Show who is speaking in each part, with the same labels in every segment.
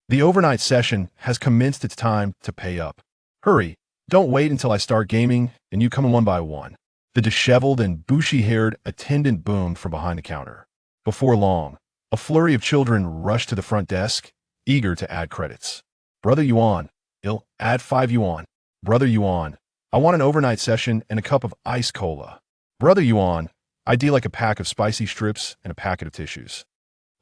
Speaker 1: The overnight session has commenced. It's time to pay up. Hurry, don't wait until I start gaming and you come in one by one. The disheveled and bushy-haired attendant boomed from behind the counter. Before long, a flurry of children rushed to the front desk, eager to add credits. Brother Yuan, I'll add 5 yuan. Brother Yuan, I want an overnight session and a cup of ice cola. Brother Yuan, I'd like a pack of spicy strips and a packet of tissues.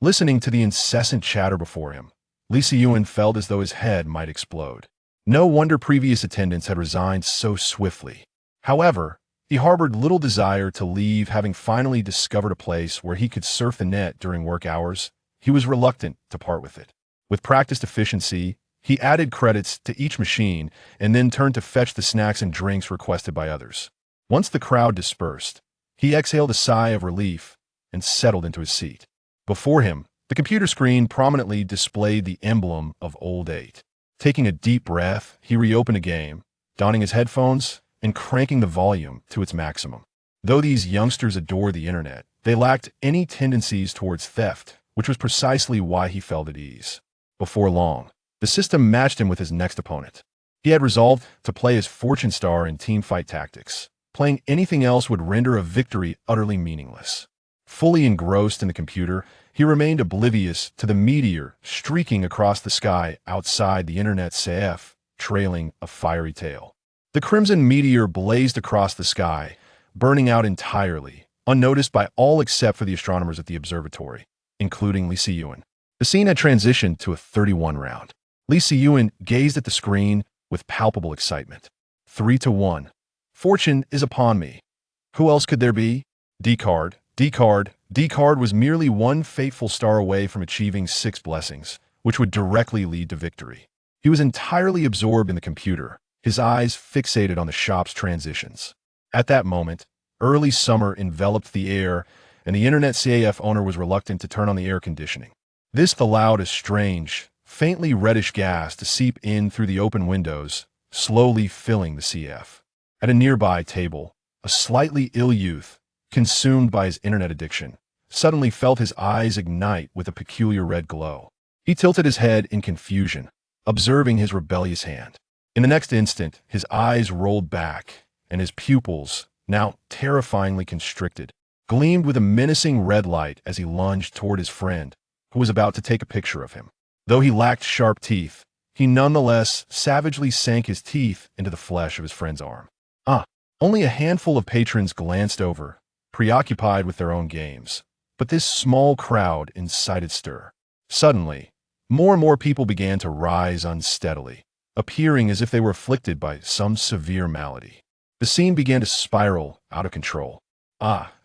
Speaker 1: Listening to the incessant chatter before him, Li Siyuan felt as though his head might explode. No wonder previous attendants had resigned so swiftly. However, he harbored little desire to leave. Having finally discovered a place where he could surf the net during work hours, he was reluctant to part with it. With practiced efficiency, he added credits to each machine and then turned to fetch the snacks and drinks requested by others. Once the crowd dispersed, he exhaled a sigh of relief and settled into his seat. Before him, the computer screen prominently displayed the emblem of Old 8. Taking a deep breath, he reopened a game, donning his headphones and cranking the volume to its maximum. Though these youngsters adore the internet, they lacked any tendencies towards theft, which was precisely why he felt at ease. Before long, the system matched him with his next opponent. He had resolved to play as Fortune Star in teamfight tactics. Playing anything else would render a victory utterly meaningless. Fully engrossed in the computer, he remained oblivious to the meteor streaking across the sky outside the internet CF, trailing a fiery tail. The crimson meteor blazed across the sky, burning out entirely, unnoticed by all except for the astronomers at the observatory, including Li Siyuan. The scene had transitioned to a 31 round. Li Siyuan gazed at the screen with palpable excitement. 3-1. Fortune is upon me. Who else could there be? D-card, D-card, D-card was merely one fateful star away from achieving 6 blessings, which would directly lead to victory. He was entirely absorbed in the computer, his eyes fixated on the shop's transitions. At that moment, early summer enveloped the air, and the internet CAF owner was reluctant to turn on the air conditioning. This allowed a strange, faintly reddish gas to seep in through the open windows, slowly filling the CF. At a nearby table, a slightly ill youth, consumed by his internet addiction, suddenly felt his eyes ignite with a peculiar red glow. He tilted his head in confusion, observing his rebellious hand. In the next instant, his eyes rolled back, and his pupils, now terrifyingly constricted, gleamed with a menacing red light as he lunged toward his friend, who was about to take a picture of him. Though he lacked sharp teeth, he nonetheless savagely sank his teeth into the flesh of his friend's arm. Only a handful of patrons glanced over, preoccupied with their own games. But this small crowd incited stir. Suddenly, more and more people began to rise unsteadily, appearing as if they were afflicted by some severe malady. The scene began to spiral out of control.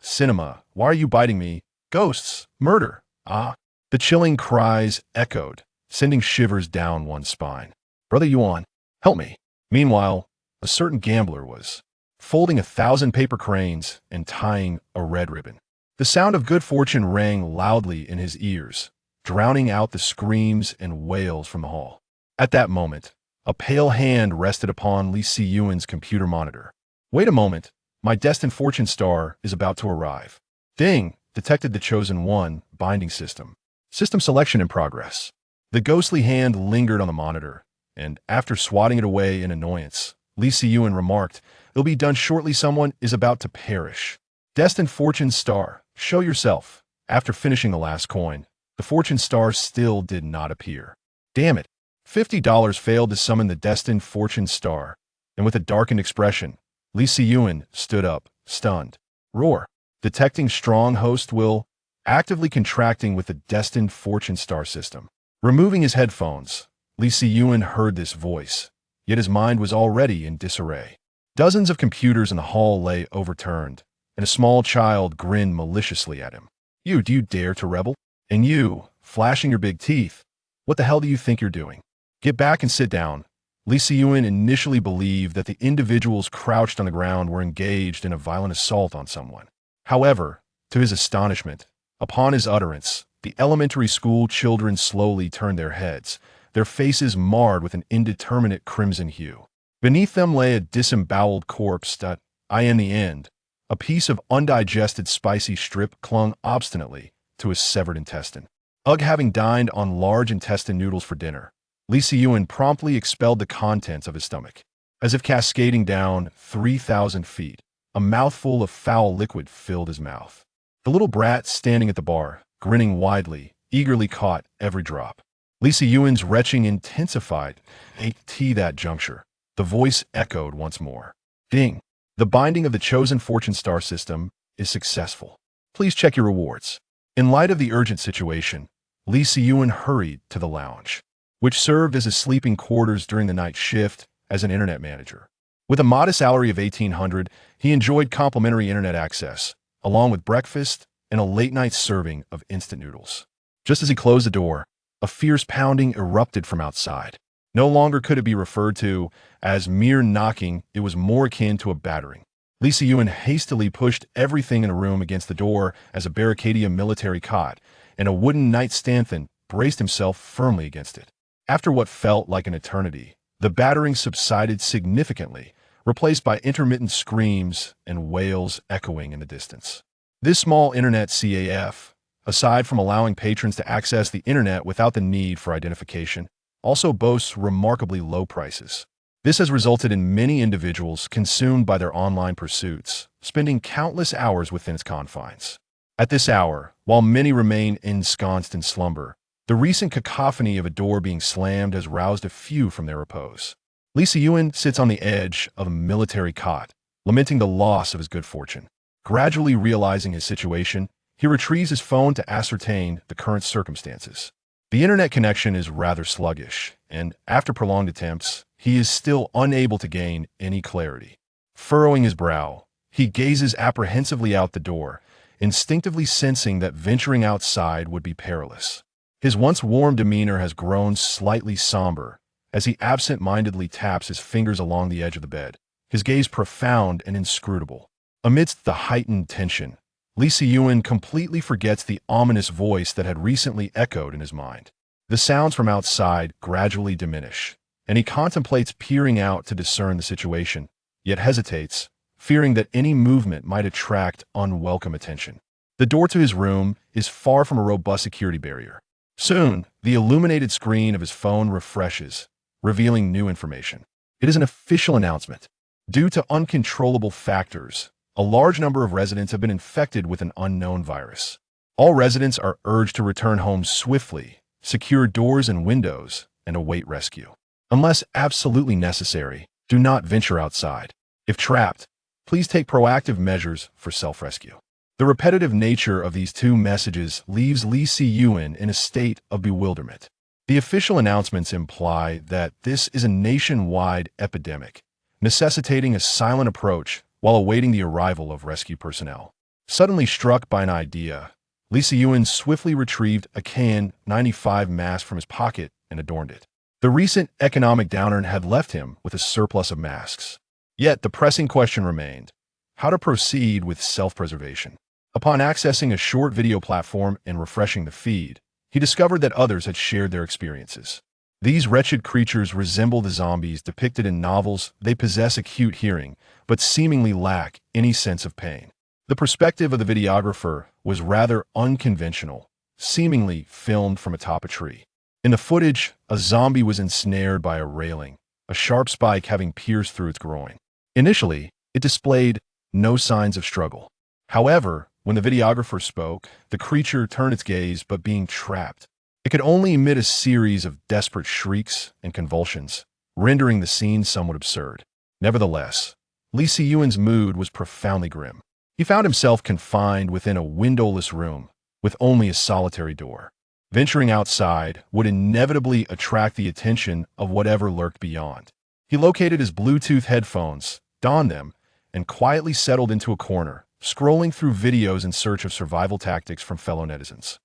Speaker 1: Cinema, why are you biting me? Ghosts, murder, The chilling cries echoed, sending shivers down one's spine. Brother Yuan, help me. Meanwhile, a certain gambler was folding 1,000 paper cranes and tying a red ribbon. The sound of good fortune rang loudly in his ears, drowning out the screams and wails from the hall. At that moment, a pale hand rested upon Li Siyuan's computer monitor. Wait a moment, my destined fortune star is about to arrive. Ding, detected the chosen one, binding system. System selection in progress. The ghostly hand lingered on the monitor, and after swatting it away in annoyance, Li Siyuan remarked, "It'll be done shortly. Someone is about to perish. Destined fortune star, show yourself." After finishing the last coin, the fortune star still did not appear. Damn it. $50 failed to summon the destined fortune star, and with a darkened expression, Li Siyuan stood up, stunned. Roar. Detecting strong host will, actively contracting with the destined fortune star system. Removing his headphones, Li Siyuan heard this voice, yet his mind was already in disarray. Dozens of computers in the hall lay overturned, and a small child grinned maliciously at him. Do you dare to rebel? And you, flashing your big teeth, what the hell do you think you're doing? Get back and sit down. Li Siyuan initially believed that the individuals crouched on the ground were engaged in a violent assault on someone. However, to his astonishment, upon his utterance, the elementary school children slowly turned their heads, their faces marred with an indeterminate crimson hue. Beneath them lay a disemboweled corpse that, in the end, a piece of undigested spicy strip clung obstinately to his severed intestine. Ugg having dined on large intestine noodles for dinner, Lee Si-yuen promptly expelled the contents of his stomach. As if cascading down 3,000 feet, a mouthful of foul liquid filled his mouth. The little brat standing at the bar, grinning widely, eagerly caught every drop. Lee Si-yuen's retching intensified. At that juncture, the voice echoed once more. Ding! The binding of the chosen fortune star system is successful. Please check your rewards. In light of the urgent situation, Lee Si-yuen hurried to the lounge, which served as his sleeping quarters during the night shift as an internet manager. With a modest salary of $1,800, he enjoyed complimentary internet access, along with breakfast and a late-night serving of instant noodles. Just as he closed the door, a fierce pounding erupted from outside. No longer could it be referred to as mere knocking, it was more akin to a battering. Lee Si-yuen hastily pushed everything in the room against the door as a Barricadium military cot, and a wooden nightstand braced himself firmly against it. After what felt like an eternity, the battering subsided significantly, replaced by intermittent screams and wails echoing in the distance. This small internet CAF, aside from allowing patrons to access the internet without the need for identification, also boasts remarkably low prices. This has resulted in many individuals consumed by their online pursuits, spending countless hours within its confines. At this hour, while many remain ensconced in slumber, the recent cacophony of a door being slammed has roused a few from their repose. Lee Si-yuen sits on the edge of a military cot, lamenting the loss of his good fortune. Gradually realizing his situation, he retrieves his phone to ascertain the current circumstances. The internet connection is rather sluggish, and after prolonged attempts, he is still unable to gain any clarity. Furrowing his brow, he gazes apprehensively out the door, instinctively sensing that venturing outside would be perilous. His once warm demeanor has grown slightly somber as he absent-mindedly taps his fingers along the edge of the bed, his gaze profound and inscrutable. Amidst the heightened tension, Lee Si-yuen completely forgets the ominous voice that had recently echoed in his mind. The sounds from outside gradually diminish, and he contemplates peering out to discern the situation, yet hesitates, fearing that any movement might attract unwelcome attention. The door to his room is far from a robust security barrier. Soon, the illuminated screen of his phone refreshes, revealing new information. It is an official announcement. Due to uncontrollable factors, a large number of residents have been infected with an unknown virus. All residents are urged to return home swiftly, secure doors and windows, and await rescue. Unless absolutely necessary, do not venture outside. If trapped, please take proactive measures for self-rescue. The repetitive nature of these two messages leaves Lee Si-yuen in a state of bewilderment. The official announcements imply that this is a nationwide epidemic, necessitating a silent approach while awaiting the arrival of rescue personnel. Suddenly struck by an idea, Lee Si-yuen swiftly retrieved a KN95 mask from his pocket and adorned it. The recent economic downturn had left him with a surplus of masks. Yet the pressing question remained: how to proceed with self-preservation. Upon accessing a short video platform and refreshing the feed, he discovered that others had shared their experiences. These wretched creatures resemble the zombies depicted in novels. They possess acute hearing, but seemingly lack any sense of pain. The perspective of the videographer was rather unconventional, seemingly filmed from atop a tree. In the footage, a zombie was ensnared by a railing, a sharp spike having pierced through its groin. Initially, it displayed no signs of struggle. However, when the videographer spoke, the creature turned its gaze, but being trapped, it could only emit a series of desperate shrieks and convulsions, rendering the scene somewhat absurd. Nevertheless, Lee Si-yuen's mood was profoundly grim. He found himself confined within a windowless room, with only a solitary door. Venturing outside would inevitably attract the attention of whatever lurked beyond. He located his Bluetooth headphones, donned them, and quietly settled into a corner, scrolling through videos in search of survival tactics from fellow netizens.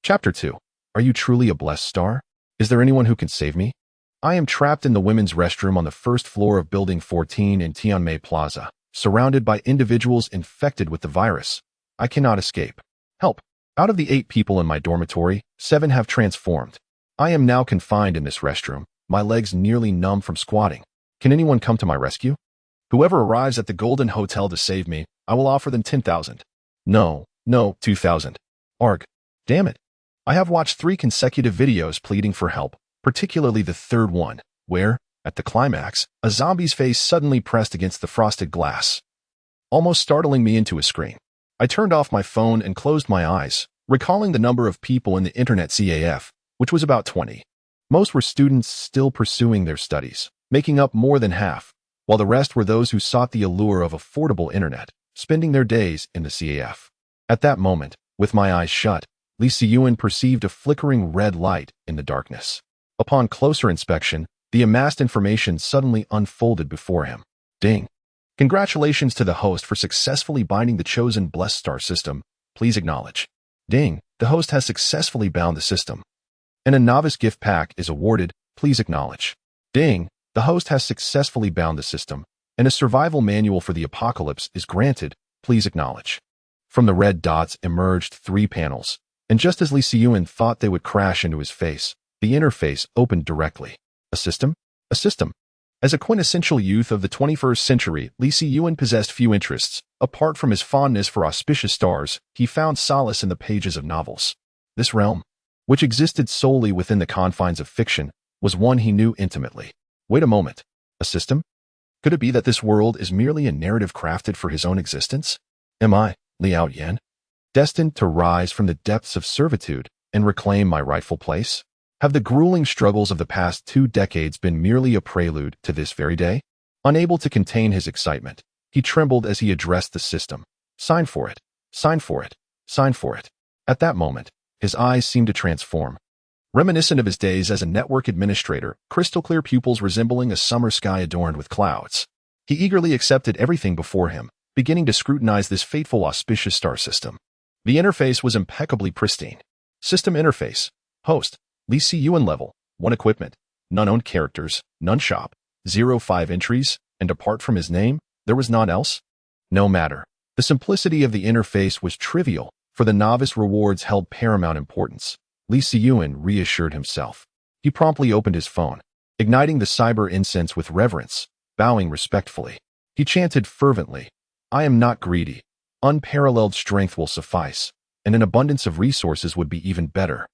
Speaker 1: Chapter 2. Are you truly a blessed star? Is there anyone who can save me? I am trapped in the women's restroom on the first floor of Building 14 in Tianmei Plaza, surrounded by individuals infected with the virus. I cannot escape. Help! Out of the 8 people in my dormitory, 7 have transformed. I am now confined in this restroom, my legs nearly numb from squatting. Can anyone come to my rescue? Whoever arrives at the Golden Hotel to save me, I will offer them 10,000. No, 2,000. Arg. Damn it. I have watched 3 consecutive videos pleading for help, particularly the third one, where, at the climax, a zombie's face suddenly pressed against the frosted glass, almost startling me into a scream. I turned off my phone and closed my eyes, recalling the number of people in the internet CAF, which was about 20. Most were students still pursuing their studies, making up more than half, while the rest were those who sought the allure of affordable internet, spending their days in the CAF. At that moment, with my eyes shut, Lee Si-Yuan perceived a flickering red light in the darkness. Upon closer inspection, the amassed information suddenly unfolded before him. Ding! Congratulations to the host for successfully binding the chosen Blessed Star system. Please acknowledge. Ding! The host has successfully bound the system, and a novice gift pack is awarded. Please acknowledge. Ding! The host has successfully bound the system, and a survival manual for the apocalypse is granted. Please acknowledge. From the red dots emerged 3 panels, and just as Lee Si-Yuan thought they would crash into his face, the interface opened directly. A system? A system. As a quintessential youth of the 21st century, Lee Si-Yuan possessed few interests. Apart from his fondness for auspicious stars, he found solace in the pages of novels. This realm, which existed solely within the confines of fiction, was one he knew intimately. Wait a moment. A system? Could it be that this world is merely a narrative crafted for his own existence? Am I, Liao Yan, destined to rise from the depths of servitude and reclaim my rightful place? Have the grueling struggles of the past 2 decades been merely a prelude to this very day? Unable to contain his excitement, he trembled as he addressed the system. Sign for it. Sign for it. Sign for it. At that moment, his eyes seemed to transform. Reminiscent of his days as a network administrator, crystal-clear pupils resembling a summer sky adorned with clouds. He eagerly accepted everything before him, beginning to scrutinize this fateful auspicious star system. The interface was impeccably pristine. System interface. Host. Lee Si-Yuan level. 1 equipment. None owned characters. None shop. 0 5 entries. And apart from his name, there was none else? No matter. The simplicity of the interface was trivial, for the novice rewards held paramount importance. Lee Si-Yuan reassured himself. He promptly opened his phone, igniting the cyber incense with reverence, bowing respectfully. He chanted fervently, I am not greedy. Unparalleled strength will suffice, and an abundance of resources would be even better.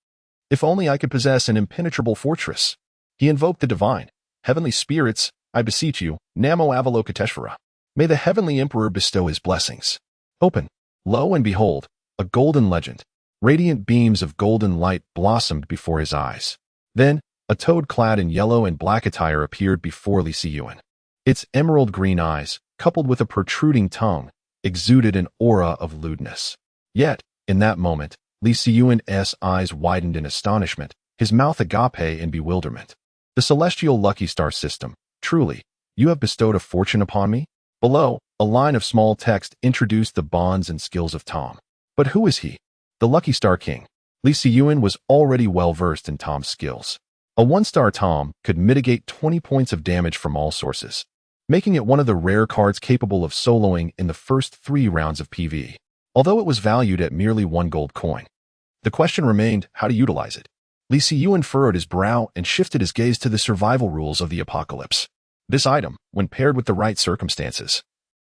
Speaker 1: If only I could possess an impenetrable fortress. He invoked the divine, heavenly spirits, I beseech you, Namo Avalokiteshvara. May the heavenly emperor bestow his blessings. Open. Lo and behold, a golden legend. Radiant beams of golden light blossomed before his eyes. Then, a toad clad in yellow and black attire appeared before Lee Si-Yuan. Its emerald green eyes, coupled with a protruding tongue, exuded an aura of lewdness. Yet, in that moment, Lee Si-Yuan's eyes widened in astonishment, his mouth agape in bewilderment. The celestial Lucky Star system. Truly, you have bestowed a fortune upon me? Below, a line of small text introduced the bonds and skills of Tom. But who is he? The Lucky Star King. Lee Si-Yuan was already well-versed in Tom's skills. A 1-star Tom could mitigate 20 points of damage from all sources, making it one of the rare cards capable of soloing in the first 3 rounds of PvE, although it was valued at merely 1 gold coin. The question remained how to utilize it. Lee Si-Yuan furrowed his brow and shifted his gaze to the survival rules of the apocalypse. This item, when paired with the right circumstances,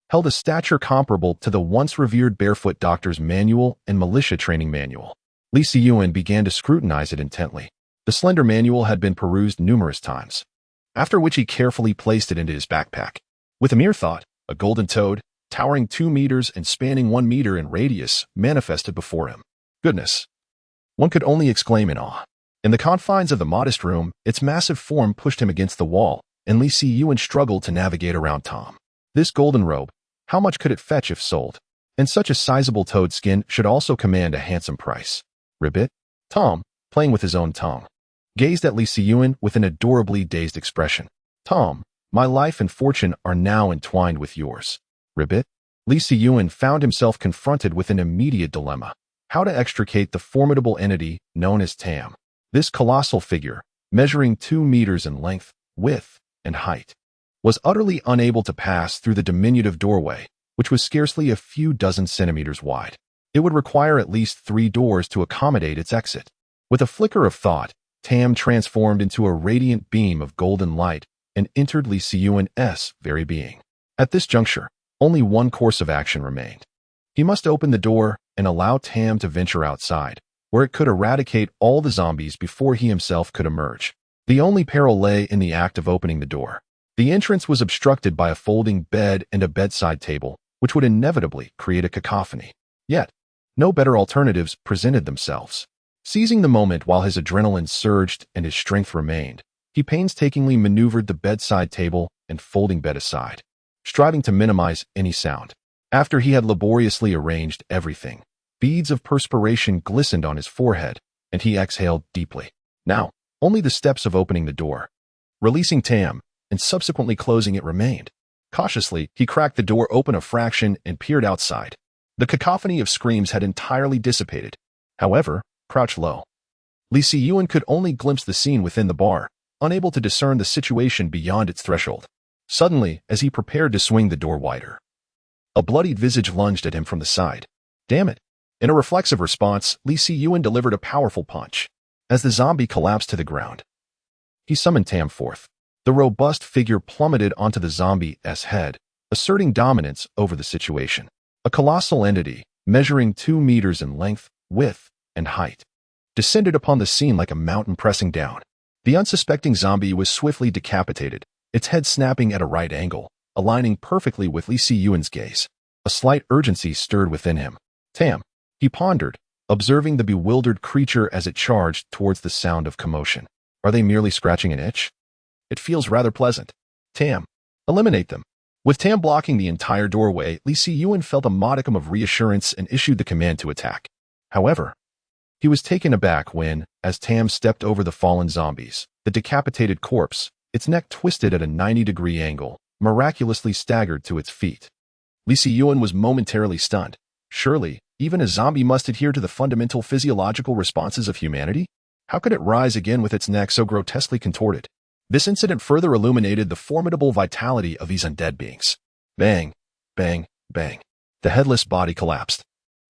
Speaker 1: held a stature comparable to the once revered Barefoot Doctor's Manual and Militia Training Manual. Lee Si-Yuan began to scrutinize it intently. The slender manual had been perused numerous times, after which he carefully placed it into his backpack. With a mere thought, a golden toad, towering 2 meters and spanning 1 meter in radius, manifested before him. Goodness! One could only exclaim in awe. In the confines of the modest room, its massive form pushed him against the wall, and Lee Si-Yuan struggled to navigate around Tom. This golden robe, how much could it fetch if sold? And such a sizable toad skin should also command a handsome price. Ribbit? Tom, playing with his own tongue, gazed at Lee Si-Yuan with an adorably dazed expression. Tom, my life and fortune are now entwined with yours. Ribbit? Lee Si-Yuan found himself confronted with an immediate dilemma. How to extricate the formidable entity known as Tam. This colossal figure, measuring 2 meters in length, width, and height, was utterly unable to pass through the diminutive doorway, which was scarcely a few dozen centimeters wide. It would require at least 3 doors to accommodate its exit. With a flicker of thought, Tam transformed into a radiant beam of golden light and entered Lee Si-Yuan's very being. At this juncture, only one course of action remained. He must open the door and allow Tam to venture outside, where it could eradicate all the zombies before he himself could emerge. The only peril lay in the act of opening the door. The entrance was obstructed by a folding bed and a bedside table, which would inevitably create a cacophony. Yet, no better alternatives presented themselves. Seizing the moment while his adrenaline surged and his strength remained, he painstakingly maneuvered the bedside table and folding bed aside, striving to minimize any sound. After he had laboriously arranged everything, beads of perspiration glistened on his forehead, and he exhaled deeply. Now, only the steps of opening the door, releasing Tam, and subsequently closing it remained. Cautiously, he cracked the door open a fraction and peered outside. The cacophony of screams had entirely dissipated. However, crouched low, Lee Si-Yuan could only glimpse the scene within the bar, unable to discern the situation beyond its threshold. Suddenly, as he prepared to swing the door wider, a bloodied visage lunged at him from the side. Damn it! In a reflexive response, Lee Si-Yuan delivered a powerful punch. As the zombie collapsed to the ground, he summoned Tam forth. The robust figure plummeted onto the zombie's head, asserting dominance over the situation. A colossal entity, measuring 2 meters in length, width, and height, descended upon the scene like a mountain pressing down. The unsuspecting zombie was swiftly decapitated, its head snapping at a right angle, aligning perfectly with Lee Si-Yuan's gaze. A slight urgency stirred within him. Tam, he pondered, observing the bewildered creature as it charged towards the sound of commotion. Are they merely scratching an itch? It feels rather pleasant. Tam, eliminate them. With Tam blocking the entire doorway, Lee Si-Yuan felt a modicum of reassurance and issued the command to attack. However, he was taken aback when, as Tam stepped over the fallen zombies, the decapitated corpse, its neck twisted at a 90-degree angle, miraculously staggered to its feet. Lee Si-Yuan was momentarily stunned. Surely, even a zombie must adhere to the fundamental physiological responses of humanity? How could it rise again with its neck so grotesquely contorted? This incident further illuminated the formidable vitality of these undead beings. Bang, bang, bang. The headless body collapsed,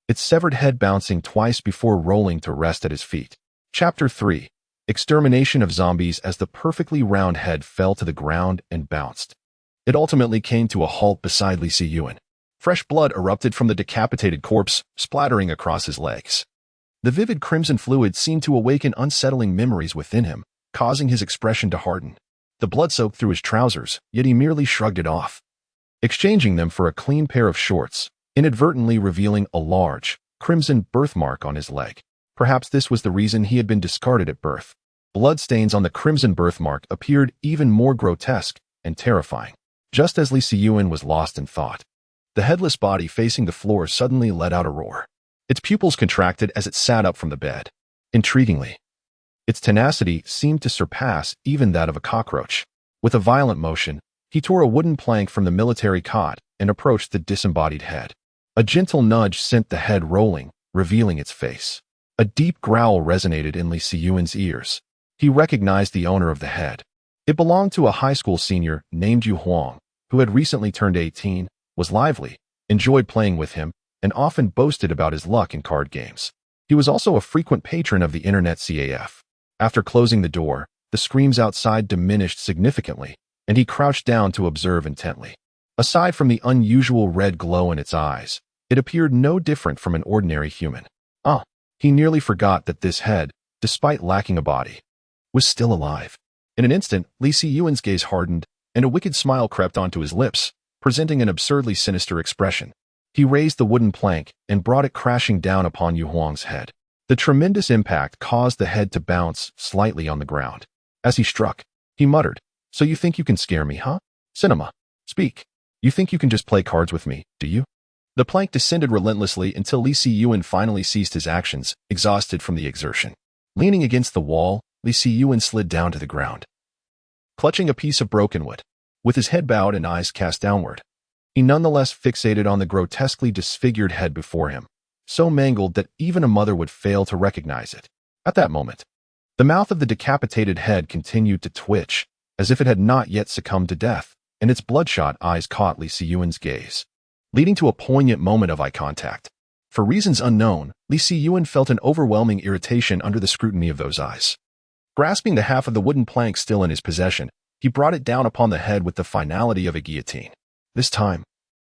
Speaker 1: its severed head bouncing twice before rolling to rest at his feet. Chapter 3. Extermination of Zombies. As the perfectly round head fell to the ground and bounced, it ultimately came to a halt beside Lee Si-Yuan. Fresh blood erupted from the decapitated corpse, splattering across his legs. The vivid crimson fluid seemed to awaken unsettling memories within him, causing his expression to harden. The blood soaked through his trousers, yet he merely shrugged it off, exchanging them for a clean pair of shorts, inadvertently revealing a large, crimson birthmark on his leg. Perhaps this was the reason he had been discarded at birth. Bloodstains on the crimson birthmark appeared even more grotesque and terrifying. Just as Lee Si-Yuan was lost in thought, the headless body facing the floor suddenly let out a roar. Its pupils contracted as it sat up from the bed. Intriguingly, its tenacity seemed to surpass even that of a cockroach. With a violent motion, he tore a wooden plank from the military cot and approached the disembodied head. A gentle nudge sent the head rolling, revealing its face. A deep growl resonated in Lee Si-Yuan's ears. He recognized the owner of the head. It belonged to a high school senior named Yu Huang, who had recently turned 18, was lively, enjoyed playing with him, and often boasted about his luck in card games. He was also a frequent patron of the internet CAF. After closing the door, the screams outside diminished significantly, and he crouched down to observe intently. Aside from the unusual red glow in its eyes, it appeared no different from an ordinary human. He nearly forgot that this head, despite lacking a body, was still alive. In an instant, Lee Si-Yuan's gaze hardened, and a wicked smile crept onto his lips, presenting an absurdly sinister expression. He raised the wooden plank and brought it crashing down upon Yu Huang's head. The tremendous impact caused the head to bounce slightly on the ground. As he struck, he muttered, "So you think you can scare me, huh? Cinema. Speak. You think you can just play cards with me, do you?" The plank descended relentlessly until Lee Si-Yuan finally ceased his actions, exhausted from the exertion. Leaning against the wall, Lee Si-Yuan slid down to the ground, clutching a piece of broken wood. With his head bowed and eyes cast downward, he nonetheless fixated on the grotesquely disfigured head before him, so mangled that even a mother would fail to recognize it. At that moment, the mouth of the decapitated head continued to twitch, as if it had not yet succumbed to death, and its bloodshot eyes caught Lee Si-Yuan's gaze, leading to a poignant moment of eye contact. For reasons unknown, Lee Si-Yuan felt an overwhelming irritation under the scrutiny of those eyes. Grasping the half of the wooden plank still in his possession, he brought it down upon the head with the finality of a guillotine. This time,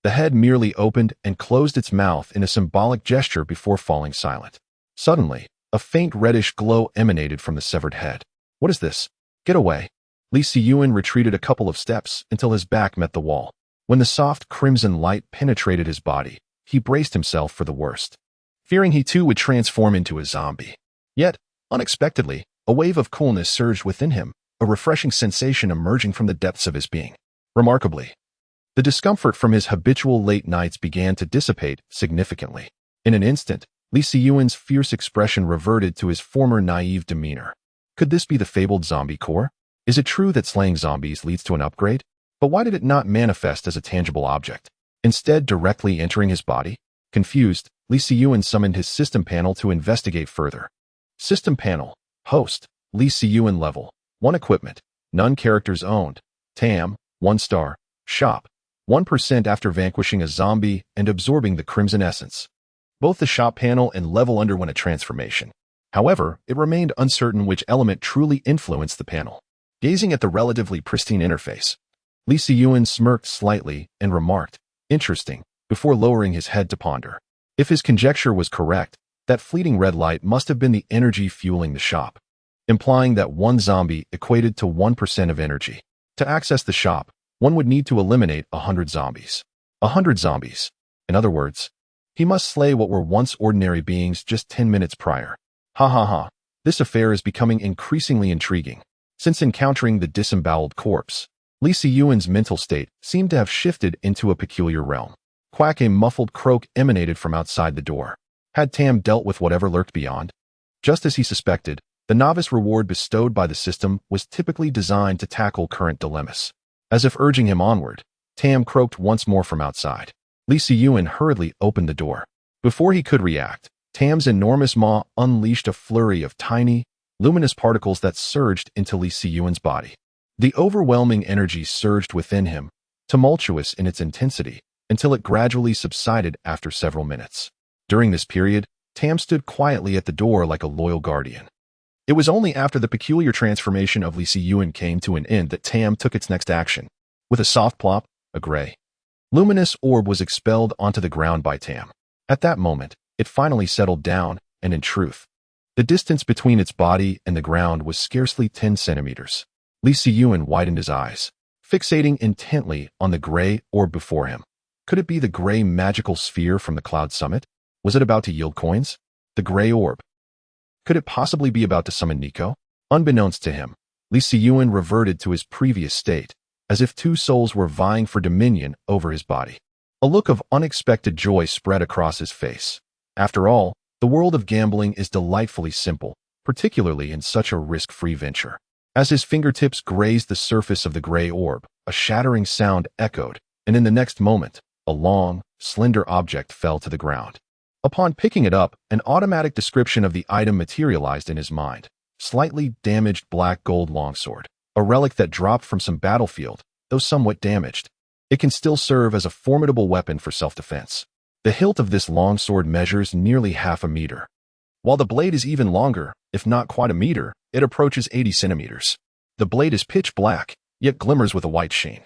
Speaker 1: the head merely opened and closed its mouth in a symbolic gesture before falling silent. Suddenly, A faint reddish glow emanated from the severed head. What is this? Get away. Li Siyuan retreated a couple of steps until his back met the wall. When the soft crimson light penetrated his body, he braced himself for the worst, fearing he too would transform into a zombie. Yet, unexpectedly, a wave of coolness surged within him, a refreshing sensation emerging from the depths of his being. Remarkably, the discomfort from his habitual late nights began to dissipate significantly. In an instant, Li Siyuan's fierce expression reverted to his former naive demeanor. Could this be the fabled zombie core? Is it true that slaying zombies leads to an upgrade? But why did it not manifest as a tangible object, instead directly entering his body? Confused, Li Siyuan summoned his system panel to investigate further. System panel. Host. Li Siyuan level. 1 equipment. None characters owned. TAM. 1 star. Shop. 1% after vanquishing a zombie and absorbing the crimson essence. Both the shop panel and level underwent a transformation. However, it remained uncertain which element truly influenced the panel. Gazing at the relatively pristine interface, Li Siyuan smirked slightly and remarked, "Interesting," before lowering his head to ponder. If his conjecture was correct, that fleeting red light must have been the energy fueling the shop, implying that 1 zombie equated to 1% of energy. To access the shop, one would need to eliminate 100 zombies. 100 zombies. In other words, he must slay what were once ordinary beings just 10 minutes prior. Ha ha ha. This affair is becoming increasingly intriguing. Since encountering the disemboweled corpse, Li Siyuan's mental state seemed to have shifted into a peculiar realm. Quack, a muffled croak emanated from outside the door. Had Tam dealt with whatever lurked beyond? Just as he suspected, the novice reward bestowed by the system was typically designed to tackle current dilemmas. As if urging him onward, Tam croaked once more from outside. Li Siyuan hurriedly opened the door. Before he could react, Tam's enormous maw unleashed a flurry of tiny, luminous particles that surged into Li Siyuan's body. The overwhelming energy surged within him, tumultuous in its intensity, until it gradually subsided after several minutes. During this period, Tam stood quietly at the door like a loyal guardian. It was only after the peculiar transformation of Li Siyuan came to an end that Tam took its next action. With a soft plop, a gray, luminous orb was expelled onto the ground by Tam. At that moment, it finally settled down, and in truth, the distance between its body and the ground was scarcely 10 centimeters. Li Siyuan widened his eyes, fixating intently on the gray orb before him. Could it be the gray magical sphere from the Cloud Summit? Was it about to yield coins? The gray orb. Could it possibly be about to summon Nico? Unbeknownst to him, Li Siyuan reverted to his previous state, as if 2 souls were vying for dominion over his body. A look of unexpected joy spread across his face. After all, the world of gambling is delightfully simple, particularly in such a risk-free venture. As his fingertips grazed the surface of the gray orb, a shattering sound echoed, and in the next moment, a long, slender object fell to the ground. Upon picking it up, an automatic description of the item materialized in his mind. Slightly damaged black gold longsword, a relic that dropped from some battlefield, though somewhat damaged. It can still serve as a formidable weapon for self-defense. The hilt of this longsword measures nearly half a meter. While the blade is even longer, if not quite a meter, it approaches 80 centimeters. The blade is pitch black, yet glimmers with a white sheen,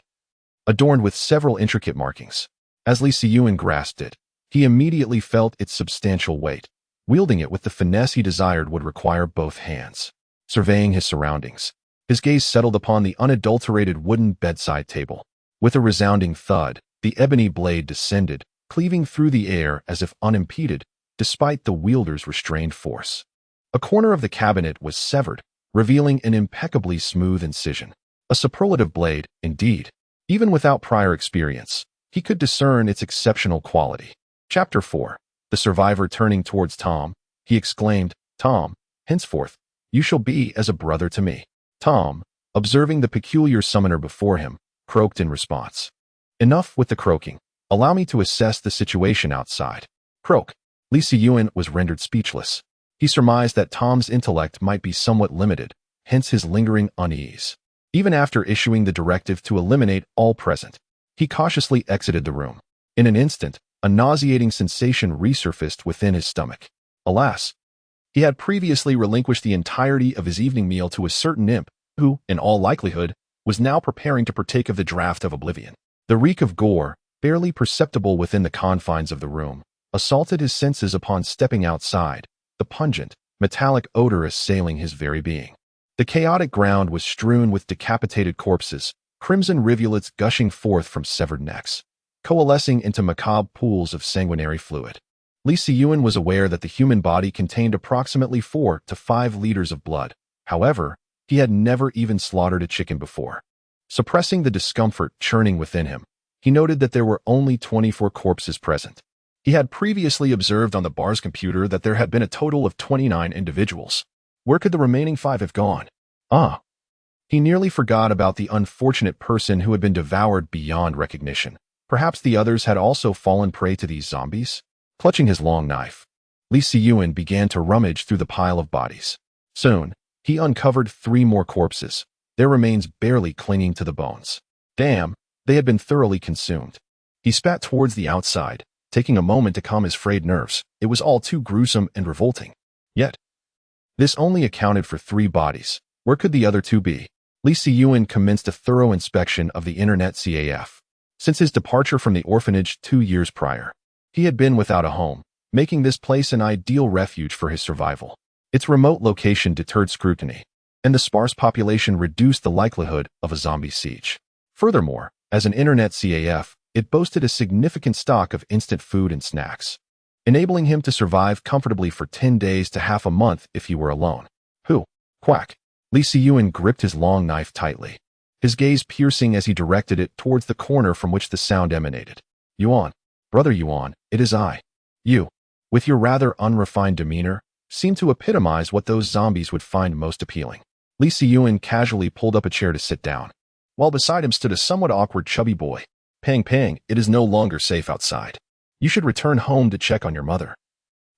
Speaker 1: adorned with several intricate markings. As Li Siyuan grasped it, he immediately felt its substantial weight. Wielding it with the finesse he desired would require both hands. Surveying his surroundings, his gaze settled upon the unadulterated wooden bedside table. With a resounding thud, the ebony blade descended, cleaving through the air as if unimpeded, despite the wielder's restrained force. A corner of the cabinet was severed, revealing an impeccably smooth incision. A superlative blade, indeed. Even without prior experience, he could discern its exceptional quality. Chapter 4. The survivor turning towards Tom, he exclaimed, "Tom, henceforth, you shall be as a brother to me." Tom, observing the peculiar summoner before him, croaked in response. "Enough with the croaking. Allow me to assess the situation outside." Croak. Li Siyuan was rendered speechless. He surmised that Tom's intellect might be somewhat limited, hence his lingering unease. Even after issuing the directive to eliminate all present, he cautiously exited the room. In an instant, a nauseating sensation resurfaced within his stomach. Alas, he had previously relinquished the entirety of his evening meal to a certain imp who, in all likelihood, was now preparing to partake of the draught of oblivion. The reek of gore, barely perceptible within the confines of the room, assaulted his senses upon stepping outside. The pungent, metallic odor assailing his very being. The chaotic ground was strewn with decapitated corpses, crimson rivulets gushing forth from severed necks, coalescing into macabre pools of sanguinary fluid. Li Siyuan was aware that the human body contained approximately 4 to 5 liters of blood. However, he had never even slaughtered a chicken before. Suppressing the discomfort churning within him, he noted that there were only 24 corpses present. He had previously observed on the bar's computer that there had been a total of 29 individuals. Where could the remaining 5 have gone? He nearly forgot about the unfortunate person who had been devoured beyond recognition. Perhaps the others had also fallen prey to these zombies? Clutching his long knife, Li Siyuan began to rummage through the pile of bodies. Soon, he uncovered 3 more corpses, their remains barely clinging to the bones. Damn, they had been thoroughly consumed. He spat towards the outside, taking a moment to calm his frayed nerves. It was all too gruesome and revolting. Yet, this only accounted for 3 bodies. Where could the other 2 be? Li Siyuan commenced a thorough inspection of the internet CAF. Since his departure from the orphanage 2 years prior, he had been without a home, making this place an ideal refuge for his survival. Its remote location deterred scrutiny, and the sparse population reduced the likelihood of a zombie siege. Furthermore, as an internet CAF, it boasted a significant stock of instant food and snacks, enabling him to survive comfortably for 10 days to half a month if he were alone. Quack. Li Siyuan gripped his long knife tightly, his gaze piercing as he directed it towards the corner from which the sound emanated. Yuan, Brother Yuan, it is I. You, with your rather unrefined demeanor, seem to epitomize what those zombies would find most appealing. Li Siyuan casually pulled up a chair to sit down, while beside him stood a somewhat awkward chubby boy. Pang Pang, it is no longer safe outside. You should return home to check on your mother.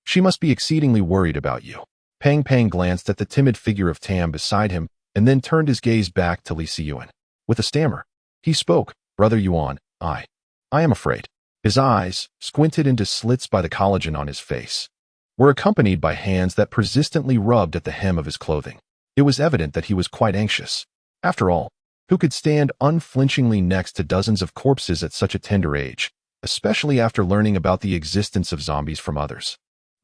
Speaker 1: She must be exceedingly worried about you. Pang Pang glanced at the timid figure of Tam beside him and then turned his gaze back to Li Siyuan. With a stammer, he spoke, Brother Yuan, I am afraid. His eyes, squinted into slits by the collagen on his face, were accompanied by hands that persistently rubbed at the hem of his clothing. It was evident that he was quite anxious. After all, who could stand unflinchingly next to dozens of corpses at such a tender age, especially after learning about the existence of zombies from others?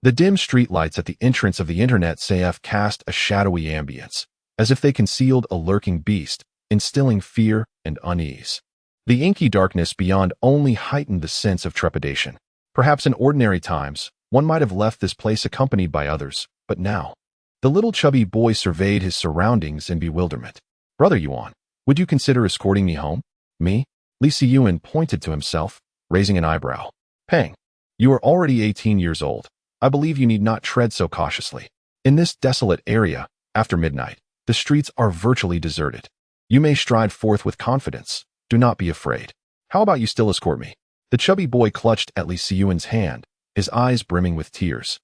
Speaker 1: The dim streetlights at the entrance of the internet CAF cast a shadowy ambience, as if they concealed a lurking beast, instilling fear and unease. The inky darkness beyond only heightened the sense of trepidation. Perhaps in ordinary times, one might have left this place accompanied by others, but now, the little chubby boy surveyed his surroundings in bewilderment. Brother Yuan, would you consider escorting me home? Me? Li Siyuan pointed to himself, raising an eyebrow. Pang, you are already 18 years old. I believe you need not tread so cautiously. In this desolate area, after midnight, the streets are virtually deserted. You may stride forth with confidence. Do not be afraid. How about you still escort me? The chubby boy clutched at Li Siyuan's hand, his eyes brimming with tears.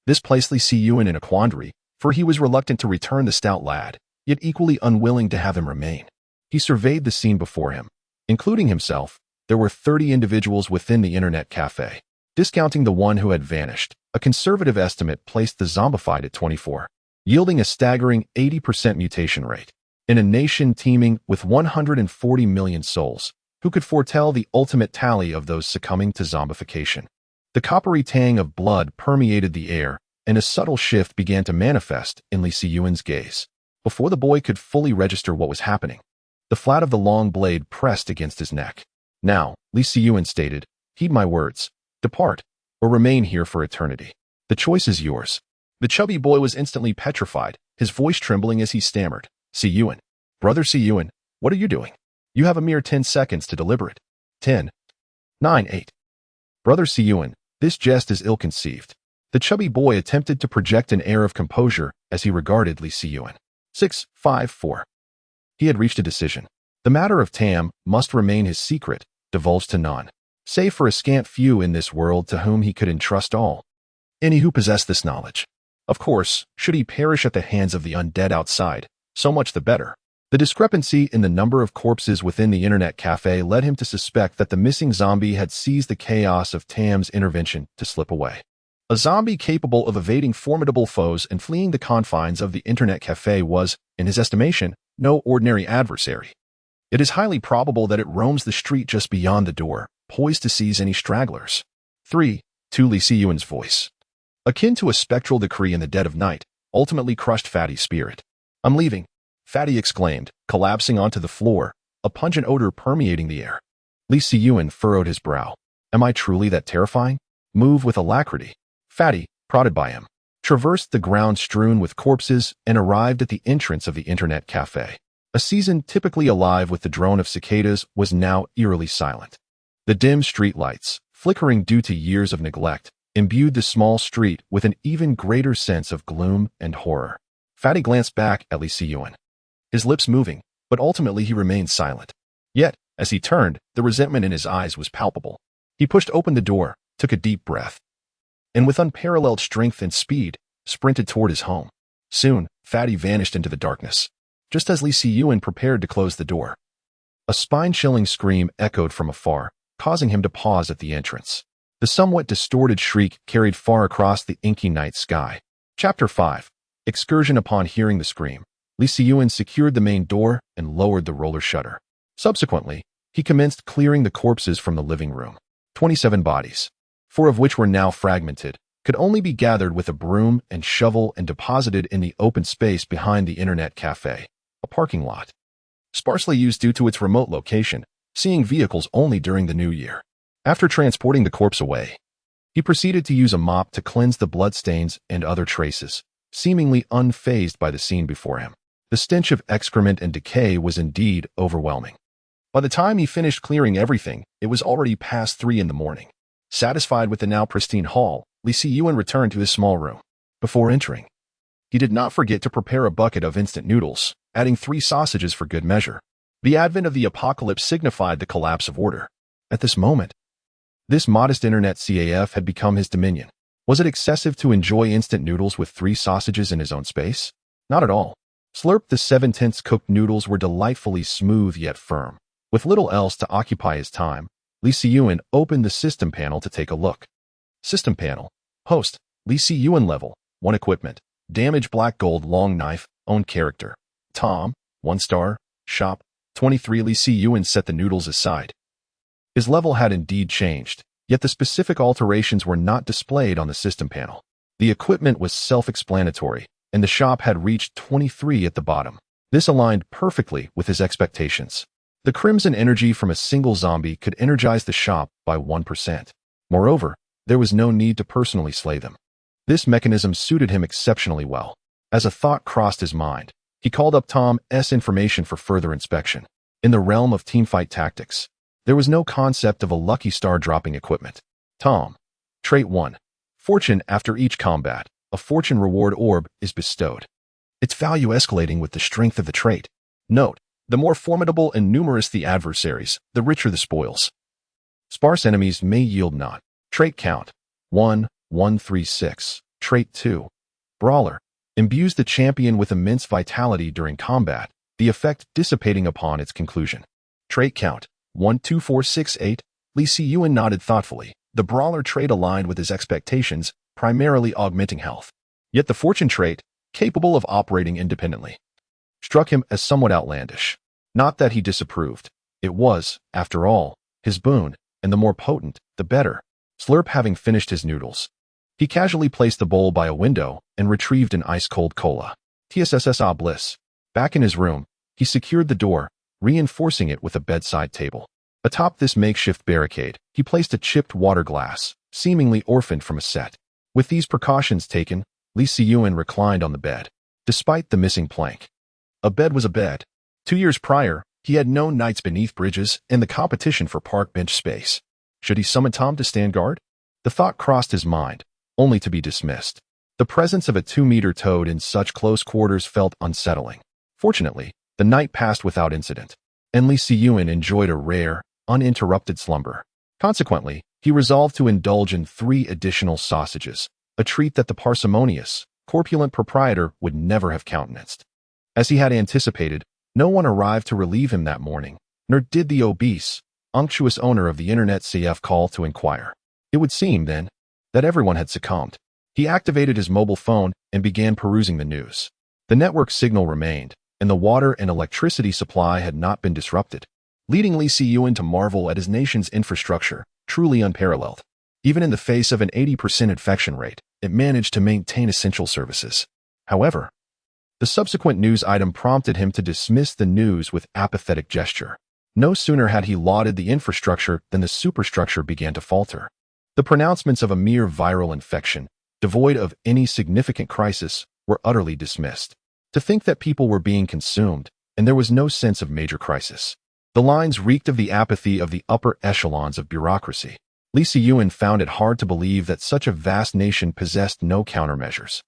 Speaker 1: This placed Li Siyuan in a quandary, for he was reluctant to return the stout lad, yet equally unwilling to have him remain. He surveyed the scene before him. Including himself, there were 30 individuals within the internet cafe. Discounting the one who had vanished, a conservative estimate placed the zombified at 24, yielding a staggering 80% mutation rate. In a nation teeming with 140 million souls, who could foretell the ultimate tally of those succumbing to zombification? The coppery tang of blood permeated the air, and a subtle shift began to manifest in Li Siyuan's gaze. Before the boy could fully register what was happening, the flat of the long blade pressed against his neck. Now, Li Siyuan stated, heed my words. Depart, or remain here for eternity. The choice is yours. The chubby boy was instantly petrified, his voice trembling as he stammered. Siyuan. Brother Siyuan, what are you doing? You have a mere 10 seconds to deliberate. 10. 9. 8. Brother Siyuan, this jest is ill-conceived. The chubby boy attempted to project an air of composure as he regarded Li Siyuan. 6. 5. 4. He had reached a decision. The matter of Tam must remain his secret, divulged to none, save for a scant few in this world to whom he could entrust all. Any who possess this knowledge. Of course, should he perish at the hands of the undead outside, so much the better. The discrepancy in the number of corpses within the internet cafe led him to suspect that the missing zombie had seized the chaos of Tam's intervention to slip away. A zombie capable of evading formidable foes and fleeing the confines of the internet cafe was, in his estimation, no ordinary adversary. It is highly probable that it roams the street just beyond the door, poised to seize any stragglers. 3. To Li Siyuan's voice. Akin to a spectral decree in the dead of night, ultimately crushed Fatty's spirit. "I'm leaving," Fatty exclaimed, collapsing onto the floor, a pungent odor permeating the air. Lee Si-yuen furrowed his brow. "Am I truly that terrifying?" "Move with alacrity." Fatty, prodded by him, traversed the ground strewn with corpses and arrived at the entrance of the internet cafe. A season typically alive with the drone of cicadas was now eerily silent. The dim streetlights, flickering due to years of neglect, imbued the small street with an even greater sense of gloom and horror. Fatty glanced back at Lee Si-yuen, his lips moving, but ultimately he remained silent. Yet, as he turned, the resentment in his eyes was palpable. He pushed open the door, took a deep breath, and with unparalleled strength and speed, sprinted toward his home. Soon, Fatty vanished into the darkness. Just as Lee Si-yuen prepared to close the door, a spine-chilling scream echoed from afar, causing him to pause at the entrance. The somewhat distorted shriek carried far across the inky night sky. Chapter 5. Excursion. Upon hearing the scream, Lee Si-yuen secured the main door and lowered the roller shutter. Subsequently, he commenced clearing the corpses from the living room. 27 bodies, 4 of which were now fragmented, could only be gathered with a broom and shovel and deposited in the open space behind the internet cafe, a parking lot, sparsely used due to its remote location, seeing vehicles only during the new year. After transporting the corpse away, he proceeded to use a mop to cleanse the bloodstains and other traces, seemingly unfazed by the scene before him. The stench of excrement and decay was indeed overwhelming. By the time he finished clearing everything, it was already past 3 in the morning. Satisfied with the now pristine hall, Lee Si-yuen returned to his small room. Before entering, he did not forget to prepare a bucket of instant noodles, adding 3 sausages for good measure. The advent of the apocalypse signified the collapse of order. At this moment, this modest internet CAF had become his dominion. Was it excessive to enjoy instant noodles with 3 sausages in his own space? Not at all. Slurp. The 7/10 cooked noodles were delightfully smooth yet firm. With little else to occupy his time, Lee Si-yuen opened the system panel to take a look. System panel. Host, Lee Si-yuen. Level 1 equipment. Damage black gold long knife. Own character, Tom, 1 star. Shop, 23. Lee Si-yuen set the noodles aside. His level had indeed changed, yet the specific alterations were not displayed on the system panel. The equipment was self-explanatory, and the shop had reached 23 at the bottom. This aligned perfectly with his expectations. The crimson energy from a single zombie could energize the shop by 1%. Moreover, there was no need to personally slay them. This mechanism suited him exceptionally well. As a thought crossed his mind, he called up Tom's information for further inspection. In the realm of teamfight tactics, there was no concept of a lucky star dropping equipment. Tom. Trait 1. Fortune. After each combat, a fortune reward orb is bestowed. Its value escalating with the strength of the trait. Note, the more formidable and numerous the adversaries, the richer the spoils. Sparse enemies may yield not. Trait count. 1, 136. Trait 2. Brawler. Imbues the champion with immense vitality during combat, the effect dissipating upon its conclusion. Trait count. 1, 2, 4, 6, 8. Lee Si-yuen nodded thoughtfully. The brawler trait aligned with his expectations, primarily augmenting health. Yet the fortune trait, capable of operating independently, struck him as somewhat outlandish. Not that he disapproved. It was, after all, his boon, and the more potent, the better. Slurp. Having finished his noodles, he casually placed the bowl by a window and retrieved an ice-cold cola. TSSSA bliss. Back in his room, he secured the door, reinforcing it with a bedside table. Atop this makeshift barricade, he placed a chipped water glass, seemingly orphaned from a set. With these precautions taken, Lee Si-yuen reclined on the bed. Despite the missing plank, a bed was a bed. 2 years prior, he had known nights beneath bridges and the competition for park bench space. Should he summon Tom to stand guard? The thought crossed his mind, only to be dismissed. The presence of a 2-meter toad in such close quarters felt unsettling. Fortunately, the night passed without incident, and Lee Si-yuen enjoyed a rare, uninterrupted slumber. Consequently, he resolved to indulge in 3 additional sausages, a treat that the parsimonious, corpulent proprietor would never have countenanced. As he had anticipated, no one arrived to relieve him that morning, nor did the obese, unctuous owner of the internet CF call to inquire. It would seem, then, that everyone had succumbed. He activated his mobile phone and began perusing the news. The network signal remained, and the water and electricity supply had not been disrupted, leading Lee Si-yuen to marvel at his nation's infrastructure, truly unparalleled. Even in the face of an 80% infection rate, it managed to maintain essential services. However, the subsequent news item prompted him to dismiss the news with apathetic gesture. No sooner had he lauded the infrastructure than the superstructure began to falter. The pronouncements of a mere viral infection, devoid of any significant crisis, were utterly dismissed. To think that people were being consumed, and there was no sense of major crisis. The lines reeked of the apathy of the upper echelons of bureaucracy. Lee Se-yuen found it hard to believe that such a vast nation possessed no countermeasures.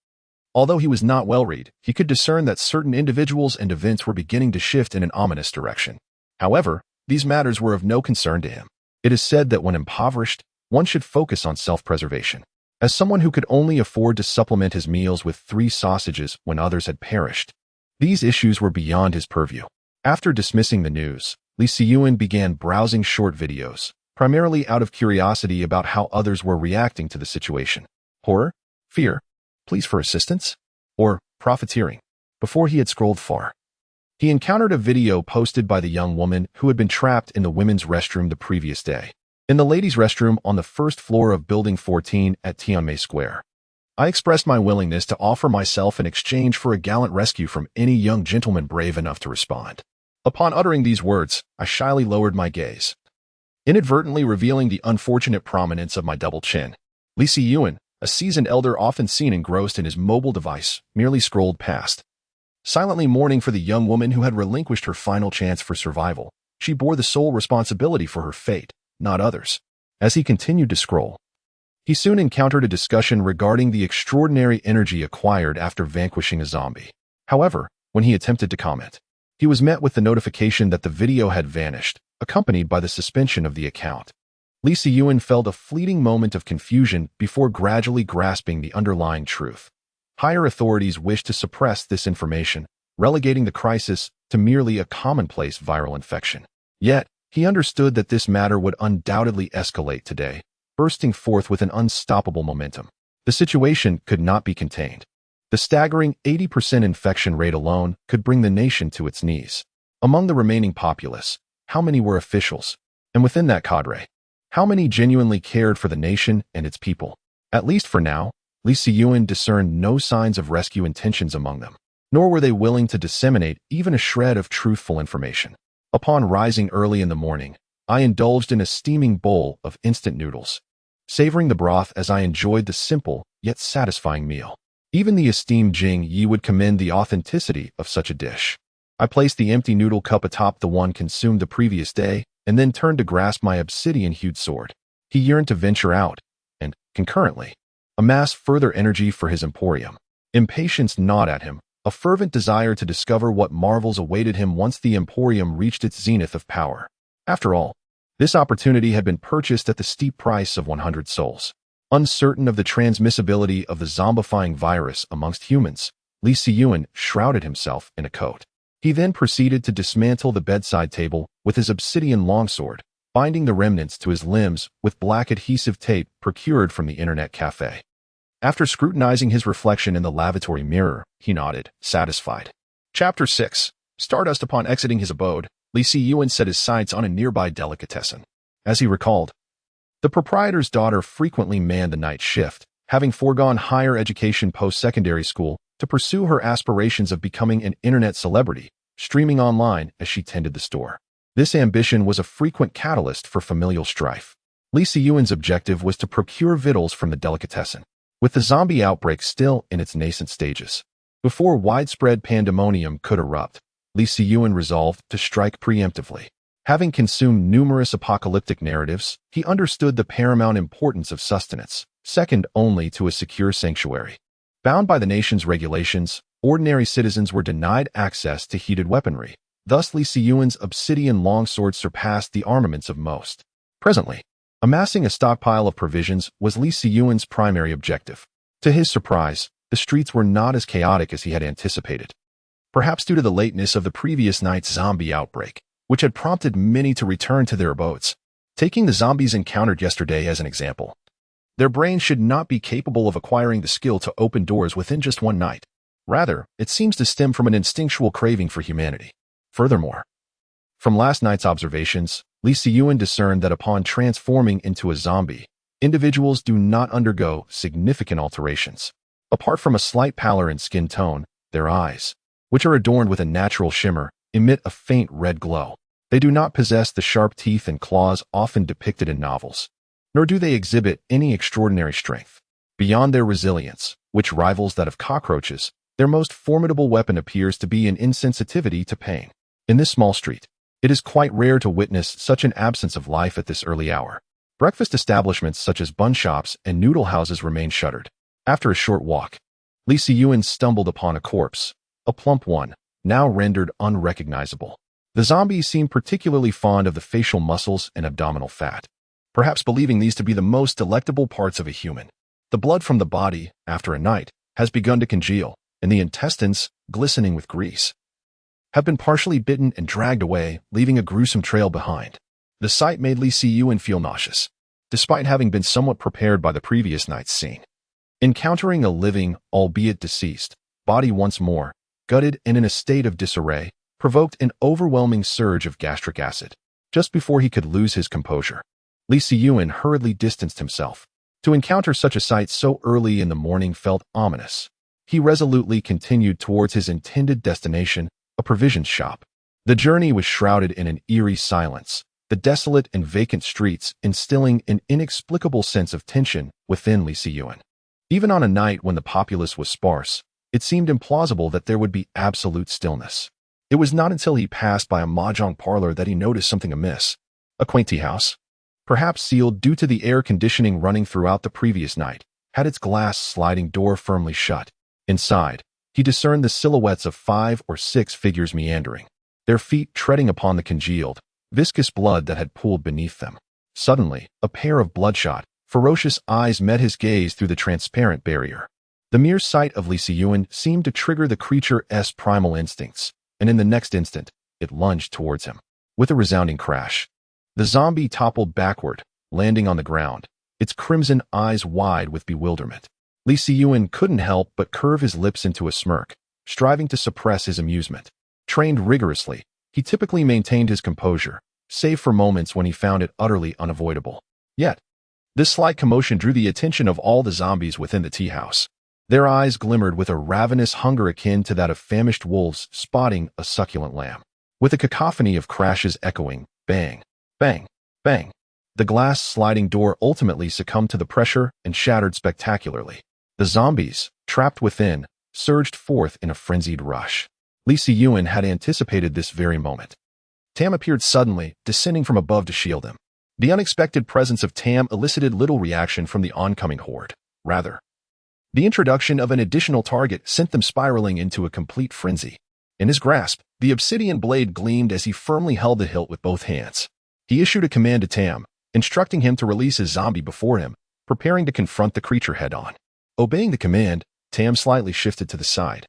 Speaker 1: Although he was not well-read, he could discern that certain individuals and events were beginning to shift in an ominous direction. However, these matters were of no concern to him. It is said that when impoverished, one should focus on self-preservation. As someone who could only afford to supplement his meals with 3 sausages when others had perished, these issues were beyond his purview. After dismissing the news, Lee Se-yuen began browsing short videos, primarily out of curiosity about how others were reacting to the situation. Horror? Fear? Pleas for assistance? Or profiteering? Before he had scrolled far, he encountered a video posted by the young woman who had been trapped in the women's restroom the previous day. In the ladies' restroom on the first floor of Building 14 at Tianmei Square. I expressed my willingness to offer myself in exchange for a gallant rescue from any young gentleman brave enough to respond. Upon uttering these words, I shyly lowered my gaze, inadvertently revealing the unfortunate prominence of my double chin. Lee Se-yuen, a seasoned elder often seen engrossed in his mobile device, merely scrolled past. Silently mourning for the young woman who had relinquished her final chance for survival, she bore the sole responsibility for her fate, not others. As he continued to scroll, he soon encountered a discussion regarding the extraordinary energy acquired after vanquishing a zombie. However, when he attempted to comment, he was met with the notification that the video had vanished, accompanied by the suspension of the account. Lee Se-yuen felt a fleeting moment of confusion before gradually grasping the underlying truth. Higher authorities wished to suppress this information, relegating the crisis to merely a commonplace viral infection. Yet, he understood that this matter would undoubtedly escalate today, bursting forth with an unstoppable momentum. The situation could not be contained. The staggering 80% infection rate alone could bring the nation to its knees. Among the remaining populace, how many were officials? And within that cadre, how many genuinely cared for the nation and its people? At least for now, Lee Se-yuen discerned no signs of rescue intentions among them, nor were they willing to disseminate even a shred of truthful information. Upon rising early in the morning, I indulged in a steaming bowl of instant noodles, savoring the broth as I enjoyed the simple yet satisfying meal. Even the esteemed Jing Yi would commend the authenticity of such a dish. I placed the empty noodle cup atop the one consumed the previous day, and then turned to grasp my obsidian-hued sword. He yearned to venture out, and, concurrently, amass further energy for his emporium. Impatience gnawed at him, a fervent desire to discover what marvels awaited him once the emporium reached its zenith of power. After all, this opportunity had been purchased at the steep price of 100 souls. Uncertain of the transmissibility of the zombifying virus amongst humans, Lee Se-yuen shrouded himself in a coat. He then proceeded to dismantle the bedside table with his obsidian longsword, binding the remnants to his limbs with black adhesive tape procured from the internet cafe. After scrutinizing his reflection in the lavatory mirror, he nodded, satisfied. Chapter 6. Stardust. Upon exiting his abode, Lee Se-yuen set his sights on a nearby delicatessen. As he recalled, the proprietor's daughter frequently manned the night shift, having foregone higher education post-secondary school to pursue her aspirations of becoming an internet celebrity, streaming online as she tended the store. This ambition was a frequent catalyst for familial strife. Lee Se-yuen's objective was to procure victuals from the delicatessen, with the zombie outbreak still in its nascent stages. Before widespread pandemonium could erupt, Lee Se-yuen resolved to strike preemptively. Having consumed numerous apocalyptic narratives, he understood the paramount importance of sustenance, second only to a secure sanctuary. Bound by the nation's regulations, ordinary citizens were denied access to heated weaponry. Thus, Lee Se-yuen's obsidian longsword surpassed the armaments of most. Presently, amassing a stockpile of provisions was Lee Se-yuen's primary objective. To his surprise, the streets were not as chaotic as he had anticipated. Perhaps due to the lateness of the previous night's zombie outbreak, which had prompted many to return to their abodes. Taking the zombies encountered yesterday as an example, their brains should not be capable of acquiring the skill to open doors within just one night. Rather, it seems to stem from an instinctual craving for humanity. Furthermore, from last night's observations, Lee Se-yuen discerned that upon transforming into a zombie, individuals do not undergo significant alterations. Apart from a slight pallor in skin tone, their eyes, which are adorned with a natural shimmer, emit a faint red glow. They do not possess the sharp teeth and claws often depicted in novels, nor do they exhibit any extraordinary strength. Beyond their resilience, which rivals that of cockroaches, their most formidable weapon appears to be an insensitivity to pain. In this small street, it is quite rare to witness such an absence of life at this early hour. Breakfast establishments such as bun shops and noodle houses remain shuttered. After a short walk, Lee Si-yuen stumbled upon a corpse, a plump one, now rendered unrecognizable. The zombies seemed particularly fond of the facial muscles and abdominal fat, perhaps believing these to be the most delectable parts of a human. The blood from the body, after a night, has begun to congeal, and the intestines, glistening with grease, have been partially bitten and dragged away, leaving a gruesome trail behind. The sight made Lee Si-yuen feel nauseous, despite having been somewhat prepared by the previous night's scene. Encountering a living, albeit deceased, body once more, gutted and in a state of disarray, provoked an overwhelming surge of gastric acid. Just before he could lose his composure, Lee Si-yuen hurriedly distanced himself. To encounter such a sight so early in the morning felt ominous. He resolutely continued towards his intended destination, a provisions shop. The journey was shrouded in an eerie silence, the desolate and vacant streets instilling an inexplicable sense of tension within Lee Si-yuen. Even on a night when the populace was sparse, it seemed implausible that there would be absolute stillness. It was not until he passed by a mahjong parlor that he noticed something amiss. A quaint tea house, perhaps sealed due to the air conditioning running throughout the previous night, had its glass sliding door firmly shut. Inside, he discerned the silhouettes of 5 or 6 figures meandering, their feet treading upon the congealed, viscous blood that had pooled beneath them. Suddenly, a pair of bloodshot, ferocious eyes met his gaze through the transparent barrier. The mere sight of Lee Si-yuen seemed to trigger the creature's primal instincts, and in the next instant, it lunged towards him. With a resounding crash, the zombie toppled backward, landing on the ground, its crimson eyes wide with bewilderment. Lee Si-yuen couldn't help but curve his lips into a smirk, striving to suppress his amusement. Trained rigorously, he typically maintained his composure, save for moments when he found it utterly unavoidable. Yet, this slight commotion drew the attention of all the zombies within the tea house. Their eyes glimmered with a ravenous hunger akin to that of famished wolves spotting a succulent lamb. With a cacophony of crashes echoing, bang, bang, bang, the glass sliding door ultimately succumbed to the pressure and shattered spectacularly. The zombies, trapped within, surged forth in a frenzied rush. Lee Si-yuen had anticipated this very moment. Tam appeared suddenly, descending from above to shield him. The unexpected presence of Tam elicited little reaction from the oncoming horde. Rather, the introduction of an additional target sent them spiraling into a complete frenzy. In his grasp, the obsidian blade gleamed as he firmly held the hilt with both hands. He issued a command to Tam, instructing him to release his zombie before him, preparing to confront the creature head-on. Obeying the command, Tam slightly shifted to the side,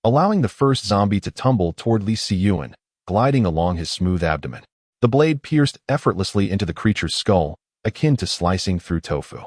Speaker 1: allowing the first zombie to tumble toward Lee Si-yuen, gliding along his smooth abdomen. The blade pierced effortlessly into the creature's skull, akin to slicing through tofu.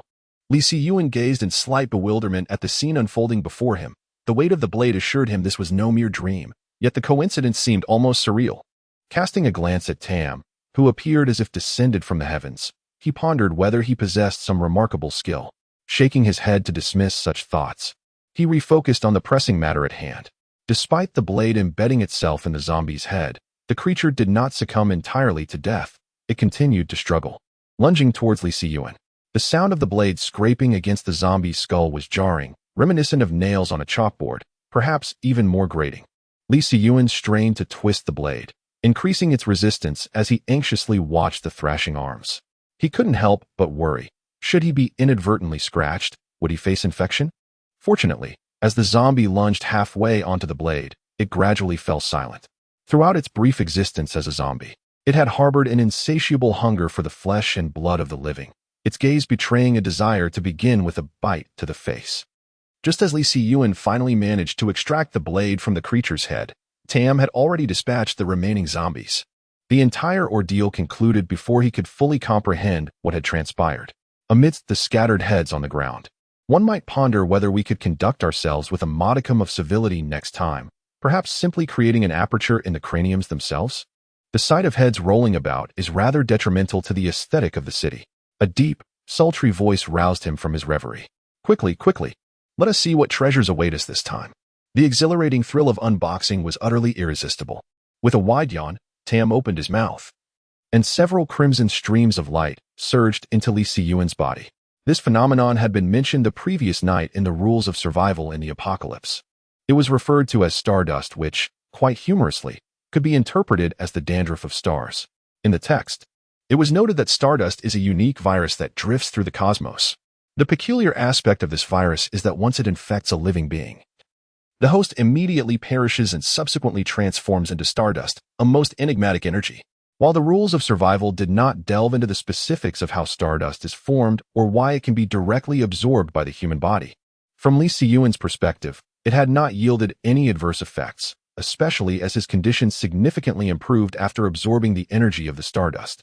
Speaker 1: Lee Si-yuen gazed in slight bewilderment at the scene unfolding before him. The weight of the blade assured him this was no mere dream, yet the coincidence seemed almost surreal. Casting a glance at Tam, who appeared as if descended from the heavens, he pondered whether he possessed some remarkable skill. Shaking his head to dismiss such thoughts, he refocused on the pressing matter at hand. Despite the blade embedding itself in the zombie's head, the creature did not succumb entirely to death. It continued to struggle, lunging towards Lee Si-yuen. The sound of the blade scraping against the zombie's skull was jarring, reminiscent of nails on a chalkboard, perhaps even more grating. Lee Si-yuen strained to twist the blade, increasing its resistance as he anxiously watched the thrashing arms. He couldn't help but worry. Should he be inadvertently scratched? Would he face infection? Fortunately, as the zombie lunged halfway onto the blade, it gradually fell silent. Throughout its brief existence as a zombie, it had harbored an insatiable hunger for the flesh and blood of the living, its gaze betraying a desire to begin with a bite to the face. Just as Lee Si-yuen finally managed to extract the blade from the creature's head, Tam had already dispatched the remaining zombies. The entire ordeal concluded before he could fully comprehend what had transpired. Amidst the scattered heads on the ground, one might ponder whether we could conduct ourselves with a modicum of civility next time, perhaps simply creating an aperture in the craniums themselves. The sight of heads rolling about is rather detrimental to the aesthetic of the city. A deep, sultry voice roused him from his reverie. Quickly, quickly, Let us see what treasures await us this time. The exhilarating thrill of unboxing was utterly irresistible. With a wide yawn, Tam opened his mouth, and several crimson streams of light surged into Lee Si-yuan's body. This phenomenon had been mentioned the previous night in the rules of survival in the apocalypse. It was referred to as stardust, which, quite humorously, could be interpreted as the dandruff of stars. In the text, it was noted that stardust is a unique virus that drifts through the cosmos. The peculiar aspect of this virus is that once it infects a living being, the host immediately perishes and subsequently transforms into stardust, a most enigmatic energy. While the rules of survival did not delve into the specifics of how stardust is formed or why it can be directly absorbed by the human body, from Lee Si-yuan's perspective, it had not yielded any adverse effects, especially as his condition significantly improved after absorbing the energy of the stardust.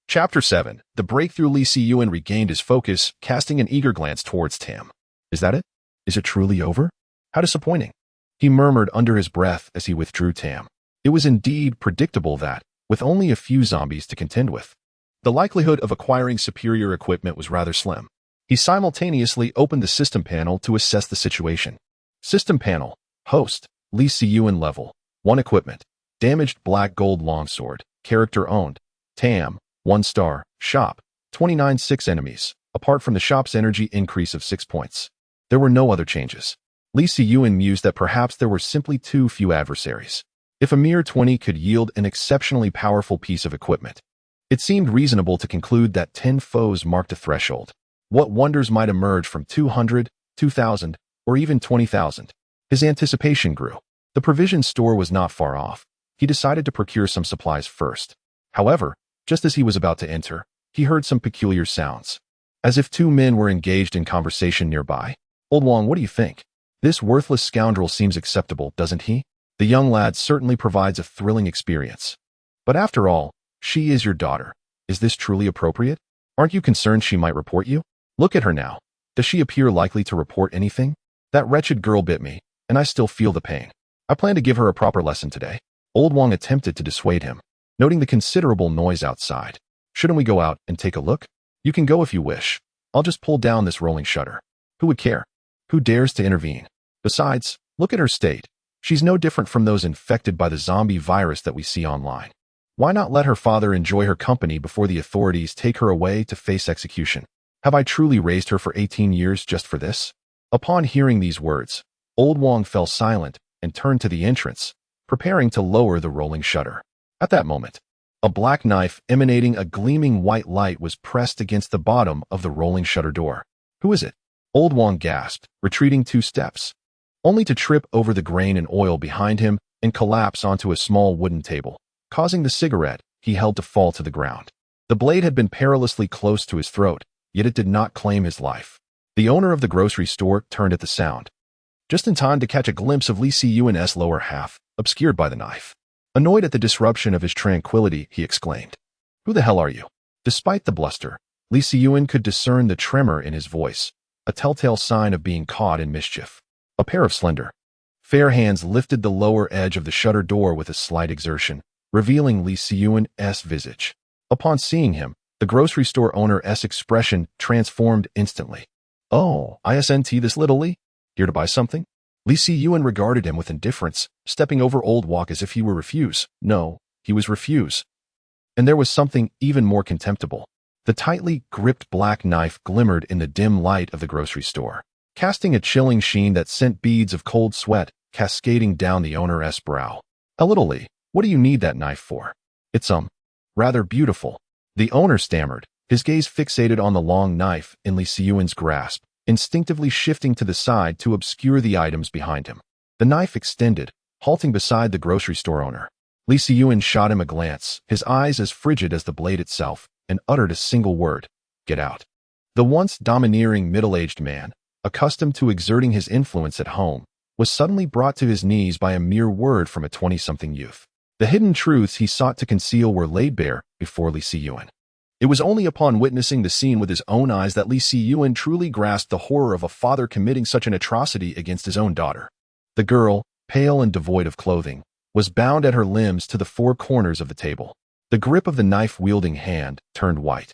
Speaker 1: Chapter 7. The breakthrough. Lee Si-yuan regained his focus, casting an eager glance towards Tam. Is that it? Is it truly over? How disappointing, he murmured under his breath as he withdrew Tam. It was indeed predictable that, with only a few zombies to contend with, the likelihood of acquiring superior equipment was rather slim. He simultaneously opened the system panel to assess the situation. System panel. Host. Lee Si-yuan. Level 1. Equipment. Damaged black gold longsword. Character owned. Tam. 1 star. Shop. 29-6 enemies, apart from the shop's energy increase of 6 points. There were no other changes. Lee Si-yuan mused that perhaps there were simply too few adversaries. If a mere 20 could yield an exceptionally powerful piece of equipment, it seemed reasonable to conclude that 10 foes marked a threshold. What wonders might emerge from 200, 2,000, or even 20,000? His anticipation grew. The provision store was not far off. He decided to procure some supplies first. However, just as he was about to enter, he heard some peculiar sounds, as if two men were engaged in conversation nearby. Old Wong, what do you think? This worthless scoundrel seems acceptable, doesn't he? The young lad certainly provides a thrilling experience. But after all, she is your daughter. Is this truly appropriate? Aren't you concerned she might report you? Look at her now. Does she appear likely to report anything? That wretched girl bit me, and I still feel the pain. I plan to give her a proper lesson today. Old Wong attempted to dissuade him, noting the considerable noise outside. Shouldn't we go out and take a look? You can go if you wish. I'll just pull down this rolling shutter. Who would care? Who dares to intervene? Besides, look at her state. She's no different from those infected by the zombie virus that we see online. Why not let her father enjoy her company before the authorities take her away to face execution? Have I truly raised her for 18 years just for this? Upon hearing these words, Old Wong fell silent and turned to the entrance, preparing to lower the rolling shutter. At that moment, a black knife emanating a gleaming white light was pressed against the bottom of the rolling shutter door. Who is it? Old Wong gasped, retreating 2 steps, only to trip over the grain and oil behind him and collapse onto a small wooden table, causing the cigarette he held to fall to the ground. The blade had been perilously close to his throat, yet it did not claim his life. The owner of the grocery store turned at the sound, just in time to catch a glimpse of Lee Si-yuan's lower half, obscured by the knife. Annoyed at the disruption of his tranquility, he exclaimed, "Who the hell are you?" Despite the bluster, Lee Si-yuan could discern the tremor in his voice, a telltale sign of being caught in mischief. A pair of slender, fair hands lifted the lower edge of the shutter door with a slight exertion, revealing Lee Si-yuan's visage. Upon seeing him, the grocery store owner's expression transformed instantly. "Oh, isn't this little Lee? Here to buy something?" Lee Si-yuan regarded him with indifference, stepping over Old Wong as if he were refuse. No, he was refuse. And there was something even more contemptible. The tightly gripped black knife glimmered in the dim light of the grocery store, casting a chilling sheen that sent beads of cold sweat cascading down the owner's brow. "A little Lee, what do you need that knife for?" "It's rather beautiful," the owner stammered, his gaze fixated on the long knife in Lee Si-yuan's grasp, instinctively shifting to the side to obscure the items behind him. The knife extended, halting beside the grocery store owner. Lee Si-yuan shot him a glance, his eyes as frigid as the blade itself, and uttered a single word: "Get out." The once domineering middle-aged man, accustomed to exerting his influence at home, was suddenly brought to his knees by a mere word from a 20-something youth. The hidden truths he sought to conceal were laid bare before Lee Si-yuan. It was only upon witnessing the scene with his own eyes that Lee Si-yuan truly grasped the horror of a father committing such an atrocity against his own daughter. The girl, pale and devoid of clothing, was bound at her limbs to the 4 corners of the table. The grip of the knife-wielding hand turned white.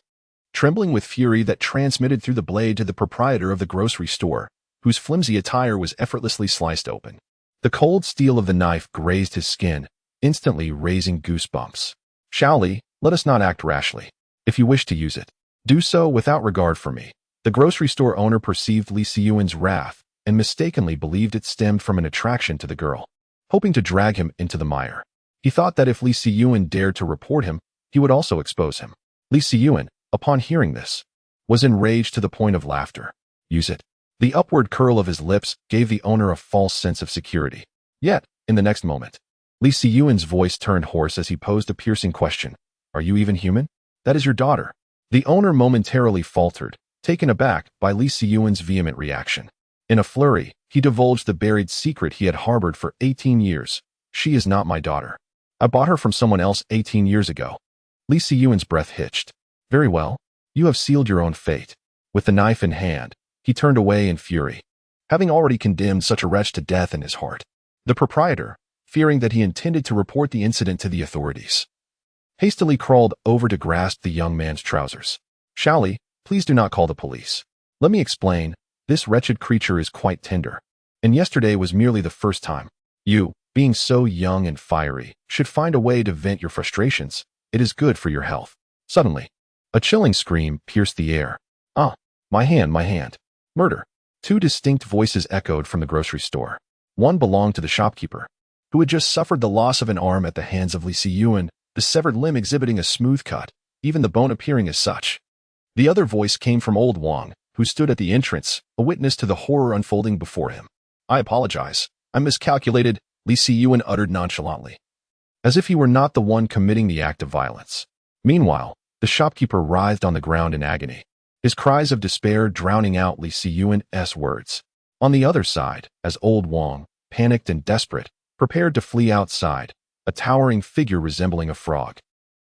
Speaker 1: Trembling with fury that transmitted through the blade to the proprietor of the grocery store, whose flimsy attire was effortlessly sliced open. The cold steel of the knife grazed his skin, instantly raising goosebumps. Xiaoli, let us not act rashly. If you wish to use it, do so without regard for me. The grocery store owner perceived Li Siyuan's wrath and mistakenly believed it stemmed from an attraction to the girl, hoping to drag him into the mire. He thought that if Li Siyuan dared to report him, he would also expose him. Li Siyuan, upon hearing this, was enraged to the point of laughter. Use it. The upward curl of his lips gave the owner a false sense of security. Yet, in the next moment, Li Siyuan's voice turned hoarse as he posed a piercing question. Are you even human? That is your daughter. The owner momentarily faltered, taken aback by Li Siyuan's vehement reaction. In a flurry, he divulged the buried secret he had harbored for 18 years. She is not my daughter. I bought her from someone else 18 years ago. Li Siyuan's breath hitched. Very well. You have sealed your own fate. With the knife in hand, he turned away in fury, having already condemned such a wretch to death in his heart. The proprietor, fearing that he intended to report the incident to the authorities, hastily crawled over to grasp the young man's trousers. Xiaoli, please do not call the police. Let me explain. This wretched creature is quite tender, and yesterday was merely the first time. You, being so young and fiery, should find a way to vent your frustrations. It is good for your health. Suddenly, a chilling scream pierced the air. Ah, my hand, my hand. Murder. Two distinct voices echoed from the grocery store. One belonged to the shopkeeper, who had just suffered the loss of an arm at the hands of Li Siyuan, the severed limb exhibiting a smooth cut, even the bone appearing as such. The other voice came from old Wang, who stood at the entrance, a witness to the horror unfolding before him. I apologize. I miscalculated, Li Siyuan uttered nonchalantly, as if he were not the one committing the act of violence. Meanwhile, the shopkeeper writhed on the ground in agony, his cries of despair drowning out Li Siyuan's words. On the other side, as old Wang, panicked and desperate, prepared to flee outside, a towering figure resembling a frog,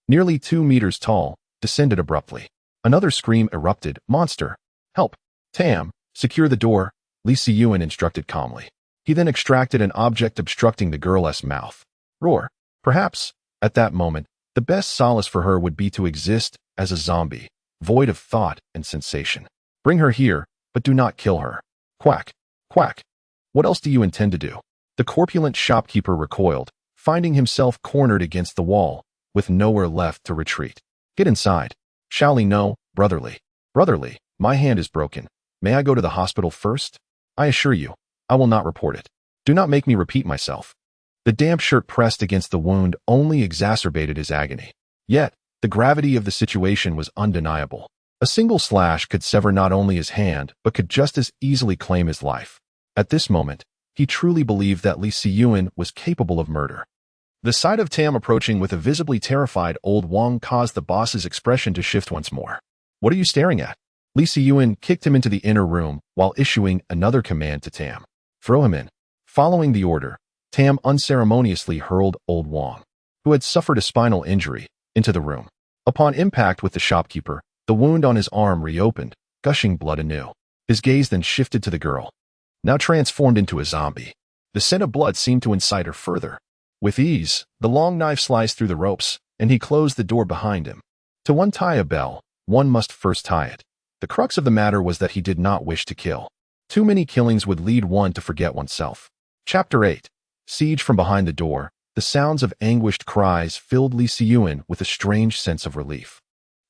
Speaker 1: nearly 2 meters tall, descended abruptly. Another scream erupted. Monster! Help! Tam, secure the door, Li Siyuan instructed calmly. He then extracted an object obstructing the girl's mouth. Roar! Perhaps, at that moment, the best solace for her would be to exist as a zombie, void of thought and sensation. Bring her here, but do not kill her. Quack! Quack! What else do you intend to do? The corpulent shopkeeper recoiled, finding himself cornered against the wall, with nowhere left to retreat. Get inside. Xiaoli, no, brotherly. Brotherly, my hand is broken. May I go to the hospital first? I assure you, I will not report it. Do not make me repeat myself. The damp shirt pressed against the wound only exacerbated his agony. Yet, the gravity of the situation was undeniable. A single slash could sever not only his hand, but could just as easily claim his life. At this moment, he truly believed that Li Siyuan was capable of murder. The sight of Tam approaching with a visibly terrified old Wang caused the boss's expression to shift once more. What are you staring at? Li Siyuan kicked him into the inner room while issuing another command to Tam. Throw him in. Following the order, Tam unceremoniously hurled old Wang, who had suffered a spinal injury, into the room. Upon impact with the shopkeeper, the wound on his arm reopened, gushing blood anew. His gaze then shifted to the girl, now transformed into a zombie. The scent of blood seemed to incite her further. With ease, the long knife sliced through the ropes, and he closed the door behind him. To untie a bell, one must first tie it. The crux of the matter was that he did not wish to kill. Too many killings would lead one to forget oneself. Chapter 8. Siege from behind the door. The sounds of anguished cries filled Li Siyuan with a strange sense of relief.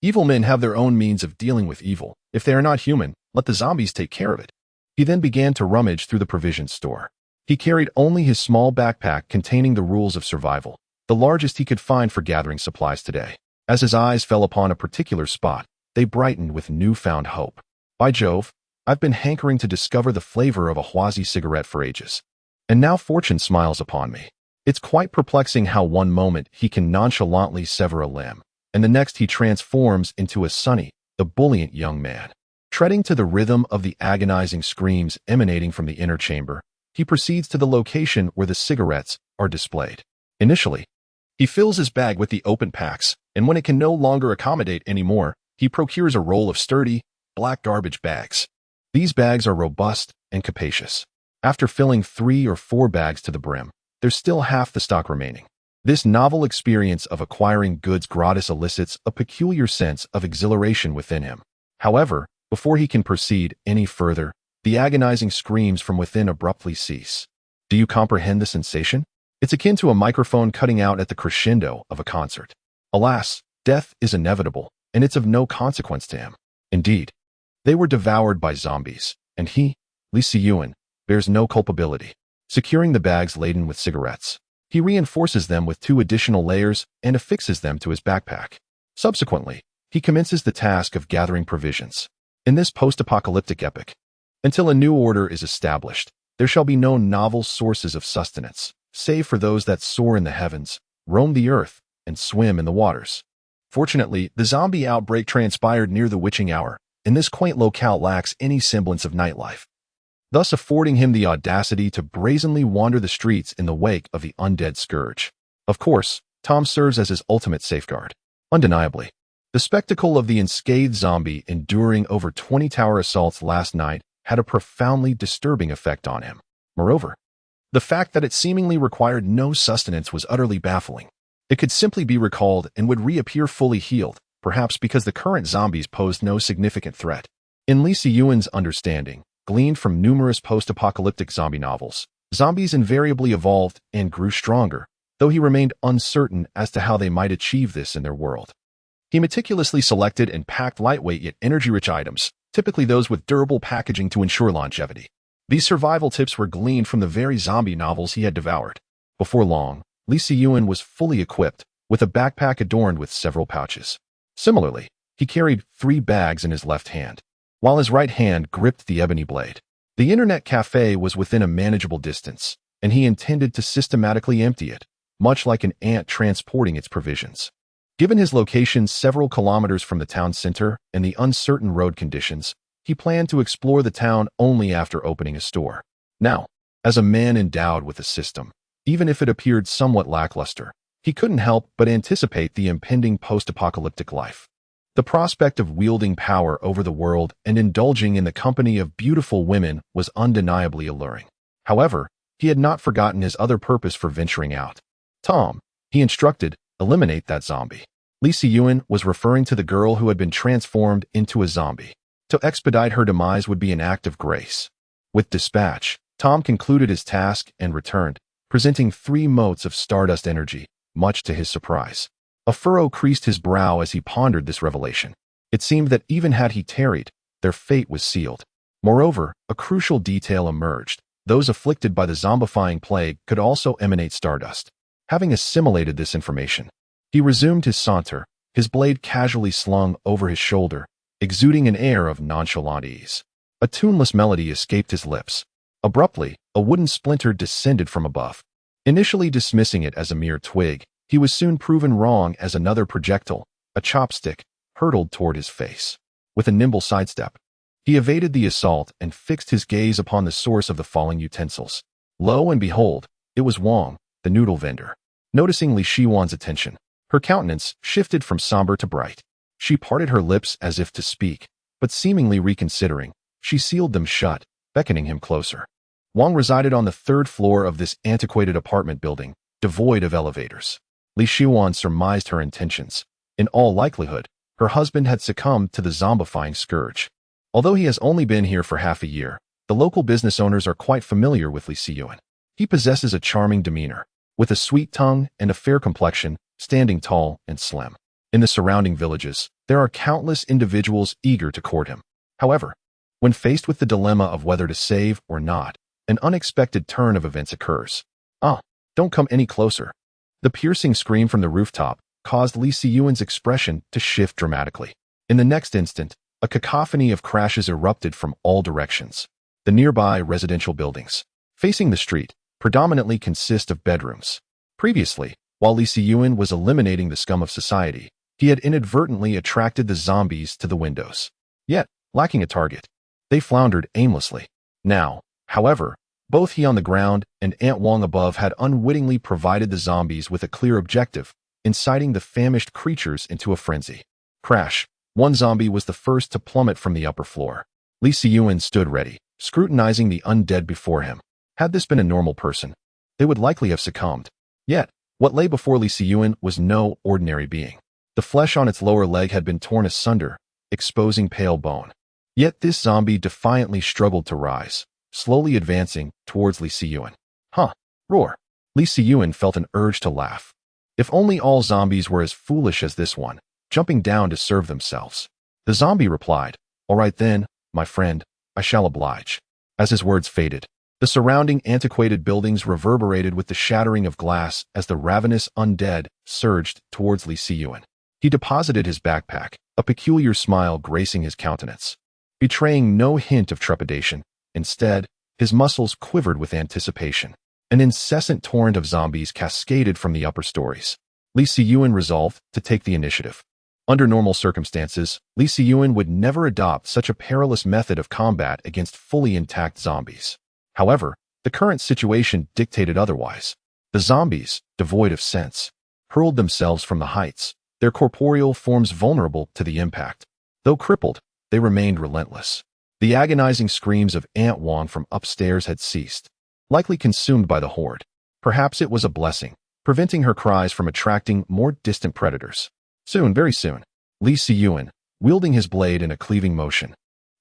Speaker 1: Evil men have their own means of dealing with evil. If they are not human, let the zombies take care of it. He then began to rummage through the provision store. He carried only his small backpack containing the rules of survival, the largest he could find for gathering supplies today. As his eyes fell upon a particular spot, they brightened with newfound hope. By Jove, I've been hankering to discover the flavor of a Huazi cigarette for ages. And now fortune smiles upon me. It's quite perplexing how one moment he can nonchalantly sever a limb, and the next he transforms into a sunny, ebullient young man. Treading to the rhythm of the agonizing screams emanating from the inner chamber, he proceeds to the location where the cigarettes are displayed. Initially, he fills his bag with the open packs, and when it can no longer accommodate any more, he procures a roll of sturdy, black garbage bags. These bags are robust and capacious. After filling 3 or 4 bags to the brim, there's still half the stock remaining. This novel experience of acquiring goods gratis elicits a peculiar sense of exhilaration within him. However, before he can proceed any further, The agonizing screams from within abruptly cease. Do you comprehend the sensation? It's akin to a microphone cutting out at the crescendo of a concert. Alas, death is inevitable, and it's of no consequence to him. Indeed, they were devoured by zombies, and he, Lee Si-yuen, bears no culpability. Securing the bags laden with cigarettes, he reinforces them with 2 additional layers and affixes them to his backpack. Subsequently, he commences the task of gathering provisions. In this post-apocalyptic epic, until a new order is established, there shall be no novel sources of sustenance, save for those that soar in the heavens, roam the earth, and swim in the waters. Fortunately, the zombie outbreak transpired near the witching hour, and this quaint locale lacks any semblance of nightlife, thus affording him the audacity to brazenly wander the streets in the wake of the undead scourge. Of course, Tom serves as his ultimate safeguard. Undeniably, the spectacle of the unscathed zombie enduring over 20 tower assaults last night had a profoundly disturbing effect on him. Moreover, the fact that it seemingly required no sustenance was utterly baffling. It could simply be recalled and would reappear fully healed, perhaps because the current zombies posed no significant threat. In Lee Si-yuen's understanding, gleaned from numerous post-apocalyptic zombie novels, zombies invariably evolved and grew stronger, though he remained uncertain as to how they might achieve this in their world. He meticulously selected and packed lightweight yet energy-rich items, typically those with durable packaging to ensure longevity. These survival tips were gleaned from the very zombie novels he had devoured. Before long, Lee Si-yuen was fully equipped, with a backpack adorned with several pouches. Similarly, he carried 3 bags in his left hand, while his right hand gripped the ebony blade. The internet cafe was within a manageable distance, and he intended to systematically empty it, much like an ant transporting its provisions. Given his location several kilometers from the town center and the uncertain road conditions, he planned to explore the town only after opening a store. Now, as a man endowed with a system, even if it appeared somewhat lackluster, he couldn't help but anticipate the impending post-apocalyptic life. The prospect of wielding power over the world and indulging in the company of beautiful women was undeniably alluring. However, he had not forgotten his other purpose for venturing out. Tom, he instructed, eliminate that zombie. Lee Si-yuen was referring to the girl who had been transformed into a zombie. To expedite her demise would be an act of grace. With dispatch, Tom concluded his task and returned, presenting 3 motes of stardust energy, much to his surprise. A furrow creased his brow as he pondered this revelation. It seemed that even had he tarried, their fate was sealed. Moreover, a crucial detail emerged. Those afflicted by the zombifying plague could also emanate stardust. Having assimilated this information, he resumed his saunter, his blade casually slung over his shoulder, exuding an air of nonchalant ease. A tuneless melody escaped his lips. Abruptly, a wooden splinter descended from above. Initially dismissing it as a mere twig, he was soon proven wrong as another projectile, a chopstick, hurtled toward his face. With a nimble sidestep, he evaded the assault and fixed his gaze upon the source of the falling utensils. Lo and behold, it was Wong, the noodle vendor. Noticing Lee Si-yuen's attention, her countenance shifted from somber to bright. She parted her lips as if to speak, but seemingly reconsidering, she sealed them shut, beckoning him closer. Wong resided on the 3rd floor of this antiquated apartment building, devoid of elevators. Lee Si-yuen surmised her intentions. In all likelihood, her husband had succumbed to the zombifying scourge. Although he has only been here for half a year, the local business owners are quite familiar with Lee Si-yuen. He possesses a charming demeanor, with a sweet tongue and a fair complexion, standing tall and slim. In the surrounding villages, there are countless individuals eager to court him. However, when faced with the dilemma of whether to save or not, an unexpected turn of events occurs. Don't come any closer. The piercing scream from the rooftop caused Lee Si-yuen's expression to shift dramatically. In the next instant, a cacophony of crashes erupted from all directions. The nearby residential buildings, facing the street, predominantly consist of bedrooms. Previously, while Lee Si-yuen was eliminating the scum of society, he had inadvertently attracted the zombies to the windows. Yet, lacking a target, they floundered aimlessly. Now, however, both he on the ground and Aunt Wong above had unwittingly provided the zombies with a clear objective, inciting the famished creatures into a frenzy. Crash! One zombie was the first to plummet from the upper floor. Lee Si-yuen stood ready, scrutinizing the undead before him. Had this been a normal person, they would likely have succumbed. Yet, what lay before Lee Si-yuen was no ordinary being. The flesh on its lower leg had been torn asunder, exposing pale bone. Yet this zombie defiantly struggled to rise, slowly advancing towards Li Siyuan. Huh, roar. Li Siyuan felt an urge to laugh. If only all zombies were as foolish as this one, jumping down to serve themselves. The zombie replied, "All right then, my friend, I shall oblige." As his words faded, the surrounding antiquated buildings reverberated with the shattering of glass as the ravenous undead surged towards Li Siyuan. He deposited his backpack, a peculiar smile gracing his countenance, betraying no hint of trepidation. Instead, his muscles quivered with anticipation. An incessant torrent of zombies cascaded from the upper stories. Li Siyuan resolved to take the initiative. Under normal circumstances, Li Siyuan would never adopt such a perilous method of combat against fully intact zombies. However, the current situation dictated otherwise. The zombies, devoid of sense, hurled themselves from the heights, their corporeal forms vulnerable to the impact. Though crippled, they remained relentless. The agonizing screams of Aunt Wong from upstairs had ceased, likely consumed by the horde. Perhaps it was a blessing, preventing her cries from attracting more distant predators. Soon, very soon, Li Siyuan, wielding his blade in a cleaving motion,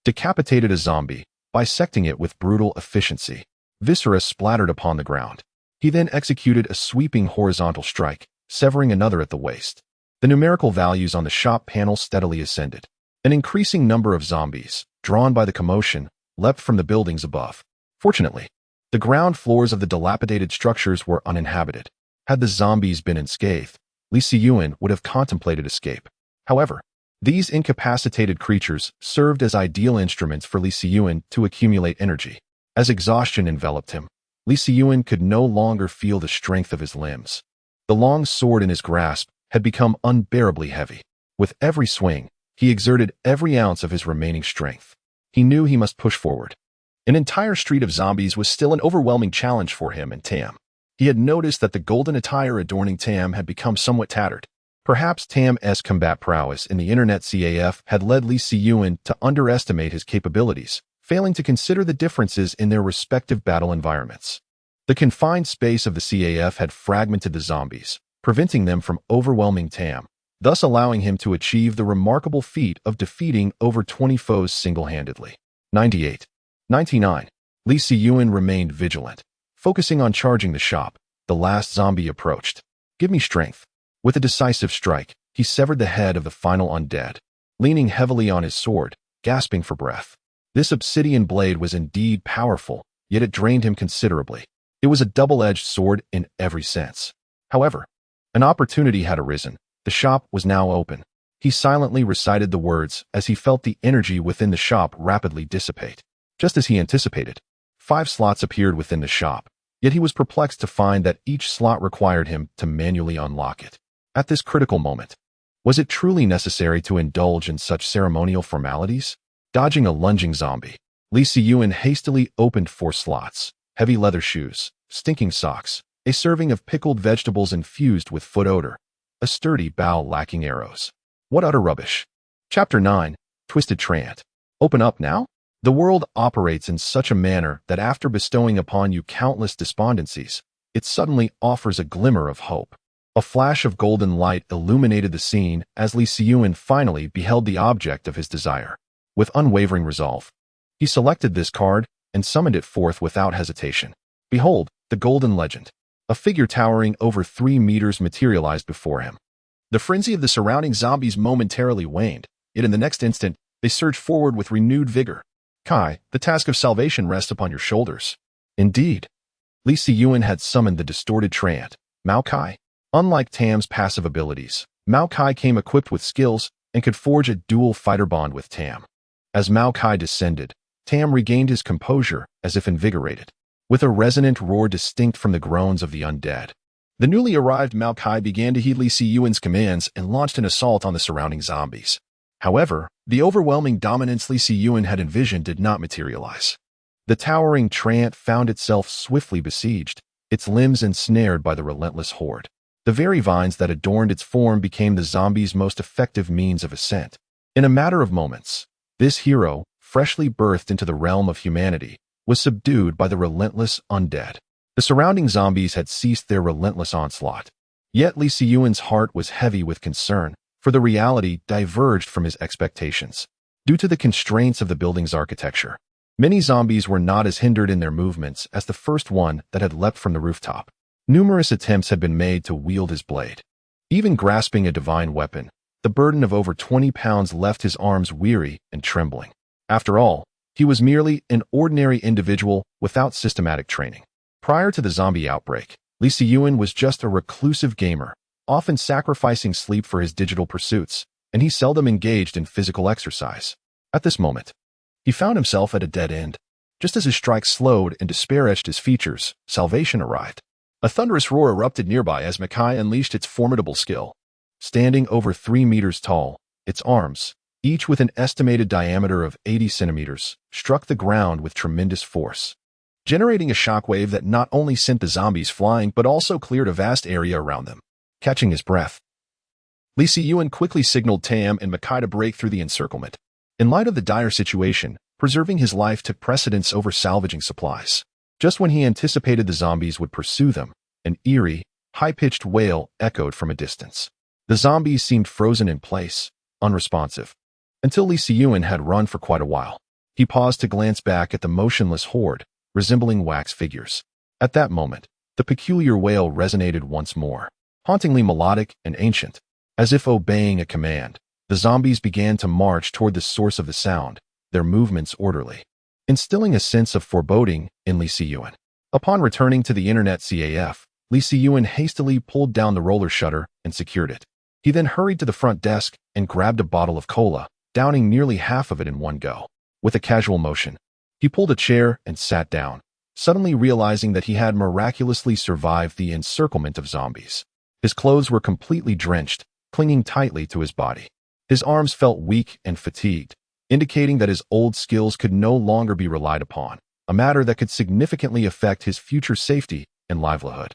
Speaker 1: decapitated a zombie, bisecting it with brutal efficiency. Viscera splattered upon the ground. He then executed a sweeping horizontal strike, severing another at the waist. The numerical values on the shop panel steadily ascended. An increasing number of zombies, drawn by the commotion, leapt from the buildings above. Fortunately, the ground floors of the dilapidated structures were uninhabited. Had the zombies been unscathed, Li Siyuan would have contemplated escape. However, these incapacitated creatures served as ideal instruments for Li Siyuan to accumulate energy. As exhaustion enveloped him, Li Siyuan could no longer feel the strength of his limbs. The long sword in his grasp had become unbearably heavy. With every swing, he exerted every ounce of his remaining strength. He knew he must push forward. An entire street of zombies was still an overwhelming challenge for him and Tam. He had noticed that the golden attire adorning Tam had become somewhat tattered. Perhaps Tam's combat prowess in the internet CAF had led Li Siyuan to underestimate his capabilities, failing to consider the differences in their respective battle environments. The confined space of the CAF had fragmented the zombies, preventing them from overwhelming Tam, thus allowing him to achieve the remarkable feat of defeating over 20 foes single-handedly. 98. 99. Li Siyuan remained vigilant. Focusing on charging the shop, the last zombie approached. "Give me strength." With a decisive strike, he severed the head of the final undead, leaning heavily on his sword, gasping for breath. This obsidian blade was indeed powerful, yet it drained him considerably. It was a double-edged sword in every sense. However, an opportunity had arisen. The shop was now open. He silently recited the words as he felt the energy within the shop rapidly dissipate. Just as he anticipated, 5 slots appeared within the shop, yet he was perplexed to find that each slot required him to manually unlock it. At this critical moment, was it truly necessary to indulge in such ceremonial formalities? Dodging a lunging zombie, Li Siyuan hastily opened 4 slots, heavy leather shoes, stinking socks, a serving of pickled vegetables infused with foot odor, a sturdy bow lacking arrows. What utter rubbish. Chapter 9, Twisted Trant. Open up now? The world operates in such a manner that after bestowing upon you countless despondencies, it suddenly offers a glimmer of hope. A flash of golden light illuminated the scene as Li Siyuan finally beheld the object of his desire. With unwavering resolve, he selected this card and summoned it forth without hesitation. Behold, the Golden Legend. A figure towering over 3 meters materialized before him. The frenzy of the surrounding zombies momentarily waned, yet in the next instant, they surged forward with renewed vigor. "Kai, the task of salvation rests upon your shoulders." Indeed, Li Siyuan had summoned the distorted Trant, Mao Kai. Unlike Tam's passive abilities, Mao Kai came equipped with skills and could forge a dual fighter bond with Tam. As Mao Kai descended, Tam regained his composure as if invigorated, with a resonant roar distinct from the groans of the undead. The newly arrived Mao Kai began to heed Li Siyuan's commands and launched an assault on the surrounding zombies. However, the overwhelming dominance Li Siyuan had envisioned did not materialize. The towering Trant found itself swiftly besieged, its limbs ensnared by the relentless horde. The very vines that adorned its form became the zombie's most effective means of ascent. In a matter of moments, this hero, freshly birthed into the realm of humanity, was subdued by the relentless undead. The surrounding zombies had ceased their relentless onslaught. Yet Li Siyuan's heart was heavy with concern, for the reality diverged from his expectations. Due to the constraints of the building's architecture, many zombies were not as hindered in their movements as the first one that had leapt from the rooftop. Numerous attempts had been made to wield his blade. Even grasping a divine weapon, the burden of over 20 pounds left his arms weary and trembling. After all, he was merely an ordinary individual without systematic training. Prior to the zombie outbreak, Lee Si-yuan was just a reclusive gamer, often sacrificing sleep for his digital pursuits, and he seldom engaged in physical exercise. At this moment, he found himself at a dead end. Just as his strike slowed and despair etched his features, salvation arrived. A thunderous roar erupted nearby as Makai unleashed its formidable skill. Standing over 3 meters tall, its arms, each with an estimated diameter of 80 centimeters, struck the ground with tremendous force, generating a shockwave that not only sent the zombies flying but also cleared a vast area around them. Catching his breath, Lee Si-yuan quickly signaled Tam and Makai to break through the encirclement. In light of the dire situation, preserving his life took precedence over salvaging supplies. Just when he anticipated the zombies would pursue them, an eerie, high-pitched wail echoed from a distance. The zombies seemed frozen in place, unresponsive, until Lee Si-yuan had run for quite a while. He paused to glance back at the motionless horde, resembling wax figures. At that moment, the peculiar wail resonated once more, hauntingly melodic and ancient. As if obeying a command, the zombies began to march toward the source of the sound, their movements orderly, instilling a sense of foreboding in Lee Si-yuan. Upon returning to the internet CAF, Lee Si-yuan hastily pulled down the roller shutter and secured it. He then hurried to the front desk and grabbed a bottle of cola, downing nearly half of it in one go. With a casual motion, he pulled a chair and sat down, suddenly realizing that he had miraculously survived the encirclement of zombies. His clothes were completely drenched, clinging tightly to his body. His arms felt weak and fatigued, indicating that his old skills could no longer be relied upon, a matter that could significantly affect his future safety and livelihood.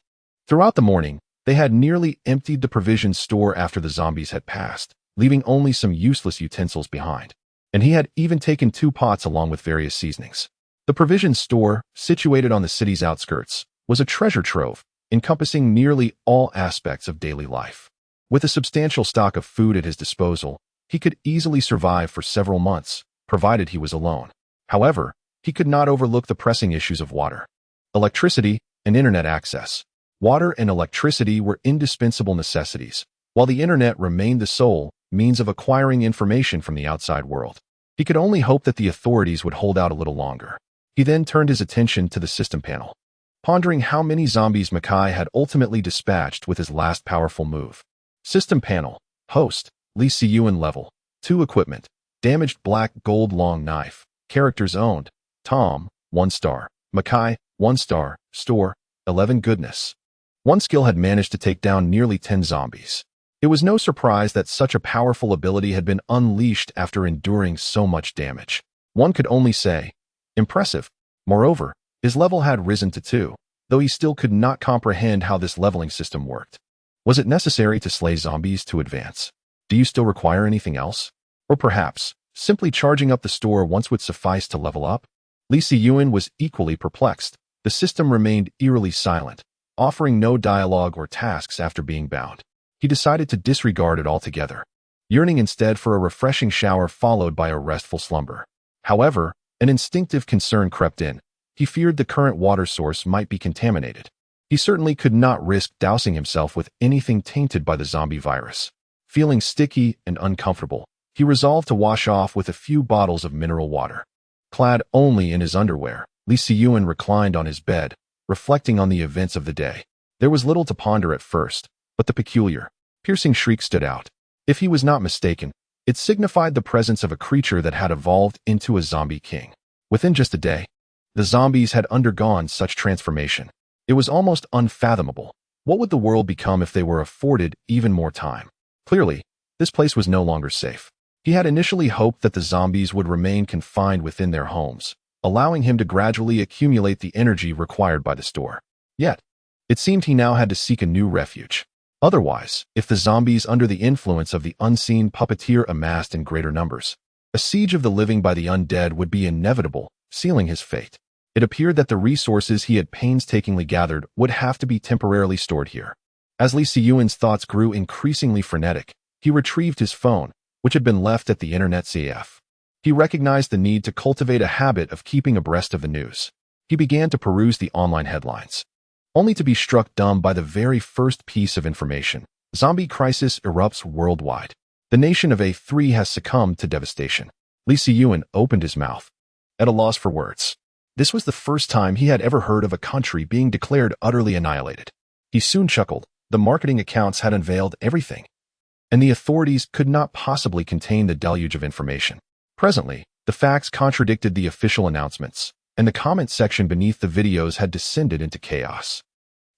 Speaker 1: Throughout the morning, they had nearly emptied the provision store after the zombies had passed, leaving only some useless utensils behind. And he had even taken 2 pots along with various seasonings. The provision store, situated on the city's outskirts, was a treasure trove, encompassing nearly all aspects of daily life. With a substantial stock of food at his disposal, he could easily survive for several months, provided he was alone. However, he could not overlook the pressing issues of water, electricity, and internet access. Water and electricity were indispensable necessities, while the internet remained the sole means of acquiring information from the outside world. He could only hope that the authorities would hold out a little longer. He then turned his attention to the system panel, pondering how many zombies Makai had ultimately dispatched with his last powerful move. System panel, host, Lee Si-yuan level, 2 equipment, damaged black gold long knife, characters owned, Tom, 1 star, Makai, 1 star, store, 11 goodness. One skill had managed to take down nearly 10 zombies. It was no surprise that such a powerful ability had been unleashed after enduring so much damage. One could only say, impressive. Moreover, his level had risen to 2, though he still could not comprehend how this leveling system worked. Was it necessary to slay zombies to advance? Do you still require anything else? Or perhaps, simply charging up the store once would suffice to level up? Lee Si-yuan was equally perplexed. The system remained eerily silent, offering no dialogue or tasks after being bound. He decided to disregard it altogether, yearning instead for a refreshing shower followed by a restful slumber. However, an instinctive concern crept in. He feared the current water source might be contaminated. He certainly could not risk dousing himself with anything tainted by the zombie virus. Feeling sticky and uncomfortable, he resolved to wash off with a few bottles of mineral water. Clad only in his underwear, Lee Si-yuan reclined on his bed, reflecting on the events of the day. There was little to ponder at first, but the peculiar, piercing shriek stood out. If he was not mistaken, it signified the presence of a creature that had evolved into a zombie king. Within just a day, the zombies had undergone such transformation. It was almost unfathomable. What would the world become if they were afforded even more time? Clearly, this place was no longer safe. He had initially hoped that the zombies would remain confined within their homes, allowing him to gradually accumulate the energy required by the store. Yet, it seemed he now had to seek a new refuge. Otherwise, if the zombies under the influence of the unseen puppeteer amassed in greater numbers, a siege of the living by the undead would be inevitable, sealing his fate. It appeared that the resources he had painstakingly gathered would have to be temporarily stored here. As Lee Si-yuan's thoughts grew increasingly frenetic, he retrieved his phone, which had been left at the internet CAF. He recognized the need to cultivate a habit of keeping abreast of the news. He began to peruse the online headlines, only to be struck dumb by the very first piece of information. Zombie crisis erupts worldwide. The nation of A3 has succumbed to devastation. Lee Se-yuen opened his mouth, at a loss for words. This was the first time he had ever heard of a country being declared utterly annihilated. He soon chuckled. The marketing accounts had unveiled everything, and the authorities could not possibly contain the deluge of information. Presently, the facts contradicted the official announcements, and the comment section beneath the videos had descended into chaos.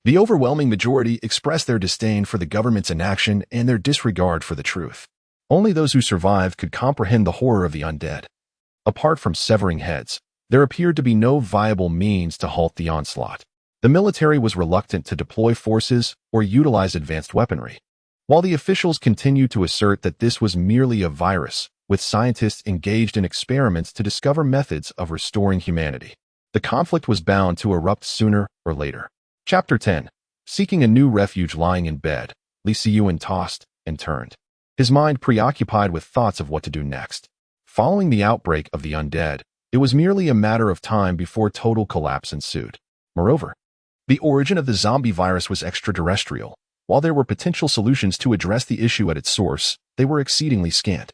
Speaker 1: The overwhelming majority expressed their disdain for the government's inaction and their disregard for the truth. Only those who survived could comprehend the horror of the undead. Apart from severing heads, there appeared to be no viable means to halt the onslaught. The military was reluctant to deploy forces or utilize advanced weaponry, while the officials continued to assert that this was merely a virus, with scientists engaged in experiments to discover methods of restoring humanity. The conflict was bound to erupt sooner or later. Chapter 10. Seeking a new refuge. Lying in bed, Lee Se-yuen tossed and turned, his mind preoccupied with thoughts of what to do next. Following the outbreak of the undead, it was merely a matter of time before total collapse ensued. Moreover, the origin of the zombie virus was extraterrestrial. While there were potential solutions to address the issue at its source, they were exceedingly scant.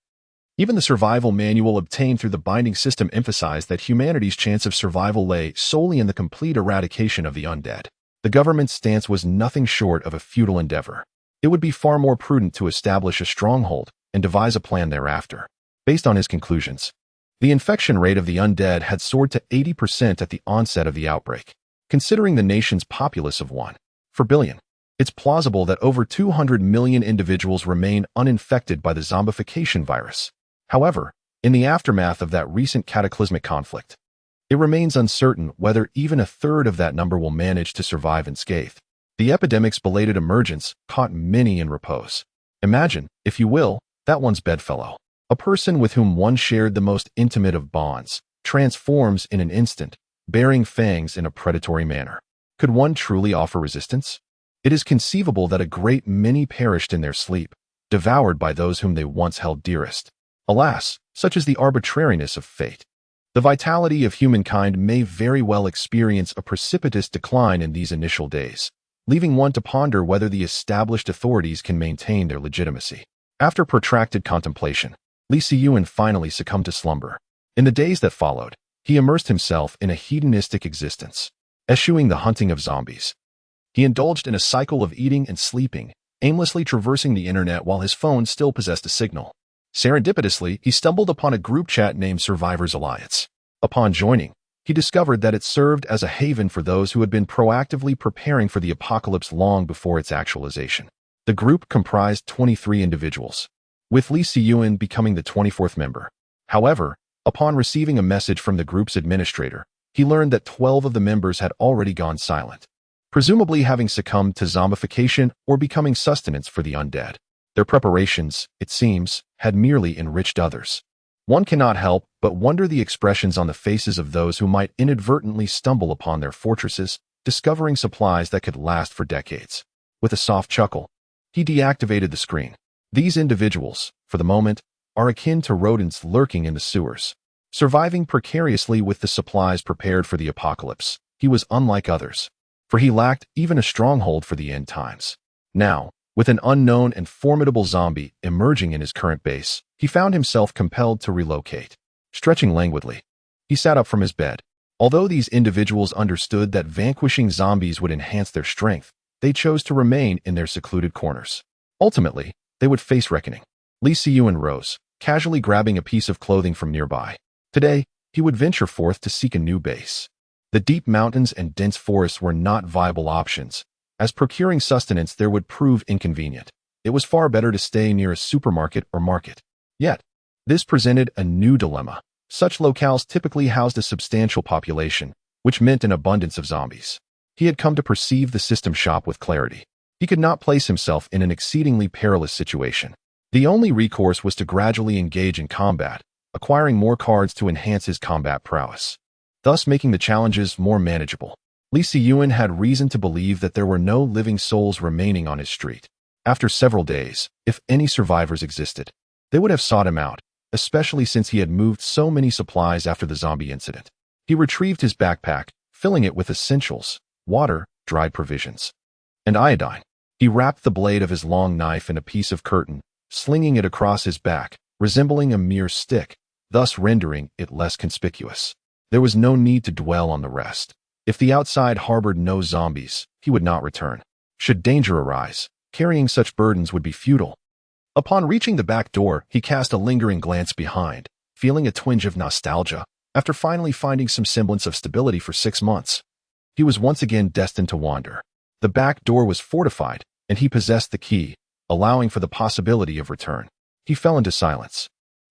Speaker 1: Even the survival manual obtained through the binding system emphasized that humanity's chance of survival lay solely in the complete eradication of the undead. The government's stance was nothing short of a futile endeavor. It would be far more prudent to establish a stronghold and devise a plan thereafter. Based on his conclusions, the infection rate of the undead had soared to 80% at the onset of the outbreak. Considering the nation's populace of 1 billion, it's plausible that over 200 million individuals remain uninfected by the zombification virus. However, in the aftermath of that recent cataclysmic conflict, it remains uncertain whether even a third of that number will manage to survive unscathed. The epidemic's belated emergence caught many in repose. Imagine, if you will, that one's bedfellow, a person with whom one shared the most intimate of bonds, transforms in an instant, baring fangs in a predatory manner. Could one truly offer resistance? It is conceivable that a great many perished in their sleep, devoured by those whom they once held dearest. Alas, such is the arbitrariness of fate. The vitality of humankind may very well experience a precipitous decline in these initial days, leaving one to ponder whether the established authorities can maintain their legitimacy. After protracted contemplation, Lee Se-yuen finally succumbed to slumber. In the days that followed, he immersed himself in a hedonistic existence, eschewing the hunting of zombies. He indulged in a cycle of eating and sleeping, aimlessly traversing the internet while his phone still possessed a signal. Serendipitously, he stumbled upon a group chat named Survivors Alliance. Upon joining, he discovered that it served as a haven for those who had been proactively preparing for the apocalypse long before its actualization. The group comprised 23 individuals, with Lee Se-yuen becoming the 24th member. However, upon receiving a message from the group's administrator, he learned that 12 of the members had already gone silent, presumably having succumbed to zombification or becoming sustenance for the undead. Their preparations, it seems, had merely enriched others. One cannot help but wonder the expressions on the faces of those who might inadvertently stumble upon their fortresses, discovering supplies that could last for decades. With a soft chuckle, he deactivated the screen. These individuals, for the moment, are akin to rodents lurking in the sewers, surviving precariously with the supplies prepared for the apocalypse. He was unlike others, for he lacked even a stronghold for the end times. Now, with an unknown and formidable zombie emerging in his current base, he found himself compelled to relocate. Stretching languidly, he sat up from his bed. Although these individuals understood that vanquishing zombies would enhance their strength, they chose to remain in their secluded corners. Ultimately, they would face reckoning. Lee Se-yuen rose, casually grabbing a piece of clothing from nearby. Today, he would venture forth to seek a new base. The deep mountains and dense forests were not viable options, as procuring sustenance there would prove inconvenient. It was far better to stay near a supermarket or market. Yet, this presented a new dilemma. Such locales typically housed a substantial population, which meant an abundance of zombies. He had come to perceive the system shop with clarity. He could not place himself in an exceedingly perilous situation. The only recourse was to gradually engage in combat, acquiring more cards to enhance his combat prowess, thus making the challenges more manageable. Lee Se-yuen had reason to believe that there were no living souls remaining on his street. After several days, if any survivors existed, they would have sought him out, especially since he had moved so many supplies after the zombie incident. He retrieved his backpack, filling it with essentials, water, dried provisions, and iodine. He wrapped the blade of his long knife in a piece of curtain, slinging it across his back, resembling a mere stick, thus rendering it less conspicuous. There was no need to dwell on the rest. If the outside harbored no zombies, he would not return. Should danger arise, carrying such burdens would be futile. Upon reaching the back door, he cast a lingering glance behind, feeling a twinge of nostalgia. After finally finding some semblance of stability for 6 months, he was once again destined to wander. The back door was fortified, and he possessed the key, allowing for the possibility of return. He fell into silence.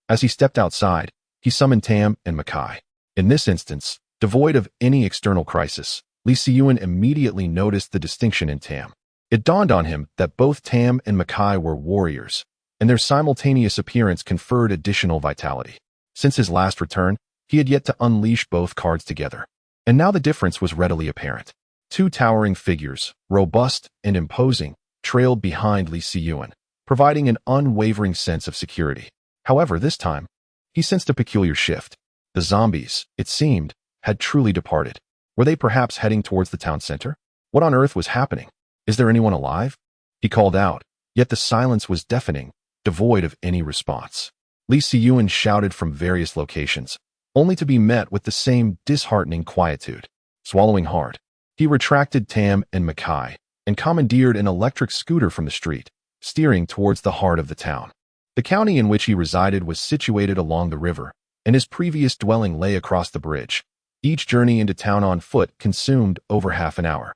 Speaker 1: As he stepped outside, he summoned Tam and Makai. In this instance, devoid of any external crisis, Lee Si-Yuan immediately noticed the distinction in Tam. It dawned on him that both Tam and Makai were warriors, and their simultaneous appearance conferred additional vitality. Since his last return, he had yet to unleash both cards together. And now the difference was readily apparent. 2 towering figures, robust and imposing, trailed behind Lee Si-Yuan, providing an unwavering sense of security. However, this time, he sensed a peculiar shift. The zombies, it seemed, had truly departed. Were they perhaps heading towards the town center? What on earth was happening? Is there anyone alive? He called out, yet the silence was deafening, devoid of any response. Lee Si-Yuan shouted from various locations, only to be met with the same disheartening quietude. Swallowing hard, he retracted Tam and Makai and commandeered an electric scooter from the street, steering towards the heart of the town. The county in which he resided was situated along the river, and his previous dwelling lay across the bridge. Each journey into town on foot consumed over half an hour.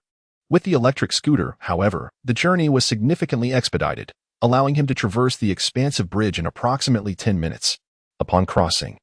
Speaker 1: With the electric scooter, however, the journey was significantly expedited, allowing him to traverse the expansive bridge in approximately 10 minutes. Upon crossing,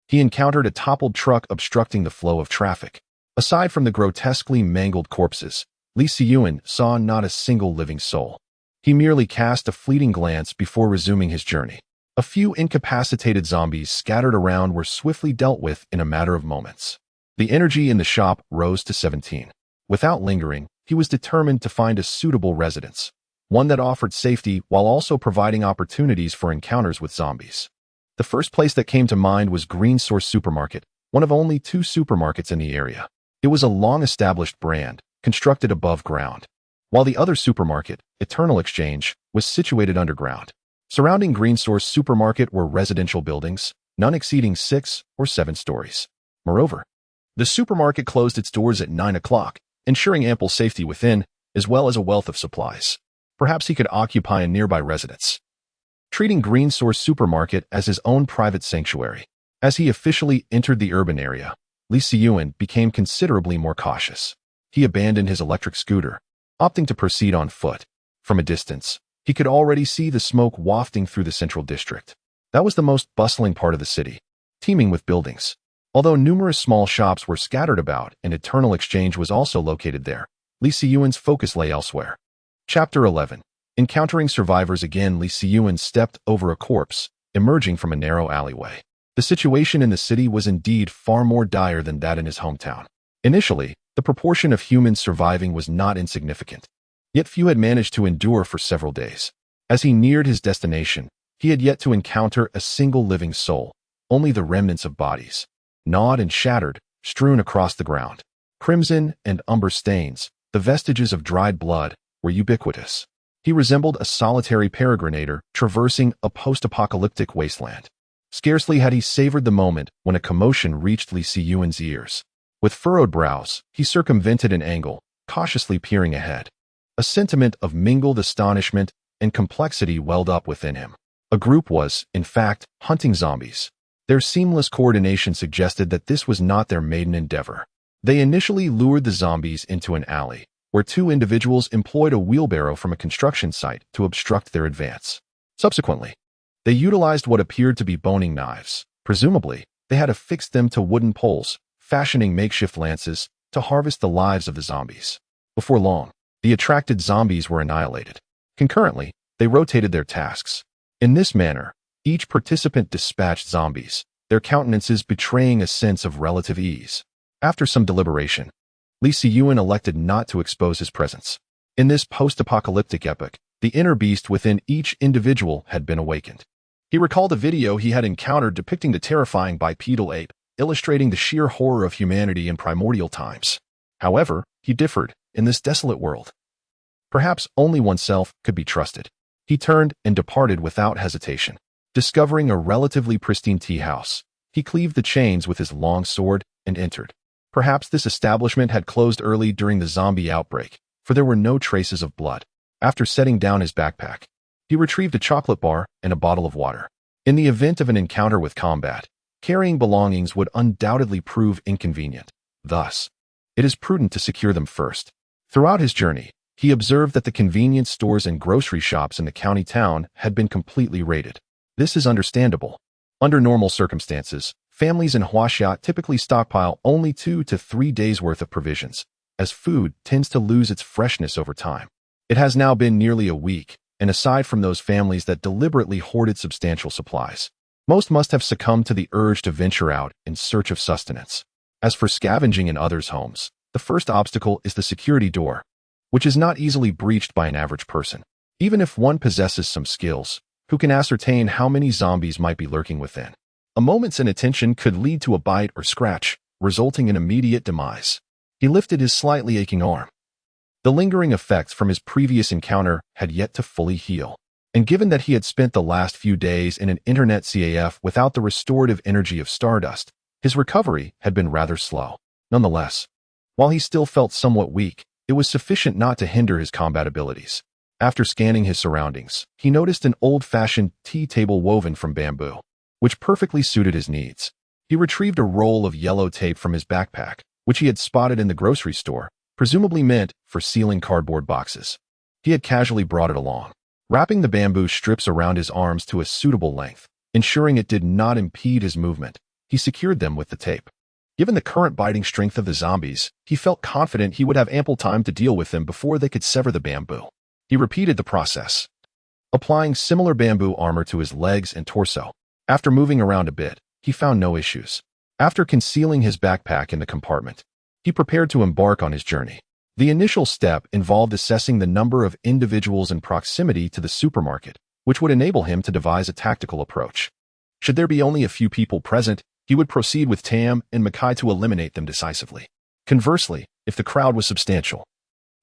Speaker 1: he encountered a toppled truck obstructing the flow of traffic. Aside from the grotesquely mangled corpses, Lee Si-Yuan saw not a single living soul. He merely cast a fleeting glance before resuming his journey. A few incapacitated zombies scattered around were swiftly dealt with in a matter of moments. The energy in the shop rose to 17. Without lingering, he was determined to find a suitable residence, one that offered safety while also providing opportunities for encounters with zombies. The first place that came to mind was Green Source Supermarket, one of only 2 supermarkets in the area. It was a long-established brand, constructed above ground, while the other supermarket, Eternal Exchange, was situated underground. Surrounding Green Source Supermarket were residential buildings, none exceeding 6 or 7 stories. Moreover, the supermarket closed its doors at 9 o'clock, ensuring ample safety within, as well as a wealth of supplies. Perhaps he could occupy a nearby residence, treating Green Source Supermarket as his own private sanctuary. As he officially entered the urban area, Lee Si-Yuan became considerably more cautious. He abandoned his electric scooter, opting to proceed on foot. From a distance, he could already see the smoke wafting through the central district. That was the most bustling part of the city, teeming with buildings. Although numerous small shops were scattered about and Eternal Exchange was also located there, Lee Si-Yuan's focus lay elsewhere. Chapter 11. Encountering survivors again, Lee Si-Yuan stepped over a corpse, emerging from a narrow alleyway. The situation in the city was indeed far more dire than that in his hometown. Initially, the proportion of humans surviving was not insignificant. Yet few had managed to endure for several days. As he neared his destination, he had yet to encounter a single living soul, only the remnants of bodies, gnawed and shattered, strewn across the ground. Crimson and umber stains, the vestiges of dried blood, were ubiquitous. He resembled a solitary peregrinator traversing a post-apocalyptic wasteland. Scarcely had he savored the moment when a commotion reached Lee Si-Yuan's ears. With furrowed brows, he circumvented an angle, cautiously peering ahead. A sentiment of mingled astonishment and complexity welled up within him. A group was, in fact, hunting zombies. Their seamless coordination suggested that this was not their maiden endeavor. They initially lured the zombies into an alley, where 2 individuals employed a wheelbarrow from a construction site to obstruct their advance. Subsequently, they utilized what appeared to be boning knives. Presumably, they had affixed them to wooden poles, fashioning makeshift lances to harvest the lives of the zombies. Before long, the attracted zombies were annihilated. Concurrently, they rotated their tasks. In this manner, each participant dispatched zombies, their countenances betraying a sense of relative ease. After some deliberation, Lee Si-Yuan elected not to expose his presence. In this post-apocalyptic epoch, the inner beast within each individual had been awakened. He recalled a video he had encountered depicting the terrifying bipedal ape, illustrating the sheer horror of humanity in primordial times. However, he differed in this desolate world. Perhaps only oneself could be trusted. He turned and departed without hesitation. Discovering a relatively pristine tea house, he cleaved the chains with his long sword and entered. Perhaps this establishment had closed early during the zombie outbreak, for there were no traces of blood. After setting down his backpack, he retrieved a chocolate bar and a bottle of water. In the event of an encounter with combat, carrying belongings would undoubtedly prove inconvenient. Thus, it is prudent to secure them first. Throughout his journey, he observed that the convenience stores and grocery shops in the county town had been completely raided. This is understandable. Under normal circumstances, families in Huaxia typically stockpile only 2 to 3 days' worth of provisions, as food tends to lose its freshness over time. It has now been nearly a week, and aside from those families that deliberately hoarded substantial supplies, most must have succumbed to the urge to venture out in search of sustenance. As for scavenging in others' homes, the first obstacle is the security door, which is not easily breached by an average person. Even if one possesses some skills, who can ascertain how many zombies might be lurking within? A moment's inattention could lead to a bite or scratch, resulting in immediate demise. He lifted his slightly aching arm. The lingering effects from his previous encounter had yet to fully heal, and given that he had spent the last few days in an internet CAF without the restorative energy of Stardust, his recovery had been rather slow. Nonetheless, while he still felt somewhat weak, it was sufficient not to hinder his combat abilities. After scanning his surroundings, he noticed an old-fashioned tea table woven from bamboo, which perfectly suited his needs. He retrieved a roll of yellow tape from his backpack, which he had spotted in the grocery store, presumably meant for sealing cardboard boxes. He had casually brought it along, wrapping the bamboo strips around his arms to a suitable length, ensuring it did not impede his movement. He secured them with the tape. Given the current biting strength of the zombies, he felt confident he would have ample time to deal with them before they could sever the bamboo. He repeated the process, applying similar bamboo armor to his legs and torso. After moving around a bit, he found no issues. After concealing his backpack in the compartment, he prepared to embark on his journey. The initial step involved assessing the number of individuals in proximity to the supermarket, which would enable him to devise a tactical approach. Should there be only a few people present, he would proceed with Tam and Makai to eliminate them decisively. Conversely, if the crowd was substantial,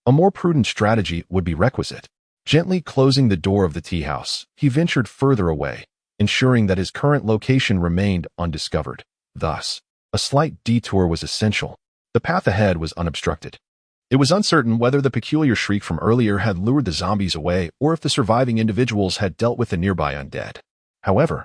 Speaker 1: a more prudent strategy would be requisite. Gently closing the door of the tea house, he ventured further away, ensuring that his current location remained undiscovered. Thus, a slight detour was essential. The path ahead was unobstructed. It was uncertain whether the peculiar shriek from earlier had lured the zombies away or if the surviving individuals had dealt with the nearby undead. However,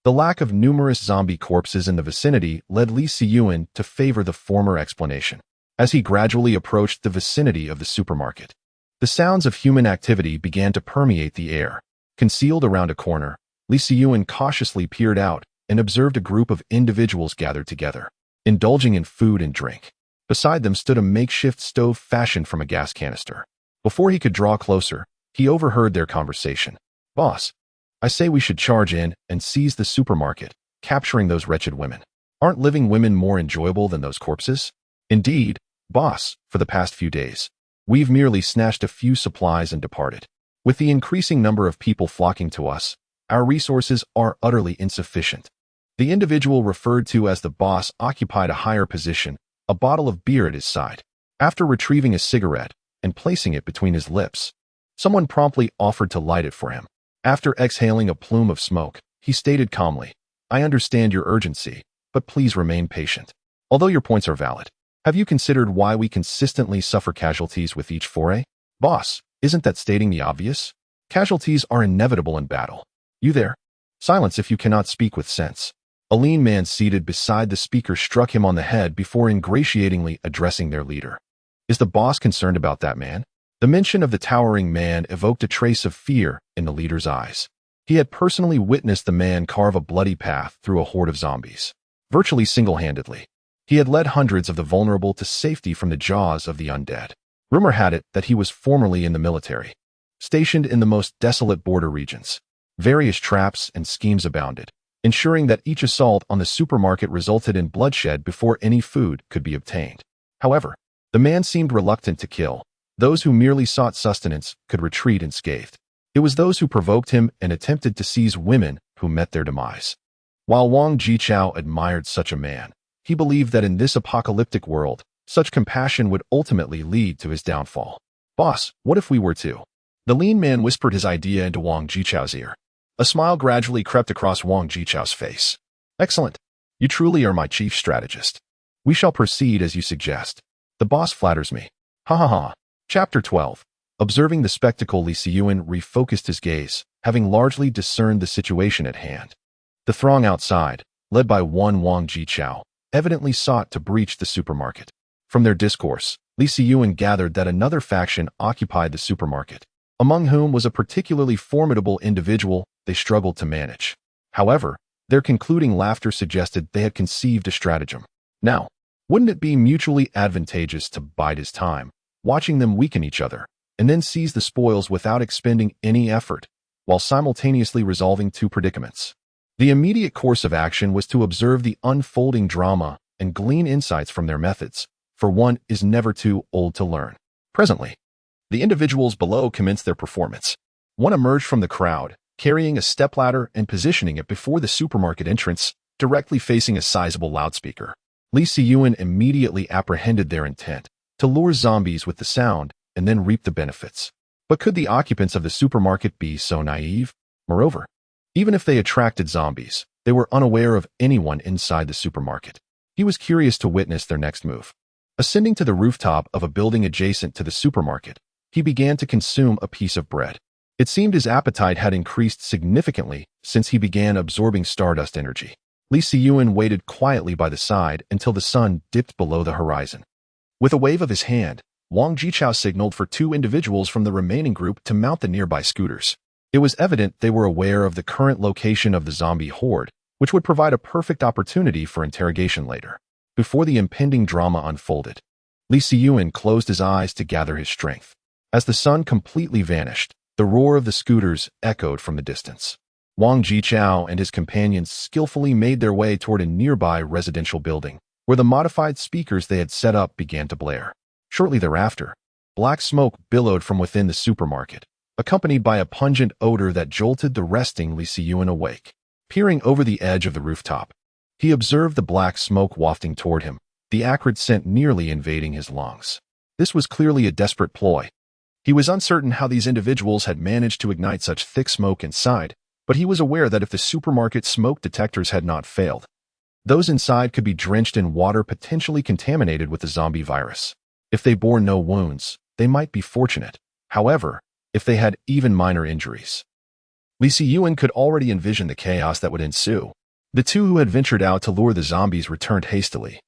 Speaker 1: the lack of numerous zombie corpses in the vicinity led Li Siyuan to favor the former explanation. As he gradually approached the vicinity of the supermarket, the sounds of human activity began to permeate the air. Concealed around a corner, Li Siyuan cautiously peered out and observed a group of individuals gathered together, indulging in food and drink. Beside them stood a makeshift stove fashioned from a gas canister. Before he could draw closer, he overheard their conversation. "Boss, I say we should charge in and seize the supermarket, capturing those wretched women. Aren't living women more enjoyable than those corpses?" "Indeed, boss, for the past few days, we've merely snatched a few supplies and departed. With the increasing number of people flocking to us, our resources are utterly insufficient." The individual referred to as the boss occupied a higher position, a bottle of beer at his side. After retrieving a cigarette and placing it between his lips, someone promptly offered to light it for him. After exhaling a plume of smoke, he stated calmly, "I understand your urgency, but please remain patient. Although your points are valid, have you considered why we consistently suffer casualties with each foray? Boss, isn't that stating the obvious? Casualties are inevitable in battle. You there? Silence if you cannot speak with sense." A lean man seated beside the speaker struck him on the head before ingratiatingly addressing their leader. "Is the boss concerned about that man?" The mention of the towering man evoked a trace of fear in the leader's eyes. He had personally witnessed the man carve a bloody path through a horde of zombies. Virtually single-handedly, he had led hundreds of the vulnerable to safety from the jaws of the undead. Rumor had it that he was formerly in the military, stationed in the most desolate border regions. Various traps and schemes abounded, ensuring that each assault on the supermarket resulted in bloodshed before any food could be obtained. However, the man seemed reluctant to kill. Those who merely sought sustenance could retreat unscathed. It was those who provoked him and attempted to seize women who who met their demise. While Wang Jichao admired such a man, he believed that in this apocalyptic world, such compassion would ultimately lead to his downfall. "Boss, what if we were to?" The lean man whispered his idea into Wang Jichao's ear. A smile gradually crept across Wang Jichao's face. "Excellent. You truly are my chief strategist. We shall proceed as you suggest. The boss flatters me." Ha ha ha. Chapter 12. Observing the spectacle, Li Siyuan refocused his gaze, having largely discerned the situation at hand. The throng outside, led by one Wang Jichao, evidently sought to breach the supermarket. From their discourse, Li Siyuan gathered that another faction occupied the supermarket, among whom was a particularly formidable individual they struggled to manage. However, their concluding laughter suggested they had conceived a stratagem. Now, wouldn't it be mutually advantageous to bide his time, watching them weaken each other, and then seize the spoils without expending any effort, while simultaneously resolving two predicaments? The immediate course of action was to observe the unfolding drama and glean insights from their methods, for one is never too old to learn. Presently, the individuals below commenced their performance. One emerged from the crowd, carrying a stepladder and positioning it before the supermarket entrance, directly facing a sizable loudspeaker. Li Siyuan immediately apprehended their intent, to lure zombies with the sound and then reap the benefits. But could the occupants of the supermarket be so naive? Moreover, even if they attracted zombies, they were unaware of anyone inside the supermarket. He was curious to witness their next move. Ascending to the rooftop of a building adjacent to the supermarket, he began to consume a piece of bread. It seemed his appetite had increased significantly since he began absorbing stardust energy. Li Siyuan waited quietly by the side until the sun dipped below the horizon. With a wave of his hand, Wang Jichao signaled for two individuals from the remaining group to mount the nearby scooters. It was evident they were aware of the current location of the zombie horde, which would provide a perfect opportunity for interrogation later. Before the impending drama unfolded, Li Siyuan closed his eyes to gather his strength. As the sun completely vanished, the roar of the scooters echoed from the distance. Wang Jichao and his companions skillfully made their way toward a nearby residential building, where the modified speakers they had set up began to blare. Shortly thereafter, black smoke billowed from within the supermarket, accompanied by a pungent odor that jolted the resting Li Siyuan awake. Peering over the edge of the rooftop, he observed the black smoke wafting toward him, the acrid scent nearly invading his lungs. This was clearly a desperate ploy. He was uncertain how these individuals had managed to ignite such thick smoke inside, but he was aware that if the supermarket smoke detectors had not failed, those inside could be drenched in water potentially contaminated with the zombie virus. If they bore no wounds, they might be fortunate. However, if they had even minor injuries, Li Siyuan could already envision the chaos that would ensue. The two who had ventured out to lure the zombies returned hastily,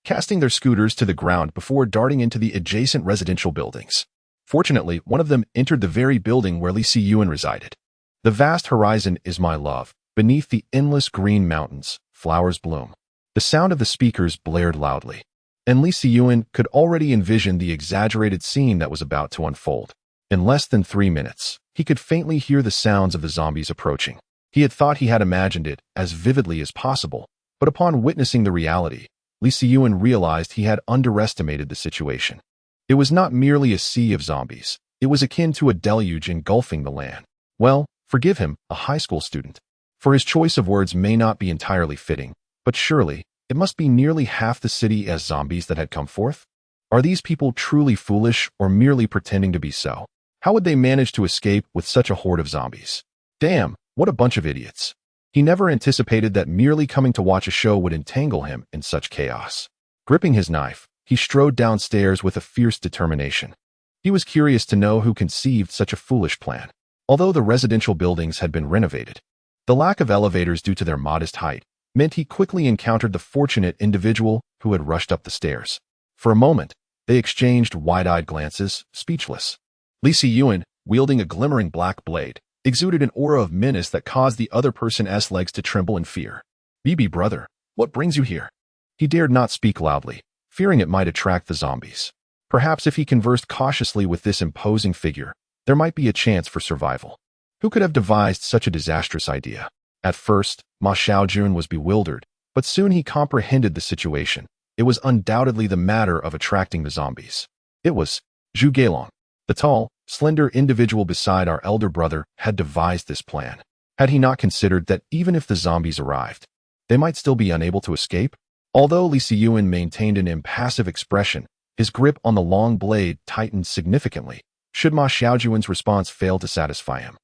Speaker 1: casting their scooters to the ground before darting into the adjacent residential buildings. Fortunately, one of them entered the very building where Li Siyuan resided. The vast horizon is my love. Beneath the endless green mountains, flowers bloom. The sound of the speakers blared loudly, and Li Siyuan could already envision the exaggerated scene that was about to unfold. In less than 3 minutes, he could faintly hear the sounds of the zombies approaching. He had thought he had imagined it as vividly as possible, but upon witnessing the reality, Li Siyuan realized he had underestimated the situation. It was not merely a sea of zombies. It was akin to a deluge engulfing the land. Well, forgive him, a high school student. For his choice of words may not be entirely fitting, but surely, it must be nearly half the city as zombies that had come forth? Are these people truly foolish or merely pretending to be so? How would they manage to escape with such a horde of zombies? Damn, what a bunch of idiots. He never anticipated that merely coming to watch a show would entangle him in such chaos. Gripping his knife, he strode downstairs with a fierce determination. He was curious to know who conceived such a foolish plan. Although the residential buildings had been renovated, the lack of elevators due to their modest height meant he quickly encountered the fortunate individual who had rushed up the stairs. For a moment, they exchanged wide-eyed glances, speechless. Li Siyuan, wielding a glimmering black blade, exuded an aura of menace that caused the other person's legs to tremble in fear. "BB brother, what brings you here?" He dared not speak loudly, fearing it might attract the zombies. Perhaps if he conversed cautiously with this imposing figure, there might be a chance for survival. Who could have devised such a disastrous idea? At first, Ma Xiaojun was bewildered, but soon he comprehended the situation. It was undoubtedly the matter of attracting the zombies. It was Zhu Gailong. The tall, slender individual beside our elder brother had devised this plan. Had he not considered that even if the zombies arrived, they might still be unable to escape? Although Li Siyuan maintained an impassive expression, his grip on the long blade tightened significantly, should Ma Xiaojuan's response fail to satisfy him.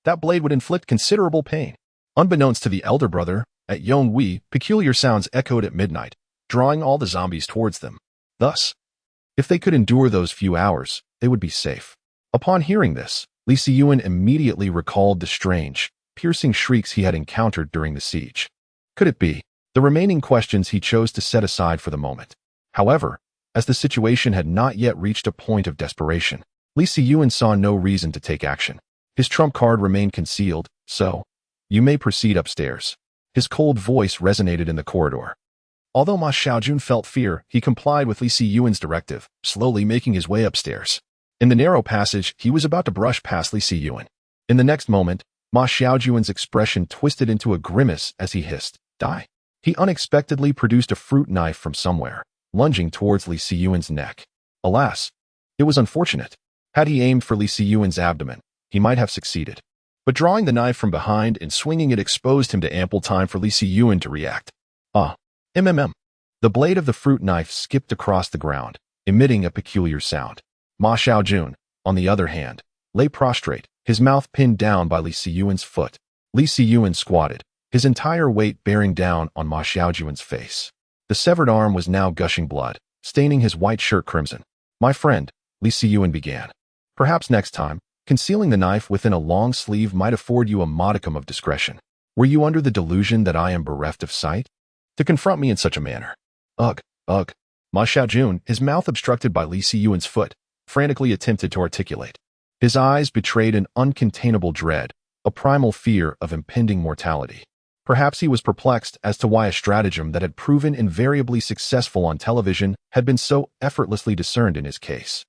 Speaker 1: That blade would inflict considerable pain. Unbeknownst to the elder brother, at Yonghui, peculiar sounds echoed at midnight, drawing all the zombies towards them. Thus, if they could endure those few hours, they would be safe. Upon hearing this, Li Siyuan immediately recalled the strange, piercing shrieks he had encountered during the siege. Could it be? The remaining questions he chose to set aside for the moment. However, as the situation had not yet reached a point of desperation, Li Siyuan saw no reason to take action. His trump card remained concealed, so, you may proceed upstairs. His cold voice resonated in the corridor. Although Ma Xiaojun felt fear, he complied with Li Siyuan's directive, slowly making his way upstairs. In the narrow passage, he was about to brush past Li Siyuan. In the next moment, Ma Xiaojuan's expression twisted into a grimace as he hissed, "Die." He unexpectedly produced a fruit knife from somewhere, lunging towards Li Siyuan's neck. Alas, it was unfortunate. Had he aimed for Li Siyuan's abdomen, he might have succeeded. But drawing the knife from behind and swinging it exposed him to ample time for Li Siyuan to react. MMM. The blade of the fruit knife skipped across the ground, emitting a peculiar sound. Ma Xiaojun, on the other hand, lay prostrate, his mouth pinned down by Li Siyuan's foot. Li Siyuan squatted, his entire weight bearing down on Ma Xiaojuan's face. The severed arm was now gushing blood, staining his white shirt crimson. "My friend," Li Siyuan began. "Perhaps next time, concealing the knife within a long sleeve might afford you a modicum of discretion. Were you under the delusion that I am bereft of sight? To confront me in such a manner?" Ugh. Ma Xiaojun, his mouth obstructed by Li Siyuan's foot, frantically attempted to articulate. His eyes betrayed an uncontainable dread, a primal fear of impending mortality. Perhaps he was perplexed as to why a stratagem that had proven invariably successful on television had been so effortlessly discerned in his case.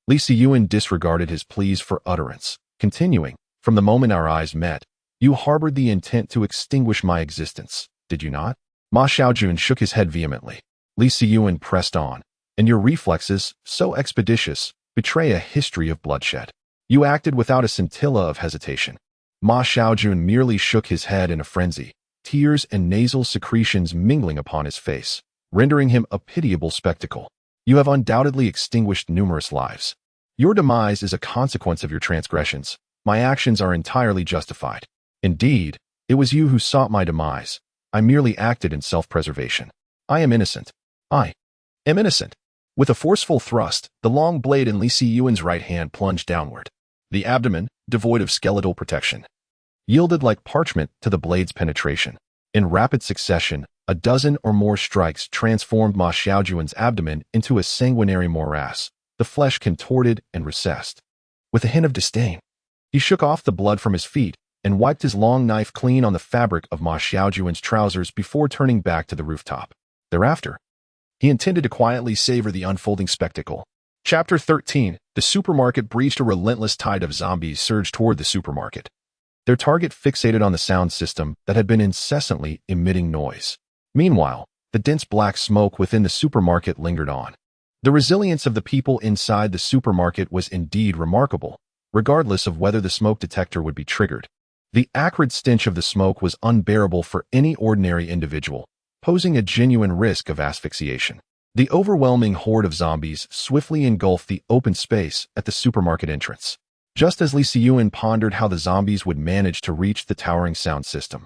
Speaker 1: Li Siyuan disregarded his pleas for utterance, continuing, "From the moment our eyes met, you harbored the intent to extinguish my existence, did you not?" Ma Xiaojun shook his head vehemently. Li Siyuan pressed on, "And your reflexes, so expeditious, betray a history of bloodshed. You acted without a scintilla of hesitation." Ma Xiaojun merely shook his head in a frenzy, tears and nasal secretions mingling upon his face, rendering him a pitiable spectacle. "You have undoubtedly extinguished numerous lives. Your demise is a consequence of your transgressions. My actions are entirely justified. Indeed, it was you who sought my demise. I merely acted in self-preservation. I am innocent. I am innocent." With a forceful thrust, the long blade in Li Siyuan's right hand plunged downward. The abdomen, devoid of skeletal protection, yielded like parchment to the blade's penetration. In rapid succession, a dozen or more strikes transformed Ma Xiaojuan's abdomen into a sanguinary morass, the flesh contorted and recessed. With a hint of disdain, he shook off the blood from his feet and wiped his long knife clean on the fabric of Ma Xiaojuan's trousers before turning back to the rooftop. Thereafter, he intended to quietly savor the unfolding spectacle. Chapter 13. The supermarket breached. A relentless tide of zombies surged toward the supermarket, their target fixated on the sound system that had been incessantly emitting noise. Meanwhile, the dense black smoke within the supermarket lingered on. The resilience of the people inside the supermarket was indeed remarkable, regardless of whether the smoke detector would be triggered. The acrid stench of the smoke was unbearable for any ordinary individual, posing a genuine risk of asphyxiation. The overwhelming horde of zombies swiftly engulfed the open space at the supermarket entrance. Just as Li Siyuan pondered how the zombies would manage to reach the towering sound system,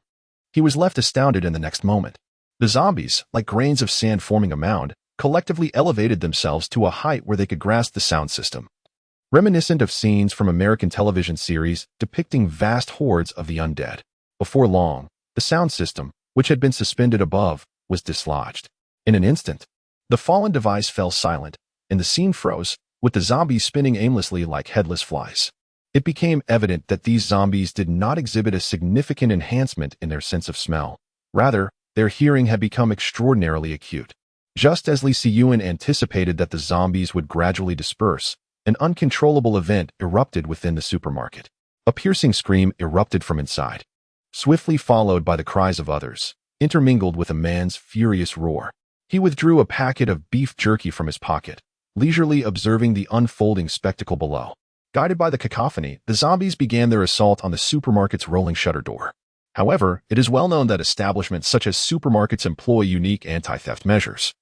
Speaker 1: he was left astounded in the next moment. The zombies, like grains of sand forming a mound, collectively elevated themselves to a height where they could grasp the sound system. Reminiscent of scenes from American television series depicting vast hordes of the undead. Before long, the sound system, which had been suspended above, was dislodged. In an instant, the fallen device fell silent, and the scene froze, with the zombies spinning aimlessly like headless flies. It became evident that these zombies did not exhibit a significant enhancement in their sense of smell. Rather, their hearing had become extraordinarily acute. Just as Li Siyuan anticipated that the zombies would gradually disperse, an uncontrollable event erupted within the supermarket. A piercing scream erupted from inside, swiftly followed by the cries of others, intermingled with a man's furious roar. He withdrew a packet of beef jerky from his pocket, leisurely observing the unfolding spectacle below. Guided by the cacophony, the zombies began their assault on the supermarket's rolling shutter door. However, it is well known that establishments such as supermarkets employ unique anti-theft measures.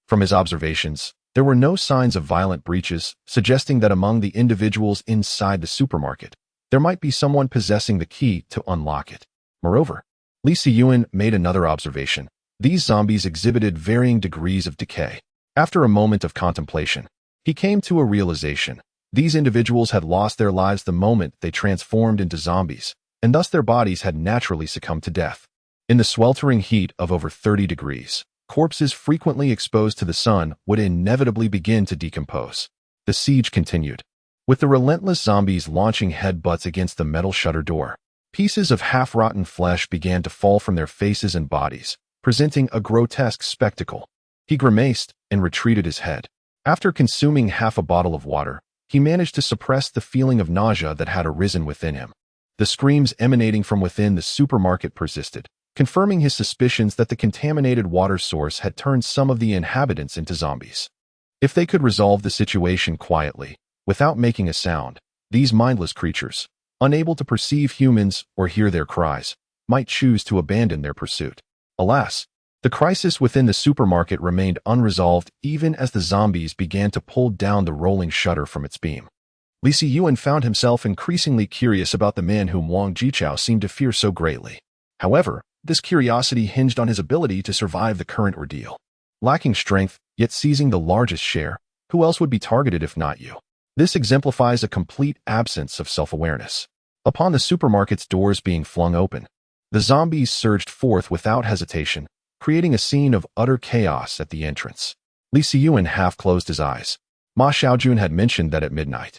Speaker 1: From his observations, there were no signs of violent breaches, suggesting that among the individuals inside the supermarket, there might be someone possessing the key to unlock it. Moreover, Lee Si-yuen made another observation. These zombies exhibited varying degrees of decay. After a moment of contemplation, he came to a realization. These individuals had lost their lives the moment they transformed into zombies, and thus their bodies had naturally succumbed to death. In the sweltering heat of over 30 degrees, corpses frequently exposed to the sun would inevitably begin to decompose. The siege continued, with the relentless zombies launching headbutts against the metal shutter door. Pieces of half-rotten flesh began to fall from their faces and bodies, presenting a grotesque spectacle. He grimaced and retreated his head. After consuming half a bottle of water, he managed to suppress the feeling of nausea that had arisen within him. The screams emanating from within the supermarket persisted, confirming his suspicions that the contaminated water source had turned some of the inhabitants into zombies. If they could resolve the situation quietly, without making a sound, these mindless creatures, unable to perceive humans or hear their cries, might choose to abandon their pursuit. Alas, the crisis within the supermarket remained unresolved even as the zombies began to pull down the rolling shutter from its beam. Lee Si-yuen found himself increasingly curious about the man whom Wang Jichao seemed to fear so greatly. However, this curiosity hinged on his ability to survive the current ordeal. Lacking strength, yet seizing the largest share, who else would be targeted if not you? This exemplifies a complete absence of self-awareness. Upon the supermarket's doors being flung open, the zombies surged forth without hesitation, creating a scene of utter chaos at the entrance. Lee Si-yuen half closed his eyes. Ma Xiaojun had mentioned that at midnight,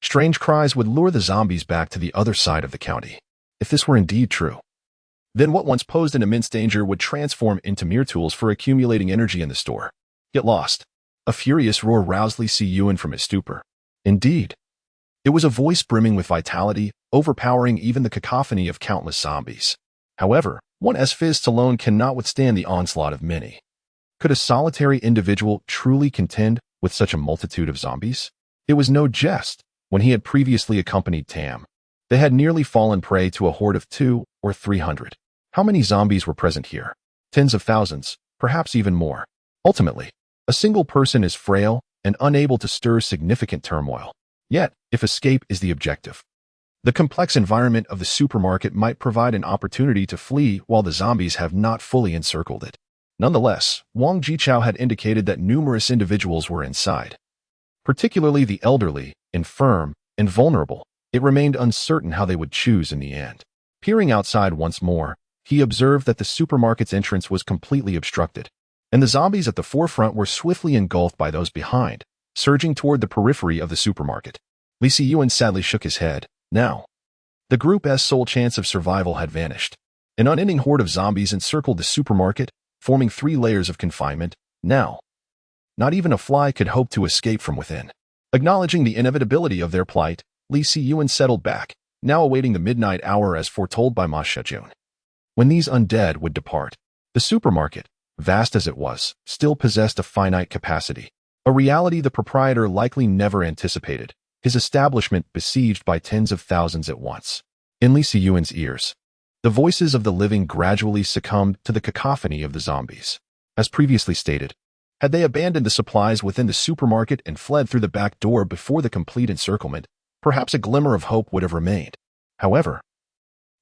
Speaker 1: strange cries would lure the zombies back to the other side of the county. If this were indeed true, then what once posed an immense danger would transform into mere tools for accumulating energy in the store. Get lost. A furious roar roused Lee Si-yuen from his stupor. Indeed, it was a voice brimming with vitality, overpowering even the cacophony of countless zombies. However, one's fists alone cannot withstand the onslaught of many. Could a solitary individual truly contend with such a multitude of zombies? It was no jest. When he had previously accompanied Tam, they had nearly fallen prey to a horde of 200 or 300. How many zombies were present here? Tens of thousands, perhaps even more. Ultimately, a single person is frail and unable to stir significant turmoil. Yet, if escape is the objective, the complex environment of the supermarket might provide an opportunity to flee while the zombies have not fully encircled it. Nonetheless, Wang Jichao had indicated that numerous individuals were inside. Particularly the elderly, infirm, and vulnerable. It remained uncertain how they would choose in the end. Peering outside once more, he observed that the supermarket's entrance was completely obstructed, and the zombies at the forefront were swiftly engulfed by those behind, surging toward the periphery of the supermarket. Lee Si-yuen sadly shook his head. Now, the group's sole chance of survival had vanished. An unending horde of zombies encircled the supermarket, forming 3 layers of confinement. Now, not even a fly could hope to escape from within. Acknowledging the inevitability of their plight, Lee Si-yuen settled back, now awaiting the midnight hour as foretold by Ma Xiaojun. When these undead would depart, the supermarket, vast as it was, still possessed a finite capacity, a reality the proprietor likely never anticipated, his establishment besieged by tens of thousands at once. In Lee Si-yuen's ears, the voices of the living gradually succumbed to the cacophony of the zombies. As previously stated, had they abandoned the supplies within the supermarket and fled through the back door before the complete encirclement, perhaps a glimmer of hope would have remained. However,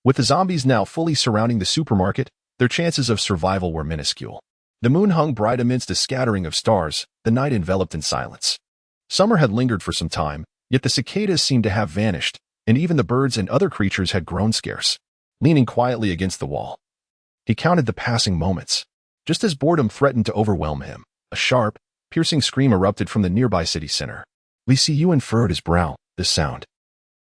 Speaker 1: with the zombies now fully surrounding the supermarket, their chances of survival were minuscule. The moon hung bright amidst a scattering of stars, the night enveloped in silence. Summer had lingered for some time, yet the cicadas seemed to have vanished, and even the birds and other creatures had grown scarce. Leaning quietly against the wall, he counted the passing moments. Just as boredom threatened to overwhelm him, a sharp, piercing scream erupted from the nearby city center. Lee Si-yuen furrowed his brow. This sound.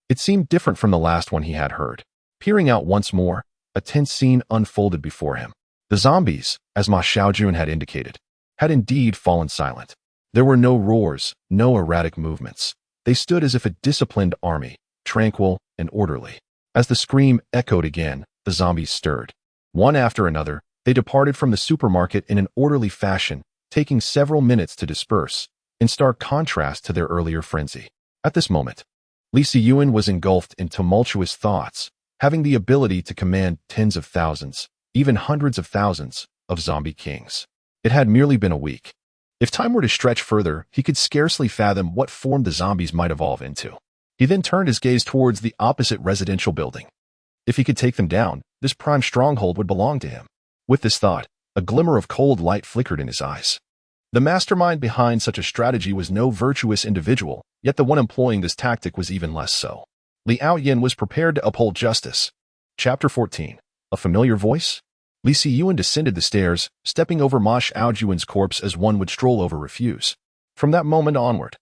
Speaker 1: It seemed different from the last one he had heard. Peering out once more, a tense scene unfolded before him. The zombies, as Ma Xiaojun had indicated, had indeed fallen silent. There were no roars, no erratic movements. They stood as if a disciplined army, tranquil and orderly. As the scream echoed again, the zombies stirred. One after another, they departed from the supermarket in an orderly fashion, taking several minutes to disperse, in stark contrast to their earlier frenzy. At this moment, Lee Si-yuen was engulfed in tumultuous thoughts. having the ability to command tens of thousands, even hundreds of thousands, of zombie kings. It had merely been a week. If time were to stretch further, he could scarcely fathom what form the zombies might evolve into. He then turned his gaze towards the opposite residential building. If he could take them down, this prime stronghold would belong to him. With this thought, a glimmer of cold light flickered in his eyes. The mastermind behind such a strategy was no virtuous individual, yet the one employing this tactic was even less so. Liao Yin was prepared to uphold justice. Chapter 14. A familiar voice? Li Siyuan descended the stairs, stepping over Ma Shaojuan's corpse as one would stroll over refuse. From that moment onward,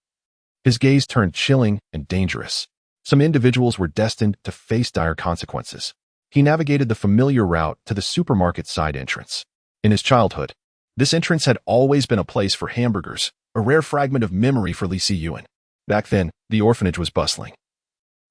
Speaker 1: his gaze turned chilling and dangerous. Some individuals were destined to face dire consequences. He navigated the familiar route to the supermarket side entrance. In his childhood, this entrance had always been a place for hamburgers, a rare fragment of memory for Li Siyuan. Back then, the orphanage was bustling.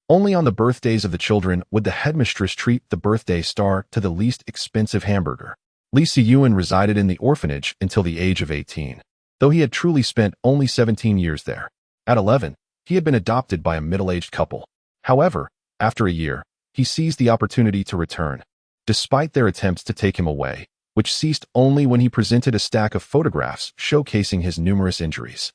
Speaker 1: Only on the birthdays of the children would the headmistress treat the birthday star to the least expensive hamburger. Li Siyuan resided in the orphanage until the age of 18, though he had truly spent only 17 years there. At 11, he had been adopted by a middle-aged couple. However, after a year, he seized the opportunity to return, despite their attempts to take him away, which ceased only when he presented a stack of photographs showcasing his numerous injuries.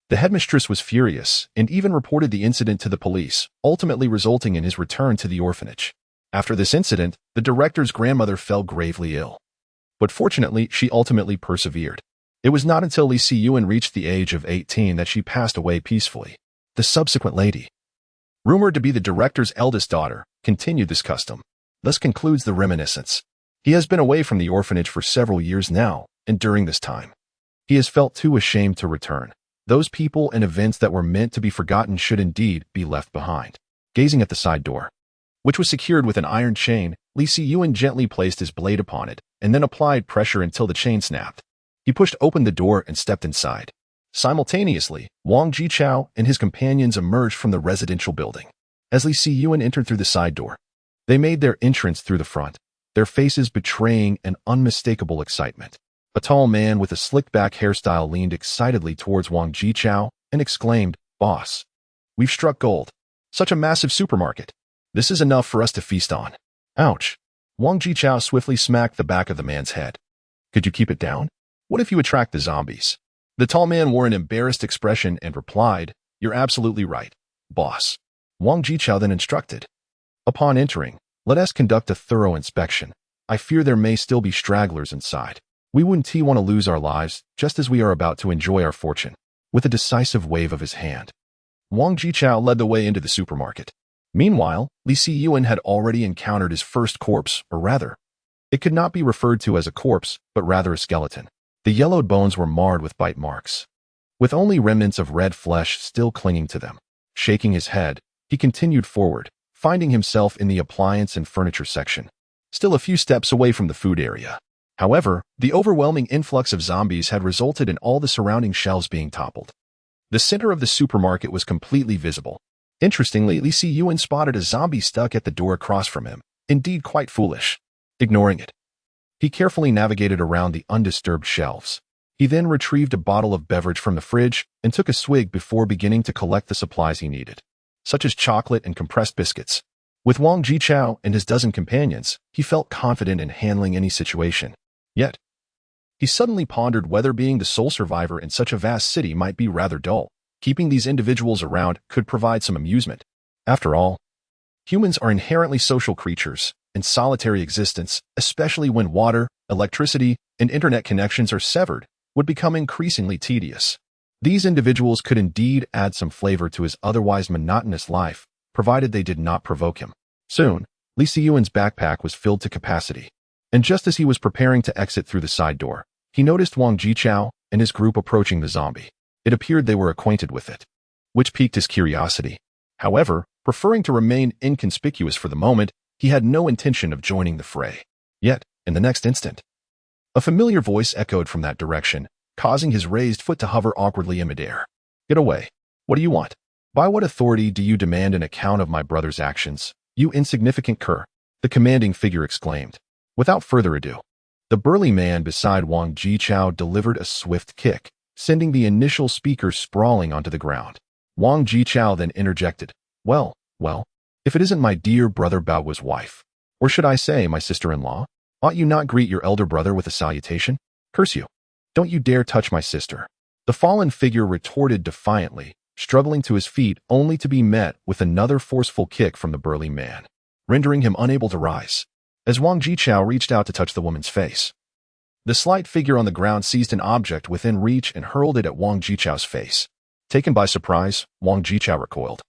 Speaker 1: The headmistress was furious and even reported the incident to the police, ultimately resulting in his return to the orphanage. After this incident, the director's grandmother fell gravely ill. But fortunately, she ultimately persevered. It was not until Li Siyuan reached the age of 18 that she passed away peacefully. The subsequent lady, rumored to be the director's eldest daughter, continued this custom. Thus concludes the reminiscence. He has been away from the orphanage for several years now, and during this time, he has felt too ashamed to return. Those people and events that were meant to be forgotten should indeed be left behind. Gazing at the side door, which was secured with an iron chain, Li Siyuan gently placed his blade upon it and then applied pressure until the chain snapped. He pushed open the door and stepped inside. Simultaneously, Wang Jichao and his companions emerged from the residential building. As Li Siyuan entered through the side door, they made their entrance through the front, their faces betraying an unmistakable excitement. A tall man with a slicked-back hairstyle leaned excitedly towards Wang Jichao and exclaimed, "Boss, we've struck gold. Such a massive supermarket. This is enough for us to feast on." Ouch. Wang Jichao swiftly smacked the back of the man's head. "Could you keep it down? What if you attract the zombies?" The tall man wore an embarrassed expression and replied, "You're absolutely right, boss." Wang Jichao then instructed, "Upon entering, let us conduct a thorough inspection. I fear there may still be stragglers inside. We wouldn't want to lose our lives just as we are about to enjoy our fortune." With a decisive wave of his hand, Wang Jichao led the way into the supermarket. Meanwhile, Li Siyuan had already encountered his first corpse, or rather, it could not be referred to as a corpse, but rather a skeleton. The yellowed bones were marred with bite marks, with only remnants of red flesh still clinging to them. Shaking his head, he continued forward, finding himself in the appliance and furniture section, still a few steps away from the food area. However, the overwhelming influx of zombies had resulted in all the surrounding shelves being toppled. The center of the supermarket was completely visible. Interestingly, Li Siyuan spotted a zombie stuck at the door across from him, indeed quite foolish. Ignoring it, he carefully navigated around the undisturbed shelves. He then retrieved a bottle of beverage from the fridge and took a swig before beginning to collect the supplies he needed, such as chocolate and compressed biscuits. With Wang Jichao and his dozen companions, he felt confident in handling any situation. Yet, he suddenly pondered whether being the sole survivor in such a vast city might be rather dull. Keeping these individuals around could provide some amusement. After all, humans are inherently social creatures, and solitary existence, especially when water, electricity, and internet connections are severed, would become increasingly tedious. These individuals could indeed add some flavor to his otherwise monotonous life, provided they did not provoke him. Soon, Li Siyuan's backpack was filled to capacity, and just as he was preparing to exit through the side door, he noticed Wang Jichao and his group approaching the zombie. It appeared they were acquainted with it, which piqued his curiosity. However, preferring to remain inconspicuous for the moment, he had no intention of joining the fray. Yet, in the next instant, a familiar voice echoed from that direction, causing his raised foot to hover awkwardly in midair. "Get away. What do you want? By what authority do you demand an account of my brother's actions, you insignificant cur?" the commanding figure exclaimed. Without further ado, the burly man beside Wang Jichao delivered a swift kick, sending the initial speaker sprawling onto the ground. Wang Jichao then interjected, Well, If it isn't my dear brother Bao's wife, or should I say my sister-in-law, ought you not greet your elder brother with a salutation? Curse you! Don't you dare touch my sister. The fallen figure retorted defiantly, struggling to his feet only to be met with another forceful kick from the burly man, rendering him unable to rise. As Wang Jichao reached out to touch the woman's face, the slight figure on the ground seized an object within reach and hurled it at Wang Jichao's face. Taken by surprise, Wang Jichao recoiled,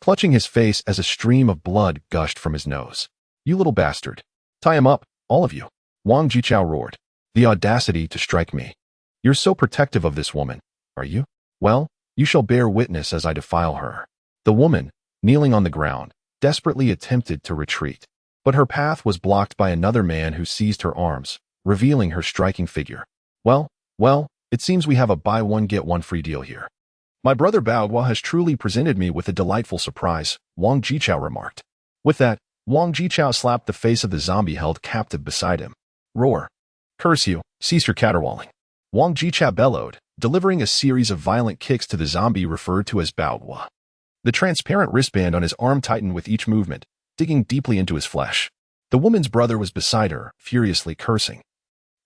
Speaker 1: clutching his face as a stream of blood gushed from his nose. You little bastard. Tie him up, all of you. Wang Jichao roared. The audacity to strike me. You're so protective of this woman, are you? Well, you shall bear witness as I defile her. The woman, kneeling on the ground, desperately attempted to retreat, but her path was blocked by another man who seized her arms, revealing her striking figure. Well, it seems we have a buy one get one free deal here. My brother Bao has truly presented me with a delightful surprise, Wang Jichao remarked. With that, Wang Jichao slapped the face of the zombie held captive beside him. Roar. Curse you, cease your caterwauling. Wang Jichao bellowed, delivering a series of violent kicks to the zombie referred to as Bao. The transparent wristband on his arm tightened with each movement, digging deeply into his flesh. The woman's brother was beside her, furiously cursing,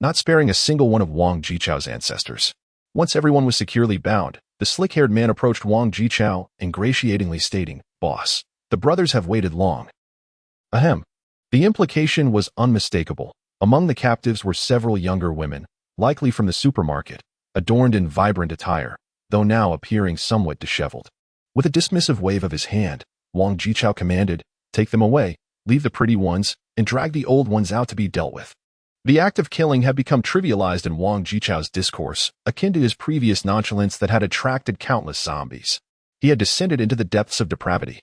Speaker 1: not sparing a single one of Wang Jichao's ancestors. Once everyone was securely bound, the slick-haired man approached Wang Jichao, ingratiatingly stating, Boss, the brothers have waited long. Ahem. The implication was unmistakable. Among the captives were several younger women, likely from the supermarket, adorned in vibrant attire, though now appearing somewhat disheveled. With a dismissive wave of his hand, Wang Jichao commanded, Take them away, leave the pretty ones, and drag the old ones out to be dealt with. The act of killing had become trivialized in Wang Jichao's discourse, akin to his previous nonchalance that had attracted countless zombies. He had descended into the depths of depravity.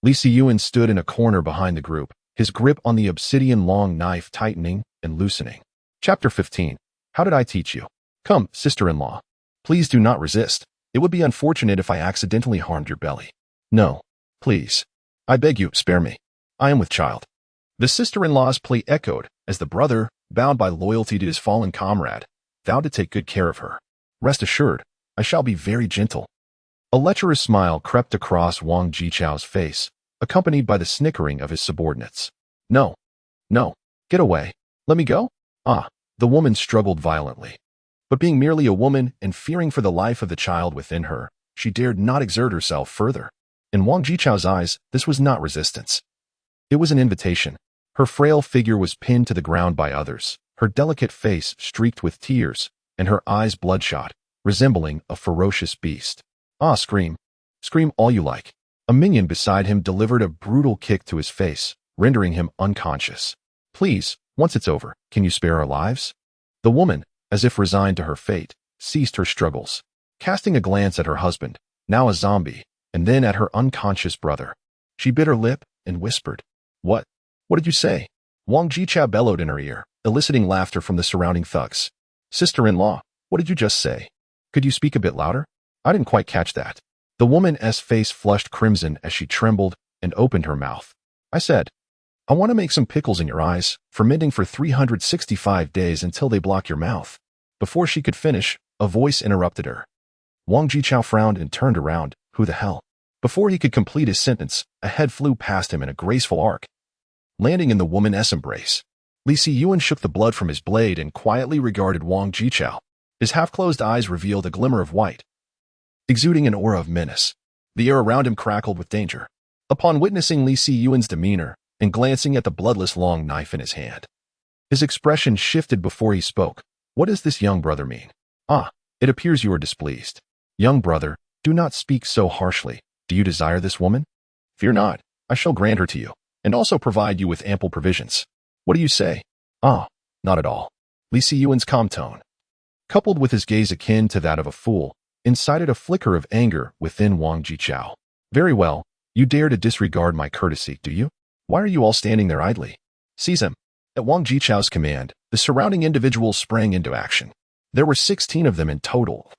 Speaker 1: Li Siyuan stood in a corner behind the group, his grip on the obsidian-long knife tightening and loosening. Chapter 15. How did I teach you? Come, sister-in-law. Please do not resist. It would be unfortunate if I accidentally harmed your belly. No. Please. I beg you, spare me. I am with child. The sister-in-law's plea echoed, as the brother, bound by loyalty to his fallen comrade, vowed to take good care of her. Rest assured, I shall be very gentle. A lecherous smile crept across Wang Jichao's face, accompanied by the snickering of his subordinates. No. Get away. Let me go? The woman struggled violently. But being merely a woman and fearing for the life of the child within her, she dared not exert herself further. In Wang Jichao's eyes, this was not resistance. It was an invitation. Her frail figure was pinned to the ground by others, her delicate face streaked with tears, and her eyes bloodshot, resembling a ferocious beast. Scream. Scream all you like. A minion beside him delivered a brutal kick to his face, rendering him unconscious. Please, once it's over, can you spare our lives? The woman, as if resigned to her fate, ceased her struggles, casting a glance at her husband, now a zombie, and then at her unconscious brother. She bit her lip and whispered, What did you say? Wang Jichao bellowed in her ear, eliciting laughter from the surrounding thugs. Sister-in-law, what did you just say? Could you speak a bit louder? I didn't quite catch that. The woman's face flushed crimson as she trembled and opened her mouth. I said, I want to make some pickles in your eyes, fermenting for 365 days until they block your mouth. Before she could finish, a voice interrupted her. Wang Jichao frowned and turned around. Who the hell? Before he could complete his sentence, a head flew past him in a graceful arc, landing in the woman's embrace. Li Siyuan shook the blood from his blade and quietly regarded Wang Jichao. His half-closed eyes revealed a glimmer of white, exuding an aura of menace. The air around him crackled with danger. Upon witnessing Li Siyuan's demeanor and glancing at the bloodless long knife in his hand, his expression shifted before he spoke. What does this young brother mean? It appears you are displeased. Young brother, do not speak so harshly. Do you desire this woman? Fear not, I shall grant her to you, and also provide you with ample provisions. What do you say? Not at all. Li Siyuan's calm tone, coupled with his gaze akin to that of a fool, incited a flicker of anger within Wang Jichao. Very well, you dare to disregard my courtesy, do you? Why are you all standing there idly? Seize him. At Wang Jichao's command, the surrounding individuals sprang into action. There were 16 of them in total,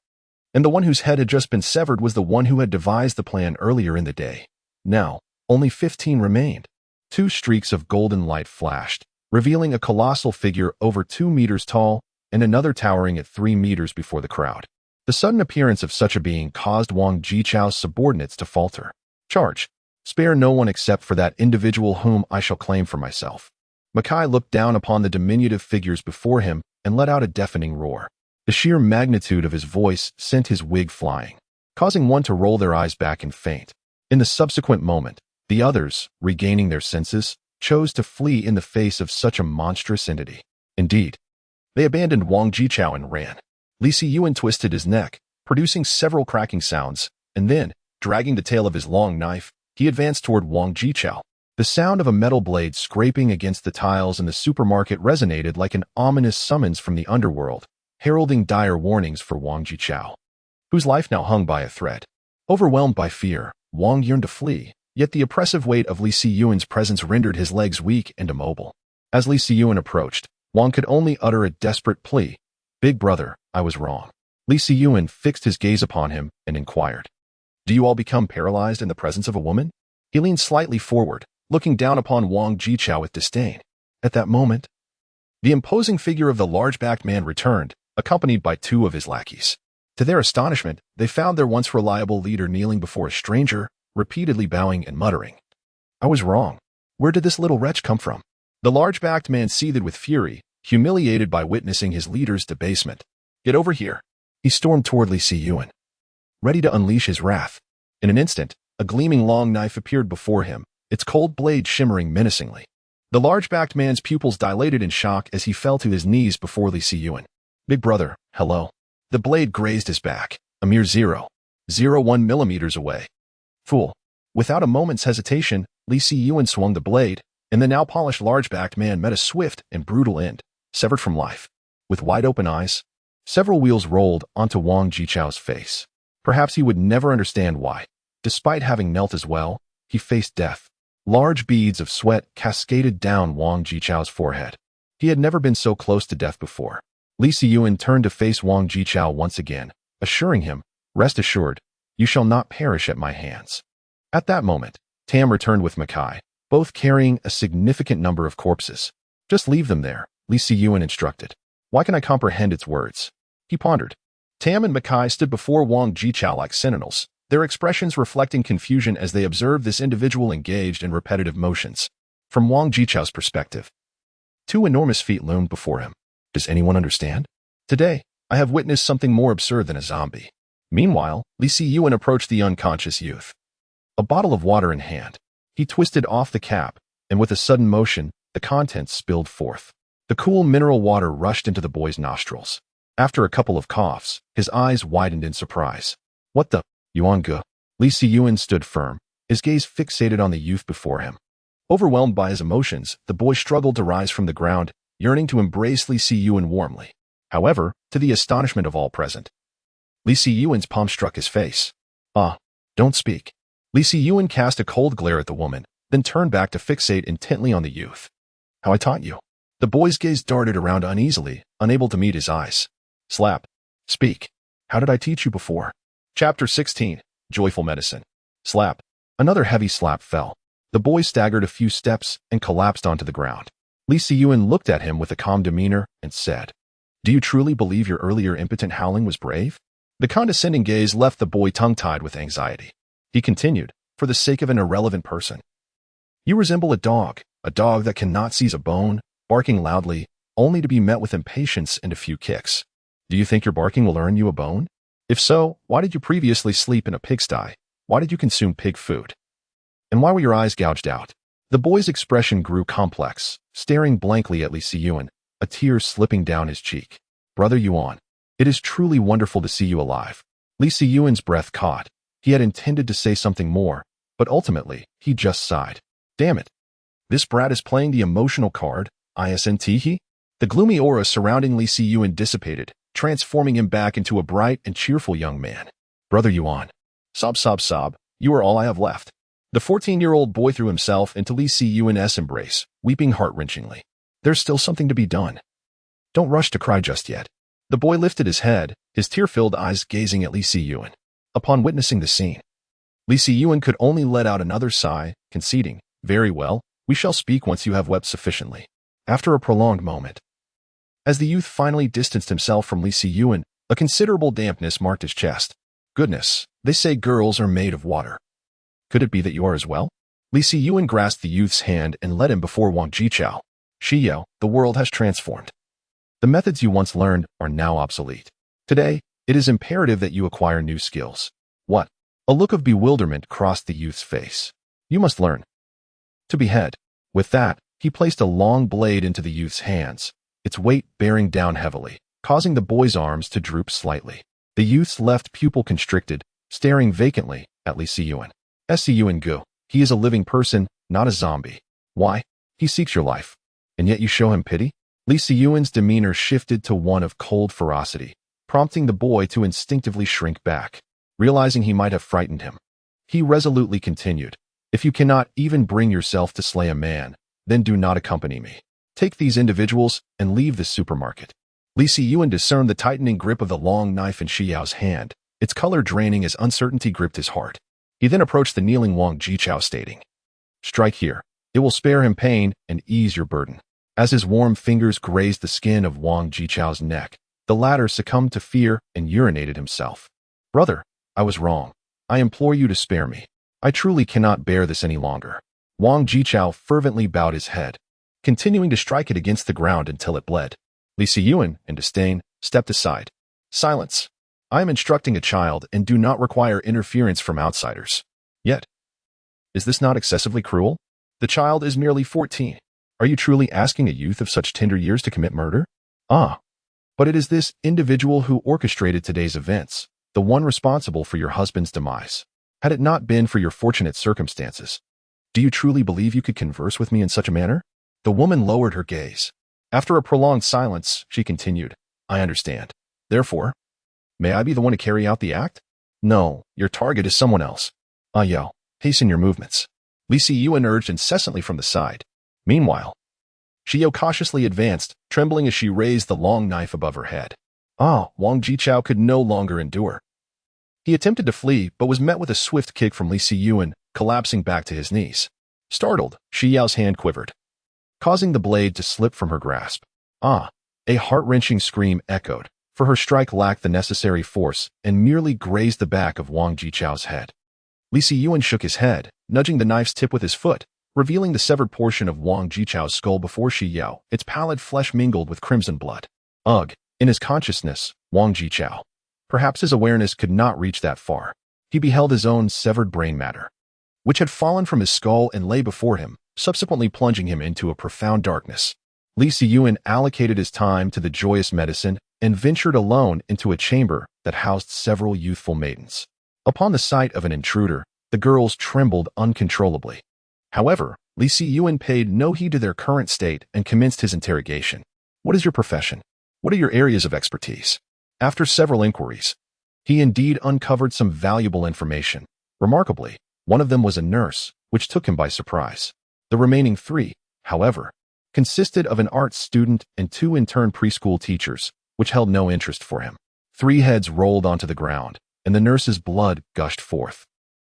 Speaker 1: and the one whose head had just been severed was the one who had devised the plan earlier in the day. Now, only 15 remained. 2 streaks of golden light flashed, revealing a colossal figure over 2 meters tall and another towering at 3 meters before the crowd. The sudden appearance of such a being caused Wang Jichao's subordinates to falter. Charge! Spare no one except for that individual whom I shall claim for myself. Mackay looked down upon the diminutive figures before him and let out a deafening roar. The sheer magnitude of his voice sent his wig flying, causing one to roll their eyes back and faint. In the subsequent moment, the others, regaining their senses, chose to flee in the face of such a monstrous entity. Indeed, they abandoned Wang Jichao and ran. Li Siyuan twisted his neck, producing several cracking sounds, and then, dragging the tail of his long knife, he advanced toward Wang Jichao. The sound of a metal blade scraping against the tiles in the supermarket resonated like an ominous summons from the underworld, heralding dire warnings for Wang Jichao, whose life now hung by a thread. Overwhelmed by fear, Wang yearned to flee, yet the oppressive weight of Li Siyuan's presence rendered his legs weak and immobile. As Li Siyuan approached, Wang could only utter a desperate plea. "Big brother, I was wrong." Li Siyuan fixed his gaze upon him and inquired, "Do you all become paralyzed in the presence of a woman?" He leaned slightly forward, looking down upon Wang Jichao with disdain. At that moment, the imposing figure of the large-backed man returned, accompanied by two of his lackeys. To their astonishment, they found their once reliable leader kneeling before a stranger, repeatedly bowing and muttering, "I was wrong. Where did this little wretch come from?" The large-backed man seethed with fury, humiliated by witnessing his leader's debasement. "Get over here." He stormed toward Li Siyuan, ready to unleash his wrath. In an instant, a gleaming long knife appeared before him, its cold blade shimmering menacingly. The large-backed man's pupils dilated in shock as he fell to his knees before Li Siyuan. "Big brother, hello." The blade grazed his back, a mere 0.01 millimeters away. "Fool." Without a moment's hesitation, Li Siyuan swung the blade, and the now polished large-backed man met a swift and brutal end, severed from life. With wide-open eyes, several wheels rolled onto Wang Jichao's face. Perhaps he would never understand why. Despite having knelt as well, he faced death. Large beads of sweat cascaded down Wang Jichao's forehead. He had never been so close to death before. Li Siyuan turned to face Wang Jichao once again, assuring him, "Rest assured, you shall not perish at my hands." At that moment, Tam returned with Mackay, both carrying a significant number of corpses. "Just leave them there," Li Siyuan instructed. "Why can I comprehend its words?" He pondered. Tam and Mackay stood before Wang Jichao like sentinels, their expressions reflecting confusion as they observed this individual engaged in repetitive motions. From Wang Jichao's perspective, two enormous feet loomed before him. Does anyone understand? Today, I have witnessed something more absurd than a zombie. Meanwhile, Li Siyuan approached the unconscious youth. A bottle of water in hand, he twisted off the cap, and with a sudden motion, the contents spilled forth. The cool mineral water rushed into the boy's nostrils. After a couple of coughs, his eyes widened in surprise. "What the? Yuan-ge?" Li Siyuan stood firm, his gaze fixated on the youth before him. Overwhelmed by his emotions, the boy struggled to rise from the ground, yearning to embrace Li Siyuan warmly. However, to the astonishment of all present, Li Siyuan's palm struck his face. "Ah, don't speak." Li Siyuan cast a cold glare at the woman, then turned back to fixate intently on the youth. "How I taught you." The boy's gaze darted around uneasily, unable to meet his eyes. Slap. "Speak. How did I teach you before?" Chapter 16. Joyful Medicine. Slap. Another heavy slap fell. The boy staggered a few steps and collapsed onto the ground. Li Siyuan looked at him with a calm demeanor and said, "Do you truly believe your earlier impotent howling was brave?" The condescending gaze left the boy tongue-tied with anxiety. He continued, for the sake of an irrelevant person, "You resemble a dog that cannot seize a bone, barking loudly, only to be met with impatience and a few kicks. Do you think your barking will earn you a bone? If so, why did you previously sleep in a pigsty? Why did you consume pig food? And why were your eyes gouged out?" The boy's expression grew complex, staring blankly at Li Siyuan, a tear slipping down his cheek. "Brother Yuan, it is truly wonderful to see you alive." Li Siyuan's breath caught. He had intended to say something more, but ultimately, he just sighed. "Damn it. This brat is playing the emotional card, isn't he?" The gloomy aura surrounding Li Siyuan dissipated, transforming him back into a bright and cheerful young man. "Brother Yuan. Sob, sob, sob, you are all I have left." The 14-year-old boy threw himself into Li Siyuan's embrace, weeping heart-wrenchingly. "There's still something to be done. Don't rush to cry just yet." The boy lifted his head, his tear-filled eyes gazing at Li Siyuan. Upon witnessing the scene, Li Siyuan could only let out another sigh, conceding, "Very well, we shall speak once you have wept sufficiently." After a prolonged moment, as the youth finally distanced himself from Li Siyuan, a considerable dampness marked his chest. "Goodness, they say girls are made of water. Could it be that you are as well?" Li Siyuan grasped the youth's hand and led him before Wang Jichao. Shiyao, the world has transformed. The methods you once learned are now obsolete. Today, it is imperative that you acquire new skills. What? A look of bewilderment crossed the youth's face. You must learn to behead. With that, he placed a long blade into the youth's hands, its weight bearing down heavily, causing the boy's arms to droop slightly. The youth's left pupil constricted, staring vacantly at Li Siyuan. Siyuan Gu. He is a living person, not a zombie. Why? He seeks your life. And yet you show him pity? Li Siyuan's demeanor shifted to one of cold ferocity, prompting the boy to instinctively shrink back. Realizing he might have frightened him, he resolutely continued, If you cannot even bring yourself to slay a man, then do not accompany me. Take these individuals and leave this supermarket. Li Siyuan discerned the tightening grip of the long knife in Shiyao's hand, its color draining as uncertainty gripped his heart. He then approached the kneeling Wang Jichao, stating, Strike here. It will spare him pain and ease your burden. As his warm fingers grazed the skin of Wang Jichao's neck, the latter succumbed to fear and urinated himself. Brother, I was wrong. I implore you to spare me. I truly cannot bear this any longer. Wang Jichao fervently bowed his head, continuing to strike it against the ground until it bled. Li Siyuan, in disdain, stepped aside. Silence. I am instructing a child and do not require interference from outsiders. Yet, is this not excessively cruel? The child is merely 14. Are you truly asking a youth of such tender years to commit murder? Ah, but it is this individual who orchestrated today's events, the one responsible for your husband's demise. Had it not been for your fortunate circumstances, do you truly believe you could converse with me in such a manner? The woman lowered her gaze. After a prolonged silence, she continued, I understand. Therefore, may I be the one to carry out the act? No, your target is someone else. Yao, hasten your movements. Li Siyuan urged incessantly from the side. Meanwhile, Shiyao cautiously advanced, trembling as she raised the long knife above her head. Wang Jichao could no longer endure. He attempted to flee, but was met with a swift kick from Li Siyuan, collapsing back to his knees. Startled, Shiyao's hand quivered, causing the blade to slip from her grasp. A heart-wrenching scream echoed, for her strike lacked the necessary force and merely grazed the back of Wang Jichao's head. Li Siyuan shook his head, nudging the knife's tip with his foot, revealing the severed portion of Wang Jichao's skull before Shiyao, its pallid flesh mingled with crimson blood. Ugh! In his consciousness, Wang Jichao. Perhaps his awareness could not reach that far. He beheld his own severed brain matter, which had fallen from his skull and lay before him, subsequently plunging him into a profound darkness. Li Siyuan allocated his time to the joyous medicine and ventured alone into a chamber that housed several youthful maidens. Upon the sight of an intruder, the girls trembled uncontrollably. However, Li Siyuan paid no heed to their current state and commenced his interrogation. What is your profession? What are your areas of expertise? After several inquiries, he indeed uncovered some valuable information. Remarkably, one of them was a nurse, which took him by surprise. The remaining 3, however, consisted of an art student and 2 intern preschool teachers, which held no interest for him. 3 heads rolled onto the ground, and the nurse's blood gushed forth,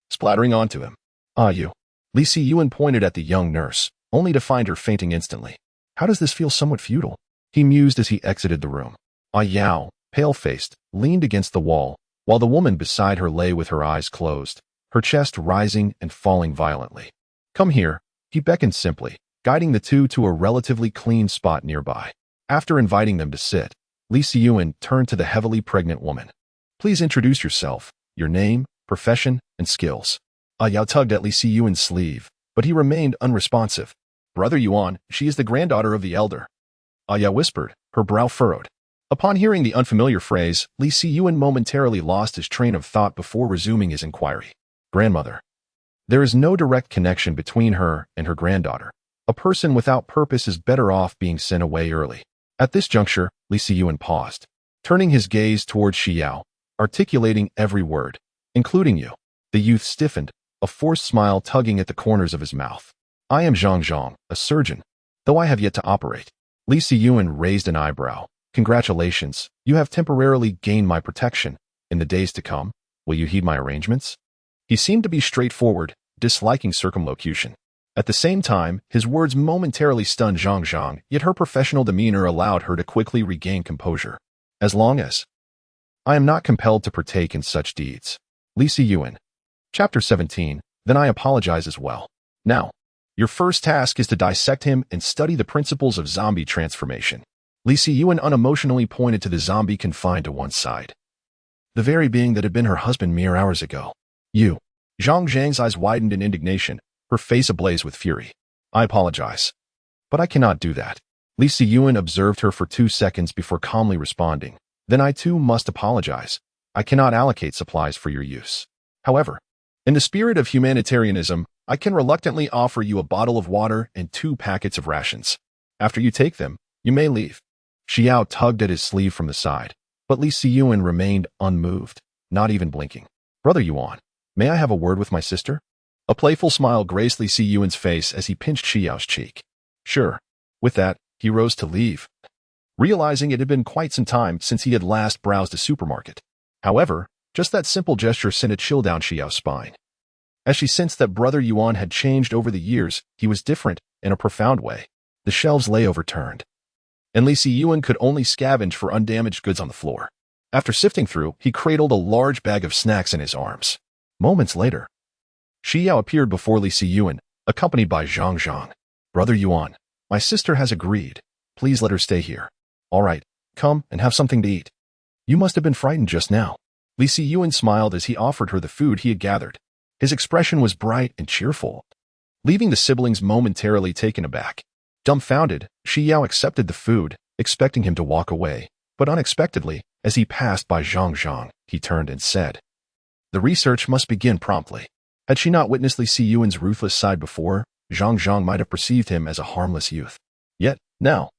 Speaker 1: splattering onto him. You. Li Siyuan pointed at the young nurse, only to find her fainting instantly. How does this feel somewhat futile? He mused as he exited the room. Yao, pale-faced, leaned against the wall, while the woman beside her lay with her eyes closed, her chest rising and falling violently. Come here, he beckoned simply, guiding the 2 to a relatively clean spot nearby. After inviting them to sit, Li Siyuan turned to the heavily pregnant woman. Please introduce yourself, your name, profession, and skills. Yao tugged at Li Siyuan's sleeve, but he remained unresponsive. Brother Yuan, she is the granddaughter of the elder. Yao whispered, her brow furrowed. Upon hearing the unfamiliar phrase, Li Siyuan momentarily lost his train of thought before resuming his inquiry. Grandmother. There is no direct connection between her and her granddaughter. A person without purpose is better off being sent away early. At this juncture, Li Siyuan paused, turning his gaze towards Shiyao, articulating every word, including you. The youth stiffened, a forced smile tugging at the corners of his mouth. I am Zhang Zhang, a surgeon, though I have yet to operate. Li Siyuan raised an eyebrow. Congratulations, you have temporarily gained my protection. In the days to come, will you heed my arrangements? He seemed to be straightforward, disliking circumlocution. At the same time, his words momentarily stunned Zhang Zhang, yet her professional demeanor allowed her to quickly regain composure. As long as I am not compelled to partake in such deeds. Li Siyuan. Chapter 17. Then I apologize as well. Now, your first task is to dissect him and study the principles of zombie transformation. Li Siyuan unemotionally pointed to the zombie confined to one side. The very being that had been her husband mere hours ago. You. Zhang Zhang's eyes widened in indignation, her face ablaze with fury. I apologize. But I cannot do that. Li Siyuan observed her for 2 seconds before calmly responding. Then I too must apologize. I cannot allocate supplies for your use. However, in the spirit of humanitarianism, I can reluctantly offer you a bottle of water and 2 packets of rations. After you take them, you may leave. Xiao tugged at his sleeve from the side, but Li Siyuan remained unmoved, not even blinking. Brother Yuan, may I have a word with my sister? A playful smile graced Li Siyuan's face as he pinched Xiao's cheek. Sure. With that, he rose to leave, realizing it had been quite some time since he had last browsed a supermarket. However, just that simple gesture sent a chill down Xiao's spine. As she sensed that Brother Yuan had changed over the years, he was different in a profound way. The shelves lay overturned, and Li Siyuan could only scavenge for undamaged goods on the floor. After sifting through, he cradled a large bag of snacks in his arms. Moments later, Xiao appeared before Li Siyuan, accompanied by Zhang Zhang. Brother Yuan, my sister has agreed. Please let her stay here. All right, come and have something to eat. You must have been frightened just now. Li Siyuan smiled as he offered her the food he had gathered. His expression was bright and cheerful, leaving the siblings momentarily taken aback. Dumbfounded, Xiao accepted the food, expecting him to walk away, but unexpectedly, as he passed by Zhang Zhang, he turned and said, "The research must begin promptly." Had she not witnessed Li Siyuan's ruthless side before, Zhang Zhang might have perceived him as a harmless youth. Yet, now,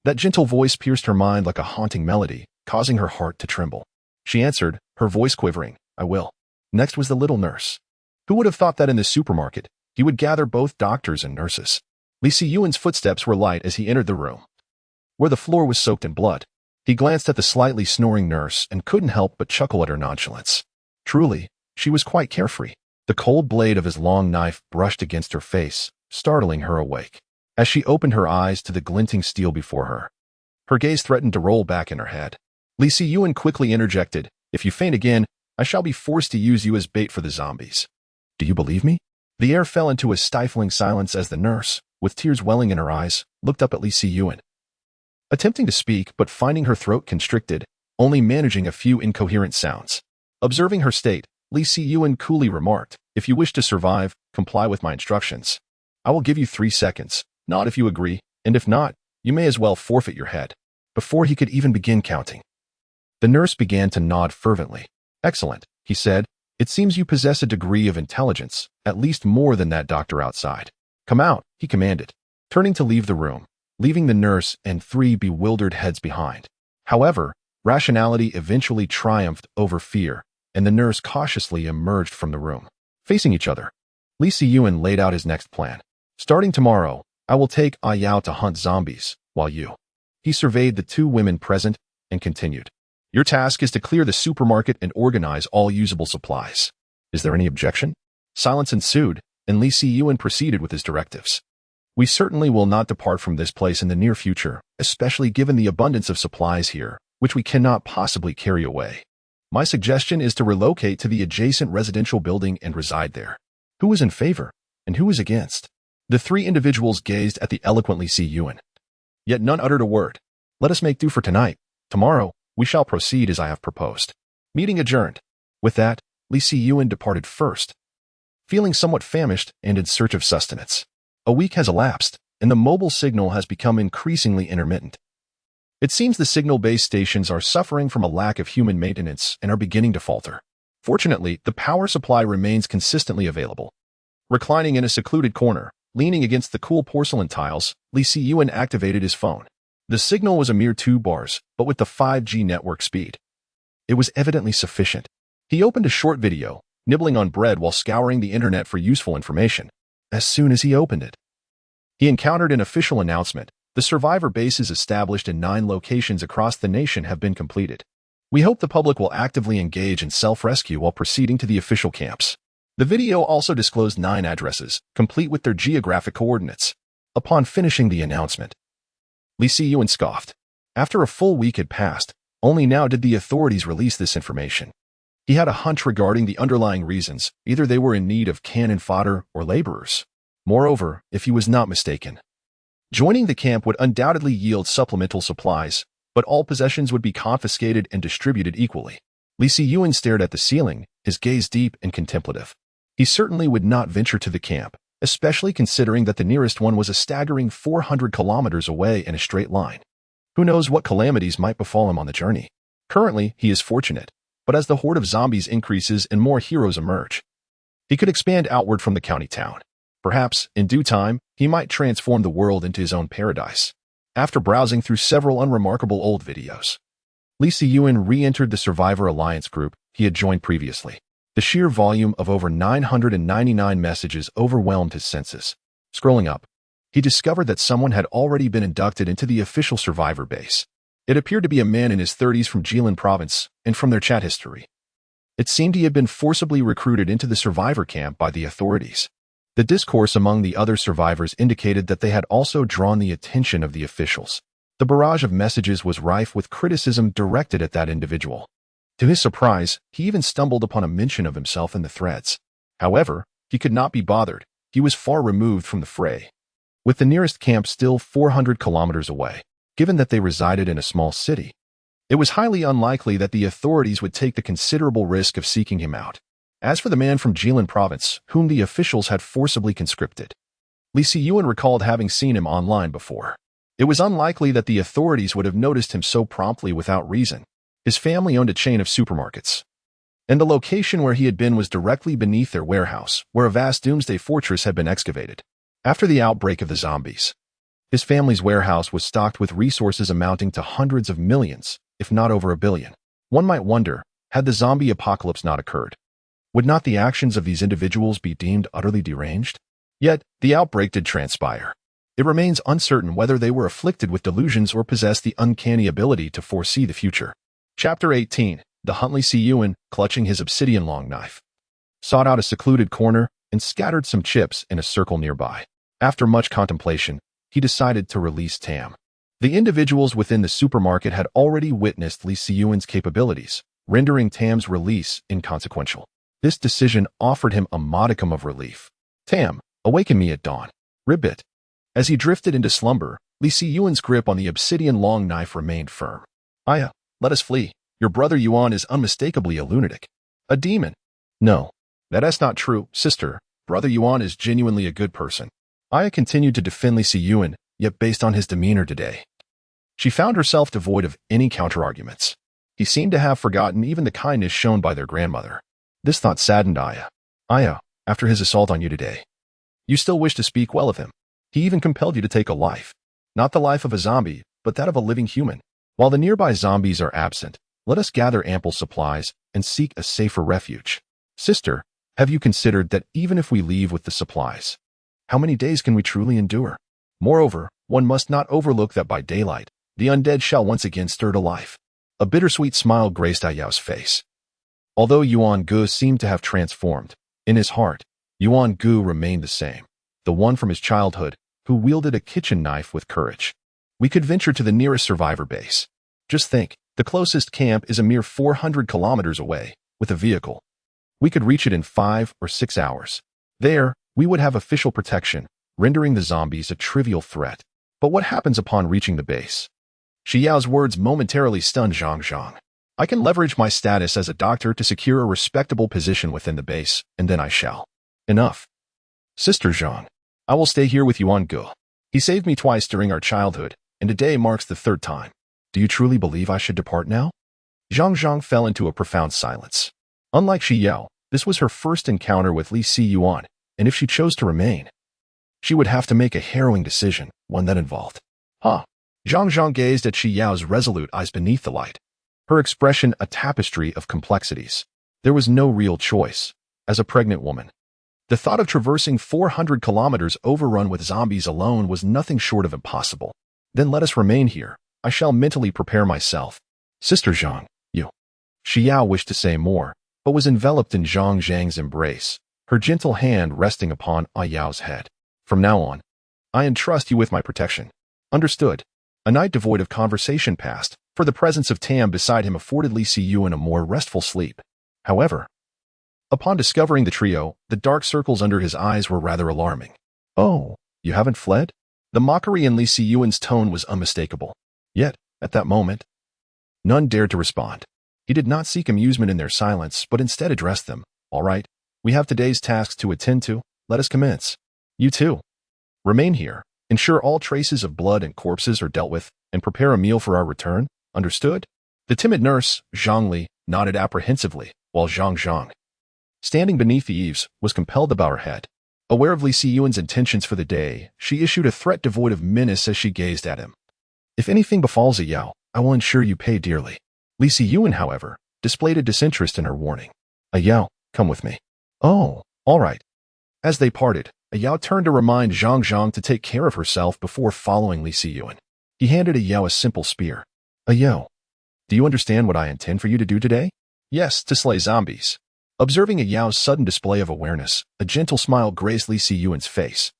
Speaker 1: that gentle voice pierced her mind like a haunting melody, causing her heart to tremble. She answered, her voice quivering, "I will." Next was the little nurse. Who would have thought that in the supermarket, he would gather both doctors and nurses? Li Siyuan's footsteps were light as he entered the room, where the floor was soaked in blood. He glanced at the slightly snoring nurse and couldn't help but chuckle at her nonchalance. Truly, she was quite carefree. The cold blade of his long knife brushed against her face, startling her awake. As she opened her eyes to the glinting steel before her, her gaze threatened to roll back in her head. Li Siyuan quickly interjected, "If you faint again, I shall be forced to use you as bait for the zombies." Do you believe me? The air fell into a stifling silence as the nurse, with tears welling in her eyes, looked up at Li Siyuan. Attempting to speak but finding her throat constricted, only managing a few incoherent sounds. Observing her state, Li Siyuan coolly remarked, "If you wish to survive, comply with my instructions. I will give you 3 seconds, nod if you agree, and if not, you may as well forfeit your head." Before he could even begin counting, the nurse began to nod fervently. "Excellent," he said. "It seems you possess a degree of intelligence, at least more than that doctor outside. Come out," he commanded, turning to leave the room, leaving the nurse and 3 bewildered heads behind. However, rationality eventually triumphed over fear, and the nurse cautiously emerged from the room. Facing each other, Li Siyuan laid out his next plan. "Starting tomorrow, I will take Ayao to hunt zombies, while you..." He surveyed the 2 women present and continued, "Your task is to clear the supermarket and organize all usable supplies. Is there any objection?" Silence ensued, and Li Siyuan proceeded with his directives. "We certainly will not depart from this place in the near future, especially given the abundance of supplies here, which we cannot possibly carry away. My suggestion is to relocate to the adjacent residential building and reside there." Who was in favor, and who was against? The 3 individuals gazed at the eloquent Li Siyuan. Yet none uttered a word. "Let us make do for tonight. Tomorrow, we shall proceed as I have proposed." Meeting adjourned. With that, Li Siyuan departed first, feeling somewhat famished and in search of sustenance. A week has elapsed, and the mobile signal has become increasingly intermittent. It seems the signal-based stations are suffering from a lack of human maintenance and are beginning to falter. Fortunately, the power supply remains consistently available. Reclining in a secluded corner, leaning against the cool porcelain tiles, Li Siyuan activated his phone. The signal was a mere 2 bars, but with the 5G network speed, it was evidently sufficient. He opened a short video, nibbling on bread while scouring the internet for useful information. As soon as he opened it, he encountered an official announcement. The survivor bases established in 9 locations across the nation have been completed. We hope the public will actively engage in self-rescue while proceeding to the official camps. The video also disclosed 9 addresses, complete with their geographic coordinates. Upon finishing the announcement, Li Siyuan scoffed. After a full week had passed, only now did the authorities release this information. He had a hunch regarding the underlying reasons. Either they were in need of cannon fodder or laborers, Moreover, if he was not mistaken, joining the camp would undoubtedly yield supplemental supplies, but all possessions would be confiscated and distributed equally. Li Siyuan stared at the ceiling, his gaze deep and contemplative. He certainly would not venture to the camp, especially considering that the nearest one was a staggering 400 kilometers away in a straight line. Who knows what calamities might befall him on the journey? Currently, he is fortunate, but as the horde of zombies increases and more heroes emerge, he could expand outward from the county town. Perhaps, in due time, he might transform the world into his own paradise. After browsing through several unremarkable old videos, Li Siyuan re-entered the Survivor Alliance group he had joined previously. The sheer volume of over 999 messages overwhelmed his senses. Scrolling up, he discovered that someone had already been inducted into the official Survivor base. It appeared to be a man in his 30s from Jilin province, and from their chat history, it seemed he had been forcibly recruited into the Survivor camp by the authorities. The discourse among the other survivors indicated that they had also drawn the attention of the officials. The barrage of messages was rife with criticism directed at that individual. To his surprise, he even stumbled upon a mention of himself in the threads. However, he could not be bothered. He was far removed from the fray, with the nearest camp still 400 kilometers away. Given that they resided in a small city, it was highly unlikely that the authorities would take the considerable risk of seeking him out. As for the man from Jilin province, whom the officials had forcibly conscripted, Li Siyuan recalled having seen him online before. It was unlikely that the authorities would have noticed him so promptly without reason. His family owned a chain of supermarkets, and the location where he had been was directly beneath their warehouse, where a vast doomsday fortress had been excavated. After the outbreak of the zombies, his family's warehouse was stocked with resources amounting to hundreds of millions, if not over a billion. One might wonder, had the zombie apocalypse not occurred, would not the actions of these individuals be deemed utterly deranged? Yet, the outbreak did transpire. It remains uncertain whether they were afflicted with delusions or possessed the uncanny ability to foresee the future. Chapter 18. The Huntley Siyuan, clutching his obsidian long knife, sought out a secluded corner and scattered some chips in a circle nearby. After much contemplation, he decided to release Tam. The individuals within the supermarket had already witnessed Li Siyuan's capabilities, rendering Tam's release inconsequential. This decision offered him a modicum of relief. Tam, awaken me at dawn. Ribbit. As he drifted into slumber, Li Siyuan's grip on the obsidian long knife remained firm. Aya, let us flee. Your brother Yuan is unmistakably a lunatic. A demon. No, that's not true, sister. Brother Yuan is genuinely a good person. Aya continued to defend Li Siyuan, yet based on his demeanor today, she found herself devoid of any counterarguments. He seemed to have forgotten even the kindness shown by their grandmother. This thought saddened Aya. Aya, after his assault on you today, you still wish to speak well of him. He even compelled you to take a life. Not the life of a zombie, but that of a living human. While the nearby zombies are absent, let us gather ample supplies and seek a safer refuge. Sister, have you considered that even if we leave with the supplies, how many days can we truly endure? Moreover, one must not overlook that by daylight, the undead shall once again stir to life. A bittersweet smile graced Ayao's face. Although Yuan Gu seemed to have transformed, in his heart, Yuan Gu remained the same, the one from his childhood, who wielded a kitchen knife with courage. We could venture to the nearest survivor base. Just think, the closest camp is a mere 400 kilometers away, with a vehicle. We could reach it in 5 or 6 hours. There, we would have official protection, rendering the zombies a trivial threat. But what happens upon reaching the base? Shi Yao's words momentarily stunned Zhang Zhang. I can leverage my status as a doctor to secure a respectable position within the base, and then I shall. Enough. Sister Zhang, I will stay here with Yuan Gu. He saved me twice during our childhood, and today marks the 3rd time. Do you truly believe I should depart now? Zhang Zhang fell into a profound silence. Unlike Shi Yao, this was her first encounter with Li Siyuan, and if she chose to remain, she would have to make a harrowing decision, one that involved. Zhang Zhang gazed at Shi Yao's resolute eyes beneath the light, her expression a tapestry of complexities. There was no real choice. As a pregnant woman, the thought of traversing 400 kilometers overrun with zombies alone was nothing short of impossible. Then let us remain here. I shall mentally prepare myself. Sister Zhang, you. Shi Yao wished to say more, but was enveloped in Zhang Zhang's embrace, her gentle hand resting upon Ayao's head. From now on, I entrust you with my protection. Understood. A night devoid of conversation passed, for the presence of Tam beside him afforded Li Siyuan a more restful sleep. However, upon discovering the trio, the dark circles under his eyes were rather alarming. Oh, you haven't fled? The mockery in Li Siyuan's tone was unmistakable. Yet, at that moment, none dared to respond. He did not seek amusement in their silence, but instead addressed them. All right, we have today's tasks to attend to. Let us commence. You too. Remain here. Ensure all traces of blood and corpses are dealt with, and prepare a meal for our return. Understood? The timid nurse, Zhang Li, nodded apprehensively, while Zhang Zhang, standing beneath the eaves, was compelled to bow her head. Aware of Li Siyuan's intentions for the day, she issued a threat devoid of menace as she gazed at him. If anything befalls a Yao, I will ensure you pay dearly. Li Siyuan, however, displayed a disinterest in her warning. A Yao, come with me. Oh, all right. As they parted, a Yao turned to remind Zhang Zhang to take care of herself before following Li Siyuan. He handed a Yao a simple spear. A Yao, do you understand what I intend for you to do today? Yes, to slay zombies. Observing a Yao's sudden display of awareness, a gentle smile graced Li Siyuan's face.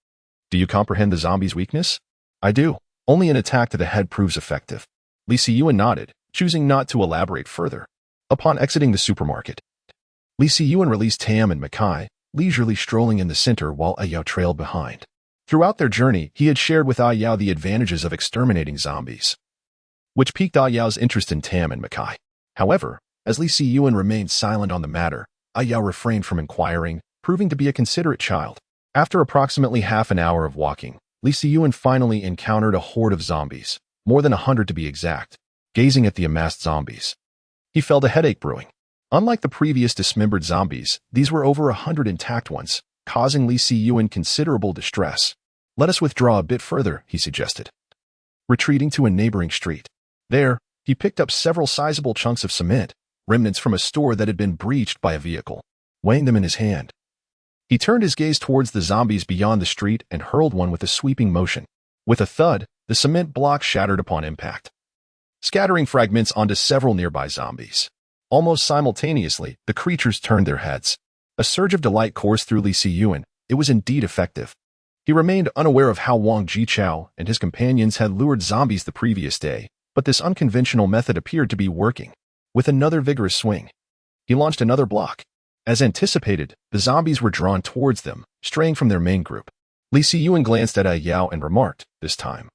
Speaker 1: Do you comprehend the zombie's weakness? I do. Only an attack to the head proves effective. Li Siyuan nodded, choosing not to elaborate further. Upon exiting the supermarket, Li Siyuan released Tam and Makai, leisurely strolling in the center while A Yao trailed behind. Throughout their journey, he had shared with A Yao the advantages of exterminating zombies, which piqued A Yao's interest in Tam and Makai. However, as Li Siyuan remained silent on the matter, A Yao refrained from inquiring, proving to be a considerate child. After approximately half an hour of walking, Li Siyuan finally encountered a horde of zombies, more than 100 to be exact. Gazing at the amassed zombies, he felt a headache brewing. Unlike the previous dismembered zombies, these were over 100 intact ones, causing Li Siyuan considerable distress. Let us withdraw a bit further, he suggested, retreating to a neighboring street. There, he picked up several sizable chunks of cement, remnants from a store that had been breached by a vehicle. Weighing them in his hand, he turned his gaze towards the zombies beyond the street and hurled one with a sweeping motion. With a thud, the cement block shattered upon impact, scattering fragments onto several nearby zombies. Almost simultaneously, the creatures turned their heads. A surge of delight coursed through Li Siyuan. It was indeed effective. He remained unaware of how Wang Jichao and his companions had lured zombies the previous day, but this unconventional method appeared to be working. With another vigorous swing, he launched another block. As anticipated, the zombies were drawn towards them, straying from their main group. Li Siyuan glanced at A Yao and remarked, this time,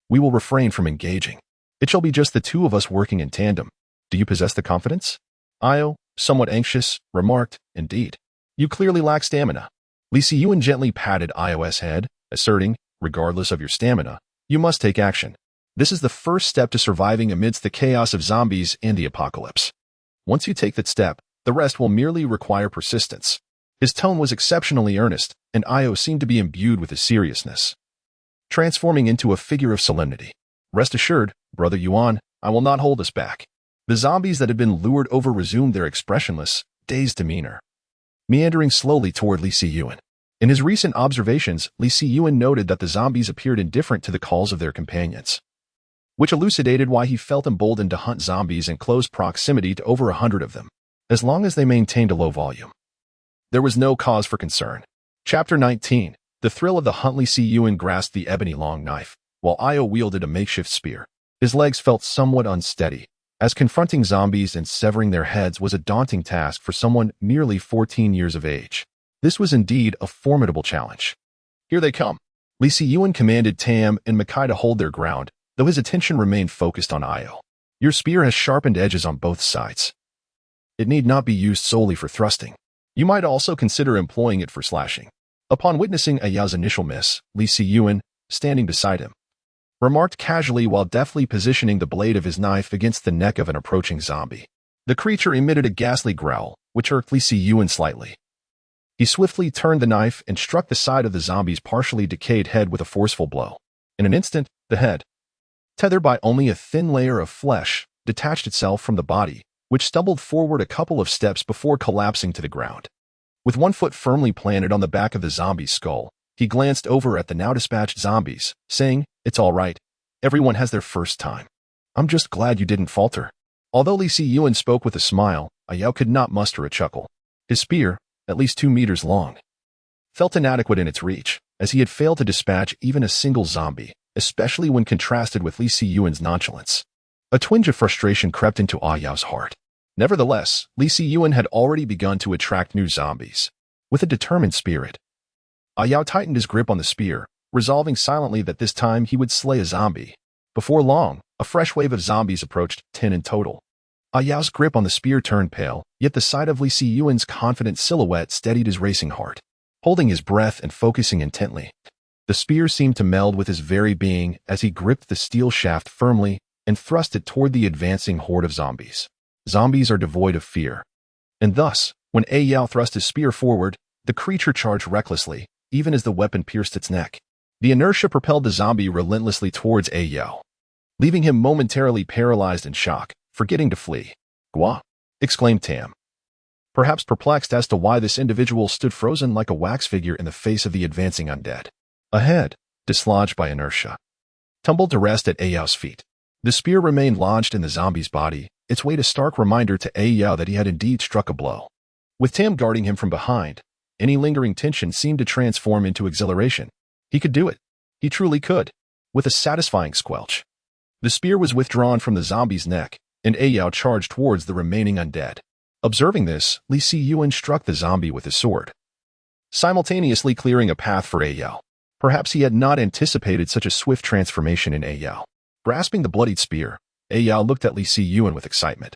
Speaker 1: we will refrain from engaging. It shall be just the two of us working in tandem. Do you possess the confidence? Io, somewhat anxious, remarked, indeed. You clearly lack stamina. Li Siyuan gently patted Io's head, asserting, regardless of your stamina, you must take action. This is the first step to surviving amidst the chaos of zombies and the apocalypse. Once you take that step, the rest will merely require persistence. His tone was exceptionally earnest, and Io seemed to be imbued with his seriousness, transforming into a figure of solemnity. Rest assured, Brother Yuan, I will not hold us back. The zombies that had been lured over resumed their expressionless, dazed demeanor, meandering slowly toward Li Siyuan. In his recent observations, Li Siyuan noted that the zombies appeared indifferent to the calls of their companions, which elucidated why he felt emboldened to hunt zombies in close proximity to over 100 of them, as long as they maintained a low volume. There was no cause for concern. Chapter 19. The thrill of the hunt. Li Siyuan grasped the ebony long knife, while Io wielded a makeshift spear. His legs felt somewhat unsteady, as confronting zombies and severing their heads was a daunting task for someone merely 14 years of age. This was indeed a formidable challenge. Here they come. Li Siyuan commanded Tam and Makai to hold their ground, though his attention remained focused on Io. Your spear has sharpened edges on both sides. It need not be used solely for thrusting. You might also consider employing it for slashing. Upon witnessing Aya's initial miss, Li Siyuan, standing beside him, remarked casually while deftly positioning the blade of his knife against the neck of an approaching zombie. The creature emitted a ghastly growl, which irked Li Siyuan slightly. He swiftly turned the knife and struck the side of the zombie's partially decayed head with a forceful blow. In an instant, the head, tethered by only a thin layer of flesh, detached itself from the body, which stumbled forward a couple of steps before collapsing to the ground. With one foot firmly planted on the back of the zombie's skull, he glanced over at the now dispatched zombies, saying, It's all right. Everyone has their first time. I'm just glad you didn't falter. Although Li Siyuan spoke with a smile, A Yao could not muster a chuckle. His spear, at least 2 meters long, felt inadequate in its reach, as he had failed to dispatch even a single zombie, especially when contrasted with Li Siyuan's nonchalance. A twinge of frustration crept into A Yao's heart. Nevertheless, Li Siyuan had already begun to attract new zombies. With a determined spirit, Yao tightened his grip on the spear, resolving silently that this time he would slay a zombie. Before long, a fresh wave of zombies approached, 10 in total. Yao's grip on the spear turned pale, yet the sight of Li Siyuan's confident silhouette steadied his racing heart. Holding his breath and focusing intently, the spear seemed to meld with his very being as he gripped the steel shaft firmly and thrust it toward the advancing horde of zombies. Zombies are devoid of fear. And thus, when Yao thrust his spear forward, the creature charged recklessly, even as the weapon pierced its neck. The inertia propelled the zombie relentlessly towards Yao, leaving him momentarily paralyzed in shock, forgetting to flee. "Gua!" exclaimed Tam, perhaps perplexed as to why this individual stood frozen like a wax figure in the face of the advancing undead. Ahead, dislodged by inertia, tumbled to rest at Yao's feet. The spear remained lodged in the zombie's body, its weight a stark reminder to Yao that he had indeed struck a blow. With Tam guarding him from behind, any lingering tension seemed to transform into exhilaration. He could do it. He truly could. With a satisfying squelch, the spear was withdrawn from the zombie's neck, and Yao charged towards the remaining undead. Observing this, Li Siyuan struck the zombie with his sword, simultaneously clearing a path for Yao. Perhaps he had not anticipated such a swift transformation in Yao. Grasping the bloodied spear, Yao looked at Li Siyuan with excitement.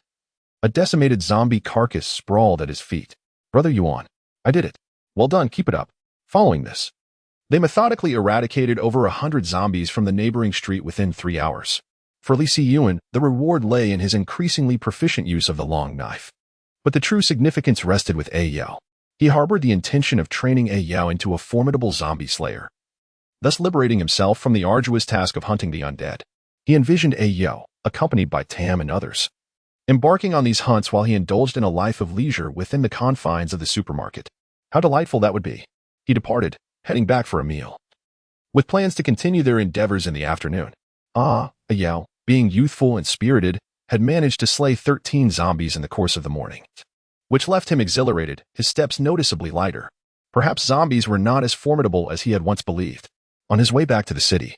Speaker 1: A decimated zombie carcass sprawled at his feet. "Brother Yuan, I did it. Well done, keep it up." Following this, they methodically eradicated over 100 zombies from the neighboring street within 3 hours. For Li Siyuan, the reward lay in his increasingly proficient use of the long knife. But the true significance rested with Yao. He harbored the intention of training Yao into a formidable zombie slayer, thus liberating himself from the arduous task of hunting the undead. He envisioned Yao, accompanied by Tam and others, embarking on these hunts while he indulged in a life of leisure within the confines of the supermarket. How delightful that would be. He departed, heading back for a meal, with plans to continue their endeavors in the afternoon. Yao, being youthful and spirited, had managed to slay 13 zombies in the course of the morning, which left him exhilarated, his steps noticeably lighter. Perhaps zombies were not as formidable as he had once believed. On his way back to the city,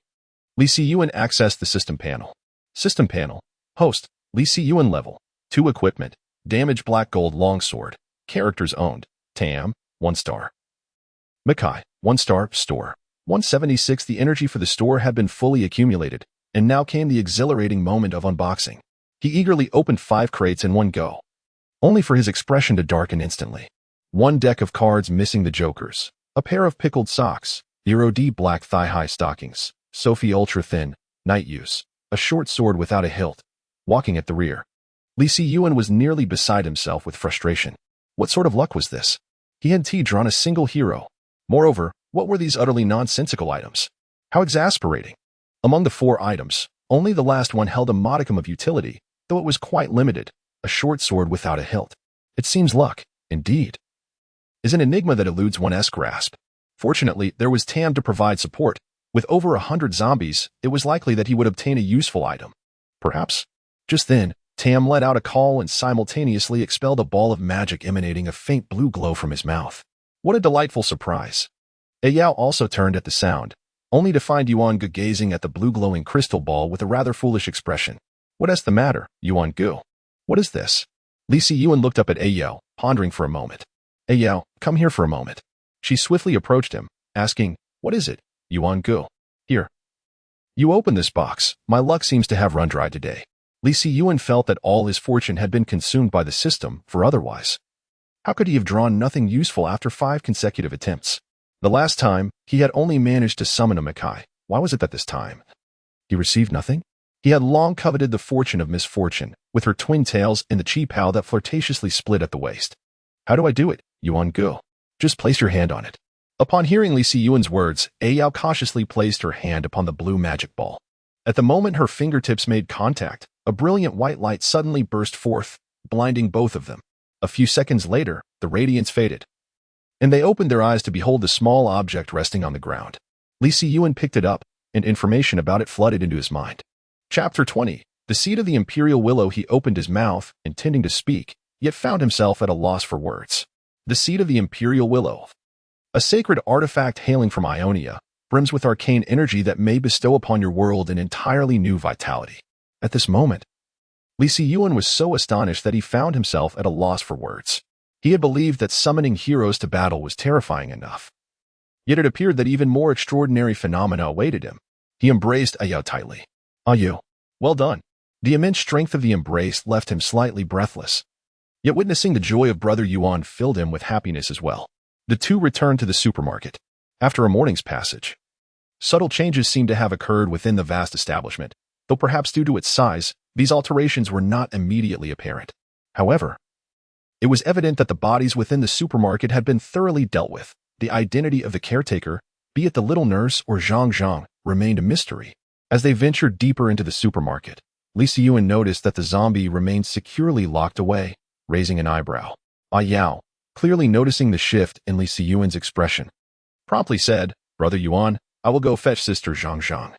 Speaker 1: Li Siyuan accessed the system panel. System panel. Host, Li Siyuan level. 2 equipment. Damaged black gold longsword. Characters owned. Tam, 1 star. Makai, 1 star, store. 176. The energy for the store had been fully accumulated, and now came the exhilarating moment of unboxing. He eagerly opened 5 crates in one go, only for his expression to darken instantly. 1 deck of cards missing the jokers. A pair of pickled socks. Hero D black thigh-high stockings. Sophie ultra-thin, night use. A short sword without a hilt. Walking at the rear. Li Siyuan was nearly beside himself with frustration. What sort of luck was this? He had drawn a single hero. Moreover, what were these utterly nonsensical items? How exasperating. Among the 4 items, only the last one held a modicum of utility, though it was quite limited. A short sword without a hilt. It seems luck, indeed, is an enigma that eludes one's grasp. Fortunately, there was Tam to provide support. With over 100 zombies, it was likely that he would obtain a useful item. Perhaps. Just then, Tam let out a call and simultaneously expelled a ball of magic emanating a faint blue glow from his mouth. What a delightful surprise. Yao also turned at the sound, only to find Yuan Gu gazing at the blue glowing crystal ball with a rather foolish expression. "What is the matter, Yuan Gu? What is this?" Li Siyuan looked up at Yao, pondering for a moment. "Yao, come here for a moment." She swiftly approached him, asking, "What is it, Yuan Gu?" "Here. You open this box. My luck seems to have run dry today." Li Siyuan felt that all his fortune had been consumed by the system, for otherwise, how could he have drawn nothing useful after 5 consecutive attempts? The last time, he had only managed to summon a Makai. Why was it that this time he received nothing? He had long coveted the fortune of misfortune, with her twin tails and the chi pao that flirtatiously split at the waist. "How do I do it, Yuan Gu? Just place your hand on it." Upon hearing Li Siyuan's words, Yao cautiously placed her hand upon the blue magic ball. At the moment her fingertips made contact, a brilliant white light suddenly burst forth, blinding both of them. A few seconds later, the radiance faded, and they opened their eyes to behold the small object resting on the ground. Li Siyuan picked it up, and information about it flooded into his mind. Chapter 20. The seed of the Imperial Willow. He opened his mouth, intending to speak, yet found himself at a loss for words. The seed of the Imperial Willow. A sacred artifact hailing from Ionia, brims with arcane energy that may bestow upon your world an entirely new vitality. At this moment, Li Siyuan was so astonished that he found himself at a loss for words. He had believed that summoning heroes to battle was terrifying enough, Yet it appeared that even more extraordinary phenomena awaited him. He embraced A Yao tightly. "Ah you. Well done." The immense strength of the embrace left him slightly breathless. Yet witnessing the joy of Brother Yuan filled him with happiness as well. The two returned to the supermarket. After a morning's passage, subtle changes seemed to have occurred within the vast establishment, though perhaps due to its size, these alterations were not immediately apparent. However, it was evident that the bodies within the supermarket had been thoroughly dealt with. The identity of the caretaker, be it the little nurse or Zhang, remained a mystery. As they ventured deeper into the supermarket, Li Siyuan noticed that the zombie remained securely locked away, raising an eyebrow. Ah Yao, clearly noticing the shift in Li Siyuan's expression, promptly said, "Brother Yuan, I will go fetch Sister Zhang."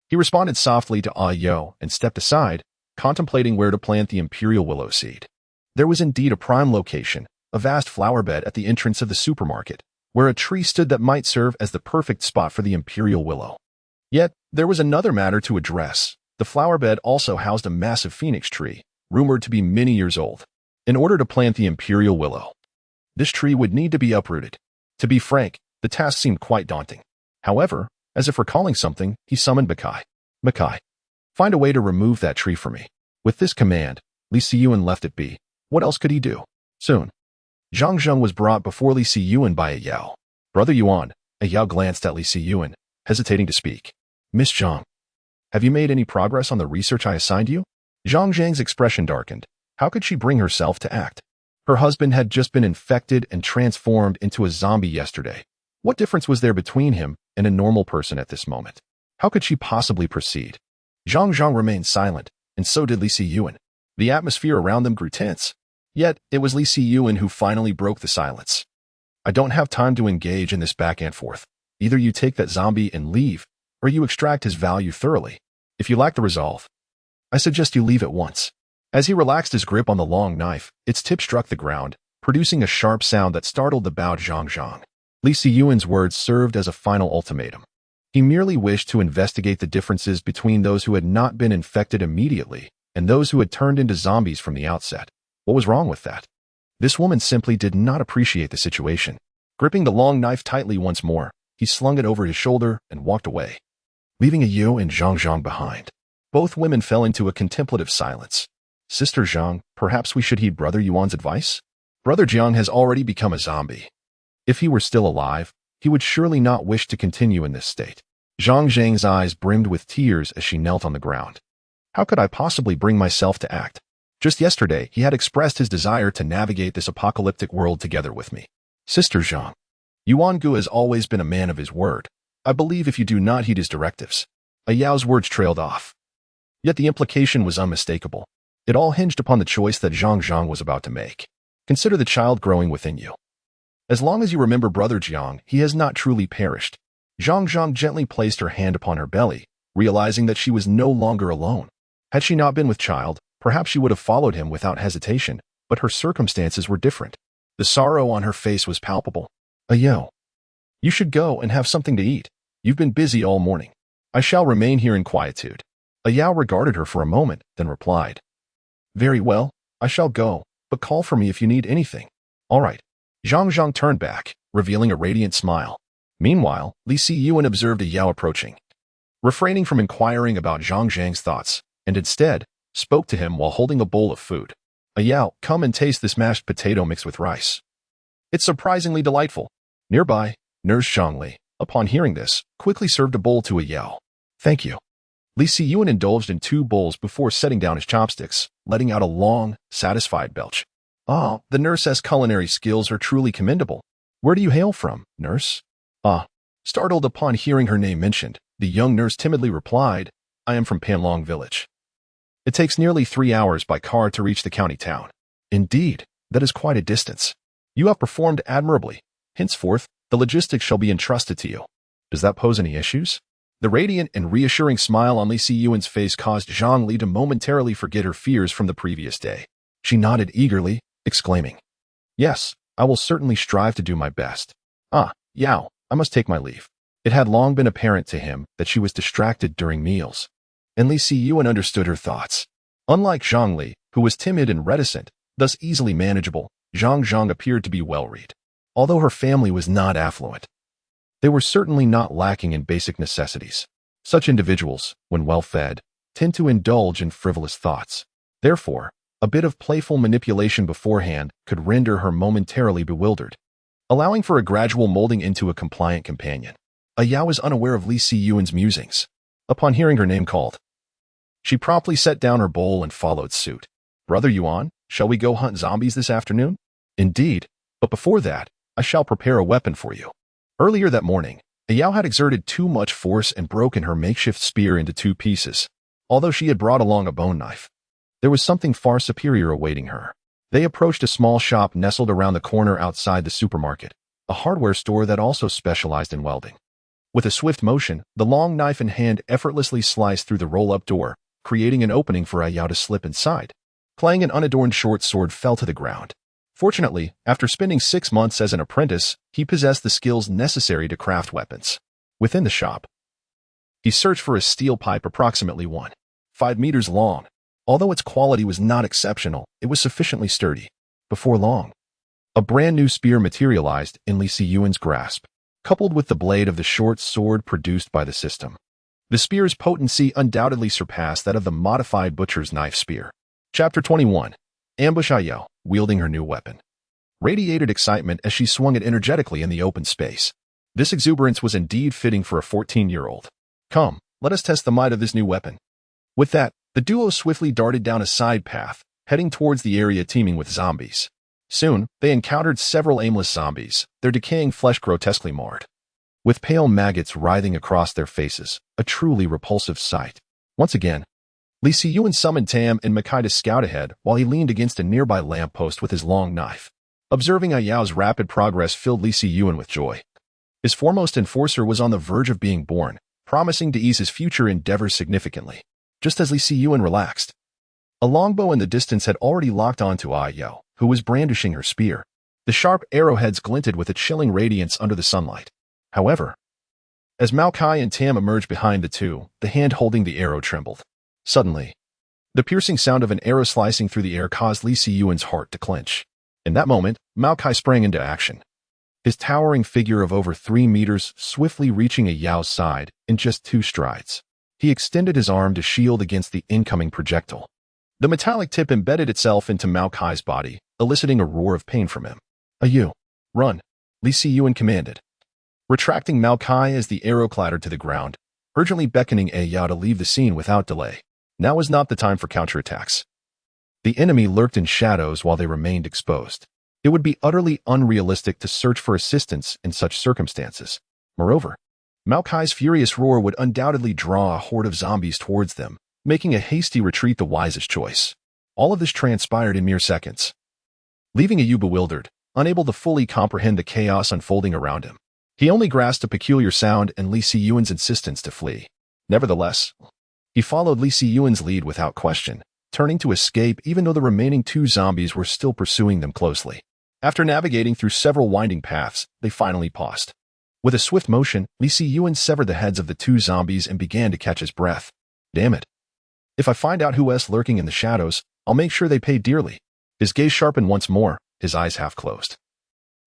Speaker 1: He responded softly to Ah Yao and stepped aside, contemplating where to plant the imperial willow seed. There was indeed a prime location, a vast flower bed at the entrance of the supermarket, where a tree stood that might serve as the perfect spot for the imperial willow. Yet, there was another matter to address. The flower bed also housed a massive phoenix tree, rumored to be many years old. In order to plant the imperial willow, this tree would need to be uprooted. To be frank, the task seemed quite daunting. However, as if recalling something, he summoned Makai. "Makai, find a way to remove that tree for me." With this command, Li Siyuan left it be. What else could he do? Soon, Zhang was brought before Li Siyuan by A Yao. "Brother Yuan," A Yao glanced at Li Siyuan, hesitating to speak. "Miss Zhang, have you made any progress on the research I assigned you?" Zhang's expression darkened. How could she bring herself to act? Her husband had just been infected and transformed into a zombie yesterday. What difference was there between him and a normal person at this moment? How could she possibly proceed? Zhang remained silent, and so did Li Siyuan. The atmosphere around them grew tense. Yet, it was Li Siyuan who finally broke the silence. "I don't have time to engage in this back and forth. Either you take that zombie and leave, or you extract his value thoroughly. If you lack the resolve, I suggest you leave at once." As he relaxed his grip on the long knife, its tip struck the ground, producing a sharp sound that startled the bowed Zhang. Li Siyuan's words served as a final ultimatum. He merely wished to investigate the differences between those who had not been infected immediately and those who had turned into zombies from the outset. What was wrong with that? This woman simply did not appreciate the situation. Gripping the long knife tightly once more, he slung it over his shoulder and walked away, leaving A Yao and Zhang behind. Both women fell into a contemplative silence. "Sister Zhang, perhaps we should heed Brother Yuan's advice? Brother Jiang has already become a zombie. If he were still alive, he would surely not wish to continue in this state." Zhang's eyes brimmed with tears as she knelt on the ground. "How could I possibly bring myself to act? Just yesterday, he had expressed his desire to navigate this apocalyptic world together with me. Sister Zhang, Yuan Gu has always been a man of his word. I believe if you do not heed his directives." A Yao's words trailed off. Yet the implication was unmistakable. It all hinged upon the choice that Zhang was about to make. Consider the child growing within you. As long as you remember Brother Jiang, he has not truly perished. Zhang gently placed her hand upon her belly, realizing that she was no longer alone. Had she not been with child, perhaps she would have followed him without hesitation, but her circumstances were different. The sorrow on her face was palpable. "A Yao, you should go and have something to eat. You've been busy all morning. I shall remain here in quietude." A Yao regarded her for a moment, then replied, "Very well, I shall go, but call for me if you need anything." "All right." Zhang turned back, revealing a radiant smile. Meanwhile, Li Siyuan observed A Yao approaching. Refraining from inquiring about Zhang's thoughts, and instead, spoke to him while holding a bowl of food. "A Yao, come and taste this mashed potato mixed with rice. It's surprisingly delightful." Nearby, Nurse Zhangli, upon hearing this, quickly served a bowl to A Yao. "Thank you." Li Siyuan indulged in 2 bowls before setting down his chopsticks, letting out a long, satisfied belch. "Ah, the nurse's culinary skills are truly commendable. Where do you hail from, nurse?" Startled upon hearing her name mentioned, the young nurse timidly replied, "I am from Panlong village. It takes nearly 3 hours by car to reach the county town." "Indeed, that is quite a distance. You have performed admirably. Henceforth, the logistics shall be entrusted to you. Does that pose any issues?" The radiant and reassuring smile on Li Siyuan's face caused Zhang Li to momentarily forget her fears from the previous day. She nodded eagerly, exclaiming, "Yes, I will certainly strive to do my best." "Ah, Yao, I must take my leave." It had long been apparent to him that she was distracted during meals, and Li Siyuan understood her thoughts. Unlike Zhang Li, who was timid and reticent, thus easily manageable, Zhang appeared to be well-read. Although her family was not affluent, They were certainly not lacking in basic necessities. Such individuals, when well-fed, tend to indulge in frivolous thoughts. Therefore, a bit of playful manipulation beforehand could render her momentarily bewildered, allowing for a gradual molding into a compliant companion. Yao was unaware of Li Siyuan's musings. Upon hearing her name called, she promptly set down her bowl and followed suit. Brother Yuan, shall we go hunt zombies this afternoon? Indeed, but before that, I shall prepare a weapon for you. Earlier that morning, Yao had exerted too much force and broken her makeshift spear into 2 pieces. Although she had brought along a bone knife, there was something far superior awaiting her. They approached a small shop nestled around the corner outside the supermarket, a hardware store that also specialized in welding. With a swift motion, the long knife in hand effortlessly sliced through the roll-up door, creating an opening for Yao to slip inside. Clang, an unadorned short sword fell to the ground. Fortunately, after spending 6 months as an apprentice, he possessed the skills necessary to craft weapons. Within the shop, he searched for a steel pipe approximately 1.5 meters long. Although its quality was not exceptional, it was sufficiently sturdy. Before long, a brand new spear materialized in Li Siyuan's grasp, coupled with the blade of the short sword produced by the system. The spear's potency undoubtedly surpassed that of the modified butcher's knife spear. Chapter 21. Ambush. Yao, wielding her new weapon, radiated excitement as she swung it energetically in the open space. This exuberance was indeed fitting for a 14-year-old. Come, let us test the might of this new weapon. With that, the duo swiftly darted down a side path, heading towards the area teeming with zombies. Soon, they encountered several aimless zombies, their decaying flesh grotesquely marred, with pale maggots writhing across their faces, a truly repulsive sight. Once again, Li Siyuan summoned Tam and Makai to scout ahead while he leaned against a nearby lamppost with his long knife. Observing Yao's rapid progress filled Li Siyuan with joy. His foremost enforcer was on the verge of being born, promising to ease his future endeavors significantly. Just as Li Siyuan relaxed, a longbow in the distance had already locked onto Yao, who was brandishing her spear. The sharp arrowheads glinted with a chilling radiance under the sunlight. However, as Maokai and Tam emerged behind the two, the hand holding the arrow trembled. Suddenly, the piercing sound of an arrow slicing through the air caused Li Siyuan's heart to clench. In that moment, Maokai sprang into action, his towering figure of over 3 meters swiftly reaching Yao's side in just 2 strides. He extended his arm to shield against the incoming projectile. The metallic tip embedded itself into Maokai's body, eliciting a roar of pain from him. "You, run," Li Siyuan commanded, retracting Maokai as the arrow clattered to the ground, urgently beckoning Yao to leave the scene without delay. Now was not the time for counterattacks. The enemy lurked in shadows while they remained exposed. It would be utterly unrealistic to search for assistance in such circumstances. Moreover, Maokai's furious roar would undoubtedly draw a horde of zombies towards them, making a hasty retreat the wisest choice. All of this transpired in mere seconds, leaving Yao bewildered, unable to fully comprehend the chaos unfolding around him. He only grasped a peculiar sound and Li Siyuan's insistence to flee. Nevertheless, he followed Li Siyuan's lead without question, turning to escape even though the remaining 2 zombies were still pursuing them closely. After navigating through several winding paths, they finally paused. With a swift motion, Li Siyuan severed the heads of the 2 zombies and began to catch his breath. Damn it. If I find out who's lurking in the shadows, I'll make sure they pay dearly. His gaze sharpened once more, his eyes half closed,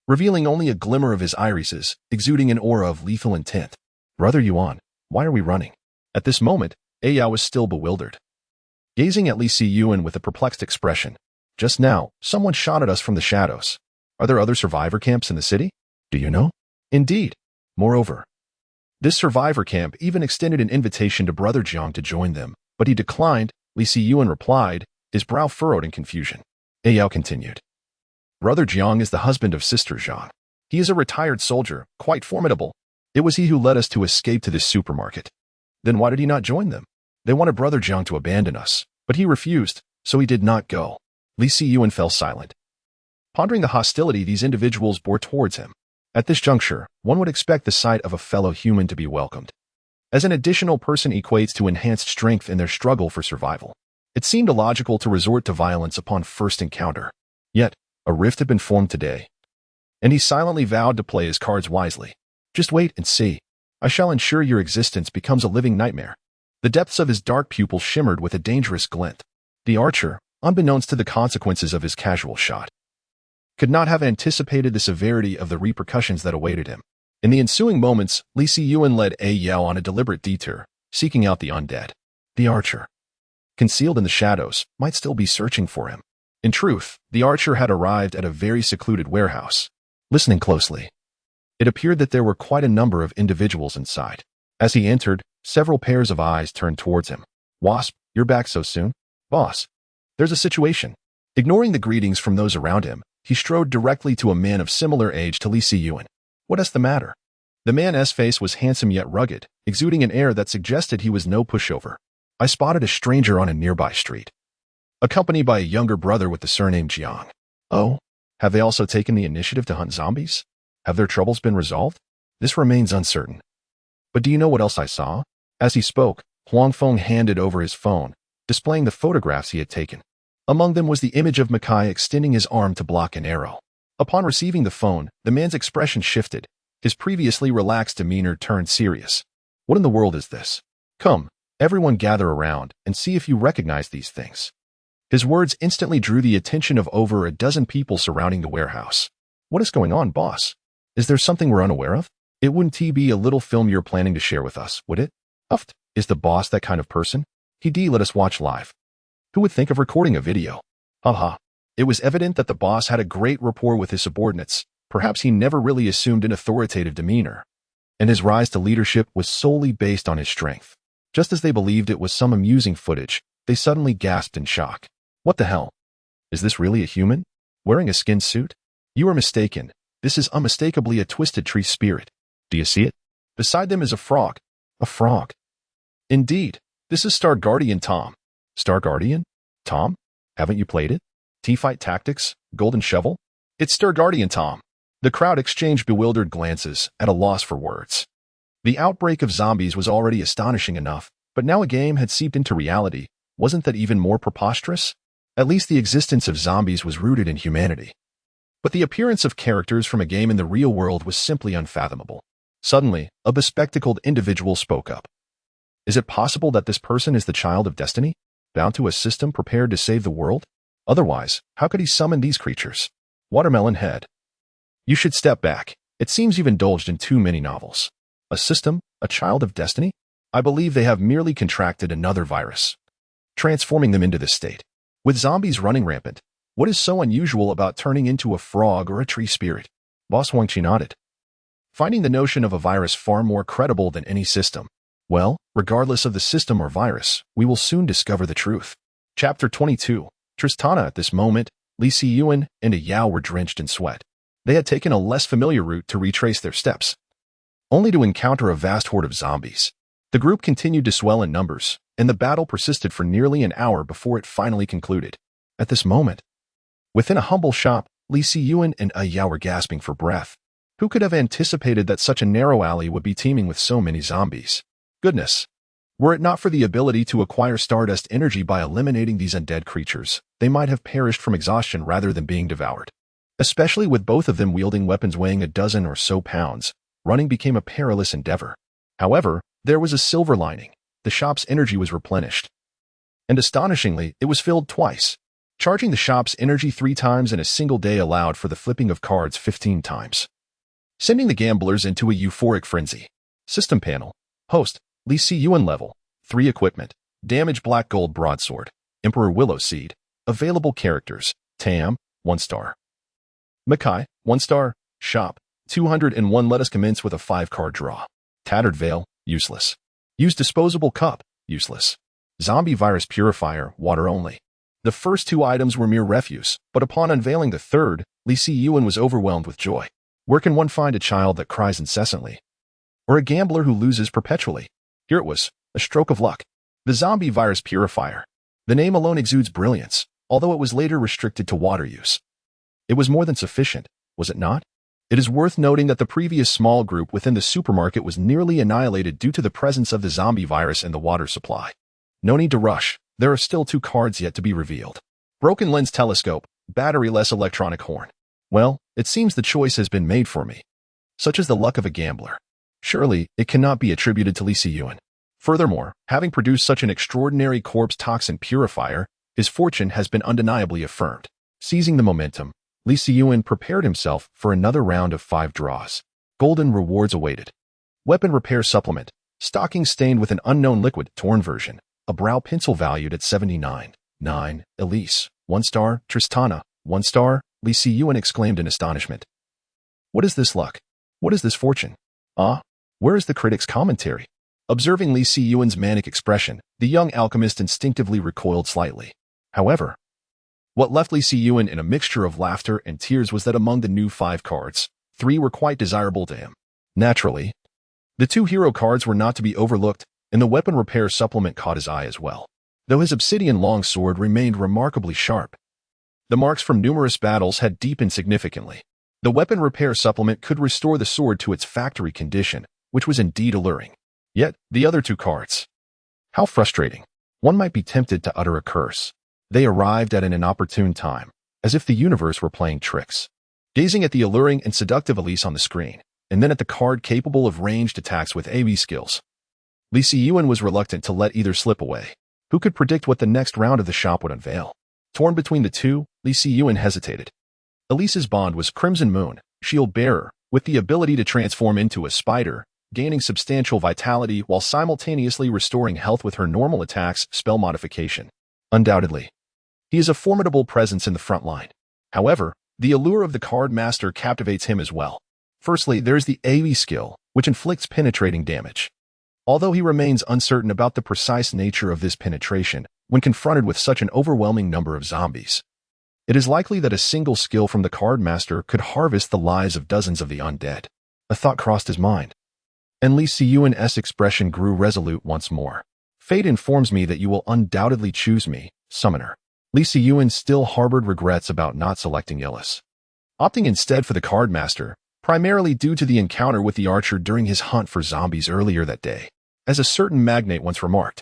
Speaker 1: revealing only a glimmer of his irises, exuding an aura of lethal intent. Brother Yuan, why are we running? At this moment, Yao was still bewildered, gazing at Li Siyuan with a perplexed expression. Just now, someone shot at us from the shadows. Are there other survivor camps in the city? Do you know? Indeed. Moreover, this survivor camp even extended an invitation to Brother Jiang to join them, but he declined, Li Siyuan replied, his brow furrowed in confusion. Yao continued. Brother Jiang is the husband of Sister Zhang. He is a retired soldier, quite formidable. It was he who led us to escape to this supermarket. Then why did he not join them? They wanted Brother Jiang to abandon us, but he refused, so he did not go. Li Siyuan fell silent, pondering the hostility these individuals bore towards him. At this juncture, one would expect the sight of a fellow human to be welcomed, as an additional person equates to enhanced strength in their struggle for survival. It seemed illogical to resort to violence upon first encounter. Yet, a rift had been formed today, and he silently vowed to play his cards wisely. Just wait and see. I shall ensure your existence becomes a living nightmare. The depths of his dark pupil shimmered with a dangerous glint. The archer, unbeknownst to the consequences of his casual shot, could not have anticipated the severity of the repercussions that awaited him. In the ensuing moments, Li Siyuan led A Yao on a deliberate detour, seeking out the undead. The archer, concealed in the shadows, might still be searching for him. In truth, the archer had arrived at a very secluded warehouse. Listening closely, it appeared that there were quite a number of individuals inside. As he entered, several pairs of eyes turned towards him. "Wasp, you're back so soon?" "Boss, there's a situation." Ignoring the greetings from those around him, he strode directly to a man of similar age to Li Siyuan. "What is the matter?" The man's face was handsome yet rugged, exuding an air that suggested he was no pushover. "I spotted a stranger on a nearby street, accompanied by a younger brother with the surname Jiang." "Oh, have they also taken the initiative to hunt zombies? Have their troubles been resolved?" "This remains uncertain. But do you know what else I saw?" As he spoke, Huang Feng handed over his phone, displaying the photographs he had taken. Among them was the image of Makai extending his arm to block an arrow. Upon receiving the phone, the man's expression shifted. His previously relaxed demeanor turned serious. "What in the world is this? Come, everyone gather around and see if you recognize these things." His words instantly drew the attention of over a dozen people surrounding the warehouse. "What is going on, boss? Is there something we're unaware of? It wouldn't be a little film you're planning to share with us, would it?" "Uft, is the boss that kind of person? He'd let us watch live. Who would think of recording a video?" Haha. It was evident that the boss had a great rapport with his subordinates. Perhaps he never really assumed an authoritative demeanor, and his rise to leadership was solely based on his strength. Just as they believed it was some amusing footage, they suddenly gasped in shock. "What the hell? Is this really a human? Wearing a skin suit?" "You are mistaken. This is unmistakably a twisted tree spirit. Do you see it? Beside them is a frog." "A frog?" "Indeed. This is Star Guardian Tom." "Star Guardian? Tom? Haven't you played it? T-Fight Tactics? Golden Shovel?" "It's Star Guardian Tom." The crowd exchanged bewildered glances, at a loss for words. The outbreak of zombies was already astonishing enough, but now a game had seeped into reality. Wasn't that even more preposterous? At least the existence of zombies was rooted in humanity. But the appearance of characters from a game in the real world was simply unfathomable. Suddenly, a bespectacled individual spoke up. "Is it possible that this person is the child of destiny, bound to a system prepared to save the world? Otherwise, how could he summon these creatures?" Watermelon Head. "You should step back. It seems you've indulged in too many novels. A system? A child of destiny? I believe they have merely contracted another virus, transforming them into this state. With zombies running rampant, what is so unusual about turning into a frog or a tree spirit?" Boss Huang Qi nodded, finding the notion of a virus far more credible than any system. "Well, regardless of the system or virus, we will soon discover the truth." Chapter 22. Tristana. At this moment, Li Siyuan and A Yao were drenched in sweat. They had taken a less familiar route to retrace their steps, only to encounter a vast horde of zombies. The group continued to swell in numbers, and the battle persisted for nearly an hour before it finally concluded. At this moment, within a humble shop, Li Siyuan and A Yao were gasping for breath. Who could have anticipated that such a narrow alley would be teeming with so many zombies? Goodness! Were it not for the ability to acquire Stardust energy by eliminating these undead creatures, they might have perished from exhaustion rather than being devoured. Especially with both of them wielding weapons weighing a dozen or so pounds, running became a perilous endeavor. However, there was a silver lining. The shop's energy was replenished. And astonishingly, it was filled twice. Charging the shop's energy 3 times in a single day allowed for the flipping of cards 15 times, sending the gamblers into a euphoric frenzy. System panel. Host. Li Siyuan level 3 equipment. Damage black gold broadsword. Emperor Willow Seed. Available characters. Tam, 1 star. Makai, 1 star. Shop, 201. Let us commence with a 5-card draw. Tattered Veil, useless. Use disposable cup, useless. Zombie virus purifier, water only. The first 2 items were mere refuse, but upon unveiling the third, Li Siyuan was overwhelmed with joy. Where can one find a child that cries incessantly? Or a gambler who loses perpetually? Here it was, a stroke of luck. The zombie virus purifier. The name alone exudes brilliance, although it was later restricted to water use. It was more than sufficient, was it not? It is worth noting that the previous small group within the supermarket was nearly annihilated due to the presence of the zombie virus in the water supply. No need to rush, there are still 2 cards yet to be revealed. Broken lens telescope, battery-less electronic horn. Well, it seems the choice has been made for me. Such is the luck of a gambler. Surely, it cannot be attributed to Li Siyuan. Furthermore, having produced such an extraordinary corpse toxin purifier, his fortune has been undeniably affirmed. Seizing the momentum, Li Siyuan prepared himself for another round of 5 draws. Golden rewards awaited. Weapon repair supplement. Stocking stained with an unknown liquid, torn version. A brow pencil valued at 79.9. Elise, 1 star. Tristana, 1 star. Lee Si-Yuan exclaimed in astonishment. What is this luck? What is this fortune? Where is the critic's commentary? Observing Lee Si-Yuan's manic expression, the young alchemist instinctively recoiled slightly. However, what left Lee Si-Yuan in a mixture of laughter and tears was that among the new 5 cards, 3 were quite desirable to him. Naturally, the 2 hero cards were not to be overlooked, and the weapon repair supplement caught his eye as well. Though his obsidian longsword remained remarkably sharp, the marks from numerous battles had deepened significantly. The weapon repair supplement could restore the sword to its factory condition, which was indeed alluring. Yet, the other 2 cards. How frustrating. One might be tempted to utter a curse. They arrived at an inopportune time, as if the universe were playing tricks. Gazing at the alluring and seductive Elise on the screen, and then at the card capable of ranged attacks with AoE skills, Lee Si-Yuan was reluctant to let either slip away. Who could predict what the next round of the shop would unveil? Torn between the 2, Lee Si-Yuan hesitated. Elise's bond was Crimson Moon, shield bearer, with the ability to transform into a spider, gaining substantial vitality while simultaneously restoring health with her normal attacks spell modification. Undoubtedly, he is a formidable presence in the front line. However, the allure of the card master captivates him as well. Firstly, there is the AoE skill, which inflicts penetrating damage. Although he remains uncertain about the precise nature of this penetration, when confronted with such an overwhelming number of zombies, it is likely that a single skill from the card master could harvest the lives of dozens of the undead. A thought crossed his mind, and Lee Si-Yuan's expression grew resolute once more. Fate informs me that you will undoubtedly choose me, Summoner. Lee Si-Yuan still harbored regrets about not selecting Yllis, opting instead for the card master, primarily due to the encounter with the archer during his hunt for zombies earlier that day. As a certain magnate once remarked,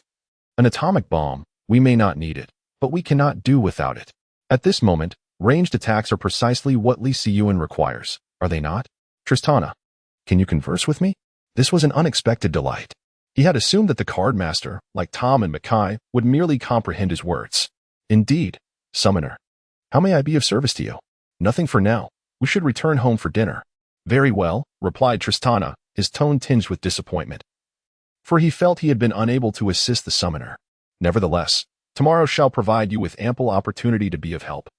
Speaker 1: an atomic bomb, we may not need it, but we cannot do without it. At this moment, ranged attacks are precisely what Lee Si-Yuan requires, are they not? Tristana, can you converse with me? This was an unexpected delight. He had assumed that the card master, like Tom and Mackay, would merely comprehend his words. Indeed, Summoner. How may I be of service to you? Nothing for now. We should return home for dinner. Very well, replied Tristana, his tone tinged with disappointment, for he felt he had been unable to assist the summoner. Nevertheless, tomorrow shall provide you with ample opportunity to be of help.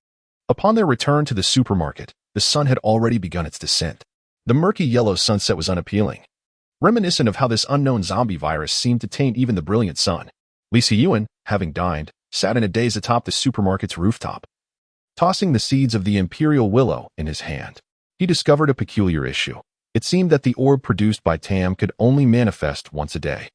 Speaker 1: Upon their return to the supermarket, the sun had already begun its descent. The murky yellow sunset was unappealing, reminiscent of how this unknown zombie virus seemed to taint even the brilliant sun. Lee Si-Yuan, having dined, sat in a daze atop the supermarket's rooftop, tossing the seeds of the imperial willow in his hand. He discovered a peculiar issue. It seemed that the orb produced by Tam could only manifest once a day.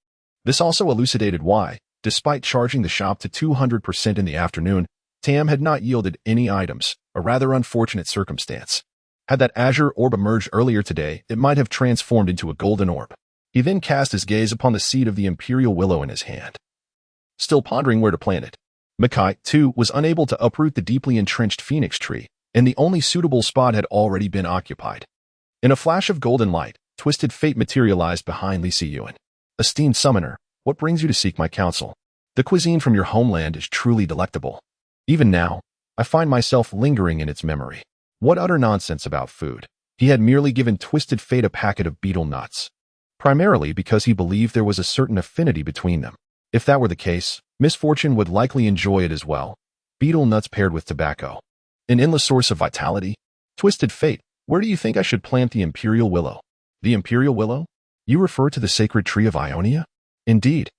Speaker 1: This also elucidated why, despite charging the shop to 200% in the afternoon, Tam had not yielded any items, a rather unfortunate circumstance. Had that azure orb emerged earlier today, it might have transformed into a golden orb. He then cast his gaze upon the seed of the imperial willow in his hand, still pondering where to plant it. Mackay, too, was unable to uproot the deeply entrenched phoenix tree, and the only suitable spot had already been occupied. In a flash of golden light, Twisted Fate materialized behind Lee Si-Yuan. Esteemed Summoner, what brings you to seek my counsel? The cuisine from your homeland is truly delectable. Even now, I find myself lingering in its memory. What utter nonsense about food. He had merely given Twisted Fate a packet of beetle nuts, primarily because he believed there was a certain affinity between them. If that were the case, Misfortune would likely enjoy it as well. Beetle nuts paired with tobacco. An endless source of vitality? Twisted Fate, where do you think I should plant the Imperial Willow? The Imperial Willow? You refer to the sacred tree of Ionia? Indeed.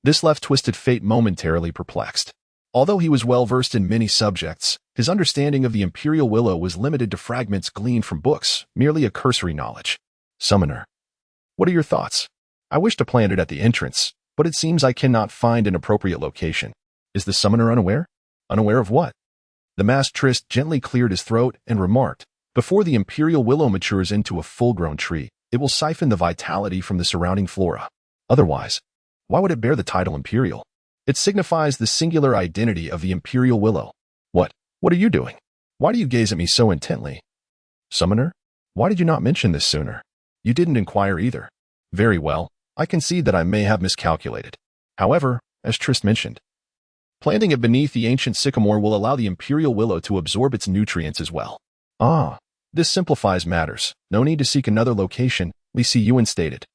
Speaker 1: This left Twisted Fate momentarily perplexed. Although he was well versed in many subjects, his understanding of the Imperial Willow was limited to fragments gleaned from books, merely a cursory knowledge. Summoner, what are your thoughts? I wish to plant it at the entrance, but it seems I cannot find an appropriate location. Is the summoner unaware? Unaware of what? The masked Trist gently cleared his throat and remarked, before the Imperial Willow matures into a full-grown tree, it will siphon the vitality from the surrounding flora. Otherwise, why would it bear the title Imperial? It signifies the singular identity of the Imperial Willow. What are you doing? Why do you gaze at me so intently? Summoner, why did you not mention this sooner? You didn't inquire either. Very well, I concede that I may have miscalculated. However, as Trist mentioned, planting it beneath the ancient sycamore will allow the Imperial Willow to absorb its nutrients as well. Ah, This simplifies matters. No need to seek another location, Li Siyuan stated,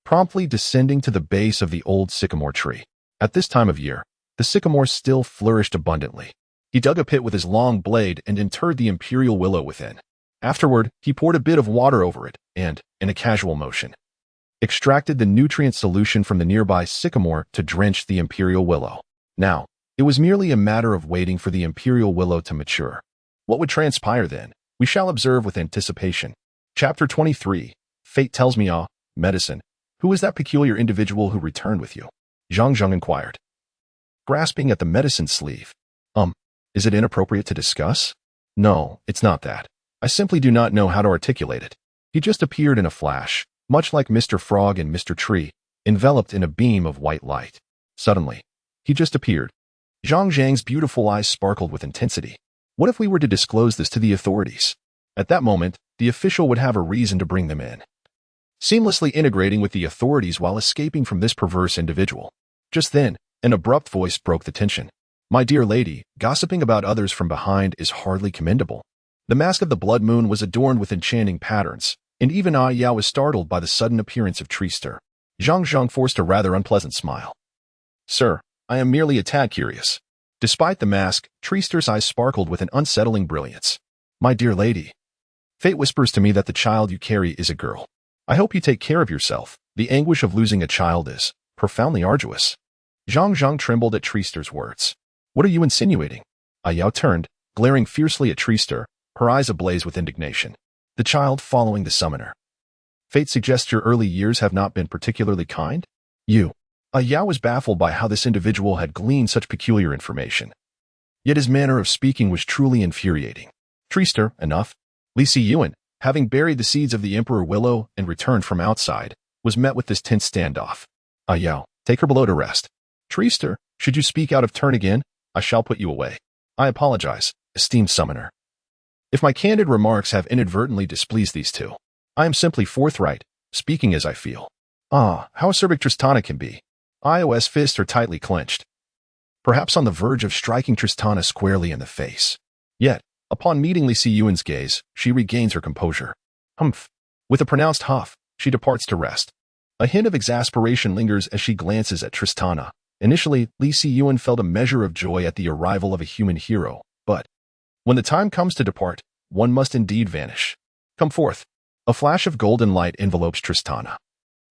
Speaker 1: promptly descending to the base of the old sycamore tree. At this time of year, the sycamore still flourished abundantly. He dug a pit with his long blade and interred the imperial willow within. Afterward, he poured a bit of water over it and, in a casual motion, extracted the nutrient solution from the nearby sycamore to drench the imperial willow. Now, it was merely a matter of waiting for the imperial willow to mature. What would transpire then? We shall observe with anticipation. Chapter 23. Fate tells me, medicine. Who is that peculiar individual who returned with you? Zhang Zhang inquired, grasping at the medicine sleeve. Is it inappropriate to discuss? No, it's not that. I simply do not know how to articulate it. He just appeared in a flash, much like Mr. Frog and Mr. Tree, enveloped in a beam of white light. Suddenly, he just appeared. Zhang Zhang's beautiful eyes sparkled with intensity. What if we were to disclose this to the authorities? At that moment, the official would have a reason to bring them in, seamlessly integrating with the authorities while escaping from this perverse individual. Just then, an abrupt voice broke the tension. My dear lady, gossiping about others from behind is hardly commendable. The mask of the blood moon was adorned with enchanting patterns, and even Yao was startled by the sudden appearance of Treester. Zhang Zhang forced a rather unpleasant smile. Sir, I am merely a tad curious. Despite the mask, Treester's eyes sparkled with an unsettling brilliance. My dear lady, fate whispers to me that the child you carry is a girl. I hope you take care of yourself. The anguish of losing a child is profoundly arduous. Zhang Zhang trembled at Treester's words. What are you insinuating? Yao turned, glaring fiercely at Treester, her eyes ablaze with indignation. The child following the summoner. Fate suggests your early years have not been particularly kind? Yao was baffled by how this individual had gleaned such peculiar information. Yet his manner of speaking was truly infuriating. Treester, enough. Li Siyuan, having buried the seeds of the Emperor Willow and returned from outside, was met with this tense standoff. Yao, take her below to rest. Treester, should you speak out of turn again, I shall put you away. I apologize, esteemed summoner. If my candid remarks have inadvertently displeased these two, I am simply forthright, speaking as I feel. How acerbic Tristana can be. Io's fists are tightly clenched, perhaps on the verge of striking Tristana squarely in the face. Yet, upon meeting Li Siyuan's gaze, she regains her composure. Humph. With a pronounced huff, she departs to rest. A hint of exasperation lingers as she glances at Tristana. Initially, Li Siyuan felt a measure of joy at the arrival of a human hero, but when the time comes to depart, one must indeed vanish. Come forth. A flash of golden light envelopes Tristana,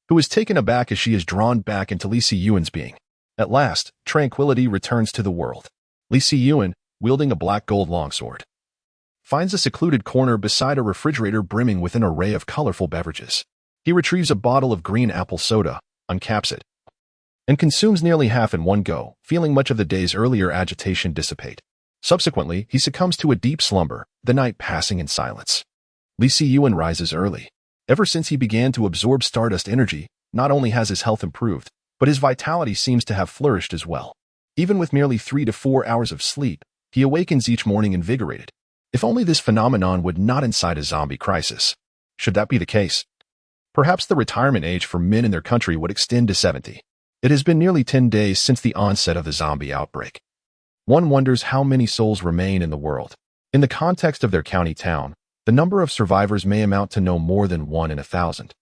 Speaker 1: who is taken aback as she is drawn back into Li Siyuan's being. At last, tranquility returns to the world. Li Siyuan, wielding a black gold longsword, finds a secluded corner beside a refrigerator brimming with an array of colorful beverages. He retrieves a bottle of green apple soda, uncaps it, and consumes nearly half in one go, feeling much of the day's earlier agitation dissipate. Subsequently, he succumbs to a deep slumber, the night passing in silence. Li Siyuan rises early. Ever since he began to absorb stardust energy, not only has his health improved, but his vitality seems to have flourished as well. Even with merely 3 to 4 hours of sleep, he awakens each morning invigorated. If only this phenomenon would not incite a zombie crisis. Should that be the case, perhaps the retirement age for men in their country would extend to 70. It has been nearly 10 days since the onset of the zombie outbreak. One wonders how many souls remain in the world. In the context of their county town, the number of survivors may amount to no more than 1 in 1,000,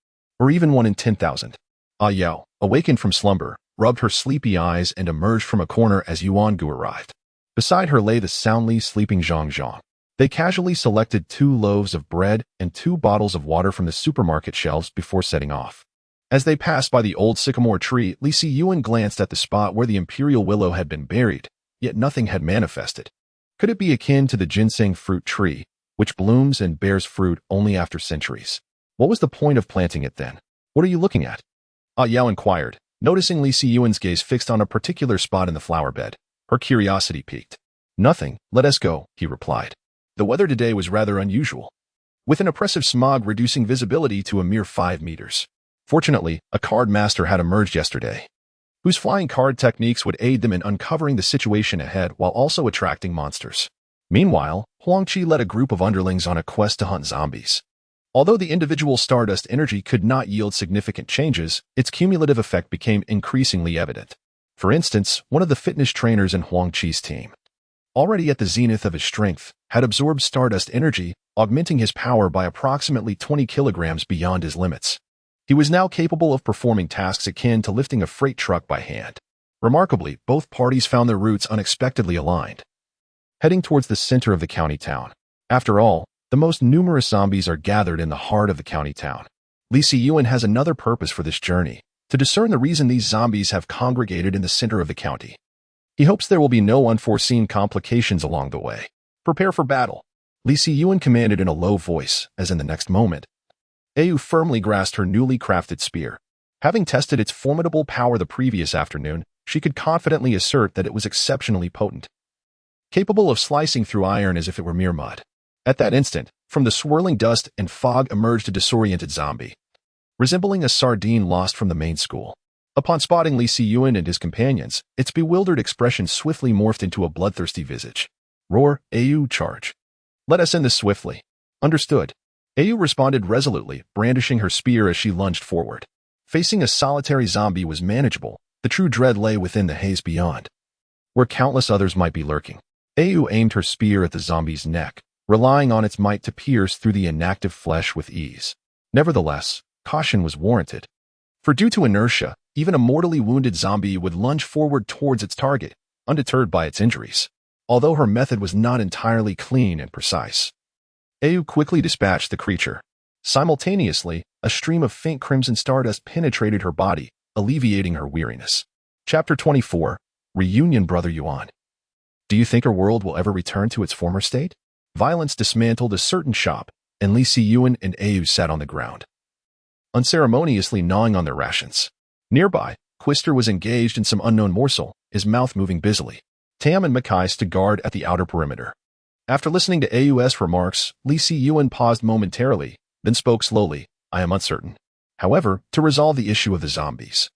Speaker 1: or even 1 in 10,000. Yao, awakened from slumber, rubbed her sleepy eyes and emerged from a corner as Yuan Gu arrived. Beside her lay the soundly sleeping Zhang Zhang. They casually selected 2 loaves of bread and 2 bottles of water from the supermarket shelves before setting off. As they passed by the old sycamore tree, Li Siyuan glanced at the spot where the imperial willow had been buried, yet nothing had manifested. Could it be akin to the ginseng fruit tree, which blooms and bears fruit only after centuries? What was the point of planting it then? What are you looking at? Yao inquired, noticing Li Siyuan's gaze fixed on a particular spot in the flower bed. Her curiosity piqued. Nothing, let us go, he replied. The weather today was rather unusual, with an oppressive smog reducing visibility to a mere 5 meters. Fortunately, a card master had emerged yesterday, whose flying card techniques would aid them in uncovering the situation ahead while also attracting monsters. Meanwhile, Huangqi led a group of underlings on a quest to hunt zombies. Although the individual stardust energy could not yield significant changes, its cumulative effect became increasingly evident. For instance, one of the fitness trainers in Huangqi's team already at the zenith of his strength, had absorbed Stardust energy, augmenting his power by approximately 20 kilograms beyond his limits. He was now capable of performing tasks akin to lifting a freight truck by hand. Remarkably, both parties found their routes unexpectedly aligned. Heading towards the center of the county town. After all, the most numerous zombies are gathered in the heart of the county town. Lee Si-Yuan has another purpose for this journey, to discern the reason these zombies have congregated in the center of the county. He hopes there will be no unforeseen complications along the way. Prepare for battle. Lee Si-Yuan commanded in a low voice, as in the next moment. Ayu firmly grasped her newly crafted spear. Having tested its formidable power the previous afternoon, she could confidently assert that it was exceptionally potent, capable of slicing through iron as if it were mere mud. At that instant, from the swirling dust and fog emerged a disoriented zombie, resembling a sardine lost from the main school. Upon spotting Lee Si-Yuan and his companions, its bewildered expression swiftly morphed into a bloodthirsty visage. Roar, Ayu, charge. Let us end this swiftly. Understood. Ayu responded resolutely, brandishing her spear as she lunged forward. Facing a solitary zombie was manageable. The true dread lay within the haze beyond, where countless others might be lurking. Ayu aimed her spear at the zombie's neck, relying on its might to pierce through the inactive flesh with ease. Nevertheless, caution was warranted. For due to inertia, even a mortally wounded zombie would lunge forward towards its target, undeterred by its injuries. Although her method was not entirely clean and precise, Ayu quickly dispatched the creature. Simultaneously, a stream of faint crimson stardust penetrated her body, alleviating her weariness. Chapter 24. Reunion, Brother Yuan. Do you think our world will ever return to its former state? Violence dismantled a certain shop, and Lee Si-Yuan and Ayu sat on the ground, unceremoniously gnawing on their rations. Nearby, Quister was engaged in some unknown morsel, his mouth moving busily. Tam and Makai stood guard at the outer perimeter. After listening to Ayu's remarks, Lee Si-Yuan paused momentarily, then spoke slowly. I am uncertain, however, to resolve the issue of the zombies.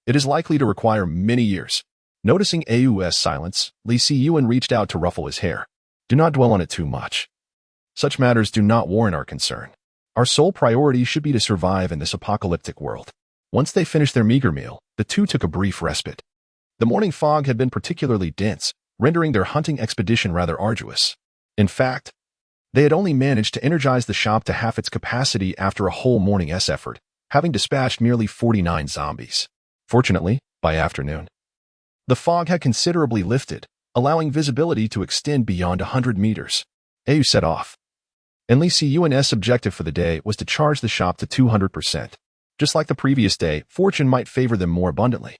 Speaker 1: It is likely to require many years. Noticing Ayu's silence, Lee Si-Yuan reached out to ruffle his hair. Do not dwell on it too much. Such matters do not warrant our concern. Our sole priority should be to survive in this apocalyptic world. Once they finished their meager meal, the two took a brief respite. The morning fog had been particularly dense, rendering their hunting expedition rather arduous. In fact, they had only managed to energize the shop to half its capacity after a whole morning's effort, having dispatched nearly 49 zombies. Fortunately, by afternoon, the fog had considerably lifted, allowing visibility to extend beyond 100 meters. Ayu set off, and Lee Si-Yuan's objective for the day was to charge the shop to 200%. Just like the previous day, fortune might favor them more abundantly.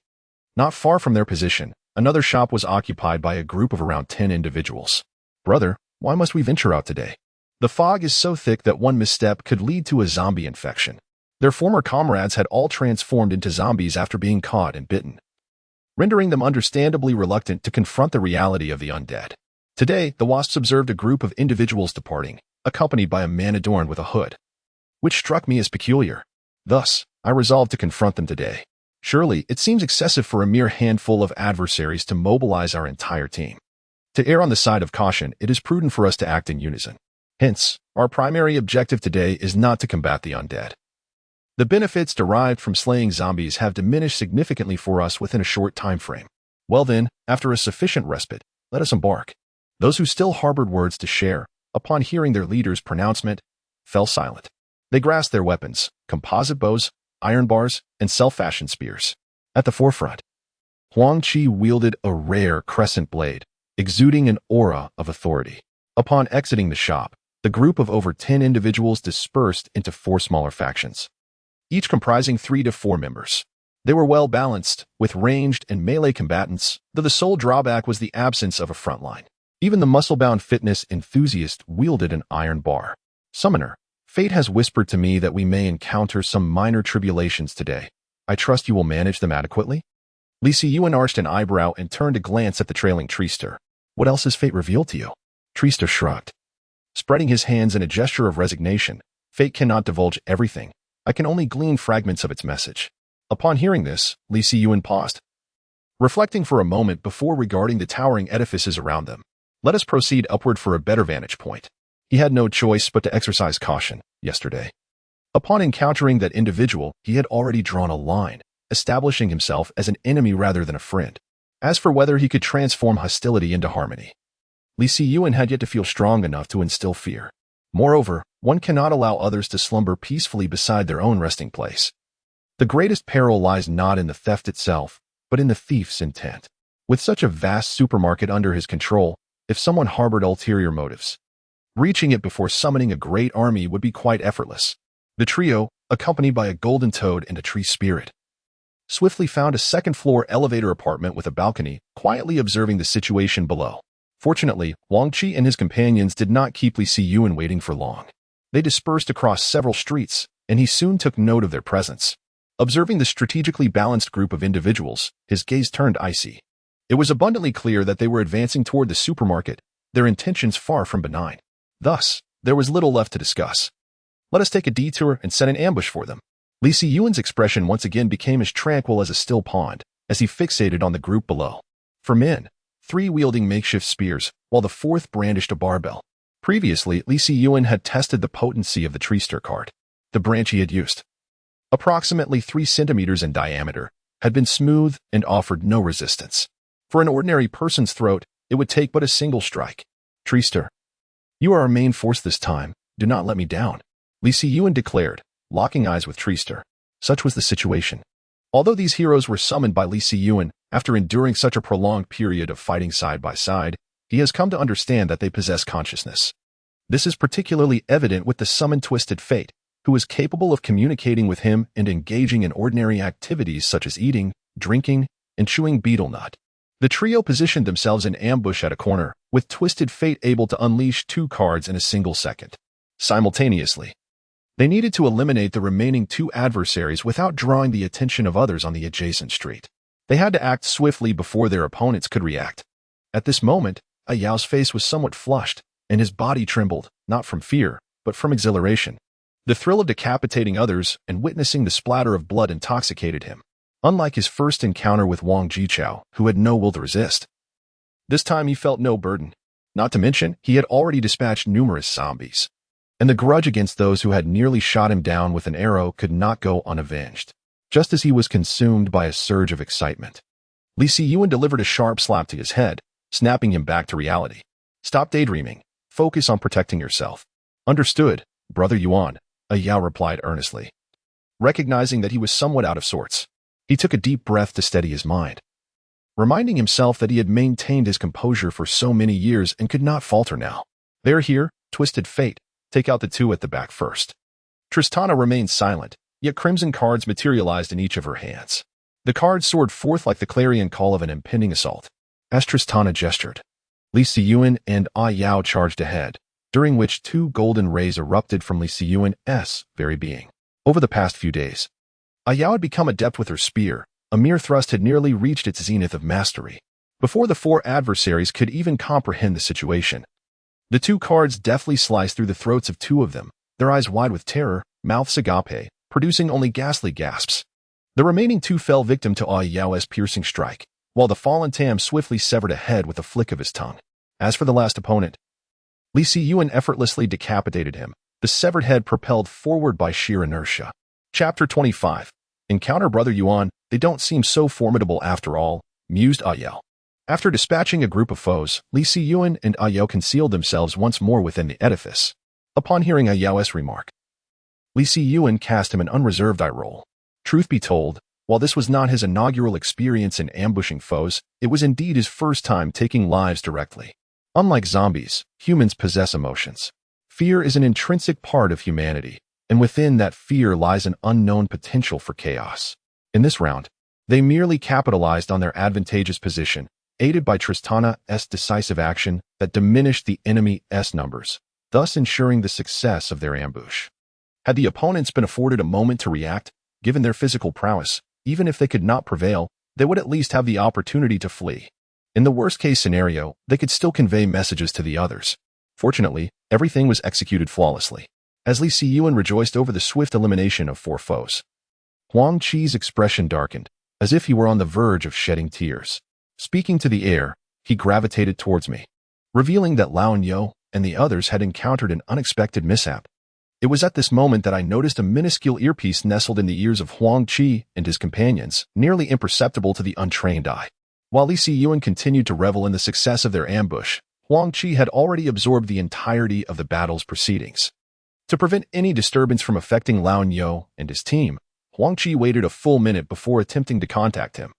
Speaker 1: Not far from their position, another shop was occupied by a group of around 10 individuals. Brother, why must we venture out today? The fog is so thick that one misstep could lead to a zombie infection. Their former comrades had all transformed into zombies after being caught and bitten, rendering them understandably reluctant to confront the reality of the undead. Today, the Wasps observed a group of individuals departing, accompanied by a man adorned with a hood, which struck me as peculiar. Thus, I resolved to confront them today. Surely, it seems excessive for a mere handful of adversaries to mobilize our entire team. To err on the side of caution, it is prudent for us to act in unison. Hence, our primary objective today is not to combat the undead. The benefits derived from slaying zombies have diminished significantly for us within a short time frame. Well then, after a sufficient respite, let us embark. Those who still harbored words to share, upon hearing their leader's pronouncement, fell silent. They grasped their weapons, composite bows, iron bars, and self-fashioned spears. At the forefront, Huang Qi wielded a rare crescent blade, exuding an aura of authority. Upon exiting the shop, the group of over 10 individuals dispersed into 4 smaller factions, each comprising 3 to 4 members. They were well balanced, with ranged and melee combatants, though the sole drawback was the absence of a front line. Even the muscle-bound fitness enthusiast wielded an iron bar. Summoner, fate has whispered to me that we may encounter some minor tribulations today. I trust you will manage them adequately? Lee Si-Yuan arched an eyebrow and turned a glance at the trailing Treester. What else has fate revealed to you? Treester shrugged, spreading his hands in a gesture of resignation. Fate cannot divulge everything. I can only glean fragments of its message. Upon hearing this, Lee Si-Yuan paused, reflecting for a moment before regarding the towering edifices around them. Let us proceed upward for a better vantage point. He had no choice but to exercise caution yesterday. Upon encountering that individual, he had already drawn a line, establishing himself as an enemy rather than a friend. As for whether he could transform hostility into harmony, Li Siyuan had yet to feel strong enough to instill fear. Moreover, one cannot allow others to slumber peacefully beside their own resting place. The greatest peril lies not in the theft itself, but in the thief's intent. With such a vast supermarket under his control, if someone harbored ulterior motives, reaching it before summoning a great army would be quite effortless. The trio, accompanied by a golden toad and a tree spirit, swiftly found a second-floor elevator apartment with a balcony, quietly observing the situation below. Fortunately, Wang Qi and his companions did not keep Li Siyuan waiting for long. They dispersed across several streets, and he soon took note of their presence. Observing the strategically balanced group of individuals, his gaze turned icy. It was abundantly clear that they were advancing toward the supermarket, their intentions far from benign. Thus, there was little left to discuss. Let us take a detour and set an ambush for them. Li Siyuan's expression once again became as tranquil as a still pond, as he fixated on the group below. For men, 3 wielding makeshift spears, while the 4th brandished a barbell. Previously, Li Siyuan had tested the potency of the treester card. The branch he had used, approximately 3 centimeters in diameter, had been smooth and offered no resistance. For an ordinary person's throat, it would take but a single strike. Treester, you are our main force this time. Do not let me down, Li Siyuan declared, locking eyes with Treester. Such was the situation. Although these heroes were summoned by Li Siyuan, after enduring such a prolonged period of fighting side by side, he has come to understand that they possess consciousness. This is particularly evident with the summoned Twisted Fate, who is capable of communicating with him and engaging in ordinary activities such as eating, drinking, and chewing betel nut. The trio positioned themselves in ambush at a corner, with Twisted Fate able to unleash 2 cards in a single second. Simultaneously, they needed to eliminate the remaining 2 adversaries without drawing the attention of others on the adjacent street. They had to act swiftly before their opponents could react. At this moment, Ayao's face was somewhat flushed, and his body trembled, not from fear, but from exhilaration. The thrill of decapitating others and witnessing the splatter of blood intoxicated him. Unlike his first encounter with Wang Jichao, who had no will to resist, this time he felt no burden. Not to mention, he had already dispatched numerous zombies, and the grudge against those who had nearly shot him down with an arrow could not go unavenged. Just as he was consumed by a surge of excitement, Li Siyuan delivered a sharp slap to his head, snapping him back to reality. Stop daydreaming. Focus on protecting yourself. Understood, Brother Yuan, Ayao replied earnestly. Recognizing that he was somewhat out of sorts, he took a deep breath to steady his mind, reminding himself that he had maintained his composure for so many years and could not falter now. They're here, Twisted Fate. Take out the 2 at the back first. Tristana remained silent, yet crimson cards materialized in each of her hands. The cards soared forth like the clarion call of an impending assault. As Tristana gestured, Li Siyuan and Ayao charged ahead, during which 2 golden rays erupted from Li Siyuan's very being. Over the past few days, Ayao had become adept with her spear. A mere thrust had nearly reached its zenith of mastery. Before the 4 adversaries could even comprehend the situation, the 2 cards deftly sliced through the throats of 2 of them, their eyes wide with terror, mouths agape, producing only ghastly gasps. The remaining 2 fell victim to Ayao's piercing strike, while the fallen Tam swiftly severed a head with a flick of his tongue. As for the last opponent, Li Siyuan effortlessly decapitated him, the severed head propelled forward by sheer inertia. Chapter 25. Encounter Brother Yuan, they don't seem so formidable after all, mused Ayao. After dispatching a group of foes, Li Siyuan and Ayao concealed themselves once more within the edifice. Upon hearing Ayao's remark, Li Siyuan cast him an unreserved eye roll. Truth be told, while this was not his inaugural experience in ambushing foes, it was indeed his first time taking lives directly. Unlike zombies, humans possess emotions. Fear is an intrinsic part of humanity, and within that fear lies an unknown potential for chaos. In this round, they merely capitalized on their advantageous position, aided by Tristana's decisive action that diminished the enemy's numbers, thus ensuring the success of their ambush. Had the opponents been afforded a moment to react, given their physical prowess, even if they could not prevail, they would at least have the opportunity to flee. In the worst-case scenario, they could still convey messages to the others. Fortunately, everything was executed flawlessly, as Li Siyuan rejoiced over the swift elimination of 4 foes. Huang Qi's expression darkened, as if he were on the verge of shedding tears. Speaking to the air, he gravitated towards me, revealing that Lao Nyo and the others had encountered an unexpected mishap. It was at this moment that I noticed a minuscule earpiece nestled in the ears of Huang Qi and his companions, nearly imperceptible to the untrained eye. While Li Siyuan continued to revel in the success of their ambush, Huang Qi had already absorbed the entirety of the battle's proceedings. To prevent any disturbance from affecting Lao Niu and his team, Huang Qi waited a full minute before attempting to contact him,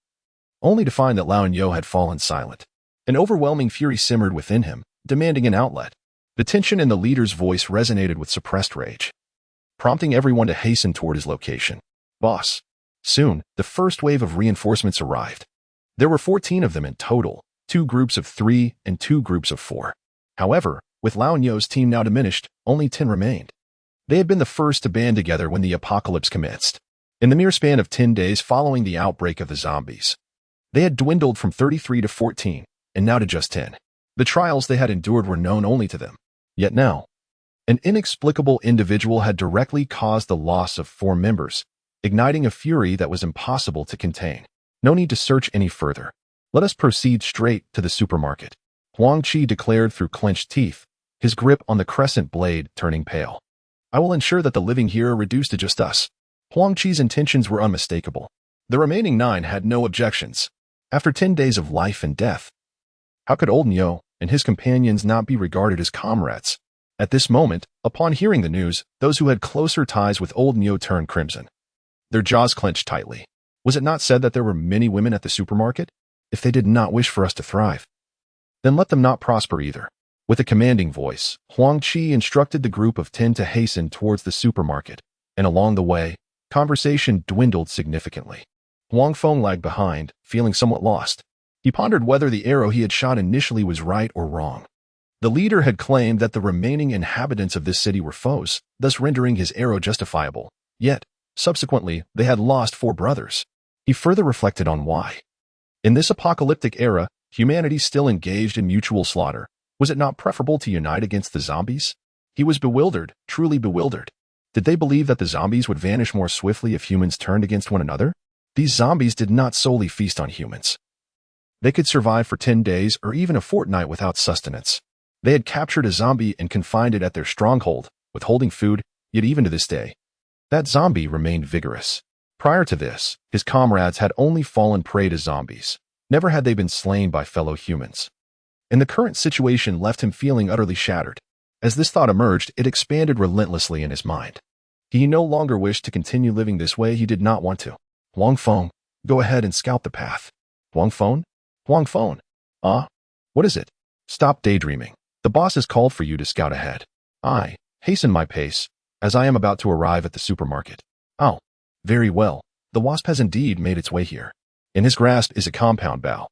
Speaker 1: only to find that Lao Niu had fallen silent. An overwhelming fury simmered within him, demanding an outlet. The tension in the leader's voice resonated with suppressed rage, prompting everyone to hasten toward his location. Boss. Soon, the first wave of reinforcements arrived. There were 14 of them in total, 2 groups of 3 and 2 groups of 4. However, with Lao Niu's team now diminished, only 10 remained. They had been the first to band together when the apocalypse commenced. In the mere span of 10 days following the outbreak of the zombies, they had dwindled from 33 to 14, and now to just 10. The trials they had endured were known only to them. Yet now, an inexplicable individual had directly caused the loss of 4 members, igniting a fury that was impossible to contain. No need to search any further. Let us proceed straight to the supermarket, Huang Qi declared through clenched teeth, his grip on the crescent blade turning pale. I will ensure that the living here are reduced to just us. Huang Qi's intentions were unmistakable. The remaining 9 had no objections. After 10 days of life and death, how could old Niu and his companions not be regarded as comrades? At this moment, upon hearing the news, those who had closer ties with old Niu turned crimson. Their jaws clenched tightly. Was it not said that there were many women at the supermarket? If they did not wish for us to thrive, then let them not prosper either. With a commanding voice, Huang Qi instructed the group of 10 to hasten towards the supermarket, and along the way, conversation dwindled significantly. Huang Feng lagged behind, feeling somewhat lost. He pondered whether the arrow he had shot initially was right or wrong. The leader had claimed that the remaining inhabitants of this city were foes, thus rendering his arrow justifiable. Yet, subsequently, they had lost 4 brothers. He further reflected on why. In this apocalyptic era, humanity still engaged in mutual slaughter. Was it not preferable to unite against the zombies? He was bewildered, truly bewildered. Did they believe that the zombies would vanish more swiftly if humans turned against one another? These zombies did not solely feast on humans. They could survive for 10 days or even a fortnight without sustenance. They had captured a zombie and confined it at their stronghold, withholding food, yet even to this day, that zombie remained vigorous. Prior to this, his comrades had only fallen prey to zombies. Never had they been slain by fellow humans. And the current situation left him feeling utterly shattered. As this thought emerged, it expanded relentlessly in his mind. He no longer wished to continue living this way. He did not want to. Huang Feng, go ahead and scout the path. Huang Feng? Huang Feng. What is it? Stop daydreaming. The boss has called for you to scout ahead. I hasten my pace, as I am about to arrive at the supermarket. Oh, very well. The wasp has indeed made its way here. In his grasp is a compound bow,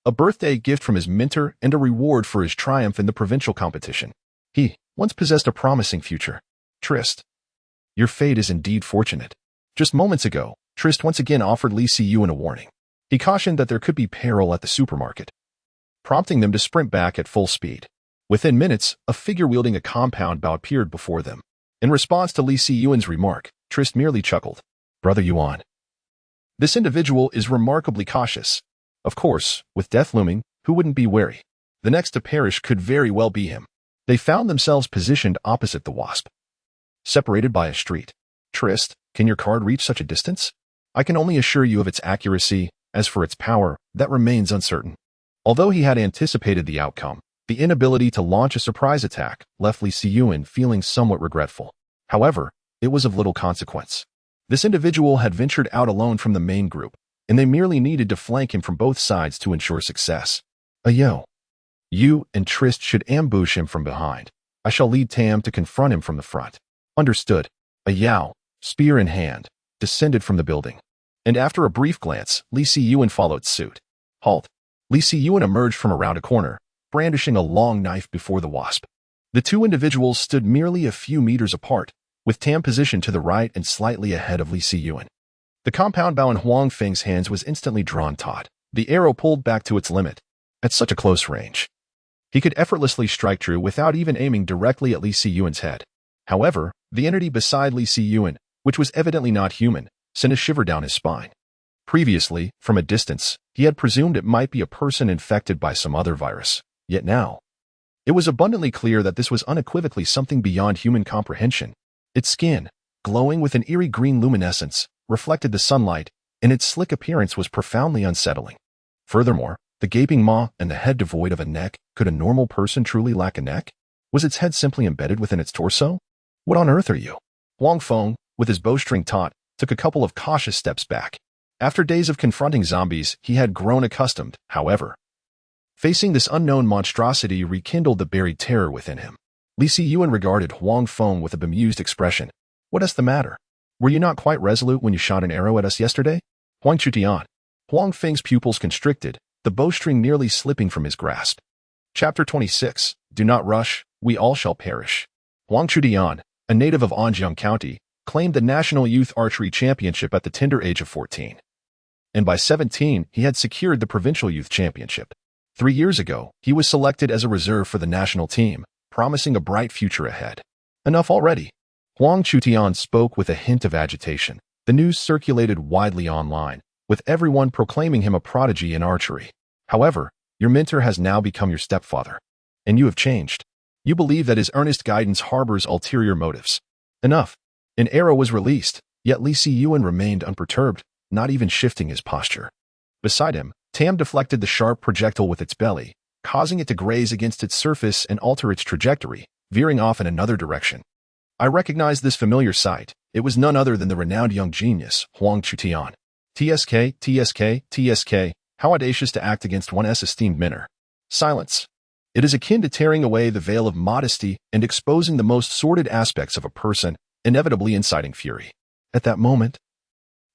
Speaker 1: a birthday gift from his mentor and a reward for his triumph in the provincial competition. He once possessed a promising future. Trist, your fate is indeed fortunate. Just moments ago, Trist once again offered Li Siyuan a warning. He cautioned that there could be peril at the supermarket, prompting them to sprint back at full speed. Within minutes, a figure wielding a compound bow appeared before them. In response to Li Siyuan's remark, Trist merely chuckled. Brother Yuan. This individual is remarkably cautious. Of course, with death looming, who wouldn't be wary? The next to perish could very well be him. They found themselves positioned opposite the wasp, separated by a street. Trist, can your card reach such a distance? I can only assure you of its accuracy. As for its power, that remains uncertain. Although he had anticipated the outcome, the inability to launch a surprise attack left Li Siyuan feeling somewhat regretful. However, it was of little consequence. This individual had ventured out alone from the main group, and they merely needed to flank him from both sides to ensure success. Ayo. You and Trist should ambush him from behind. I shall lead Tam to confront him from the front. Understood. Yao, spear in hand, descended from the building. And after a brief glance, Li Siyuan followed suit. Halt. Li Siyuan emerged from around a corner, brandishing a long knife before the wasp. The 2 individuals stood merely a few meters apart, with Tam positioned to the right and slightly ahead of Li Siyuan. The compound bow in Huang Feng's hands was instantly drawn taut, the arrow pulled back to its limit. At such a close range, he could effortlessly strike true without even aiming directly at Li Siyuan's head. However, the entity beside Li Siyuan, which was evidently not human, sent a shiver down his spine. Previously, from a distance, he had presumed it might be a person infected by some other virus. Yet now, it was abundantly clear that this was unequivocally something beyond human comprehension. Its skin, glowing with an eerie green luminescence, reflected the sunlight, and its slick appearance was profoundly unsettling. Furthermore, the gaping maw and the head devoid of a neck Could a normal person truly lack a neck? Was its head simply embedded within its torso? What on earth are you? Huang Feng, with his bowstring taut, took a couple of cautious steps back. After days of confronting zombies, he had grown accustomed, however. Facing this unknown monstrosity rekindled the buried terror within him. Li Siyuan regarded Huang Feng with a bemused expression. What is the matter? Were you not quite resolute when you shot an arrow at us yesterday? Huang Chutian. Huang Feng's pupils constricted, the bowstring nearly slipping from his grasp. Chapter 26. Do not rush, we all shall perish. Huang Chutian, a native of Anjiang County, claimed the National Youth Archery Championship at the tender age of 14. And by 17, he had secured the Provincial Youth Championship. 3 years ago, he was selected as a reserve for the national team, promising a bright future ahead. Enough already. Huang Chutian spoke with a hint of agitation. The news circulated widely online, with everyone proclaiming him a prodigy in archery. However, your mentor has now become your stepfather. And you have changed. You believe that his earnest guidance harbors ulterior motives. Enough. An arrow was released, yet Li Siyuan remained unperturbed, not even shifting his posture. Beside him, Tam deflected the sharp projectile with its belly, causing it to graze against its surface and alter its trajectory, veering off in another direction. I recognized this familiar sight. It was none other than the renowned young genius, Huang Chutian. TSK, how audacious to act against one's esteemed mentor. Silence. It is akin to tearing away the veil of modesty and exposing the most sordid aspects of a person, inevitably inciting fury. At that moment,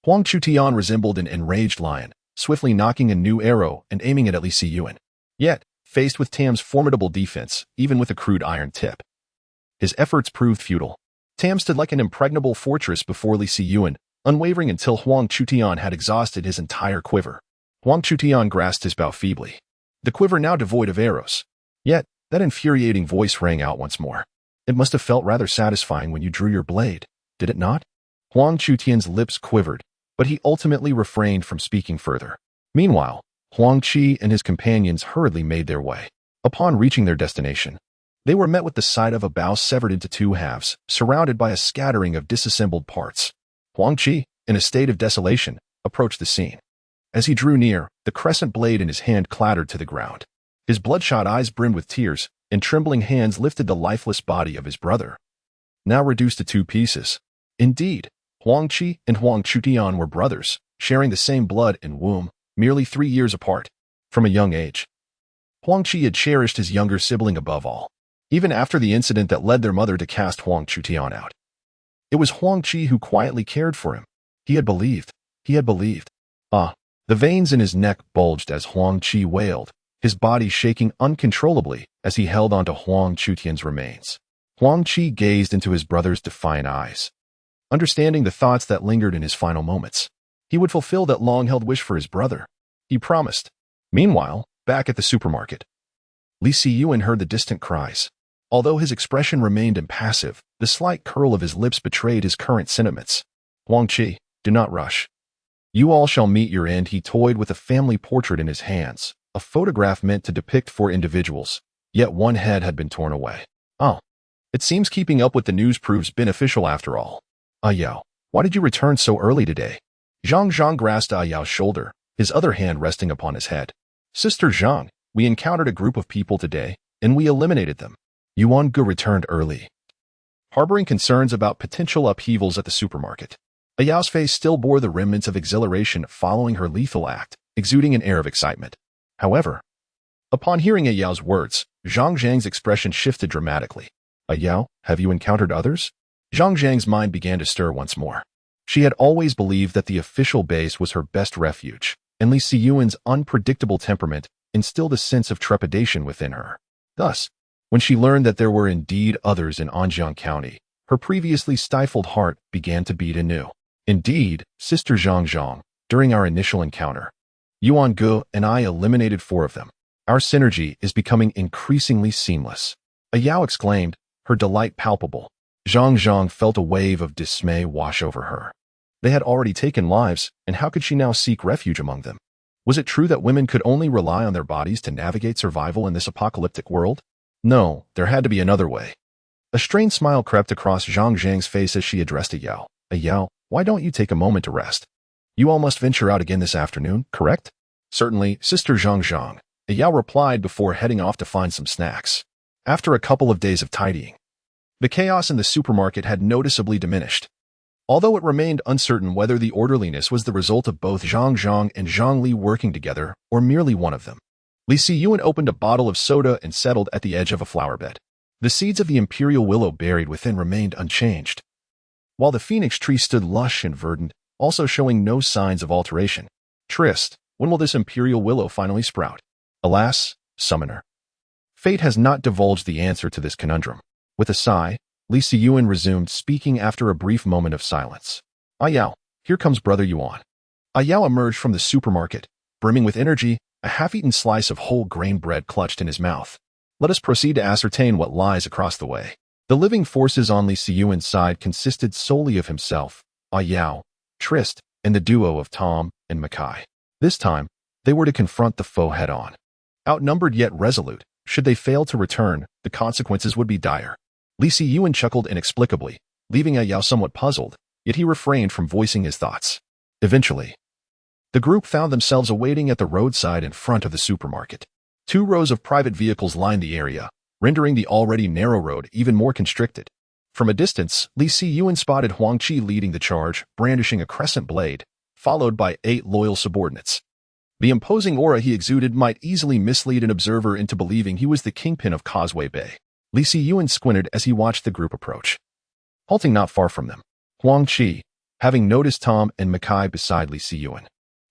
Speaker 1: Huang Chutian resembled an enraged lion, swiftly nocking a new arrow and aiming it at Li Siyuan. Yet, faced with Tam's formidable defense, even with a crude iron tip, his efforts proved futile. Tam stood like an impregnable fortress before Li Siyuan, unwavering until Huang Chutian had exhausted his entire quiver. Huang Chutian grasped his bow feebly, the quiver now devoid of arrows. Yet, that infuriating voice rang out once more. It must have felt rather satisfying when you drew your blade, did it not? Huang Chutian's lips quivered, but he ultimately refrained from speaking further. Meanwhile, Huang Qi and his companions hurriedly made their way. Upon reaching their destination, they were met with the sight of a bow severed into two halves, surrounded by a scattering of disassembled parts. Huang Qi, in a state of desolation, approached the scene. As he drew near, the crescent blade in his hand clattered to the ground. His bloodshot eyes brimmed with tears, and trembling hands lifted the lifeless body of his brother, now reduced to 2 pieces. Indeed, Huang Qi and Huang Chutian were brothers, sharing the same blood and womb, merely 3 years apart. From a young age, Huang Qi had cherished his younger sibling above all, even after the incident that led their mother to cast Huang Chutian out. It was Huang Qi who quietly cared for him. He had believed. Ah, the veins in his neck bulged as Huang Qi wailed, his body shaking uncontrollably as he held onto Huang Chutian's remains. Huang Qi gazed into his brother's defiant eyes, understanding the thoughts that lingered in his final moments. He would fulfill that long-held wish for his brother. He promised. Meanwhile, back at the supermarket, Li Siyuan heard the distant cries. Although his expression remained impassive, the slight curl of his lips betrayed his current sentiments. Huang Qi, do not rush. You all shall meet your end. He toyed with a family portrait in his hands, a photograph meant to depict 4 individuals, yet one head had been torn away. Oh, it seems keeping up with the news proves beneficial after all. Yao, why did you return so early today? Zhang grasped Yao's shoulder, his other hand resting upon his head. Sister Zhang, we encountered a group of people today, and we eliminated them. Yuan Gu returned early, harboring concerns about potential upheavals at the supermarket. Yao's face still bore the remnants of exhilaration following her lethal act, exuding an air of excitement. However, upon hearing Yao's words, Zhang Zhang's expression shifted dramatically. Yao, have you encountered others? Zhang Zhang's mind began to stir once more. She had always believed that the official base was her best refuge, and Li Siyuan's unpredictable temperament instilled a sense of trepidation within her. Thus, when she learned that there were indeed others in Anjiang County, her previously stifled heart began to beat anew. Indeed, Sister Zhang, during our initial encounter, Yuan Gu and I eliminated 4 of them. Our synergy is becoming increasingly seamless. Yao exclaimed, her delight palpable. Zhang felt a wave of dismay wash over her. They had already taken lives, and how could she now seek refuge among them? Was it true that women could only rely on their bodies to navigate survival in this apocalyptic world? No, there had to be another way. A strained smile crept across Zhang Zhang's face as she addressed Yao. Yao, why don't you take a moment to rest? You all must venture out again this afternoon, correct? Certainly, Sister Zhang. Yao replied before heading off to find some snacks. After a couple of days of tidying, the chaos in the supermarket had noticeably diminished. Although it remained uncertain whether the orderliness was the result of both Zhang Zhang and Zhang Li working together or merely one of them. Li Siyuan opened a bottle of soda and settled at the edge of a flower bed. The seeds of the imperial willow buried within remained unchanged, while the phoenix tree stood lush and verdant, also showing no signs of alteration. Trist, when will this imperial willow finally sprout? Alas, summoner, fate has not divulged the answer to this conundrum. With a sigh, Li Siyuan resumed speaking after a brief moment of silence. Yao, here comes Brother Yuan. Yao emerged from the supermarket, brimming with energy, a half-eaten slice of whole grain bread clutched in his mouth. Let us proceed to ascertain what lies across the way. The living forces on Li Siyuan's side consisted solely of himself, Yao, Trist, and the duo of Tom and Makai. This time, they were to confront the foe head-on. Outnumbered yet resolute, should they fail to return, the consequences would be dire. Li Siyuan chuckled inexplicably, leaving Yao somewhat puzzled, yet he refrained from voicing his thoughts. Eventually, the group found themselves awaiting at the roadside in front of the supermarket. 2 rows of private vehicles lined the area, rendering the already narrow road even more constricted. From a distance, Li Siyuan spotted Huang Qi leading the charge, brandishing a crescent blade, followed by 8 loyal subordinates. The imposing aura he exuded might easily mislead an observer into believing he was the kingpin of Causeway Bay. Li Siyuan squinted as he watched the group approach. Halting not far from them, Huang Qi, having noticed Tom and Makai beside Li Siyuan,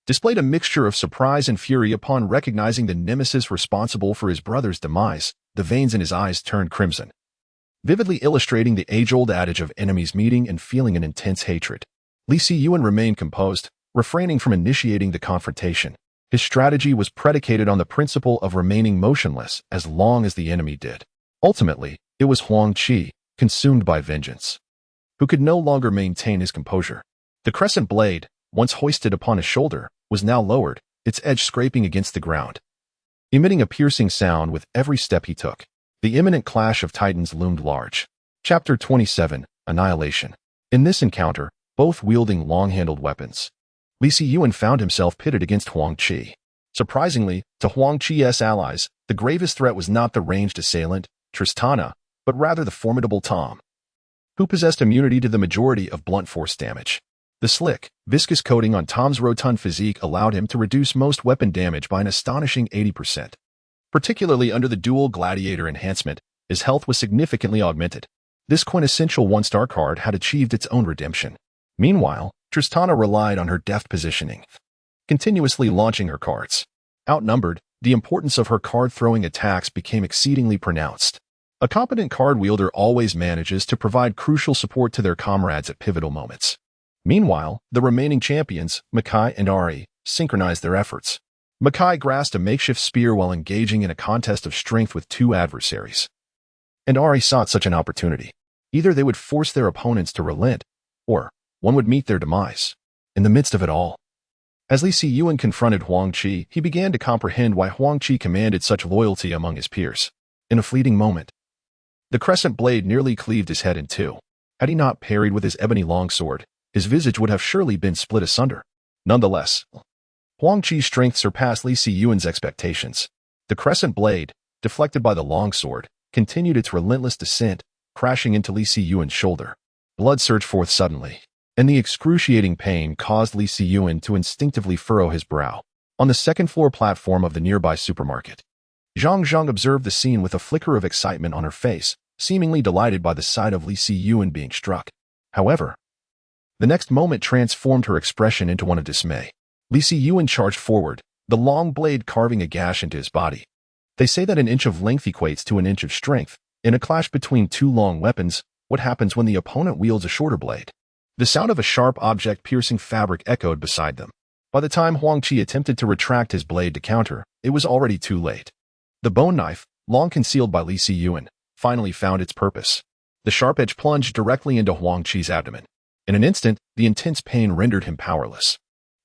Speaker 1: displayed a mixture of surprise and fury upon recognizing the nemesis responsible for his brother's demise. The veins in his eyes turned crimson, vividly illustrating the age-old adage of enemies meeting and feeling an intense hatred. Li Siyuan remained composed, refraining from initiating the confrontation. His strategy was predicated on the principle of remaining motionless as long as the enemy did. Ultimately, it was Huang Qi, consumed by vengeance, who could no longer maintain his composure. The crescent blade, once hoisted upon his shoulder, was now lowered, its edge scraping against the ground, emitting a piercing sound with every step he took. The imminent clash of titans loomed large. Chapter 27, Annihilation. In this encounter, both wielding long-handled weapons, Li Siyuan found himself pitted against Huang Qi. Surprisingly, to Huang Qi's allies, the gravest threat was not the ranged assailant, Tristana, but rather the formidable Tom, who possessed immunity to the majority of blunt force damage. The slick, viscous coating on Tom's rotund physique allowed him to reduce most weapon damage by an astonishing 80%. Particularly under the dual gladiator enhancement, his health was significantly augmented. This quintessential 1-star card had achieved its own redemption. Meanwhile, Tristana relied on her deft positioning, continuously launching her cards. Outnumbered, the importance of her card-throwing attacks became exceedingly pronounced. A competent card wielder always manages to provide crucial support to their comrades at pivotal moments. Meanwhile, the remaining champions, Makai and Ari, synchronized their efforts. Makai grasped a makeshift spear while engaging in a contest of strength with 2 adversaries, and Ari sought such an opportunity. Either they would force their opponents to relent, or one would meet their demise. In the midst of it all, as Li Siyuan confronted Huang Qi, he began to comprehend why Huang Qi commanded such loyalty among his peers. In a fleeting moment, the crescent blade nearly cleaved his head in 2. Had he not parried with his ebony longsword, his visage would have surely been split asunder. Nonetheless, Huang Qi's strength surpassed Li Siyuan's expectations. The crescent blade, deflected by the longsword, continued its relentless descent, crashing into Li Siyuan's shoulder. Blood surged forth suddenly, and the excruciating pain caused Li Siyuan to instinctively furrow his brow. On the second-floor platform of the nearby supermarket, Zhang Zhang observed the scene with a flicker of excitement on her face, seemingly delighted by the sight of Li Siyuan being struck. However, the next moment transformed her expression into one of dismay. Li Siyuan charged forward, the long blade carving a gash into his body. They say that an inch of length equates to an inch of strength. In a clash between 2 long weapons, what happens when the opponent wields a shorter blade? The sound of a sharp object piercing fabric echoed beside them. By the time Huang Qi attempted to retract his blade to counter, it was already too late. The bone knife, long concealed by Li Siyuan, finally found its purpose. The sharp edge plunged directly into Huang Qi's abdomen. In an instant, the intense pain rendered him powerless.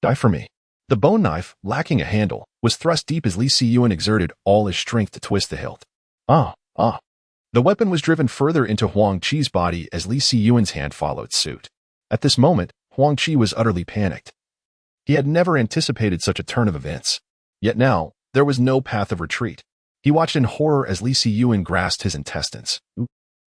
Speaker 1: Die for me. The bone knife, lacking a handle, was thrust deep as Li Siyuan exerted all his strength to twist the hilt. The weapon was driven further into Huang Qi's body as Li Siyuan's hand followed suit. At this moment, Huang Qi was utterly panicked. He had never anticipated such a turn of events. Yet now, There was no path of retreat. He watched in horror as Li Siyuan grasped his intestines,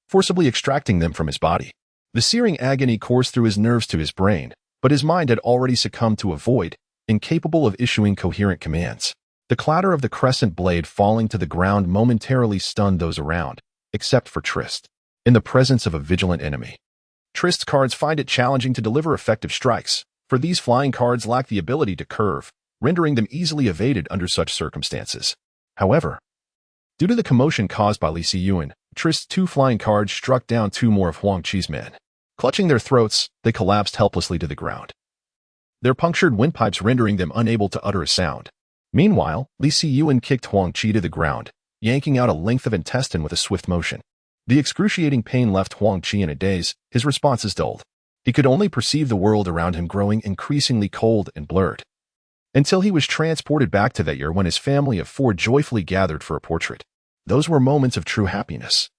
Speaker 1: forcibly extracting them from his body. The searing agony coursed through his nerves to his brain, but his mind had already succumbed to a void, incapable of issuing coherent commands. The clatter of the crescent blade falling to the ground momentarily stunned those around, except for Trist, in the presence of a vigilant enemy. Trist's cards find it challenging to deliver effective strikes, for these flying cards lack the ability to curve, rendering them easily evaded under such circumstances. However, due to the commotion caused by Li Siyuan, Trist's 2 flying cards struck down 2 more of Huang Qi's men. Clutching their throats, they collapsed helplessly to the ground, their punctured windpipes rendering them unable to utter a sound. Meanwhile, Li Siyuan kicked Huang Qi to the ground, yanking out a length of intestine with a swift motion. The excruciating pain left Huang Qi in a daze, his responses dulled. He could only perceive the world around him growing increasingly cold and blurred, until he was transported back to that year when his family of 4 joyfully gathered for a portrait. Those were moments of true happiness.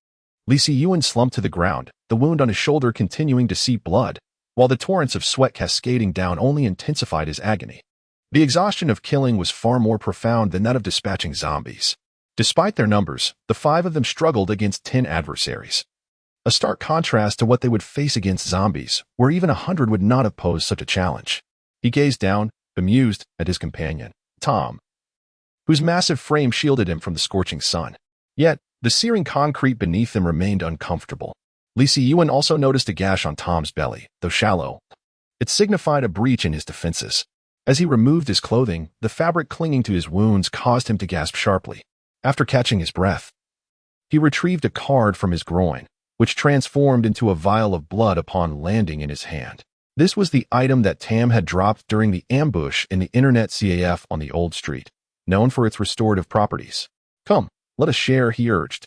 Speaker 1: Li Siyuan slumped to the ground, the wound on his shoulder continuing to seep blood, while the torrents of sweat cascading down only intensified his agony. The exhaustion of killing was far more profound than that of dispatching zombies. Despite their numbers, the 5 of them struggled against 10 adversaries. A stark contrast to what they would face against zombies, where even 100 would not have posed such a challenge. He gazed down, bemused, at his companion, Tom, whose massive frame shielded him from the scorching sun. Yet, the searing concrete beneath them remained uncomfortable. Li Siyuan also noticed a gash on Tom's belly, though shallow. It signified a breach in his defenses. As he removed his clothing, the fabric clinging to his wounds caused him to gasp sharply. After catching his breath, he retrieved a card from his groin, which transformed into a vial of blood upon landing in his hand. This was the item that Tam had dropped during the ambush in the Internet CAF on the Old Street, known for its restorative properties. Come, let us share, he urged.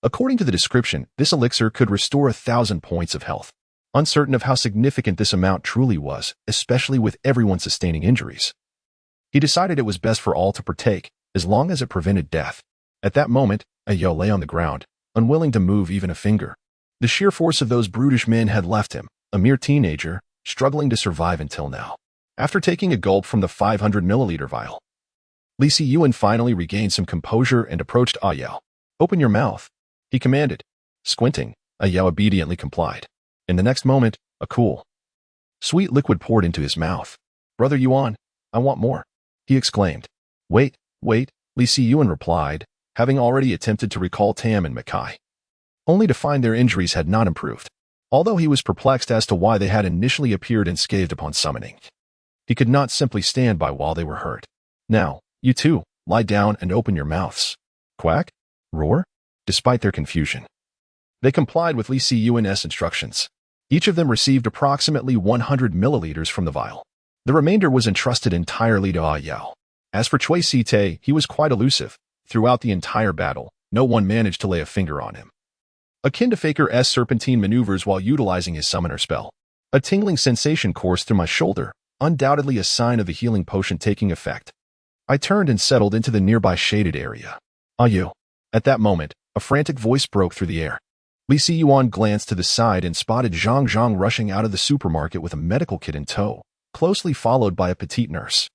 Speaker 1: According to the description, this elixir could restore 1,000 points of health. Uncertain of how significant this amount truly was, especially with everyone sustaining injuries, he decided it was best for all to partake, as long as it prevented death. At that moment, Ayo lay on the ground, unwilling to move even a finger. The sheer force of those brutish men had left him, a mere teenager, struggling to survive until now. After taking a gulp from the 500-milliliter vial, Li Siyuan finally regained some composure and approached Ayo. "Open your mouth," he commanded. Squinting, Ayo obediently complied. In the next moment, a cool, sweet liquid poured into his mouth. "Brother Yuan, I want more," he exclaimed. Wait, Li Siyuan replied, having already attempted to recall Tam and Makai, only to find their injuries had not improved. Although he was perplexed as to why they had initially appeared unscathed upon summoning, he could not simply stand by while they were hurt. "Now, you two, lie down and open your mouths." Quack? Roar? Despite their confusion, they complied with Li Siyuan's instructions. Each of them received approximately 100 milliliters from the vial. The remainder was entrusted entirely to Ayo. As for Chui Site, he was quite elusive. Throughout the entire battle, no one managed to lay a finger on him. Akin to Faker's serpentine maneuvers while utilizing his summoner spell, a tingling sensation coursed through my shoulder, undoubtedly a sign of the healing potion taking effect. I turned and settled into the nearby shaded area. "Ayo." At that moment, a frantic voice broke through the air. Li Siyuan glanced to the side and spotted Zhang Zhang rushing out of the supermarket with a medical kit in tow, closely followed by a petite nurse.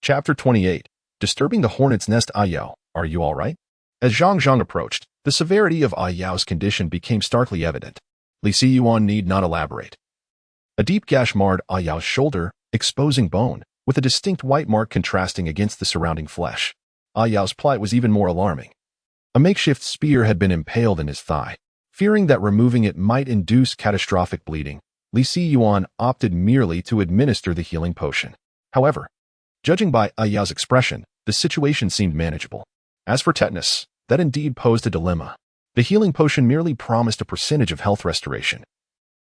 Speaker 1: Chapter 28. Disturbing the Hornet's Nest. "Ayo, are you all right?" As Zhang Zhang approached, the severity of Ayo's condition became starkly evident. Li Siyuan need not elaborate. A deep gash marred Ayo's shoulder, exposing bone, with a distinct white mark contrasting against the surrounding flesh. Ayo's plight was even more alarming. A makeshift spear had been impaled in his thigh. Fearing that removing it might induce catastrophic bleeding, Li Siyuan opted merely to administer the healing potion. However, judging by Ayo's expression, the situation seemed manageable. As for tetanus, that indeed posed a dilemma. The healing potion merely promised a percentage of health restoration,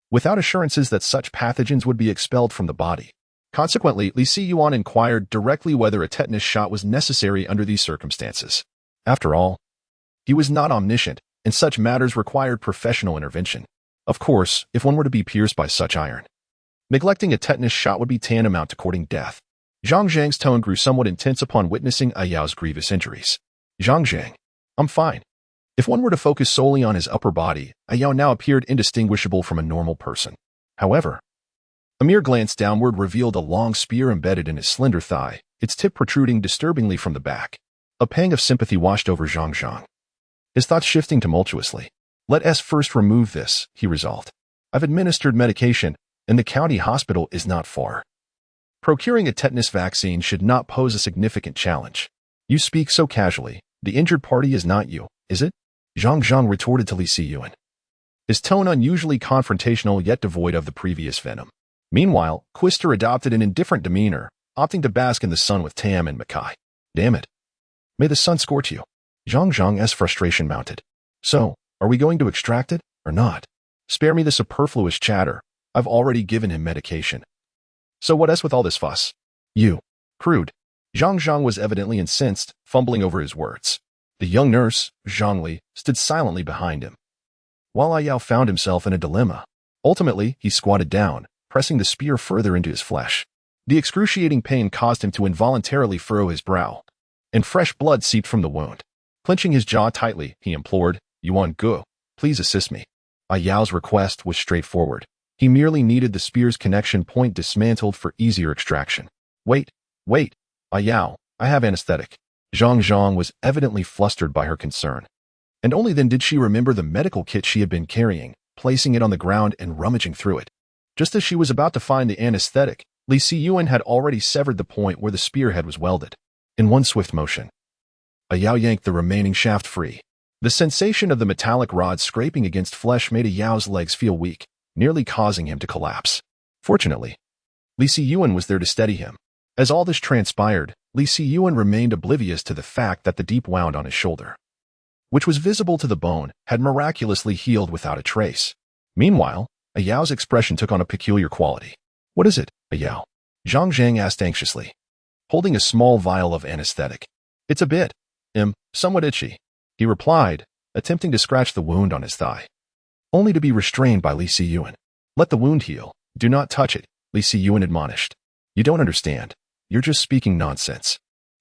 Speaker 1: without assurances that such pathogens would be expelled from the body. Consequently, Li Siyuan inquired directly whether a tetanus shot was necessary under these circumstances. After all, he was not omniscient, and such matters required professional intervention. Of course, if one were to be pierced by such iron, neglecting a tetanus shot would be tantamount to courting death. Zhang Zhang's tone grew somewhat intense upon witnessing Ayo's grievous injuries. "Zhang Zhang, I'm fine." If one were to focus solely on his upper body, Ayo now appeared indistinguishable from a normal person. However, a mere glance downward revealed a long spear embedded in his slender thigh, its tip protruding disturbingly from the back. A pang of sympathy washed over Zhang Zhang, his thoughts shifting tumultuously. Let us first remove this, he resolved. I've administered medication, and the county hospital is not far. Procuring a tetanus vaccine should not pose a significant challenge. You speak so casually. The injured party is not you, is it? Zhang Zhang retorted to Li Siyuan, his tone unusually confrontational yet devoid of the previous venom. Meanwhile, Quister adopted an indifferent demeanor, opting to bask in the sun with Tam and Mackay. Damn it. May the sun scorch you. Zhang Zhang's frustration mounted. So, are we going to extract it, or not? Spare me the superfluous chatter. I've already given him medication. So what else with all this fuss? You. Crude. Zhang Zhang was evidently incensed, fumbling over his words. The young nurse, Zhang Li, stood silently behind him, while Ayao found himself in a dilemma. Ultimately, he squatted down, pressing the spear further into his flesh. The excruciating pain caused him to involuntarily furrow his brow, and fresh blood seeped from the wound. Clenching his jaw tightly, he implored, Yuan Gu, please assist me. Ayao's request was straightforward. He merely needed the spear's connection point dismantled for easier extraction. Wait. Ayao, I have anesthetic. Zhang Zhang was evidently flustered by her concern. And only then did she remember the medical kit she had been carrying, placing it on the ground and rummaging through it. Just as she was about to find the anesthetic, Li Siyuan had already severed the point where the spearhead was welded. In one swift motion, Ayao yanked the remaining shaft free. The sensation of the metallic rod scraping against flesh made Ayao's legs feel weak, nearly causing him to collapse. Fortunately, Li Siyuan was there to steady him. As all this transpired, Li Siyuan remained oblivious to the fact that the deep wound on his shoulder, which was visible to the bone, had miraculously healed without a trace. Meanwhile, Ayao's expression took on a peculiar quality. What is it, Ayao? Zhang Zhang asked anxiously, holding a small vial of anesthetic. It's a bit, somewhat itchy, he replied, attempting to scratch the wound on his thigh, only to be restrained by Li Siyuan. Let the wound heal. Do not touch it, Li Siyuan admonished. You don't understand. You're just speaking nonsense.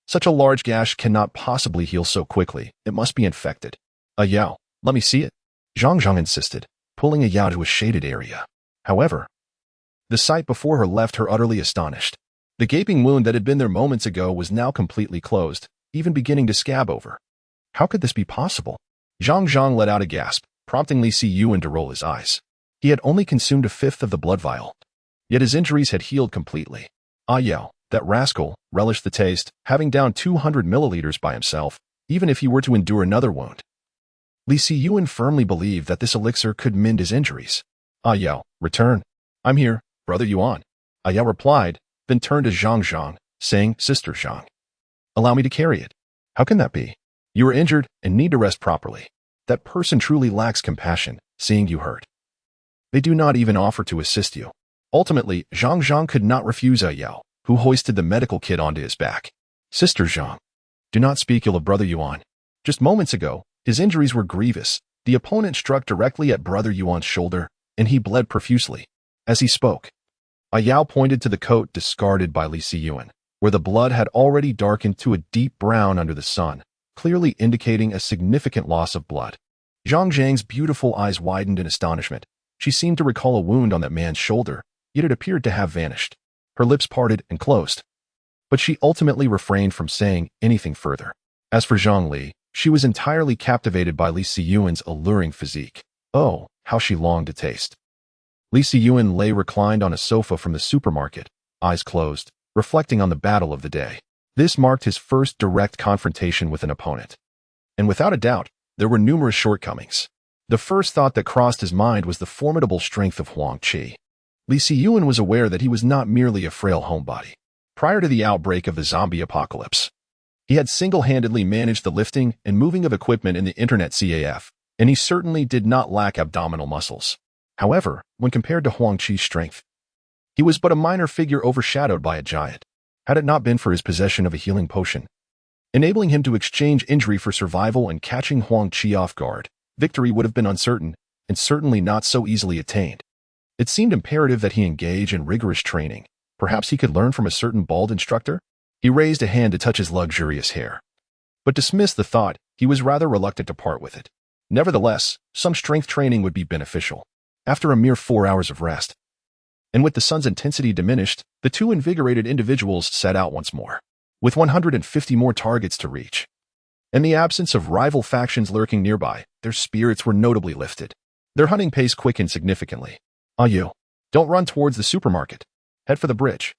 Speaker 1: Such a large gash cannot possibly heal so quickly. It must be infected. Ayao, let me see it. Zhang Zhang insisted, pulling Ayao to a shaded area. However, the sight before her left her utterly astonished. The gaping wound that had been there moments ago was now completely closed, even beginning to scab over. How could this be possible? Zhang Zhang let out a gasp, prompting Li Siyuan to roll his eyes. He had only consumed a fifth of the blood vial, yet his injuries had healed completely. Ayao, that rascal, relished the taste, having downed 200 milliliters by himself, even if he were to endure another wound. Li Siyuan firmly believed that this elixir could mend his injuries. Ayao, return. I'm here, Brother Yuan. Ayao replied, then turned to Zhang Zhang, saying, Sister Zhang, allow me to carry it. How can that be? You are injured and need to rest properly. That person truly lacks compassion, seeing you hurt. They do not even offer to assist you. Ultimately, Zhang Zhang could not refuse Ayao, who hoisted the medical kit onto his back. Sister Zhang, do not speak ill of Brother Yuan. Just moments ago, his injuries were grievous. The opponent struck directly at Brother Yuan's shoulder, and he bled profusely. As he spoke, Ayao pointed to the coat discarded by Li Siyuan, where the blood had already darkened to a deep brown under the sun, clearly indicating a significant loss of blood. Zhang Zhang's beautiful eyes widened in astonishment. She seemed to recall a wound on that man's shoulder, yet it appeared to have vanished. Her lips parted and closed, but she ultimately refrained from saying anything further. As for Zhang Li, she was entirely captivated by Li Siyuan's alluring physique. Oh, how she longed to taste. Li Siyuan lay reclined on a sofa from the supermarket, eyes closed, reflecting on the battle of the day. This marked his first direct confrontation with an opponent. And without a doubt, there were numerous shortcomings. The first thought that crossed his mind was the formidable strength of Huang Qi. Li Siyuan was aware that he was not merely a frail homebody. Prior to the outbreak of the zombie apocalypse, he had single-handedly managed the lifting and moving of equipment in the Internet CAF, and he certainly did not lack abdominal muscles. However, when compared to Huang Qi's strength, he was but a minor figure overshadowed by a giant. Had it not been for his possession of a healing potion, enabling him to exchange injury for survival and catching Huang Qi off guard, victory would have been uncertain, and certainly not so easily attained. It seemed imperative that he engage in rigorous training. Perhaps he could learn from a certain bald instructor? He raised a hand to touch his luxurious hair, but dismissed the thought. He was rather reluctant to part with it. Nevertheless, some strength training would be beneficial. After a mere 4 hours of rest, and with the sun's intensity diminished, the two invigorated individuals set out once more, with 150 more targets to reach. In the absence of rival factions lurking nearby, their spirits were notably lifted. Their hunting pace quickened significantly. You, don't run towards the supermarket. Head for the bridge.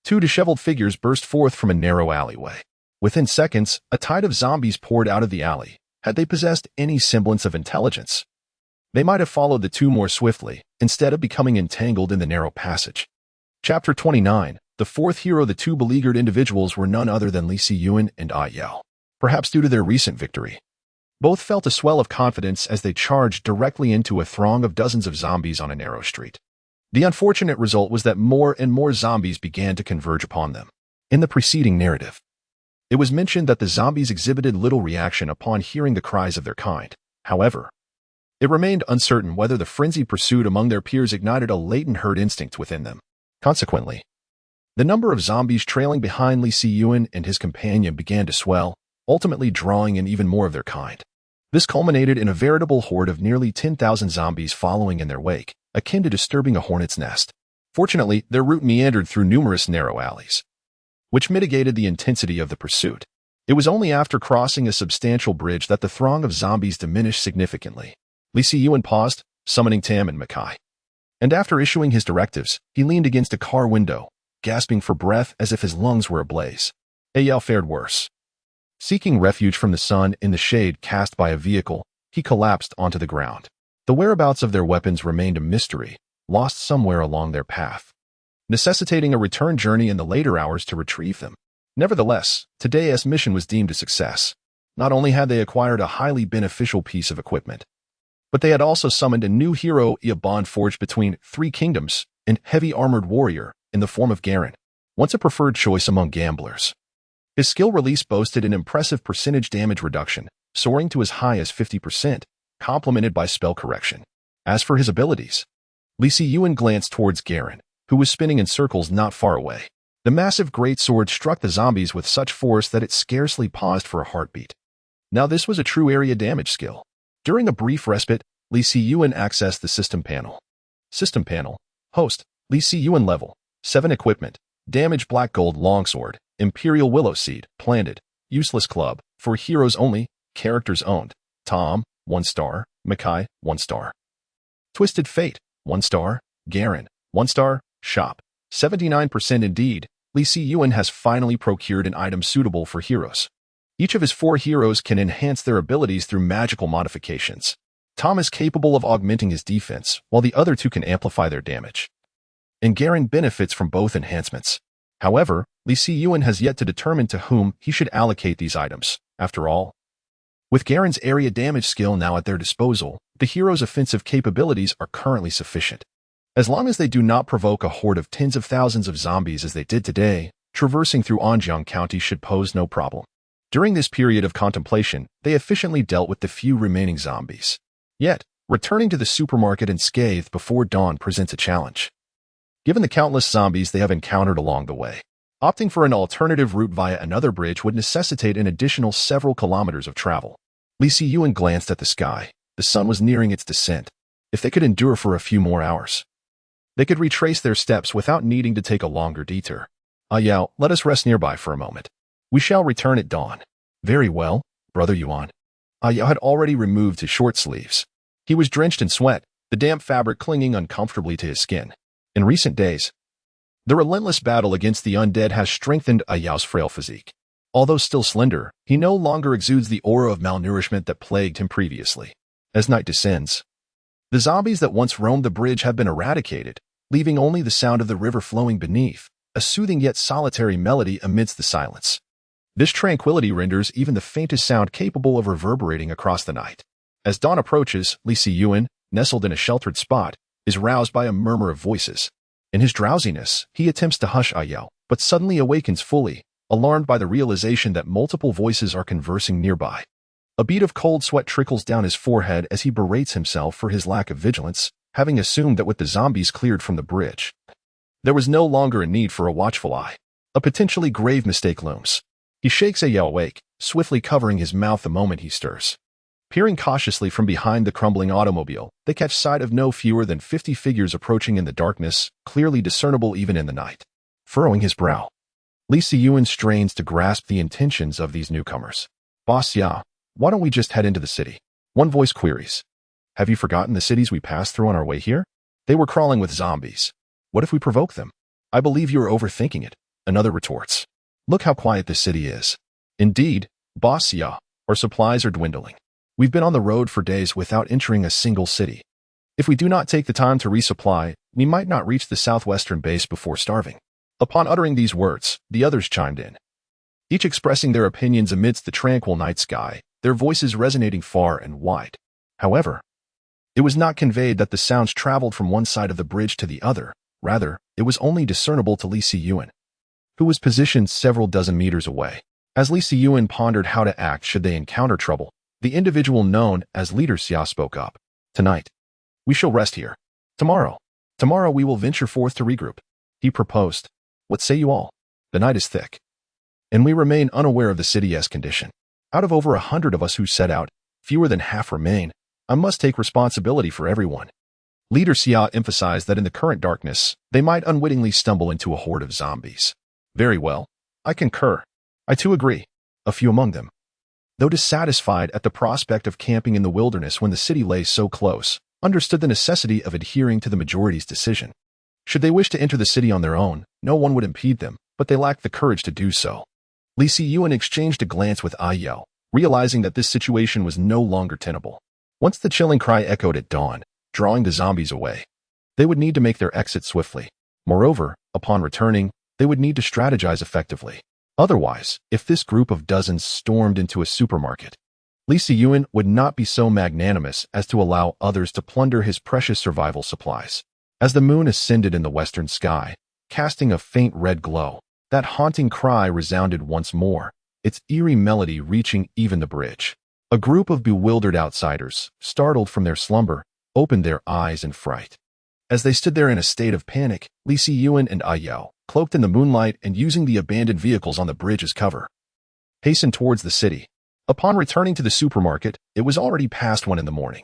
Speaker 1: Two disheveled figures burst forth from a narrow alleyway. Within seconds, a tide of zombies poured out of the alley. Had they possessed any semblance of intelligence, they might have followed the two more swiftly, instead of becoming entangled in the narrow passage. Chapter 29. The fourth hero. The two beleaguered individuals were none other than Li Siyuan and Yao. Perhaps due to their recent victory, both felt a swell of confidence as they charged directly into a throng of dozens of zombies on a narrow street. The unfortunate result was that more and more zombies began to converge upon them. In the preceding narrative, it was mentioned that the zombies exhibited little reaction upon hearing the cries of their kind. However, it remained uncertain whether the frenzied pursuit among their peers ignited a latent herd instinct within them. Consequently, the number of zombies trailing behind Li Siyuan and his companion began to swell, ultimately drawing in even more of their kind. This culminated in a veritable horde of nearly 10,000 zombies following in their wake, akin to disturbing a hornet's nest. Fortunately, their route meandered through numerous narrow alleys, which mitigated the intensity of the pursuit. It was only after crossing a substantial bridge that the throng of zombies diminished significantly. Li Siyuan paused, summoning Tam and Makai. And after issuing his directives, he leaned against a car window, gasping for breath as if his lungs were ablaze. Yao fared worse. Seeking refuge from the sun in the shade cast by a vehicle, he collapsed onto the ground. The whereabouts of their weapons remained a mystery, lost somewhere along their path, necessitating a return journey in the later hours to retrieve them. Nevertheless, today's mission was deemed a success. Not only had they acquired a highly beneficial piece of equipment, but they had also summoned a new hero, a bond forged between three kingdoms, an heavy-armored warrior in the form of Garen, once a preferred choice among gamblers. His skill release boasted an impressive percentage damage reduction, soaring to as high as 50%, complemented by spell correction. As for his abilities, Li Siyuan glanced towards Garen, who was spinning in circles not far away. The massive greatsword struck the zombies with such force that it scarcely paused for a heartbeat. Now this was a true area damage skill. During a brief respite, Li Siyuan accessed the system panel. System panel. Host. Li Siyuan level. 7 equipment. Damage black gold longsword. Imperial willow seed. Planted. Useless club. For heroes only. Characters owned. Tom. 1 star. Makai. 1 star. Twisted Fate. 1 star. Garen. 1 star. Shop. 79% indeed. Li Siyuan has finally procured an item suitable for heroes. Each of his 4 heroes can enhance their abilities through magical modifications. Tom is capable of augmenting his defense, while the other 2 can amplify their damage. And Garen benefits from both enhancements. However, Li Siyuan has yet to determine to whom he should allocate these items. After all, with Garen's area damage skill now at their disposal, the hero's offensive capabilities are currently sufficient. As long as they do not provoke a horde of tens of thousands of zombies as they did today, traversing through Anjiang County should pose no problem. During this period of contemplation, they efficiently dealt with the few remaining zombies. Yet, returning to the supermarket unscathed before dawn presents a challenge. Given the countless zombies they have encountered along the way, opting for an alternative route via another bridge would necessitate an additional several kilometers of travel. Li Siyuan glanced at the sky. The sun was nearing its descent. If they could endure for a few more hours, they could retrace their steps without needing to take a longer detour. Yao, let us rest nearby for a moment. We shall return at dawn. Very well, Brother Yuan. Yao had already removed his short sleeves. He was drenched in sweat, the damp fabric clinging uncomfortably to his skin. In recent days, the relentless battle against the undead has strengthened Yao's frail physique. Although still slender, he no longer exudes the aura of malnourishment that plagued him previously. As night descends, the zombies that once roamed the bridge have been eradicated, leaving only the sound of the river flowing beneath, a soothing yet solitary melody amidst the silence. This tranquility renders even the faintest sound capable of reverberating across the night. As dawn approaches, Li Siyuan, nestled in a sheltered spot, is roused by a murmur of voices. In his drowsiness, he attempts to hush Yao, but suddenly awakens fully, alarmed by the realization that multiple voices are conversing nearby. A bead of cold sweat trickles down his forehead as he berates himself for his lack of vigilance, having assumed that with the zombies cleared from the bridge, there was no longer a need for a watchful eye. A potentially grave mistake looms. He shakes Yao awake, swiftly covering his mouth the moment he stirs. Peering cautiously from behind the crumbling automobile, they catch sight of no fewer than 50 figures approaching in the darkness, clearly discernible even in the night. Furrowing his brow, Li Siyuan strains to grasp the intentions of these newcomers. Boss Ya, why don't we just head into the city? One voice queries. Have you forgotten the cities we passed through on our way here? They were crawling with zombies. What if we provoke them? I believe you are overthinking it, another retorts. Look how quiet this city is. Indeed, Boss Ya, our supplies are dwindling. We've been on the road for days without entering a single city. If we do not take the time to resupply, we might not reach the southwestern base before starving. Upon uttering these words, the others chimed in, each expressing their opinions amidst the tranquil night sky, their voices resonating far and wide. However, it was not conveyed that the sounds traveled from one side of the bridge to the other. Rather, it was only discernible to Li Siyuan, who was positioned several dozen meters away. As Li Siyuan pondered how to act should they encounter trouble, the individual known as Leader Xia spoke up. Tonight, we shall rest here. Tomorrow we will venture forth to regroup. He proposed. What say you all? The night is thick, and we remain unaware of the city's condition. Out of over 100 of us who set out, fewer than half remain. I must take responsibility for everyone. Leader Xia emphasized that in the current darkness, they might unwittingly stumble into a horde of zombies. Very well. I concur. I too agree. A few among them, though dissatisfied at the prospect of camping in the wilderness when the city lay so close, understood the necessity of adhering to the majority's decision. Should they wish to enter the city on their own, no one would impede them, but they lacked the courage to do so. Li Siyuan exchanged a glance with Aiyao, realizing that this situation was no longer tenable. Once the chilling cry echoed at dawn, drawing the zombies away, they would need to make their exit swiftly. Moreover, upon returning, they would need to strategize effectively. Otherwise, if this group of dozens stormed into a supermarket, Li Siyuan would not be so magnanimous as to allow others to plunder his precious survival supplies. As the moon ascended in the western sky, casting a faint red glow, that haunting cry resounded once more, its eerie melody reaching even the bridge. A group of bewildered outsiders, startled from their slumber, opened their eyes in fright. As they stood there in a state of panic, Li Siyuan and Aiyao, cloaked in the moonlight and using the abandoned vehicles on the bridge as cover, hastened towards the city. Upon returning to the supermarket, it was already past 1 a.m.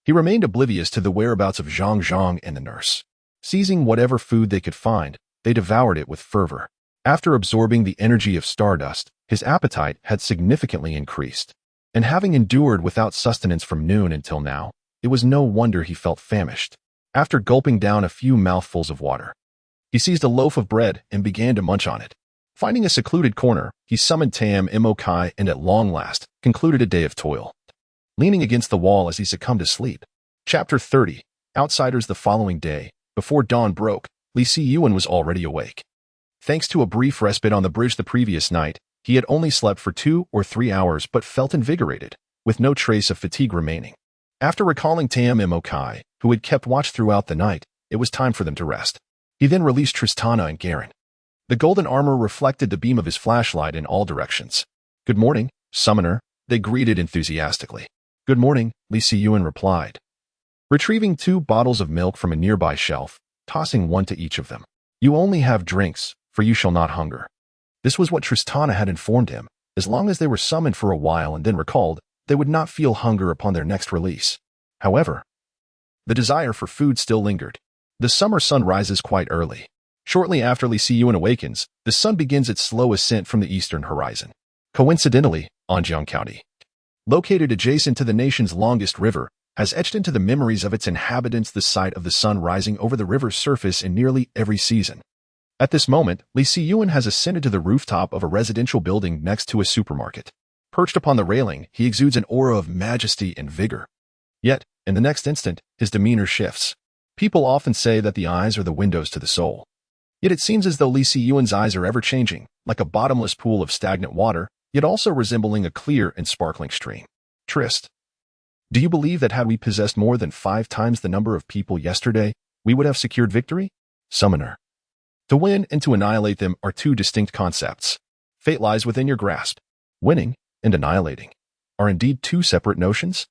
Speaker 1: He remained oblivious to the whereabouts of Zhang Zhang and the nurse. Seizing whatever food they could find, they devoured it with fervor. After absorbing the energy of stardust, his appetite had significantly increased. And having endured without sustenance from noon until now, it was no wonder he felt famished. After gulping down a few mouthfuls of water, he seized a loaf of bread and began to munch on it. Finding a secluded corner, he summoned Tam Imokai and at long last concluded a day of toil. Leaning against the wall as he succumbed to sleep. Chapter 30. Outsiders. The following day, before dawn broke, Li Siyuan was already awake. Thanks to a brief respite on the bridge the previous night, he had only slept for 2 or 3 hours but felt invigorated, with no trace of fatigue remaining. After recalling Tam Imokai, who had kept watch throughout the night, it was time for them to rest. He then released Tristana and Garen. The golden armor reflected the beam of his flashlight in all directions. Good morning, Summoner, they greeted enthusiastically. Good morning, Li Siyuan replied, retrieving 2 bottles of milk from a nearby shelf, tossing one to each of them. You only have drinks, for you shall not hunger. This was what Tristana had informed him. As long as they were summoned for a while and then recalled, they would not feel hunger upon their next release. However, the desire for food still lingered. The summer sun rises quite early. Shortly after Li Siyuan awakens, the sun begins its slow ascent from the eastern horizon. Coincidentally, Anjiang County, located adjacent to the nation's longest river, has etched into the memories of its inhabitants the sight of the sun rising over the river's surface in nearly every season. At this moment, Li Siyuan has ascended to the rooftop of a residential building next to a supermarket. Perched upon the railing, he exudes an aura of majesty and vigor. Yet, in the next instant, his demeanor shifts. People often say that the eyes are the windows to the soul. Yet it seems as though Li Siyuan's eyes are ever changing, like a bottomless pool of stagnant water, yet also resembling a clear and sparkling stream. Trist, do you believe that had we possessed more than 5 times the number of people yesterday, we would have secured victory? Summoner, to win and to annihilate them are 2 distinct concepts. Fate lies within your grasp. Winning and annihilating are indeed 2 separate notions.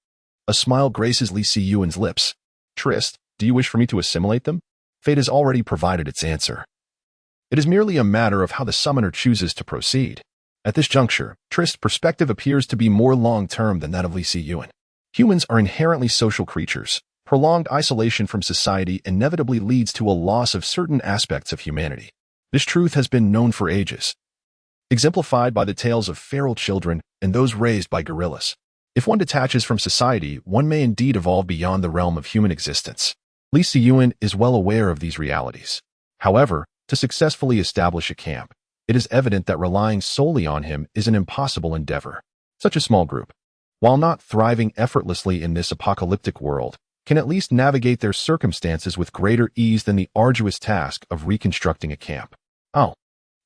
Speaker 1: A smile graces Li Siyuan's lips. Trist, do you wish for me to assimilate them? Fate has already provided its answer. It is merely a matter of how the summoner chooses to proceed. At this juncture, Trist's perspective appears to be more long-term than that of Li Siyuan. Humans are inherently social creatures. Prolonged isolation from society inevitably leads to a loss of certain aspects of humanity. This truth has been known for ages, exemplified by the tales of feral children and those raised by gorillas. If one detaches from society, one may indeed evolve beyond the realm of human existence. Li Siyuan is well aware of these realities. However, to successfully establish a camp, it is evident that relying solely on him is an impossible endeavor. Such a small group, while not thriving effortlessly in this apocalyptic world, can at least navigate their circumstances with greater ease than the arduous task of reconstructing a camp. Oh,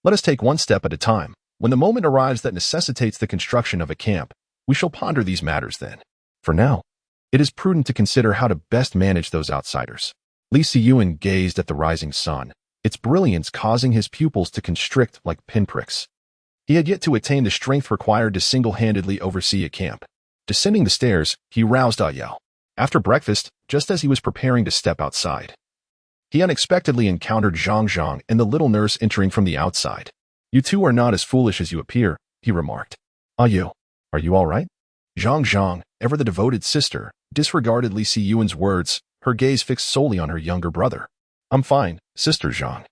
Speaker 1: let us take one step at a time. When the moment arrives that necessitates the construction of a camp, we shall ponder these matters then. For now, it is prudent to consider how to best manage those outsiders. Li Siyuan gazed at the rising sun, its brilliance causing his pupils to constrict like pinpricks. He had yet to attain the strength required to single-handedly oversee a camp. Descending the stairs, he roused Yao. After breakfast, just as he was preparing to step outside, he unexpectedly encountered Zhang Zhang and the little nurse entering from the outside. "You two are not as foolish as you appear," he remarked. "Yao, are you all right?" Zhang Zhang, ever the devoted sister, disregarded Li Siyuan's words, her gaze fixed solely on her younger brother. "I'm fine, Sister Zhang.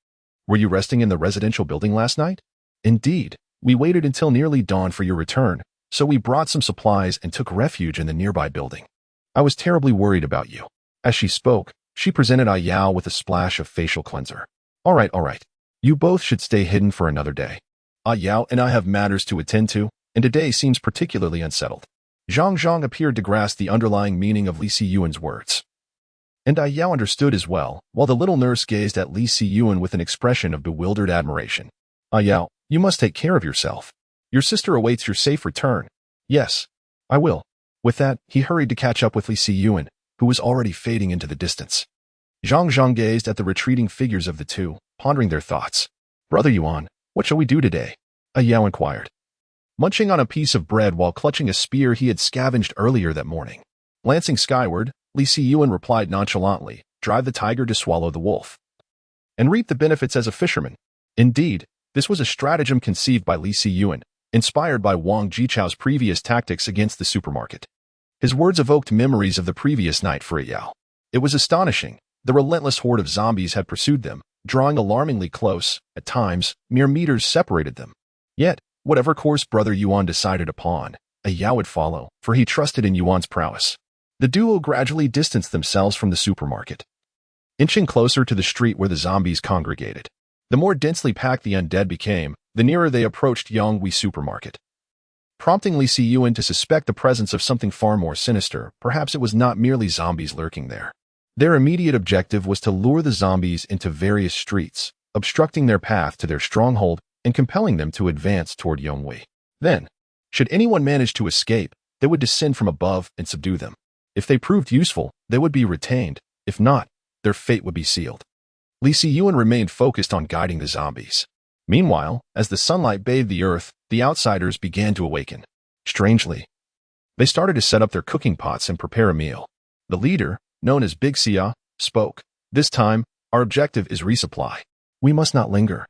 Speaker 1: Were you resting in the residential building last night?" "Indeed, we waited until nearly dawn for your return, so we brought some supplies and took refuge in the nearby building. I was terribly worried about you." As she spoke, she presented Yao with a splash of facial cleanser. All right. You both should stay hidden for another day. Yao and I have matters to attend to, and today seems particularly unsettled." Zhang Zhang appeared to grasp the underlying meaning of Li Siyuan's words. And Yao understood as well, while the little nurse gazed at Li Siyuan with an expression of bewildered admiration. "Yao, you must take care of yourself. Your sister awaits your safe return." "Yes, I will." With that, he hurried to catch up with Li Siyuan, who was already fading into the distance. Zhang Zhang gazed at the retreating figures of the two, pondering their thoughts. "Brother Yuan, what shall we do today?" Yao inquired, munching on a piece of bread while clutching a spear he had scavenged earlier that morning. Glancing skyward, Li Siyuan replied nonchalantly, "Drive the tiger to swallow the wolf, and reap the benefits as a fisherman." Indeed, this was a stratagem conceived by Li Siyuan, inspired by Wang Jichao's previous tactics against the supermarket. His words evoked memories of the previous night for Yao. It was astonishing. The relentless horde of zombies had pursued them, drawing alarmingly close. At times, mere meters separated them. Yet, whatever course Brother Yuan decided upon, Yao would follow, for he trusted in Yuan's prowess. The duo gradually distanced themselves from the supermarket, inching closer to the street where the zombies congregated. The more densely packed the undead became, the nearer they approached Yonghui supermarket, prompting Li Siyuan to suspect the presence of something far more sinister. Perhaps it was not merely zombies lurking there. Their immediate objective was to lure the zombies into various streets, obstructing their path to their stronghold and compelling them to advance toward Yonghui. Then, should anyone manage to escape, they would descend from above and subdue them. If they proved useful, they would be retained. If not, their fate would be sealed. Li Siyuan remained focused on guiding the zombies. Meanwhile, as the sunlight bathed the earth, the outsiders began to awaken. Strangely, they started to set up their cooking pots and prepare a meal. The leader, known as Big Xia, spoke. "This time, our objective is resupply. We must not linger.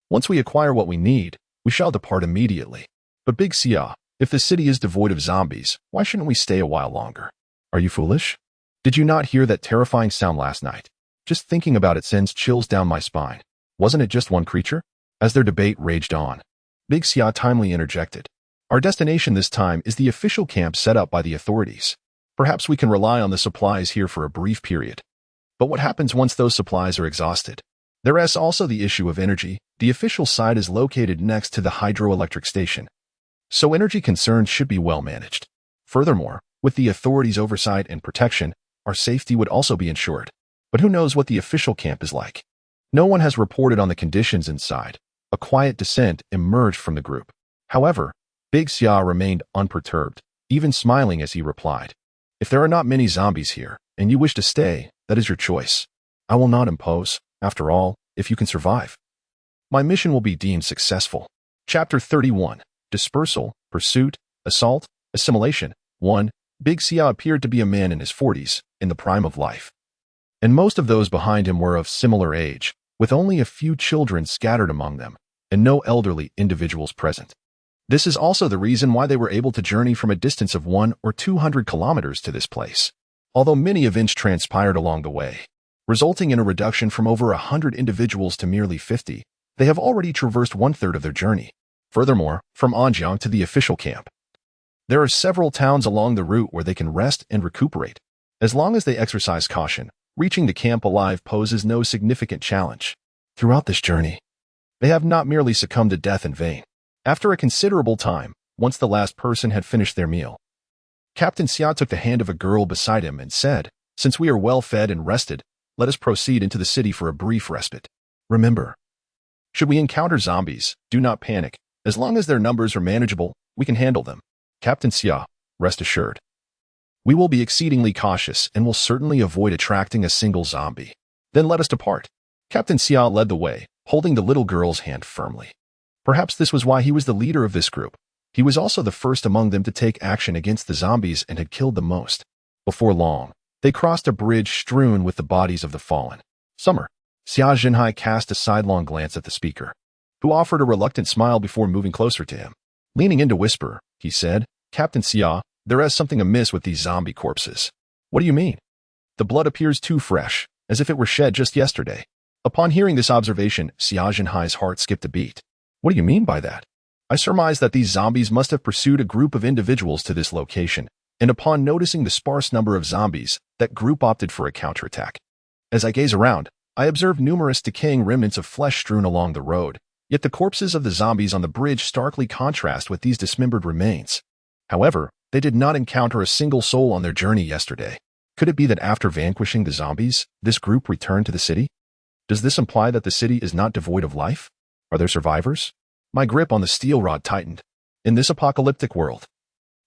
Speaker 1: Once we acquire what we need, we shall depart immediately." "But Big Xia, if the city is devoid of zombies, why shouldn't we stay a while longer?" "Are you foolish? Did you not hear that terrifying sound last night? Just thinking about it sends chills down my spine. Wasn't it just one creature?" As their debate raged on, Big Xia timely interjected. "Our destination this time is the official camp set up by the authorities. Perhaps we can rely on the supplies here for a brief period. But what happens once those supplies are exhausted? There is also the issue of energy. The official site is located next to the hydroelectric station, so energy concerns should be well managed. Furthermore, with the authorities' oversight and protection, our safety would also be ensured. But who knows what the official camp is like? No one has reported on the conditions inside." A quiet dissent emerged from the group. However, Big Xia remained unperturbed, even smiling as he replied, "If there are not many zombies here, and you wish to stay, that is your choice. I will not impose. After all, if you can survive, my mission will be deemed successful." Chapter 31. Dispersal, Pursuit, Assault, Assimilation. 1. Big Xia appeared to be a man in his 40s, in the prime of life, and most of those behind him were of similar age, with only a few children scattered among them, and no elderly individuals present. This is also the reason why they were able to journey from a distance of 100 or 200 kilometers to this place, although many events transpired along the way, resulting in a reduction from over 100 individuals to merely 50. They have already traversed one-third of their journey. Furthermore, from Anjiang to the official camp, There are several towns along the route where they can rest and recuperate. As long as they exercise caution, reaching the camp alive poses no significant challenge. Throughout this journey, they have not merely succumbed to death in vain. After a considerable time, once the last person had finished their meal, Captain Xia took the hand of a girl beside him and said, "Since we are well fed and rested, let us proceed into the city for a brief respite. Remember, should we encounter zombies, do not panic. As long as their numbers are manageable, we can handle them. Captain Xia, rest assured. We will be exceedingly cautious and will certainly avoid attracting a single zombie. Then let us depart." Captain Xia led the way, holding the little girl's hand firmly. Perhaps this was why he was the leader of this group. He was also the first among them to take action against the zombies and had killed the most. Before long, they crossed a bridge strewn with the bodies of the fallen. Summer. Xia Zhenhai cast a sidelong glance at the speaker, who offered a reluctant smile before moving closer to him. Leaning in to whisper, he said, "Captain Xia, there is something amiss with these zombie corpses." "What do you mean?" "The blood appears too fresh, as if it were shed just yesterday." Upon hearing this observation, Xia Zhenhai's heart skipped a beat. "What do you mean by that?" "I surmise that these zombies must have pursued a group of individuals to this location, and upon noticing the sparse number of zombies, that group opted for a counterattack. As I gaze around, I observe numerous decaying remnants of flesh strewn along the road, yet the corpses of the zombies on the bridge starkly contrast with these dismembered remains. However, they did not encounter a single soul on their journey yesterday. Could it be that after vanquishing the zombies, this group returned to the city? Does this imply that the city is not devoid of life? Are there survivors?" My grip on the steel rod tightened. In this apocalyptic world,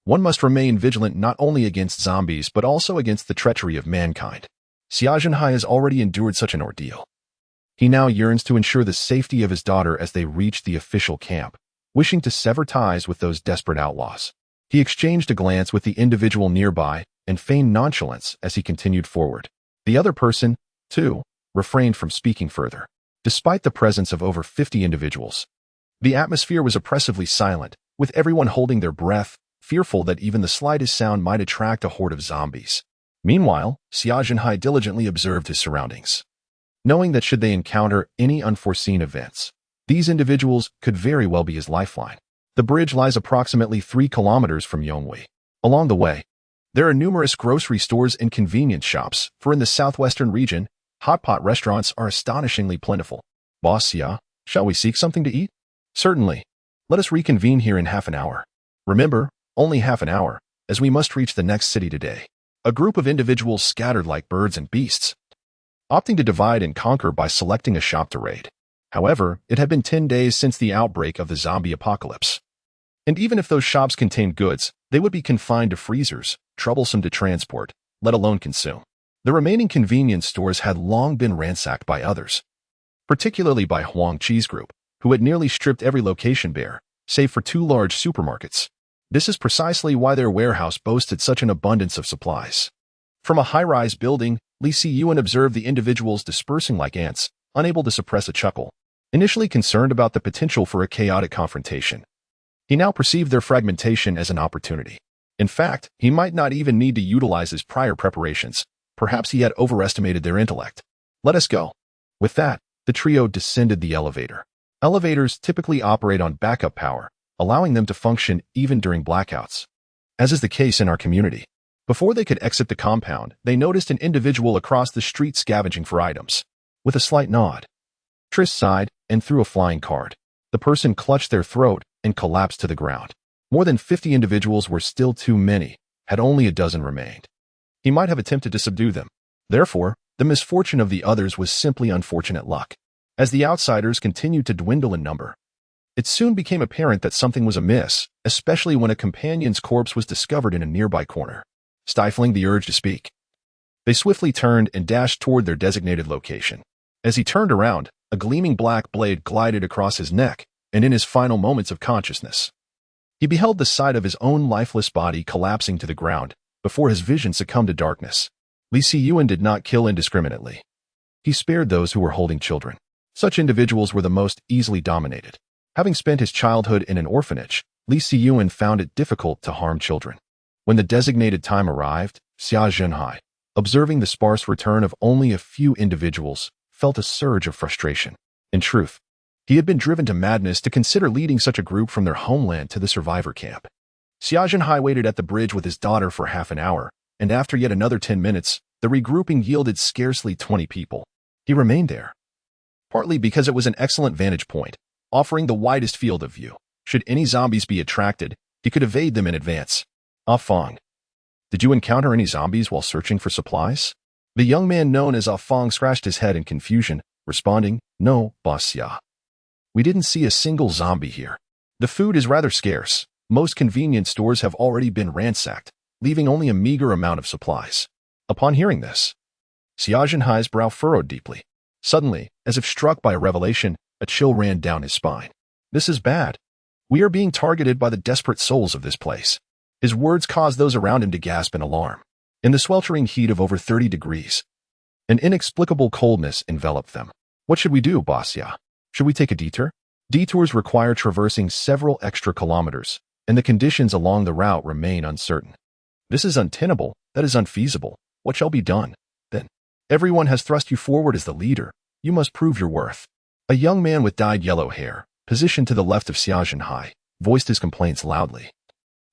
Speaker 1: one must remain vigilant not only against zombies but also against the treachery of mankind. Xia Zhenhai has already endured such an ordeal. He now yearns to ensure the safety of his daughter as they reach the official camp, wishing to sever ties with those desperate outlaws. He exchanged a glance with the individual nearby and feigned nonchalance as he continued forward. The other person, too, refrained from speaking further. Despite the presence of over 50 individuals, the atmosphere was oppressively silent, with everyone holding their breath, fearful that even the slightest sound might attract a horde of zombies. Meanwhile, Xia Zhenhai diligently observed his surroundings, knowing that should they encounter any unforeseen events, these individuals could very well be his lifeline. The bridge lies approximately 3 kilometers from Yonghui. Along the way, there are numerous grocery stores and convenience shops, for in the southwestern region, hotpot restaurants are astonishingly plentiful. "Boss Xia, shall we seek something to eat?" "Certainly. Let us reconvene here in half an hour." "Remember, only half an hour, as we must reach the next city today." A group of individuals scattered like birds and beasts, opting to divide and conquer by selecting a shop to raid. However, it had been 10 days since the outbreak of the zombie apocalypse. And even if those shops contained goods, they would be confined to freezers, troublesome to transport, let alone consume. The remaining convenience stores had long been ransacked by others, particularly by Huang Qi's group, who had nearly stripped every location bare, save for 2 large supermarkets. This is precisely why their warehouse boasted such an abundance of supplies. From a high-rise building, Li Siyuan observed the individuals dispersing like ants, unable to suppress a chuckle. Initially concerned about the potential for a chaotic confrontation, he now perceived their fragmentation as an opportunity. In fact, he might not even need to utilize his prior preparations. Perhaps he had overestimated their intellect. "Let us go." With that, the trio descended the elevator. Elevators typically operate on backup power, allowing them to function even during blackouts, as is the case in our community. Before they could exit the compound, they noticed an individual across the street scavenging for items. With a slight nod, Triss sighed and threw a flying card. The person clutched their throat and collapsed to the ground. More than 50 individuals were still too many, had only a dozen remained. He might have attempted to subdue them. Therefore, the misfortune of the others was simply unfortunate luck. As the outsiders continued to dwindle in number, it soon became apparent that something was amiss, especially when a companion's corpse was discovered in a nearby corner. Stifling the urge to speak, they swiftly turned and dashed toward their designated location. As he turned around, a gleaming black blade glided across his neck, and in his final moments of consciousness, he beheld the sight of his own lifeless body collapsing to the ground before his vision succumbed to darkness. Li Siyuan did not kill indiscriminately. He spared those who were holding children. Such individuals were the most easily dominated. Having spent his childhood in an orphanage, Li Siyuan found it difficult to harm children. When the designated time arrived, Xia Zhenhai, observing the sparse return of only a few individuals, felt a surge of frustration. In truth, he had been driven to madness to consider leading such a group from their homeland to the survivor camp. Xia Zhenhai waited at the bridge with his daughter for half an hour, and after yet another 10 minutes, the regrouping yielded scarcely 20 people. He remained there, partly because it was an excellent vantage point, offering the widest field of view. Should any zombies be attracted, he could evade them in advance. Ah Fong. Did you encounter any zombies while searching for supplies? The young man known as Ah Fong scratched his head in confusion, responding, No, Boss Xia. We didn't see a single zombie here. The food is rather scarce. Most convenience stores have already been ransacked, leaving only a meager amount of supplies. Upon hearing this, Xia Zhenhai's brow furrowed deeply. Suddenly, as if struck by a revelation, a chill ran down his spine. This is bad. We are being targeted by the desperate souls of this place. His words caused those around him to gasp in alarm. In the sweltering heat of over 30 degrees, an inexplicable coldness enveloped them. What should we do, Boss Xia? Should we take a detour? Detours require traversing several extra kilometers, and the conditions along the route remain uncertain. This is untenable. That is unfeasible. What shall be done? Then, everyone has thrust you forward as the leader. You must prove your worth. A young man with dyed yellow hair, positioned to the left of Xia Zhenhai, voiced his complaints loudly.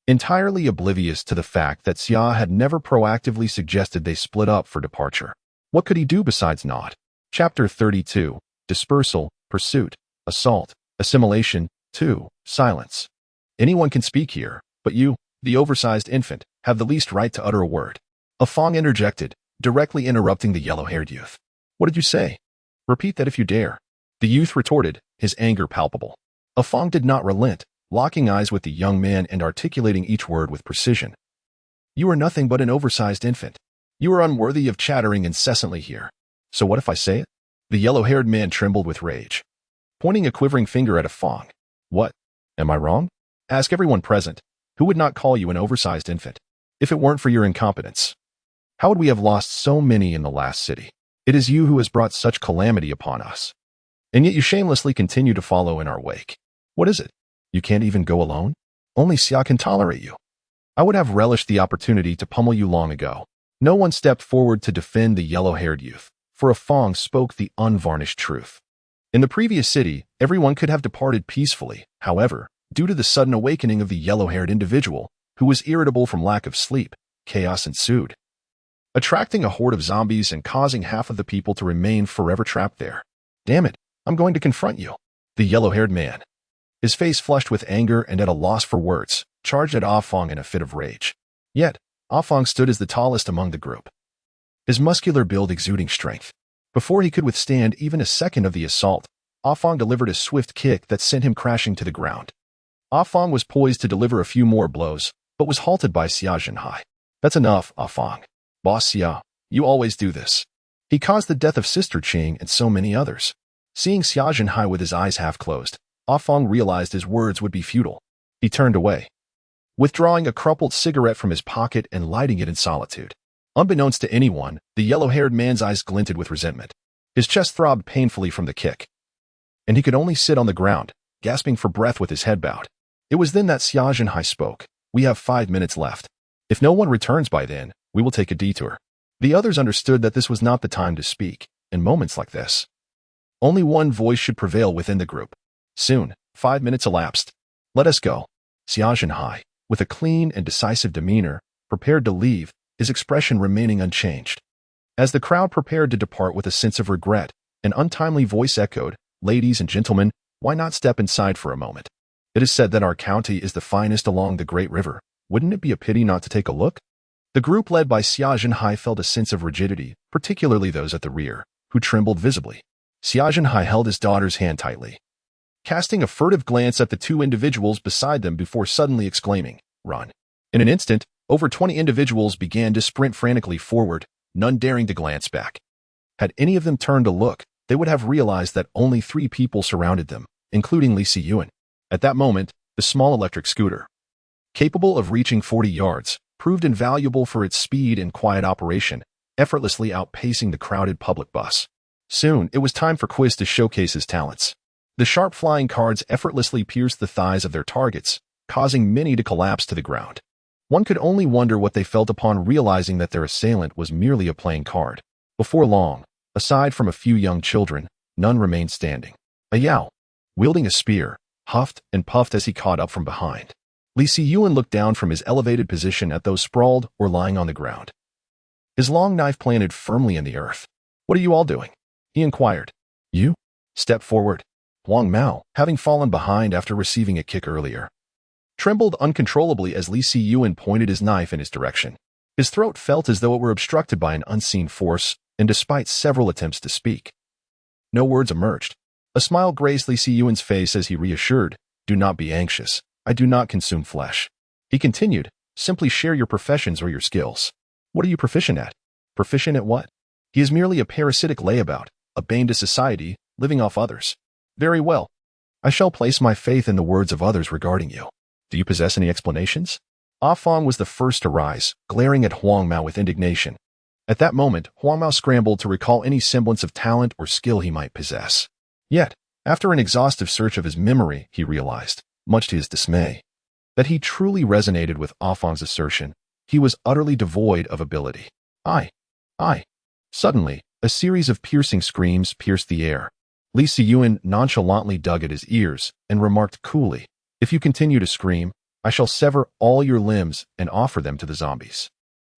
Speaker 1: Entirely oblivious to the fact that Xia had never proactively suggested they split up for departure. What could he do besides nod? Chapter 32, Dispersal, Pursuit, Assault, Assimilation, 2, Silence. Anyone can speak here, but you, the oversized infant, have the least right to utter a word. Ah Fong interjected, directly interrupting the yellow-haired youth. What did you say? Repeat that if you dare. The youth retorted, his anger palpable. Ah Fong did not relent, locking eyes with the young man and articulating each word with precision. You are nothing but an oversized infant. You are unworthy of chattering incessantly here. So what if I say it? The yellow-haired man trembled with rage, pointing a quivering finger at Ah Fong. What? Am I wrong? Ask everyone present. Who would not call you an oversized infant? If it weren't for your incompetence, how would we have lost so many in the last city? It is you who has brought such calamity upon us. And yet you shamelessly continue to follow in our wake. What is it? You can't even go alone? Only Xia can tolerate you. I would have relished the opportunity to pummel you long ago. No one stepped forward to defend the yellow-haired youth, for Ah Fong spoke the unvarnished truth. In the previous city, everyone could have departed peacefully. However, due to the sudden awakening of the yellow-haired individual, who was irritable from lack of sleep, chaos ensued, attracting a horde of zombies and causing half of the people to remain forever trapped there. Damn it, I'm going to confront you. The yellow-haired man, his face flushed with anger and at a loss for words, charged at Ah Fong in a fit of rage. Yet, Ah Fong stood as the tallest among the group, his muscular build exuding strength. Before he could withstand even a second of the assault, Ah Fong delivered a swift kick that sent him crashing to the ground. Ah Fong was poised to deliver a few more blows, but was halted by Xia Zhenhai. That's enough, Ah Fong. Boss Xia, you always do this. He caused the death of Sister Qing and so many others. Seeing Xia Zhenhai with his eyes half closed, Ah Fong realized his words would be futile. He turned away, withdrawing a crumpled cigarette from his pocket and lighting it in solitude. Unbeknownst to anyone, the yellow-haired man's eyes glinted with resentment. His chest throbbed painfully from the kick, and he could only sit on the ground, gasping for breath with his head bowed. It was then that Xia Zhenhai spoke. We have 5 minutes left. If no one returns by then, we will take a detour. The others understood that this was not the time to speak. In moments like this, only one voice should prevail within the group. Soon, 5 minutes elapsed. Let us go. Xia Zhenhai, with a clean and decisive demeanor, prepared to leave, his expression remaining unchanged. As the crowd prepared to depart with a sense of regret, an untimely voice echoed, Ladies and gentlemen, why not step inside for a moment? It is said that our county is the finest along the Great River. Wouldn't it be a pity not to take a look? The group led by Xia Zhenhai felt a sense of rigidity, particularly those at the rear, who trembled visibly. Xia Zhenhai held his daughter's hand tightly, casting a furtive glance at the 2 individuals beside them before suddenly exclaiming, Run. In an instant, over 20 individuals began to sprint frantically forward, none daring to glance back. Had any of them turned to look, they would have realized that only 3 people surrounded them, including Li Siyuan. At that moment, the small electric scooter, capable of reaching 40 yards, proved invaluable for its speed and quiet operation, effortlessly outpacing the crowded public bus. Soon, it was time for Quiz to showcase his talents. The sharp flying cards effortlessly pierced the thighs of their targets, causing many to collapse to the ground. One could only wonder what they felt upon realizing that their assailant was merely a playing card. Before long, aside from a few young children, none remained standing. A Yao, wielding a spear, huffed and puffed as he caught up from behind. Li Siyuan looked down from his elevated position at those sprawled or lying on the ground, his long knife planted firmly in the earth. "What are you all doing?" he inquired. "You?" Step forward. Huang Mao, having fallen behind after receiving a kick earlier, trembled uncontrollably as Li Siyuan pointed his knife in his direction. His throat felt as though it were obstructed by an unseen force, and despite several attempts to speak, no words emerged. A smile graced Li Siyuan's face as he reassured, "Do not be anxious. I do not consume flesh." He continued, "Simply share your professions or your skills." "What are you proficient at?" "Proficient at what?" "He is merely a parasitic layabout, a bane to society, living off others." "Very well. I shall place my faith in the words of others regarding you. Do you possess any explanations?" Ah Fong was the first to rise, glaring at Huang Mao with indignation. At that moment, Huang Mao scrambled to recall any semblance of talent or skill he might possess. Yet, after an exhaustive search of his memory, he realized, much to his dismay, that he truly resonated with Ah Fong's assertion. He was utterly devoid of ability. I. Suddenly, a series of piercing screams pierced the air. Li Siyuan nonchalantly dug at his ears and remarked coolly, "If you continue to scream, I shall sever all your limbs and offer them to the zombies."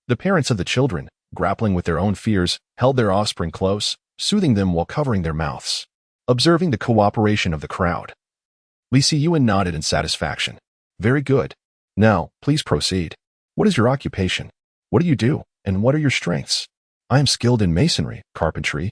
Speaker 1: The parents of the children, grappling with their own fears, held their offspring close, soothing them while covering their mouths. Observing the cooperation of the crowd, Li Siyuan nodded in satisfaction. "Very good. Now, please proceed. What is your occupation? What do you do, and what are your strengths?" "I am skilled in masonry, carpentry,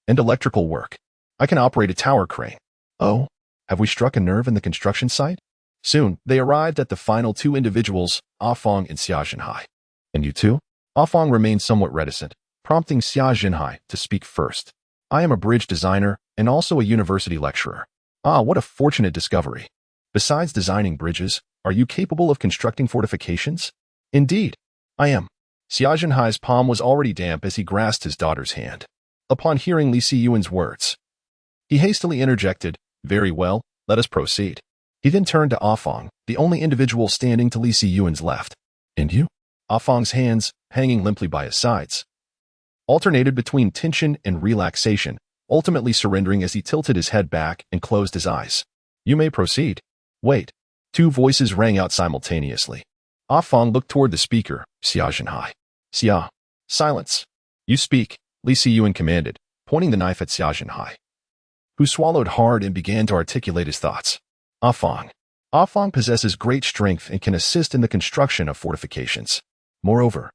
Speaker 1: and electrical work. I can operate a tower crane." "Oh, have we struck a nerve in the construction site?" Soon, they arrived at the final two individuals, Ah Fong and Xia Zhenhai. "And you too?" Ah Fong remained somewhat reticent, prompting Xia Zhenhai to speak first. "I am a bridge designer and also a university lecturer." "Ah, what a fortunate discovery. Besides designing bridges, are you capable of constructing fortifications?" "Indeed, I am." Xia Zhenhai's palm was already damp as he grasped his daughter's hand. Upon hearing Li Siyuan's words, he hastily interjected, "Very well, let us proceed." He then turned to Ah Fong, the only individual standing to Li Siyuan's left. "And you?" Ah Fong's hands, hanging limply by his sides, alternated between tension and relaxation, ultimately surrendering as he tilted his head back and closed his eyes. "You may proceed." "Wait." Two voices rang out simultaneously. Ah Fong looked toward the speaker, Xia Zhenhai. "Xia, silence." "You speak," Li Siyuan commanded, pointing the knife at Xia Zhenhai, who swallowed hard and began to articulate his thoughts. Ah Fong. Ah Fong possesses great strength and can assist in the construction of fortifications. Moreover,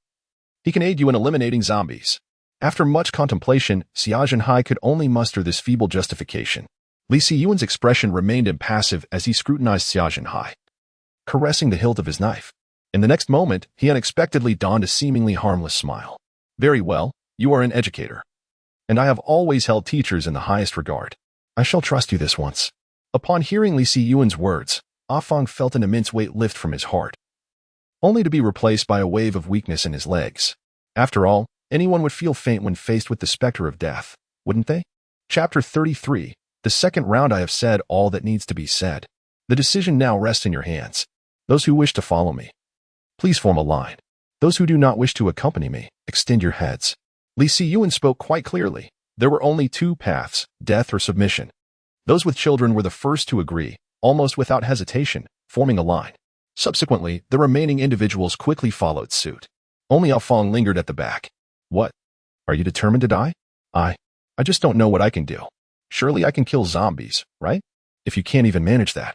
Speaker 1: he can aid you in eliminating zombies. After much contemplation, Xia Zhenhai could only muster this feeble justification. Li Siyuan's expression remained impassive as he scrutinized Xia Zhenhai, caressing the hilt of his knife. In the next moment, he unexpectedly donned a seemingly harmless smile. "Very well, you are an educator, and I have always held teachers in the highest regard. I shall trust you this once." Upon hearing Li Siyuan's words, Ah Fong felt an immense weight lift from his heart, only to be replaced by a wave of weakness in his legs. After all, anyone would feel faint when faced with the specter of death, wouldn't they? Chapter 33. The second round. I have said all that needs to be said. The decision now rests in your hands. Those who wish to follow me, please form a line. Those who do not wish to accompany me, extend your heads. Li Siyuan spoke quite clearly. There were only two paths, death or submission. Those with children were the first to agree, almost without hesitation, forming a line. Subsequently, the remaining individuals quickly followed suit. Only Ah Fong lingered at the back. "What? Are you determined to die?" I just don't know what I can do. Surely I can kill zombies, right? If you can't even manage that,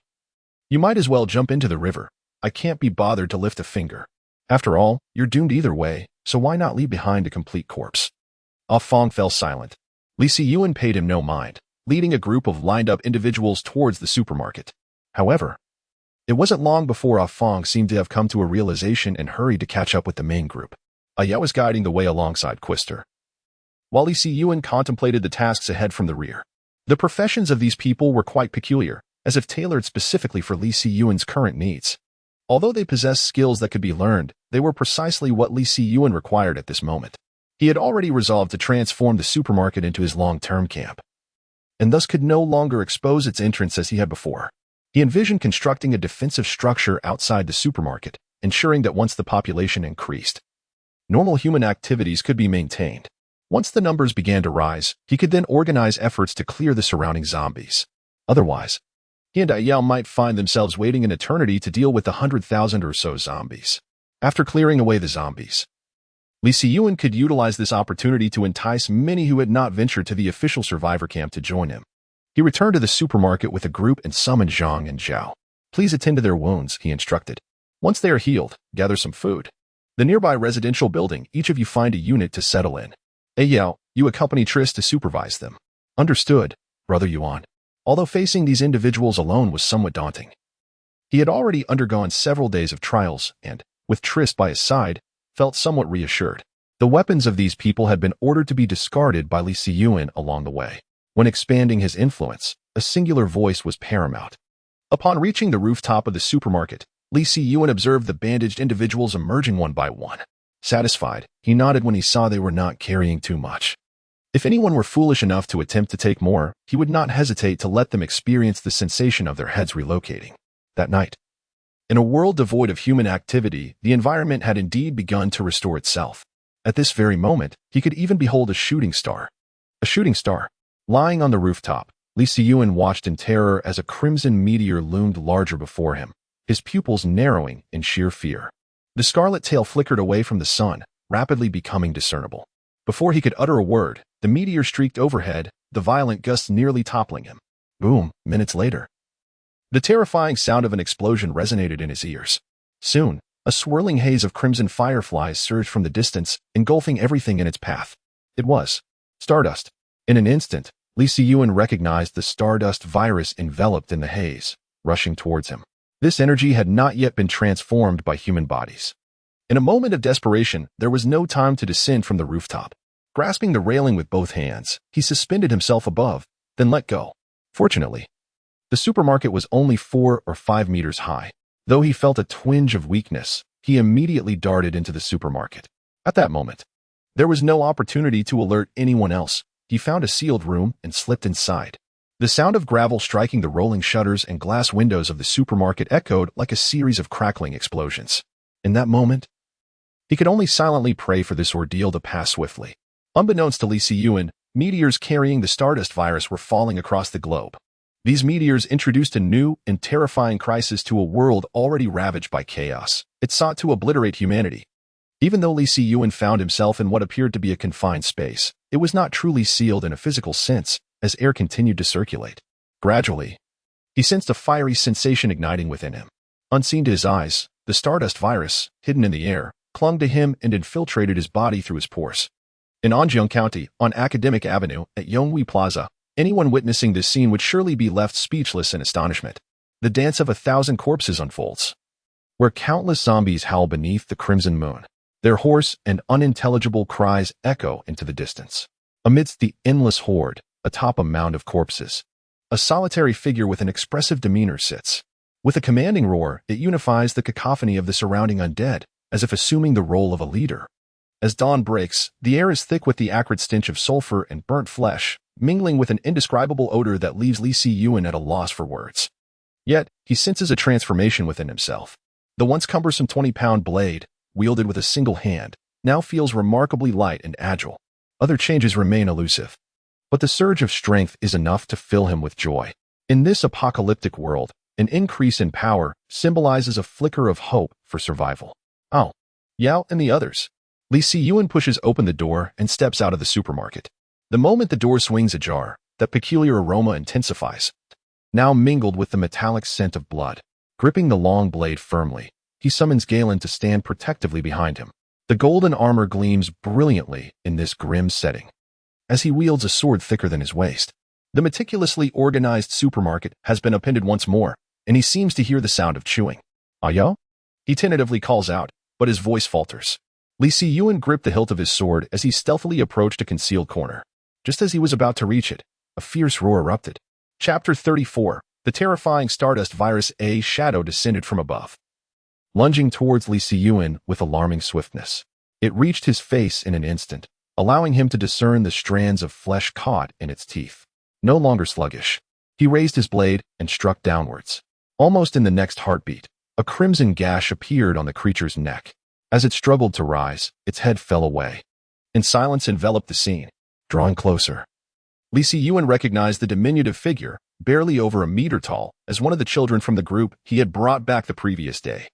Speaker 1: you might as well jump into the river. I can't be bothered to lift a finger. After all, you're doomed either way, so why not leave behind a complete corpse?" Ah Fong fell silent. Li Siyuan paid him no mind, leading a group of lined-up individuals towards the supermarket. However, it wasn't long before Ah Fong seemed to have come to a realization and hurried to catch up with the main group. Ah Ye was guiding the way alongside Quister, while Li Siyuan contemplated the tasks ahead from the rear. The professions of these people were quite peculiar, as if tailored specifically for Li Siyuan's current needs. Although they possessed skills that could be learned, they were precisely what Li Siyuan required at this moment. He had already resolved to transform the supermarket into his long-term camp, and thus could no longer expose its entrance as he had before. He envisioned constructing a defensive structure outside the supermarket, ensuring that once the population increased, normal human activities could be maintained. Once the numbers began to rise, he could then organize efforts to clear the surrounding zombies. Otherwise, he and Yao might find themselves waiting an eternity to deal with the 100,000 or so zombies. After clearing away the zombies, Li Siyuan could utilize this opportunity to entice many who had not ventured to the official survivor camp to join him. He returned to the supermarket with a group and summoned Zhang and Zhao. Please attend to their wounds, he instructed. Once they are healed, gather some food. The nearby residential building, each of you find a unit to settle in. Yao, you accompany Triss to supervise them. Understood, Brother Yuan. Although facing these individuals alone was somewhat daunting. He had already undergone several days of trials and, with Triss by his side, felt somewhat reassured. The weapons of these people had been ordered to be discarded by Li Siyuan along the way. When expanding his influence, a singular voice was paramount. Upon reaching the rooftop of the supermarket, Li Siyuan observed the bandaged individuals emerging one by one. Satisfied, he nodded when he saw they were not carrying too much. If anyone were foolish enough to attempt to take more, he would not hesitate to let them experience the sensation of their heads relocating. That night, in a world devoid of human activity, the environment had indeed begun to restore itself. At this very moment, he could even behold a shooting star. A shooting star. Lying on the rooftop, Li Siyuan watched in terror as a crimson meteor loomed larger before him, his pupils narrowing in sheer fear. The scarlet tail flickered away from the sun, rapidly becoming discernible. Before he could utter a word, the meteor streaked overhead, the violent gusts nearly toppling him. Boom, minutes later. The terrifying sound of an explosion resonated in his ears. Soon, a swirling haze of crimson fireflies surged from the distance, engulfing everything in its path. It was stardust. In an instant, Li Siyuan recognized the stardust virus enveloped in the haze, rushing towards him. This energy had not yet been transformed by human bodies. In a moment of desperation, there was no time to descend from the rooftop. Grasping the railing with both hands, he suspended himself above, then let go. Fortunately, the supermarket was only 4 or 5 meters high. Though he felt a twinge of weakness, he immediately darted into the supermarket. At that moment, there was no opportunity to alert anyone else. He found a sealed room and slipped inside. The sound of gravel striking the rolling shutters and glass windows of the supermarket echoed like a series of crackling explosions. In that moment, he could only silently pray for this ordeal to pass swiftly. Unbeknownst to Li Siyuan, meteors carrying the stardust virus were falling across the globe. These meteors introduced a new and terrifying crisis to a world already ravaged by chaos. It sought to obliterate humanity. Even though Li Siyuan found himself in what appeared to be a confined space, it was not truly sealed in a physical sense, as air continued to circulate. Gradually, he sensed a fiery sensation igniting within him. Unseen to his eyes, the stardust virus, hidden in the air, clung to him and infiltrated his body through his pores. In Anjiang County, on Academic Avenue, at Yonghui Plaza, anyone witnessing this scene would surely be left speechless in astonishment. The dance of 1,000 corpses unfolds, where countless zombies howl beneath the crimson moon. Their hoarse and unintelligible cries echo into the distance. Amidst the endless horde, atop a mound of corpses, a solitary figure with an expressive demeanor sits. With a commanding roar, it unifies the cacophony of the surrounding undead, as if assuming the role of a leader. As dawn breaks, the air is thick with the acrid stench of sulfur and burnt flesh, mingling with an indescribable odor that leaves Li Siyuan at a loss for words. Yet, he senses a transformation within himself. The once cumbersome 20-pound blade, wielded with a single hand, now feels remarkably light and agile. Other changes remain elusive, but the surge of strength is enough to fill him with joy. In this apocalyptic world, an increase in power symbolizes a flicker of hope for survival. Oh, Yao and the others. Li Siyuan pushes open the door and steps out of the supermarket. The moment the door swings ajar, that peculiar aroma intensifies, now mingled with the metallic scent of blood. Gripping the long blade firmly, he summons Galen to stand protectively behind him. The golden armor gleams brilliantly in this grim setting, as he wields a sword thicker than his waist. The meticulously organized supermarket has been appended once more, and he seems to hear the sound of chewing. Ayo? He tentatively calls out, but his voice falters. Li Siyuan gripped the hilt of his sword as he stealthily approached a concealed corner. Just as he was about to reach it, a fierce roar erupted. Chapter 34. The terrifying stardust virus. A shadow descended from above, lunging towards Li Siyuan with alarming swiftness. It reached his face in an instant, allowing him to discern the strands of flesh caught in its teeth. No longer sluggish, he raised his blade and struck downwards. Almost in the next heartbeat, a crimson gash appeared on the creature's neck. As it struggled to rise, its head fell away, and silence enveloped the scene. Drawing closer, Li Siyuan recognized the diminutive figure, barely over a meter tall, as one of the children from the group he had brought back the previous day.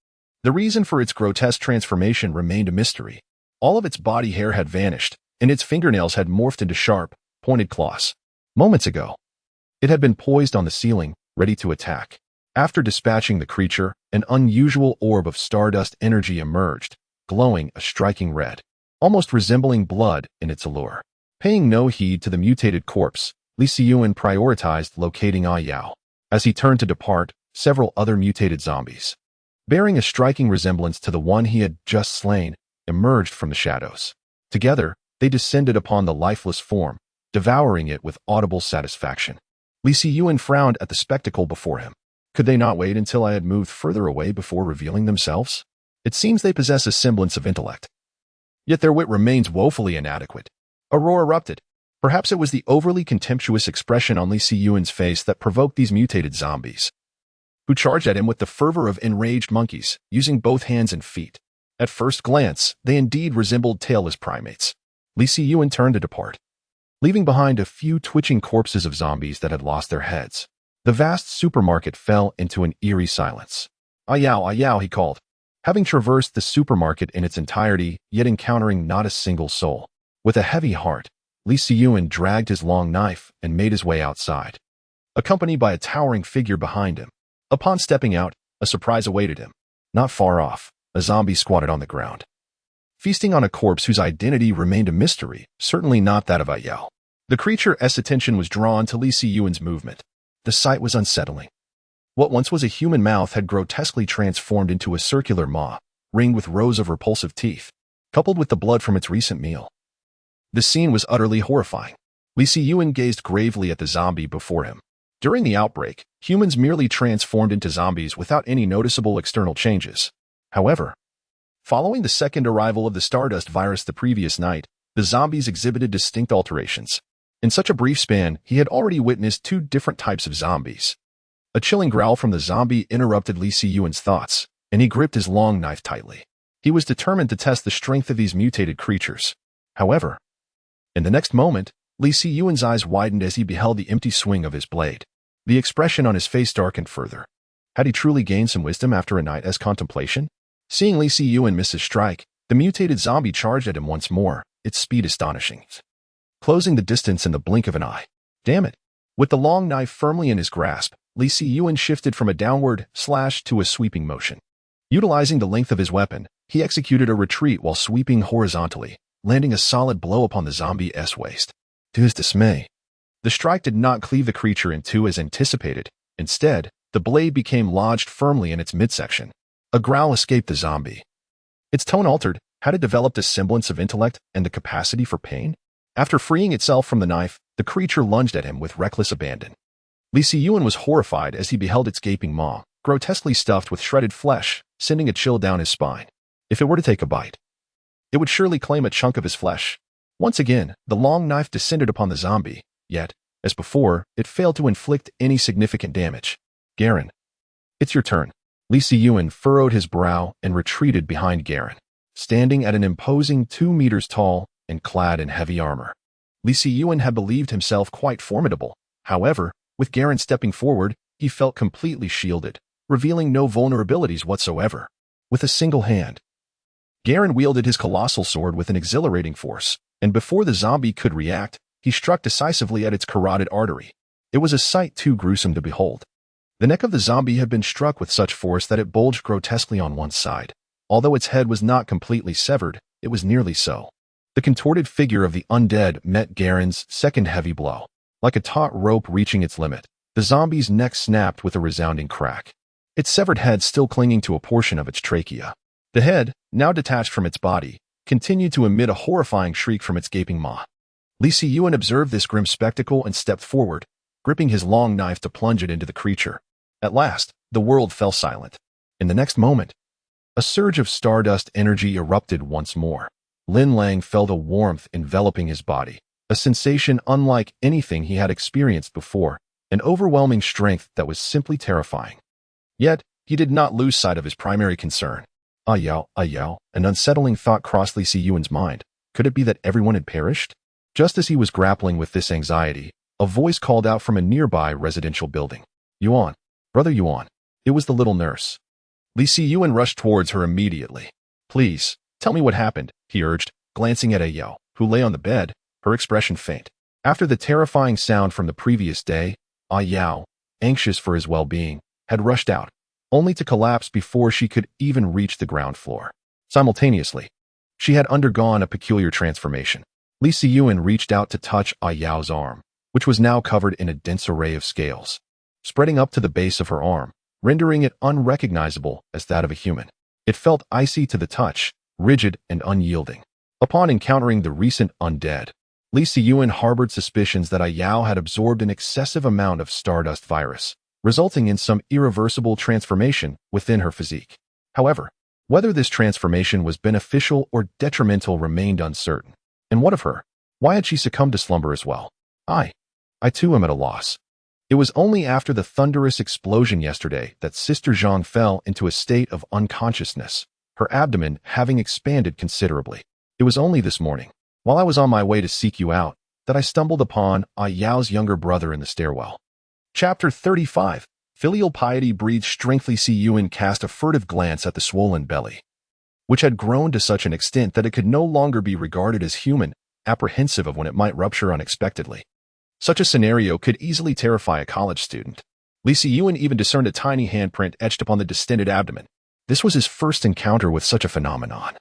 Speaker 1: The reason for its grotesque transformation remained a mystery. All of its body hair had vanished, and its fingernails had morphed into sharp, pointed claws. Moments ago, it had been poised on the ceiling, ready to attack. After dispatching the creature, an unusual orb of stardust energy emerged, glowing a striking red, almost resembling blood in its allure. Paying no heed to the mutated corpse, Li Siyuan prioritized locating Yao. As he turned to depart, several other mutated zombies, bearing a striking resemblance to the one he had just slain, emerged from the shadows. Together, they descended upon the lifeless form, devouring it with audible satisfaction. Li Siyuan frowned at the spectacle before him. Could they not wait until I had moved further away before revealing themselves? It seems they possess a semblance of intellect. Yet their wit remains woefully inadequate. A roar erupted. Perhaps it was the overly contemptuous expression on Li Siyuan's face that provoked these mutated zombies, who charged at him with the fervor of enraged monkeys, using both hands and feet. At first glance, they indeed resembled tailless primates. Li Siyuan turned to depart, leaving behind a few twitching corpses of zombies that had lost their heads. The vast supermarket fell into an eerie silence. Yao, he called, having traversed the supermarket in its entirety, yet encountering not a single soul. With a heavy heart, Li Siyuan dragged his long knife and made his way outside, accompanied by a towering figure behind him. Upon stepping out, a surprise awaited him. Not far off, a zombie squatted on the ground, feasting on a corpse whose identity remained a mystery, certainly not that of Yao. The creature's attention was drawn to Li Siyuan's movement. The sight was unsettling. What once was a human mouth had grotesquely transformed into a circular maw, ringed with rows of repulsive teeth, coupled with the blood from its recent meal. The scene was utterly horrifying. Li Siyuan gazed gravely at the zombie before him. During the outbreak, humans merely transformed into zombies without any noticeable external changes. However, following the second arrival of the Stardust virus the previous night, the zombies exhibited distinct alterations. In such a brief span, he had already witnessed two different types of zombies. A chilling growl from the zombie interrupted Li Siyuan's thoughts, and he gripped his long knife tightly. He was determined to test the strength of these mutated creatures. However, in the next moment, Li Siyuan's eyes widened as he beheld the empty swing of his blade. The expression on his face darkened further. Had he truly gained some wisdom after a night's contemplation? Seeing Li Siyuan miss his strike, the mutated zombie charged at him once more, its speed astonishing, closing the distance in the blink of an eye. Damn it! With the long knife firmly in his grasp, Li Siyuan shifted from a downward slash to a sweeping motion. Utilizing the length of his weapon, he executed a retreat while sweeping horizontally, landing a solid blow upon the zombie's waist. To his dismay, the strike did not cleave the creature in two as anticipated. Instead, the blade became lodged firmly in its midsection. A growl escaped the zombie. Its tone altered. Had it developed a semblance of intellect and the capacity for pain? After freeing itself from the knife, the creature lunged at him with reckless abandon. Li Siyuan was horrified as he beheld its gaping maw, grotesquely stuffed with shredded flesh, sending a chill down his spine. If it were to take a bite, it would surely claim a chunk of his flesh. Once again, the long knife descended upon the zombie, yet, as before, it failed to inflict any significant damage. Garen, it's your turn. Li Siyuan furrowed his brow and retreated behind Garen, standing at an imposing 2 meters tall and clad in heavy armor. Li Siyuan had believed himself quite formidable. However, with Garen stepping forward, he felt completely shielded, revealing no vulnerabilities whatsoever. With a single hand, Garen wielded his colossal sword with an exhilarating force, and before the zombie could react, he struck decisively at its carotid artery. It was a sight too gruesome to behold. The neck of the zombie had been struck with such force that it bulged grotesquely on one side. Although its head was not completely severed, it was nearly so. The contorted figure of the undead met Garen's second heavy blow. Like a taut rope reaching its limit, the zombie's neck snapped with a resounding crack, its severed head still clinging to a portion of its trachea. The head, now detached from its body, continued to emit a horrifying shriek from its gaping maw. Li Siyuan observed this grim spectacle and stepped forward, gripping his long knife to plunge it into the creature. At last, the world fell silent. In the next moment, a surge of stardust energy erupted once more. Lin Lang felt a warmth enveloping his body, a sensation unlike anything he had experienced before, an overwhelming strength that was simply terrifying. Yet, he did not lose sight of his primary concern. Yao, an unsettling thought crossed Li Siyuan's mind. Could it be that everyone had perished? Just as he was grappling with this anxiety, A voice called out from a nearby residential building. Yuan, brother Yuan. It was the little nurse. Li Siyuan rushed towards her immediately. Please, tell me what happened, he urged, glancing at Yao, who lay on the bed, her expression faint. After the terrifying sound from the previous day, Yao, anxious for his well-being, had rushed out, only to collapse before she could even reach the ground floor. Simultaneously, she had undergone a peculiar transformation. Li Siyuan reached out to touch Yao's arm, which was now covered in a dense array of scales, spreading up to the base of her arm, rendering it unrecognizable as that of a human. It felt icy to the touch, rigid and unyielding. Upon encountering the recent undead, Li Siyuan harbored suspicions that Yao had absorbed an excessive amount of Stardust virus, resulting in some irreversible transformation within her physique. However, whether this transformation was beneficial or detrimental remained uncertain. And what of her? Why had she succumbed to slumber as well? I too am at a loss. It was only after the thunderous explosion yesterday that Sister Zhang fell into a state of unconsciousness, her abdomen having expanded considerably. It was only this morning, while I was on my way to seek you out, that I stumbled upon Yao's younger brother in the stairwell. Chapter 35. Filial piety breathed strength. Li Siyuan cast a furtive glance at the swollen belly, which had grown to such an extent that it could no longer be regarded as human, apprehensive of when it might rupture unexpectedly. Such a scenario could easily terrify a college student. Li Siyuan even discerned a tiny handprint etched upon the distended abdomen. This was his first encounter with such a phenomenon,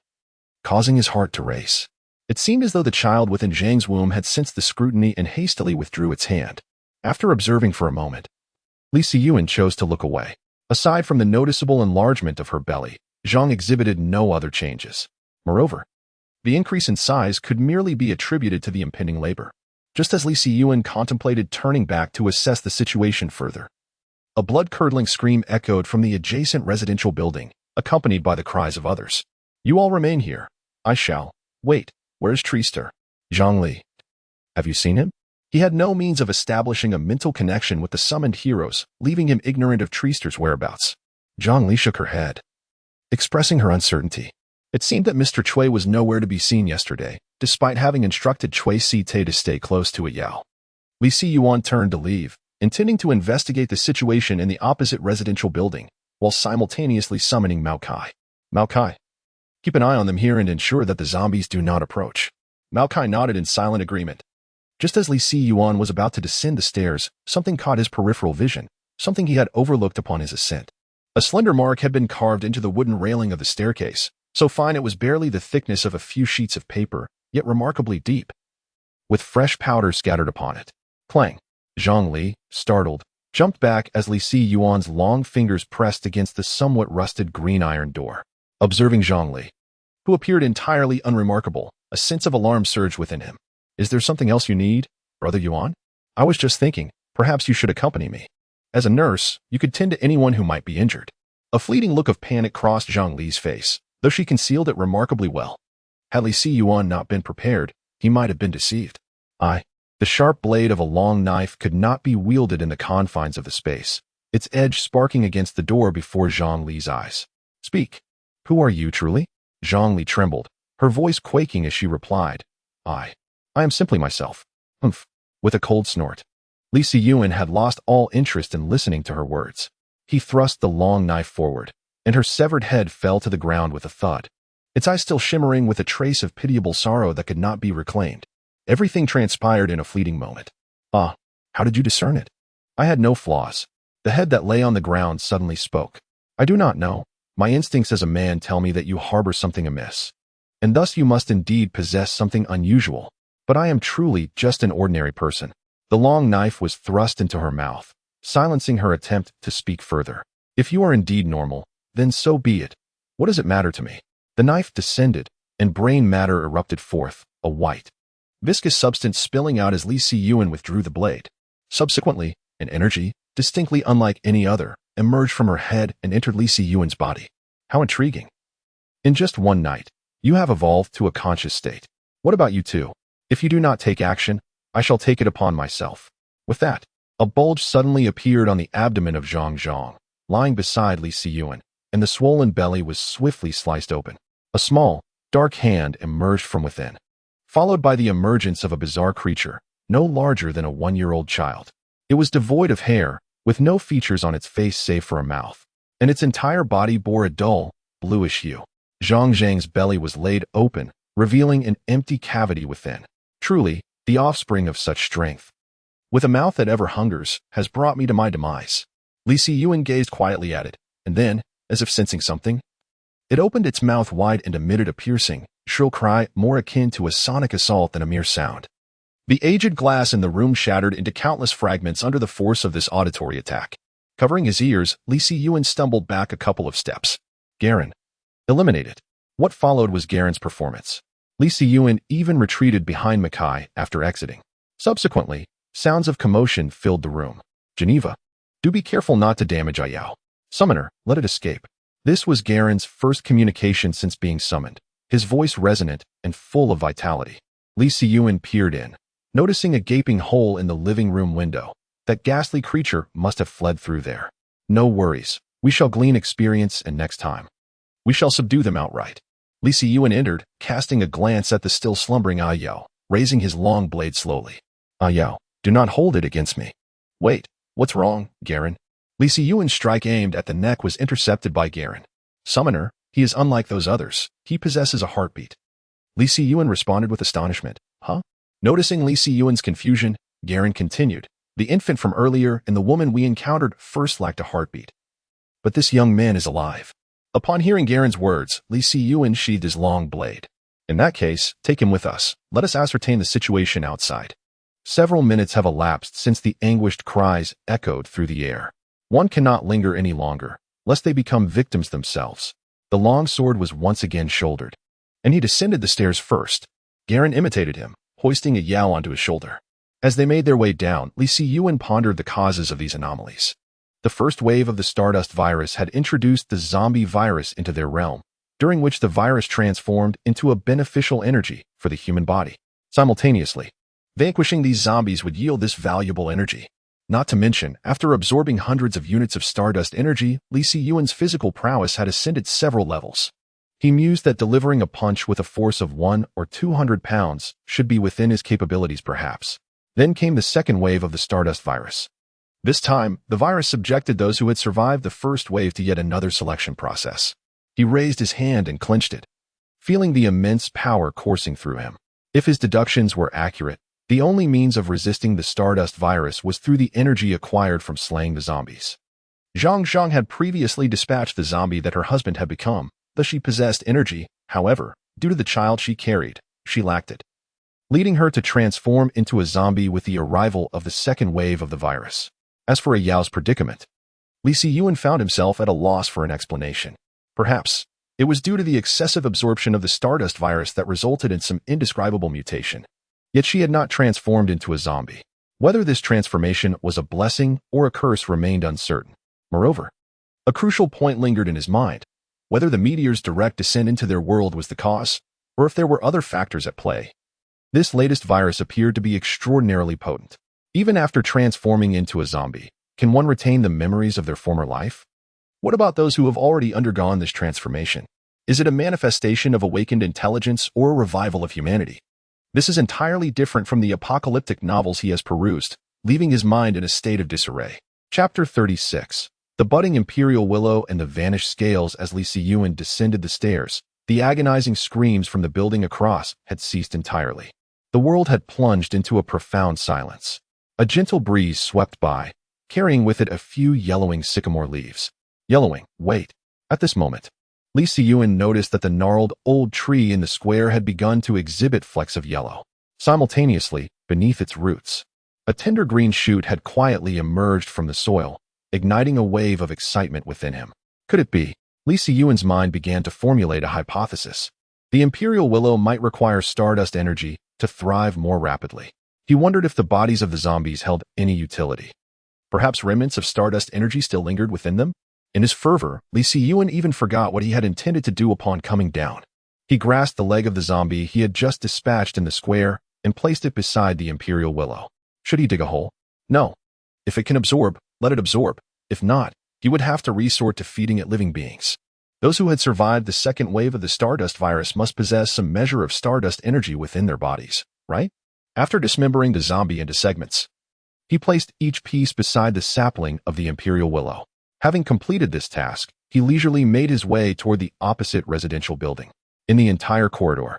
Speaker 1: causing his heart to race. It seemed as though the child within Zhang's womb had sensed the scrutiny and hastily withdrew its hand. After observing for a moment, Li Siyuan chose to look away. Aside from the noticeable enlargement of her belly, Zhang exhibited no other changes. Moreover, the increase in size could merely be attributed to the impending labor. Just as Li Siyuan contemplated turning back to assess the situation further, a blood-curdling scream echoed from the adjacent residential building, accompanied by the cries of others. You all remain here. I shall. Wait, where's Trister? Zhang Li. Have you seen him? He had no means of establishing a mental connection with the summoned heroes, leaving him ignorant of Trister's whereabouts. Zhang Li shook her head, expressing her uncertainty. It seemed that Mr. Cui was nowhere to be seen yesterday, despite having instructed Cui Site to stay close to Yao. Li Siyuan turned to leave, intending to investigate the situation in the opposite residential building, while simultaneously summoning Mao Kai. Mao Kai, keep an eye on them here and ensure that the zombies do not approach. Mao Kai nodded in silent agreement. Just as Li Siyuan was about to descend the stairs, something caught his peripheral vision, something he had overlooked upon his ascent. A slender mark had been carved into the wooden railing of the staircase, so fine it was barely the thickness of a few sheets of paper, yet remarkably deep, with fresh powder scattered upon it. Clang! Zhang Li, startled, jumped back as Li Siyuan's long fingers pressed against the somewhat rusted green iron door. Observing Zhang Li, who appeared entirely unremarkable, a sense of alarm surged within him. Is there something else you need, Brother Yuan? I was just thinking, perhaps you should accompany me. As a nurse, you could tend to anyone who might be injured. A fleeting look of panic crossed Zhang Li's face, though she concealed it remarkably well. Had Li Siyuan not been prepared, he might have been deceived. The sharp blade of a long knife could not be wielded in the confines of the space, its edge sparking against the door before Zhang Li's eyes. Speak. Who are you truly? Zhang Li trembled, her voice quaking as she replied. I am simply myself. Humph. With a cold snort, Li Siyuan had lost all interest in listening to her words. He thrust the long knife forward, and her severed head fell to the ground with a thud, its eyes still shimmering with a trace of pitiable sorrow that could not be reclaimed. Everything transpired in a fleeting moment. How did you discern it? I had no flaws. The head that lay on the ground suddenly spoke. I do not know. My instincts as a man tell me that you harbor something amiss, and thus you must indeed possess something unusual. But I am truly just an ordinary person. The long knife was thrust into her mouth, silencing her attempt to speak further. If you are indeed normal, then so be it. What does it matter to me? The knife descended, and brain matter erupted forth, a white, viscous substance spilling out as Li Siyuan withdrew the blade. Subsequently, an energy, distinctly unlike any other, emerged from her head and entered Li Siyuan's body. How intriguing. In just one night, you have evolved to a conscious state. What about you two? If you do not take action, I shall take it upon myself. With that, a bulge suddenly appeared on the abdomen of Zhang, lying beside Li Siyuan, and the swollen belly was swiftly sliced open. A small, dark hand emerged from within, followed by the emergence of a bizarre creature, no larger than a 1-year-old child. It was devoid of hair, with no features on its face save for a mouth, and its entire body bore a dull, bluish hue. Zhang Zhang's belly was laid open, revealing an empty cavity within. Truly, the offspring of such strength. With a mouth that ever hungers, has brought me to my demise. Li Siyuan gazed quietly at it, and then, as if sensing something, it opened its mouth wide and emitted a piercing, shrill cry more akin to a sonic assault than a mere sound. The aged glass in the room shattered into countless fragments under the force of this auditory attack. Covering his ears, Li Siyuan stumbled back a couple of steps. Garen. Eliminated. What followed was Garen's performance. Li Siyuan even retreated behind Makai after exiting. Subsequently, sounds of commotion filled the room. Geneva. Do be careful not to damage Ayao. Summoner, let it escape. This was Garen's first communication since being summoned, his voice resonant and full of vitality. Li Siyuan peered in, noticing a gaping hole in the living room window. That ghastly creature must have fled through there. No worries. We shall glean experience, and next time we shall subdue them outright. Li Siyuan entered, casting a glance at the still slumbering Ayao, raising his long blade slowly. Ayao, do not hold it against me. Wait, what's wrong, Garen? Li Siyuan's strike aimed at the neck was intercepted by Garen. Summoner, he is unlike those others. He possesses a heartbeat. Li Siyuan responded with astonishment. Huh? Noticing Li Siyuan's confusion, Garen continued. The infant from earlier and the woman we encountered first lacked a heartbeat. But this young man is alive. Upon hearing Garen's words, Li Siyuan sheathed his long blade. In that case, take him with us. Let us ascertain the situation outside. Several minutes have elapsed since the anguished cries echoed through the air. One cannot linger any longer, lest they become victims themselves. The long sword was once again shouldered, and he descended the stairs first. Garen imitated him, hoisting a Yao onto his shoulder. As they made their way down, Li Siyuan pondered the causes of these anomalies. The first wave of the Stardust virus had introduced the zombie virus into their realm, during which the virus transformed into a beneficial energy for the human body. Simultaneously, vanquishing these zombies would yield this valuable energy. Not to mention, after absorbing hundreds of units of Stardust energy, Li Siyuan's physical prowess had ascended several levels. He mused that delivering a punch with a force of 100 or 200 pounds should be within his capabilities perhaps. Then came the second wave of the Stardust virus. This time, the virus subjected those who had survived the first wave to yet another selection process. He raised his hand and clenched it, feeling the immense power coursing through him. If his deductions were accurate, the only means of resisting the Stardust virus was through the energy acquired from slaying the zombies. Zhang Zhang had previously dispatched the zombie that her husband had become, thus she possessed energy. However, due to the child she carried, she lacked it, leading her to transform into a zombie with the arrival of the second wave of the virus. As for Yao's predicament, Li Siyuan found himself at a loss for an explanation. Perhaps, it was due to the excessive absorption of the Stardust virus that resulted in some indescribable mutation. Yet she had not transformed into a zombie. Whether this transformation was a blessing or a curse remained uncertain. Moreover, a crucial point lingered in his mind, whether the meteor's direct descent into their world was the cause, or if there were other factors at play. This latest virus appeared to be extraordinarily potent. Even after transforming into a zombie, can one retain the memories of their former life? What about those who have already undergone this transformation? Is it a manifestation of awakened intelligence or a revival of humanity? This is entirely different from the apocalyptic novels he has perused, leaving his mind in a state of disarray. Chapter 36. The budding imperial willow and the vanished scales. As Li Siyuan descended the stairs, the agonizing screams from the building across had ceased entirely. The world had plunged into a profound silence. A gentle breeze swept by, carrying with it a few yellowing sycamore leaves. Yellowing, wait. At this moment, Li Siyuan noticed that the gnarled old tree in the square had begun to exhibit flecks of yellow. Simultaneously, beneath its roots, a tender green shoot had quietly emerged from the soil, igniting a wave of excitement within him. Could it be? Li Siyuan's mind began to formulate a hypothesis. The imperial willow might require Stardust energy to thrive more rapidly. He wondered if the bodies of the zombies held any utility. Perhaps remnants of Stardust energy still lingered within them? In his fervor, Li Siyuan even forgot what he had intended to do upon coming down. He grasped the leg of the zombie he had just dispatched in the square and placed it beside the imperial willow. Should he dig a hole? No. If it can absorb, let it absorb. If not, he would have to resort to feeding it living beings. Those who had survived the second wave of the Stardust virus must possess some measure of Stardust energy within their bodies, right? After dismembering the zombie into segments, he placed each piece beside the sapling of the Imperial Willow. Having completed this task, he leisurely made his way toward the opposite residential building. In the entire corridor,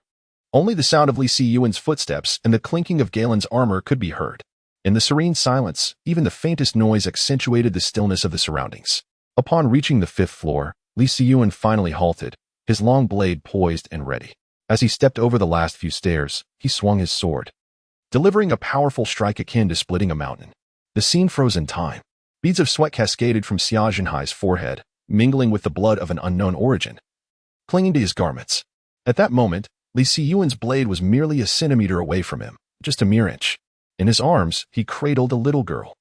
Speaker 1: only the sound of Li Siyuan's footsteps and the clinking of Galen's armor could be heard. In the serene silence, even the faintest noise accentuated the stillness of the surroundings. Upon reaching the 5th floor, Li Siyuan finally halted, his long blade poised and ready. As he stepped over the last few stairs, he swung his sword, delivering a powerful strike akin to splitting a mountain. The scene froze in time. Beads of sweat cascaded from Xia Zhenhai's forehead, mingling with the blood of an unknown origin, clinging to his garments. At that moment, Li Siyuan's blade was merely a centimeter away from him, just a mere inch. In his arms, he cradled a little girl,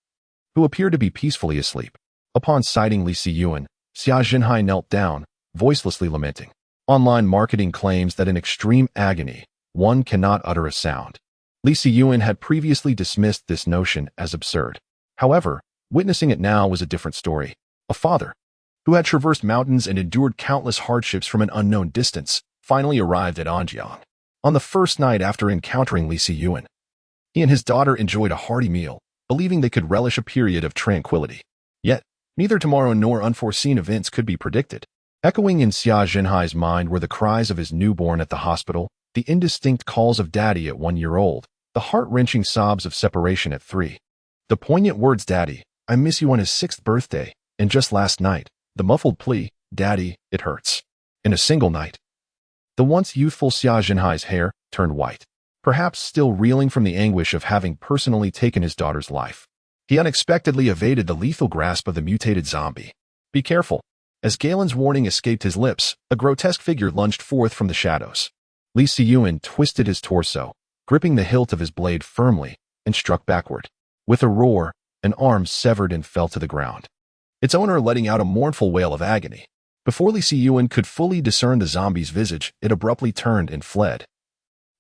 Speaker 1: who appeared to be peacefully asleep. Upon sighting Li Siyuan, Xia Zhenhai knelt down, voicelessly lamenting. Online marketing claims that in extreme agony, one cannot utter a sound. Li Siyuan had previously dismissed this notion as absurd. However, witnessing it now was a different story. A father, who had traversed mountains and endured countless hardships from an unknown distance, finally arrived at Anjiang. On the first night after encountering Li Siyuan, he and his daughter enjoyed a hearty meal, believing they could relish a period of tranquility. Yet, neither tomorrow nor unforeseen events could be predicted. Echoing in Xia Zhenhai's mind were the cries of his newborn at the hospital, the indistinct calls of daddy at 1 year old, the heart-wrenching sobs of separation at 3. The poignant words, "Daddy, I miss you," on his 6th birthday, and just last night, the muffled plea, "Daddy, it hurts." In a single night, the once youthful Xia Zhenhai's hair turned white, perhaps still reeling from the anguish of having personally taken his daughter's life. He unexpectedly evaded the lethal grasp of the mutated zombie. "Be careful." As Galen's warning escaped his lips, a grotesque figure lunged forth from the shadows. Li Siyuan twisted his torso, gripping the hilt of his blade firmly, and struck backward. With a roar, an arm severed and fell to the ground, its owner letting out a mournful wail of agony. Before Li Siyuan could fully discern the zombie's visage, it abruptly turned and fled,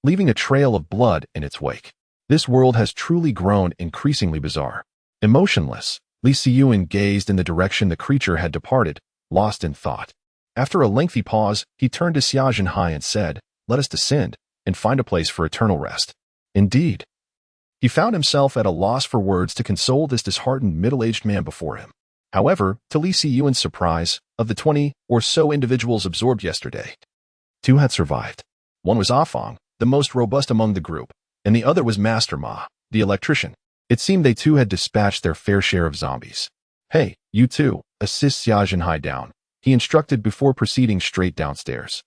Speaker 1: leaving a trail of blood in its wake. This world has truly grown increasingly bizarre. Emotionless, Li Siyuan gazed in the direction the creature had departed, lost in thought. After a lengthy pause, he turned to Xia Zhenhai and said, "Let us descend and find a place for eternal rest." Indeed, he found himself at a loss for words to console this disheartened middle-aged man before him. However, to Li Siyuan's surprise, of the 20 or so individuals absorbed yesterday, 2 had survived. One was Afang, the most robust among the group, and the other was Master Ma, the electrician. It seemed they too had dispatched their fair share of zombies. "Hey, you two, assist Xia Zhenhai down," he instructed before proceeding straight downstairs.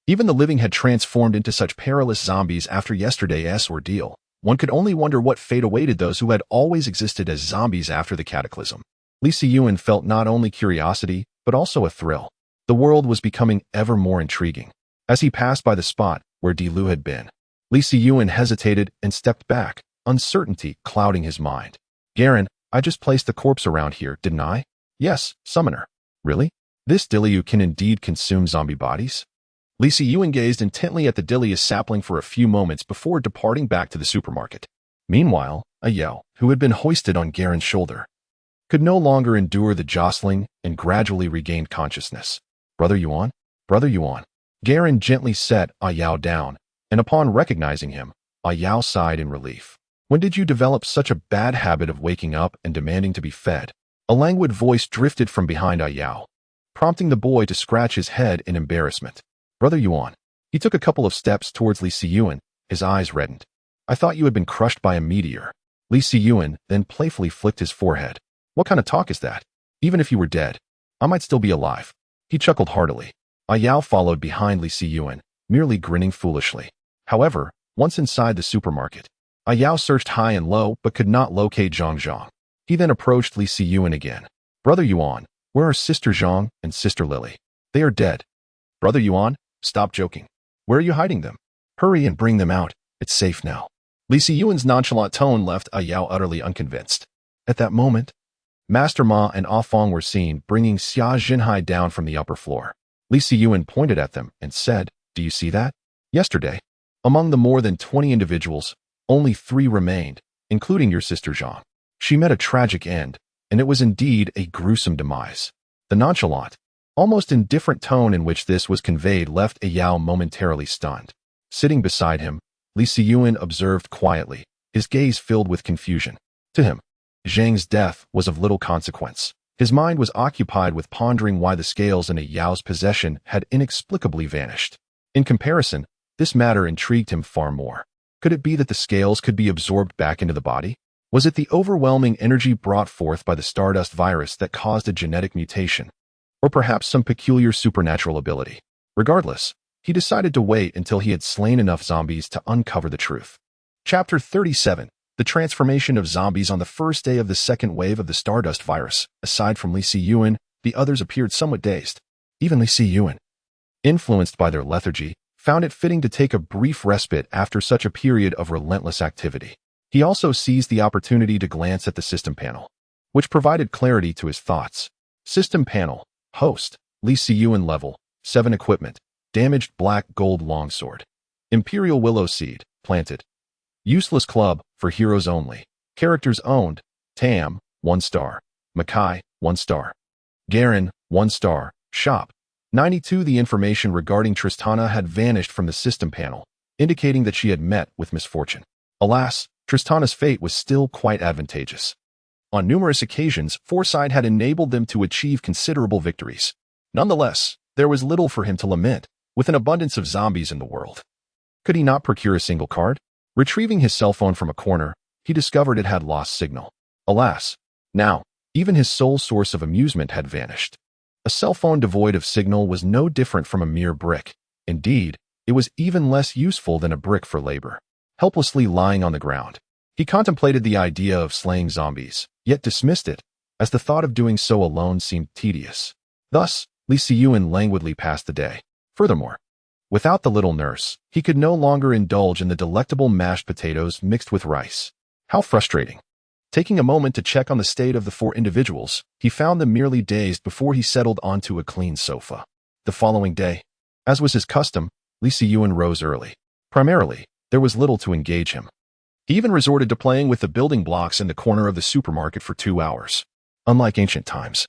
Speaker 1: Even the living had transformed into such perilous zombies after yesterday's ordeal. One could only wonder what fate awaited those who had always existed as zombies after the cataclysm. Li Siyuan felt not only curiosity, but also a thrill. The world was becoming ever more intriguing. As he passed by the spot where Di Lu had been, Li Siyuan hesitated and stepped back, uncertainty clouding his mind. "Garen, I just placed the corpse around here, didn't I?" "Yes, Summoner." "Really? This Dilliu can indeed consume zombie bodies?" Li Siyuan gazed intently at the Dilliu sapling for a few moments before departing back to the supermarket. Meanwhile, Ayao, who had been hoisted on Garen's shoulder, could no longer endure the jostling and gradually regained consciousness. "Brother Yuan? Brother Yuan." Garen gently set Ayao down, and upon recognizing him, Ayao sighed in relief. "When did you develop such a bad habit of waking up and demanding to be fed?" A languid voice drifted from behind Ayao, prompting the boy to scratch his head in embarrassment. "Brother Yuan." He took a couple of steps towards Li Siyuan, his eyes reddened. "I thought you had been crushed by a meteor." Li Siyuan then playfully flicked his forehead. "What kind of talk is that? Even if you were dead, I might still be alive." He chuckled heartily. Ayao followed behind Li Siyuan, merely grinning foolishly. However, once inside the supermarket, Ayao searched high and low but could not locate Zhang Zhang. He then approached Li Siyuan again. "Brother Yuan, where are Sister Zhang and Sister Lily?" "They are dead." "Brother Yuan, stop joking. Where are you hiding them? Hurry and bring them out. It's safe now." Li Siyuan's nonchalant tone left Ayao utterly unconvinced. At that moment, Master Ma and Afang were seen bringing Xia Zhenhai down from the upper floor. Li Siyuan pointed at them and said, "Do you see that? Yesterday, among the more than 20 individuals, only 3 remained, including your sister Zhang. She met a tragic end, and it was indeed a gruesome demise." The nonchalant, almost indifferent tone in which this was conveyed left Ayao momentarily stunned. Sitting beside him, Li Siyuan observed quietly, his gaze filled with confusion. To him, Zhang's death was of little consequence. His mind was occupied with pondering why the scales in a Yao's possession had inexplicably vanished. In comparison, this matter intrigued him far more. Could it be that the scales could be absorbed back into the body? Was it the overwhelming energy brought forth by the Stardust virus that caused a genetic mutation? Or perhaps some peculiar supernatural ability? Regardless, he decided to wait until he had slain enough zombies to uncover the truth. Chapter 37. The transformation of zombies. On the first day of the second wave of the Stardust virus, aside from Li Siyuan, the others appeared somewhat dazed. Even Li Siyuan, influenced by their lethargy, found it fitting to take a brief respite after such a period of relentless activity. He also seized the opportunity to glance at the system panel, which provided clarity to his thoughts. System panel. Host. Li Siyuan. Level 7. Equipment. Damaged black gold longsword. Imperial willow seed. Planted. Useless club, for heroes only. Characters owned. Tam, 1 star. Makai, 1 star. Garen, 1 star. Shop. 92. The information regarding Tristana had vanished from the system panel, indicating that she had met with misfortune. Alas, Tristana's fate was still quite advantageous. On numerous occasions, foresight had enabled them to achieve considerable victories. Nonetheless, there was little for him to lament, with an abundance of zombies in the world. Could he not procure a single card? Retrieving his cell phone from a corner, he discovered it had lost signal. Alas, now, even his sole source of amusement had vanished. A cell phone devoid of signal was no different from a mere brick. Indeed, it was even less useful than a brick for labor. Helplessly lying on the ground, he contemplated the idea of slaying zombies, yet dismissed it, as the thought of doing so alone seemed tedious. Thus, Li Siyuan languidly passed the day. Furthermore, without the little nurse, he could no longer indulge in the delectable mashed potatoes mixed with rice. How frustrating. Taking a moment to check on the state of the 4 individuals, he found them merely dazed before he settled onto a clean sofa. The following day, as was his custom, Li Siyuan rose early. Primarily, there was little to engage him. He even resorted to playing with the building blocks in the corner of the supermarket for 2 hours. Unlike ancient times,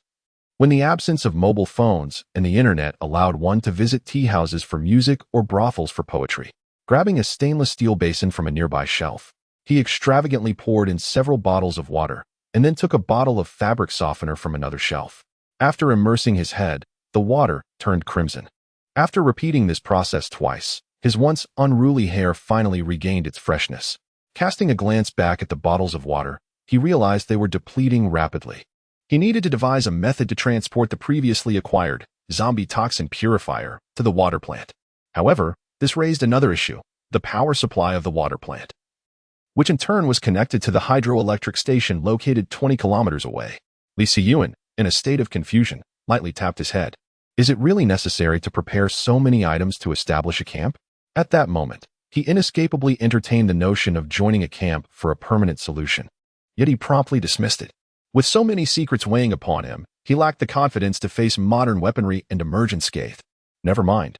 Speaker 1: when the absence of mobile phones and the internet allowed one to visit tea houses for music or brothels for poetry. Grabbing a stainless steel basin from a nearby shelf, he extravagantly poured in several bottles of water and then took a bottle of fabric softener from another shelf. After immersing his head, the water turned crimson. After repeating this process twice, his once unruly hair finally regained its freshness. Casting a glance back at the bottles of water, he realized they were depleting rapidly. He needed to devise a method to transport the previously acquired zombie toxin purifier to the water plant. However, this raised another issue, the power supply of the water plant, which in turn was connected to the hydroelectric station located 20 kilometers away. Li Siyuan, in a state of confusion, lightly tapped his head. Is it really necessary to prepare so many items to establish a camp? At that moment, he inescapably entertained the notion of joining a camp for a permanent solution. Yet he promptly dismissed it. With so many secrets weighing upon him, he lacked the confidence to face modern weaponry and emerge unscathed. Never mind.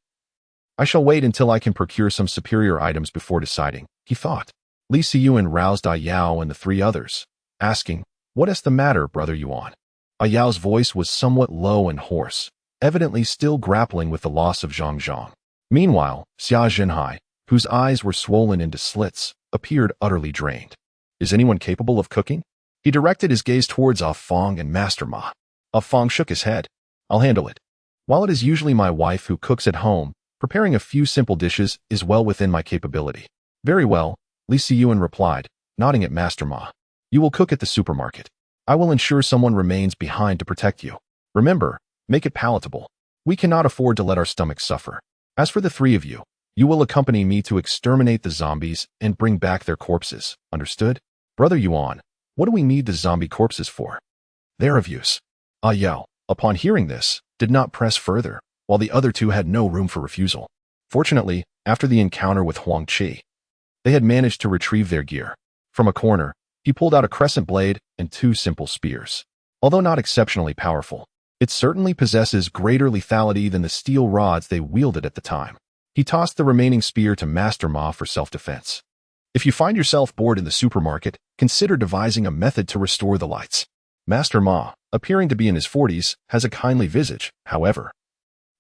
Speaker 1: I shall wait until I can procure some superior items before deciding, he thought. Li Siyuan roused Ayao and the 3 others, asking, "What is the matter, Brother Yuan?" Ayao's voice was somewhat low and hoarse, evidently still grappling with the loss of Zhang Zhang. Meanwhile, Xia Zhenhai, whose eyes were swollen into slits, appeared utterly drained. Is anyone capable of cooking? He directed his gaze towards Ah Fong and Master Ma. Ah Fong shook his head. I'll handle it. While it is usually my wife who cooks at home, preparing a few simple dishes is well within my capability. Very well, Li Siyuan replied, nodding at Master Ma. You will cook at the supermarket. I will ensure someone remains behind to protect you. Remember, make it palatable. We cannot afford to let our stomachs suffer. As for the 3 of you, you will accompany me to exterminate the zombies and bring back their corpses. Understood? Brother Yuan, what do we need the zombie corpses for? They're of use. Yao, upon hearing this, did not press further, while the other 2 had no room for refusal. Fortunately, after the encounter with Huang Qi, they had managed to retrieve their gear. From a corner, he pulled out a crescent blade and 2 simple spears. Although not exceptionally powerful, it certainly possesses greater lethality than the steel rods they wielded at the time. He tossed the remaining spear to Master Ma for self-defense. If you find yourself bored in the supermarket, consider devising a method to restore the lights. Master Ma, appearing to be in his 40s, has a kindly visage, however.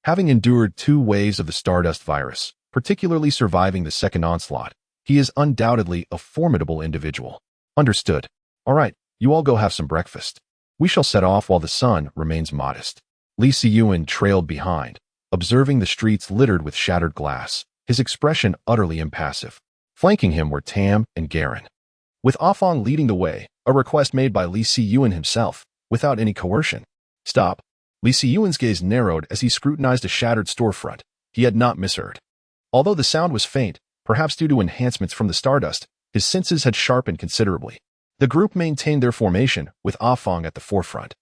Speaker 1: Having endured 2 waves of the Stardust virus, particularly surviving the second onslaught, He is undoubtedly a formidable individual. Understood. All right, you all go have some breakfast. We shall set off while the sun remains modest. Li Siyuan trailed behind, observing the streets littered with shattered glass, his expression utterly impassive. Flanking him were Tam and Garen, with Ah Fong leading the way, a request made by Li Siyuan himself, without any coercion. Stop. Li Siyuan's gaze narrowed as he scrutinized a shattered storefront. He had not misheard. Although the sound was faint, perhaps due to enhancements from the stardust, his senses had sharpened considerably. The group maintained their formation, with Ah Fong at the forefront,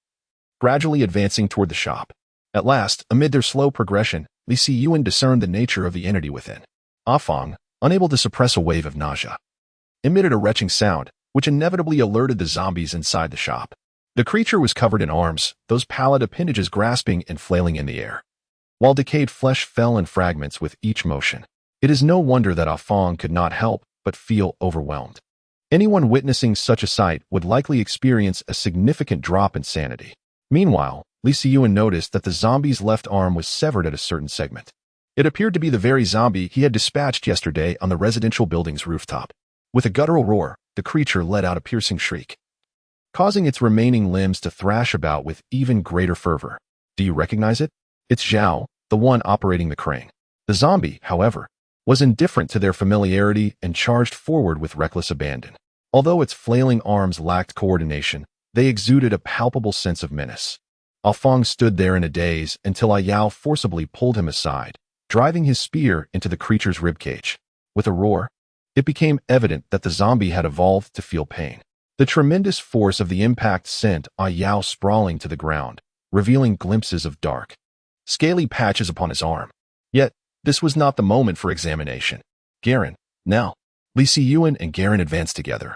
Speaker 1: gradually advancing toward the shop. At last, amid their slow progression, Li Siyuan discerned the nature of the entity within. Ah Fong, unable to suppress a wave of nausea, emitted a retching sound, which inevitably alerted the zombies inside the shop. The creature was covered in arms, those pallid appendages grasping and flailing in the air, while decayed flesh fell in fragments with each motion. It is no wonder that Ah Fong could not help but feel overwhelmed. Anyone witnessing such a sight would likely experience a significant drop in sanity. Meanwhile, Li Siyuan noticed that the zombie's left arm was severed at a certain segment. It appeared to be the very zombie he had dispatched yesterday on the residential building's rooftop. With a guttural roar, the creature let out a piercing shriek, causing its remaining limbs to thrash about with even greater fervor. Do you recognize it? It's Zhao, the one operating the crane. The zombie, however, was indifferent to their familiarity and charged forward with reckless abandon. Although its flailing arms lacked coordination, they exuded a palpable sense of menace. Ah Fong stood there in a daze until Ah Yao forcibly pulled him aside, driving his spear into the creature's ribcage. With a roar, it became evident that the zombie had evolved to feel pain. The tremendous force of the impact sent Ah Yao sprawling to the ground, revealing glimpses of dark, scaly patches upon his arm. Yet, this was not the moment for examination. Garen, now. Li Siyuan and Garen advanced together,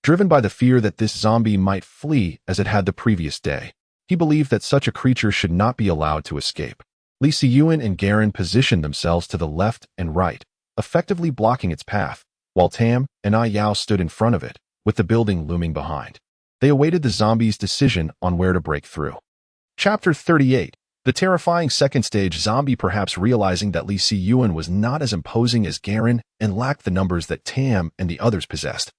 Speaker 1: driven by the fear that this zombie might flee as it had the previous day. He believed that such a creature should not be allowed to escape. Li Siyuan and Garen positioned themselves to the left and right, effectively blocking its path, while Tam and Ah Yao stood in front of it, with the building looming behind. They awaited the zombie's decision on where to break through. Chapter 38. The terrifying second stage zombie, perhaps realizing that Li Siyuan was not as imposing as Garen and lacked the numbers that Tam and the others possessed.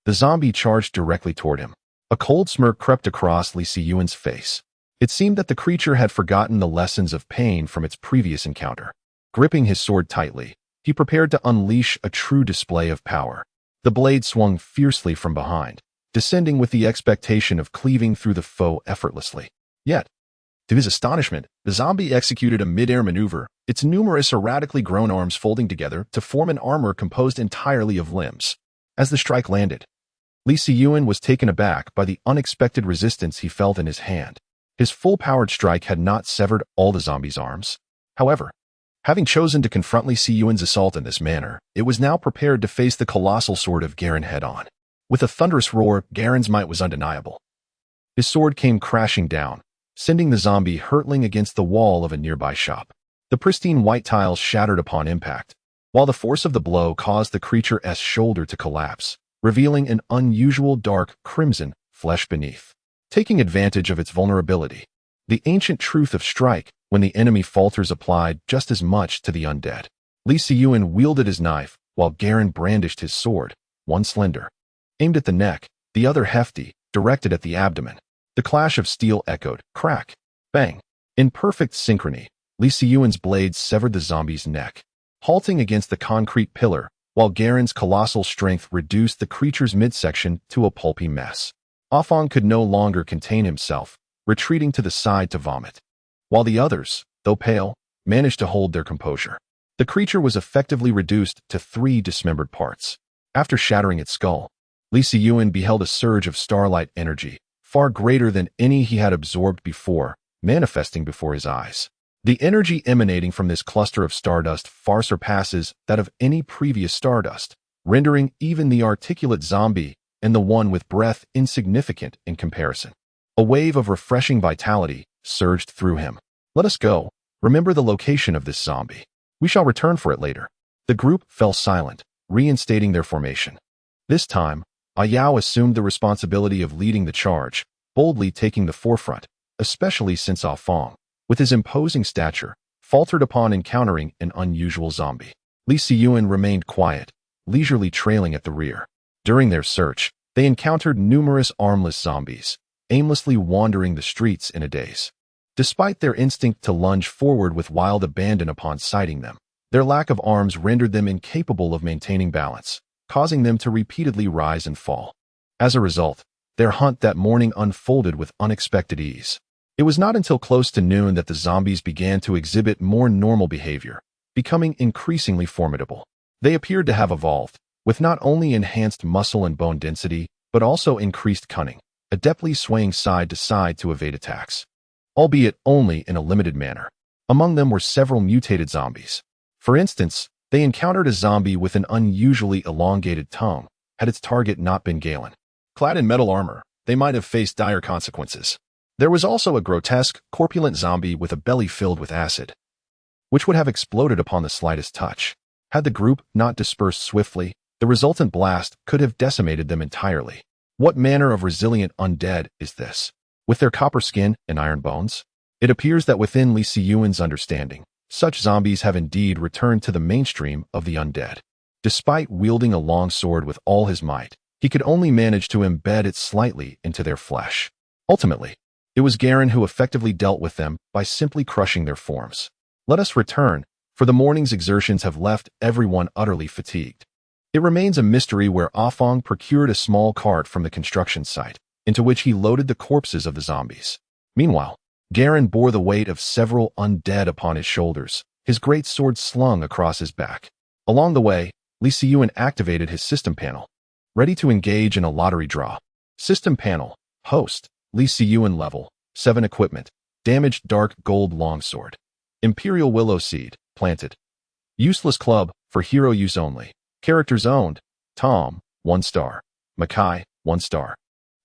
Speaker 1: The zombie charged directly toward him. A cold smirk crept across Li Siyuan's face. It seemed that the creature had forgotten the lessons of pain from its previous encounter. Gripping his sword tightly, he prepared to unleash a true display of power. The blade swung fiercely from behind, descending with the expectation of cleaving through the foe effortlessly. Yet, to his astonishment, the zombie executed a mid-air maneuver, its numerous erratically grown arms folding together to form an armor composed entirely of limbs. As the strike landed, Li Siyuan was taken aback by the unexpected resistance he felt in his hand. His full-powered strike had not severed all the zombie's arms. However, having chosen to confront Li Siyuan's assault in this manner, it was now prepared to face the colossal sword of Garen head-on. With a thunderous roar, Garen's might was undeniable. His sword came crashing down, sending the zombie hurtling against the wall of a nearby shop. The pristine white tiles shattered upon impact, while the force of the blow caused the creature's shoulder to collapse, revealing an unusual dark crimson flesh beneath. Taking advantage of its vulnerability, the ancient truth of strike when the enemy falters applied just as much to the undead. Li Siyuan wielded his knife, while Garen brandished his sword, one slender, aimed at the neck, the other hefty, directed at the abdomen. The clash of steel echoed, crack, bang. In perfect synchrony, Li Siyuan's blade severed the zombie's neck, halting against the concrete pillar, while Garen's colossal strength reduced the creature's midsection to a pulpy mess. Ah Fong could no longer contain himself, retreating to the side to vomit, while the others, though pale, managed to hold their composure. The creature was effectively reduced to 3 dismembered parts. After shattering its skull, Li Siyuan beheld a surge of starlight energy, far greater than any he had absorbed before, manifesting before his eyes. The energy emanating from this cluster of stardust far surpasses that of any previous stardust, rendering even the articulate zombie and the one with breath insignificant in comparison. A wave of refreshing vitality surged through him. Let us go. Remember the location of this zombie. We shall return for it later. The group fell silent, reinstating their formation. This time, Ah Yao assumed the responsibility of leading the charge, boldly taking the forefront, especially since Ah Fong, with his imposing stature, faltered upon encountering an unusual zombie. Li Siyuan remained quiet, leisurely trailing at the rear. During their search, they encountered numerous armless zombies, aimlessly wandering the streets in a daze. Despite their instinct to lunge forward with wild abandon upon sighting them, their lack of arms rendered them incapable of maintaining balance, causing them to repeatedly rise and fall. As a result, their hunt that morning unfolded with unexpected ease. It was not until close to noon that the zombies began to exhibit more normal behavior, becoming increasingly formidable. They appeared to have evolved, with not only enhanced muscle and bone density, but also increased cunning, adeptly swaying side to side to evade attacks, albeit only in a limited manner. Among them were several mutated zombies. For instance, they encountered a zombie with an unusually elongated tongue. Had its target not been Galen, clad in metal armor, they might have faced dire consequences. There was also a grotesque, corpulent zombie with a belly filled with acid, which would have exploded upon the slightest touch. Had the group not dispersed swiftly, the resultant blast could have decimated them entirely. What manner of resilient undead is this? With their copper skin and iron bones? It appears that within Li Siyuan's understanding, such zombies have indeed returned to the mainstream of the undead. Despite wielding a long sword with all his might, he could only manage to embed it slightly into their flesh. Ultimately, it was Garen who effectively dealt with them by simply crushing their forms. Let us return, for the morning's exertions have left everyone utterly fatigued. It remains a mystery where Afong procured a small cart from the construction site, into which he loaded the corpses of the zombies. Meanwhile, Garen bore the weight of several undead upon his shoulders, his great sword slung across his back. Along the way, Li Siyuan activated his system panel, ready to engage in a lottery draw. System panel, host, Li Siyuan level, 7 equipment, damaged dark gold longsword. Imperial willow seed, planted. Useless club, for hero use only. Characters owned, Tom, 1 star. Makai, 1 star.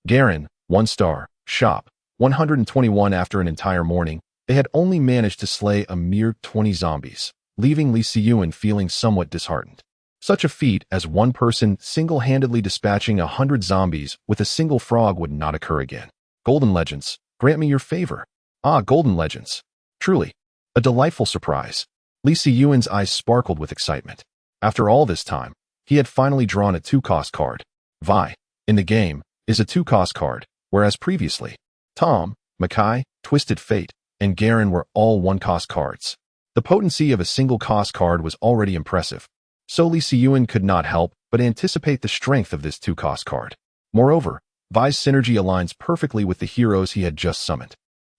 Speaker 1: Garen, 1 star. Shop, 121. After an entire morning, they had only managed to slay a mere 20 zombies, leaving Li Siyuan feeling somewhat disheartened. Such a feat as one person single-handedly dispatching 100 zombies with a single frog would not occur again. Golden Legends, grant me your favor. Ah, Golden Legends. Truly, a delightful surprise. Li Siyuan's eyes sparkled with excitement. After all this time, he had finally drawn a 2-cost card. Vi, in the game, is a 2-cost card, whereas previously, Tom, Makai, Twisted Fate, and Garen were all 1-cost cards. The potency of a single-cost card was already impressive, so Li Siyuan could not help but anticipate the strength of this 2-cost card. Moreover, Vi's synergy aligns perfectly with the heroes he had just summoned.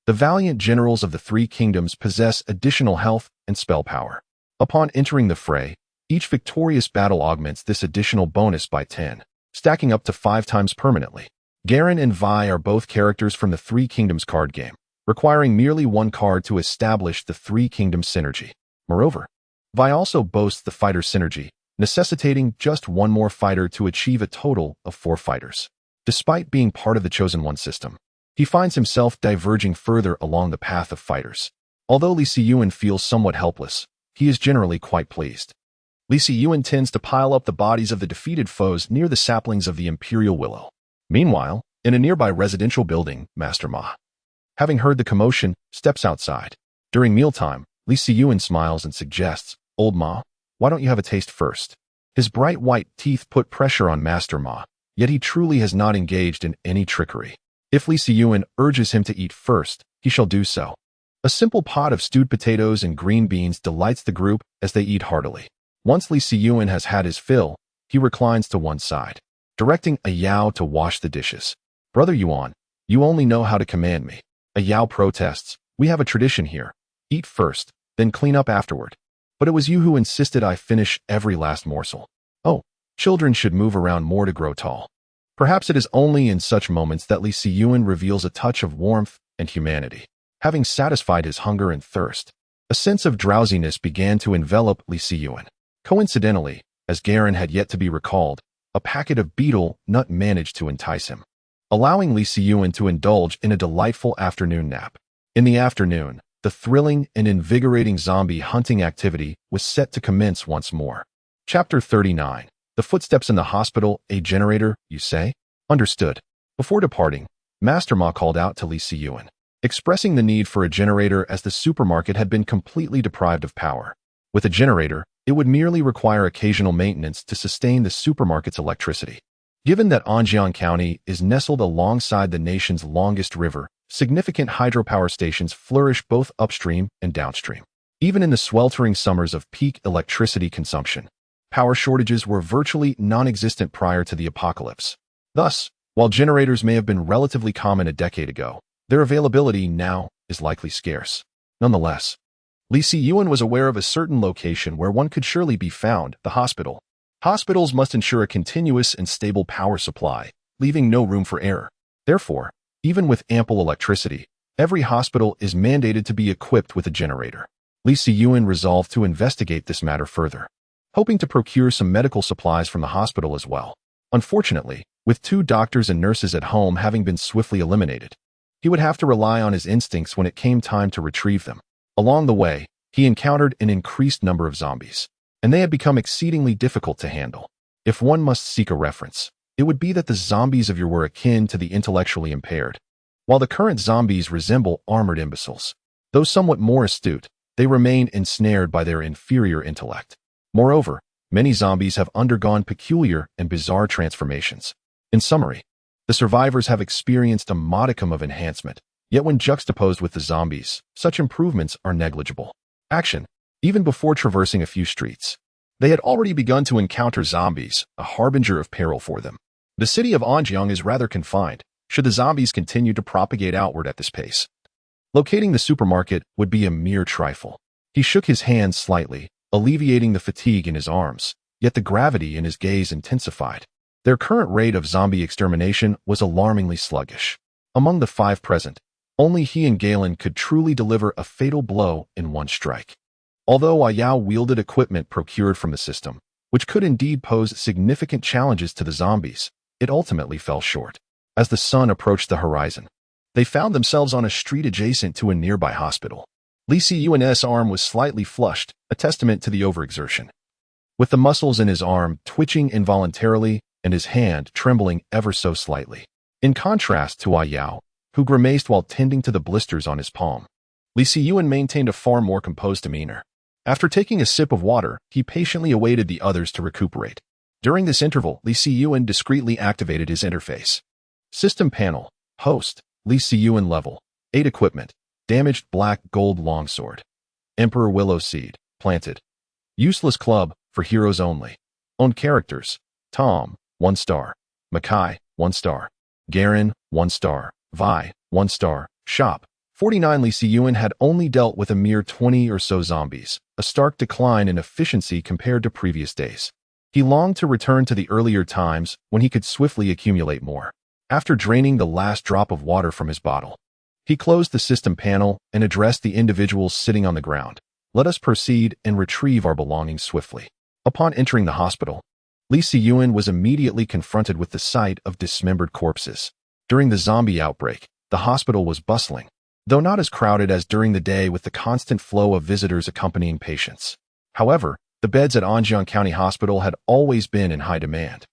Speaker 1: The valiant generals of the 3 kingdoms possess additional health and spell power. Upon entering the fray, each victorious battle augments this additional bonus by 10, stacking up to 5 times permanently. Garen and Vi are both characters from the 3 Kingdoms card game, requiring merely 1 card to establish the 3 Kingdoms synergy. Moreover, Vi also boasts the fighter synergy, necessitating just 1 more fighter to achieve a total of 4 fighters. Despite being part of the Chosen One system, he finds himself diverging further along the path of fighters. Although Li Siyuan feels somewhat helpless, he is generally quite pleased. Li Siyuan tends to pile up the bodies of the defeated foes near the saplings of the Imperial Willow. Meanwhile, in a nearby residential building, Master Ma, having heard the commotion, steps outside. During mealtime, Li Siyuan smiles and suggests, "Old Ma, why don't you have a taste first?" His bright white teeth put pressure on Master Ma, yet he truly has not engaged in any trickery. If Li Siyuan urges him to eat first, he shall do so. A simple pot of stewed potatoes and green beans delights the group as they eat heartily. Once Li Siyuan has had his fill, he reclines to one side, directing a Yao to wash the dishes. "Brother Yuan, you only know how to command me." A Yao protests, "We have a tradition here. Eat first, then clean up afterward. But it was you who insisted I finish every last morsel." Oh, children should move around more to grow tall. Perhaps it is only in such moments that Li Siyuan reveals a touch of warmth and humanity. Having satisfied his hunger and thirst, a sense of drowsiness began to envelop Li Siyuan. Coincidentally, as Garen had yet to be recalled, a packet of beetle nut managed to entice him, allowing Li Siyuan to indulge in a delightful afternoon nap. In the afternoon, the thrilling and invigorating zombie hunting activity was set to commence once more. Chapter 39. The footsteps in the hospital, a generator, you say? Understood. Before departing, Master Ma called out to Li Siyuan, expressing the need for a generator as the supermarket had been completely deprived of power. With a generator, It would merely require occasional maintenance to sustain the supermarket's electricity. Given that Anjiang County is nestled alongside the nation's longest river, significant hydropower stations flourish both upstream and downstream. Even in the sweltering summers of peak electricity consumption, power shortages were virtually non-existent prior to the apocalypse. Thus, while generators may have been relatively common a decade ago, their availability now is likely scarce. Nonetheless, Li Siyuan was aware of a certain location where one could surely be found: the hospital. Hospitals must ensure a continuous and stable power supply, leaving no room for error. Therefore, even with ample electricity, every hospital is mandated to be equipped with a generator. Li Siyuan resolved to investigate this matter further, hoping to procure some medical supplies from the hospital as well. Unfortunately, with 2 doctors and nurses at home having been swiftly eliminated, he would have to rely on his instincts when it came time to retrieve them. Along the way, he encountered an increased number of zombies, and they had become exceedingly difficult to handle. If one must seek a reference, it would be that the zombies of yore were akin to the intellectually impaired, while the current zombies resemble armored imbeciles. Though somewhat more astute, they remain ensnared by their inferior intellect. Moreover, many zombies have undergone peculiar and bizarre transformations. In summary, the survivors have experienced a modicum of enhancement, yet when juxtaposed with the zombies, such improvements are negligible. Action. Even before traversing a few streets, they had already begun to encounter zombies, a harbinger of peril for them. The city of Anjiang is rather confined, should the zombies continue to propagate outward at this pace. Locating the supermarket would be a mere trifle. He shook his hands slightly, alleviating the fatigue in his arms, yet the gravity in his gaze intensified. Their current rate of zombie extermination was alarmingly sluggish. Among the 5 present, only he and Galen could truly deliver a fatal blow in one strike. Although Ayao wielded equipment procured from the system, which could indeed pose significant challenges to the zombies, it ultimately fell short. As the sun approached the horizon, they found themselves on a street adjacent to a nearby hospital. Li Siyuan's arm was slightly flushed, a testament to the overexertion. With the muscles in his arm twitching involuntarily and his hand trembling ever so slightly. In contrast to Ayao, who grimaced while tending to the blisters on his palm, Li Siyuan maintained a far more composed demeanor. After taking a sip of water, he patiently awaited the others to recuperate. During this interval, Li Siyuan discreetly activated his interface. System panel, host, Li Siyuan level, 8 equipment, damaged black gold longsword. Emperor Willow Seed, planted. Useless club, for heroes only. Owned characters, Tom, 1 star. Makai, 1 star. Garen, 1 star. Vi, 1 star. Shop, 49. Li Siyuan had only dealt with a mere 20 or so zombies, a stark decline in efficiency compared to previous days. He longed to return to the earlier times when he could swiftly accumulate more. After draining the last drop of water from his bottle, he closed the system panel and addressed the individuals sitting on the ground. Let us proceed and retrieve our belongings swiftly. Upon entering the hospital, Li Siyuan was immediately confronted with the sight of dismembered corpses. During the zombie outbreak, the hospital was bustling, though not as crowded as during the day with the constant flow of visitors accompanying patients. However, the beds at Anjiang County Hospital had always been in high demand.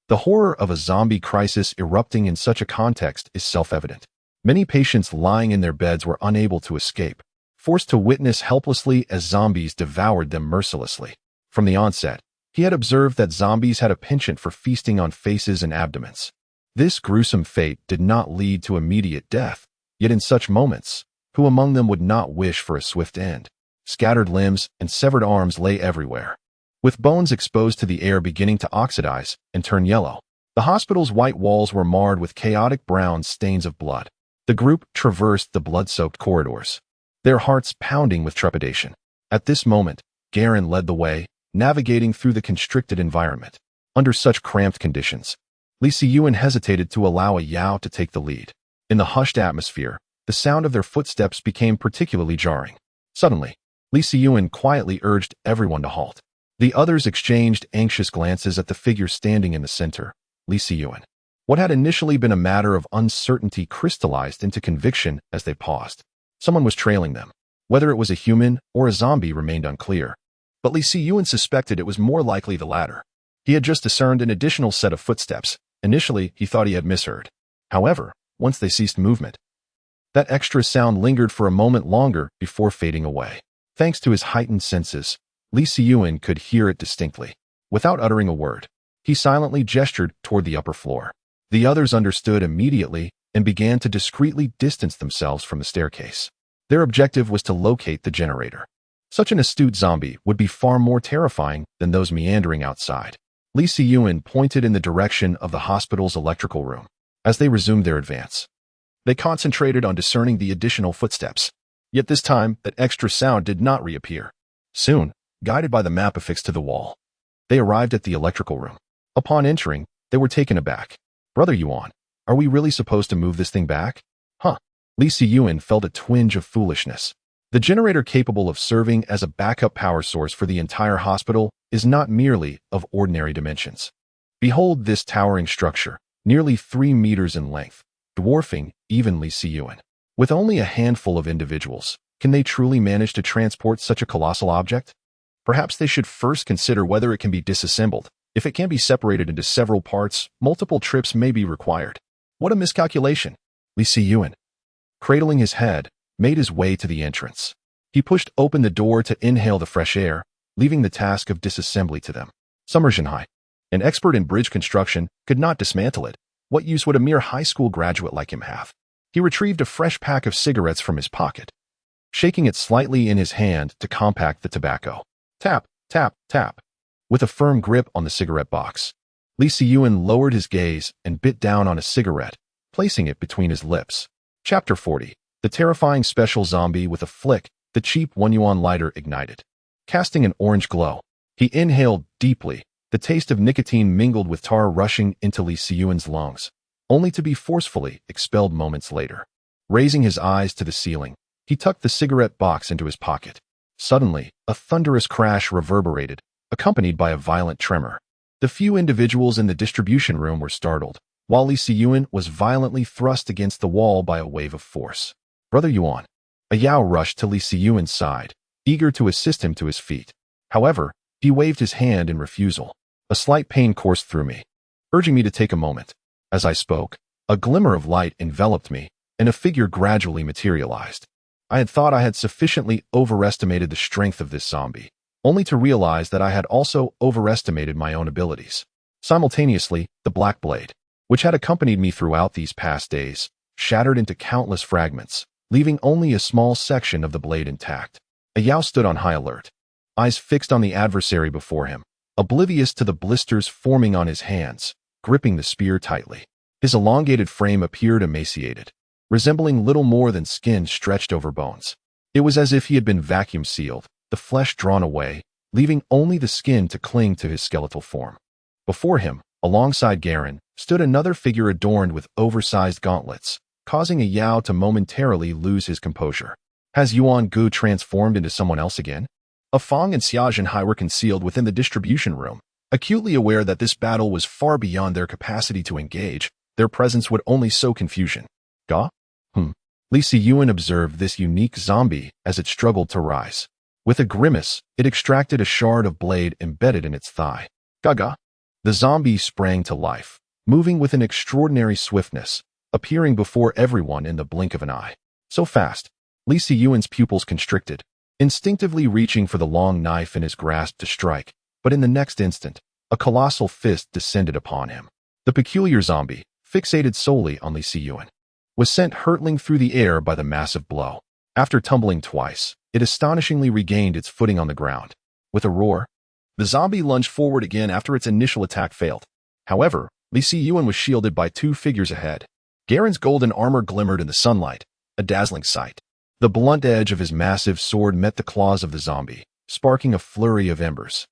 Speaker 1: The horror of a zombie crisis erupting in such a context is self-evident. Many patients lying in their beds were unable to escape, forced to witness helplessly as zombies devoured them mercilessly. From the onset, he had observed that zombies had a penchant for feasting on faces and abdomens. This gruesome fate did not lead to immediate death, yet in such moments, who among them would not wish for a swift end? Scattered limbs and severed arms lay everywhere, with bones exposed to the air beginning to oxidize and turn yellow. The hospital's white walls were marred with chaotic brown stains of blood. The group traversed the blood-soaked corridors, their hearts pounding with trepidation. At this moment, Garen led the way, navigating through the constricted environment. Under such cramped conditions, Li Siyuan hesitated to allow Ayao to take the lead. In the hushed atmosphere, the sound of their footsteps became particularly jarring. Suddenly, Li Siyuan quietly urged everyone to halt. The others exchanged anxious glances at the figure standing in the center, Li Siyuan. What had initially been a matter of uncertainty crystallized into conviction as they paused. Someone was trailing them. Whether it was a human or a zombie remained unclear, but Li Siyuan suspected it was more likely the latter. He had just discerned an additional set of footsteps. Initially, he thought he had misheard. However, once they ceased movement, that extra sound lingered for a moment longer before fading away. Thanks to his heightened senses, Lee Si-Yuan could hear it distinctly. Without uttering a word, he silently gestured toward the upper floor. The others understood immediately and began to discreetly distance themselves from the staircase. Their objective was to locate the generator. Such an astute zombie would be far more terrifying than those meandering outside. Lee Si-Yuan pointed in the direction of the hospital's electrical room. As they resumed their advance, they concentrated on discerning the additional footsteps. Yet this time, that extra sound did not reappear. Soon, guided by the map affixed to the wall, they arrived at the electrical room. Upon entering, they were taken aback. "Brother Yuan, are we really supposed to move this thing back?" "Huh." Lee Si-Yuan felt a twinge of foolishness. The generator capable of serving as a backup power source for the entire hospital is not merely of ordinary dimensions. Behold this towering structure, nearly 3 meters in length, dwarfing even Lee Si-Yuan. With only a handful of individuals, can they truly manage to transport such a colossal object? Perhaps they should first consider whether it can be disassembled. If it can be separated into several parts, multiple trips may be required. What a miscalculation! Lee Si-Yuan, cradling his head, made his way to the entrance. He pushed open the door to inhale the fresh air, leaving the task of disassembly to them. Summer Jinhai, an expert in bridge construction, could not dismantle it. What use would a mere high school graduate like him have? He retrieved a fresh pack of cigarettes from his pocket, shaking it slightly in his hand to compact the tobacco. Tap, tap, tap. With a firm grip on the cigarette box, Lee Si-Yuan lowered his gaze and bit down on a cigarette, placing it between his lips. Chapter 40. The terrifying special zombie. With a flick, the cheap 1 yuan lighter ignited, casting an orange glow. He inhaled deeply, the taste of nicotine mingled with tar rushing into Lee Si-Yuan's lungs, only to be forcefully expelled moments later. Raising his eyes to the ceiling, he tucked the cigarette box into his pocket. Suddenly, a thunderous crash reverberated, accompanied by a violent tremor. The few individuals in the distribution room were startled, while Lee Si-Yuan was violently thrust against the wall by a wave of force. "Brother Yuan." A Yao rushed to Lee Si-Yuan's side, eager to assist him to his feet. However, he waved his hand in refusal. A slight pain coursed through me, urging me to take a moment. As I spoke, a glimmer of light enveloped me, and a figure gradually materialized. I had thought I had sufficiently overestimated the strength of this zombie, only to realize that I had also overestimated my own abilities. Simultaneously, the black blade, which had accompanied me throughout these past days, shattered into countless fragments, leaving only a small section of the blade intact. A Yao stood on high alert, eyes fixed on the adversary before him, oblivious to the blisters forming on his hands, gripping the spear tightly. His elongated frame appeared emaciated, resembling little more than skin stretched over bones. It was as if he had been vacuum sealed, the flesh drawn away, leaving only the skin to cling to his skeletal form. Before him, alongside Garen, stood another figure adorned with oversized gauntlets, causing a Yao to momentarily lose his composure. Has Yuan Gu transformed into someone else again? A Fang and Xia Jinhai were concealed within the distribution room, acutely aware that this battle was far beyond their capacity to engage. Their presence would only sow confusion. Ga? Lee Si-Yuan observed this unique zombie as it struggled to rise. With a grimace, it extracted a shard of blade embedded in its thigh. Gaga. The zombie sprang to life, moving with an extraordinary swiftness, appearing before everyone in the blink of an eye. So fast, Lee Si-Yuan's pupils constricted, instinctively reaching for the long knife in his grasp to strike, but in the next instant, a colossal fist descended upon him. The peculiar zombie, fixated solely on Lee Si-Yuan, was sent hurtling through the air by the massive blow. After tumbling twice, it astonishingly regained its footing on the ground. With a roar, the zombie lunged forward again after its initial attack failed. However, Lee Si-Yuan was shielded by 2 figures ahead. Garen's golden armor glimmered in the sunlight, a dazzling sight. The blunt edge of his massive sword met the claws of the zombie, sparking a flurry of embers.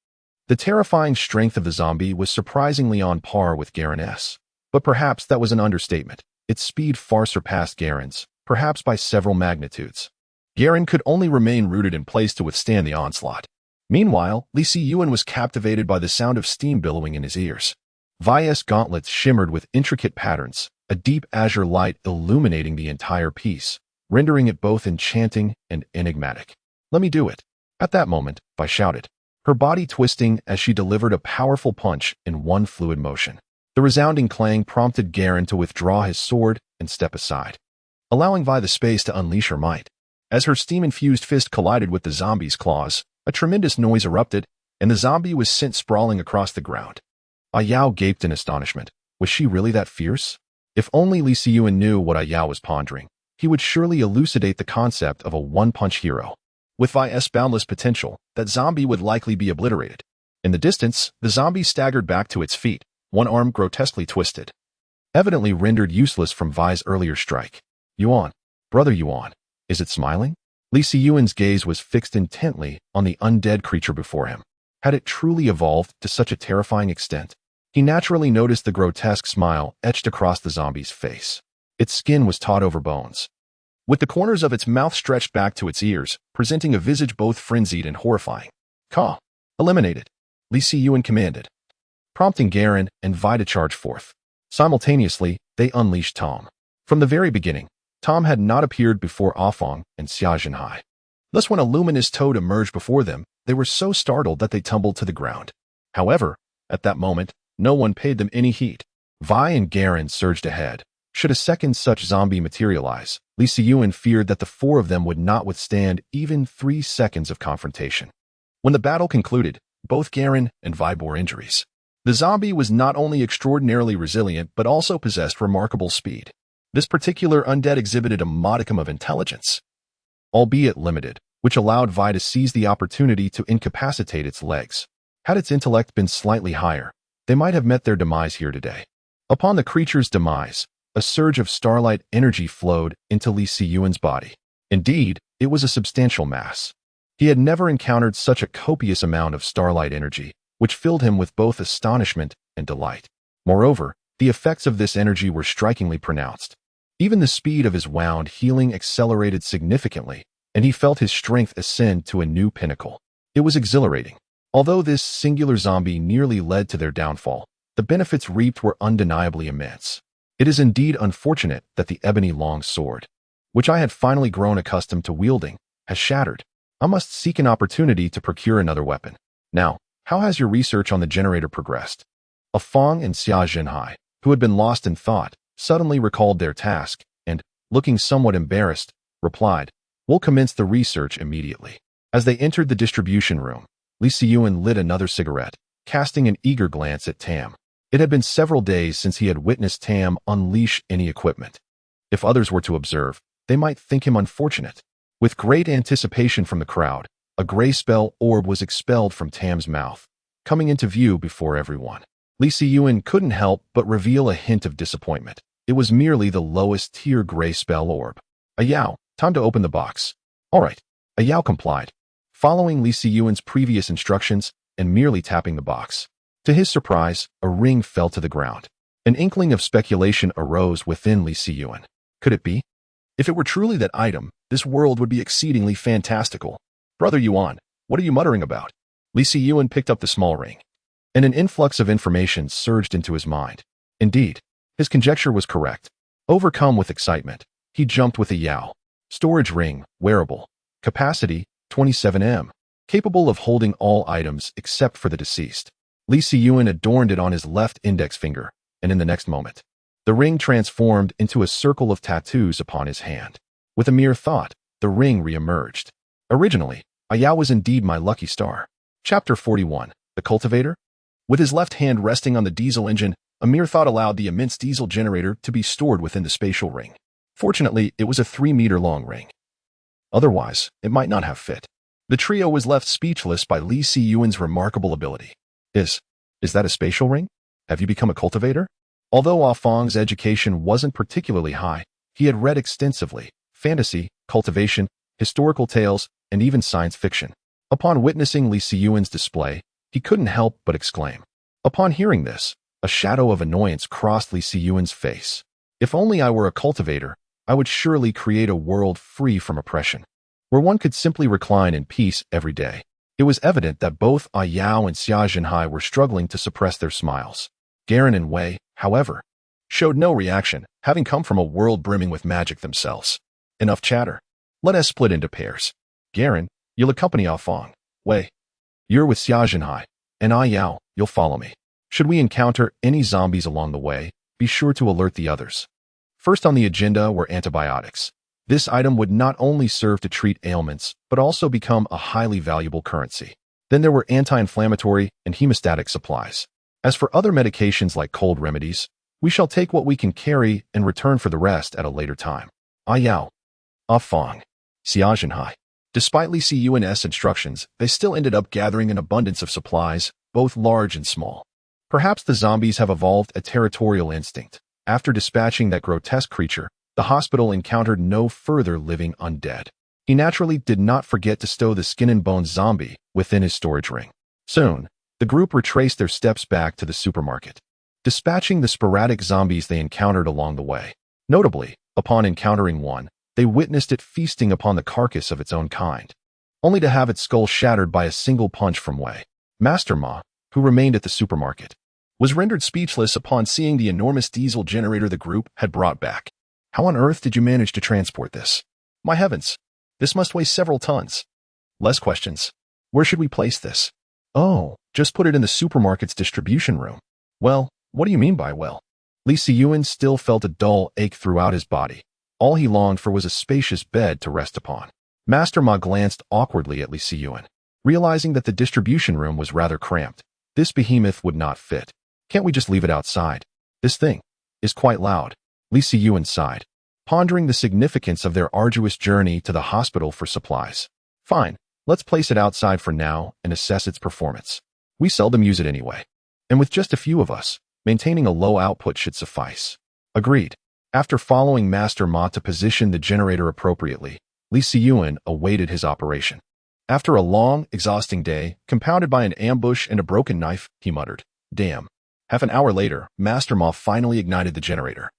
Speaker 1: The terrifying strength of the zombie was surprisingly on par with Garen's, but perhaps that was an understatement. Its speed far surpassed Garen's, perhaps by several magnitudes. Garen could only remain rooted in place to withstand the onslaught. Meanwhile, Lee Si-Yuan was captivated by the sound of steam billowing in his ears. Vi's gauntlets shimmered with intricate patterns, a deep azure light illuminating the entire piece, rendering it both enchanting and enigmatic. "Let me do it." At that moment, Vi shouted, her body twisting as she delivered a powerful punch in one fluid motion. The resounding clang prompted Garen to withdraw his sword and step aside, allowing Vi the space to unleash her might. As her steam-infused fist collided with the zombie's claws, A tremendous noise erupted, and the zombie was sent sprawling across the ground. Ayao gaped in astonishment. Was she really that fierce? If only Li Siyuan knew what Ayao was pondering, he would surely elucidate the concept of a one-punch hero. With Vi's boundless potential, that zombie would likely be obliterated. In the distance, the zombie staggered back to its feet, one arm grotesquely twisted, evidently rendered useless from Vi's earlier strike. Yuan, brother Yuan, is it smiling? Li Siyuan's gaze was fixed intently on the undead creature before him. Had it truly evolved to such a terrifying extent? He naturally noticed the grotesque smile etched across the zombie's face. Its skin was taut over bones, with the corners of its mouth stretched back to its ears, presenting a visage both frenzied and horrifying. Ka! Eliminated, Li Siyuan commanded, prompting Garen and Vi to charge forth. Simultaneously, they unleashed Tom. From the very beginning, Tom had not appeared before Afong and Xia Zhenhai. Thus, when a luminous toad emerged before them, they were so startled that they tumbled to the ground. However, at that moment, no one paid them any heed. Vi and Garen surged ahead. Should a second such zombie materialize, Li Siyuan feared that the four of them would not withstand even 3 seconds of confrontation. When the battle concluded, both Garen and Vi bore injuries. The zombie was not only extraordinarily resilient but also possessed remarkable speed. This particular undead exhibited a modicum of intelligence, albeit limited, which allowed Vi to seize the opportunity to incapacitate its legs. Had its intellect been slightly higher, they might have met their demise here today. Upon the creature's demise, a surge of starlight energy flowed into Li Siyuan's body. Indeed, it was a substantial mass. He had never encountered such a copious amount of starlight energy, which filled him with both astonishment and delight. Moreover, the effects of this energy were strikingly pronounced. Even the speed of his wound healing accelerated significantly, and he felt his strength ascend to a new pinnacle. It was exhilarating. Although this singular zombie nearly led to their downfall, the benefits reaped were undeniably immense. It is indeed unfortunate that the ebony long sword, which I had finally grown accustomed to wielding, has shattered. I must seek an opportunity to procure another weapon. Now, how has your research on the generator progressed? Afong and Xia Zhenhai, who had been lost in thought, suddenly recalled their task and, looking somewhat embarrassed, replied, "We'll commence the research immediately." As they entered the distribution room, Li Siyuan lit another cigarette, casting an eager glance at Tam. It had been several days since he had witnessed Tam unleash any equipment. If others were to observe, they might think him unfortunate. With great anticipation from the crowd, a gray spell orb was expelled from Tam's mouth, coming into view before everyone. Li Siyuan couldn't help but reveal a hint of disappointment. It was merely the lowest tier gray spell orb. Ayao, time to open the box. All right. Ayao complied, following Li Siyuan's previous instructions and merely tapping the box. To his surprise, a ring fell to the ground. An inkling of speculation arose within Li Siyuan. Could it be? If it were truly that item, this world would be exceedingly fantastical. Brother Yuan, what are you muttering about? Li Siyuan picked up the small ring, and an influx of information surged into his mind. Indeed, his conjecture was correct. Overcome with excitement, he jumped with a yowl. Storage ring, wearable. Capacity, 27M. Capable of holding all items except for the deceased. Li Siyuan adorned it on his left index finger, and in the next moment, the ring transformed into a circle of tattoos upon his hand. With a mere thought, the ring re-emerged. Originally, Ayao was indeed my lucky star. Chapter 41, The Cultivator? With his left hand resting on the diesel engine, a mere thought allowed the immense diesel generator to be stored within the spatial ring. Fortunately, it was a 3-meter-long ring. Otherwise, it might not have fit. The trio was left speechless by Li Siyuan's remarkable ability. Is that a spatial ring? Have you become a cultivator? Although Afong's education wasn't particularly high, he had read extensively: fantasy, cultivation, historical tales, and even science fiction. Upon witnessing Li Siyuan's display, he couldn't help but exclaim. Upon hearing this, a shadow of annoyance crossed Li Siyuan's face. If only I were a cultivator, I would surely create a world free from oppression, where one could simply recline in peace every day. It was evident that both Ayao and Xia Zhenhai were struggling to suppress their smiles. Garen and Wei, however, showed no reaction, having come from a world brimming with magic themselves. Enough chatter. Let us split into pairs. Garen, you'll accompany Afong. Wei, you're with Xia Zhenhai, and Ayao, you'll follow me. Should we encounter any zombies along the way, be sure to alert the others. First on the agenda were antibiotics. This item would not only serve to treat ailments, but also become a highly valuable currency. Then there were anti-inflammatory and hemostatic supplies. As for other medications like cold remedies, we shall take what we can carry and return for the rest at a later time. Ayao. Fong. Xiaozhenhai. Despite Li Siyuan's instructions, they still ended up gathering an abundance of supplies, both large and small. Perhaps the zombies have evolved a territorial instinct. After dispatching that grotesque creature, the hospital encountered no further living undead. He naturally did not forget to stow the skin and bones zombie within his storage ring. Soon, the group retraced their steps back to the supermarket, dispatching the sporadic zombies they encountered along the way. Notably, upon encountering one, they witnessed it feasting upon the carcass of its own kind, only to have its skull shattered by a single punch from Wei. Master Ma, who remained at the supermarket, was rendered speechless upon seeing the enormous diesel generator the group had brought back. How on earth did you manage to transport this? My heavens, this must weigh several tons. Less questions. Where should we place this? Oh, just put it in the supermarket's distribution room. Well, what do you mean by well? Li Siyuan still felt a dull ache throughout his body. All he longed for was a spacious bed to rest upon. Master Ma glanced awkwardly at Li Siyuan, realizing that the distribution room was rather cramped. This behemoth would not fit. Can't we just leave it outside? This thing is quite loud. Li Siyuan sighed, pondering the significance of their arduous journey to the hospital for supplies. Fine, let's place it outside for now and assess its performance. We seldom use it anyway. And with just a few of us, maintaining a low output should suffice. Agreed. After following Master Ma to position the generator appropriately, Li Siyuan awaited his operation. After a long, exhausting day, compounded by an ambush and a broken knife, he muttered, "Damn." Half an hour later, Master Ma finally ignited the generator,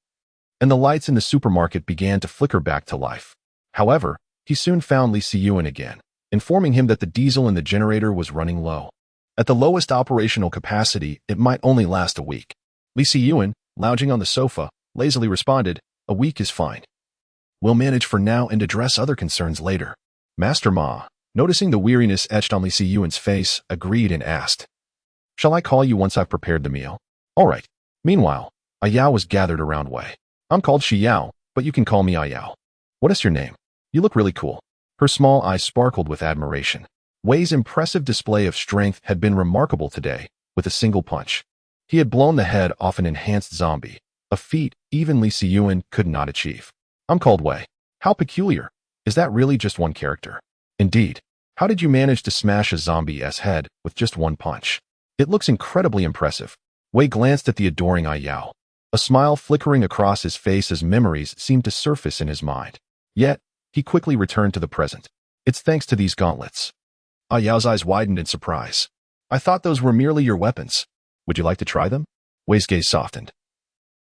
Speaker 1: and the lights in the supermarket began to flicker back to life. However, he soon found Li Siyuan again, informing him that the diesel in the generator was running low. At the lowest operational capacity, it might only last a week. Li Siyuan, lounging on the sofa, lazily responded, "A week is fine. We'll manage for now and address other concerns later." Master Ma, noticing the weariness etched on Li Siyuan's face, agreed and asked, "Shall I call you once I've prepared the meal?" "All right." Meanwhile, Ayao was gathered around Wei. "I'm called Shiyao, but you can call me Ayao. What is your name? You look really cool." Her small eyes sparkled with admiration. Wei's impressive display of strength had been remarkable today, with a single punch. He had blown the head off an enhanced zombie, a feat even Li Siyuan could not achieve. "I'm called Wei." "How peculiar. Is that really just one character?" "Indeed. How did you manage to smash a zombie's head with just one punch?" "It looks incredibly impressive." Wei glanced at the adoring Ayao, a smile flickering across his face as memories seemed to surface in his mind. Yet, he quickly returned to the present. "It's thanks to these gauntlets." Ayao's eyes widened in surprise. "I thought those were merely your weapons. Would you like to try them?" Wei's gaze softened,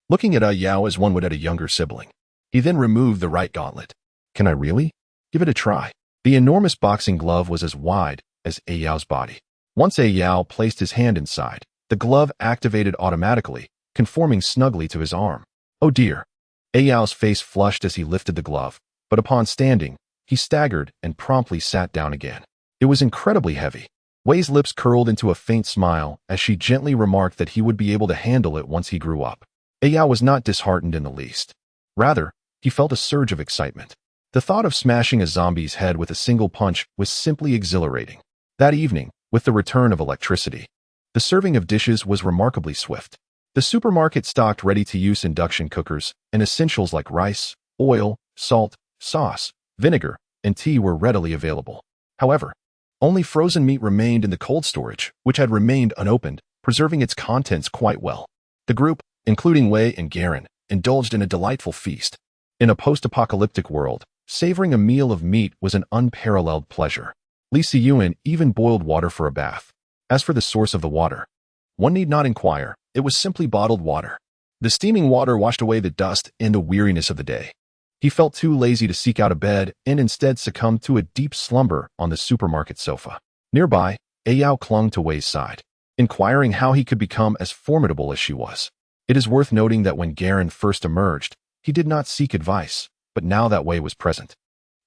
Speaker 1: looking at Ayao as one would at a younger sibling. He then removed the right gauntlet. "Can I really?" "Give it a try." The enormous boxing glove was as wide as Ayao's body. Once Ayao placed his hand inside, the glove activated automatically, conforming snugly to his arm. "Oh dear." Ayao's face flushed as he lifted the glove, but upon standing, he staggered and promptly sat down again. It was incredibly heavy. Wei's lips curled into a faint smile as she gently remarked that he would be able to handle it once he grew up. Ayao was not disheartened in the least. Rather, he felt a surge of excitement. The thought of smashing a zombie's head with a single punch was simply exhilarating. That evening, with the return of electricity, the serving of dishes was remarkably swift. The supermarket stocked ready-to-use induction cookers, and essentials like rice, oil, salt, sauce, vinegar, and tea were readily available. However, only frozen meat remained in the cold storage, which had remained unopened, preserving its contents quite well. The group, including Wei and Garen, indulged in a delightful feast. In a post-apocalyptic world, savoring a meal of meat was an unparalleled pleasure. Li Siyuan even boiled water for a bath. As for the source of the water, one need not inquire. It was simply bottled water. The steaming water washed away the dust and the weariness of the day. He felt too lazy to seek out a bed and instead succumbed to a deep slumber on the supermarket sofa. Nearby, Ayao clung to Wei's side, inquiring how he could become as formidable as she was. It is worth noting that when Garen first emerged, he did not seek advice, but now that Wei was present,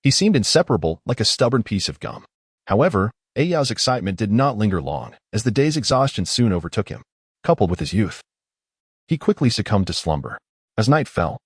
Speaker 1: he seemed inseparable like a stubborn piece of gum. However, Ayao's excitement did not linger long, as the day's exhaustion soon overtook him. Coupled with his youth, he quickly succumbed to slumber. As night fell,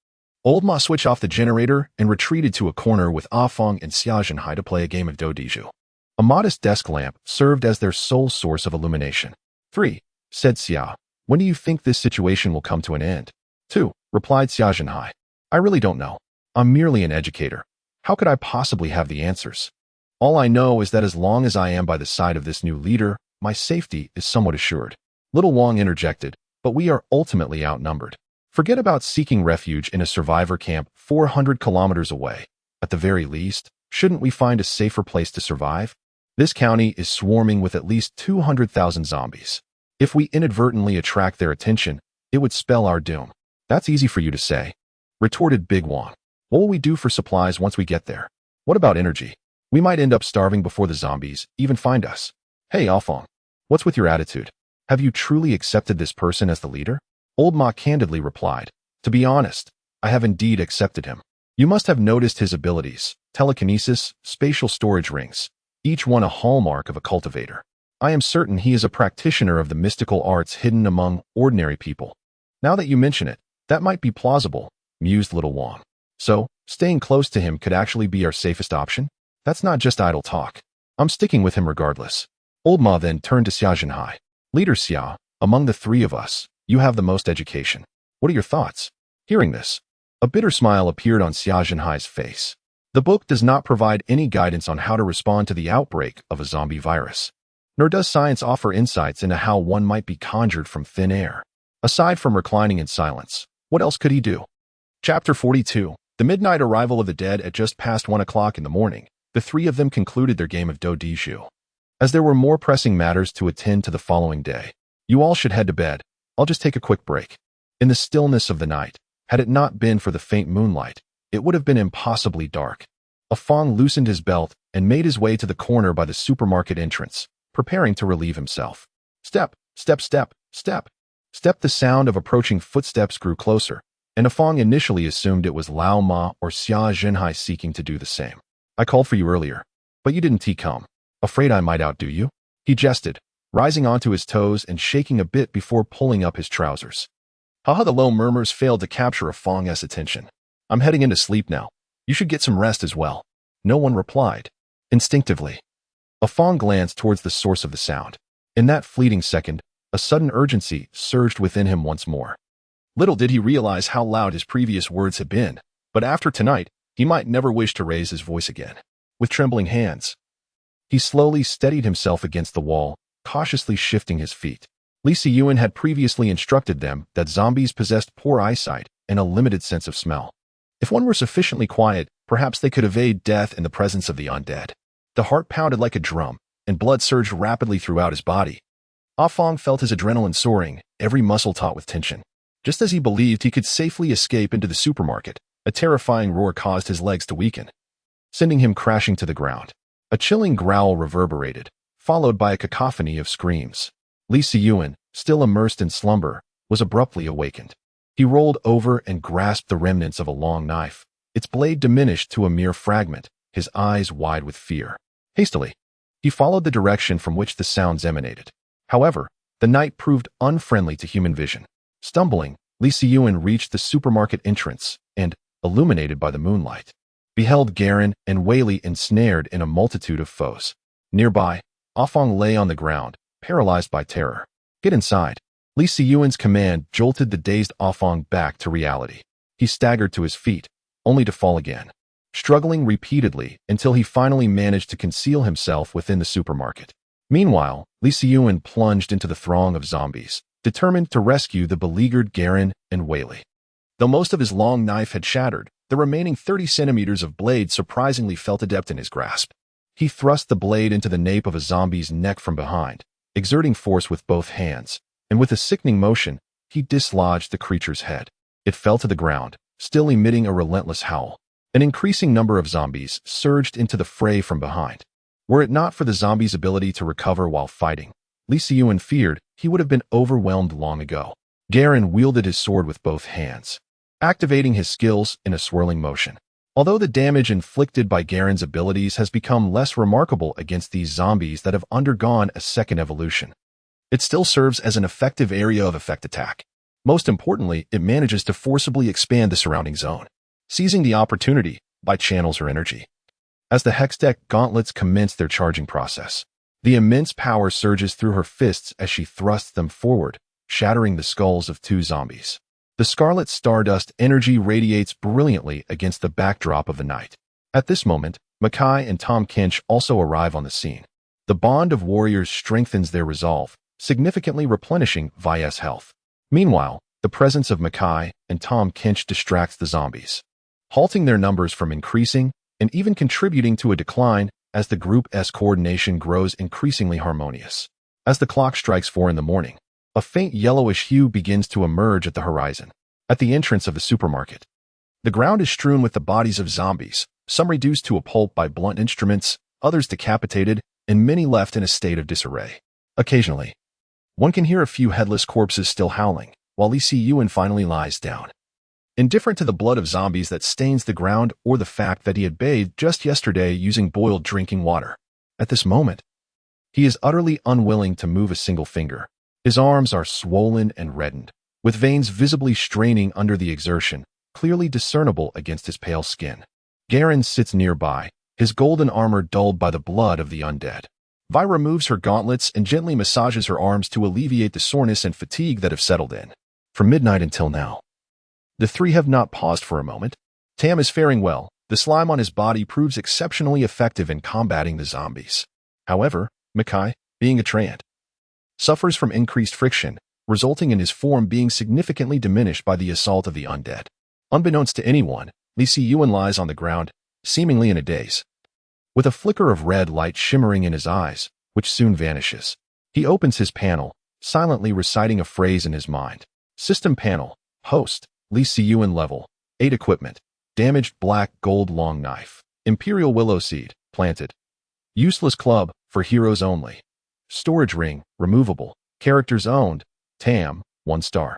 Speaker 1: Old Ma switched off the generator and retreated to a corner with Ah Fong and Xia Zhenhai to play a game of Dodiju. A modest desk lamp served as their sole source of illumination. 3, said Xia. When do you think this situation will come to an end? 2, replied Xia Zhenhai. I really don't know. I'm merely an educator. How could I possibly have the answers? All I know is that as long as I am by the side of this new leader, my safety is somewhat assured. Little Wang interjected, but we are ultimately outnumbered. Forget about seeking refuge in a survivor camp 400 kilometers away. At the very least, shouldn't we find a safer place to survive? This county is swarming with at least 200,000 zombies. If we inadvertently attract their attention, it would spell our doom. That's easy for you to say, retorted Big Wang. What will we do for supplies once we get there? What about energy? We might end up starving before the zombies even find us. Hey, Ah Fong, what's with your attitude? Have you truly accepted this person as the leader? Old Ma candidly replied, to be honest, I have indeed accepted him. You must have noticed his abilities, telekinesis, spatial storage rings, each one a hallmark of a cultivator. I am certain he is a practitioner of the mystical arts hidden among ordinary people. Now that you mention it, that might be plausible, mused Little Wang. So, staying close to him could actually be our safest option? That's not just idle talk. I'm sticking with him regardless. Old Ma then turned to Xia Zhenhai. Leader Xia, among the three of us, you have the most education. What are your thoughts? Hearing this, a bitter smile appeared on Xia Zhenhai's face. The book does not provide any guidance on how to respond to the outbreak of a zombie virus. Nor does science offer insights into how one might be conjured from thin air. Aside from reclining in silence, what else could he do? Chapter 42. The midnight arrival of the dead at just past 1 o'clock in the morning, the three of them concluded their game of Dodiju. As there were more pressing matters to attend to the following day, you all should head to bed. I'll just take a quick break. In the stillness of the night, had it not been for the faint moonlight, it would have been impossibly dark. Ah Fong loosened his belt and made his way to the corner by the supermarket entrance, preparing to relieve himself. Step, step, step, step. Step. The sound of approaching footsteps grew closer, and Ah Fong initially assumed it was Lao Ma or Xia Zhenhai seeking to do the same. I called for you earlier, but you didn't come. Afraid I might outdo you? He jested, rising onto his toes and shaking a bit before pulling up his trousers. Haha, the low murmurs failed to capture Ah Fong's attention. I'm heading into sleep now. You should get some rest as well. No one replied. Instinctively, Ah Fong glanced towards the source of the sound. In that fleeting second, a sudden urgency surged within him once more. Little did he realize how loud his previous words had been, but after tonight, he might never wish to raise his voice again. With trembling hands, he slowly steadied himself against the wall, cautiously shifting his feet. Li Siyuan had previously instructed them that zombies possessed poor eyesight and a limited sense of smell. If one were sufficiently quiet, perhaps they could evade death in the presence of the undead. The heart pounded like a drum, and blood surged rapidly throughout his body. Ah Fong felt his adrenaline soaring, every muscle taut with tension. Just as he believed he could safely escape into the supermarket, a terrifying roar caused his legs to weaken, sending him crashing to the ground. A chilling growl reverberated, followed by a cacophony of screams. Li Siyuan, still immersed in slumber, was abruptly awakened. He rolled over and grasped the remnants of a long knife, its blade diminished to a mere fragment, his eyes wide with fear. Hastily, he followed the direction from which the sounds emanated. However, the night proved unfriendly to human vision. Stumbling, Li Siyuan reached the supermarket entrance and, illuminated by the moonlight, beheld Garen and Weili ensnared in a multitude of foes. Nearby, Ah Fong lay on the ground, paralyzed by terror. Get inside. Li Siyuan's command jolted the dazed Ah Fong back to reality. He staggered to his feet, only to fall again, struggling repeatedly until he finally managed to conceal himself within the supermarket. Meanwhile, Li Siyuan plunged into the throng of zombies, determined to rescue the beleaguered Garen and Weili. Though most of his long knife had shattered, the remaining 30 centimeters of blade surprisingly felt adept in his grasp. He thrust the blade into the nape of a zombie's neck from behind, exerting force with both hands, and with a sickening motion, he dislodged the creature's head. It fell to the ground, still emitting a relentless howl. An increasing number of zombies surged into the fray from behind. Were it not for the zombie's ability to recover while fighting, Li Siyuan feared he would have been overwhelmed long ago. Garen wielded his sword with both hands, activating his skills in a swirling motion. Although the damage inflicted by Garen's abilities has become less remarkable against these zombies that have undergone a second evolution, it still serves as an effective area of effect attack. Most importantly, it manages to forcibly expand the surrounding zone, seizing the opportunity by channels her energy. As the Hextech gauntlets commence their charging process, the immense power surges through her fists as she thrusts them forward, shattering the skulls of 2 zombies. The scarlet stardust energy radiates brilliantly against the backdrop of the night. At this moment, Mackay and Tahm Kench also arrive on the scene. The bond of warriors strengthens their resolve, significantly replenishing Vi's health. Meanwhile, the presence of Mackay and Tahm Kench distracts the zombies, halting their numbers from increasing and even contributing to a decline as the group's coordination grows increasingly harmonious. As the clock strikes 4 in the morning, a faint yellowish hue begins to emerge at the horizon. At the entrance of the supermarket, the ground is strewn with the bodies of zombies, some reduced to a pulp by blunt instruments, others decapitated, and many left in a state of disarray. Occasionally, one can hear a few headless corpses still howling, while Lee Si-Yuan finally lies down, indifferent to the blood of zombies that stains the ground or the fact that he had bathed just yesterday using boiled drinking water. At this moment, he is utterly unwilling to move a single finger. His arms are swollen and reddened, with veins visibly straining under the exertion, clearly discernible against his pale skin. Garen sits nearby, his golden armor dulled by the blood of the undead. Vi removes her gauntlets and gently massages her arms to alleviate the soreness and fatigue that have settled in. From midnight until now, the 3 have not paused for a moment. Tahm is faring well. The slime on his body proves exceptionally effective in combating the zombies. However, Mackay, being a treant, suffers from increased friction, resulting in his form being significantly diminished by the assault of the undead. Unbeknownst to anyone, Lee Si-Yuan lies on the ground, seemingly in a daze, with a flicker of red light shimmering in his eyes, which soon vanishes. He opens his panel, silently reciting a phrase in his mind. System panel, host, Lee Si-Yuan level, 8 equipment, damaged black gold long knife, Imperial Willow Seed, planted. Useless club, for heroes only. Storage ring, removable, characters owned, Tahm, 1 star.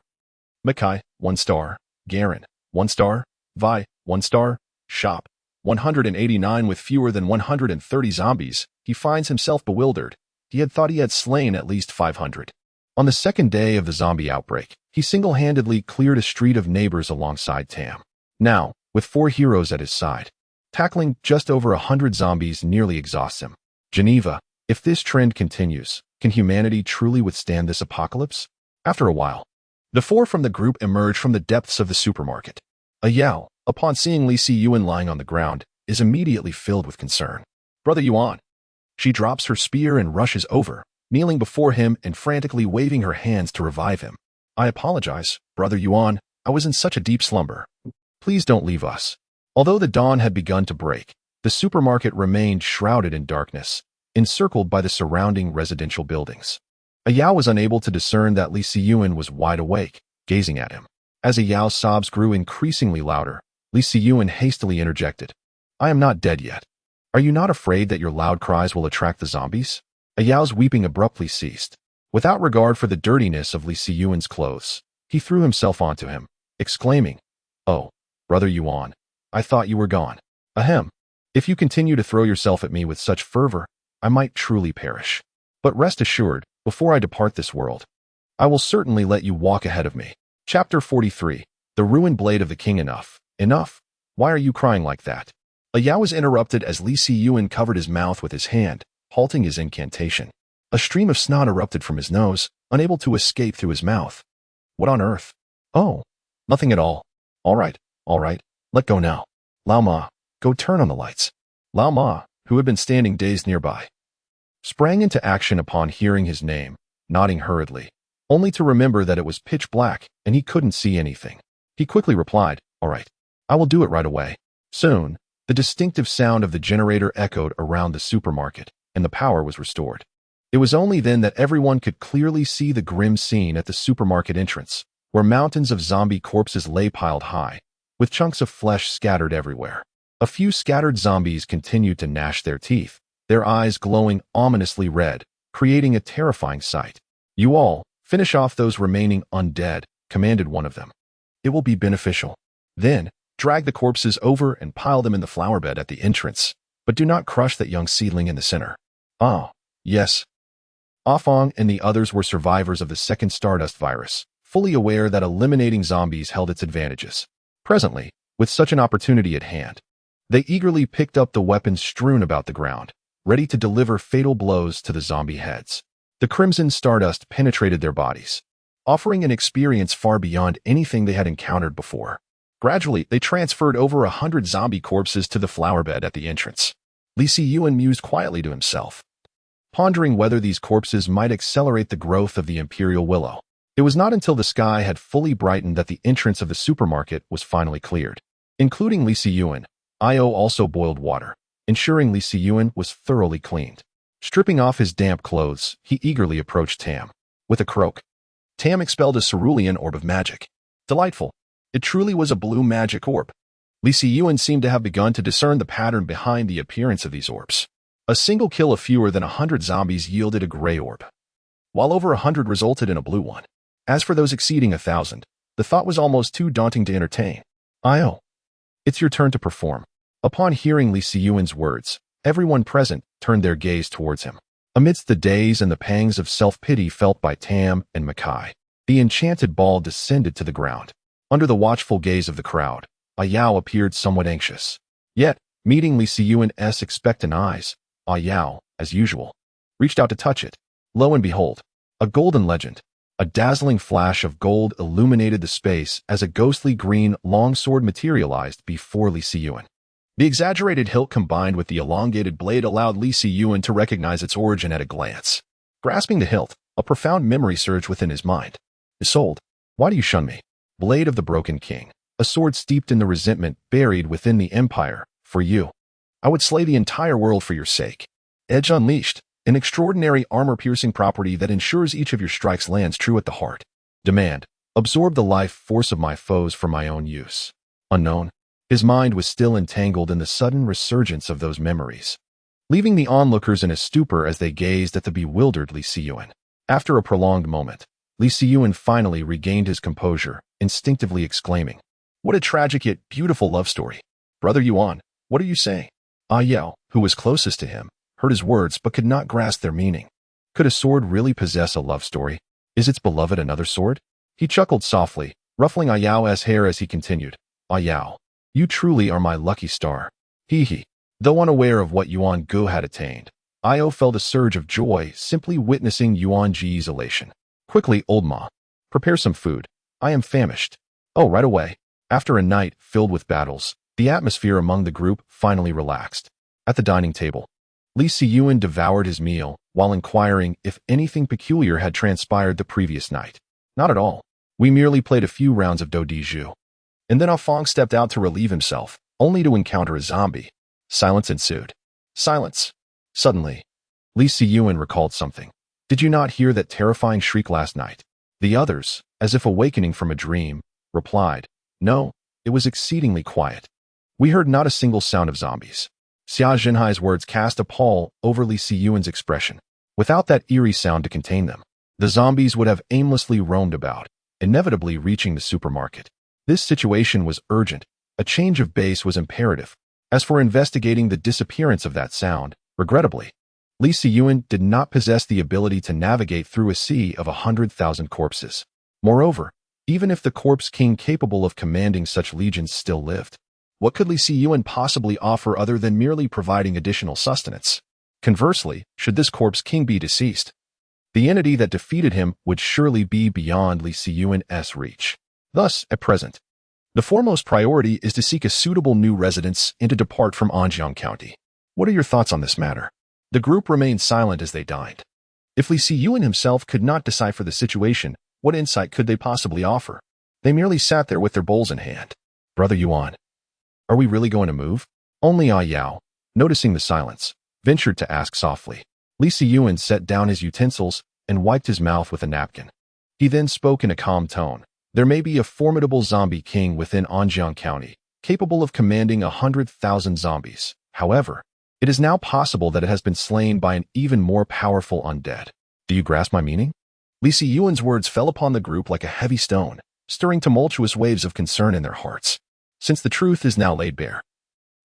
Speaker 1: Mackay, 1 star. Garen, 1 star. Vi, 1 star. Shop, 189. With fewer than 130 zombies, he finds himself bewildered. He had thought he had slain at least 500. On the second day of the zombie outbreak, he single-handedly cleared a street of neighbors alongside Tahm. Now, with 4 heroes at his side, tackling just over 100 zombies nearly exhausts him. Geneva, if this trend continues, can humanity truly withstand this apocalypse? After a while, the 4 from the group emerge from the depths of the supermarket. Yao, upon seeing Lee Si-Yuan lying on the ground, is immediately filled with concern. Brother Yuan. She drops her spear and rushes over, kneeling before him and frantically waving her hands to revive him. I apologize, Brother Yuan. I was in such a deep slumber. Please don't leave us. Although the dawn had begun to break, the supermarket remained shrouded in darkness, encircled by the surrounding residential buildings. Yao was unable to discern that Lee Si-Yuan was wide awake, gazing at him. As Yao's sobs grew increasingly louder, Lee Si-Yuan hastily interjected. I am not dead yet. Are you not afraid that your loud cries will attract the zombies? Yao's weeping abruptly ceased. Without regard for the dirtiness of Lee Si-Yuan's clothes, he threw himself onto him, exclaiming, Oh, Brother Yuan, I thought you were gone. Ahem. If you continue to throw yourself at me with such fervor, I might truly perish. But rest assured, before I depart this world, I will certainly let you walk ahead of me. Chapter 43. The Ruined Blade of the King. Enough. Enough. Why are you crying like that? Yao was interrupted as Lee Si-Yuan covered his mouth with his hand, halting his incantation. A stream of snot erupted from his nose, unable to escape through his mouth. What on earth? Oh, nothing at all. All right, let go now. Lao Ma, go turn on the lights. Lao Ma, who had been standing dazed nearby, sprang into action upon hearing his name, nodding hurriedly, only to remember that it was pitch black and he couldn't see anything. He quickly replied, All right, I will do it right away. Soon, the distinctive sound of the generator echoed around the supermarket, and the power was restored. It was only then that everyone could clearly see the grim scene at the supermarket entrance, where mountains of zombie corpses lay piled high, with chunks of flesh scattered everywhere. A few scattered zombies continued to gnash their teeth, their eyes glowing ominously red, creating a terrifying sight. You all, finish off those remaining undead, commanded one of them. It will be beneficial. Then, drag the corpses over and pile them in the flower bed at the entrance, but do not crush that young seedling in the center. Ah, yes. Afong and the others were survivors of the second Stardust virus, fully aware that eliminating zombies held its advantages. Presently, with such an opportunity at hand, they eagerly picked up the weapons strewn about the ground, ready to deliver fatal blows to the zombie heads. The crimson stardust penetrated their bodies, offering an experience far beyond anything they had encountered before. Gradually, they transferred over 100 zombie corpses to the flower bed at the entrance. Li Siyuan mused quietly to himself, pondering whether these corpses might accelerate the growth of the Imperial Willow. It was not until the sky had fully brightened that the entrance of the supermarket was finally cleared. Including Li Siyuan, Io also boiled water, ensuring Li Siyuan was thoroughly cleaned. Stripping off his damp clothes, he eagerly approached Tam. With a croak, Tam expelled a cerulean orb of magic. Delightful. It truly was a blue magic orb. Li Siyuan seemed to have begun to discern the pattern behind the appearance of these orbs. A single kill of fewer than 100 zombies yielded a gray orb, while over 100 resulted in a blue one. As for those exceeding 1,000, the thought was almost too daunting to entertain. Io, it's your turn to perform. Upon hearing Li Siyuan's words, everyone present turned their gaze towards him. Amidst the daze and the pangs of self-pity felt by Tam and Makai, the enchanted ball descended to the ground. Under the watchful gaze of the crowd, Ayao appeared somewhat anxious. Yet, meeting Li Siyuan's expectant eyes, Ayao, as usual, reached out to touch it. Lo and behold, a golden legend. A dazzling flash of gold illuminated the space as a ghostly green longsword materialized before Li Siyuan. The exaggerated hilt combined with the elongated blade allowed Li Siyuan to recognize its origin at a glance. Grasping the hilt, a profound memory surged within his mind. Isolde, why do you shun me? Blade of the Broken King, a sword steeped in the resentment buried within the Empire. For you, I would slay the entire world for your sake. Edge Unleashed, an extraordinary armor-piercing property that ensures each of your strikes lands true at the heart. Demand, absorb the life force of my foes for my own use. Unknown, his mind was still entangled in the sudden resurgence of those memories, leaving the onlookers in a stupor as they gazed at the bewildered Li Siyuan. After a prolonged moment, Li Siyuan finally regained his composure, instinctively exclaiming, "What a tragic yet beautiful love story. Brother Yuan, what are you saying?" Ayao, who was closest to him, heard his words but could not grasp their meaning. Could a sword really possess a love story? Is its beloved another sword? He chuckled softly, ruffling Ayao's hair as he continued. Ayao, you truly are my lucky star. Hee. Though unaware of what Yuan Gu had attained, Io felt a surge of joy simply witnessing Yuan Ji's elation. Quickly, old ma, prepare some food. I am famished. Oh, right away. After a night filled with battles, the atmosphere among the group finally relaxed. At the dining table, Li Siyuan devoured his meal while inquiring if anything peculiar had transpired the previous night. Not at all. We merely played a few rounds of Do Di Zhu. And then Ah Fong stepped out to relieve himself, only to encounter a zombie. Silence ensued. Silence. Suddenly, Li Siyuan recalled something. Did you not hear that terrifying shriek last night? The others, as if awakening from a dream, replied, No, it was exceedingly quiet. We heard not a single sound of zombies. Xia Zhenhai's words cast a pall over Li Siyuan's expression. Without that eerie sound to contain them, the zombies would have aimlessly roamed about, inevitably reaching the supermarket. This situation was urgent. A change of base was imperative. As for investigating the disappearance of that sound, regrettably, Li Siyuan did not possess the ability to navigate through a sea of 100,000 corpses. Moreover, even if the corpse king capable of commanding such legions still lived, what could Li Siyuan possibly offer other than merely providing additional sustenance? Conversely, should this corpse king be deceased, the entity that defeated him would surely be beyond Li Siyuan's reach. Thus, at present, the foremost priority is to seek a suitable new residence and to depart from Anjiang County. What are your thoughts on this matter? The group remained silent as they dined. If Li Siyuan himself could not decipher the situation, what insight could they possibly offer? They merely sat there with their bowls in hand. Brother Yuan, are we really going to move? Only Ayao, noticing the silence, ventured to ask softly. Li Siyuan set down his utensils and wiped his mouth with a napkin. He then spoke in a calm tone. There may be a formidable zombie king within Anjiang County, capable of commanding 100,000 zombies. However, it is now possible that it has been slain by an even more powerful undead. Do you grasp my meaning? Li Siyuan's words fell upon the group like a heavy stone, stirring tumultuous waves of concern in their hearts. Since the truth is now laid bare,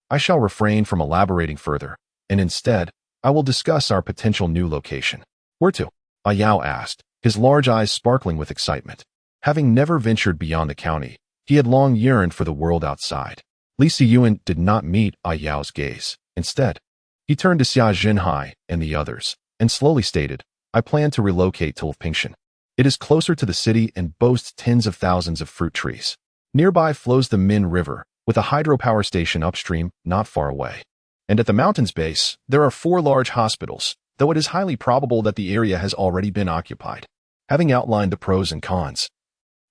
Speaker 1: I shall refrain from elaborating further, and instead, I will discuss our potential new location. Where to? Ayao asked, his large eyes sparkling with excitement. Having never ventured beyond the county, he had long yearned for the world outside. Li Siyuan did not meet Yao's gaze. Instead, he turned to Xia Zhenhai and the others, and slowly stated, I plan to relocate to Lpingshan. It is closer to the city and boasts tens of thousands of fruit trees. Nearby flows the Min River, with a hydropower station upstream not far away. And at the mountain's base, there are 4 large hospitals, though it is highly probable that the area has already been occupied. Having outlined the pros and cons,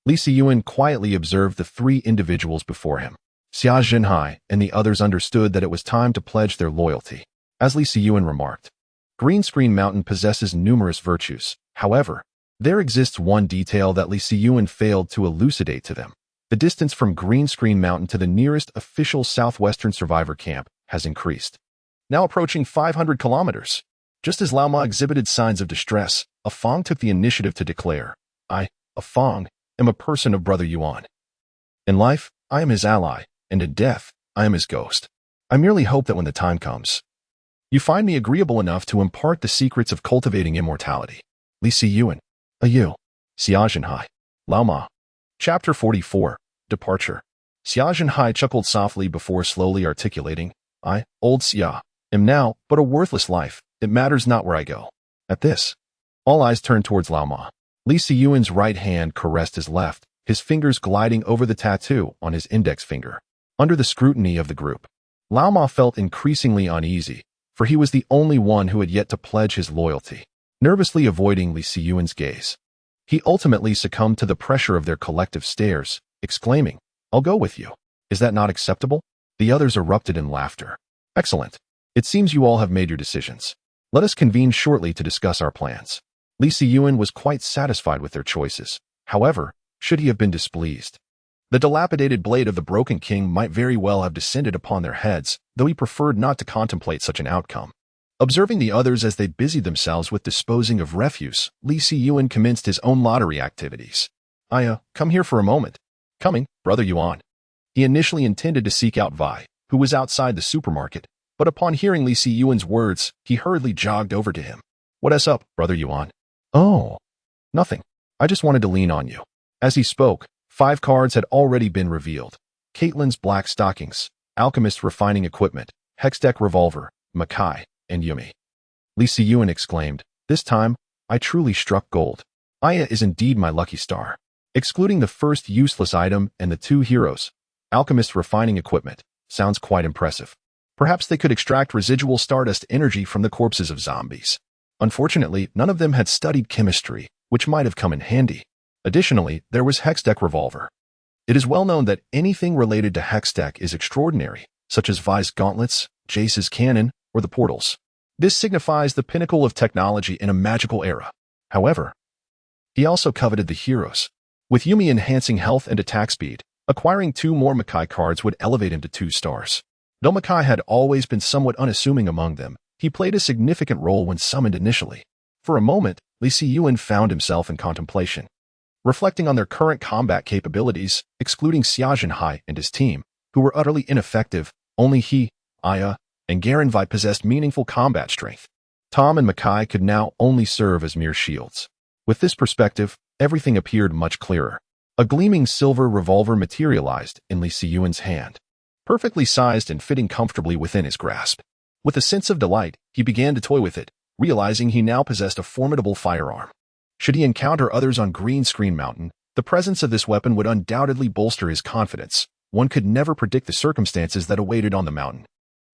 Speaker 1: Li Siyuan quietly observed the 3 individuals before him. Xia Zhenhai and the others understood that it was time to pledge their loyalty. As Li Siyuan remarked, Green Screen Mountain possesses numerous virtues. However, there exists one detail that Li Siyuan failed to elucidate to them. The distance from Green Screen Mountain to the nearest official southwestern survivor camp has increased, now approaching 500 kilometers. Just as Lao Ma exhibited signs of distress, Afang took the initiative to declare, I, Afang, am a person of Brother Yuan. In life, I am his ally, and in death, I am his ghost. I merely hope that when the time comes, you find me agreeable enough to impart the secrets of cultivating immortality. Li Siyuan, Ayu, Xia Zhenhai, Lao Ma. Chapter 44, Departure. Xia Zhenhai chuckled softly before slowly articulating, I, old Xia, am now but a worthless life. It matters not where I go. At this, all eyes turned towards Lao Ma. Li Siyuan's right hand caressed his left, his fingers gliding over the tattoo on his index finger. Under the scrutiny of the group, Lao Ma felt increasingly uneasy, for he was the only one who had yet to pledge his loyalty. Nervously avoiding Li Siyuan's gaze, he ultimately succumbed to the pressure of their collective stares, exclaiming, I'll go with you. Is that not acceptable? The others erupted in laughter. Excellent. It seems you all have made your decisions. Let us convene shortly to discuss our plans. Li Siyuan was quite satisfied with their choices. However, should he have been displeased? The dilapidated blade of the Broken King might very well have descended upon their heads, though he preferred not to contemplate such an outcome. Observing the others as they busied themselves with disposing of refuse, Li Siyuan commenced his own lottery activities. Come here for a moment. Coming, Brother Yuan. He initially intended to seek out Vi, who was outside the supermarket, but upon hearing Li Siyuan's words, he hurriedly jogged over to him. What's up, Brother Yuan? Oh, nothing. I just wanted to lean on you. As he spoke, 5 cards had already been revealed. Caitlin's Black Stockings, Alchemist Refining Equipment, Hextech Revolver, Makai, and Yumi. Li Siyuan exclaimed, this time, I truly struck gold. Aya is indeed my lucky star. Excluding the first useless item and the 2 heroes, Alchemist Refining Equipment, sounds quite impressive. Perhaps they could extract residual stardust energy from the corpses of zombies. Unfortunately, none of them had studied chemistry, which might have come in handy. Additionally, there was Hextech Revolver. It is well known that anything related to Hextech is extraordinary, such as Vi's gauntlets, Jace's cannon, or the portals. This signifies the pinnacle of technology in a magical era. However, he also coveted the heroes. With Yumi enhancing health and attack speed, acquiring 2 more Makai cards would elevate him to 2 stars. Though Makai had always been somewhat unassuming among them, he played a significant role when summoned initially. For a moment, Li Siyuan found himself in contemplation. Reflecting on their current combat capabilities, excluding Xia Zhenhai and his team, who were utterly ineffective, only he, Aya, and Garen Vi possessed meaningful combat strength. Tom and Makai could now only serve as mere shields. With this perspective, everything appeared much clearer. A gleaming silver revolver materialized in Li Siyuan's hand, perfectly sized and fitting comfortably within his grasp. With a sense of delight, he began to toy with it, realizing he now possessed a formidable firearm. Should he encounter others on Green Screen Mountain, the presence of this weapon would undoubtedly bolster his confidence. One could never predict the circumstances that awaited on the mountain.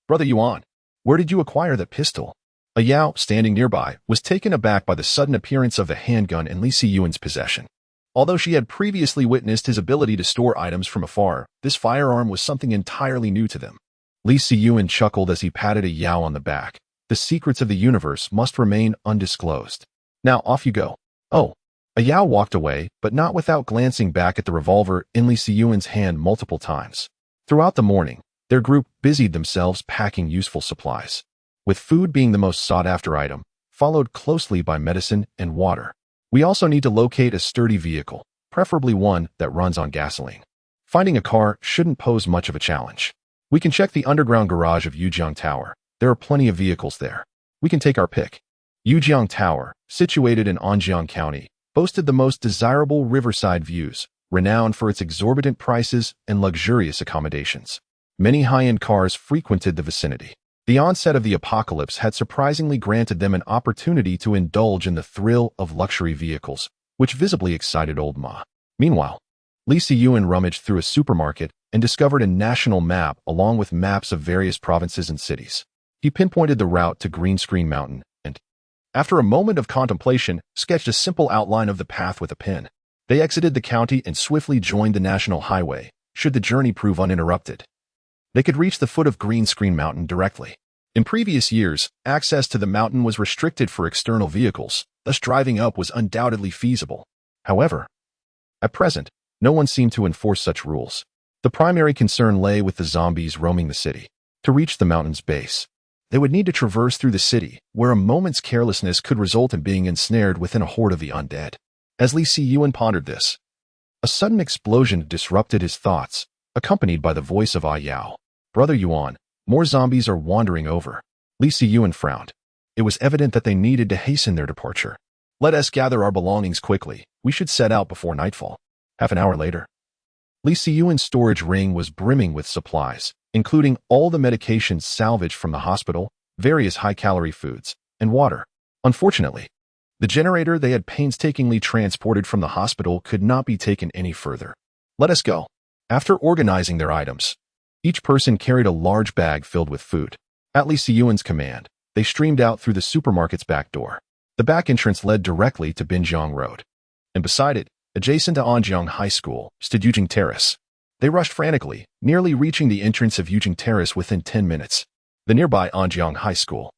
Speaker 1: Brother Yuan, where did you acquire that pistol? A Yao, standing nearby, was taken aback by the sudden appearance of the handgun in Li Siyuan's possession. Although she had previously witnessed his ability to store items from afar, this firearm was something entirely new to them. Li Siyuan chuckled as he patted a Yao on the back. The secrets of the universe must remain undisclosed. Now off you go. Oh. A Yao walked away, but not without glancing back at the revolver in Li Siyuan's hand multiple times. Throughout the morning, their group busied themselves packing useful supplies, with food being the most sought-after item, followed closely by medicine and water. We also need to locate a sturdy vehicle, preferably one that runs on gasoline. Finding a car shouldn't pose much of a challenge. We can check the underground garage of Yujiang Tower. There are plenty of vehicles there. We can take our pick. Yujiang Tower, situated in Anjiang County, boasted the most desirable riverside views, renowned for its exorbitant prices and luxurious accommodations. Many high-end cars frequented the vicinity. The onset of the apocalypse had surprisingly granted them an opportunity to indulge in the thrill of luxury vehicles, which visibly excited old Ma. Meanwhile, Lee Si-yuen rummaged through a supermarket and discovered a national map along with maps of various provinces and cities. He pinpointed the route to Green Screen Mountain and, after a moment of contemplation, sketched a simple outline of the path with a pen. They exited the county and swiftly joined the national highway, should the journey prove uninterrupted. They could reach the foot of Green Screen Mountain directly. In previous years, access to the mountain was restricted for external vehicles, thus driving up was undoubtedly feasible. However, at present, no one seemed to enforce such rules. The primary concern lay with the zombies roaming the city. To reach the mountain's base, they would need to traverse through the city, where a moment's carelessness could result in being ensnared within a horde of the undead. As Lee Si-yuen pondered this, a sudden explosion disrupted his thoughts, accompanied by the voice of Ah Yao. "Brother Yuan, more zombies are wandering over." Lee Si-yuen frowned. It was evident that they needed to hasten their departure. "Let us gather our belongings quickly. We should set out before nightfall." Half an hour later, Lee Si-yuen's storage ring was brimming with supplies, including all the medications salvaged from the hospital, various high-calorie foods, and water. Unfortunately, the generator they had painstakingly transported from the hospital could not be taken any further. "Let us go." After organizing their items, each person carried a large bag filled with food. At Lee Si-yuen's command, they streamed out through the supermarket's back door. The back entrance led directly to Binjiang Road, and beside it, adjacent to Anjiang High School, stood Yujing Terrace. They rushed frantically, nearly reaching the entrance of Yujing Terrace within 10 minutes. The nearby Anjiang High School,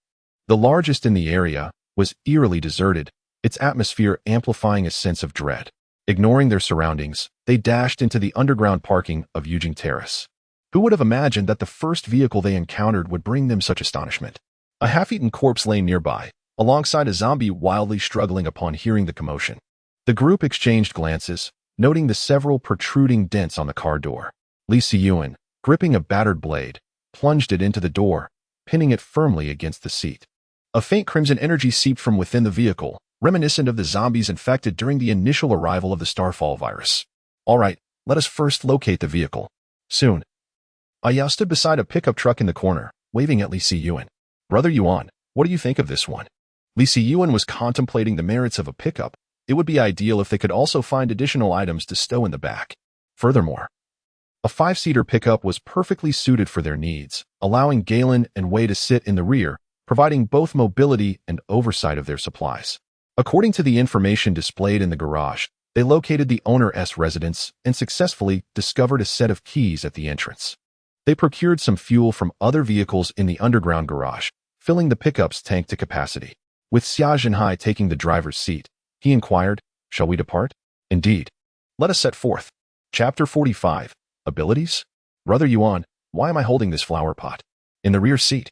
Speaker 1: the largest in the area, was eerily deserted, its atmosphere amplifying a sense of dread. Ignoring their surroundings, they dashed into the underground parking of Yujing Terrace. Who would have imagined that the first vehicle they encountered would bring them such astonishment? A half-eaten corpse lay nearby, alongside a zombie wildly struggling upon hearing the commotion. The group exchanged glances, noting the several protruding dents on the car door. Lee Si-yuen, gripping a battered blade, plunged it into the door, pinning it firmly against the seat. A faint crimson energy seeped from within the vehicle, reminiscent of the zombies infected during the initial arrival of the Starfall virus. "All right, let us first locate the vehicle." Soon, Ah Yao stood beside a pickup truck in the corner, waving at Lee Si-yuen. "Brother Yuan, what do you think of this one?" Lee Si-yuen was contemplating the merits of a pickup. It would be ideal if they could also find additional items to stow in the back. Furthermore, a 5-seater pickup was perfectly suited for their needs, allowing Galen and Wei to sit in the rear, providing both mobility and oversight of their supplies. According to the information displayed in the garage, they located the owner's residence and successfully discovered a set of keys at the entrance. They procured some fuel from other vehicles in the underground garage, filling the pickup's tank to capacity. With Xia Zhenhai taking the driver's seat, he inquired, "Shall we depart?" "Indeed. Let us set forth." Chapter 45. Abilities? "Brother Yuan, why am I holding this flower pot?" In the rear seat,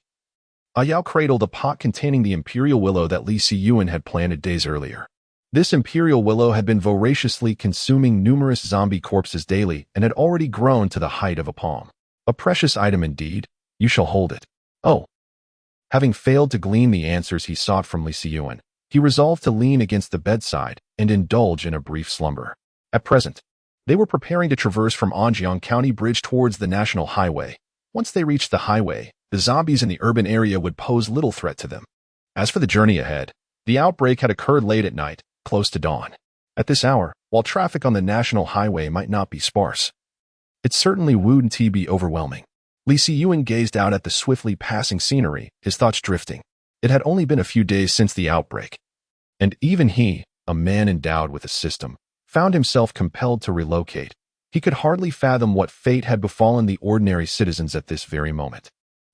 Speaker 1: Ah Yao cradled a pot containing the imperial willow that Lee Si-yuen had planted days earlier. This imperial willow had been voraciously consuming numerous zombie corpses daily and had already grown to the height of a palm. "A precious item indeed. You shall hold it." "Oh." Having failed to glean the answers he sought from Lee Si-yuen, he resolved to lean against the bedside and indulge in a brief slumber. At present, they were preparing to traverse from Anjiang County Bridge towards the national highway. Once they reached the highway, the zombies in the urban area would pose little threat to them. As for the journey ahead, the outbreak had occurred late at night, close to dawn. At this hour, while traffic on the national highway might not be sparse, it certainly wouldn't be overwhelming. Lee Si-yuen gazed out at the swiftly passing scenery, his thoughts drifting. It had only been a few days since the outbreak, and even he, a man endowed with a system, found himself compelled to relocate. He could hardly fathom what fate had befallen the ordinary citizens at this very moment.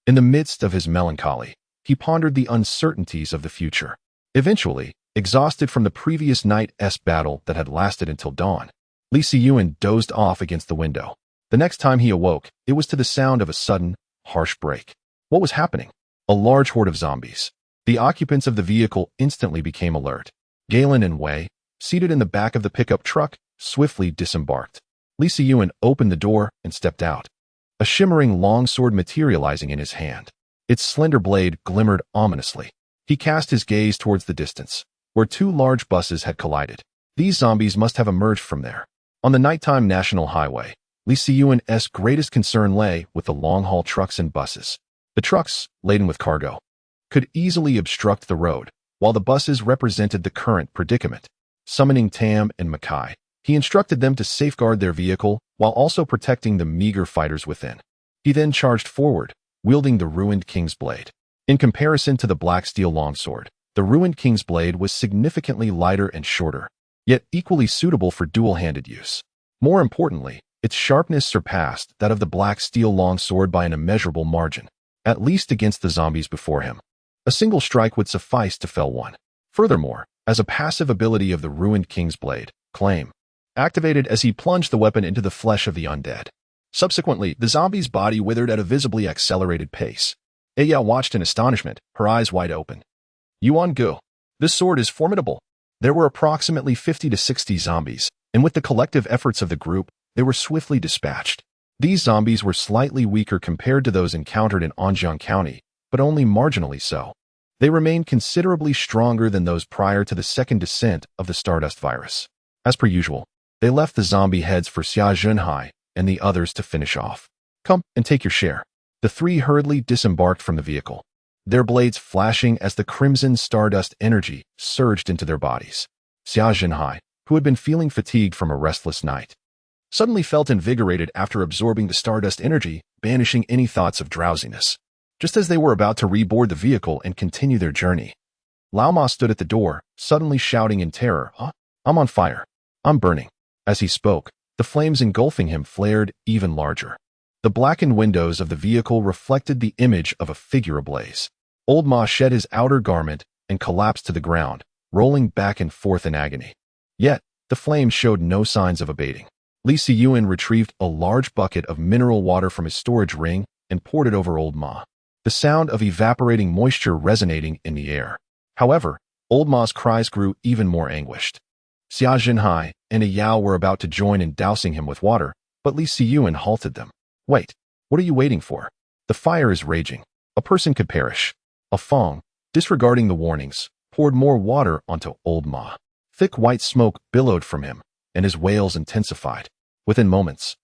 Speaker 1: In the midst of his melancholy, he pondered the uncertainties of the future. Eventually, exhausted from the previous night's battle that had lasted until dawn, Lee Si-yuen dozed off against the window. The next time he awoke, it was to the sound of a sudden, harsh break. What was happening? A large horde of zombies. The occupants of the vehicle instantly became alert. Galen and Wei, seated in the back of the pickup truck, swiftly disembarked. Lee Si-yuen opened the door and stepped out, a shimmering longsword materializing in his hand. Its slender blade glimmered ominously. He cast his gaze towards the distance, where 2 large buses had collided. These zombies must have emerged from there. On the nighttime national highway, Lee Si-yuan's greatest concern lay with the long-haul trucks and buses. The trucks, laden with cargo, could easily obstruct the road, while the buses represented the current predicament. Summoning Tam and Makai, he instructed them to safeguard their vehicle while also protecting the meager fighters within. He then charged forward, wielding the ruined King's Blade. In comparison to the black steel longsword, the ruined King's Blade was significantly lighter and shorter, yet equally suitable for dual-handed use. More importantly, its sharpness surpassed that of the black steel longsword by an immeasurable margin, at least against the zombies before him. A single strike would suffice to fell one. Furthermore, as a passive ability of the ruined King's Blade, Claim, activated as he plunged the weapon into the flesh of the undead. Subsequently, the zombie's body withered at a visibly accelerated pace. Aya watched in astonishment, her eyes wide open. Yuan Gu, this sword is formidable. There were approximately 50 to 60 zombies, and with the collective efforts of the group, they were swiftly dispatched. These zombies were slightly weaker compared to those encountered in Anjiang County, but only marginally so. They remained considerably stronger than those prior to the second descent of the Stardust virus. As per usual, they left the zombie heads for Xia Zhenhai and the others to finish off. Come and take your share. The three hurriedly disembarked from the vehicle, their blades flashing as the crimson stardust energy surged into their bodies. Xia Zhenhai, who had been feeling fatigued from a restless night, suddenly felt invigorated after absorbing the stardust energy, banishing any thoughts of drowsiness. Just as they were about to reboard the vehicle and continue their journey, Lao Ma stood at the door, suddenly shouting in terror, I'm on fire. I'm burning. As he spoke, the flames engulfing him flared even larger. The blackened windows of the vehicle reflected the image of a figure ablaze. Old Ma shed his outer garment and collapsed to the ground, rolling back and forth in agony. Yet, the flames showed no signs of abating. Lee Si-yuan retrieved a large bucket of mineral water from his storage ring and poured it over Old Ma, the sound of evaporating moisture resonating in the air. However, Old Ma's cries grew even more anguished. Xia Zhenhai and Yao were about to join in dousing him with water, but Lee Si-yuan halted them. Wait, what are you waiting for? The fire is raging. A person could perish. A Fong, disregarding the warnings, poured more water onto Old Ma. Thick white smoke billowed from him, and his wails intensified. Within moments,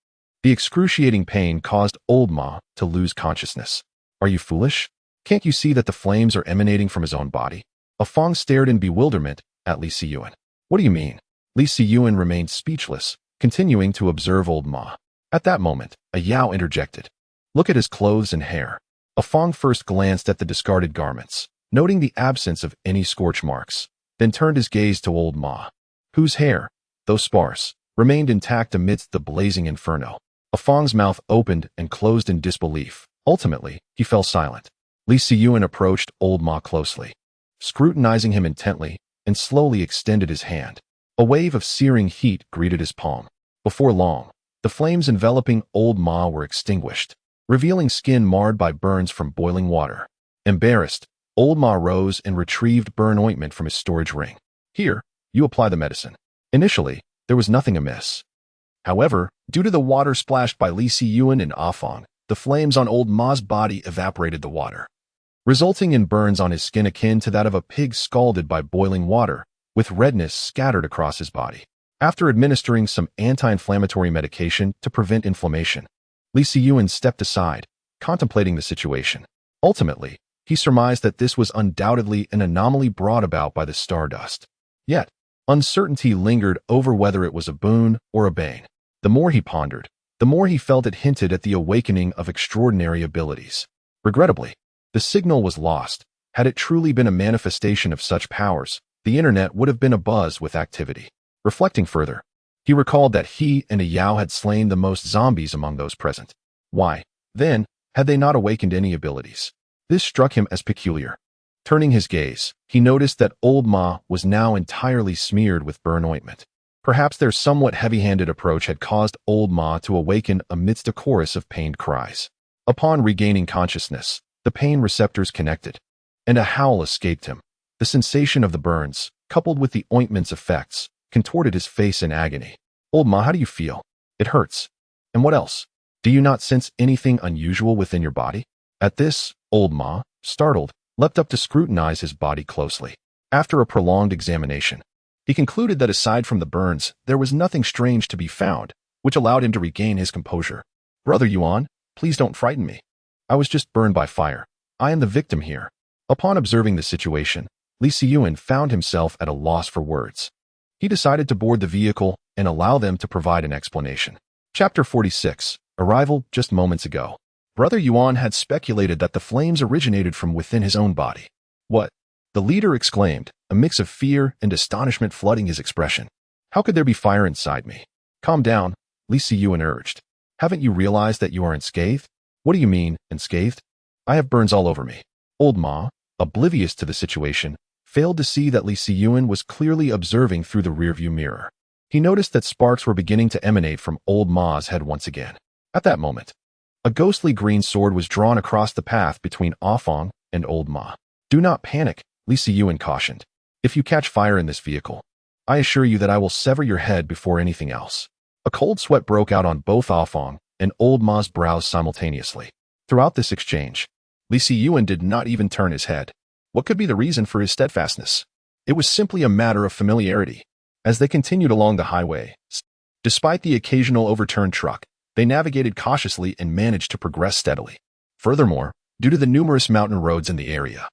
Speaker 1: the excruciating pain caused Old Ma to lose consciousness. Are you foolish? Can't you see that the flames are emanating from his own body? A Fong stared in bewilderment at Lee Si-yuan. What do you mean? Lee Si-yuan remained speechless, continuing to observe Old Ma. At that moment, a Yao interjected. Look at his clothes and hair. A Fong first glanced at the discarded garments, noting the absence of any scorch marks, then turned his gaze to Old Ma, whose hair, though sparse, remained intact amidst the blazing inferno. A Fong's mouth opened and closed in disbelief. Ultimately, he fell silent. Lee Si-yuan approached Old Ma closely, scrutinizing him intently, and slowly extended his hand. A wave of searing heat greeted his palm. Before long, the flames enveloping Old Ma were extinguished, revealing skin marred by burns from boiling water. Embarrassed, Old Ma rose and retrieved burn ointment from his storage ring. Here, you apply the medicine. Initially, there was nothing amiss. However, due to the water splashed by Lee Si-yuan and Ah Fong, the flames on Old Ma's body evaporated the water, resulting in burns on his skin akin to that of a pig scalded by boiling water, with redness scattered across his body. After administering some anti-inflammatory medication to prevent inflammation, Lee Si-yuan stepped aside, contemplating the situation. Ultimately, he surmised that this was undoubtedly an anomaly brought about by the stardust. Yet, uncertainty lingered over whether it was a boon or a bane. The more he pondered, the more he felt it hinted at the awakening of extraordinary abilities. Regrettably, the signal was lost. Had it truly been a manifestation of such powers, the internet would have been abuzz with activity. Reflecting further, he recalled that he and a Yao had slain the most zombies among those present. Why, then, had they not awakened any abilities? This struck him as peculiar. Turning his gaze, he noticed that Old Ma was now entirely smeared with burn ointment. Perhaps their somewhat heavy-handed approach had caused Old Ma to awaken amidst a chorus of pained cries. Upon regaining consciousness, the pain receptors connected, and a howl escaped him. The sensation of the burns, coupled with the ointment's effects, contorted his face in agony. Old Ma, how do you feel? It hurts. And what else? Do you not sense anything unusual within your body? At this, Old Ma, startled, leapt up to scrutinize his body closely. After a prolonged examination, He concluded that aside from the burns, there was nothing strange to be found, which allowed him to regain his composure. Brother Yuan, please don't frighten me. I was just burned by fire. I am the victim here. Upon observing the situation, Li Siyuan found himself at a loss for words. He decided to board the vehicle and allow them to provide an explanation. Chapter 46. Arrival just moments ago. Brother Yuan had speculated that the flames originated from within his own body. What? The leader exclaimed, a mix of fear and astonishment flooding his expression. How could there be fire inside me? Calm down, Li Siyuan urged. Haven't you realized that you are unscathed? What do you mean, unscathed? I have burns all over me. Old Ma, oblivious to the situation, failed to see that Li Siyuan was clearly observing through the rearview mirror. He noticed that sparks were beginning to emanate from Old Ma's head once again. At that moment, a ghostly green sword was drawn across the path between Afong and Old Ma. Do not panic, Li Siyuan cautioned. If you catch fire in this vehicle, I assure you that I will sever your head before anything else. A cold sweat broke out on both Afong and Old Ma's brows simultaneously. Throughout this exchange, Li Siyuan did not even turn his head. What could be the reason for his steadfastness? It was simply a matter of familiarity. As they continued along the highway, despite the occasional overturned truck, they navigated cautiously and managed to progress steadily. Furthermore, due to the numerous mountain roads in the area,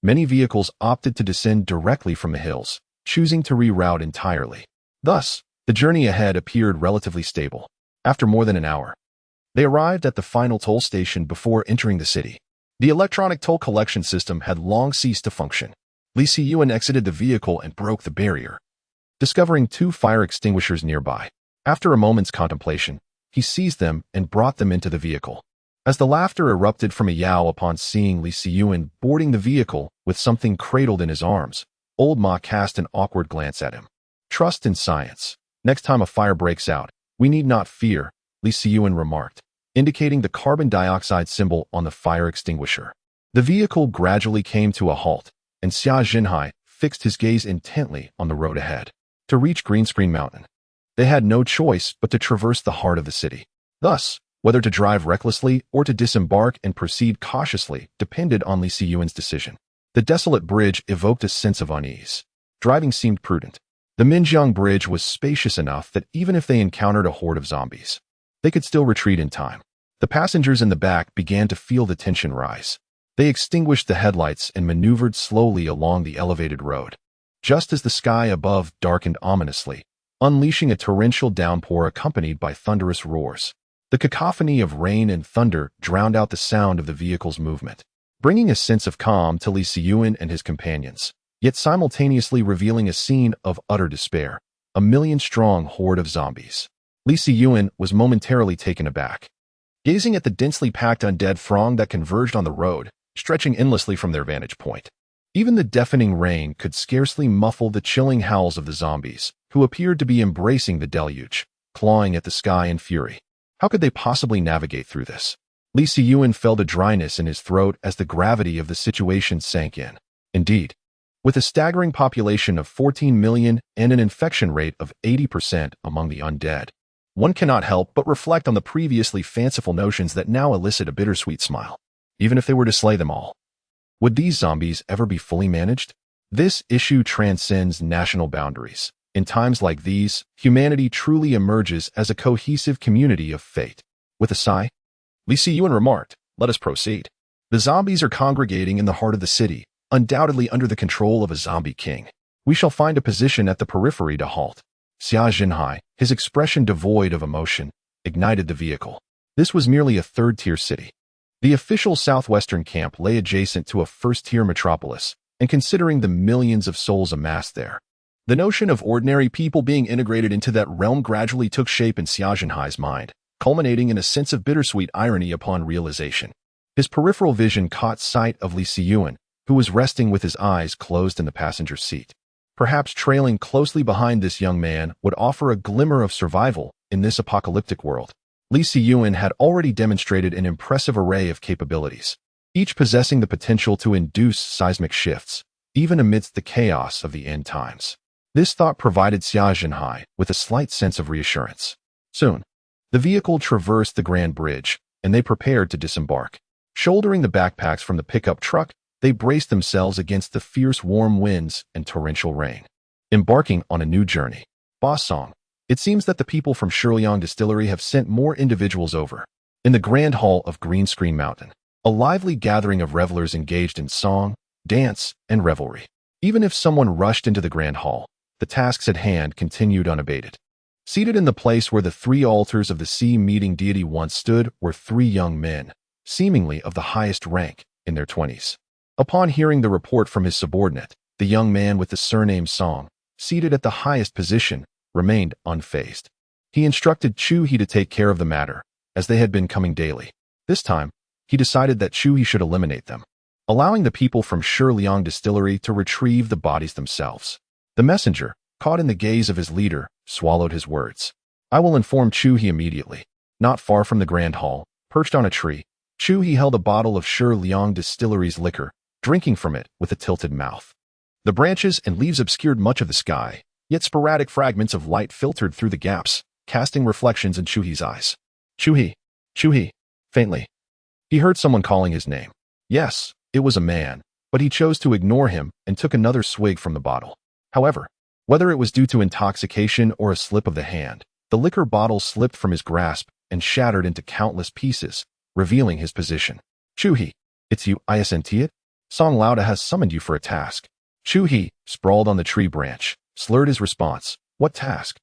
Speaker 1: many vehicles opted to descend directly from the hills, choosing to reroute entirely. Thus, the journey ahead appeared relatively stable. After more than an hour, they arrived at the final toll station before entering the city. The electronic toll collection system had long ceased to function. Li Siyuan exited the vehicle and broke the barrier, discovering 2 fire extinguishers nearby. After a moment's contemplation, he seized them and brought them into the vehicle. As the laughter erupted from a Yao upon seeing Li Siyuan boarding the vehicle with something cradled in his arms, Old Ma cast an awkward glance at him. Trust in science. Next time a fire breaks out, we need not fear, Li Siyuan remarked, indicating the carbon dioxide symbol on the fire extinguisher. The vehicle gradually came to a halt, and Xia Jinhai fixed his gaze intently on the road ahead. To reach Greenscreen Mountain, they had no choice but to traverse the heart of the city. Thus, whether to drive recklessly or to disembark and proceed cautiously depended on Li Siyuan's decision. The desolate bridge evoked a sense of unease. Driving seemed prudent. The Minjiang Bridge was spacious enough that even if they encountered a horde of zombies, they could still retreat in time. The passengers in the back began to feel the tension rise. They extinguished the headlights and maneuvered slowly along the elevated road, just as the sky above darkened ominously, unleashing a torrential downpour accompanied by thunderous roars. The cacophony of rain and thunder drowned out the sound of the vehicle's movement, bringing a sense of calm to Li Siyuan and his companions, yet simultaneously revealing a scene of utter despair, a million-strong horde of zombies. Li Siyuan was momentarily taken aback. Gazing at the densely packed undead throng that converged on the road, stretching endlessly from their vantage point, even the deafening rain could scarcely muffle the chilling howls of the zombies, who appeared to be embracing the deluge, clawing at the sky in fury. How could they possibly navigate through this? Li Siyuan felt a dryness in his throat as the gravity of the situation sank in. Indeed, with a staggering population of 14 million and an infection rate of 80% among the undead, one cannot help but reflect on the previously fanciful notions that now elicit a bittersweet smile. Even if they were to slay them all, would these zombies ever be fully managed? This issue transcends national boundaries. In times like these, humanity truly emerges as a cohesive community of fate. With a sigh, Li Siyuan remarked, "Let us proceed. The zombies are congregating in the heart of the city, undoubtedly under the control of a zombie king. We shall find a position at the periphery to halt." Xia Jinhai, his expression devoid of emotion, ignited the vehicle. This was merely a third-tier city. The official southwestern camp lay adjacent to a first-tier metropolis, and considering the millions of souls amassed there, the notion of ordinary people being integrated into that realm gradually took shape in Xia Jinhai's mind, culminating in a sense of bittersweet irony upon realization. His peripheral vision caught sight of Li Siyuan, who was resting with his eyes closed in the passenger seat. Perhaps trailing closely behind this young man would offer a glimmer of survival in this apocalyptic world. Li Siyuan had already demonstrated an impressive array of capabilities, each possessing the potential to induce seismic shifts, even amidst the chaos of the end times. This thought provided Xia Jinhai with a slight sense of reassurance. Soon, the vehicle traversed the Grand Bridge, and they prepared to disembark. Shouldering the backpacks from the pickup truck, they braced themselves against the fierce warm winds and torrential rain. embarking on a new journey. Boss Song. It seems that the people from Shiliang Distillery have sent more individuals over. In the Grand Hall of Green Screen Mountain, a lively gathering of revelers engaged in song, dance, and revelry. Even if someone rushed into the Grand Hall, the tasks at hand continued unabated. Seated in the place where the three altars of the sea meeting deity once stood were three young men, seemingly of the highest rank, in their 20s. Upon hearing the report from his subordinate, the young man with the surname Song, seated at the highest position, remained unfazed. He instructed Chu He to take care of the matter, as they had been coming daily. This time, he decided that Chu He should eliminate them, allowing the people from Shiliang Distillery to retrieve the bodies themselves. The messenger, caught in the gaze of his leader, swallowed his words. I will inform Chu He immediately. Not far from the Grand Hall, perched on a tree, Chu He held a bottle of Shiliang Distillery's liquor, drinking from it with a tilted mouth. The branches and leaves obscured much of the sky, yet sporadic fragments of light filtered through the gaps, casting reflections in Chu He's eyes. Chu He, faintly. He heard someone calling his name. Yes, it was a man, but he chose to ignore him and took another swig from the bottle. However, whether it was due to intoxication or a slip of the hand, the liquor bottle slipped from his grasp and shattered into countless pieces, revealing his position. Chu He, it's you, isn't it? Song Lauda has summoned you for a task. Chu He, sprawled on the tree branch, slurred his response. What task?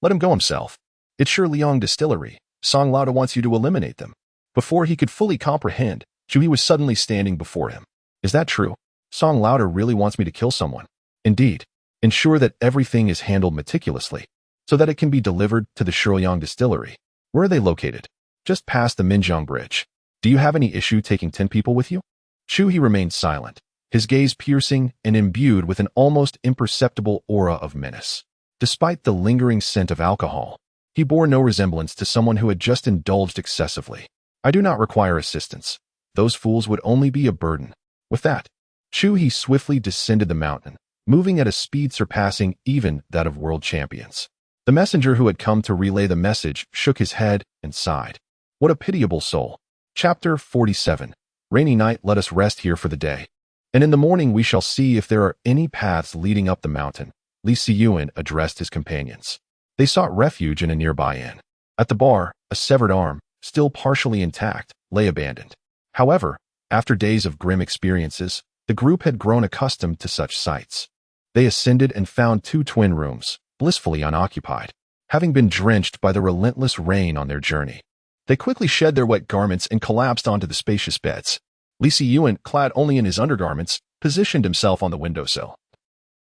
Speaker 1: Let him go himself. It's Shiliang Distillery. Song Lauda wants you to eliminate them. Before he could fully comprehend, Chu He was suddenly standing before him. Is that true? Song Lauda really wants me to kill someone. Indeed. Ensure that everything is handled meticulously, so that it can be delivered to the Shiliang Distillery. Where are they located? Just past the Minjiang Bridge. Do you have any issue taking 10 people with you? Chu He remained silent, his gaze piercing and imbued with an almost imperceptible aura of menace. Despite the lingering scent of alcohol, he bore no resemblance to someone who had just indulged excessively. I do not require assistance. Those fools would only be a burden. With that, Chu He swiftly descended the mountain, moving at a speed surpassing even that of world champions. The messenger who had come to relay the message shook his head and sighed. What a pitiable soul. Chapter 47. Rainy night, let us rest here for the day. And in the morning we shall see if there are any paths leading up the mountain. Li Siyuan addressed his companions. They sought refuge in a nearby inn. At the bar, a severed arm, still partially intact, lay abandoned. However, after days of grim experiences, the group had grown accustomed to such sights. They ascended and found 2 twin rooms, blissfully unoccupied, having been drenched by the relentless rain on their journey. They quickly shed their wet garments and collapsed onto the spacious beds. Li Siyuan, clad only in his undergarments, positioned himself on the windowsill,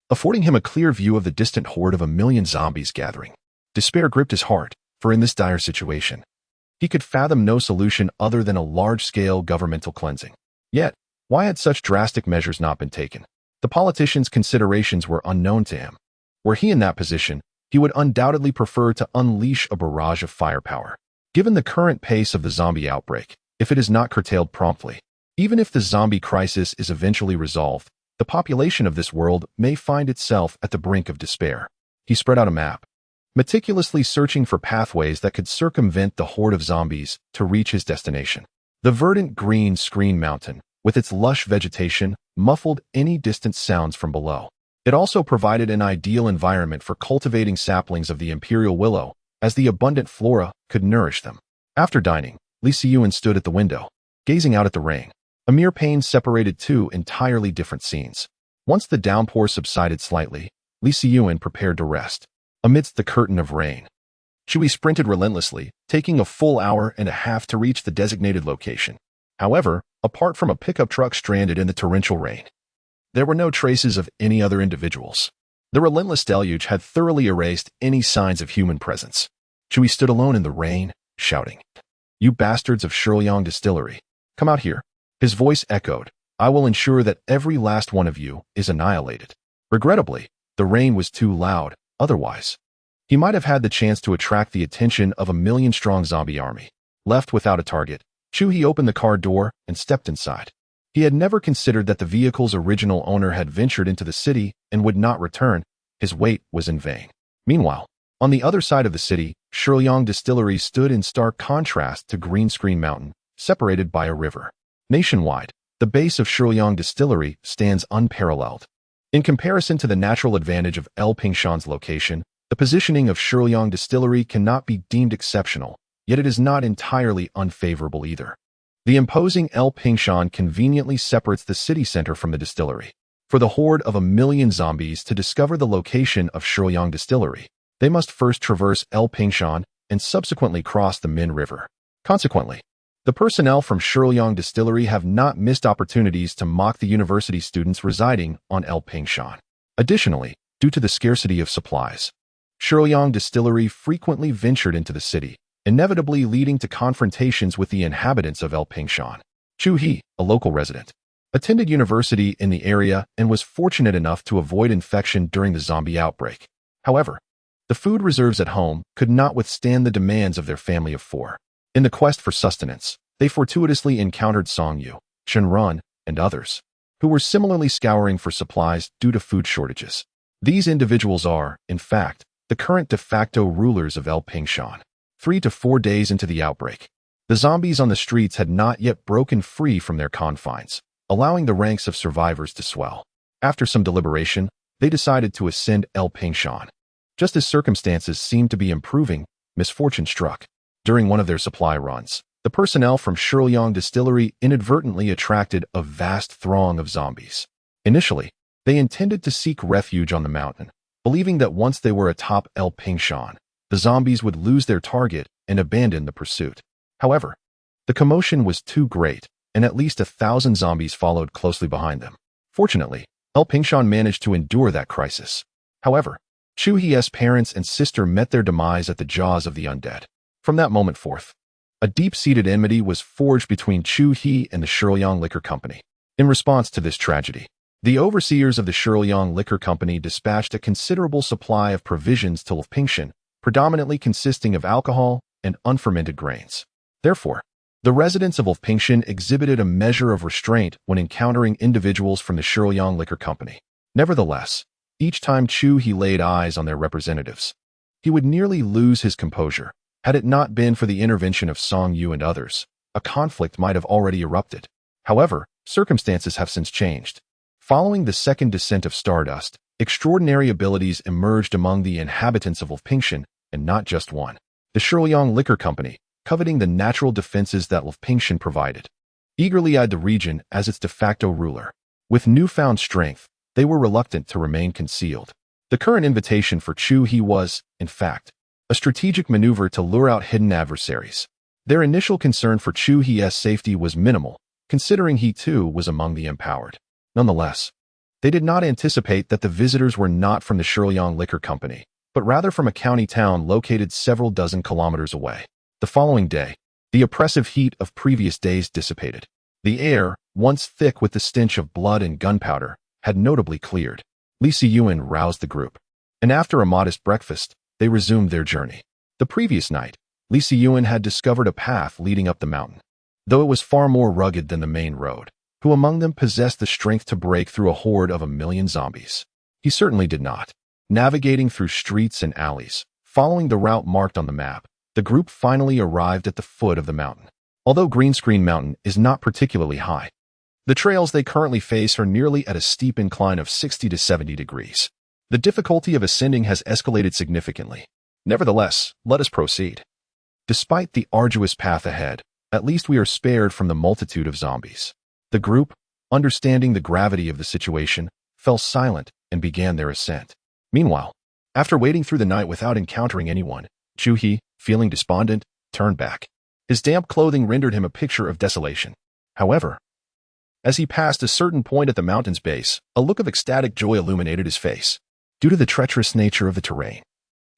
Speaker 1: affording him a clear view of the distant horde of 1,000,000 zombies gathering. Despair gripped his heart, for in this dire situation, he could fathom no solution other than a large-scale governmental cleansing. Yet, why had such drastic measures not been taken? The politician's considerations were unknown to him. Were he in that position, he would undoubtedly prefer to unleash a barrage of firepower. Given the current pace of the zombie outbreak, if it is not curtailed promptly, even if the zombie crisis is eventually resolved, the population of this world may find itself at the brink of despair. He spread out a map, meticulously searching for pathways that could circumvent the horde of zombies to reach his destination. The verdant green screen mountain, with its lush vegetation, muffled any distant sounds from below. It also provided an ideal environment for cultivating saplings of the imperial willow, as the abundant flora could nourish them. After dining, Li Siyuan stood at the window, gazing out at the rain. A mere pane separated 2 entirely different scenes. Once the downpour subsided slightly, Li Siyuan prepared to rest. Amidst the curtain of rain, Chu He sprinted relentlessly, taking a full hour and a half to reach the designated location. However, apart from a pickup truck stranded in the torrential rain, there were no traces of any other individuals. The relentless deluge had thoroughly erased any signs of human presence. Chu He stood alone in the rain, shouting, "You bastards of Shiliang Distillery, come out here." His voice echoed, "I will ensure that every last one of you is annihilated." Regrettably, the rain was too loud, otherwise he might have had the chance to attract the attention of a 1,000,000-strong zombie army. Left without a target, Chu He opened the car door and stepped inside. He had never considered that the vehicle's original owner had ventured into the city and would not return. His wait was in vain. Meanwhile, on the other side of the city, Shiliang Distillery stood in stark contrast to Green Screen Mountain, separated by a river. Nationwide, the base of Shiliang Distillery stands unparalleled. In comparison to the natural advantage of El Pingshan's location, the positioning of Shirlyang Distillery cannot be deemed exceptional, yet it is not entirely unfavorable either. The imposing El Pingshan conveniently separates the city center from the distillery. For the horde of 1 million zombies to discover the location of Shirlyang Distillery, they must first traverse El Pingshan and subsequently cross the Min River. Consequently, the personnel from Shirlyang Distillery have not missed opportunities to mock the university students residing on El Pingshan. Additionally, due to the scarcity of supplies, Shirlyang Distillery frequently ventured into the city, inevitably leading to confrontations with the inhabitants of El Pingshan. Chu He, a local resident, attended university in the area and was fortunate enough to avoid infection during the zombie outbreak. However, the food reserves at home could not withstand the demands of their family of 4. In the quest for sustenance, they fortuitously encountered Song Yu, Shen Run, and others, who were similarly scouring for supplies due to food shortages. These individuals are, in fact, the current de facto rulers of El Pingshan. 3 to 4 days into the outbreak, the zombies on the streets had not yet broken free from their confines, allowing the ranks of survivors to swell. After some deliberation, they decided to ascend El Pingshan. Just as circumstances seemed to be improving, misfortune struck. During one of their supply runs, the personnel from Shirlyang Distillery inadvertently attracted a vast throng of zombies. Initially, they intended to seek refuge on the mountain, believing that once they were atop El Pingshan, the zombies would lose their target and abandon the pursuit. However, the commotion was too great, and at least 1,000 zombies followed closely behind them. Fortunately, El Pingshan managed to endure that crisis. However, Chu He's parents and sister met their demise at the jaws of the undead. From that moment forth, a deep-seated enmity was forged between Chu He and the Shirlyang Liquor Company. In response to this tragedy, the overseers of the Shirlyang Liquor Company dispatched a considerable supply of provisions to El Pingshan, predominantly consisting of alcohol and unfermented grains. Therefore, the residents of El Pingshan exhibited a measure of restraint when encountering individuals from the Shirlyang Liquor Company. Nevertheless, each time Chu He laid eyes on their representatives, he would nearly lose his composure. Had it not been for the intervention of Song Yu and others, a conflict might have already erupted. However, circumstances have since changed. Following the second descent of Stardust, extraordinary abilities emerged among the inhabitants of El Pingshan, and not just one. The Shirlyang Liquor Company, coveting the natural defenses that El Pingshan provided, eagerly eyed the region as its de facto ruler. With newfound strength, they were reluctant to remain concealed. The current invitation for Chu He was, in fact, a strategic maneuver to lure out hidden adversaries. Their initial concern for Chu He's safety was minimal, considering he too was among the empowered. Nonetheless, they did not anticipate that the visitors were not from the Shirlyang Liquor Company, but rather from a county town located several dozen kilometers away. The following day, the oppressive heat of previous days dissipated. The air, once thick with the stench of blood and gunpowder, had notably cleared. Li Siyuan roused the group, and after a modest breakfast, they resumed their journey. The previous night, Li Siyuan had discovered a path leading up the mountain. Though it was far more rugged than the main road, who among them possessed the strength to break through a horde of 1 million zombies? He certainly did not. Navigating through streets and alleys, following the route marked on the map, the group finally arrived at the foot of the mountain. Although Green Screen Mountain is not particularly high, the trails they currently face are nearly at a steep incline of 60 to 70 degrees. The difficulty of ascending has escalated significantly. Nevertheless, let us proceed. Despite the arduous path ahead, at least we are spared from the multitude of zombies. The group, understanding the gravity of the situation, fell silent and began their ascent. Meanwhile, after waiting through the night without encountering anyone, Chu He, feeling despondent, turned back. His damp clothing rendered him a picture of desolation. However, as he passed a certain point at the mountain's base, a look of ecstatic joy illuminated his face. Due to the treacherous nature of the terrain,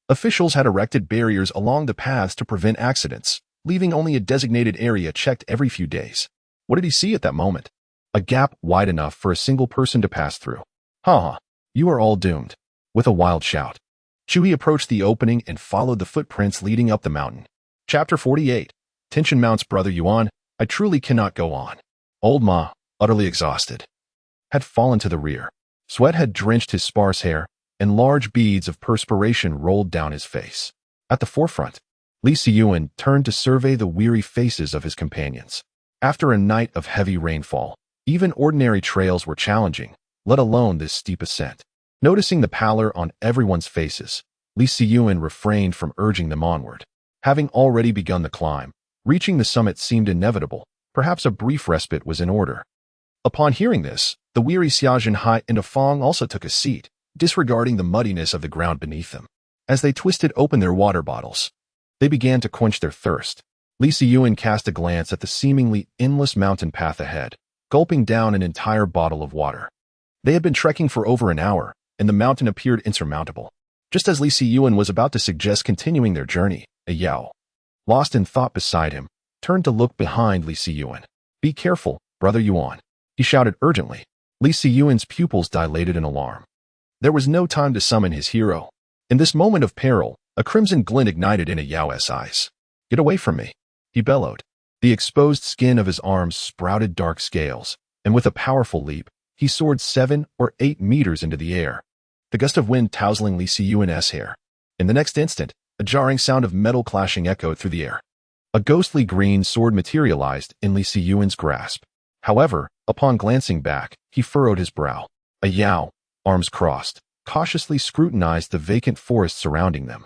Speaker 1: officials had erected barriers along the paths to prevent accidents, leaving only a designated area checked every few days. What did he see at that moment? A gap wide enough for a single person to pass through. Ha! You are all doomed. With a wild shout, Chu He approached the opening and followed the footprints leading up the mountain. Chapter 48. Tension mounts. Brother Yuan, I truly cannot go on. Old Ma, utterly exhausted, had fallen to the rear. Sweat had drenched his sparse hair, and large beads of perspiration rolled down his face. At the forefront, Li Siyuan turned to survey the weary faces of his companions. After a night of heavy rainfall, even ordinary trails were challenging, let alone this steep ascent. Noticing the pallor on everyone's faces, Li Siyuan refrained from urging them onward. Having already begun the climb, reaching the summit seemed inevitable. Perhaps a brief respite was in order. Upon hearing this, the weary Xia Zhenhai and Afang also took a seat, disregarding the muddiness of the ground beneath them. As they twisted open their water bottles, they began to quench their thirst. Li Siyuan cast a glance at the seemingly endless mountain path ahead, gulping down an entire bottle of water. They had been trekking for over an hour, and the mountain appeared insurmountable. Just as Li Siyuan was about to suggest continuing their journey, a Yao, lost in thought beside him, turned to look behind Li Siyuan. "Be careful, Brother Yuan," he shouted urgently. Li Siyuan's pupils dilated in alarm. There was no time to summon his hero. In this moment of peril, a crimson glint ignited in a Yao's eyes. "Get away from me," he bellowed. The exposed skin of his arms sprouted dark scales, and with a powerful leap, he soared 7 or 8 meters into the air. The gust of wind tousling Li Siyuan's hair. In the next instant, a jarring sound of metal clashing echoed through the air. A ghostly green sword materialized in Li Siyuan's grasp. However, upon glancing back, he furrowed his brow. A Yao, arms crossed, cautiously scrutinized the vacant forest surrounding them,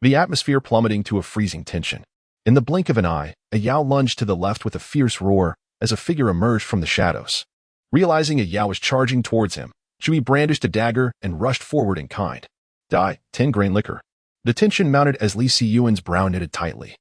Speaker 1: the atmosphere plummeting to a freezing tension. In the blink of an eye, a Yao lunged to the left with a fierce roar as a figure emerged from the shadows. Realizing a Yao was charging towards him, Chui brandished a dagger and rushed forward in kind. "Die, 10-grain liquor." The tension mounted as Li Siyuan's brow knitted tightly.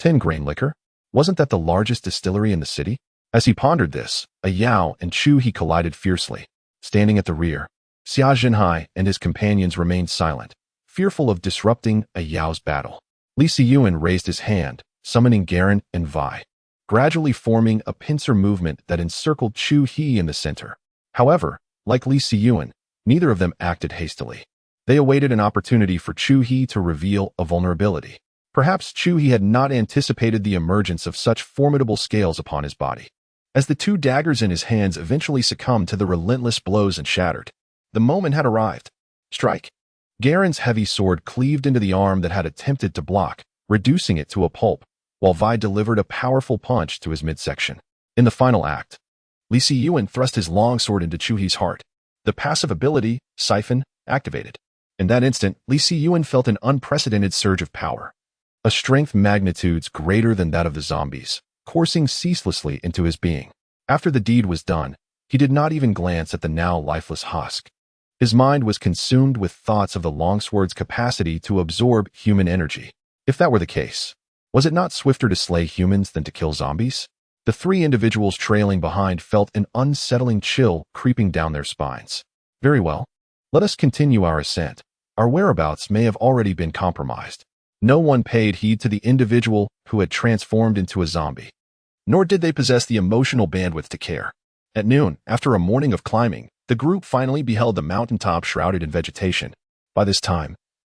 Speaker 1: 10-grain liquor? Wasn't that the largest distillery in the city? As he pondered this, a Yao and Chu He collided fiercely. Standing at the rear, Xia Zhenhai and his companions remained silent, fearful of disrupting a Yao's battle. Li Siyuan raised his hand, summoning Garen and Vi, gradually forming a pincer movement that encircled Chu He in the center. However, like Li Siyuan, neither of them acted hastily. They awaited an opportunity for Chu He to reveal a vulnerability. Perhaps Chu He had not anticipated the emergence of such formidable scales upon his body. As the 2 daggers in his hands eventually succumbed to the relentless blows and shattered, the moment had arrived. Strike! Garen's heavy sword cleaved into the arm that had attempted to block, reducing it to a pulp, while Vi delivered a powerful punch to his midsection. In the final act, Li Siyuan thrust his long sword into Chu He's heart. The passive ability, Siphon, activated. In that instant, Li Siyuan felt an unprecedented surge of power. A strength magnitudes greater than that of the zombies, coursing ceaselessly into his being. After the deed was done, he did not even glance at the now lifeless husk. His mind was consumed with thoughts of the longsword's capacity to absorb human energy. If that were the case, was it not swifter to slay humans than to kill zombies? The 3 individuals trailing behind felt an unsettling chill creeping down their spines. Very well. Let us continue our ascent. Our whereabouts may have already been compromised. No one paid heed to the individual who had transformed into a zombie, nor did they possess the emotional bandwidth to care. At noon, after a morning of climbing, the group finally beheld the mountaintop shrouded in vegetation. By this time,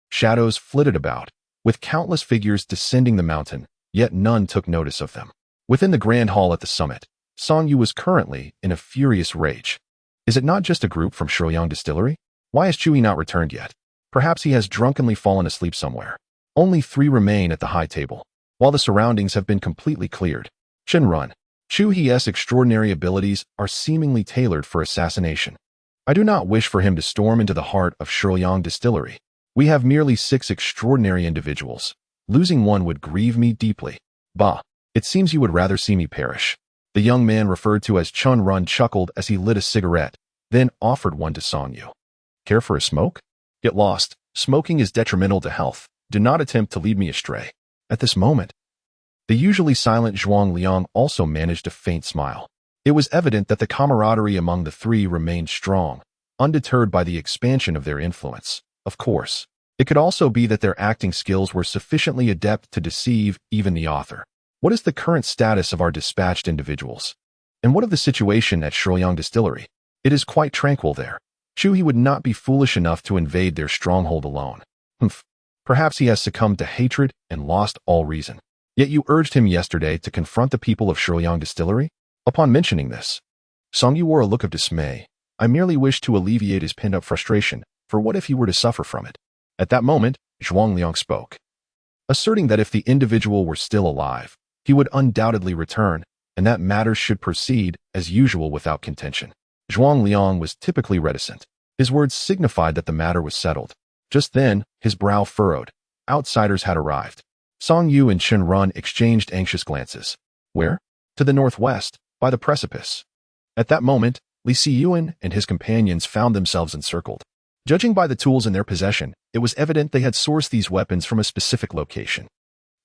Speaker 1: shadows flitted about, with countless figures descending the mountain, yet none took notice of them. Within the grand hall at the summit, Song Yu was currently in a furious rage. Is it not just a group from Shuyang Distillery? Why has Chui not returned yet? Perhaps he has drunkenly fallen asleep somewhere. Only 3 remain at the high table, while the surroundings have been completely cleared. Shenrun, Chu He's extraordinary abilities are seemingly tailored for assassination. I do not wish for him to storm into the heart of Shuyang Distillery. We have merely 6 extraordinary individuals. Losing one would grieve me deeply. Bah, it seems you would rather see me perish. The young man referred to as Chun Run chuckled as he lit a cigarette, then offered one to Song Yu. Care for a smoke? Get lost. Smoking is detrimental to health. Do not attempt to lead me astray. At this moment, the usually silent Zhuang Liang also managed a faint smile. It was evident that the camaraderie among the 3 remained strong, undeterred by the expansion of their influence. Of course, it could also be that their acting skills were sufficiently adept to deceive even the author. What is the current status of our dispatched individuals? And what of the situation at Shuyang Distillery? It is quite tranquil there. Chu He would not be foolish enough to invade their stronghold alone. Humph. Perhaps he has succumbed to hatred and lost all reason. Yet you urged him yesterday to confront the people of Shuyang Distillery? Upon mentioning this, Song Yu wore a look of dismay. I merely wished to alleviate his pent-up frustration, for what if he were to suffer from it? At that moment, Zhuang Liang spoke, asserting that if the individual were still alive, he would undoubtedly return, and that matters should proceed as usual without contention. Zhuang Liang was typically reticent. His words signified that the matter was settled. Just then, his brow furrowed. Outsiders had arrived. Song Yu and Chen Run exchanged anxious glances. Where? To the northwest, by the precipice. At that moment, Li Siyuan and his companions found themselves encircled. Judging by the tools in their possession, it was evident they had sourced these weapons from a specific location.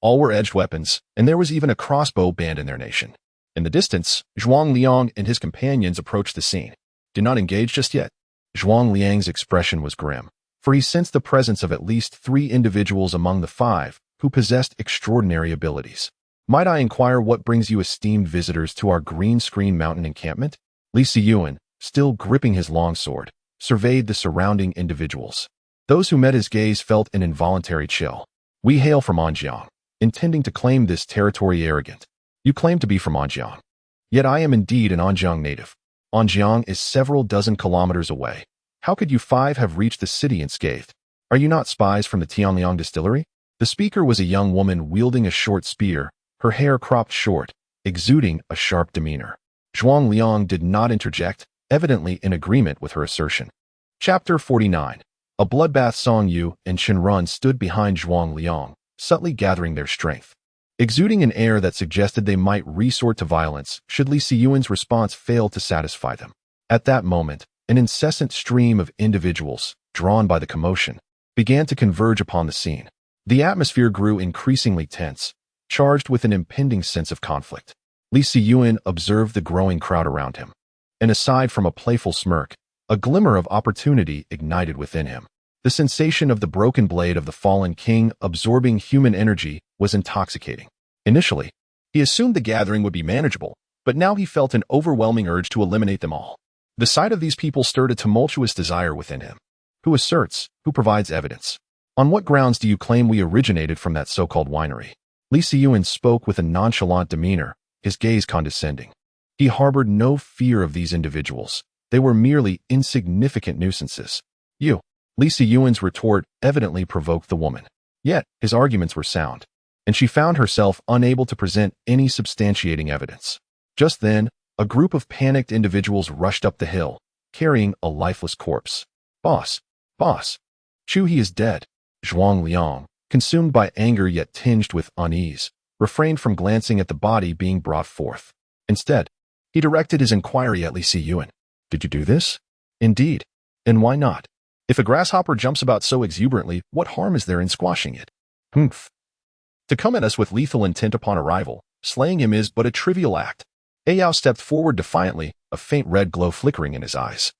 Speaker 1: All were edged weapons, and there was even a crossbow banned in their nation. In the distance, Zhuang Liang and his companions approached the scene. Do not engage just yet. Zhuang Liang's expression was grim, for he sensed the presence of at least 3 individuals among the 5 who possessed extraordinary abilities. Might I inquire what brings you esteemed visitors to our green screen mountain encampment? Li Siyuan, still gripping his long sword, surveyed the surrounding individuals. Those who met his gaze felt an involuntary chill. We hail from Anjiang, intending to claim this territory arrogant. You claim to be from Anjiang. Yet I am indeed an Anjiang native. Anjiang is several dozen kilometers away. How could you 5 have reached the city unscathed? Are you not spies from the Tianliang distillery? The speaker was a young woman wielding a short spear, her hair cropped short, exuding a sharp demeanor. Zhuang Liang did not interject, evidently in agreement with her assertion. Chapter 49. A bloodbath. Song Yu and Chen Run stood behind Zhuang Liang, subtly gathering their strength. Exuding an air that suggested they might resort to violence should Li Siyuan's response fail to satisfy them. At that moment, an incessant stream of individuals, drawn by the commotion, began to converge upon the scene. The atmosphere grew increasingly tense, charged with an impending sense of conflict. Li Siyuan observed the growing crowd around him, and aside from a playful smirk, a glimmer of opportunity ignited within him. The sensation of the broken blade of the fallen king absorbing human energy was intoxicating. Initially, he assumed the gathering would be manageable, but now he felt an overwhelming urge to eliminate them all. The sight of these people stirred a tumultuous desire within him. Who asserts? Who provides evidence? On what grounds do you claim we originated from that so-called winery? Li Siyuan spoke with a nonchalant demeanor, his gaze condescending. He harbored no fear of these individuals. They were merely insignificant nuisances. You. Li Siyuan's retort evidently provoked the woman. Yet, his arguments were sound, and she found herself unable to present any substantiating evidence. Just then, a group of panicked individuals rushed up the hill, carrying a lifeless corpse. Boss! Boss! Chu He is dead. Zhuang Liang, consumed by anger yet tinged with unease, refrained from glancing at the body being brought forth. Instead, he directed his inquiry at Li Siyuan. Did you do this? Indeed. And why not? If a grasshopper jumps about so exuberantly, what harm is there in squashing it? Humph. To come at us with lethal intent upon arrival, slaying him is but a trivial act. Yao stepped forward defiantly, a faint red glow flickering in his eyes,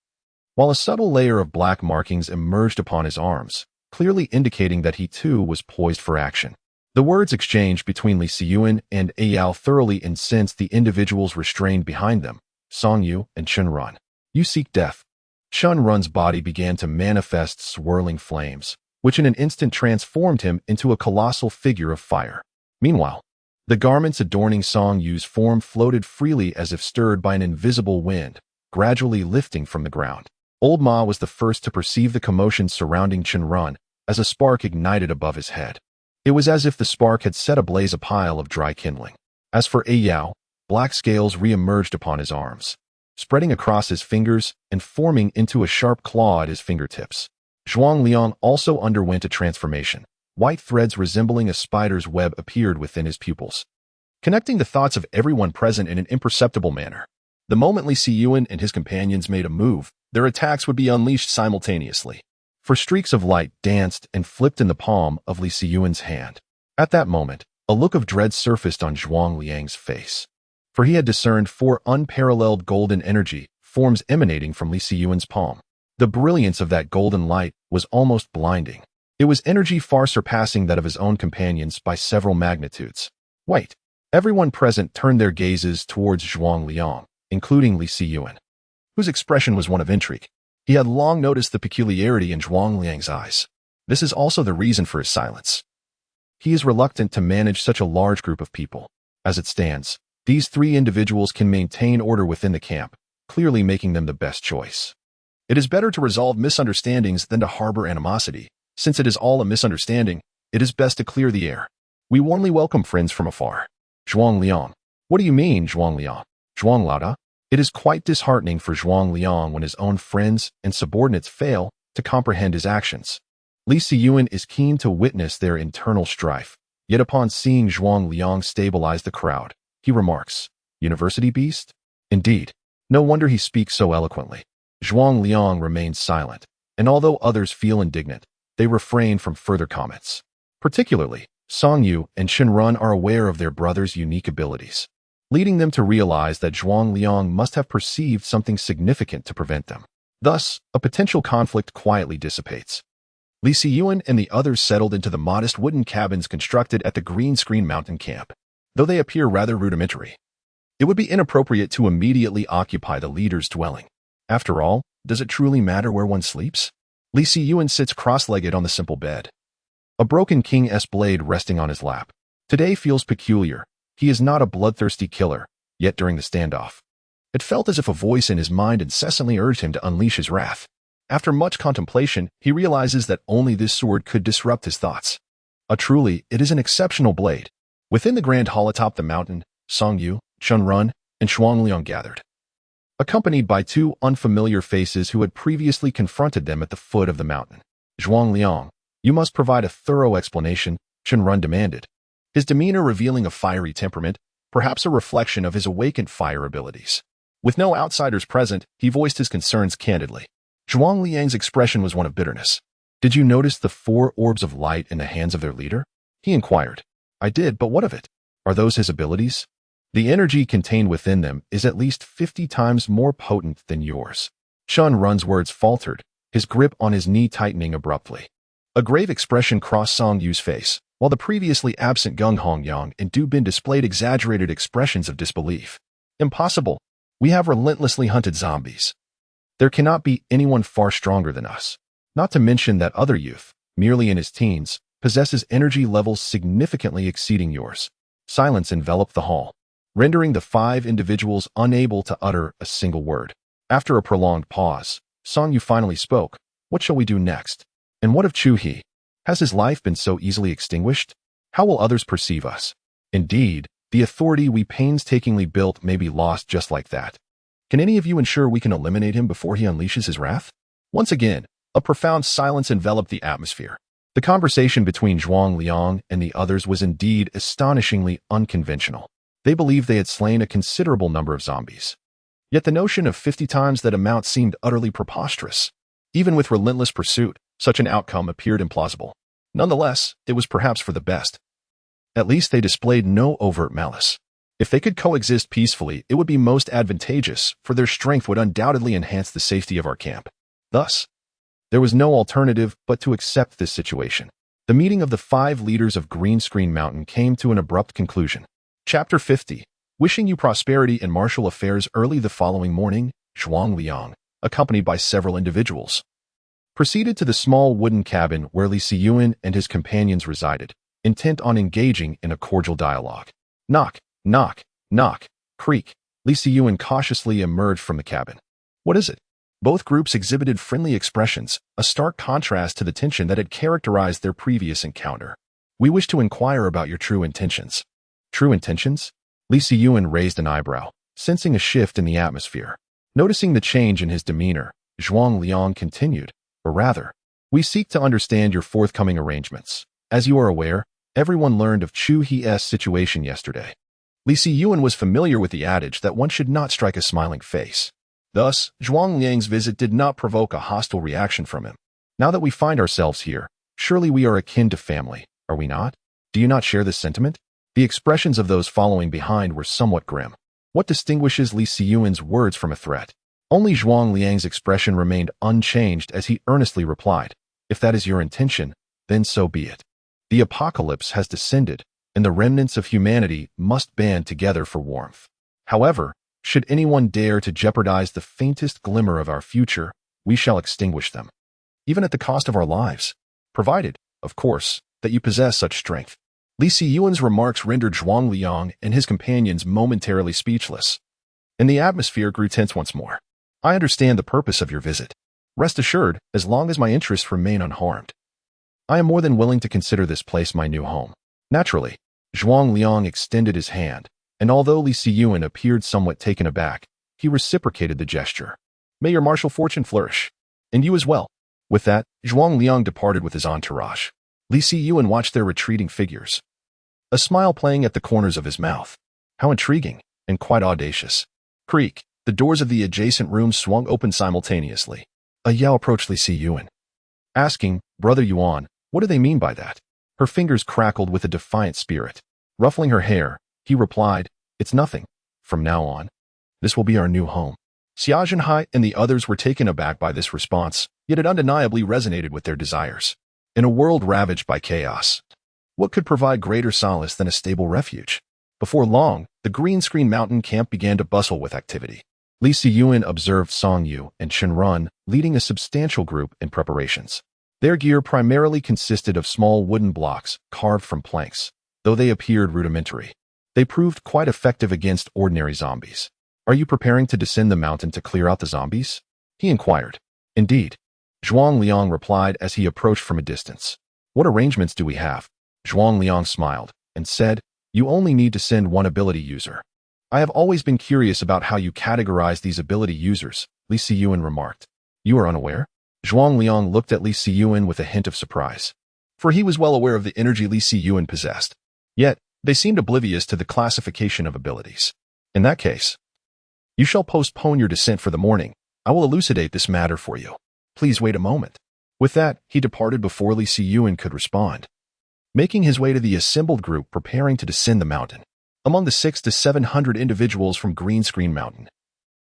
Speaker 1: while a subtle layer of black markings emerged upon his arms, clearly indicating that he too was poised for action. The words exchanged between Li Siyuan and Yao thoroughly incensed the individuals restrained behind them, Song Yu and Chen Run. You seek death. Chen Run's body began to manifest swirling flames, which in an instant transformed him into a colossal figure of fire. Meanwhile, the garments adorning Song Yu's form floated freely as if stirred by an invisible wind, gradually lifting from the ground. Old Ma was the first to perceive the commotion surrounding Chen Run as a spark ignited above his head. It was as if the spark had set ablaze a pile of dry kindling. As for Yao, black scales re-emerged upon his arms, spreading across his fingers and forming into a sharp claw at his fingertips. Zhuang Liang also underwent a transformation. White threads resembling a spider's web appeared within his pupils, connecting the thoughts of everyone present in an imperceptible manner. The moment Li Siyuan and his companions made a move, their attacks would be unleashed simultaneously. For streaks of light danced and flipped in the palm of Li Siyuan's hand. At that moment, a look of dread surfaced on Zhuang Liang's face, for he had discerned 4 unparalleled golden energy forms emanating from Li Siyuan's palm. The brilliance of that golden light was almost blinding. It was energy far surpassing that of his own companions by several magnitudes. Wait! Everyone present turned their gazes towards Zhuang Liang, including Li Siyuan, whose expression was one of intrigue. He had long noticed the peculiarity in Zhuang Liang's eyes. This is also the reason for his silence. He is reluctant to manage such a large group of people. As it stands, these 3 individuals can maintain order within the camp, clearly making them the best choice. It is better to resolve misunderstandings than to harbor animosity. Since it is all a misunderstanding, it is best to clear the air. We warmly welcome friends from afar. Zhuang Liang. What do you mean, Zhuang Liang? Zhuang Laoda? It is quite disheartening for Zhuang Liang when his own friends and subordinates fail to comprehend his actions. Li Siyuan is keen to witness their internal strife, yet upon seeing Zhuang Liang stabilize the crowd, he remarks, "University beast?" Indeed, no wonder he speaks so eloquently. Zhuang Liang remains silent, and although others feel indignant, they refrain from further comments. Particularly, Song Yu and Chen Run are aware of their brother's unique abilities, leading them to realize that Zhuang Liang must have perceived something significant to prevent them. Thus, a potential conflict quietly dissipates. Li Siyuan and the others settled into the modest wooden cabins constructed at the Green Screen Mountain camp. Though they appear rather rudimentary, it would be inappropriate to immediately occupy the leader's dwelling. After all, does it truly matter where one sleeps? Li Siyuan sits cross-legged on the simple bed, a broken King-S blade resting on his lap. Today feels peculiar. He is not a bloodthirsty killer, yet during the standoff, it felt as if a voice in his mind incessantly urged him to unleash his wrath. After much contemplation, he realizes that only this sword could disrupt his thoughts. It is an exceptional blade. Within the grand hall atop the mountain, Song Yu, Chen Run, and Zhuang Liang gathered, accompanied by two unfamiliar faces who had previously confronted them at the foot of the mountain. "Zhuang Liang, you must provide a thorough explanation," Chen Run demanded, his demeanor revealing a fiery temperament, perhaps a reflection of his awakened fire abilities. With no outsiders present, he voiced his concerns candidly. Zhuang Liang's expression was one of bitterness. "Did you notice the 4 orbs of light in the hands of their leader?" he inquired. "I did, but what of it? Are those his abilities? The energy contained within them is at least 50 times more potent than yours." Chen Run's words faltered, his grip on his knee tightening abruptly. A grave expression crossed Song Yu's face, while the previously absent Gung Hongyang and Du Bin displayed exaggerated expressions of disbelief. "Impossible. We have relentlessly hunted zombies. There cannot be anyone far stronger than us. Not to mention that other youth, merely in his teens, possesses energy levels significantly exceeding yours." Silence enveloped the hall, rendering the 5 individuals unable to utter a single word. After a prolonged pause, Song Yu finally spoke. "What shall we do next? And what of Chu He? Has his life been so easily extinguished? How will others perceive us? Indeed, the authority we painstakingly built may be lost just like that. Can any of you ensure we can eliminate him before he unleashes his wrath?" Once again, a profound silence enveloped the atmosphere. The conversation between Zhuang Liang and the others was indeed astonishingly unconventional. They believed they had slain a considerable number of zombies. Yet the notion of 50 times that amount seemed utterly preposterous. Even with relentless pursuit, such an outcome appeared implausible. Nonetheless, it was perhaps for the best. At least they displayed no overt malice. If they could coexist peacefully, it would be most advantageous, for their strength would undoubtedly enhance the safety of our camp. Thus, there was no alternative but to accept this situation. The meeting of the 5 leaders of Green Screen Mountain came to an abrupt conclusion. Chapter 50. Wishing you prosperity in martial affairs. Early the following morning, Zhuang Liang, accompanied by several individuals, proceeded to the small wooden cabin where Li Siyuan and his companions resided, intent on engaging in a cordial dialogue. Knock, knock, knock, creak. Li Siyuan cautiously emerged from the cabin. "What is it?" Both groups exhibited friendly expressions, a stark contrast to the tension that had characterized their previous encounter. "We wish to inquire about your true intentions." "True intentions?" Li Siyuan raised an eyebrow, sensing a shift in the atmosphere. Noticing the change in his demeanor, Zhuang Liang continued, "Or rather, we seek to understand your forthcoming arrangements. As you are aware, everyone learned of Chu He's situation yesterday." Li Siyuan was familiar with the adage that one should not strike a smiling face. Thus, Zhuang Liang's visit did not provoke a hostile reaction from him. "Now that we find ourselves here, surely we are akin to family, are we not? Do you not share this sentiment?" The expressions of those following behind were somewhat grim. What distinguishes Li Siyuan's words from a threat? Only Zhuang Liang's expression remained unchanged as he earnestly replied, "If that is your intention, then so be it. The apocalypse has descended, and the remnants of humanity must band together for warmth. However, should anyone dare to jeopardize the faintest glimmer of our future, we shall extinguish them, even at the cost of our lives, provided, of course, that you possess such strength." Li Siyuan's remarks rendered Zhuang Liang and his companions momentarily speechless, and the atmosphere grew tense once more. "I understand the purpose of your visit. Rest assured, as long as my interests remain unharmed, I am more than willing to consider this place my new home." Naturally, Zhuang Liang extended his hand, and although Li Siyuan appeared somewhat taken aback, He reciprocated the gesture. May your martial fortune flourish. And you as well. With that, Zhuang Liang departed with his entourage. Li Siyuan watched their retreating figures, a smile playing at the corners of his mouth. How intriguing, and quite audacious. Creak, the doors of the adjacent rooms swung open simultaneously. A yell approached Li Siyuan, asking, Brother Yuan, what do they mean by that? Her fingers crackled with a defiant spirit. Ruffling her hair, he replied, It's nothing. From now on, this will be our new home. Xia Zhenhai and the others were taken aback by this response, yet it undeniably resonated with their desires. In a world ravaged by chaos, what could provide greater solace than a stable refuge? Before long, the green screen mountain camp began to bustle with activity. Li Siyuan observed Song Yu and Chen Run leading a substantial group in preparations. Their gear primarily consisted of small wooden blocks carved from planks, though they appeared rudimentary. They proved quite effective against ordinary zombies. Are you preparing to descend the mountain to clear out the zombies? He inquired. Indeed. Zhuang Liang replied as he approached from a distance. What arrangements do we have? Zhuang Liang smiled and said, You only need to send one ability user. I have always been curious about how you categorize these ability users, Li Siyuan remarked. You are unaware? Zhuang Liang looked at Li Siyuan with a hint of surprise, for he was well aware of the energy Li Siyuan possessed. Yet, they seemed oblivious to the classification of abilities. In that case, you shall postpone your descent for the morning. I will elucidate this matter for you. Please wait a moment. With that, he departed before Li Siyuan could respond, making his way to the assembled group preparing to descend the mountain. Among the 600 to 700 individuals from Green Screen Mountain,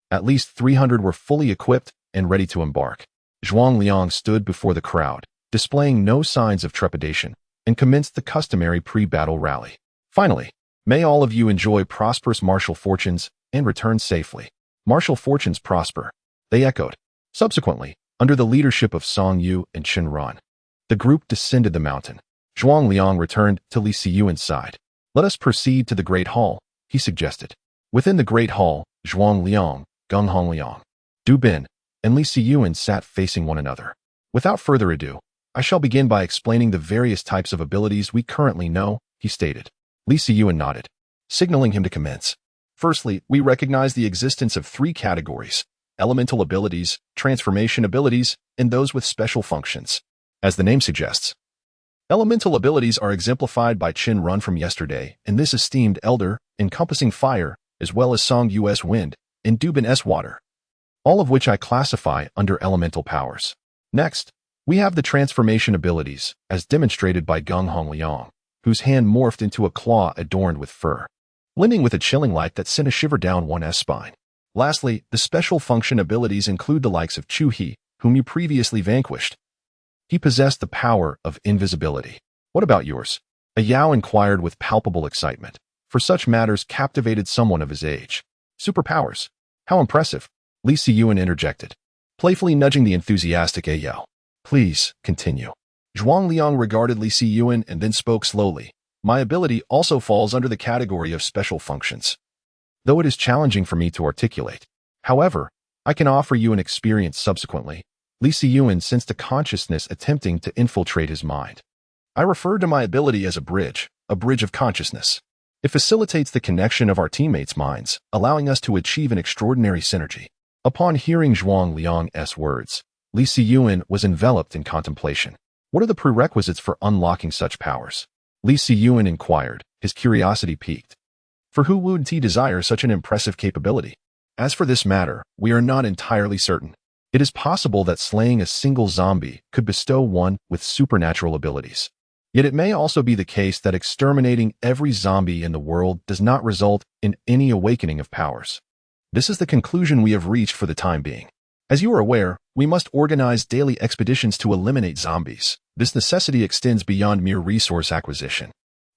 Speaker 1: at least 300 were fully equipped and ready to embark. Zhuang Liang stood before the crowd, displaying no signs of trepidation, and commenced the customary pre-battle rally. Finally, may all of you enjoy prosperous martial fortunes and return safely. Martial fortunes prosper, they echoed. Subsequently, under the leadership of Song Yu and Chen Ran, the group descended the mountain. Zhuang Liang returned to Li Siyuan's side. Let us proceed to the Great Hall, he suggested. Within the Great Hall, Zhuang Liang, Geng Hongliang, Du Bin, and Li Siyuan sat facing one another. Without further ado, I shall begin by explaining the various types of abilities we currently know, he stated. Li Siyuan nodded, signaling him to commence. Firstly, we recognize the existence of 3 categories: elemental abilities, transformation abilities, and those with special functions. As the name suggests, elemental abilities are exemplified by Chen Run from yesterday and this esteemed elder, encompassing fire, as well as Song Yu's wind, and Du Bin's water, all of which I classify under elemental powers. Next, we have the transformation abilities, as demonstrated by Geng Hongliang, whose hand morphed into a claw adorned with fur, blending with a chilling light that sent a shiver down one's spine. Lastly, the special function abilities include the likes of Chu He, whom you previously vanquished. He possessed the power of invisibility. What about yours? A Yao inquired with palpable excitement, for such matters captivated someone of his age. Superpowers. How impressive. Li Siyuan interjected, playfully nudging the enthusiastic Yao. Please, continue. Zhuang Liang regarded Li Siyuan and then spoke slowly. My ability also falls under the category of special functions, though it is challenging for me to articulate. However, I can offer you an experience subsequently. Li Siyuan sensed a consciousness attempting to infiltrate his mind. I refer to my ability as a bridge of consciousness. It facilitates the connection of our teammates' minds, allowing us to achieve an extraordinary synergy. Upon hearing Zhuang Liang's words, Li Siyuan was enveloped in contemplation. What are the prerequisites for unlocking such powers? Li Siyuan inquired, his curiosity piqued. For who would he desire such an impressive capability? As for this matter, we are not entirely certain. It is possible that slaying a single zombie could bestow one with supernatural abilities. Yet it may also be the case that exterminating every zombie in the world does not result in any awakening of powers. This is the conclusion we have reached for the time being. As you are aware, we must organize daily expeditions to eliminate zombies. This necessity extends beyond mere resource acquisition.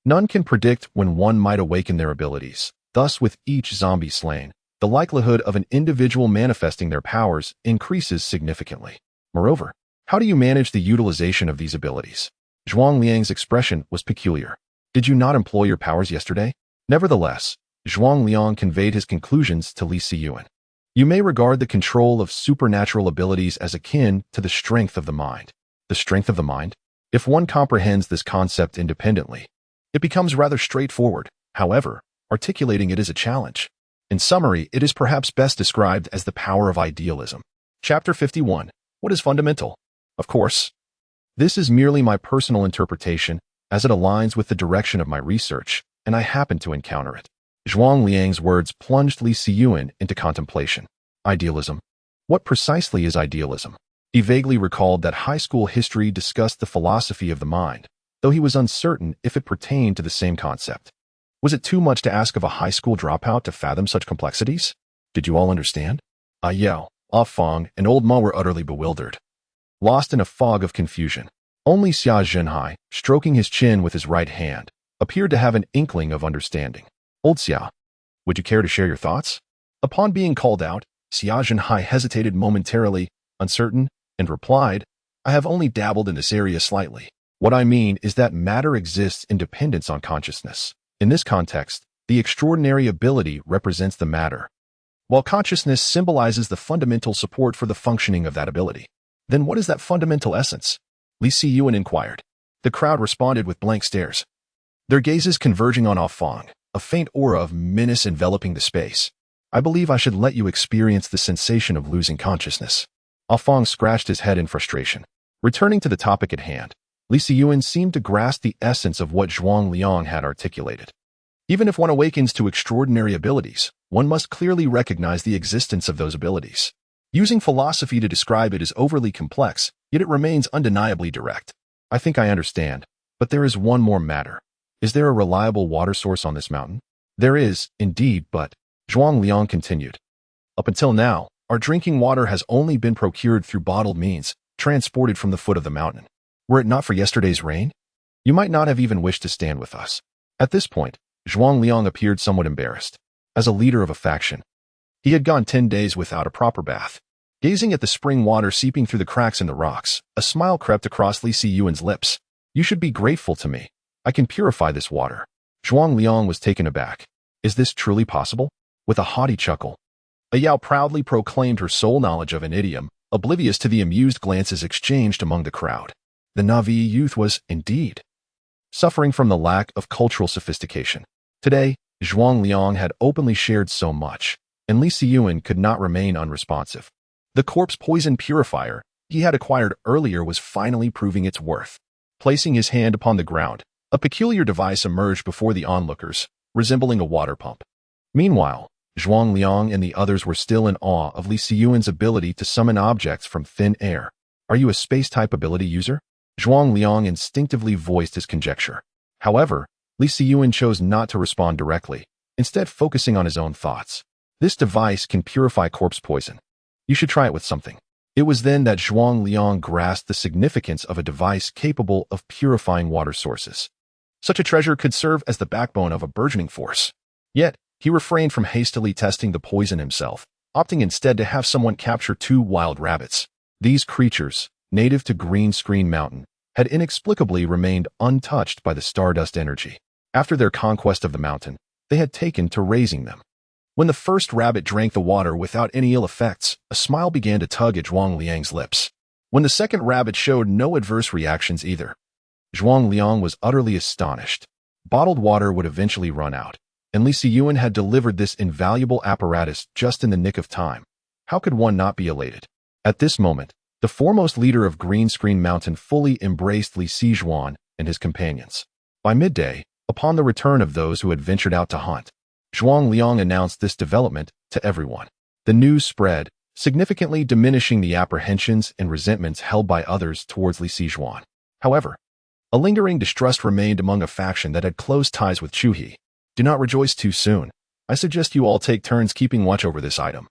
Speaker 1: None can predict when one might awaken their abilities. Thus, with each zombie slain, the likelihood of an individual manifesting their powers increases significantly. Moreover, how do you manage the utilization of these abilities? Zhuang Liang's expression was peculiar. Did you not employ your powers yesterday? Nevertheless, Zhuang Liang conveyed his conclusions to Li Siyuan. You may regard the control of supernatural abilities as akin to the strength of the mind. The strength of the mind? If one comprehends this concept independently, it becomes rather straightforward. However, articulating it is a challenge. In summary, it is perhaps best described as the power of idealism. Chapter 51. What is fundamental? Of course, this is merely my personal interpretation as it aligns with the direction of my research, and I happen to encounter it. Zhuang Liang's words plunged Li Siyuan into contemplation. Idealism. What precisely is idealism? He vaguely recalled that high school history discussed the philosophy of the mind, though he was uncertain if it pertained to the same concept. Was it too much to ask of a high school dropout to fathom such complexities? Did you all understand? Yao, Fang, and Old Ma were utterly bewildered, lost in a fog of confusion. Only Xia Zhenhai, stroking his chin with his right hand, appeared to have an inkling of understanding. Old Xia, would you care to share your thoughts? Upon being called out, Xia Zhenhai hesitated momentarily, uncertain, and replied, I have only dabbled in this area slightly. What I mean is that matter exists in dependence on consciousness. In this context, the extraordinary ability represents the matter, while consciousness symbolizes the fundamental support for the functioning of that ability. Then what is that fundamental essence? Li Siyuan inquired. The crowd responded with blank stares, their gazes converging on Fang, a faint aura of menace enveloping the space. I believe I should let you experience the sensation of losing consciousness. Fang scratched his head in frustration. Returning to the topic at hand, Li Siyuan seemed to grasp the essence of what Zhuang Liang had articulated. Even if one awakens to extraordinary abilities, one must clearly recognize the existence of those abilities. Using philosophy to describe it is overly complex, yet it remains undeniably direct. I think I understand, but there is one more matter. Is there a reliable water source on this mountain? There is, indeed, but Zhuang Liang continued. Up until now, our drinking water has only been procured through bottled means, transported from the foot of the mountain. Were it not for yesterday's rain, you might not have even wished to stand with us. At this point, Zhuang Liang appeared somewhat embarrassed. As a leader of a faction, he had gone 10 days without a proper bath. Gazing at the spring water seeping through the cracks in the rocks, a smile crept across Li Siyuan's lips. You should be grateful to me. I can purify this water. Zhuang Liang was taken aback. Is this truly possible? With a haughty chuckle, Yao proudly proclaimed her sole knowledge of an idiom, oblivious to the amused glances exchanged among the crowd. The Na'vi youth was, indeed, suffering from the lack of cultural sophistication. Today, Zhuang Liang had openly shared so much, and Li Siyuan could not remain unresponsive. The corpse poison purifier he had acquired earlier was finally proving its worth. Placing his hand upon the ground, a peculiar device emerged before the onlookers, resembling a water pump. Meanwhile, Zhuang Liang and the others were still in awe of Li Siyuan's ability to summon objects from thin air. Are you a space-type ability user? Zhuang Liang instinctively voiced his conjecture. However, Li Siyuan chose not to respond directly, instead focusing on his own thoughts. This device can purify corpse poison. You should try it with something. It was then that Zhuang Liang grasped the significance of a device capable of purifying water sources. Such a treasure could serve as the backbone of a burgeoning force. Yet, he refrained from hastily testing the poison himself, opting instead to have someone capture 2 wild rabbits. These creatures, native to Green Screen Mountain, had inexplicably remained untouched by the Stardust energy. After their conquest of the mountain, they had taken to raising them. When the first rabbit drank the water without any ill effects, a smile began to tug at Zhuang Liang's lips. When the second rabbit showed no adverse reactions either, Zhuang Liang was utterly astonished. Bottled water would eventually run out, and Li Siyuan had delivered this invaluable apparatus just in the nick of time. How could one not be elated? At this moment, the foremost leader of Green Screen Mountain fully embraced Li Siyuan and his companions. By midday, upon the return of those who had ventured out to hunt, Zhuang Liang announced this development to everyone. The news spread, significantly diminishing the apprehensions and resentments held by others towards Li Siyuan. However, a lingering distrust remained among a faction that had close ties with Chuhi. Do not rejoice too soon. I suggest you all take turns keeping watch over this item,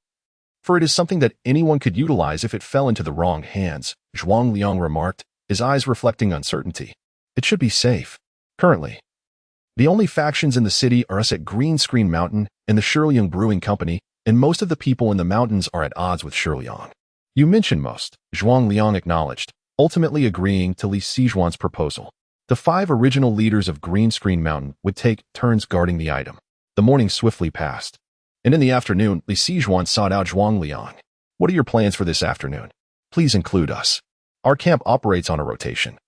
Speaker 1: for it is something that anyone could utilize if it fell into the wrong hands, Zhuang Liang remarked, his eyes reflecting uncertainty. It should be safe. Currently, the only factions in the city are us at Green Screen Mountain and the Shiliang Brewing Company, and most of the people in the mountains are at odds with Shiliang. You mentioned most, Zhuang Liang acknowledged, ultimately agreeing to Li Siyuan's proposal. The 5 original leaders of Green Screen Mountain would take turns guarding the item. The morning swiftly passed, and in the afternoon, Li Siyuan sought out Zhuang Liang. What are your plans for this afternoon? Please include us. Our camp operates on a rotation,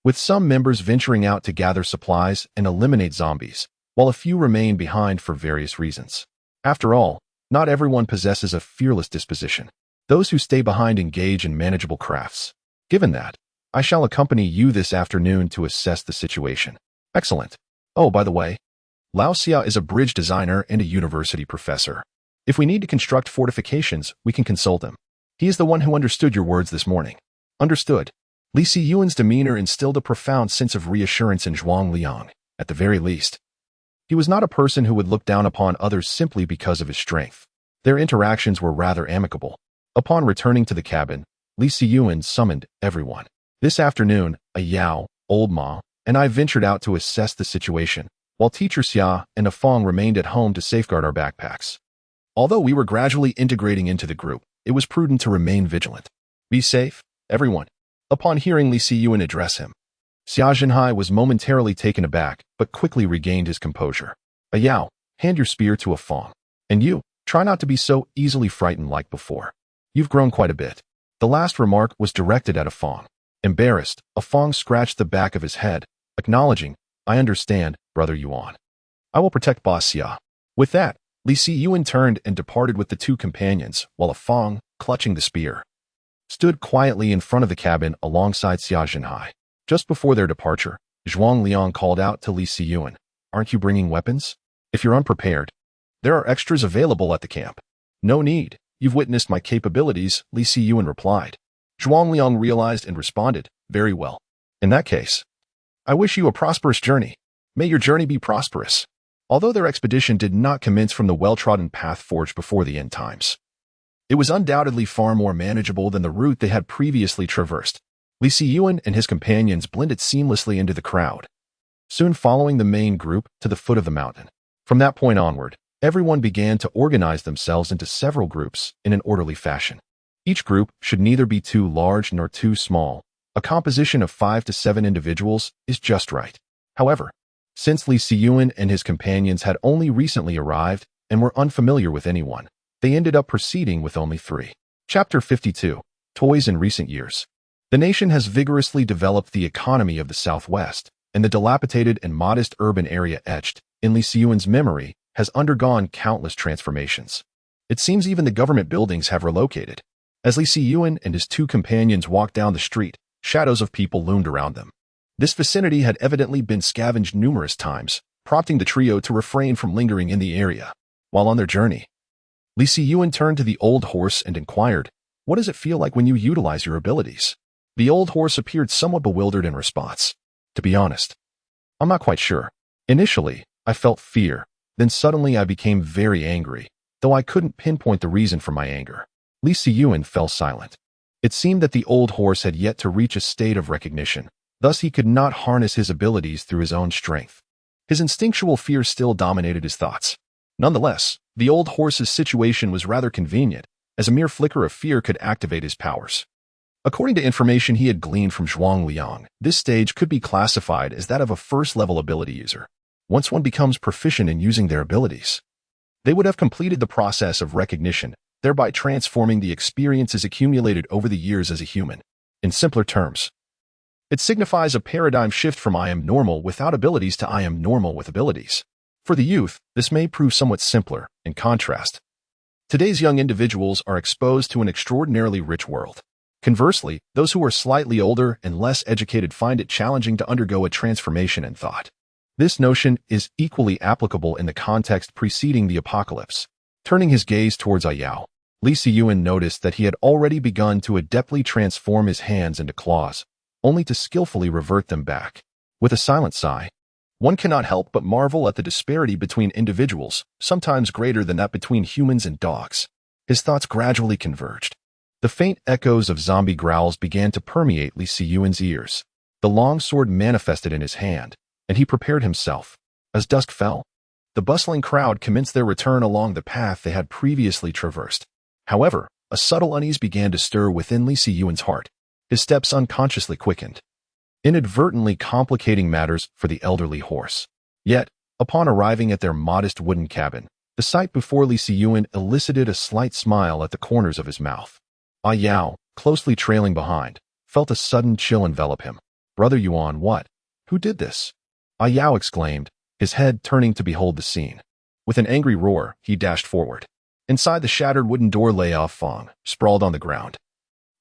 Speaker 1: with some members venturing out to gather supplies and eliminate zombies, while a few remain behind for various reasons. After all, not everyone possesses a fearless disposition. Those who stay behind engage in manageable crafts. Given that, I shall accompany you this afternoon to assess the situation. Excellent. Oh, by the way, Lao Xia is a bridge designer and a university professor. If we need to construct fortifications, we can consult him. He is the one who understood your words this morning. Understood. Li Siyuan's demeanor instilled a profound sense of reassurance in Zhuang Liang, at the very least. He was not a person who would look down upon others simply because of his strength. Their interactions were rather amicable. Upon returning to the cabin, Li Siyuan summoned everyone. This afternoon, a Yao, Old Ma, and I ventured out to assess the situation, while Teacher Xia and a Fong remained at home to safeguard our backpacks. Although we were gradually integrating into the group, it was prudent to remain vigilant. Be safe, everyone. Upon hearing Li Siyuan address him, Xia Zhenhai was momentarily taken aback, but quickly regained his composure. A Yao, hand your spear to a Fong. And you, try not to be so easily frightened like before. You've grown quite a bit. The last remark was directed at a Fong. Embarrassed, a Fong scratched the back of his head, acknowledging, I understand, Brother Yuan. I will protect Boss Xia. With that, Li Siyuan turned and departed with the two companions, while a Fong, clutching the spear, stood quietly in front of the cabin alongside Xia Zhenhai. Just before their departure, Zhuang Liang called out to Li Siyuan, Aren't you bringing weapons? If you're unprepared, there are extras available at the camp. No need. You've witnessed my capabilities, Li Siyuan replied. Zhuang Liang realized and responded, Very well. In that case, I wish you a prosperous journey. May your journey be prosperous. Although their expedition did not commence from the well-trodden path forged before the end times, it was undoubtedly far more manageable than the route they had previously traversed. Li Siyuan and his companions blended seamlessly into the crowd, soon following the main group to the foot of the mountain. From that point onward, everyone began to organize themselves into several groups in an orderly fashion. Each group should neither be too large nor too small. A composition of 5 to 7 individuals is just right. However, since Li Siyuan and his companions had only recently arrived and were unfamiliar with anyone, they ended up proceeding with only 3. Chapter 52. Toys in Recent Years. The nation has vigorously developed the economy of the Southwest, and the dilapidated and modest urban area etched in Li Siyuan's memory has undergone countless transformations. It seems even the government buildings have relocated. As Li Siyuan and his two companions walked down the street, shadows of people loomed around them. This vicinity had evidently been scavenged numerous times, prompting the trio to refrain from lingering in the area. While on their journey, Li Siyuan turned to the old horse and inquired, What does it feel like when you utilize your abilities? The old horse appeared somewhat bewildered in response. To be honest, I'm not quite sure. Initially, I felt fear, then suddenly I became very angry, though I couldn't pinpoint the reason for my anger. Li Siyuan fell silent. It seemed that the old horse had yet to reach a state of recognition, thus he could not harness his abilities through his own strength. His instinctual fear still dominated his thoughts. Nonetheless, the old horse's situation was rather convenient, as a mere flicker of fear could activate his powers. According to information he had gleaned from Zhuang Liang, this stage could be classified as that of a first-level ability user. Once one becomes proficient in using their abilities, they would have completed the process of recognition, thereby transforming the experiences accumulated over the years as a human. In simpler terms, it signifies a paradigm shift from I am normal without abilities to I am normal with abilities. For the youth, this may prove somewhat simpler. In contrast, today's young individuals are exposed to an extraordinarily rich world. Conversely, those who are slightly older and less educated find it challenging to undergo a transformation in thought. This notion is equally applicable in the context preceding the apocalypse. Turning his gaze towards Ayao, Li Siyuan noticed that he had already begun to adeptly transform his hands into claws, only to skillfully revert them back. With a silent sigh, one cannot help but marvel at the disparity between individuals, sometimes greater than that between humans and dogs. His thoughts gradually converged. The faint echoes of zombie growls began to permeate Li Siyuan's ears. The long sword manifested in his hand, and he prepared himself. As dusk fell, the bustling crowd commenced their return along the path they had previously traversed. However, a subtle unease began to stir within Li Siyuan's heart. His steps unconsciously quickened, inadvertently complicating matters for the elderly horse. Yet, upon arriving at their modest wooden cabin, the sight before Li Siyuan elicited a slight smile at the corners of his mouth. Ah Yao, closely trailing behind, felt a sudden chill envelop him. Brother Yuan, what? Who did this? Ah Yao exclaimed, his head turning to behold the scene. With an angry roar, he dashed forward. Inside the shattered wooden door lay Ah Fong, sprawled on the ground.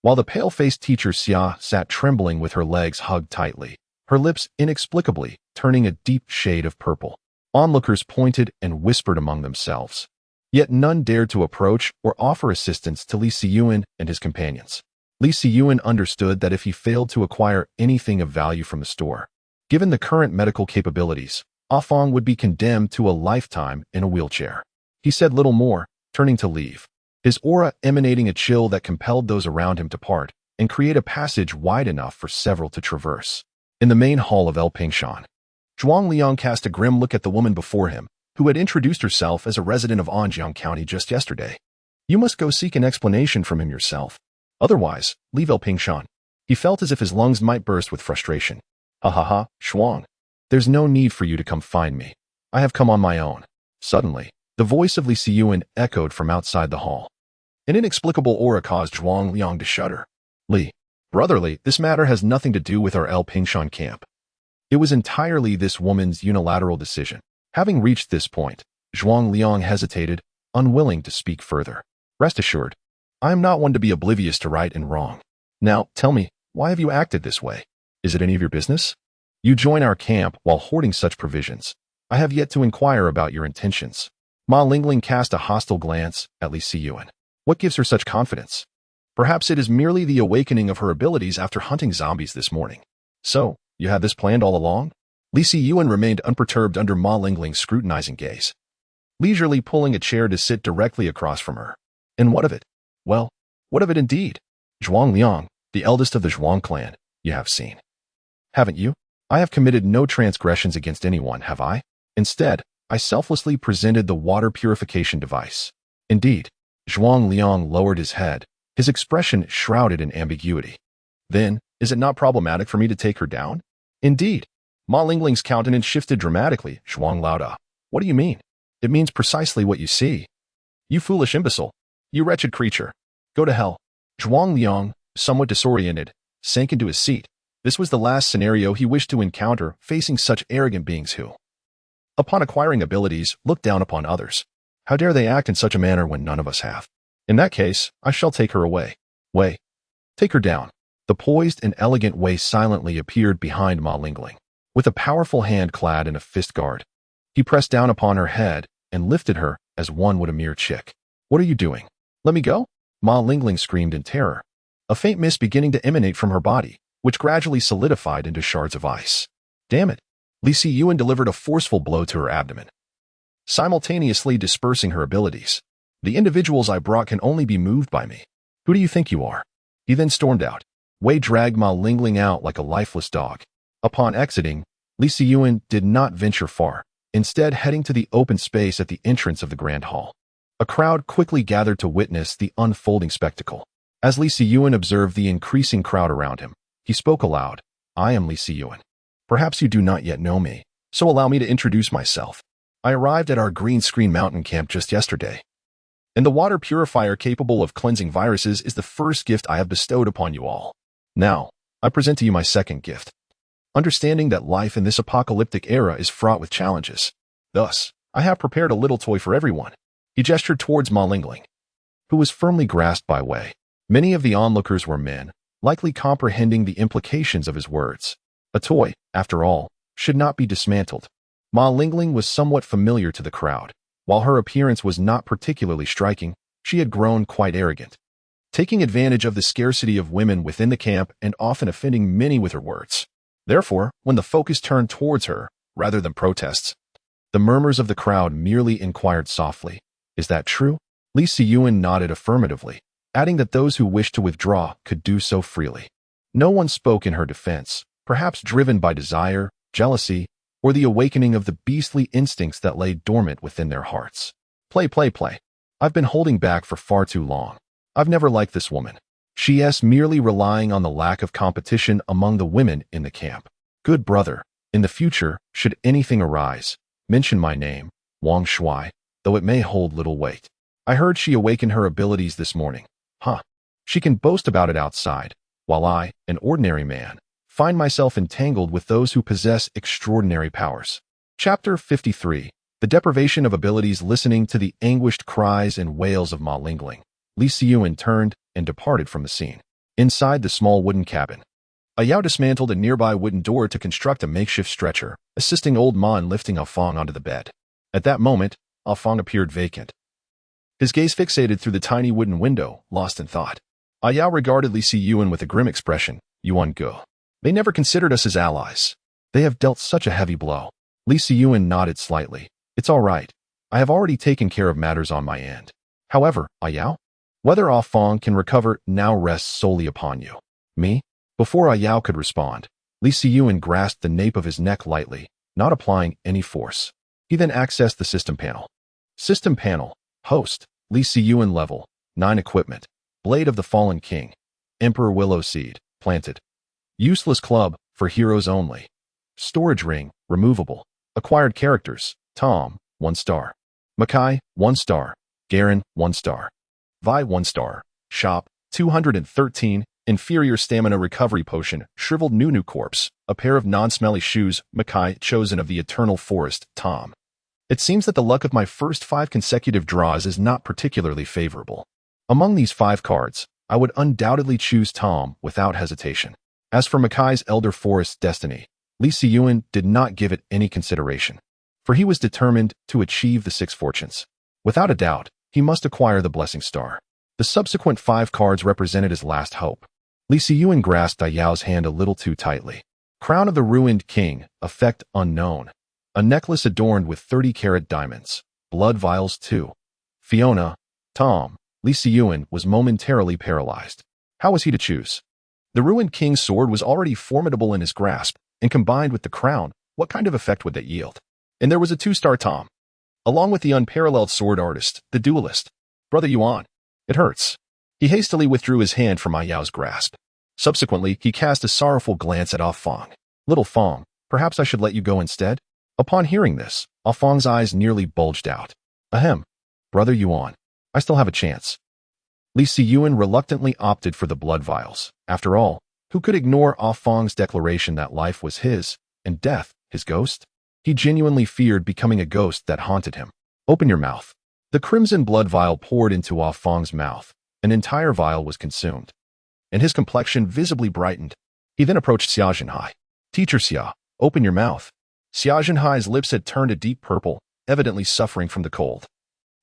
Speaker 1: While the pale-faced teacher Xia sat trembling with her legs hugged tightly, her lips inexplicably turning a deep shade of purple. Onlookers pointed and whispered among themselves. Yet none dared to approach or offer assistance to Li Siyuan and his companions. Li Siyuan understood that if he failed to acquire anything of value from the store, given the current medical capabilities, Ah Fong would be condemned to a lifetime in a wheelchair. He said little more, turning to leave, his aura emanating a chill that compelled those around him to part and create a passage wide enough for several to traverse. In the main hall of El Pingshan, Zhuang Liang cast a grim look at the woman before him, who had introduced herself as a resident of Anjiang County just yesterday. You must go seek an explanation from him yourself. Otherwise, leave El Pingshan. He felt as if his lungs might burst with frustration. Ha ha ha, Shuang. There's no need for you to come find me. I have come on my own. Suddenly, the voice of Li Siyuan echoed from outside the hall. An inexplicable aura caused Zhuang Liang to shudder. Li, brotherly, this matter has nothing to do with our El Pingshan camp. It was entirely this woman's unilateral decision. Having reached this point, Zhuang Liang hesitated, unwilling to speak further. Rest assured, I am not one to be oblivious to right and wrong. Now, tell me, why have you acted this way? Is it any of your business? You join our camp while hoarding such provisions. I have yet to inquire about your intentions. Ma Lingling cast a hostile glance at Li Siyuan. What gives her such confidence? Perhaps it is merely the awakening of her abilities after hunting zombies this morning. So, you had this planned all along? Li Siyuan remained unperturbed under Ma Lingling's scrutinizing gaze, leisurely pulling a chair to sit directly across from her. And what of it? Well, what of it indeed? Zhuang Liang, the eldest of the Zhuang clan, you have seen. Haven't you? I have committed no transgressions against anyone, have I? Instead, I selflessly presented the water purification device. Indeed, Zhuang Liang lowered his head, his expression shrouded in ambiguity. Then, is it not problematic for me to take her down? Indeed. Ma Lingling's countenance shifted dramatically. Zhuang Laoda. What do you mean? It means precisely what you see. You foolish imbecile. You wretched creature. Go to hell. Zhuang Liang, somewhat disoriented, sank into his seat. This was the last scenario he wished to encounter facing such arrogant beings who, upon acquiring abilities, look down upon others. How dare they act in such a manner when none of us have? In that case, I shall take her away. Wei. Take her down. The poised and elegant Wei silently appeared behind Ma Lingling, with a powerful hand clad in a fist guard. He pressed down upon her head and lifted her as one would a mere chick. What are you doing? Let me go? Ma Lingling screamed in terror, a faint mist beginning to emanate from her body, which gradually solidified into shards of ice. Damn it! Li Siyuan delivered a forceful blow to her abdomen, simultaneously dispersing her abilities. The individuals I brought can only be moved by me. Who do you think you are? He then stormed out. Wei dragged Ma Lingling out like a lifeless dog. Upon exiting, Li Siyuan did not venture far, instead heading to the open space at the entrance of the grand hall. A crowd quickly gathered to witness the unfolding spectacle. As Li Siyuan observed the increasing crowd around him, he spoke aloud. I am Li Siyuan. Perhaps you do not yet know me, so allow me to introduce myself. I arrived at our Green Screen Mountain camp just yesterday, and the water purifier capable of cleansing viruses is the first gift I have bestowed upon you all. Now, I present to you my second gift. Understanding that life in this apocalyptic era is fraught with challenges. Thus, I have prepared a little toy for everyone. He gestured towards Ma Lingling, who was firmly grasped by Wei. Many of the onlookers were men, likely comprehending the implications of his words. A toy, after all, should not be dismantled. Ma Lingling was somewhat familiar to the crowd. While her appearance was not particularly striking, she had grown quite arrogant, taking advantage of the scarcity of women within the camp and often offending many with her words. Therefore, when the focus turned towards her, rather than protests, the murmurs of the crowd merely inquired softly, "Is that true?" Li Siyuan nodded affirmatively, adding that those who wished to withdraw could do so freely. No one spoke in her defense, perhaps driven by desire, jealousy, or the awakening of the beastly instincts that lay dormant within their hearts. Play. I've been holding back for far too long. I've never liked this woman. She's merely relying on the lack of competition among the women in the camp. Good brother, in the future, should anything arise, mention my name, Wang Shuai, though it may hold little weight. I heard she awakened her abilities this morning. She can boast about it outside, while I, an ordinary man, find myself entangled with those who possess extraordinary powers. Chapter 53. The deprivation of abilities listening to the anguished cries and wails of Ma Lingling, Li Siyuan turned and departed from the scene. Inside the small wooden cabin, Yao dismantled a nearby wooden door to construct a makeshift stretcher, assisting old Ma in lifting Ah Fong onto the bed. At that moment, Ah Fong appeared vacant. His gaze fixated through the tiny wooden window, lost in thought. Yao regarded Li Siyuan with a grim expression. Yuan Go. They never considered us as allies. They have dealt such a heavy blow. Li Siyuan nodded slightly. It's all right. I have already taken care of matters on my end. However, Yao, whether Ah Fong can recover now rests solely upon you. Me? Before Yao could respond, Li Siyuan grasped the nape of his neck lightly, not applying any force. He then accessed the system panel. System panel. Host. Li Siyuan level. 9 equipment. Blade of the Fallen King. Emperor Willow Seed. Planted. Useless club. For heroes only. Storage ring. Removable. Acquired characters. Tom. 1 star. Makai. 1 star. Garen. 1 star. Vi. 1 star. Shop. 213. Inferior stamina recovery potion. Shriveled Nunu corpse. A pair of non-smelly shoes. Makai. Chosen of the Eternal Forest. Tom. It seems that the luck of my first 5 consecutive draws is not particularly favorable. Among these 5 cards, I would undoubtedly choose Tom without hesitation. As for Makai's Elder Forest's destiny, Li Siyuan did not give it any consideration, for he was determined to achieve the 6 fortunes. Without a doubt, he must acquire the Blessing Star. The subsequent 5 cards represented his last hope. Li Siyuan grasped Yao's hand a little too tightly. Crown of the Ruined King, effect unknown. A necklace adorned with 30-carat diamonds. Blood vials 2. Fiona. Tom. Li Siyuan was momentarily paralyzed. How was he to choose? The Ruined King's sword was already formidable in his grasp, and combined with the crown, what kind of effect would that yield? And there was a 2-star Tom, along with the unparalleled sword artist, the duelist. Brother Yuan. It hurts. He hastily withdrew his hand from Yao's grasp. Subsequently, he cast a sorrowful glance at Ah Fong. Little Fong, perhaps I should let you go instead? Upon hearing this, Ah Fong's eyes nearly bulged out. Ahem. Brother Yuan. I still have a chance. Li Siyuan reluctantly opted for the blood vials. After all, who could ignore Ah Fong's declaration that life was his, and death, his ghost? He genuinely feared becoming a ghost that haunted him. Open your mouth. The crimson blood vial poured into Ah Fong's mouth. An entire vial was consumed, and his complexion visibly brightened. He then approached Xia Zhenhai. Teacher Xia, open your mouth. Xia Zhenhai's lips had turned a deep purple, evidently suffering from the cold,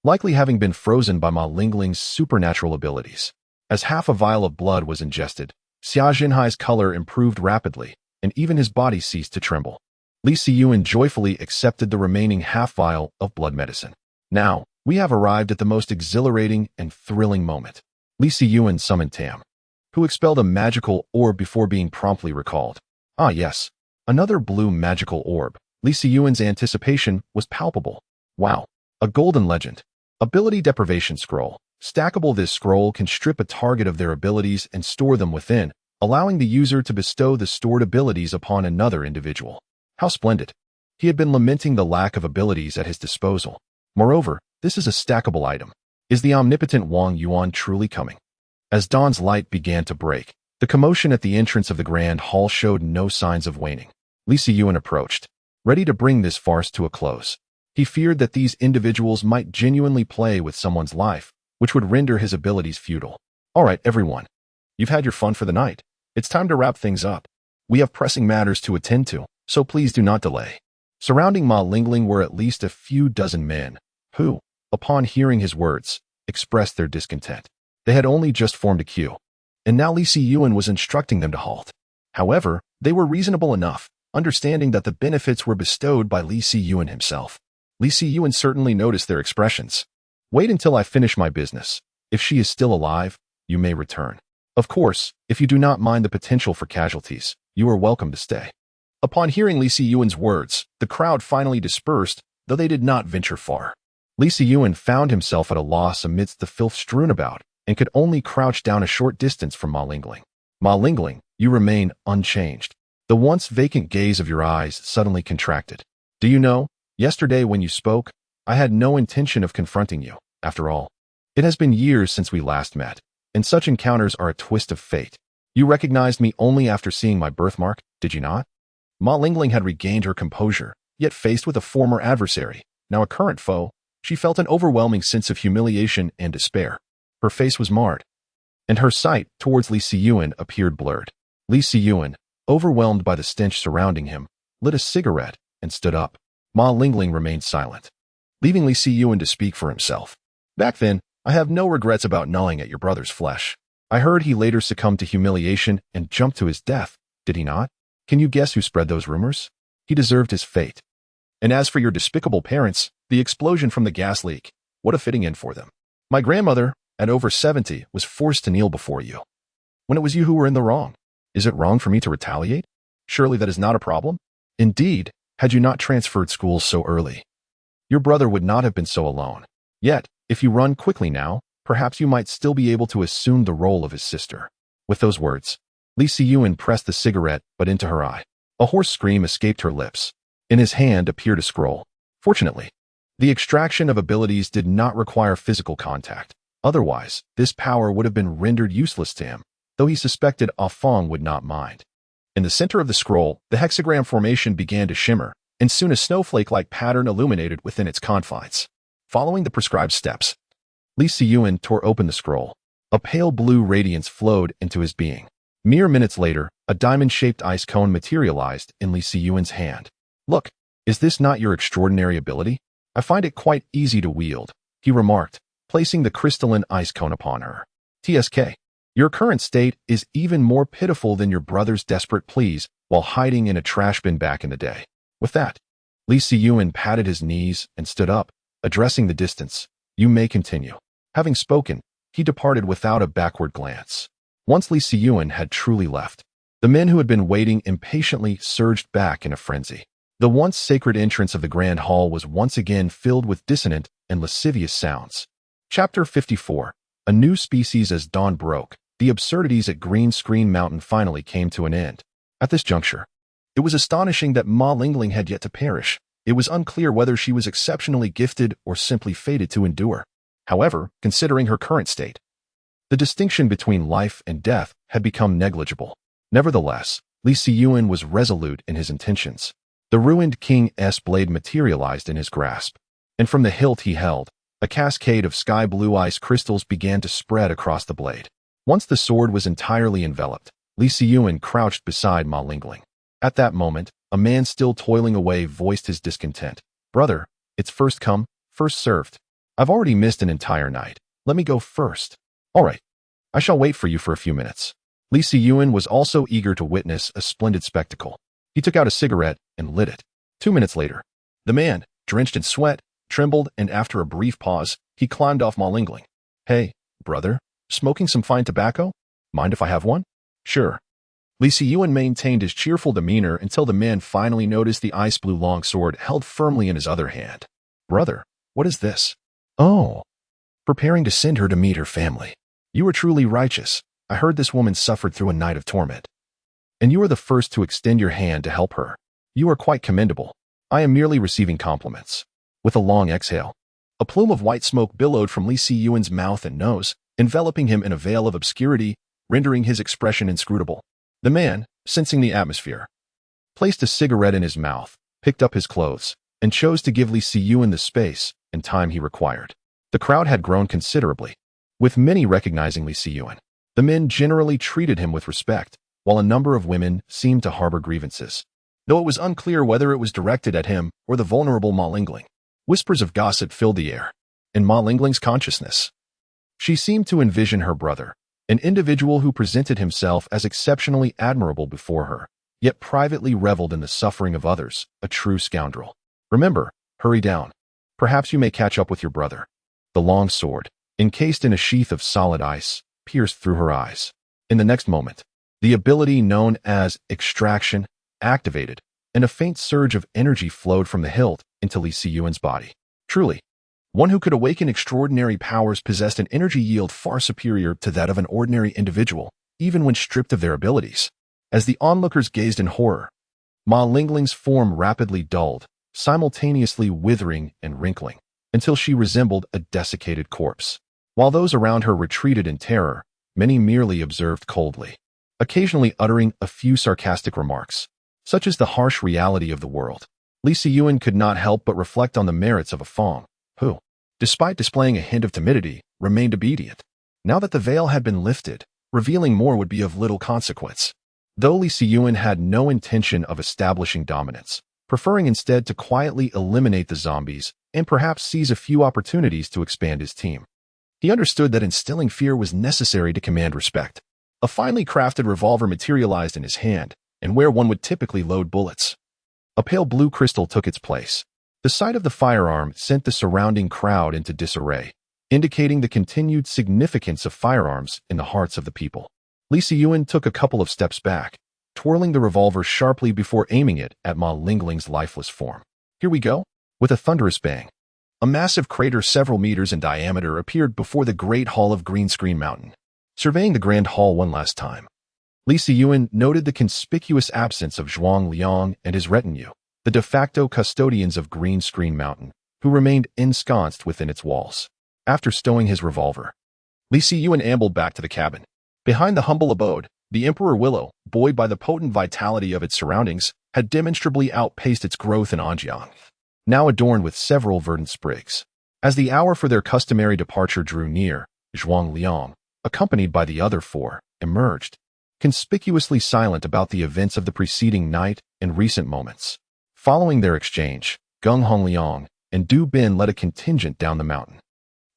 Speaker 1: likely having been frozen by Ma Lingling's supernatural abilities. As half a vial of blood was ingested, Xia Zhenhai's color improved rapidly, and even his body ceased to tremble. Li Siyuan joyfully accepted the remaining half vial of blood medicine. Now, we have arrived at the most exhilarating and thrilling moment. Li Siyuan summoned Tam, who expelled a magical orb before being promptly recalled. Ah yes, another blue magical orb. Li Siyuan's anticipation was palpable. Wow, a golden legend. Ability deprivation scroll. Stackable. This scroll can strip a target of their abilities and store them within, allowing the user to bestow the stored abilities upon another individual. How splendid. He had been lamenting the lack of abilities at his disposal. Moreover, this is a stackable item. Is the omnipotent Wang Yuan truly coming? As dawn's light began to break, the commotion at the entrance of the grand hall showed no signs of waning. Li Siyuan approached, ready to bring this farce to a close. He feared that these individuals might genuinely play with someone's life, which would render his abilities futile. All right, everyone. You've had your fun for the night. It's time to wrap things up. We have pressing matters to attend to, so please do not delay. Surrounding Ma Lingling were at least a few dozen men, who, upon hearing his words, expressed their discontent. They had only just formed a queue, and now Li Siyuan was instructing them to halt. However, they were reasonable enough, understanding that the benefits were bestowed by Li Siyuan himself. Li Siyuan certainly noticed their expressions. Wait until I finish my business. If she is still alive, you may return. Of course, if you do not mind the potential for casualties, you are welcome to stay. Upon hearing Li Siyuan's words, the crowd finally dispersed, though they did not venture far. Li Siyuan found himself at a loss amidst the filth strewn about, and could only crouch down a short distance from Ma Lingling. Ma Lingling, you remain unchanged. The once vacant gaze of your eyes suddenly contracted. Do you know, yesterday when you spoke, I had no intention of confronting you. After all, it has been years since we last met, and such encounters are a twist of fate. You recognized me only after seeing my birthmark, did you not? Ma Lingling had regained her composure, yet faced with a former adversary, now a current foe, she felt an overwhelming sense of humiliation and despair. Her face was marred, and her sight towards Li Siyuan appeared blurred. Li Siyuan, overwhelmed by the stench surrounding him, lit a cigarette and stood up. Ma Lingling remained silent, leaving Li Siyuan to speak for himself. Back then, I have no regrets about gnawing at your brother's flesh. I heard he later succumbed to humiliation and jumped to his death, did he not? Can you guess who spread those rumors? He deserved his fate. And as for your despicable parents, the explosion from the gas leak, what a fitting end for them. My grandmother, at over 70, was forced to kneel before you, when it was you who were in the wrong. Is it wrong for me to retaliate? Surely that is not a problem? Indeed, had you not transferred schools so early, your brother would not have been so alone. Yet, if you run quickly now, perhaps you might still be able to assume the role of his sister. With those words, Li Siyuan pressed the cigarette but into her eye. A hoarse scream escaped her lips. In his hand appeared a scroll. Fortunately, the extraction of abilities did not require physical contact. Otherwise, this power would have been rendered useless to him, though he suspected Ah Feng would not mind. In the center of the scroll, the hexagram formation began to shimmer, and soon a snowflake-like pattern illuminated within its confines. Following the prescribed steps, Li Siyuan tore open the scroll. A pale blue radiance flowed into his being. Mere minutes later, a diamond-shaped ice cone materialized in Li Siyuan's hand. Look, is this not your extraordinary ability? I find it quite easy to wield, he remarked, placing the crystalline ice cone upon her. TSK, your current state is even more pitiful than your brother's desperate pleas while hiding in a trash bin back in the day. With that, Li Siyuan patted his knees and stood up, addressing the distance. You may continue. Having spoken, he departed without a backward glance. Once Li Siyuan had truly left, the men who had been waiting impatiently surged back in a frenzy. The once sacred entrance of the Grand Hall was once again filled with dissonant and lascivious sounds. Chapter 54. A new species as dawn broke. The absurdities at Green Screen Mountain finally came to an end. At this juncture, it was astonishing that Ma Lingling had yet to perish. It was unclear whether she was exceptionally gifted or simply fated to endure. However, considering her current state, the distinction between life and death had become negligible. Nevertheless, Li Siyuan was resolute in his intentions. The ruined King's blade materialized in his grasp, and from the hilt he held, a cascade of sky-blue ice crystals began to spread across the blade. Once the sword was entirely enveloped, Li Siyuan crouched beside Ma Lingling. At that moment, a man still toiling away voiced his discontent. Brother, it's first come, first served. I've already missed an entire night. Let me go first. All right. I shall wait for you for a few minutes. Li Siyuan was also eager to witness a splendid spectacle. He took out a cigarette and lit it. 2 minutes later, the man, drenched in sweat, trembled, and after a brief pause, he climbed off Ma Lingling. Hey, brother, smoking some fine tobacco? Mind if I have one? Sure. Li Siyuan maintained his cheerful demeanor until the man finally noticed the ice-blue longsword held firmly in his other hand. Brother, what is this? Oh, preparing to send her to meet her family. You are truly righteous. I heard this woman suffered through a night of torment, and you are the first to extend your hand to help her. You are quite commendable. I am merely receiving compliments. With a long exhale, a plume of white smoke billowed from Li Siyuan's mouth and nose, enveloping him in a veil of obscurity, rendering his expression inscrutable. The man, sensing the atmosphere, placed a cigarette in his mouth, picked up his clothes, and chose to give Li Siyuan the space and time he required. The crowd had grown considerably, with many recognizing Li Siyuan. The men generally treated him with respect, while a number of women seemed to harbor grievances, though it was unclear whether it was directed at him or the vulnerable Ma Lingling. Whispers of gossip filled the air, in Ma Lingling's consciousness. She seemed to envision her brother, an individual who presented himself as exceptionally admirable before her, yet privately reveled in the suffering of others, a true scoundrel. Remember, hurry down. Perhaps you may catch up with your brother. The long sword, encased in a sheath of solid ice, pierced through her eyes. In the next moment, the ability known as extraction activated, and a faint surge of energy flowed from the hilt into Li Siyuan's body. Truly, one who could awaken extraordinary powers possessed an energy yield far superior to that of an ordinary individual, even when stripped of their abilities. As the onlookers gazed in horror, Ma Lingling's form rapidly dulled, simultaneously withering and wrinkling, until she resembled a desiccated corpse. While those around her retreated in terror, many merely observed coldly, occasionally uttering a few sarcastic remarks, such as the harsh reality of the world. Li Siyuan could not help but reflect on the merits of Afong, who, despite displaying a hint of timidity, remained obedient. Now that the veil had been lifted, revealing more would be of little consequence. Though Li Siyuan had no intention of establishing dominance, preferring instead to quietly eliminate the zombies and perhaps seize a few opportunities to expand his team. He understood that instilling fear was necessary to command respect. A finely crafted revolver materialized in his hand, and where one would typically load bullets. A pale blue crystal took its place. The sight of the firearm sent the surrounding crowd into disarray, indicating the continued significance of firearms in the hearts of the people. Li Siyuan took a couple of steps back, twirling the revolver sharply before aiming it at Ma Lingling's lifeless form. Here we go. With a thunderous bang, a massive crater several meters in diameter appeared before the Great Hall of Green Screen Mountain. Surveying the Grand Hall one last time, Li Siyuan noted the conspicuous absence of Zhuang Liang and his retinue, the de facto custodians of Green Screen Mountain, who remained ensconced within its walls. After stowing his revolver, Li Siyuan ambled back to the cabin. Behind the humble abode, the Emperor Willow, buoyed by the potent vitality of its surroundings, had demonstrably outpaced its growth in Anjiang, now adorned with several verdant sprigs. As the hour for their customary departure drew near, Zhuang Liang, accompanied by the other four, emerged, conspicuously silent about the events of the preceding night and recent moments. Following their exchange, Gung Hongliang and Du Bin led a contingent down the mountain.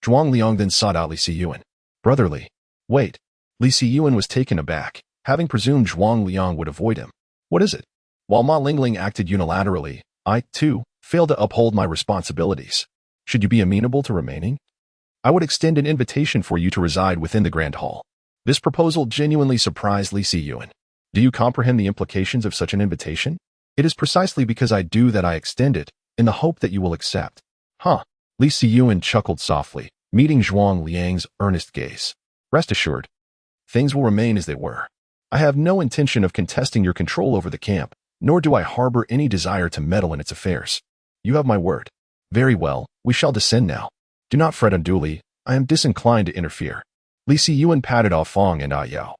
Speaker 1: Zhuang Liang then sought out Li Siyuan. Brotherly. Wait. Li Siyuan was taken aback, having presumed Zhuang Liang would avoid him. What is it? While Ma Lingling acted unilaterally, I, too, failed to uphold my responsibilities. Should you be amenable to remaining? I would extend an invitation for you to reside within the Grand Hall. This proposal genuinely surprised Li Siyuan. Do you comprehend the implications of such an invitation? It is precisely because I do that I extend it, in the hope that you will accept. Huh. Li Siyuan chuckled softly, meeting Zhuang Liang's earnest gaze. Rest assured, things will remain as they were. I have no intention of contesting your control over the camp, nor do I harbor any desire to meddle in its affairs. You have my word. Very well, we shall descend now. Do not fret unduly, I am disinclined to interfere. Li Siyuan patted off Fong and Yao,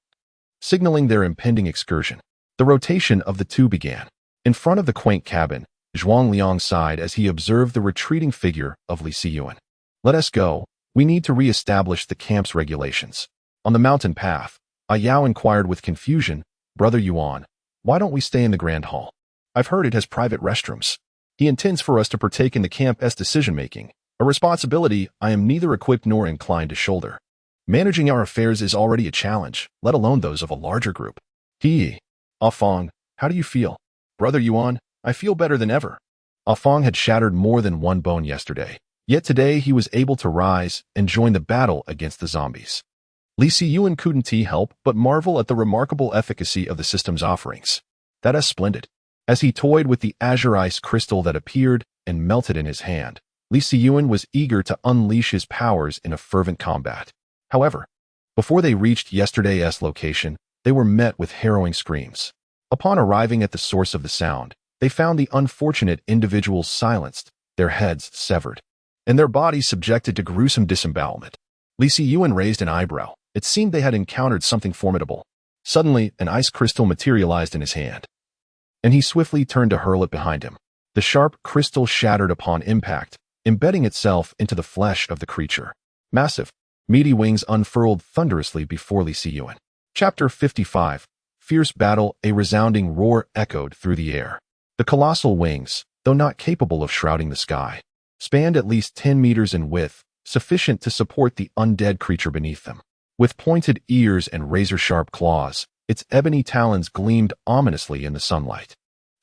Speaker 1: signaling their impending excursion. The rotation of the two began. In front of the quaint cabin, Zhuang Liang sighed as he observed the retreating figure of Li Siyuan. Let us go. We need to re-establish the camp's regulations. On the mountain path, Yao inquired with confusion, Brother Yuan, why don't we stay in the Grand Hall? I've heard it has private restrooms. He intends for us to partake in the camp's decision-making, a responsibility I am neither equipped nor inclined to shoulder. Managing our affairs is already a challenge, let alone those of a larger group. Afong, how do you feel? Brother Yuan, I feel better than ever. Afong had shattered more than one bone yesterday, yet today he was able to rise and join the battle against the zombies. Li Siyuan couldn't help but marvel at the remarkable efficacy of the system's offerings. That is splendid. As he toyed with the azure ice crystal that appeared and melted in his hand, Li Siyuan was eager to unleash his powers in a fervent combat. However, before they reached yesterday's location, they were met with harrowing screams. Upon arriving at the source of the sound, they found the unfortunate individuals silenced, their heads severed, and their bodies subjected to gruesome disembowelment. Li Siyuan raised an eyebrow. It seemed they had encountered something formidable. Suddenly, an ice crystal materialized in his hand, and he swiftly turned to hurl it behind him. The sharp crystal shattered upon impact, embedding itself into the flesh of the creature. Massive, meaty wings unfurled thunderously before Li Siyuan. Chapter 55. Fierce battle. A resounding roar echoed through the air. The colossal wings, though not capable of shrouding the sky, spanned at least 10 meters in width, sufficient to support the undead creature beneath them. With pointed ears and razor-sharp claws, its ebony talons gleamed ominously in the sunlight.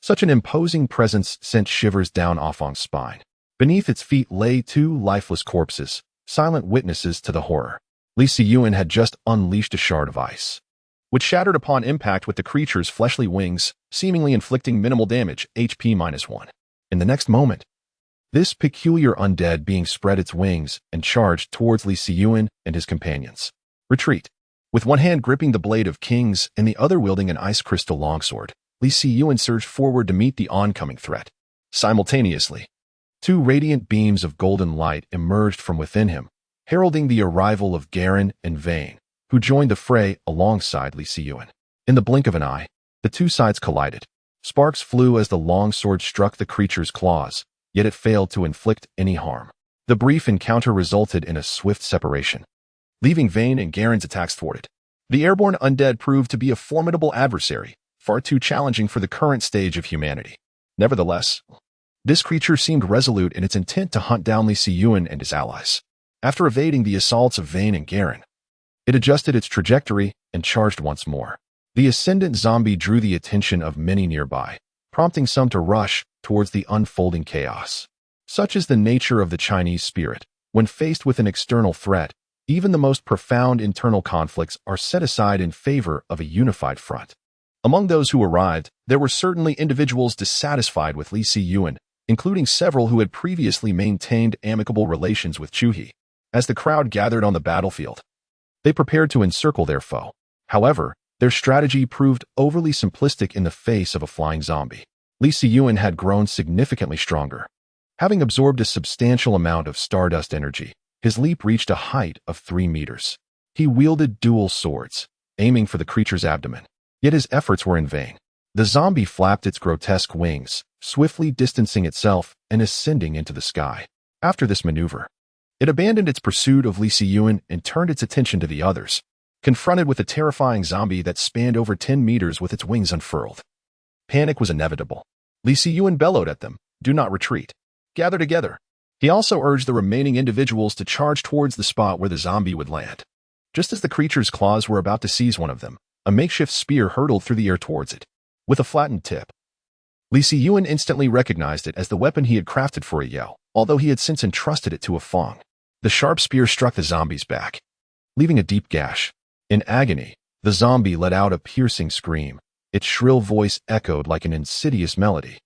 Speaker 1: Such an imposing presence sent shivers down Afong's spine. Beneath its feet lay two lifeless corpses, silent witnesses to the horror. Li Siyuan had just unleashed a shard of ice, which shattered upon impact with the creature's fleshly wings, seemingly inflicting minimal damage, HP-1. In the next moment, this peculiar undead being spread its wings and charged towards Li Siyuan and his companions. Retreat. With one hand gripping the blade of Kings and the other wielding an ice crystal longsword, Li Siyuan surged forward to meet the oncoming threat. Simultaneously, two radiant beams of golden light emerged from within him, heralding the arrival of Garen and Vane, who joined the fray alongside Li Siyuan. In the blink of an eye, the two sides collided. Sparks flew as the long sword struck the creature's claws, yet it failed to inflict any harm. The brief encounter resulted in a swift separation, leaving Vayne and Garen's attacks thwarted. The airborne undead proved to be a formidable adversary, far too challenging for the current stage of humanity. Nevertheless, this creature seemed resolute in its intent to hunt down Li Siyuan and his allies. After evading the assaults of Vayne and Garen, it adjusted its trajectory and charged once more. The ascendant zombie drew the attention of many nearby, prompting some to rush towards the unfolding chaos. Such is the nature of the Chinese spirit. When faced with an external threat, even the most profound internal conflicts are set aside in favor of a unified front. Among those who arrived, there were certainly individuals dissatisfied with Li Siyuan, including several who had previously maintained amicable relations with Chu-He. As the crowd gathered on the battlefield, they prepared to encircle their foe. However, their strategy proved overly simplistic in the face of a flying zombie. Li Siyuan had grown significantly stronger. Having absorbed a substantial amount of stardust energy, his leap reached a height of 3 meters. He wielded dual swords, aiming for the creature's abdomen. Yet his efforts were in vain. The zombie flapped its grotesque wings, swiftly distancing itself and ascending into the sky. After this maneuver, it abandoned its pursuit of Li Siyuan and turned its attention to the others, confronted with a terrifying zombie that spanned over 10 meters with its wings unfurled. Panic was inevitable. Li Siyuan bellowed at them, "Do not retreat. Gather together." He also urged the remaining individuals to charge towards the spot where the zombie would land. Just as the creature's claws were about to seize one of them, a makeshift spear hurtled through the air towards it. With a flattened tip, Li Siyuan instantly recognized it as the weapon he had crafted for a Yao, although he had since entrusted it to a Fong. The sharp spear struck the zombie's back, leaving a deep gash. In agony, the zombie let out a piercing scream. Its shrill voice echoed like an insidious melody,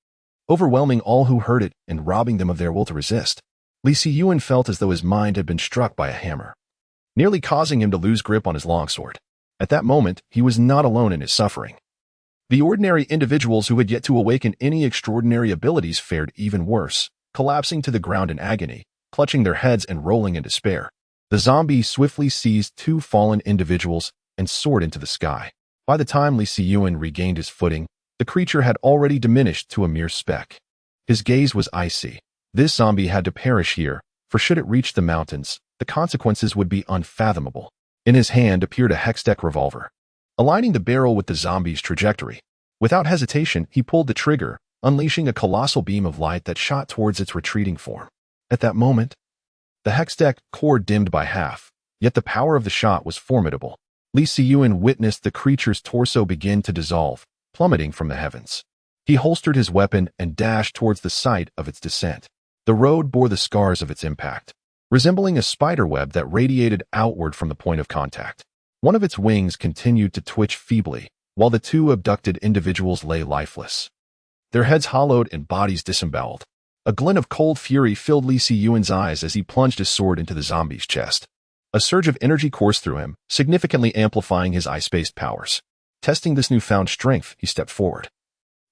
Speaker 1: overwhelming all who heard it and robbing them of their will to resist. Li Siyuan felt as though his mind had been struck by a hammer, nearly causing him to lose grip on his longsword. At that moment, he was not alone in his suffering. The ordinary individuals who had yet to awaken any extraordinary abilities fared even worse, collapsing to the ground in agony, clutching their heads and rolling in despair. The zombie swiftly seized 2 fallen individuals and soared into the sky. By the time Li Siyuan regained his footing, the creature had already diminished to a mere speck. His gaze was icy. This zombie had to perish here, for should it reach the mountains, the consequences would be unfathomable. In his hand appeared a Hextech revolver, aligning the barrel with the zombie's trajectory. Without hesitation, he pulled the trigger, unleashing a colossal beam of light that shot towards its retreating form. At that moment, the Hextech core dimmed by half, yet the power of the shot was formidable. Li Siyuan witnessed the creature's torso begin to dissolve, plummeting from the heavens. He holstered his weapon and dashed towards the site of its descent. The road bore the scars of its impact, resembling a spiderweb that radiated outward from the point of contact. One of its wings continued to twitch feebly, while the 2 abducted individuals lay lifeless, their heads hollowed and bodies disemboweled. A glint of cold fury filled Li Siyuan's eyes as he plunged his sword into the zombie's chest. A surge of energy coursed through him, significantly amplifying his ice-based powers. Testing this newfound strength, he stepped forward,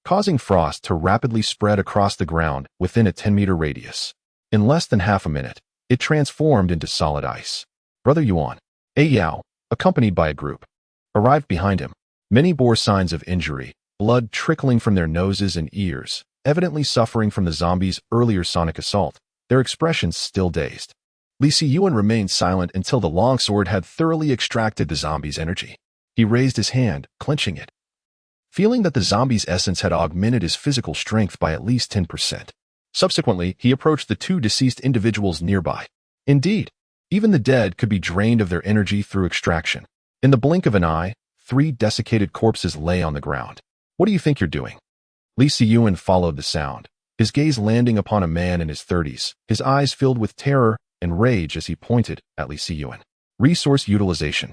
Speaker 1: causing frost to rapidly spread across the ground within a 10-meter radius. In less than half a minute, it transformed into solid ice. Brother Yuan, a Yao, accompanied by a group, arrived behind him. Many bore signs of injury, blood trickling from their noses and ears, evidently suffering from the zombie's earlier sonic assault, their expressions still dazed. Li Siyuan remained silent until the longsword had thoroughly extracted the zombie's energy. He raised his hand, clenching it, feeling that the zombie's essence had augmented his physical strength by at least 10%. Subsequently, he approached the 2 deceased individuals nearby. Indeed, even the dead could be drained of their energy through extraction. In the blink of an eye, 3 desiccated corpses lay on the ground. "What do you think you're doing?" Li Siyuan followed the sound, his gaze landing upon a man in his 30s, his eyes filled with terror and rage as he pointed at Li Siyuan. "Resource utilization.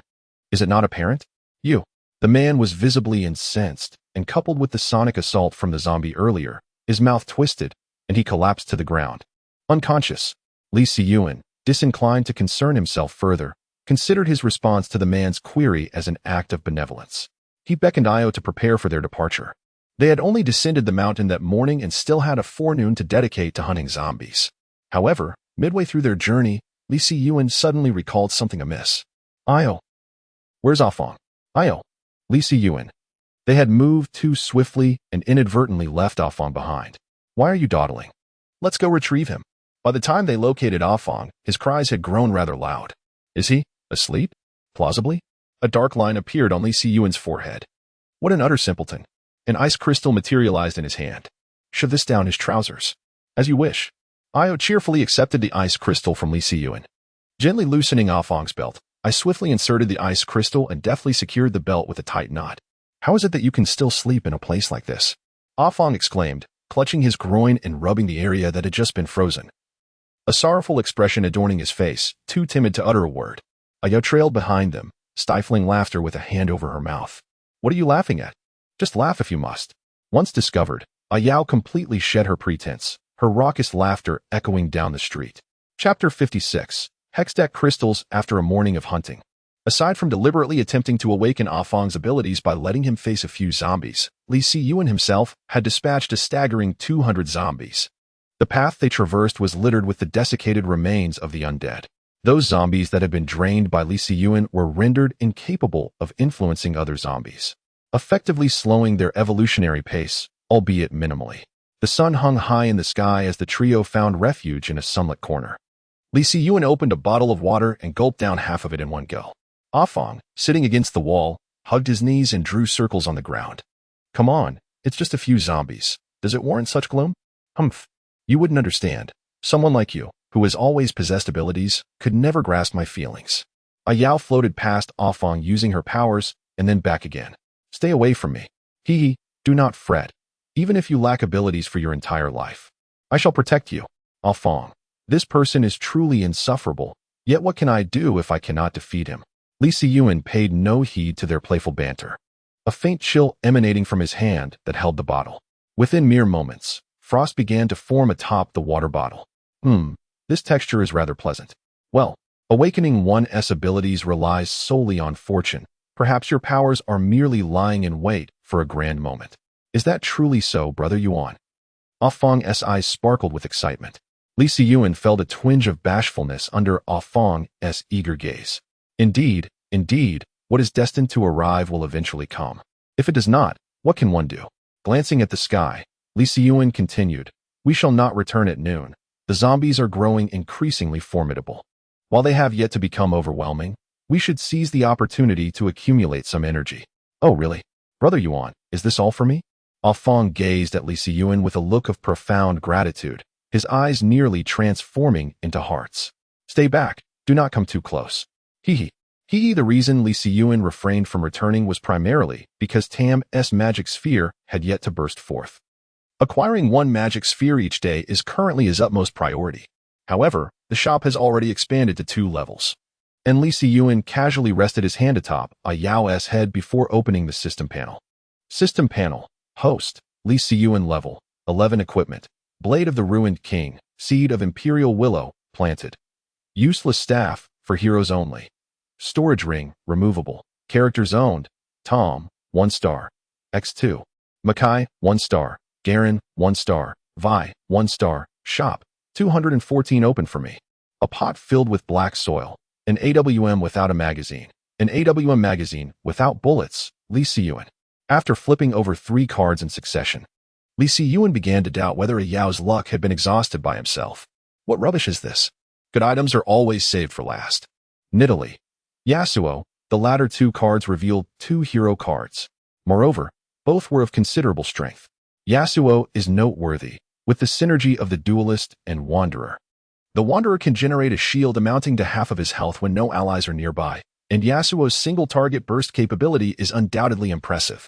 Speaker 1: Is it not apparent? You." The man was visibly incensed, and coupled with the sonic assault from the zombie earlier, his mouth twisted, and he collapsed to the ground, unconscious. Li Siyuan, disinclined to concern himself further, considered his response to the man's query as an act of benevolence. He beckoned Io to prepare for their departure. They had only descended the mountain that morning and still had a forenoon to dedicate to hunting zombies. However, midway through their journey, Li Siyuan suddenly recalled something amiss. "Io. Where's Afong?" "Io. Li Siyuan. They had moved too swiftly and inadvertently left Afong behind. Why are you dawdling? Let's go retrieve him. By the time they located Afong, his cries had grown rather loud. Is he asleep? Plausibly. A dark line appeared on Li Siyuan's forehead. What an utter simpleton. An ice crystal materialized in his hand. Shove this down his trousers. As you wish. Io cheerfully accepted the ice crystal from Li Siyuan. Gently loosening Afong's belt, I swiftly inserted the ice crystal and deftly secured the belt with a tight knot. How is it that you can still sleep in a place like this? Afong exclaimed, clutching his groin and rubbing the area that had just been frozen. A sorrowful expression adorning his face, too timid to utter a word. Io trailed behind them, stifling laughter with a hand over her mouth. What are you laughing at? Just laugh if you must. Once discovered, Io completely shed her pretense, her raucous laughter echoing down the street. Chapter 56. Hextech Crystals After a Morning of Hunting. Aside from deliberately attempting to awaken Afong's abilities by letting him face a few zombies, Li Siyuan himself had dispatched a staggering 200 zombies. The path they traversed was littered with the desiccated remains of the undead. Those zombies that had been drained by Li Siyuan were rendered incapable of influencing other zombies, effectively slowing their evolutionary pace, albeit minimally. The sun hung high in the sky as the trio found refuge in a sunlit corner. Li Siyuan opened a bottle of water and gulped down half of it in one go. Afong, sitting against the wall, hugged his knees and drew circles on the ground. Come on, it's just a few zombies. Does it warrant such gloom? Humph. You wouldn't understand. Someone like you, who has always possessed abilities, could never grasp my feelings. Io floated past Afong using her powers, and then back again. Stay away from me. Hee, do not fret. Even if you lack abilities for your entire life, I shall protect you. Afong. This person is truly insufferable, yet what can I do if I cannot defeat him? Li Siyuan paid no heed to their playful banter. A faint chill emanating from his hand that held the bottle. Within mere moments, frost began to form atop the water bottle. This texture is rather pleasant. Well, awakening one's abilities relies solely on fortune. Perhaps your powers are merely lying in wait for a grand moment. Is that truly so, Brother Yuan? Afong's eyes sparkled with excitement. Li Siyuan felt a twinge of bashfulness under Afong's eager gaze. Indeed, what is destined to arrive will eventually come. If it does not, what can one do? Glancing at the sky, Li Siyuan continued, We shall not return at noon. The zombies are growing increasingly formidable. While they have yet to become overwhelming, we should seize the opportunity to accumulate some energy. Oh really? Brother Yuan, is this all for me? Afong gazed at Li Siyuan with a look of profound gratitude, his eyes nearly transforming into hearts. Stay back, do not come too close. The reason Li Siyuan refrained from returning was primarily because Tam's magic sphere had yet to burst forth. Acquiring one magic sphere each day is currently his utmost priority. However, the shop has already expanded to 2 levels. And Li Siyuan casually rested his hand atop Yao's head before opening the system panel. System panel. Host. Li Siyuan level. 11 equipment. Blade of the Ruined King. Seed of Imperial Willow. Planted. Useless staff. For heroes only. Storage ring, removable. Characters owned. Tom, 1 star. X2. Makai, 1 star. Garen, 1 star. Vi, 1 star. Shop, 214 open for me. A pot filled with black soil. An AWM without a magazine. An AWM magazine without bullets. Li Siyuan. After flipping over 3 cards in succession, Li Siyuan began to doubt whether Yao's luck had been exhausted by himself. What rubbish is this? Good items are always saved for last. Nidalee. Yasuo, the latter 2 cards revealed 2 hero cards. Moreover, both were of considerable strength. Yasuo is noteworthy, with the synergy of the Duelist and Wanderer. The Wanderer can generate a shield amounting to half of his health when no allies are nearby, and Yasuo's single target burst capability is undoubtedly impressive,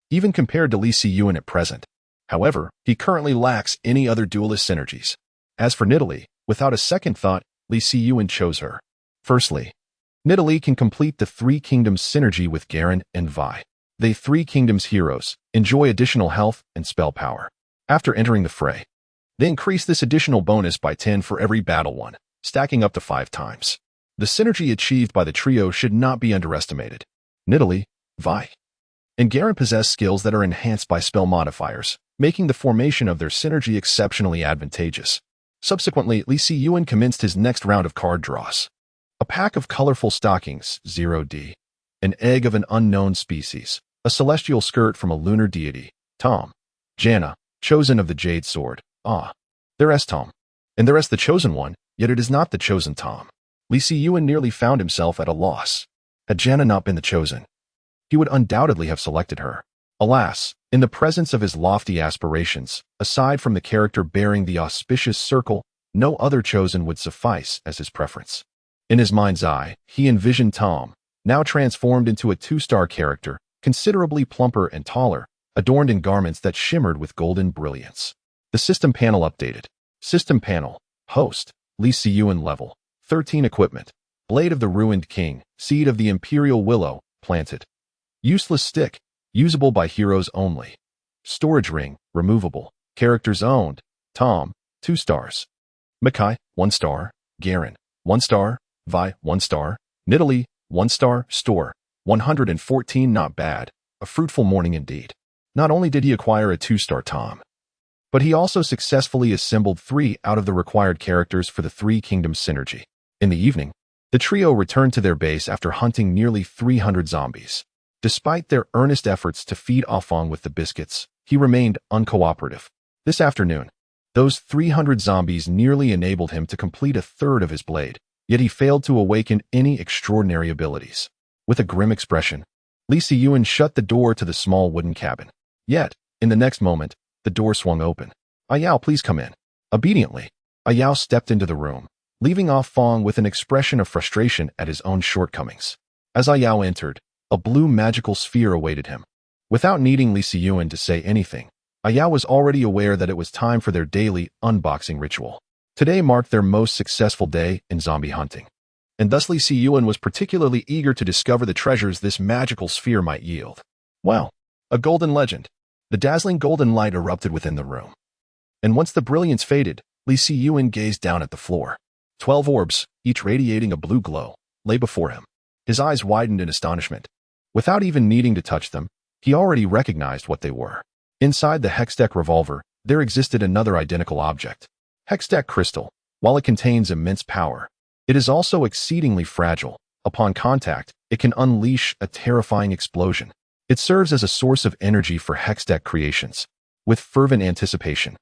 Speaker 1: even compared to Li Siyuan at present. However, he currently lacks any other Duelist synergies. As for Nidalee, without a second thought, Li Siyuan chose her. Firstly, Nidalee can complete the 3 Kingdoms synergy with Garen and Vi. They 3 Kingdoms heroes enjoy additional health and spell power. After entering the fray, they increase this additional bonus by 10 for every battle won, stacking up to 5 times. The synergy achieved by the trio should not be underestimated. Nidalee, Vi, and Garen possess skills that are enhanced by spell modifiers, making the formation of their synergy exceptionally advantageous. Subsequently, Li Siyuan commenced his next round of card draws. A pack of colorful stockings, 0D. An egg of an unknown species. a celestial skirt from a lunar deity, Tom. Janna, chosen of the Jade Sword. Ah, there's Tom. And there's the chosen one, yet it is not the chosen Tom. Li Siyuan nearly found himself at a loss. Had Janna not been the chosen, he would undoubtedly have selected her. Alas, in the presence of his lofty aspirations, aside from the character bearing the auspicious circle, no other chosen would suffice as his preference. In his mind's eye, he envisioned Tom, now transformed into a two-star character, considerably plumper and taller, adorned in garments that shimmered with golden brilliance. The system panel updated. System panel. Host. Li Siyuan level. 13 equipment. Blade of the Ruined King. Seed of the Imperial Willow. Planted. Useless stick. Usable by heroes only. Storage ring. Removable. Characters owned. Tom. 2 stars. Makai. 1 star. Garen. 1 star. Vi. 1 star. Nidalee. 1 star. Store. 114. Not bad. A fruitful morning indeed. Not only did he acquire a 2-star Tom, but he also successfully assembled 3 out of the required characters for the Three Kingdoms synergy. In the evening, the trio returned to their base after hunting nearly 300 zombies. Despite their earnest efforts to feed Afong with the biscuits, he remained uncooperative. This afternoon, those 300 zombies nearly enabled him to complete a third of his blade, yet he failed to awaken any extraordinary abilities. With a grim expression, Li Siyuan shut the door to the small wooden cabin. Yet, in the next moment, the door swung open. Ayao, please come in. Obediently, Ayao stepped into the room, leaving Afong with an expression of frustration at his own shortcomings. As Ayao entered, a blue magical sphere awaited him. Without needing Li Siyuan to say anything, Ayao was already aware that it was time for their daily unboxing ritual. Today marked their most successful day in zombie hunting, and thus Li Siyuan was particularly eager to discover the treasures this magical sphere might yield. Wow, a golden legend. The dazzling golden light erupted within the room. And once the brilliance faded, Li Siyuan gazed down at the floor. 12 orbs, each radiating a blue glow, lay before him. His eyes widened in astonishment. Without even needing to touch them, he already recognized what they were. Inside the Hextech revolver, there existed another identical object. Hextech crystal. While it contains immense power, it is also exceedingly fragile. Upon contact, it can unleash a terrifying explosion. It serves as a source of energy for Hextech creations. With fervent anticipation,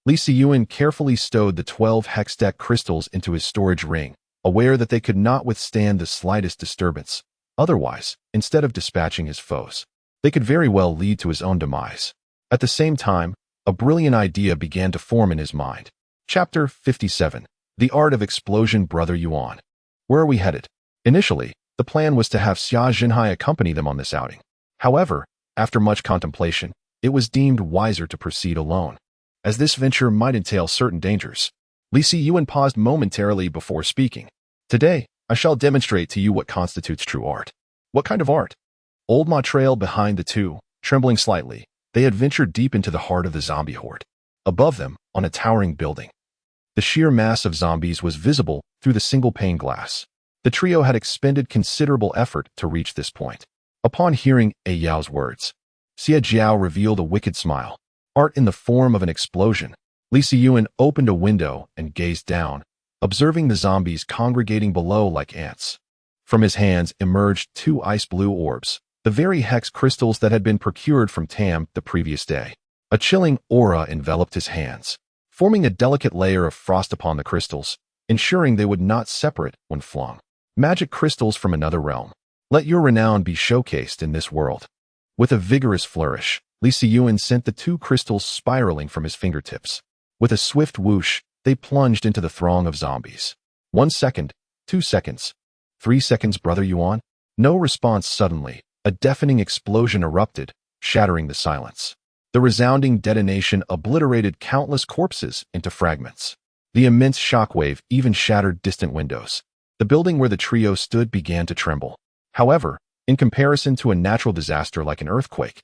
Speaker 1: Li Siyuan carefully stowed the 12 Hextech crystals into his storage ring, aware that they could not withstand the slightest disturbance. Otherwise, instead of dispatching his foes, they could very well lead to his own demise. At the same time, a brilliant idea began to form in his mind. Chapter 57. The Art of Explosion. Brother Yuan. Where are we headed? Initially, the plan was to have Xia Jinhai accompany them on this outing. However, after much contemplation, it was deemed wiser to proceed alone, as this venture might entail certain dangers. Li Siyuan paused momentarily before speaking. Today, I shall demonstrate to you what constitutes true art. What kind of art? Old Ma trailed behind the two, trembling slightly. They had ventured deep into the heart of the zombie horde. Above them, on a towering building, the sheer mass of zombies was visible through the single-pane glass. The trio had expended considerable effort to reach this point. Upon hearing Ayao's words, Xia Jiao revealed a wicked smile. Art in the form of an explosion. Li Siyuan opened a window and gazed down, observing the zombies congregating below like ants. From his hands emerged 2 ice-blue orbs, the very hex crystals that had been procured from Tam the previous day. A chilling aura enveloped his hands, forming a delicate layer of frost upon the crystals, ensuring they would not separate when flung. Magic crystals from another realm. Let your renown be showcased in this world. With a vigorous flourish, Li Siyuan sent the 2 crystals spiraling from his fingertips. With a swift whoosh, they plunged into the throng of zombies. 1 second, 2 seconds, 3 seconds. Brother Yuan? No response. Suddenly, a deafening explosion erupted, shattering the silence. The resounding detonation obliterated countless corpses into fragments. The immense shockwave even shattered distant windows. The building where the trio stood began to tremble. However, in comparison to a natural disaster like an earthquake,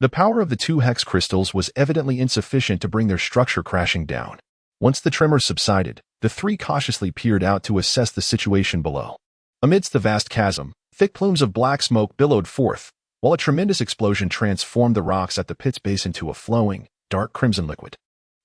Speaker 1: the power of the 2 hex crystals was evidently insufficient to bring their structure crashing down. Once the tremors subsided, the 3 cautiously peered out to assess the situation below. Amidst the vast chasm, thick plumes of black smoke billowed forth, while a tremendous explosion transformed the rocks at the pit's base into a flowing, dark crimson liquid.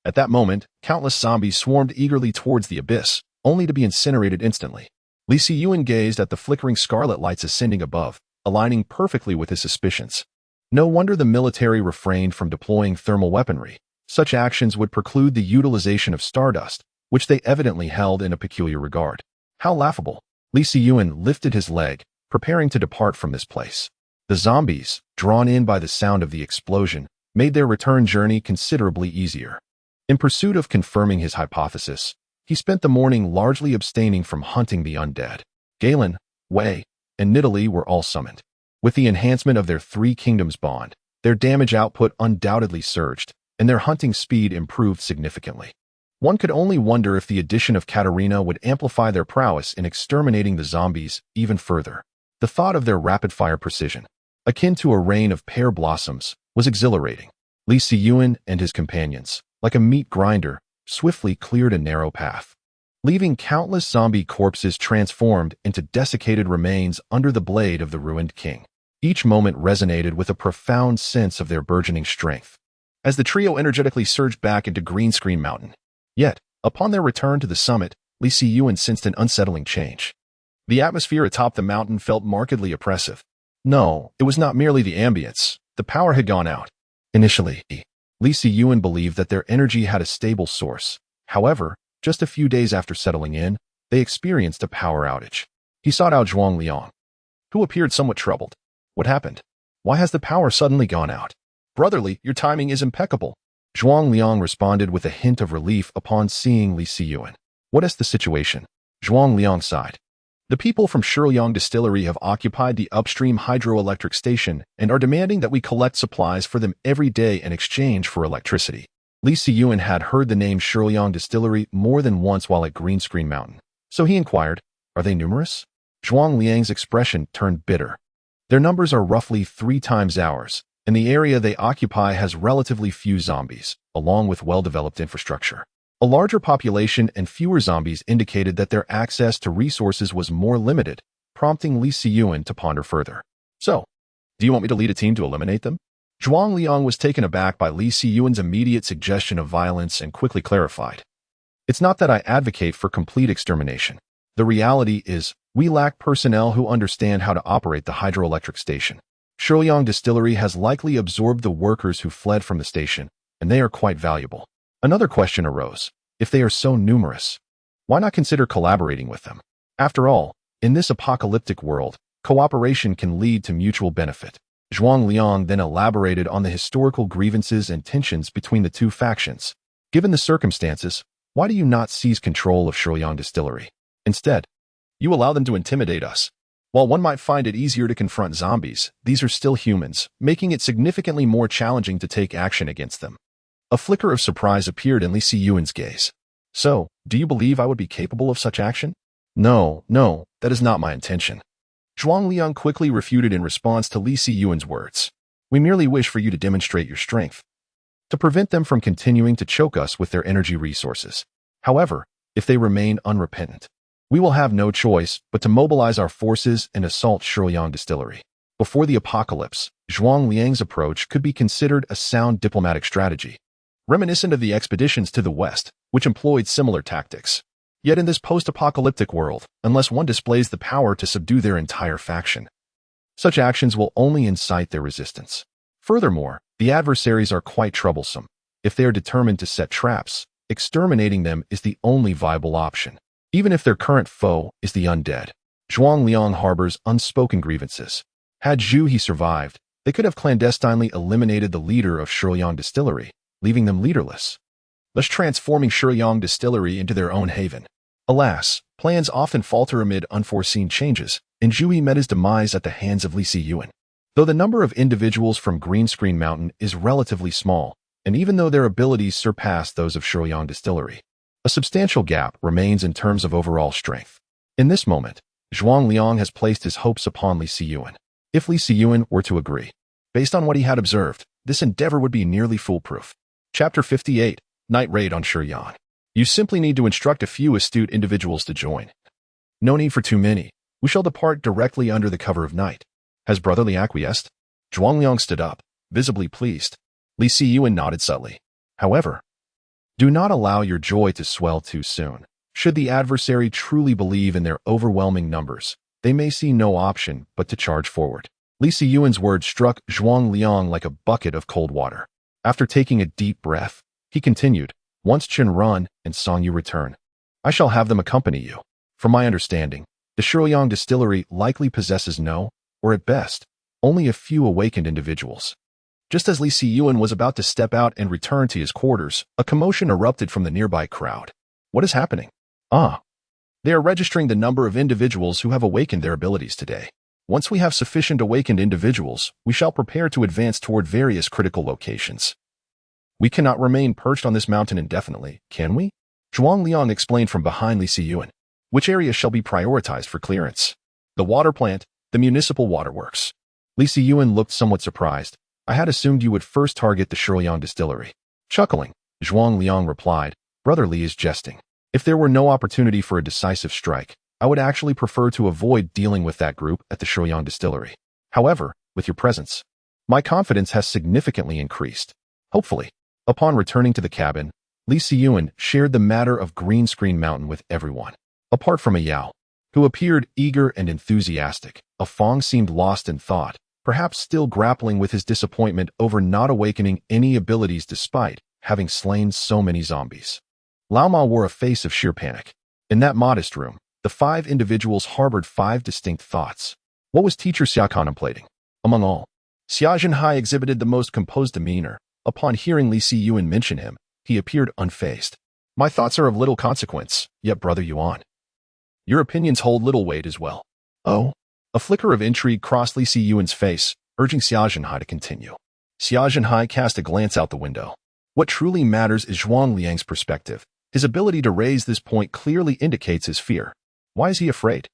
Speaker 1: At that moment, countless zombies swarmed eagerly towards the abyss, only to be incinerated instantly. Li Siyuan gazed at the flickering scarlet lights ascending above, aligning perfectly with his suspicions. No wonder the military refrained from deploying thermal weaponry. Such actions would preclude the utilization of stardust, which they evidently held in a peculiar regard. How laughable! Li Siyuan lifted his leg, preparing to depart from this place. The zombies, drawn in by the sound of the explosion, made their return journey considerably easier. In pursuit of confirming his hypothesis, he spent the morning largely abstaining from hunting the undead. Galen, Wei, and Nidalee were all summoned. With the enhancement of their Three Kingdoms bond, their damage output undoubtedly surged, and their hunting speed improved significantly. One could only wonder if the addition of Katarina would amplify their prowess in exterminating the zombies even further. The thought of their rapid-fire precision, akin to a rain of pear blossoms, was exhilarating. Li Siyuan and his companions, like a meat grinder, swiftly cleared a narrow path, leaving countless zombie corpses transformed into desiccated remains under the blade of the ruined king. Each moment resonated with a profound sense of their burgeoning strength, as the trio energetically surged back into Greenscreen Mountain. Yet, upon their return to the summit, Li Siyuan sensed an unsettling change. The atmosphere atop the mountain felt markedly oppressive. No, it was not merely the ambience. The power had gone out. Initially, Li Siyuan believed that their energy had a stable source. However, just a few days after settling in, they experienced a power outage. He sought out Zhuang Liang, who appeared somewhat troubled. What happened? Why has the power suddenly gone out? Brotherly, your timing is impeccable. Zhuang Liang responded with a hint of relief upon seeing Li Siyuan. What is the situation? Zhuang Liang sighed. The people from Shuyang Distillery have occupied the upstream hydroelectric station and are demanding that we collect supplies for them every day in exchange for electricity. Li Siyuan had heard the name Shuyang Distillery more than once while at Greenscreen Mountain, so he inquired, are they numerous? Zhuang Liang's expression turned bitter. Their numbers are roughly 3 times ours, and the area they occupy has relatively few zombies, along with well-developed infrastructure. A larger population and fewer zombies indicated that their access to resources was more limited, prompting Li Siyuan to ponder further. So, do you want me to lead a team to eliminate them? Zhuang Liang was taken aback by Li Siyuan's immediate suggestion of violence and quickly clarified. It's not that I advocate for complete extermination. The reality is, we lack personnel who understand how to operate the hydroelectric station. Shuyang Distillery has likely absorbed the workers who fled from the station, and they are quite valuable. Another question arose. If they are so numerous, why not consider collaborating with them? After all, in this apocalyptic world, cooperation can lead to mutual benefit. Zhuang Liang then elaborated on the historical grievances and tensions between the two factions. Given the circumstances, why do you not seize control of Shuyang Distillery? Instead, you allow them to intimidate us. While one might find it easier to confront zombies, these are still humans, making it significantly more challenging to take action against them. A flicker of surprise appeared in Li Siyuan's gaze. So, do you believe I would be capable of such action? No, that is not my intention. Zhuang Liang quickly refuted in response to Li Siyuan's words. We merely wish for you to demonstrate your strength, to prevent them from continuing to choke us with their energy resources. However, if they remain unrepentant, we will have no choice but to mobilize our forces and assault Shuyang Distillery. Before the apocalypse, Zhuang Liang's approach could be considered a sound diplomatic strategy, reminiscent of the expeditions to the west, which employed similar tactics. Yet in this post-apocalyptic world, unless one displays the power to subdue their entire faction, such actions will only incite their resistance. Furthermore, the adversaries are quite troublesome. If they are determined to set traps, exterminating them is the only viable option, even if their current foe is the undead. Zhuang Liang harbors unspoken grievances. Had Zhu He survived, they could have clandestinely eliminated the leader of Shuyang Distillery, leaving them leaderless, thus transforming Shuyang Distillery into their own haven. Alas, plans often falter amid unforeseen changes, and Zhu He met his demise at the hands of Li Siyuan. Though the number of individuals from Greenscreen Mountain is relatively small, and even though their abilities surpass those of Shuyang Distillery, a substantial gap remains in terms of overall strength. In this moment, Zhuang Liang has placed his hopes upon Li Siyuan. If Li Siyuan were to agree, based on what he had observed, this endeavor would be nearly foolproof. Chapter 58, Night Raid on Shuyang. You simply need to instruct a few astute individuals to join. No need for too many. We shall depart directly under the cover of night. Has Brotherly acquiesced? Zhuang Liang stood up, visibly pleased. Li Siyuan nodded subtly. However, do not allow your joy to swell too soon. Should the adversary truly believe in their overwhelming numbers, they may see no option but to charge forward. Li Siyuan's words struck Zhuang Liang like a bucket of cold water. After taking a deep breath, he continued, once Chen Run and Song Yu return, I shall have them accompany you. From my understanding, the Shuyang distillery likely possesses no, or at best, only a few awakened individuals. Just as Li Siyuan was about to step out and return to his quarters, a commotion erupted from the nearby crowd. What is happening? They are registering the number of individuals who have awakened their abilities today. Once we have sufficient awakened individuals, we shall prepare to advance toward various critical locations. We cannot remain perched on this mountain indefinitely, can we? Zhuang Liang explained from behind Li Siyuan. Which areas shall be prioritized for clearance? The water plant, the municipal waterworks. Li Siyuan looked somewhat surprised. I had assumed you would first target the Shuyang distillery. Chuckling, Zhuang Liang replied, Brother Li is jesting. If there were no opportunity for a decisive strike, I would actually prefer to avoid dealing with that group at the Shuyang distillery. However, with your presence, my confidence has significantly increased. Hopefully, upon returning to the cabin, Li Siyuan shared the matter of Green Screen Mountain with everyone. Apart from a Yao, who appeared eager and enthusiastic, a Fong seemed lost in thought, perhaps still grappling with his disappointment over not awakening any abilities despite having slain so many zombies. Lao Ma wore a face of sheer panic. In that modest room, the 5 individuals harbored 5 distinct thoughts. What was Teacher Xia contemplating? Among all, Xia Zhenhai exhibited the most composed demeanor. Upon hearing Li Siyuan mention him, he appeared unfazed. My thoughts are of little consequence, yet Brother Yuan, your opinions hold little weight as well. Oh? A flicker of intrigue crossed Li Siyuan's face, urging Xia Zhenhai to continue. Xia Zhenhai cast a glance out the window. What truly matters is Zhuang Liang's perspective. His ability to raise this point clearly indicates his fear. Why is he afraid?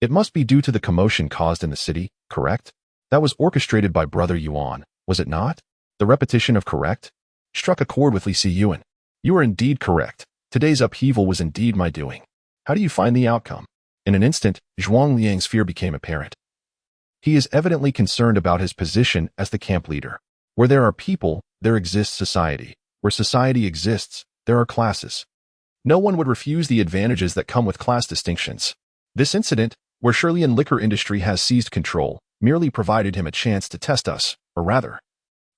Speaker 1: It must be due to the commotion caused in the city, correct? That was orchestrated by Brother Yuan, was it not? The repetition of correct struck a chord with Li Siyuan. You are indeed correct. Today's upheaval was indeed my doing. How do you find the outcome? In an instant, Zhuang Liang's fear became apparent. He is evidently concerned about his position as the camp leader. Where there are people, there exists society. Where society exists, there are classes. No one would refuse the advantages that come with class distinctions. This incident, where Shirlian liquor industry has seized control, merely provided him a chance to test us, or rather,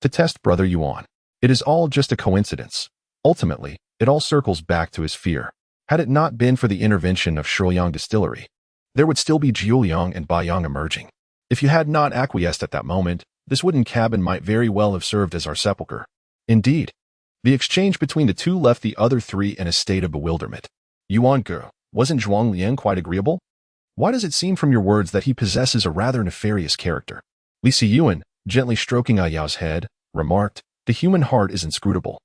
Speaker 1: to test Brother Yuan. It is all just a coincidence. Ultimately, it all circles back to his fear. Had it not been for the intervention of Shuyang Distillery, there would still be Jiuliang and Baiyang emerging. If you had not acquiesced at that moment, this wooden cabin might very well have served as our sepulcher. Indeed, the exchange between the two left the other 3 in a state of bewilderment. Yuan Ge, wasn't Zhuang Liang quite agreeable? Why does it seem from your words that he possesses a rather nefarious character? Li Siyuan, gently stroking Ayao's head, remarked, the human heart is inscrutable.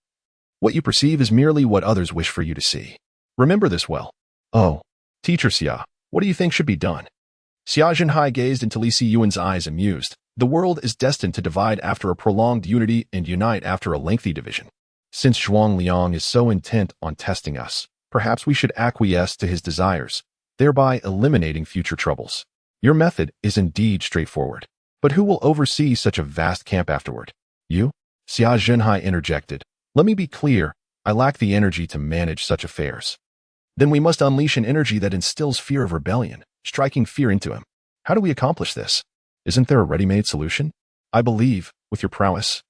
Speaker 1: What you perceive is merely what others wish for you to see. Remember this well. Oh, Teacher Xia, what do you think should be done? Xia Zhenhai gazed into Li Siyuan's eyes amused. The world is destined to divide after a prolonged unity and unite after a lengthy division. Since Zhuang Liang is so intent on testing us, perhaps we should acquiesce to his desires, thereby eliminating future troubles. Your method is indeed straightforward. But who will oversee such a vast camp afterward? You? Xia Zhenhai interjected. Let me be clear, I lack the energy to manage such affairs. Then we must unleash an energy that instills fear of rebellion, striking fear into him. How do we accomplish this? Isn't there a ready-made solution? I believe, with your prowess,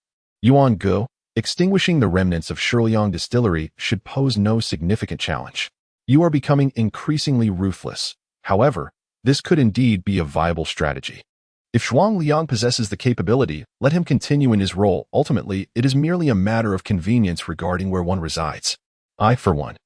Speaker 1: Yuan Ge, extinguishing the remnants of Shuyang Distillery should pose no significant challenge. You are becoming increasingly ruthless. However, this could indeed be a viable strategy. If Zhuang Liang possesses the capability, let him continue in his role. Ultimately, it is merely a matter of convenience regarding where one resides. I, for one,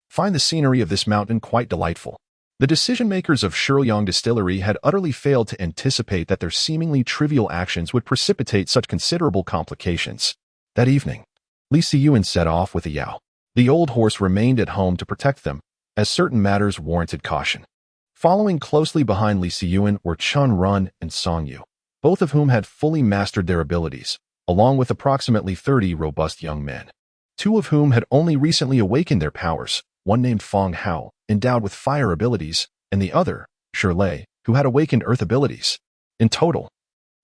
Speaker 1: find the scenery of this mountain quite delightful. The decision-makers of Shuyang Distillery had utterly failed to anticipate that their seemingly trivial actions would precipitate such considerable complications. That evening, Li Siyuan set off with a Yao. The old horse remained at home to protect them, as certain matters warranted caution. Following closely behind Li Siyuan were Chen Run and Song Yu, both of whom had fully mastered their abilities, along with approximately 30 robust young men, 2 of whom had only recently awakened their powers, one named Fong Hao, endowed with fire abilities, and the other, Shirlei, who had awakened earth abilities. In total,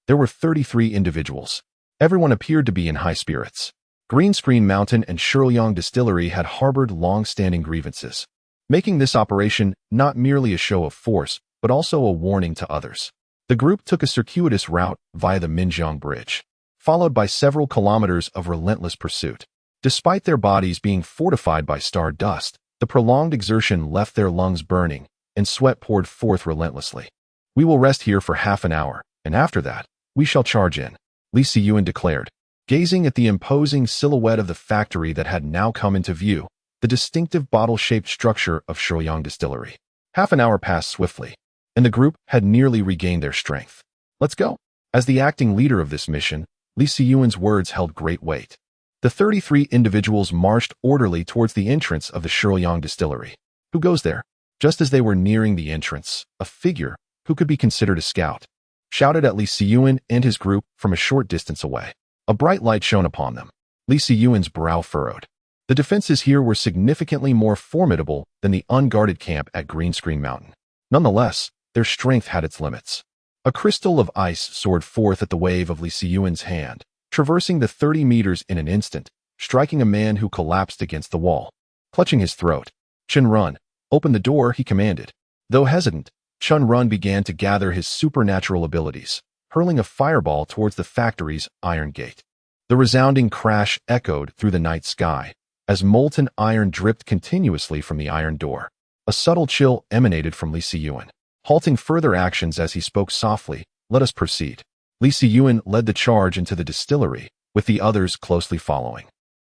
Speaker 1: there were 33 individuals. Everyone appeared to be in high spirits. Green Screen Mountain and Shuyang Distillery had harbored long-standing grievances, making this operation not merely a show of force, but also a warning to others. The group took a circuitous route via the Minjiang Bridge, followed by several kilometers of relentless pursuit. Despite their bodies being fortified by star dust, the prolonged exertion left their lungs burning, and sweat poured forth relentlessly. "We will rest here for half an hour, and after that, we shall charge in," Li Siyuan declared. Gazing at the imposing silhouette of the factory that had now come into view, the distinctive bottle-shaped structure of Shuoyang Distillery. Half an hour passed swiftly, and the group had nearly regained their strength. "Let's go." As the acting leader of this mission, Li Siyuan's words held great weight. The 33 individuals marched orderly towards the entrance of the Shuoyang Distillery. "Who goes there?" Just as they were nearing the entrance, a figure, who could be considered a scout, shouted at Li Siyuan and his group from a short distance away. A bright light shone upon them. Li Siyuan's brow furrowed. The defenses here were significantly more formidable than the unguarded camp at Green Screen Mountain. Nonetheless, their strength had its limits. A crystal of ice soared forth at the wave of Li Siyuan's hand, traversing the 30 meters in an instant, striking a man who collapsed against the wall. Clutching his throat, "Chen Run, open the door," he commanded. Though hesitant, Chen Run began to gather his supernatural abilities, hurling a fireball towards the factory's iron gate. The resounding crash echoed through the night sky, as molten iron dripped continuously from the iron door. A subtle chill emanated from Li Siyuan, halting further actions as he spoke softly, "Let us proceed." Li Siyuan led the charge into the distillery, with the others closely following.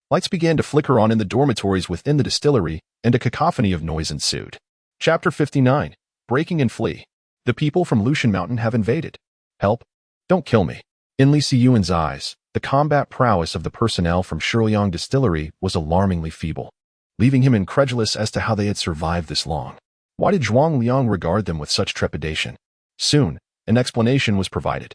Speaker 1: Lights began to flicker on in the dormitories within the distillery, and a cacophony of noise ensued. Chapter 59. Breaking and Flee. The people from Lushan Mountain have invaded. Help. Don't kill me. In Li Siyuan's eyes, the combat prowess of the personnel from Shuoyang Distillery was alarmingly feeble, leaving him incredulous as to how they had survived this long. Why did Zhuang Liang regard them with such trepidation? Soon, an explanation was provided.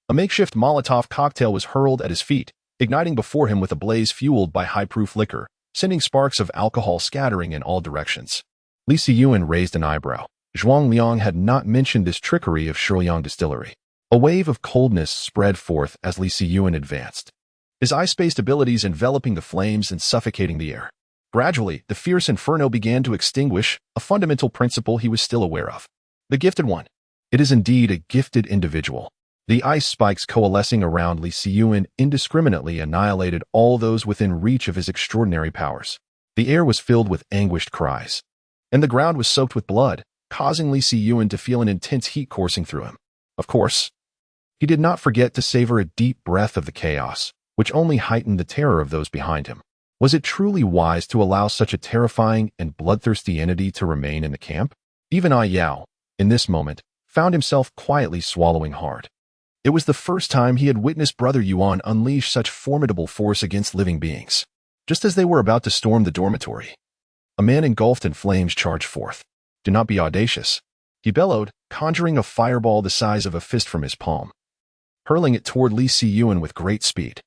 Speaker 1: A makeshift Molotov cocktail was hurled at his feet, igniting before him with a blaze fueled by high-proof liquor, sending sparks of alcohol scattering in all directions. Li Siyuan raised an eyebrow. Zhuang Liang had not mentioned this trickery of Shuoyang Distillery. A wave of coldness spread forth as Li Siyuan advanced, his ice-based abilities enveloping the flames and suffocating the air. Gradually, the fierce inferno began to extinguish, a fundamental principle he was still aware of. The gifted one. It is indeed a gifted individual. The ice spikes coalescing around Li Siyuan indiscriminately annihilated all those within reach of his extraordinary powers. The air was filled with anguished cries, and the ground was soaked with blood, causing Li Siyuan to feel an intense heat coursing through him. Of course, he did not forget to savor a deep breath of the chaos, which only heightened the terror of those behind him. Was it truly wise to allow such a terrifying and bloodthirsty entity to remain in the camp? Even Ai Yao, in this moment, found himself quietly swallowing hard. It was the first time he had witnessed Brother Yuan unleash such formidable force against living beings. Just as they were about to storm the dormitory, a man engulfed in flames charged forth. "Do not be audacious," he bellowed, conjuring a fireball the size of a fist from his palm, hurling it toward Li Siyuan with great speed.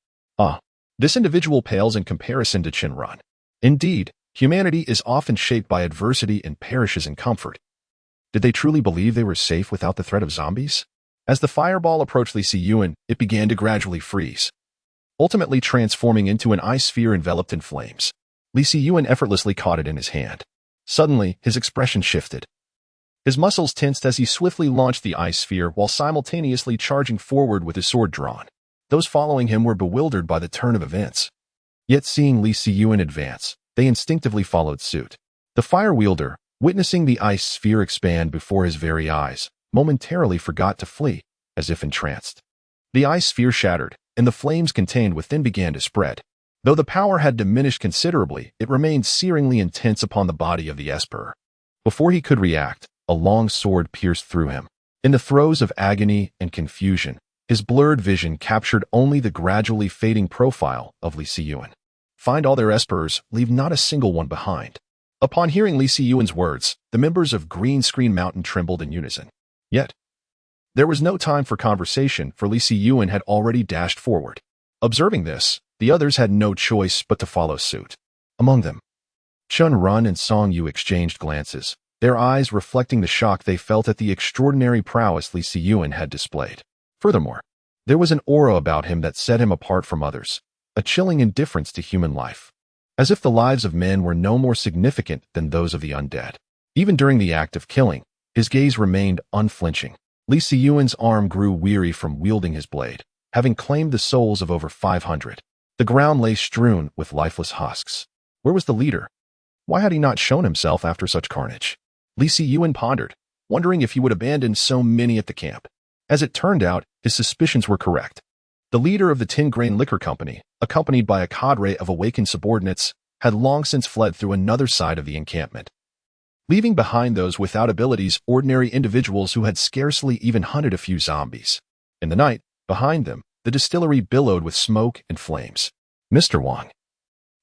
Speaker 1: This individual pales in comparison to Chen Run. Indeed, humanity is often shaped by adversity and perishes in comfort. Did they truly believe they were safe without the threat of zombies? As the fireball approached Li Siyuan, it began to gradually freeze, ultimately transforming into an ice sphere enveloped in flames. Li Siyuan effortlessly caught it in his hand. Suddenly, his expression shifted. His muscles tensed as he swiftly launched the ice sphere while simultaneously charging forward with his sword drawn. Those following him were bewildered by the turn of events. Yet seeing Li Siyuan advance, they instinctively followed suit. The fire wielder, witnessing the ice sphere expand before his very eyes, momentarily forgot to flee, as if entranced. The ice sphere shattered, and the flames contained within began to spread. Though the power had diminished considerably, it remained searingly intense upon the body of the Esper. Before he could react, a long sword pierced through him. In the throes of agony and confusion, his blurred vision captured only the gradually fading profile of Li Siyuan. "Find all their Espers, leave not a single one behind." Upon hearing Li Siyuan's words, the members of Green Screen Mountain trembled in unison. Yet, there was no time for conversation, for Li Siyuan had already dashed forward. Observing this, the others had no choice but to follow suit. Among them, Chen Run and Song Yu exchanged glances, their eyes reflecting the shock they felt at the extraordinary prowess Li Siyuan had displayed. Furthermore, there was an aura about him that set him apart from others, a chilling indifference to human life, as if the lives of men were no more significant than those of the undead. Even during the act of killing, his gaze remained unflinching. Li Siyuan's arm grew weary from wielding his blade, having claimed the souls of over 500. The ground lay strewn with lifeless husks. Where was the leader? Why had he not shown himself after such carnage? Li Siyuan pondered, wondering if he would abandon so many at the camp. As it turned out, his suspicions were correct. The leader of the Tin Grain Liquor Company, accompanied by a cadre of awakened subordinates, had long since fled through another side of the encampment, leaving behind those without abilities, ordinary individuals who had scarcely even hunted a few zombies. In the night, behind them, the distillery billowed with smoke and flames. Mr. Wang,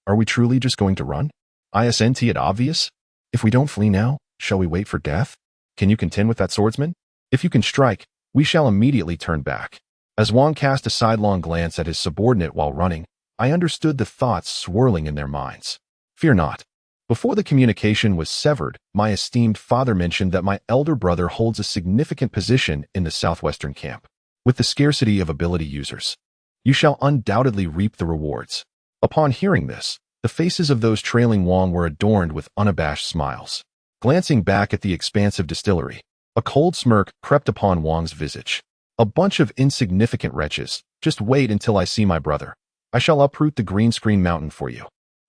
Speaker 1: are we truly just going to run? Isn't it obvious? If we don't flee now, shall we wait for death? Can you contend with that swordsman? If you can strike, we shall immediately turn back. As Wang cast a sidelong glance at his subordinate while running, I understood the thoughts swirling in their minds. Fear not. Before the communication was severed, my esteemed father mentioned that my elder brother holds a significant position in the southwestern camp. With the scarcity of ability users, you shall undoubtedly reap the rewards. Upon hearing this, the faces of those trailing Wang were adorned with unabashed smiles. Glancing back at the expansive distillery, a cold smirk crept upon Wang's visage. A bunch of insignificant wretches. Just wait until I see my brother. I shall uproot the green screen mountain for you.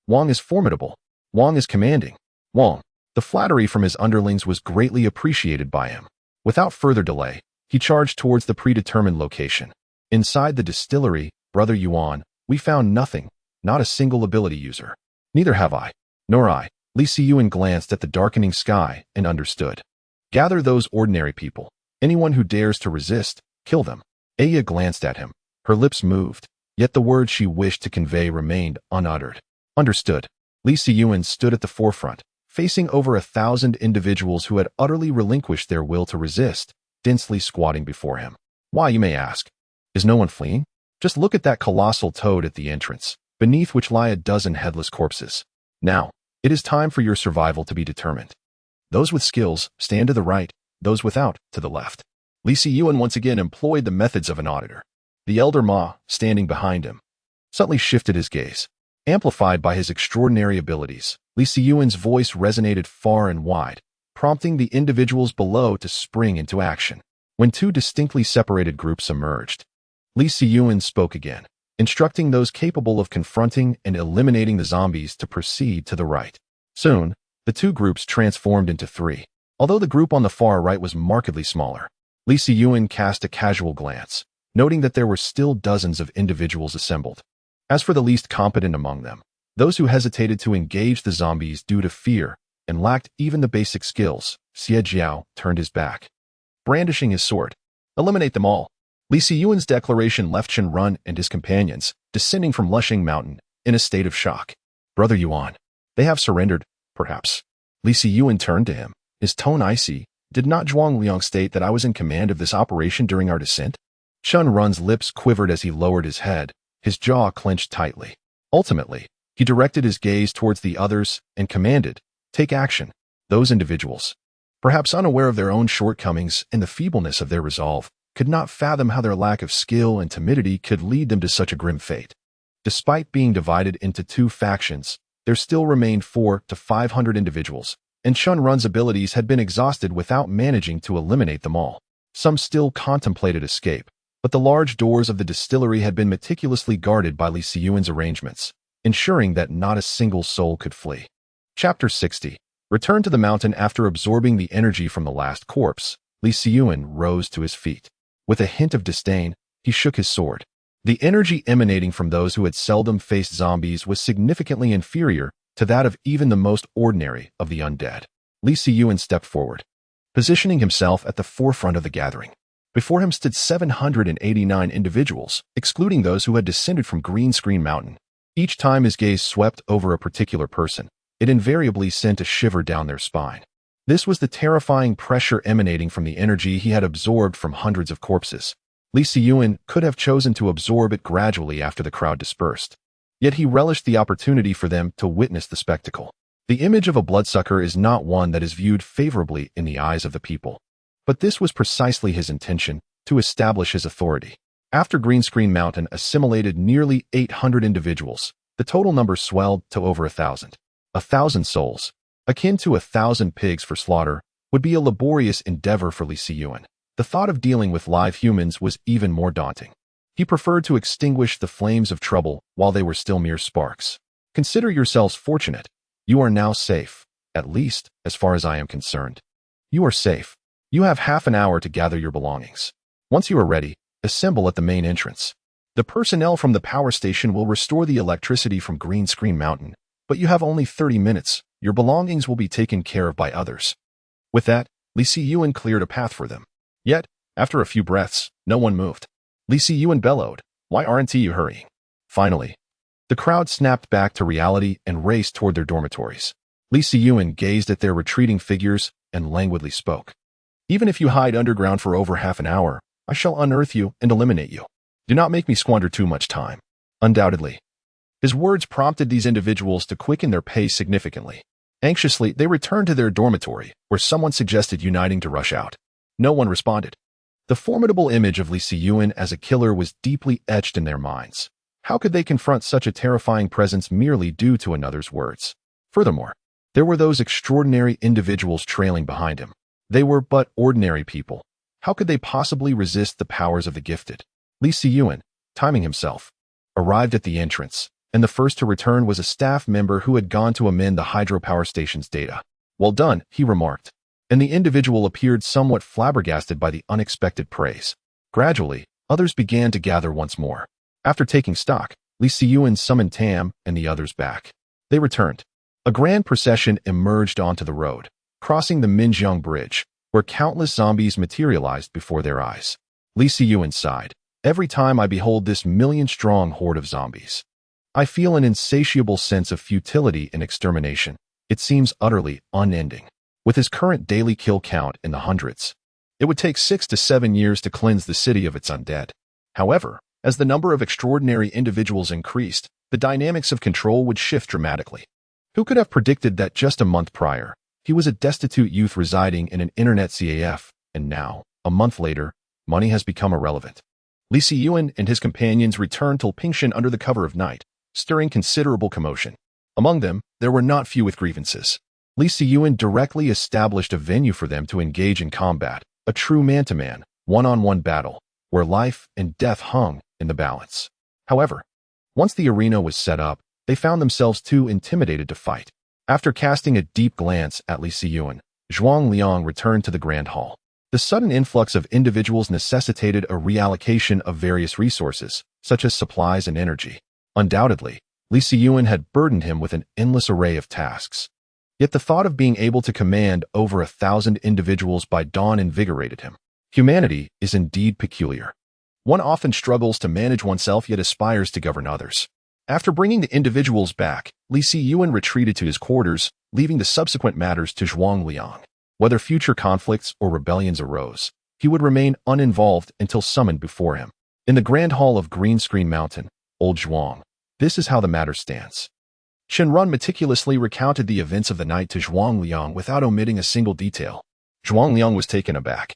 Speaker 1: Wang is formidable. Wang is commanding. Wang. The flattery from his underlings was greatly appreciated by him. Without further delay, he charged towards the predetermined location. Inside the distillery, Brother Yuan, we found nothing, not a single ability user. Neither have I, nor I. Li Siyuan glanced at the darkening sky and understood. Gather those ordinary people. Anyone who dares to resist, kill them. Aya glanced at him. Her lips moved, yet the words she wished to convey remained unuttered. Understood. Li Siyuan stood at the forefront, facing over 1,000 individuals who had utterly relinquished their will to resist, densely squatting before him. Why, you may ask? Is no one fleeing? Just look at that colossal toad at the entrance, beneath which lie a dozen headless corpses. Now, it is time for your survival to be determined. Those with skills, stand to the right, those without, to the left. Li Siyuan once again employed the methods of an auditor. The elder Ma, standing behind him, suddenly shifted his gaze. Amplified by his extraordinary abilities, Li Siyuan's voice resonated far and wide, prompting the individuals below to spring into action. When two distinctly separated groups emerged, Li Siyuan spoke again, instructing those capable of confronting and eliminating the zombies to proceed to the right. Soon, the two groups transformed into three. Although the group on the far right was markedly smaller, Li Siyuan cast a casual glance, noting that there were still dozens of individuals assembled. As for the least competent among them, those who hesitated to engage the zombies due to fear and lacked even the basic skills, Xie Jiao turned his back, brandishing his sword. Eliminate them all. Li Siyuan's declaration left Chen Run and his companions descending from Lushing Mountain in a state of shock. Brother Yuan, they have surrendered, perhaps. Li Siyuan turned to him, his tone icy. Did not Zhuang Liang state that I was in command of this operation during our descent? Chen Run's lips quivered as he lowered his head, his jaw clenched tightly. Ultimately, he directed his gaze towards the others and commanded, take action. Those individuals, perhaps unaware of their own shortcomings and the feebleness of their resolve, could not fathom how their lack of skill and timidity could lead them to such a grim fate. Despite being divided into two factions, there still remained 400 to 500 individuals, and Chen Run's abilities had been exhausted without managing to eliminate them all. Some still contemplated escape, but the large doors of the distillery had been meticulously guarded by Li Siyuan's arrangements, ensuring that not a single soul could flee. Chapter 60. Returned to the mountain after absorbing the energy from the last corpse, Li Siyuan rose to his feet. With a hint of disdain, he shook his sword. The energy emanating from those who had seldom faced zombies was significantly inferior to that of even the most ordinary of the undead. Li Siyuan stepped forward, positioning himself at the forefront of the gathering. Before him stood 789 individuals, excluding those who had descended from Green Screen Mountain. Each time his gaze swept over a particular person, it invariably sent a shiver down their spine. This was the terrifying pressure emanating from the energy he had absorbed from hundreds of corpses. Li Siyuan could have chosen to absorb it gradually after the crowd dispersed. Yet he relished the opportunity for them to witness the spectacle. The image of a bloodsucker is not one that is viewed favorably in the eyes of the people. But this was precisely his intention, to establish his authority. After Green Screen Mountain assimilated nearly 800 individuals, the total number swelled to over 1,000. 1,000 souls, akin to 1,000 pigs for slaughter, would be a laborious endeavor for Li Siyuan. The thought of dealing with live humans was even more daunting. He preferred to extinguish the flames of trouble while they were still mere sparks. Consider yourselves fortunate. You are now safe, at least as far as I am concerned. You are safe. You have half an hour to gather your belongings. Once you are ready, assemble at the main entrance. The personnel from the power station will restore the electricity from Green Screen Mountain, but you have only 30 minutes. Your belongings will be taken care of by others. With that, Li Siyuan cleared a path for them. Yet, after a few breaths, no one moved. Li Siyuan bellowed, "Why aren't you hurrying?" Finally, the crowd snapped back to reality and raced toward their dormitories. Li Siyuan gazed at their retreating figures and languidly spoke. "Even if you hide underground for over half an hour, I shall unearth you and eliminate you. Do not make me squander too much time." Undoubtedly. His words prompted these individuals to quicken their pace significantly. Anxiously, they returned to their dormitory, where someone suggested uniting to rush out. No one responded. The formidable image of Li Siyuan as a killer was deeply etched in their minds. How could they confront such a terrifying presence merely due to another's words? Furthermore, there were those extraordinary individuals trailing behind him. They were but ordinary people. How could they possibly resist the powers of the gifted? Li Siyuan, timing himself, arrived at the entrance, and the first to return was a staff member who had gone to amend the hydropower station's data. "Well done," he remarked, and the individual appeared somewhat flabbergasted by the unexpected praise. Gradually, others began to gather once more. After taking stock, Li Siyuan summoned Tam and the others back. They returned. A grand procession emerged onto the road, crossing the Minjiang Bridge, where countless zombies materialized before their eyes. Li Siyuan sighed. "Every time I behold this million-strong horde of zombies, I feel an insatiable sense of futility and extermination. It seems utterly unending." With his current daily kill count in the hundreds, it would take 6 to 7 years to cleanse the city of its undead. However, as the number of extraordinary individuals increased, the dynamics of control would shift dramatically. Who could have predicted that just a month prior, he was a destitute youth residing in an internet CAF, and now, a month later, money has become irrelevant. Li Siyuan and his companions returned to Pingshan under the cover of night, stirring considerable commotion. Among them, there were not few with grievances. Li Siyuan directly established a venue for them to engage in combat, a true man-to-man, one-on-one battle, where life and death hung in the balance. However, once the arena was set up, they found themselves too intimidated to fight. After casting a deep glance at Li Siyuan, Zhuang Liang returned to the Grand Hall. The sudden influx of individuals necessitated a reallocation of various resources, such as supplies and energy. Undoubtedly, Li Siyuan had burdened him with an endless array of tasks. Yet the thought of being able to command over 1,000 individuals by dawn invigorated him. Humanity is indeed peculiar. One often struggles to manage oneself yet aspires to govern others. After bringing the individuals back, Li Siyuan retreated to his quarters, leaving the subsequent matters to Zhuang Liang. Whether future conflicts or rebellions arose, he would remain uninvolved until summoned before him. In the Grand Hall of Green Screen Mountain, Old Zhuang, this is how the matter stands. Shenrun meticulously recounted the events of the night to Zhuang Liang without omitting a single detail. Zhuang Liang was taken aback,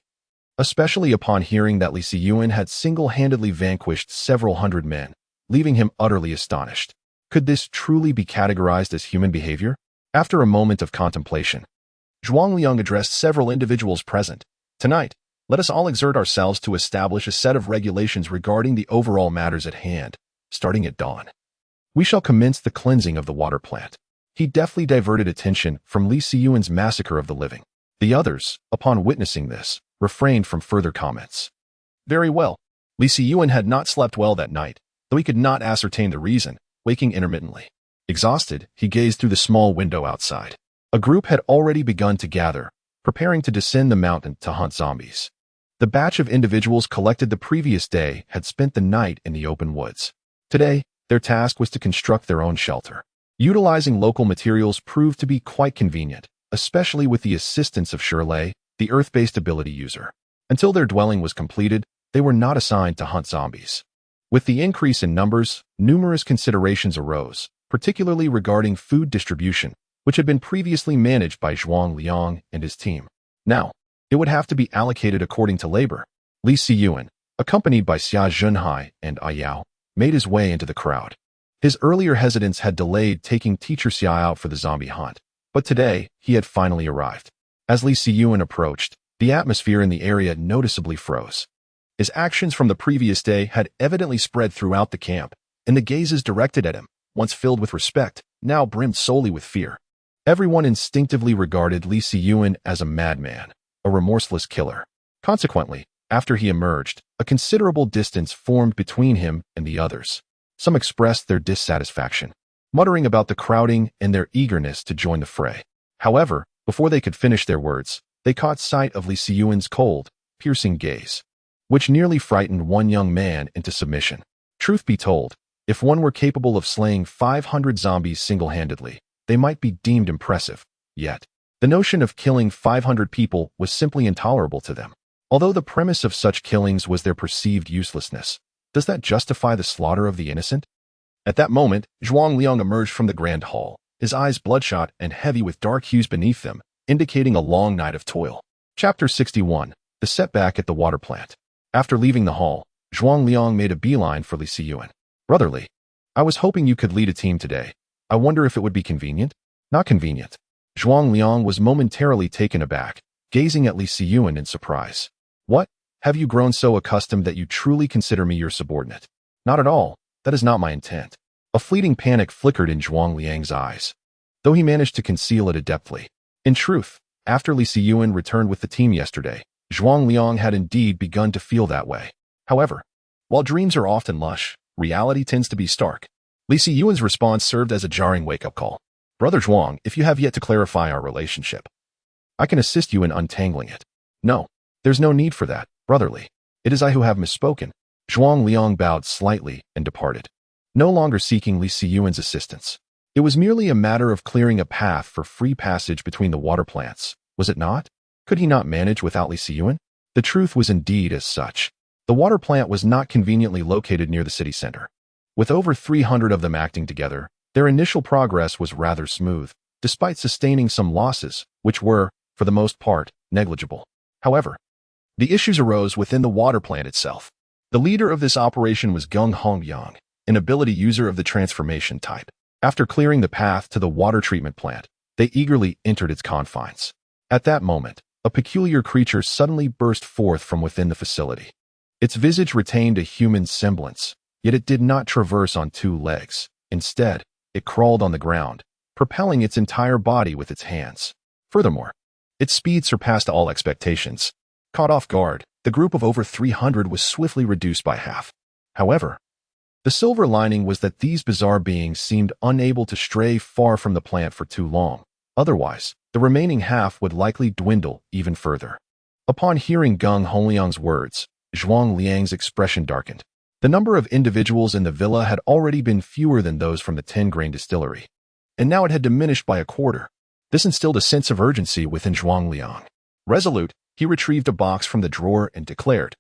Speaker 1: especially upon hearing that Li Siyuan had single-handedly vanquished several hundred men, leaving him utterly astonished. Could this truly be categorized as human behavior? After a moment of contemplation, Zhuang Liang addressed several individuals present. "Tonight, let us all exert ourselves to establish a set of regulations regarding the overall matters at hand, starting at dawn. We shall commence the cleansing of the water plant." He deftly diverted attention from Li Siyuan's massacre of the living. The others, upon witnessing this, refrained from further comments. Very well. Li Siyuan had not slept well that night, though he could not ascertain the reason, waking intermittently. Exhausted, he gazed through the small window outside. A group had already begun to gather, preparing to descend the mountain to hunt zombies. The batch of individuals collected the previous day had spent the night in the open woods. Today, their task was to construct their own shelter. Utilizing local materials proved to be quite convenient, especially with the assistance of Shirley, the Earth-based ability user. Until their dwelling was completed, they were not assigned to hunt zombies. With the increase in numbers, numerous considerations arose, particularly regarding food distribution, which had been previously managed by Zhuang Liang and his team. Now, it would have to be allocated according to labor. Li Siyuan, accompanied by Xia Zhenhai and Ayao, made his way into the crowd. His earlier hesitance had delayed taking teacher Xia out for the zombie hunt, but today he had finally arrived. As Li Siyuan approached, The atmosphere in the area noticeably froze. His actions from the previous day had evidently spread throughout the camp, and the gazes directed at him, once filled with respect, now brimmed solely with fear. Everyone instinctively regarded Li Siyuan as a madman, a remorseless killer. Consequently, after he emerged, a considerable distance formed between him and the others. Some expressed their dissatisfaction, muttering about the crowding and their eagerness to join the fray. However, before they could finish their words, they caught sight of Li Siyuan's cold, piercing gaze, which nearly frightened one young man into submission. Truth be told, if one were capable of slaying 500 zombies single-handedly, they might be deemed impressive. Yet, the notion of killing 500 people was simply intolerable to them. Although the premise of such killings was their perceived uselessness, does that justify the slaughter of the innocent? At that moment, Zhuang Liang emerged from the grand hall, his eyes bloodshot and heavy with dark hues beneath them, indicating a long night of toil. Chapter 61. The Setback at the Water Plant. After leaving the hall, Zhuang Liang made a beeline for Li Siyuan. Brotherly, I was hoping you could lead a team today. I wonder if it would be convenient? Not convenient. Zhuang Liang was momentarily taken aback, gazing at Li Siyuan in surprise. What? Have you grown so accustomed that you truly consider me your subordinate? Not at all. That is not my intent. A fleeting panic flickered in Zhuang Liang's eyes, though he managed to conceal it adeptly. In truth, after Li Siyuan returned with the team yesterday, Zhuang Liang had indeed begun to feel that way. However, while dreams are often lush, reality tends to be stark. Li Siyuan's response served as a jarring wake-up call. Brother Zhuang, if you have yet to clarify our relationship, I can assist you in untangling it. No, there's no need for that, brotherly. It is I who have misspoken. Zhuang Liang bowed slightly and departed, no longer seeking Li Siyuan's assistance. It was merely a matter of clearing a path for free passage between the water plants, was it not? Could he not manage without Li Siyuan? The truth was indeed as such. The water plant was not conveniently located near the city center. With over 300 of them acting together, their initial progress was rather smooth, despite sustaining some losses, which were, for the most part, negligible. However, the issues arose within the water plant itself. The leader of this operation was Gung Hongyang, an ability user of the transformation type. After clearing the path to the water treatment plant, they eagerly entered its confines. At that moment, a peculiar creature suddenly burst forth from within the facility. Its visage retained a human semblance, yet it did not traverse on two legs. Instead, it crawled on the ground, propelling its entire body with its hands. Furthermore, its speed surpassed all expectations. Caught off guard, the group of over 300 was swiftly reduced by half. However, the silver lining was that these bizarre beings seemed unable to stray far from the plant for too long. Otherwise, the remaining half would likely dwindle even further. Upon hearing Gung Hongliang's words, Zhuang Liang's expression darkened. The number of individuals in the villa had already been fewer than those from the 10-grain distillery, and now it had diminished by a quarter. This instilled a sense of urgency within Zhuang Liang. Resolute, he retrieved a box from the drawer and declared,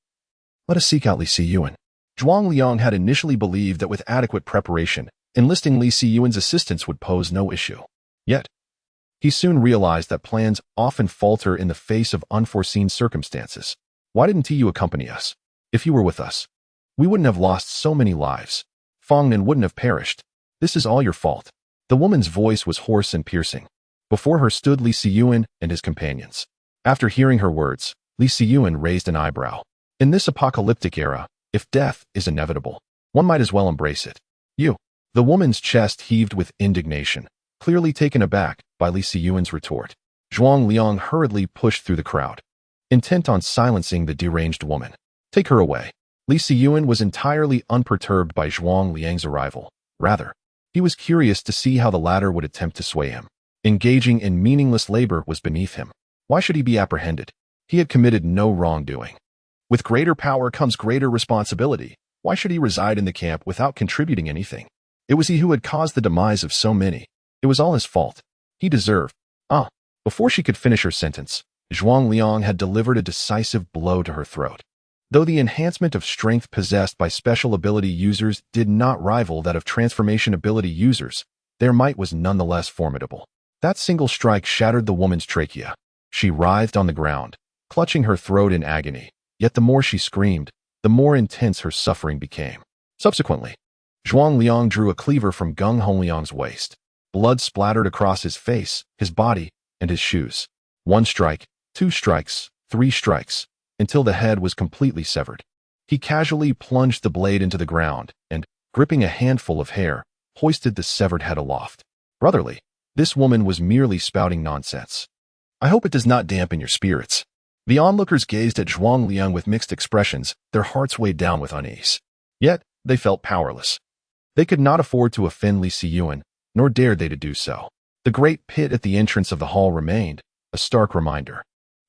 Speaker 1: "Let us seek out Li Siyuan." Zhuang Liang had initially believed that with adequate preparation, enlisting Li Siyuan's assistance would pose no issue. Yet, he soon realized that plans often falter in the face of unforeseen circumstances. Why didn't you accompany us? If you were with us, we wouldn't have lost so many lives. Fongnan wouldn't have perished. This is all your fault. The woman's voice was hoarse and piercing. Before her stood Li Siyuan and his companions. After hearing her words, Li Siyuan raised an eyebrow. In this apocalyptic era, if death is inevitable, one might as well embrace it. You. The woman's chest heaved with indignation, clearly taken aback by Li Siyuan's retort. Zhuang Liang hurriedly pushed through the crowd, intent on silencing the deranged woman. Take her away. Li Siyuan was entirely unperturbed by Zhuang Liang's arrival. Rather, he was curious to see how the latter would attempt to sway him. Engaging in meaningless labor was beneath him. Why should he be apprehended? He had committed no wrongdoing. With greater power comes greater responsibility. Why should he reside in the camp without contributing anything? It was he who had caused the demise of so many. It was all his fault. He deserved. Before she could finish her sentence, Zhuang Liang had delivered a decisive blow to her throat. Though the enhancement of strength possessed by special ability users did not rival that of transformation ability users, their might was nonetheless formidable. That single strike shattered the woman's trachea. She writhed on the ground, clutching her throat in agony. Yet the more she screamed, the more intense her suffering became. Subsequently, Zhuang Liang drew a cleaver from Gung Hongliang's waist. Blood splattered across his face, his body, and his shoes. 1 strike, 2 strikes, 3 strikes, until the head was completely severed. He casually plunged the blade into the ground and, gripping a handful of hair, hoisted the severed head aloft. Brotherly, this woman was merely spouting nonsense. I hope it does not dampen your spirits. The onlookers gazed at Zhuang Liang with mixed expressions, their hearts weighed down with unease. Yet, they felt powerless. They could not afford to offend Li Siyuan, nor dared they to do so. The great pit at the entrance of the hall remained, a stark reminder.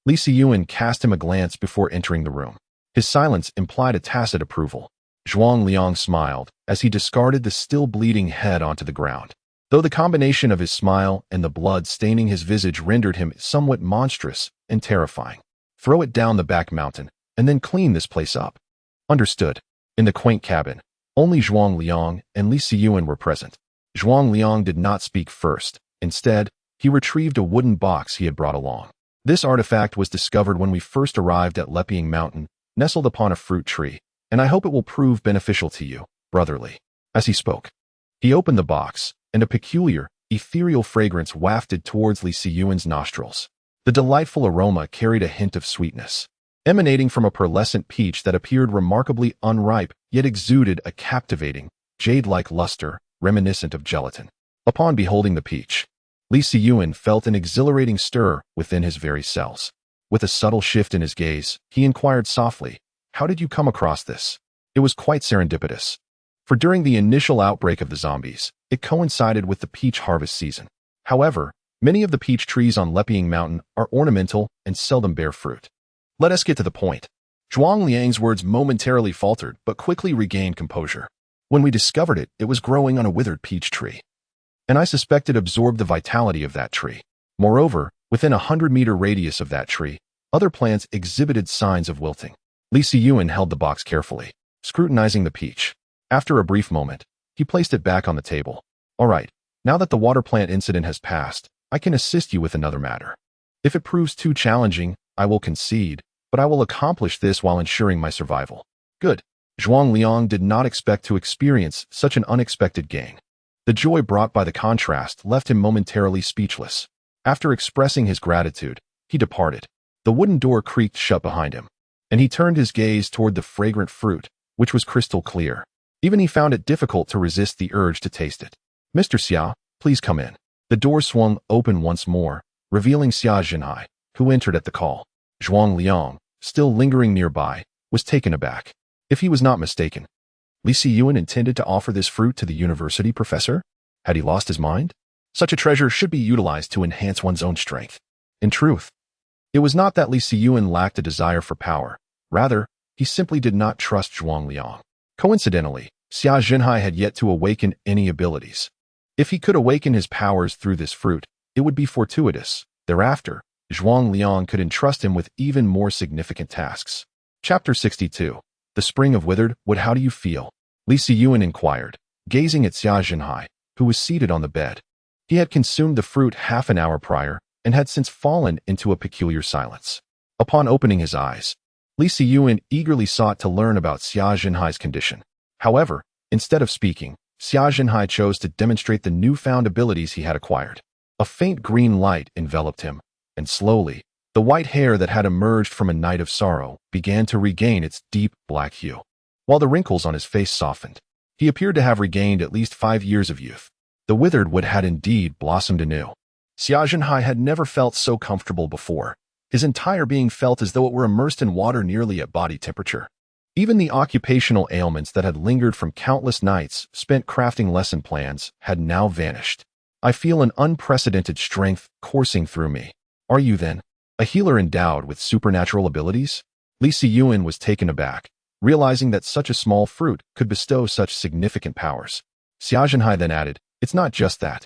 Speaker 1: Li Siyuan cast him a glance before entering the room. His silence implied a tacit approval. Zhuang Liang smiled as he discarded the still bleeding head onto the ground. Though the combination of his smile and the blood staining his visage rendered him somewhat monstrous and terrifying. Throw it down the back mountain, and then clean this place up. Understood. In the quaint cabin, only Zhuang Liang and Li Siyuan were present. Zhuang Liang did not speak first. Instead, he retrieved a wooden box he had brought along. This artifact was discovered when we first arrived at Leping Mountain, nestled upon a fruit tree, and I hope it will prove beneficial to you, brotherly. As he spoke, he opened the box, and a peculiar, ethereal fragrance wafted towards Li Siyuan's nostrils. The delightful aroma carried a hint of sweetness, emanating from a pearlescent peach that appeared remarkably unripe, yet exuded a captivating, jade-like luster reminiscent of gelatin. Upon beholding the peach, Li Siyuan felt an exhilarating stir within his very cells. With a subtle shift in his gaze, he inquired softly, "How did you come across this?" It was quite serendipitous. For during the initial outbreak of the zombies, it coincided with the peach harvest season. However, many of the peach trees on Leping Mountain are ornamental and seldom bear fruit. Let us get to the point. Zhuang Liang's words momentarily faltered, but quickly regained composure. When we discovered it, it was growing on a withered peach tree. And I suspect it absorbed the vitality of that tree. Moreover, within a 100-meter radius of that tree, other plants exhibited signs of wilting. Li Siyuan held the box carefully, scrutinizing the peach. After a brief moment, he placed it back on the table. All right, now that the water plant incident has passed, I can assist you with another matter. If it proves too challenging, I will concede, but I will accomplish this while ensuring my survival. Good. Zhuang Liang did not expect to experience such an unexpected gain. The joy brought by the contrast left him momentarily speechless. After expressing his gratitude, he departed. The wooden door creaked shut behind him, and he turned his gaze toward the fragrant fruit, which was crystal clear. Even he found it difficult to resist the urge to taste it. "Mr. Xia, please come in." The door swung open once more, revealing Xia Zhenhai, who entered at the call. Zhuang Liang, still lingering nearby, was taken aback. If he was not mistaken, Li Siyuan intended to offer this fruit to the university professor? Had he lost his mind? Such a treasure should be utilized to enhance one's own strength. In truth, it was not that Li Siyuan lacked a desire for power. Rather, he simply did not trust Zhuang Liang. Coincidentally, Xia Zhenhai had yet to awaken any abilities. If he could awaken his powers through this fruit, it would be fortuitous. Thereafter, Zhuang Liang could entrust him with even more significant tasks. Chapter 62. The Spring of Withered Wood. How do you feel? Li Siyuan inquired, gazing at Xia Zhenhai, who was seated on the bed. He had consumed the fruit half an hour prior and had since fallen into a peculiar silence. Upon opening his eyes, Li Siyuan eagerly sought to learn about Xia Zhenhai's condition. However, instead of speaking, Xia Zhenhai chose to demonstrate the newfound abilities he had acquired. A faint green light enveloped him, and slowly, the white hair that had emerged from a night of sorrow began to regain its deep black hue. While the wrinkles on his face softened, he appeared to have regained at least 5 years of youth. The withered wood had indeed blossomed anew. Xia Zhenhai had never felt so comfortable before. His entire being felt as though it were immersed in water nearly at body temperature. Even the occupational ailments that had lingered from countless nights spent crafting lesson plans had now vanished. I feel an unprecedented strength coursing through me. Are you then a healer endowed with supernatural abilities? Li Siyuan was taken aback, realizing that such a small fruit could bestow such significant powers. Xia Zhenhai then added, "It's not just that."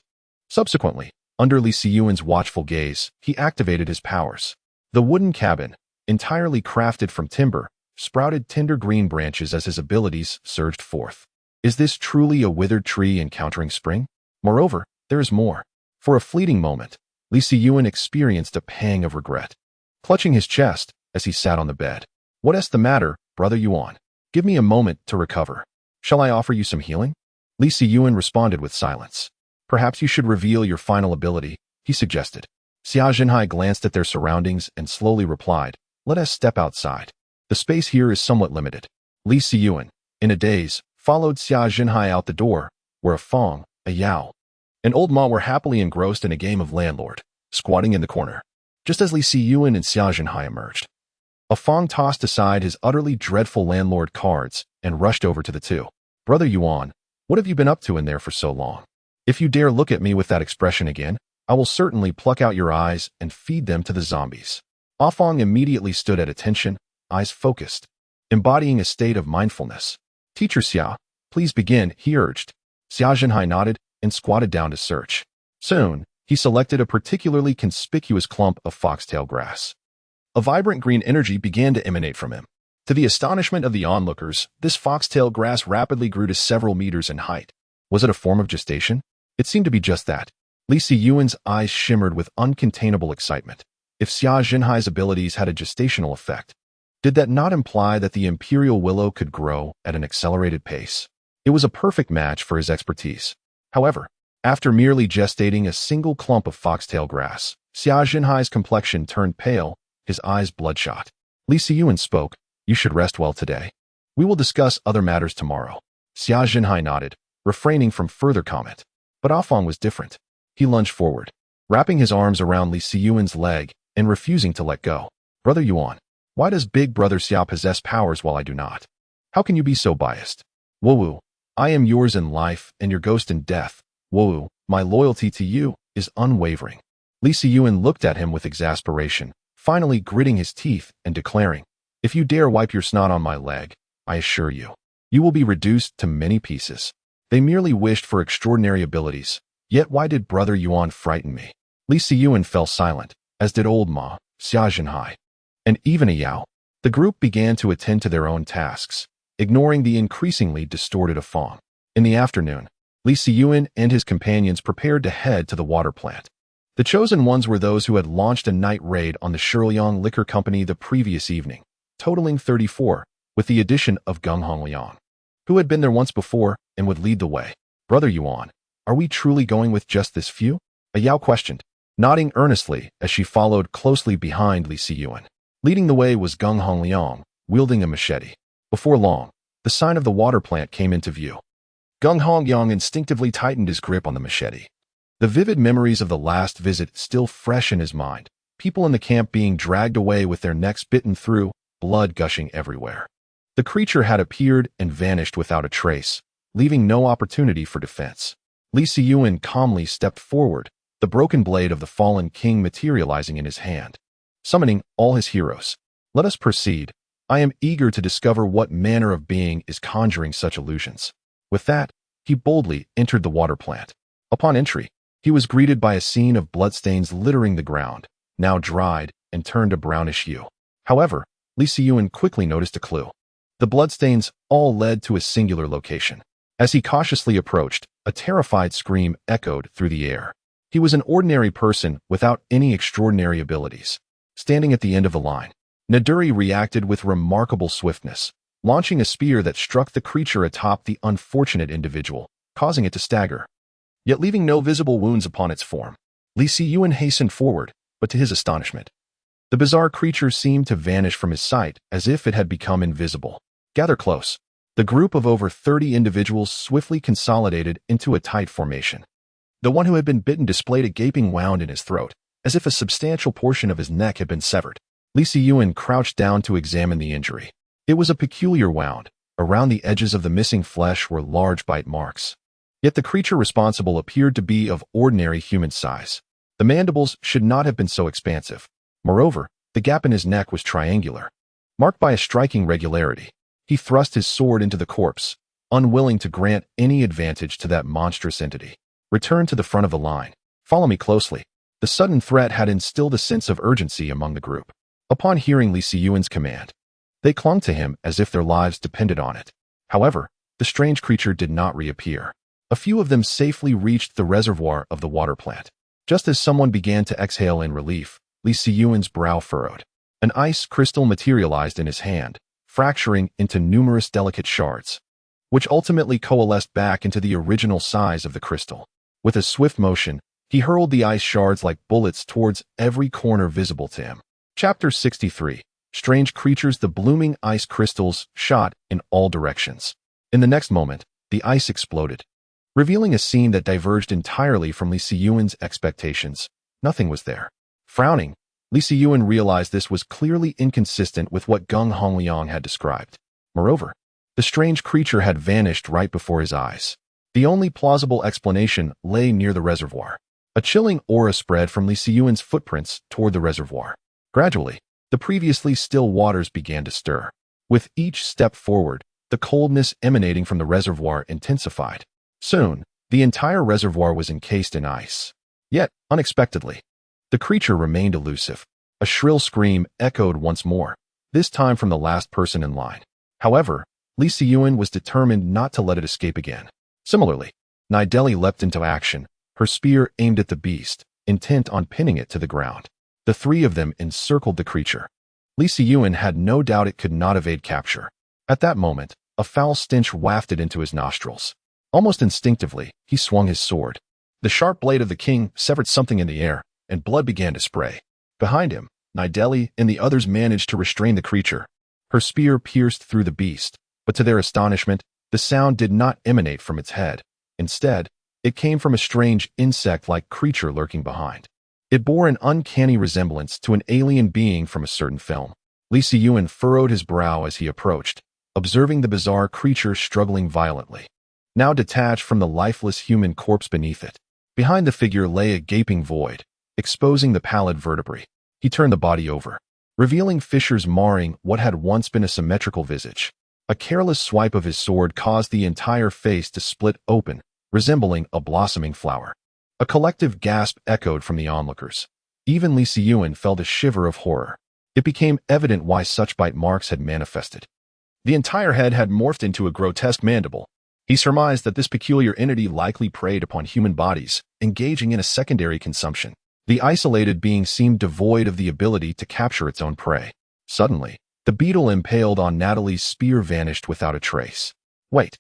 Speaker 1: Subsequently, under Li Siyuan's watchful gaze, he activated his powers. The wooden cabin, entirely crafted from timber, sprouted tender green branches as his abilities surged forth. Is this truly a withered tree encountering spring? Moreover, there is more. For a fleeting moment, Li Siyuan experienced a pang of regret, clutching his chest as he sat on the bed. "What is the matter, Brother Yuan? Give me a moment to recover. Shall I offer you some healing?" Li Siyuan responded with silence. "Perhaps you should reveal your final ability," he suggested. Xia Zhenhai glanced at their surroundings and slowly replied, let us step outside. The space here is somewhat limited. Li Siyuan, in a daze, followed Xia Zhenhai out the door, where a Fong, a Yao, and Old Ma were happily engrossed in a game of landlord, squatting in the corner. Just as Li Siyuan and Xia Zhenhai emerged, a Fong tossed aside his utterly dreadful landlord cards and rushed over to the two. Brother Yuan, what have you been up to in there for so long? If you dare look at me with that expression again, I will certainly pluck out your eyes and feed them to the zombies. Ah Fong immediately stood at attention, eyes focused, embodying a state of mindfulness. Teacher Xia, please begin, he urged. Xia Zhenhai nodded and squatted down to search. Soon, he selected a particularly conspicuous clump of foxtail grass. A vibrant green energy began to emanate from him. To the astonishment of the onlookers, this foxtail grass rapidly grew to several meters in height. Was it a form of gestation? It seemed to be just that. Li Siyuan's eyes shimmered with uncontainable excitement. If Xia Zhenhai's abilities had a gestational effect, did that not imply that the imperial willow could grow at an accelerated pace? It was a perfect match for his expertise. However, after merely gestating a single clump of foxtail grass, Xia Zhenhai's complexion turned pale, his eyes bloodshot. Li Siyuan spoke, "You should rest well today. We will discuss other matters tomorrow." Xia Zhenhai nodded, refraining from further comment. But Ah Fong was different. He lunged forward, wrapping his arms around Li Siyuan's leg and refusing to let go. Brother Yuan, why does Big Brother Xia possess powers while I do not? How can you be so biased? Wu, I am yours in life and your ghost in death. Wu, my loyalty to you is unwavering. Li Siyuan looked at him with exasperation, finally gritting his teeth and declaring, if you dare wipe your snot on my leg, I assure you, you will be reduced to many pieces. They merely wished for extraordinary abilities. Yet why did Brother Yuan frighten me? Li Siyuan fell silent, as did Old Ma, Xia Zhenhai, and even a Yao. The group began to attend to their own tasks, ignoring the increasingly distorted Ah Fong. In the afternoon, Li Siyuan and his companions prepared to head to the water plant. The chosen ones were those who had launched a night raid on the Shiliang Liquor Company the previous evening, totaling 34, with the addition of Gung Hongliang, who had been there once before and would lead the way. Brother Yuan, are we truly going with just this few? A Yao questioned, nodding earnestly as she followed closely behind Li Siyuan. Leading the way was Gung Hongliang, wielding a machete. Before long, the sign of the water plant came into view. Gung Hongliang instinctively tightened his grip on the machete. The vivid memories of the last visit still fresh in his mind, people in the camp being dragged away with their necks bitten through, blood gushing everywhere. The creature had appeared and vanished without a trace, leaving no opportunity for defense. Li Siyuan calmly stepped forward, the broken blade of the fallen king materializing in his hand. Summoning all his heroes. Let us proceed. I am eager to discover what manner of being is conjuring such illusions. With that, he boldly entered the water plant. Upon entry, he was greeted by a scene of bloodstains littering the ground, now dried and turned a brownish hue. However, Li Siyuan quickly noticed a clue. The bloodstains all led to a singular location. As he cautiously approached, a terrified scream echoed through the air. He was an ordinary person without any extraordinary abilities. Standing at the end of the line, Naduri reacted with remarkable swiftness, launching a spear that struck the creature atop the unfortunate individual, causing it to stagger, yet leaving no visible wounds upon its form. Li Siyuan hastened forward, but to his astonishment, the bizarre creature seemed to vanish from his sight as if it had become invisible. Gather close. The group of over 30 individuals swiftly consolidated into a tight formation. The one who had been bitten displayed a gaping wound in his throat, as if a substantial portion of his neck had been severed. Li Siyuan crouched down to examine the injury. It was a peculiar wound. Around the edges of the missing flesh were large bite marks. Yet the creature responsible appeared to be of ordinary human size. The mandibles should not have been so expansive. Moreover, the gap in his neck was triangular, marked by a striking regularity. He thrust his sword into the corpse, unwilling to grant any advantage to that monstrous entity. Return to the front of the line. Follow me closely. The sudden threat had instilled a sense of urgency among the group. Upon hearing Li Siyuan's command, they clung to him as if their lives depended on it. However, the strange creature did not reappear. A few of them safely reached the reservoir of the water plant. Just as someone began to exhale in relief, Li Siyuan's brow furrowed. An ice crystal materialized in his hand, fracturing into numerous delicate shards, which ultimately coalesced back into the original size of the crystal. With a swift motion, he hurled the ice shards like bullets towards every corner visible to him. Chapter 63. Strange creatures, the blooming ice crystals shot in all directions. In the next moment, the ice exploded, revealing a scene that diverged entirely from Li Siyuan's expectations. Nothing was there. Frowning, Li Siyuan realized this was clearly inconsistent with what Geng Hongliang had described. Moreover, the strange creature had vanished right before his eyes. The only plausible explanation lay near the reservoir. A chilling aura spread from Li Siyuan's footprints toward the reservoir. Gradually, the previously still waters began to stir. With each step forward, the coldness emanating from the reservoir intensified. Soon, the entire reservoir was encased in ice. Yet, unexpectedly, the creature remained elusive. A shrill scream echoed once more, this time from the last person in line. However, Li Siyuan was determined not to let it escape again. Similarly, Nideli leapt into action, her spear aimed at the beast, intent on pinning it to the ground. The three of them encircled the creature. Li Siyuan had no doubt it could not evade capture. At that moment, a foul stench wafted into his nostrils. Almost instinctively, he swung his sword. The sharp blade of the king severed something in the air, and blood began to spray. Behind him, Nideli and the others managed to restrain the creature. Her spear pierced through the beast, but to their astonishment, the sound did not emanate from its head. Instead, it came from a strange insect-like creature lurking behind. It bore an uncanny resemblance to an alien being from a certain film. Li Siyuan furrowed his brow as he approached, observing the bizarre creature struggling violently, now detached from the lifeless human corpse beneath it. Behind the figure lay a gaping void, exposing the pallid vertebrae. He turned the body over, revealing fissures marring what had once been a symmetrical visage. A careless swipe of his sword caused the entire face to split open, resembling a blossoming flower. A collective gasp echoed from the onlookers. Even Li Siyuan felt a shiver of horror. It became evident why such bite marks had manifested. The entire head had morphed into a grotesque mandible. He surmised that this peculiar entity likely preyed upon human bodies, engaging in a secondary consumption. The isolated being seemed devoid of the ability to capture its own prey. Suddenly, the beetle impaled on Natalie's spear vanished without a trace. Wait!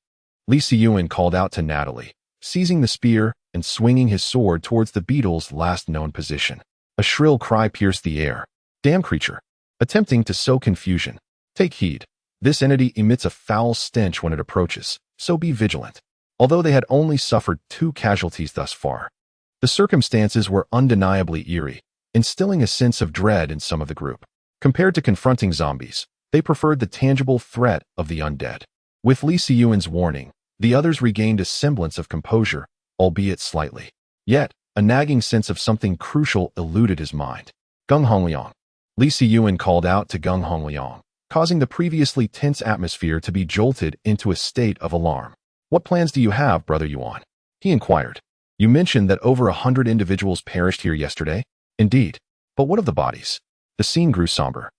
Speaker 1: Li Siyuan called out to Natalie, seizing the spear and swinging his sword towards the beetle's last known position. A shrill cry pierced the air. Damn creature! Attempting to sow confusion. Take heed. This entity emits a foul stench when it approaches, so be vigilant. Although they had only suffered 2 casualties thus far, the circumstances were undeniably eerie, instilling a sense of dread in some of the group. Compared to confronting zombies, they preferred the tangible threat of the undead. With Li Siyuan's warning, the others regained a semblance of composure, albeit slightly. Yet, a nagging sense of something crucial eluded his mind. Geng Hongliang. Li Siyuan called out to Geng Hongliang, causing the previously tense atmosphere to be jolted into a state of alarm. What plans do you have, Brother Yuan? He inquired. You mentioned that over 100 individuals perished here yesterday? Indeed. But what of the bodies? The scene grew somber.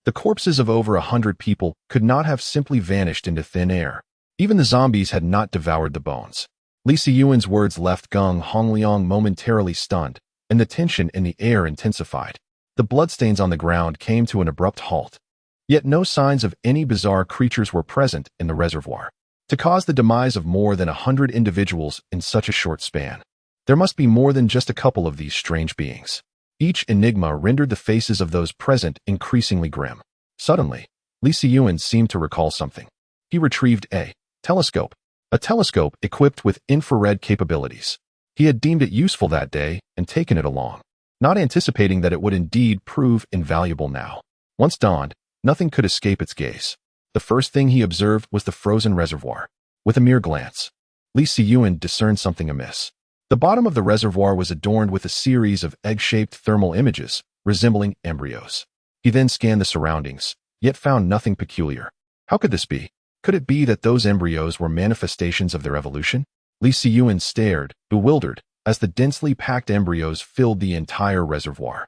Speaker 1: The corpses of over 100 people could not have simply vanished into thin air. Even the zombies had not devoured the bones. Li Siyuan's words left Geng Hongliang momentarily stunned, and the tension in the air intensified. The bloodstains on the ground came to an abrupt halt. Yet no signs of any bizarre creatures were present in the reservoir to cause the demise of more than 100 individuals in such a short span. There must be more than just a couple of these strange beings. Each enigma rendered the faces of those present increasingly grim. Suddenly, Li Siyuan seemed to recall something. He retrieved a telescope equipped with infrared capabilities. He had deemed it useful that day and taken it along, not anticipating that it would indeed prove invaluable now. Once dawned, nothing could escape its gaze. The first thing he observed was the frozen reservoir. With a mere glance, Li Siyuan discerned something amiss. The bottom of the reservoir was adorned with a series of egg-shaped thermal images, resembling embryos. He then scanned the surroundings, yet found nothing peculiar. How could this be? Could it be that those embryos were manifestations of their evolution? Li Siyuan stared, bewildered, as the densely packed embryos filled the entire reservoir.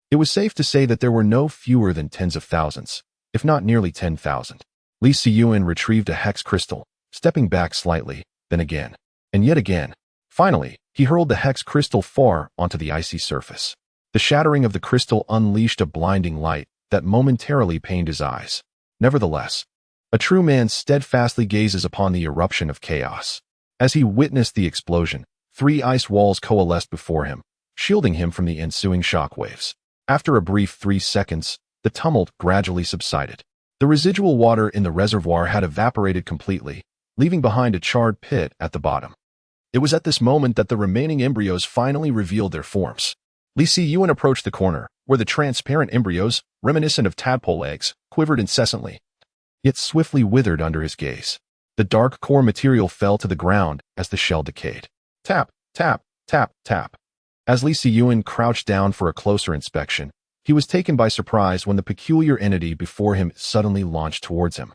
Speaker 1: It was safe to say that there were no fewer than tens of thousands, if not nearly 10,000. Li Siyuan retrieved a hex crystal, stepping back slightly, then again, and yet again. Finally, he hurled the hex crystal far onto the icy surface. The shattering of the crystal unleashed a blinding light that momentarily pained his eyes. Nevertheless, a true man steadfastly gazes upon the eruption of chaos. As he witnessed the explosion, 3 ice walls coalesced before him, shielding him from the ensuing shockwaves. After a brief 3 seconds, the tumult gradually subsided. The residual water in the reservoir had evaporated completely, leaving behind a charred pit at the bottom. It was at this moment that the remaining embryos finally revealed their forms. Li Siyuan approached the corner, where the transparent embryos, reminiscent of tadpole eggs, quivered incessantly, yet swiftly withered under his gaze. The dark core material fell to the ground as the shell decayed. Tap, tap, tap, tap. As Li Siyuan crouched down for a closer inspection, he was taken by surprise when the peculiar entity before him suddenly launched towards him.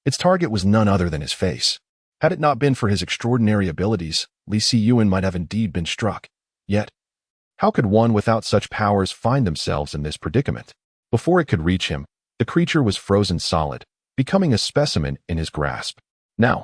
Speaker 1: Its target was none other than his face. Had it not been for his extraordinary abilities, Li Siyuan might have indeed been struck. Yet, how could one without such powers find themselves in this predicament? Before it could reach him, the creature was frozen solid, becoming a specimen in his grasp. Now,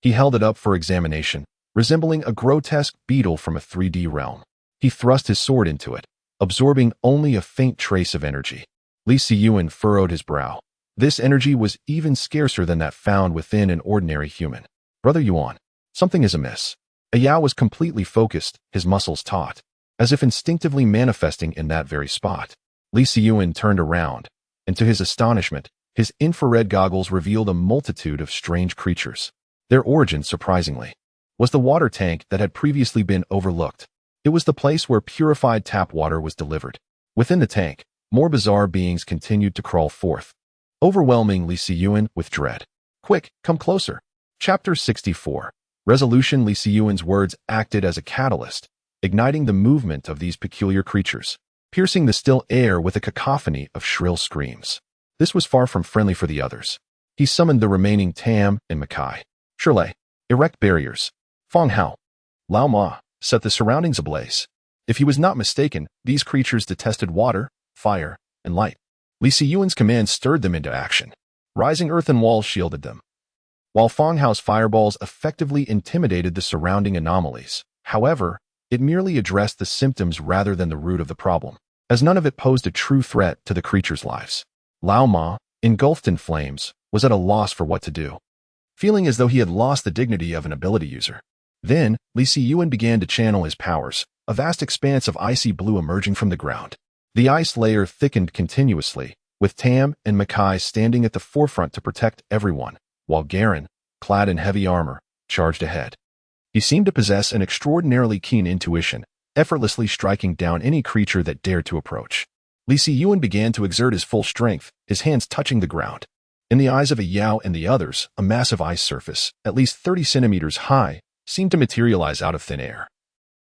Speaker 1: he held it up for examination, resembling a grotesque beetle from a 3D realm. He thrust his sword into it, absorbing only a faint trace of energy. Li Siyuan furrowed his brow. This energy was even scarcer than that found within an ordinary human. Brother Yuan, something is amiss. Yao was completely focused, his muscles taut, as if instinctively manifesting in that very spot. Li Siyuan turned around, and to his astonishment, his infrared goggles revealed a multitude of strange creatures. Their origin, surprisingly, was the water tank that had previously been overlooked. It was the place where purified tap water was delivered. Within the tank, more bizarre beings continued to crawl forth, overwhelming Li Siyuan with dread. Quick, come closer. Chapter 64. Resolution. Li Siyuan's words acted as a catalyst, igniting the movement of these peculiar creatures, piercing the still air with a cacophony of shrill screams. This was far from friendly for the others. He summoned the remaining Tam and Makai. Shirley, erect barriers. Fong Hao, Lao Ma, set the surroundings ablaze. If he was not mistaken, these creatures detested water, fire, and light. Li Siyuan's command stirred them into action. Rising earthen walls shielded them, while Fong Hao's fireballs effectively intimidated the surrounding anomalies. However, it merely addressed the symptoms rather than the root of the problem, as none of it posed a true threat to the creatures' lives. Lao Ma, engulfed in flames, was at a loss for what to do, feeling as though he had lost the dignity of an ability user. Then, Li Siyuan began to channel his powers, a vast expanse of icy blue emerging from the ground. The ice layer thickened continuously, with Tam and Makai standing at the forefront to protect everyone, while Garen, clad in heavy armor, charged ahead. He seemed to possess an extraordinarily keen intuition, effortlessly striking down any creature that dared to approach. Li Siyuan began to exert his full strength, his hands touching the ground. In the eyes of Yao and the others, a massive ice surface, at least 30 centimeters high, seemed to materialize out of thin air,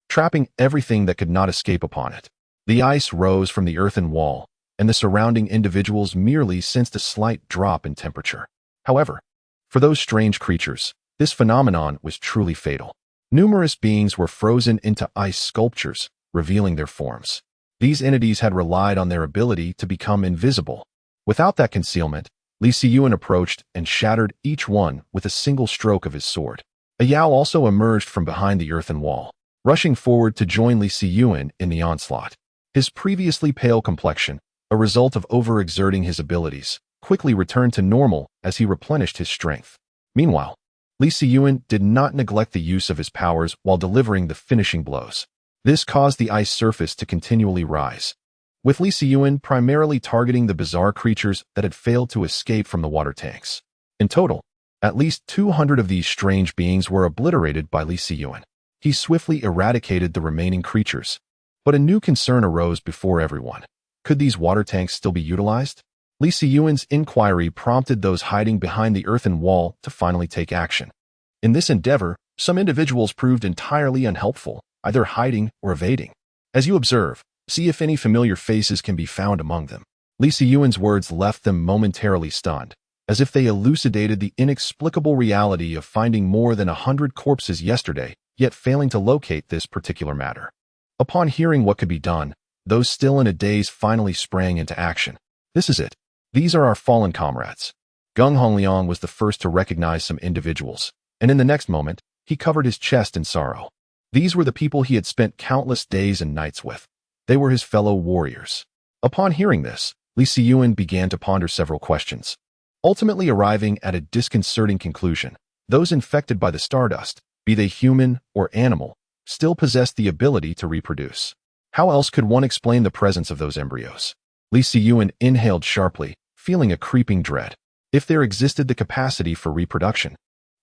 Speaker 1: trapping everything that could not escape upon it. The ice rose from the earthen wall, and the surrounding individuals merely sensed a slight drop in temperature. However, for those strange creatures, this phenomenon was truly fatal. Numerous beings were frozen into ice sculptures, revealing their forms. These entities had relied on their ability to become invisible. Without that concealment, Li Siyuan approached and shattered each one with a single stroke of his sword. Yao also emerged from behind the earthen wall, rushing forward to join Li Siyuan in the onslaught. His previously pale complexion, a result of overexerting his abilities, quickly returned to normal as he replenished his strength. Meanwhile, Li Siyuan did not neglect the use of his powers while delivering the finishing blows. This caused the ice surface to continually rise, with Li Siyuan primarily targeting the bizarre creatures that had failed to escape from the water tanks. In total, at least 200 of these strange beings were obliterated by Li Siyuan. He swiftly eradicated the remaining creatures, but a new concern arose before everyone. Could these water tanks still be utilized? Li Siyuan's inquiry prompted those hiding behind the earthen wall to finally take action. In this endeavor, some individuals proved entirely unhelpful, either hiding or evading. As you observe, see if any familiar faces can be found among them. Li Siyuan's words left them momentarily stunned, as if they elucidated the inexplicable reality of finding more than 100 corpses yesterday, yet failing to locate this particular matter. Upon hearing what could be done, those still in a daze finally sprang into action. This is it. These are our fallen comrades. Gung Hongliang was the first to recognize some individuals, and in the next moment, he covered his chest in sorrow. These were the people he had spent countless days and nights with. They were his fellow warriors. Upon hearing this, Li Siyuan began to ponder several questions, ultimately arriving at a disconcerting conclusion. Those infected by the stardust, be they human or animal, still possessed the ability to reproduce. How else could one explain the presence of those embryos? Li Siyuan inhaled sharply, feeling a creeping dread. If there existed the capacity for reproduction,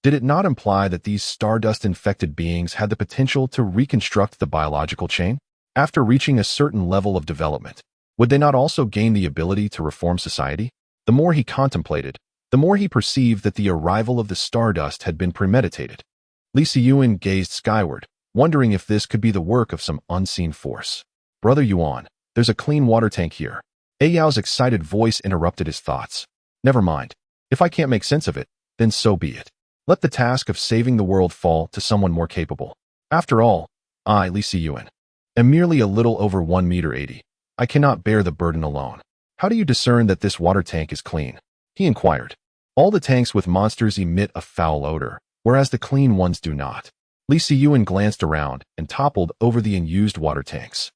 Speaker 1: did it not imply that these stardust-infected beings had the potential to reconstruct the biological chain? After reaching a certain level of development, would they not also gain the ability to reform society? The more he contemplated, the more he perceived that the arrival of the stardust had been premeditated. Li Siyuan gazed skyward, wondering if this could be the work of some unseen force. Brother Yuan, there's a clean water tank here. Yao's excited voice interrupted his thoughts. Never mind. If I can't make sense of it, then so be it. Let the task of saving the world fall to someone more capable. After all, I, Li Siyuan, am merely a little over 1 meter 80. I cannot bear the burden alone. How do you discern that this water tank is clean? He inquired. All the tanks with monsters emit a foul odor, whereas the clean ones do not. Li Siyuan glanced around and toppled over the unused water tanks.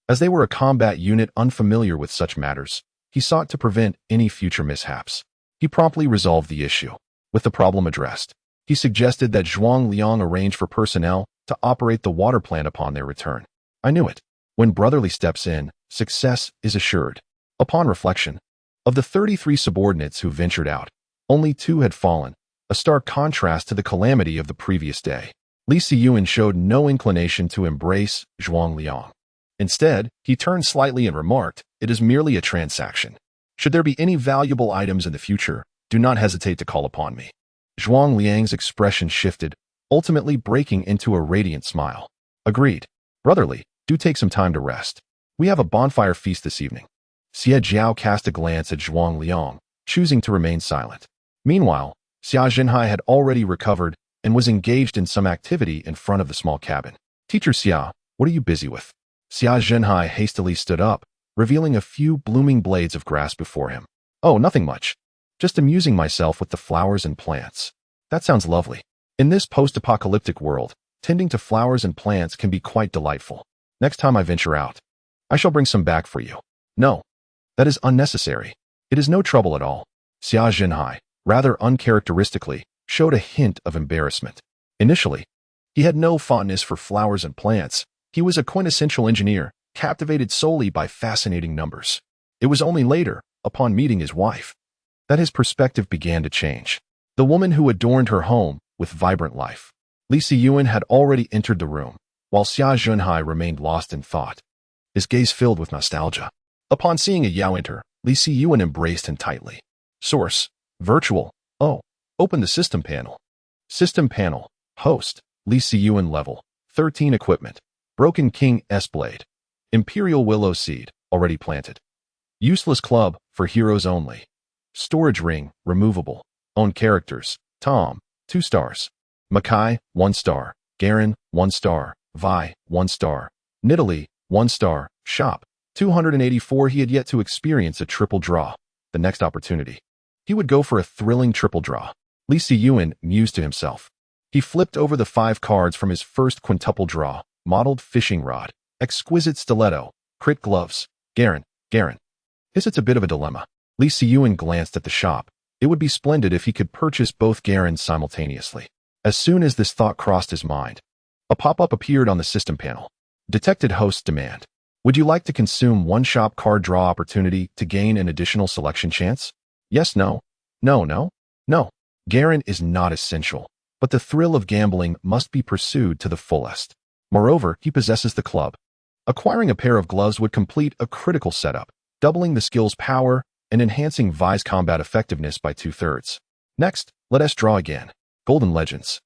Speaker 1: As they were a combat unit unfamiliar with such matters, he sought to prevent any future mishaps. He promptly resolved the issue. With the problem addressed, he suggested that Zhuang Liang arrange for personnel to operate the water plant upon their return. I knew it. When brotherly steps in, success is assured. Upon reflection, of the 33 subordinates who ventured out, only 2 had fallen, a stark contrast to the calamity of the previous day. Li Siyuan showed no inclination to embrace Zhuang Liang. Instead, he turned slightly and remarked, "It is merely a transaction. Should there be any valuable items in the future, do not hesitate to call upon me." Zhuang Liang's expression shifted, ultimately breaking into a radiant smile. Agreed. Brotherly, do take some time to rest. We have a bonfire feast this evening. Xie Jiao cast a glance at Zhuang Liang, choosing to remain silent. Meanwhile, Xia Zhenhai had already recovered and was engaged in some activity in front of the small cabin. Teacher Xia, what are you busy with? Xia Zhenhai hastily stood up, revealing a few blooming blades of grass before him. Oh, nothing much. Just amusing myself with the flowers and plants. That sounds lovely. In this post-apocalyptic world, tending to flowers and plants can be quite delightful. Next time I venture out, I shall bring some back for you. No, that is unnecessary. It is no trouble at all. Xia Zhenhai, rather uncharacteristically, showed a hint of embarrassment. Initially, he had no fondness for flowers and plants. He was a quintessential engineer, captivated solely by fascinating numbers. It was only later, upon meeting his wife, that his perspective began to change. The woman who adorned her home with vibrant life. Li Siyuan had already entered the room, while Xia Zhenhai remained lost in thought, his gaze filled with nostalgia. Upon seeing a Yao enter, Li Siyuan embraced him tightly. Source: Virtual. Oh, open the system panel. System panel. Host: Li Siyuan level 13 equipment. Broken King S-Blade. Imperial Willow Seed, already planted. Useless Club, for heroes only. Storage Ring, removable. Own characters: Tom, 2 stars. Makai, 1 star. Garen, 1 star. Vi, 1 star. Nidalee, 1 star. Shop, 284. He had yet to experience a triple draw. The next opportunity, he would go for a thrilling triple draw. Li Siyuan mused to himself. He flipped over the 5 cards from his first quintuple draw. Modeled fishing rod, exquisite stiletto, crit gloves. Garen. It's a bit of a dilemma. Li Siyuan glanced at the shop. It would be splendid if he could purchase both Garens simultaneously. As soon as this thought crossed his mind, a pop-up appeared on the system panel. Detected host's demand. Would you like to consume 1 shop card draw opportunity to gain an additional selection chance? Yes, no. No. Garen is not essential, but the thrill of gambling must be pursued to the fullest. Moreover, he possesses the club. Acquiring a pair of gloves would complete a critical setup, doubling the skill's power and enhancing Vi's combat effectiveness by 2/3. Next, let us draw again. Golden Legends.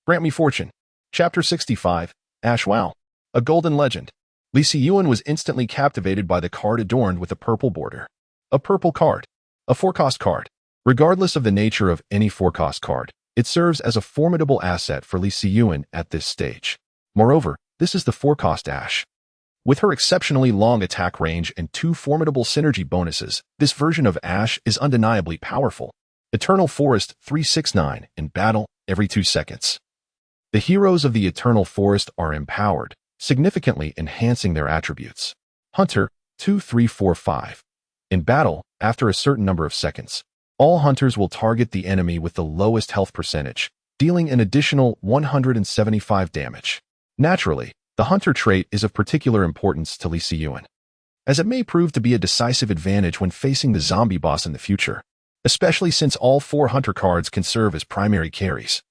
Speaker 1: Grant me fortune. Chapter 65, Ash Wow. A Golden Legend. Li Siyuan was instantly captivated by the card adorned with a purple border. A purple card. A 4-cost card. Regardless of the nature of any 4-cost card, it serves as a formidable asset for Li Siyuan at this stage. Moreover, this is the 4-cost Ash. With her exceptionally long attack range and 2 formidable synergy bonuses, this version of Ash is undeniably powerful. Eternal Forest 369 in battle every 2 seconds. The heroes of the Eternal Forest are empowered, significantly enhancing their attributes. Hunter 2345. In battle, after a certain number of seconds, all hunters will target the enemy with the lowest health percentage, dealing an additional 175 damage. Naturally, the hunter trait is of particular importance to Li Siyuan. as it may prove to be a decisive advantage when facing the zombie boss in the future, especially since all 4 hunter cards can serve as primary carries.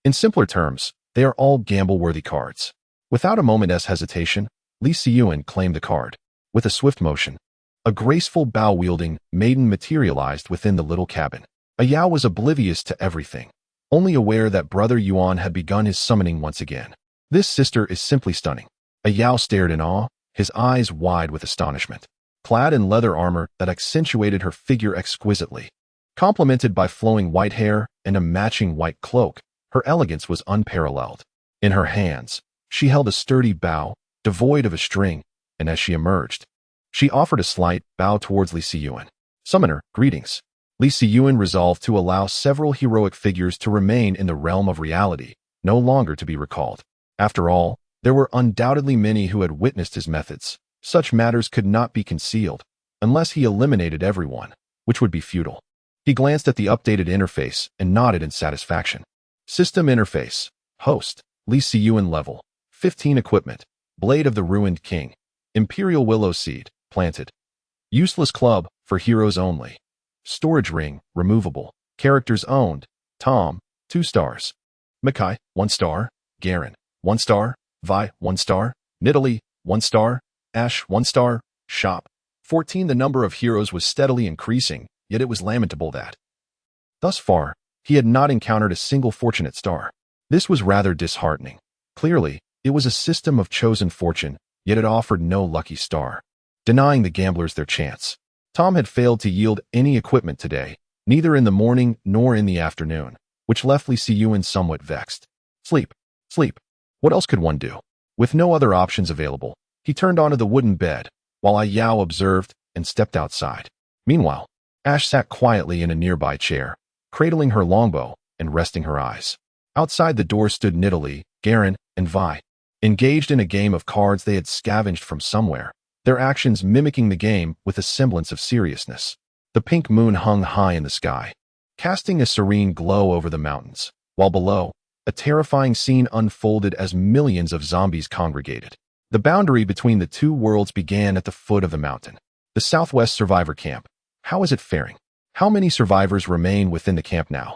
Speaker 1: In simpler terms, they are all gamble-worthy cards. Without a moment's hesitation, Li Siyuan claimed the card. With a swift motion, a graceful bow-wielding maiden materialized within the little cabin. Yao was oblivious to everything, only aware that Brother Yuan had begun his summoning once again. This sister is simply stunning. Yao stared in awe, his eyes wide with astonishment. Clad in leather armor that accentuated her figure exquisitely, complemented by flowing white hair and a matching white cloak, her elegance was unparalleled. In her hands, she held a sturdy bow, devoid of a string, and as she emerged, she offered a slight bow towards Li Siyuan. Summoner, greetings. Li Siyuan resolved to allow several heroic figures to remain in the realm of reality, no longer to be recalled. After all, there were undoubtedly many who had witnessed his methods. Such matters could not be concealed, unless he eliminated everyone, which would be futile. He glanced at the updated interface and nodded in satisfaction. System interface. Host. Li Siyuan level. 15 equipment. Blade of the Ruined King. Imperial Willow Seed. Planted. Useless club, for heroes only. Storage ring, removable. Characters owned. Tom, 2 stars. Makai, 1 star. Garen, 1 star. Vi, 1 star. Nidalee, 1 star. Ash, 1 star. Shop. 14. The number of heroes was steadily increasing, yet it was lamentable that, thus far, he had not encountered a single fortunate star. This was rather disheartening. Clearly, it was a system of chosen fortune, yet it offered no lucky star, denying the gamblers their chance. Tom had failed to yield any equipment today, neither in the morning nor in the afternoon, which left Li Siyuan somewhat vexed. Sleep. Sleep. What else could one do? With no other options available, he turned onto the wooden bed, while Yao observed and stepped outside. Meanwhile, Ash sat quietly in a nearby chair, cradling her longbow and resting her eyes. Outside the door stood Nidalee, Garen, and Vi, engaged in a game of cards they had scavenged from somewhere, their actions mimicking the game with a semblance of seriousness. The pink moon hung high in the sky, casting a serene glow over the mountains, while below, a terrifying scene unfolded as millions of zombies congregated. The boundary between the 2 worlds began at the foot of the mountain. The Southwest Survivor Camp. How is it faring? How many survivors remain within the camp now?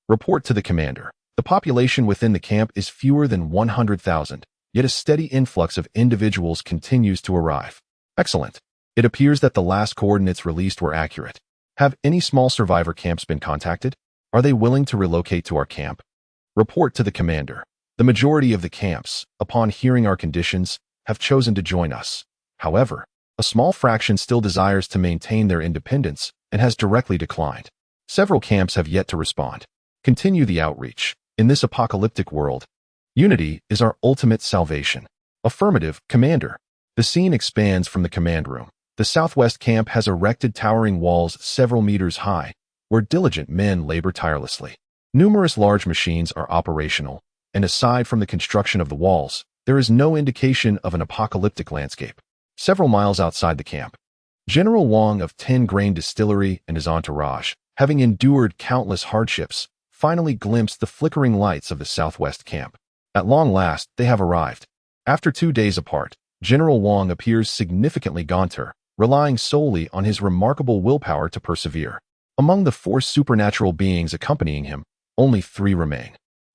Speaker 1: Report to the commander. The population within the camp is fewer than 100,000, yet a steady influx of individuals continues to arrive. Excellent. It appears that the last coordinates released were accurate. Have any small survivor camps been contacted? Are they willing to relocate to our camp? Report to the commander. The majority of the camps, upon hearing our conditions, have chosen to join us. However, a small fraction still desires to maintain their independence and has directly declined. Several camps have yet to respond. Continue the outreach. In this apocalyptic world, unity is our ultimate salvation. Affirmative, Commander. The scene expands from the command room. The Southwest camp has erected towering walls several meters high, where diligent men labor tirelessly. Numerous large machines are operational, and aside from the construction of the walls, there is no indication of an apocalyptic landscape. Several miles outside the camp, General Wang of 10 Grain Distillery and his entourage, having endured countless hardships, finally glimpsed the flickering lights of the Southwest camp. At long last, they have arrived. After 2 days apart, General Wang appears significantly gaunter, relying solely on his remarkable willpower to persevere. Among the 4 supernatural beings accompanying him, only 3 remain.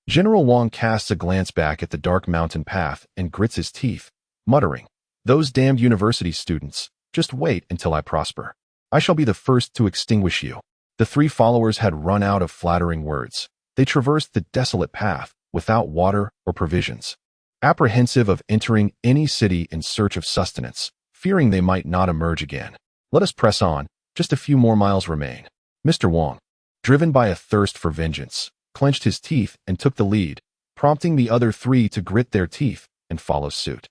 Speaker 1: General Wang casts a glance back at the dark mountain path and grits his teeth, muttering, "Those damned university students, just wait until I prosper. I shall be the first to extinguish you." The 3 followers had run out of flattering words. They traversed the desolate path, without water or provisions, apprehensive of entering any city in search of sustenance, fearing they might not emerge again. Let us press on, just a few more miles remain. Mr. Wang, driven by a thirst for vengeance, clenched his teeth and took the lead, prompting the other 3 to grit their teeth and follow suit.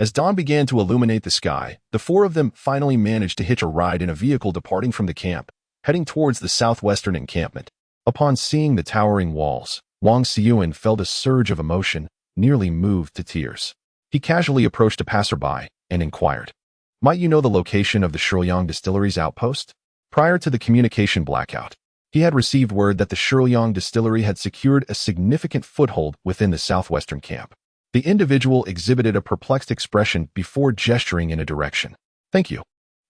Speaker 1: As dawn began to illuminate the sky, the 4 of them finally managed to hitch a ride in a vehicle departing from the camp, heading towards the southwestern encampment. Upon seeing the towering walls, Wang Siyuan felt a surge of emotion, nearly moved to tears. He casually approached a passerby and inquired, "Might you know the location of the Shiryang Distillery's outpost?" Prior to the communication blackout, he had received word that the Shiryang Distillery had secured a significant foothold within the southwestern camp. The individual exhibited a perplexed expression before gesturing in a direction. "Thank you.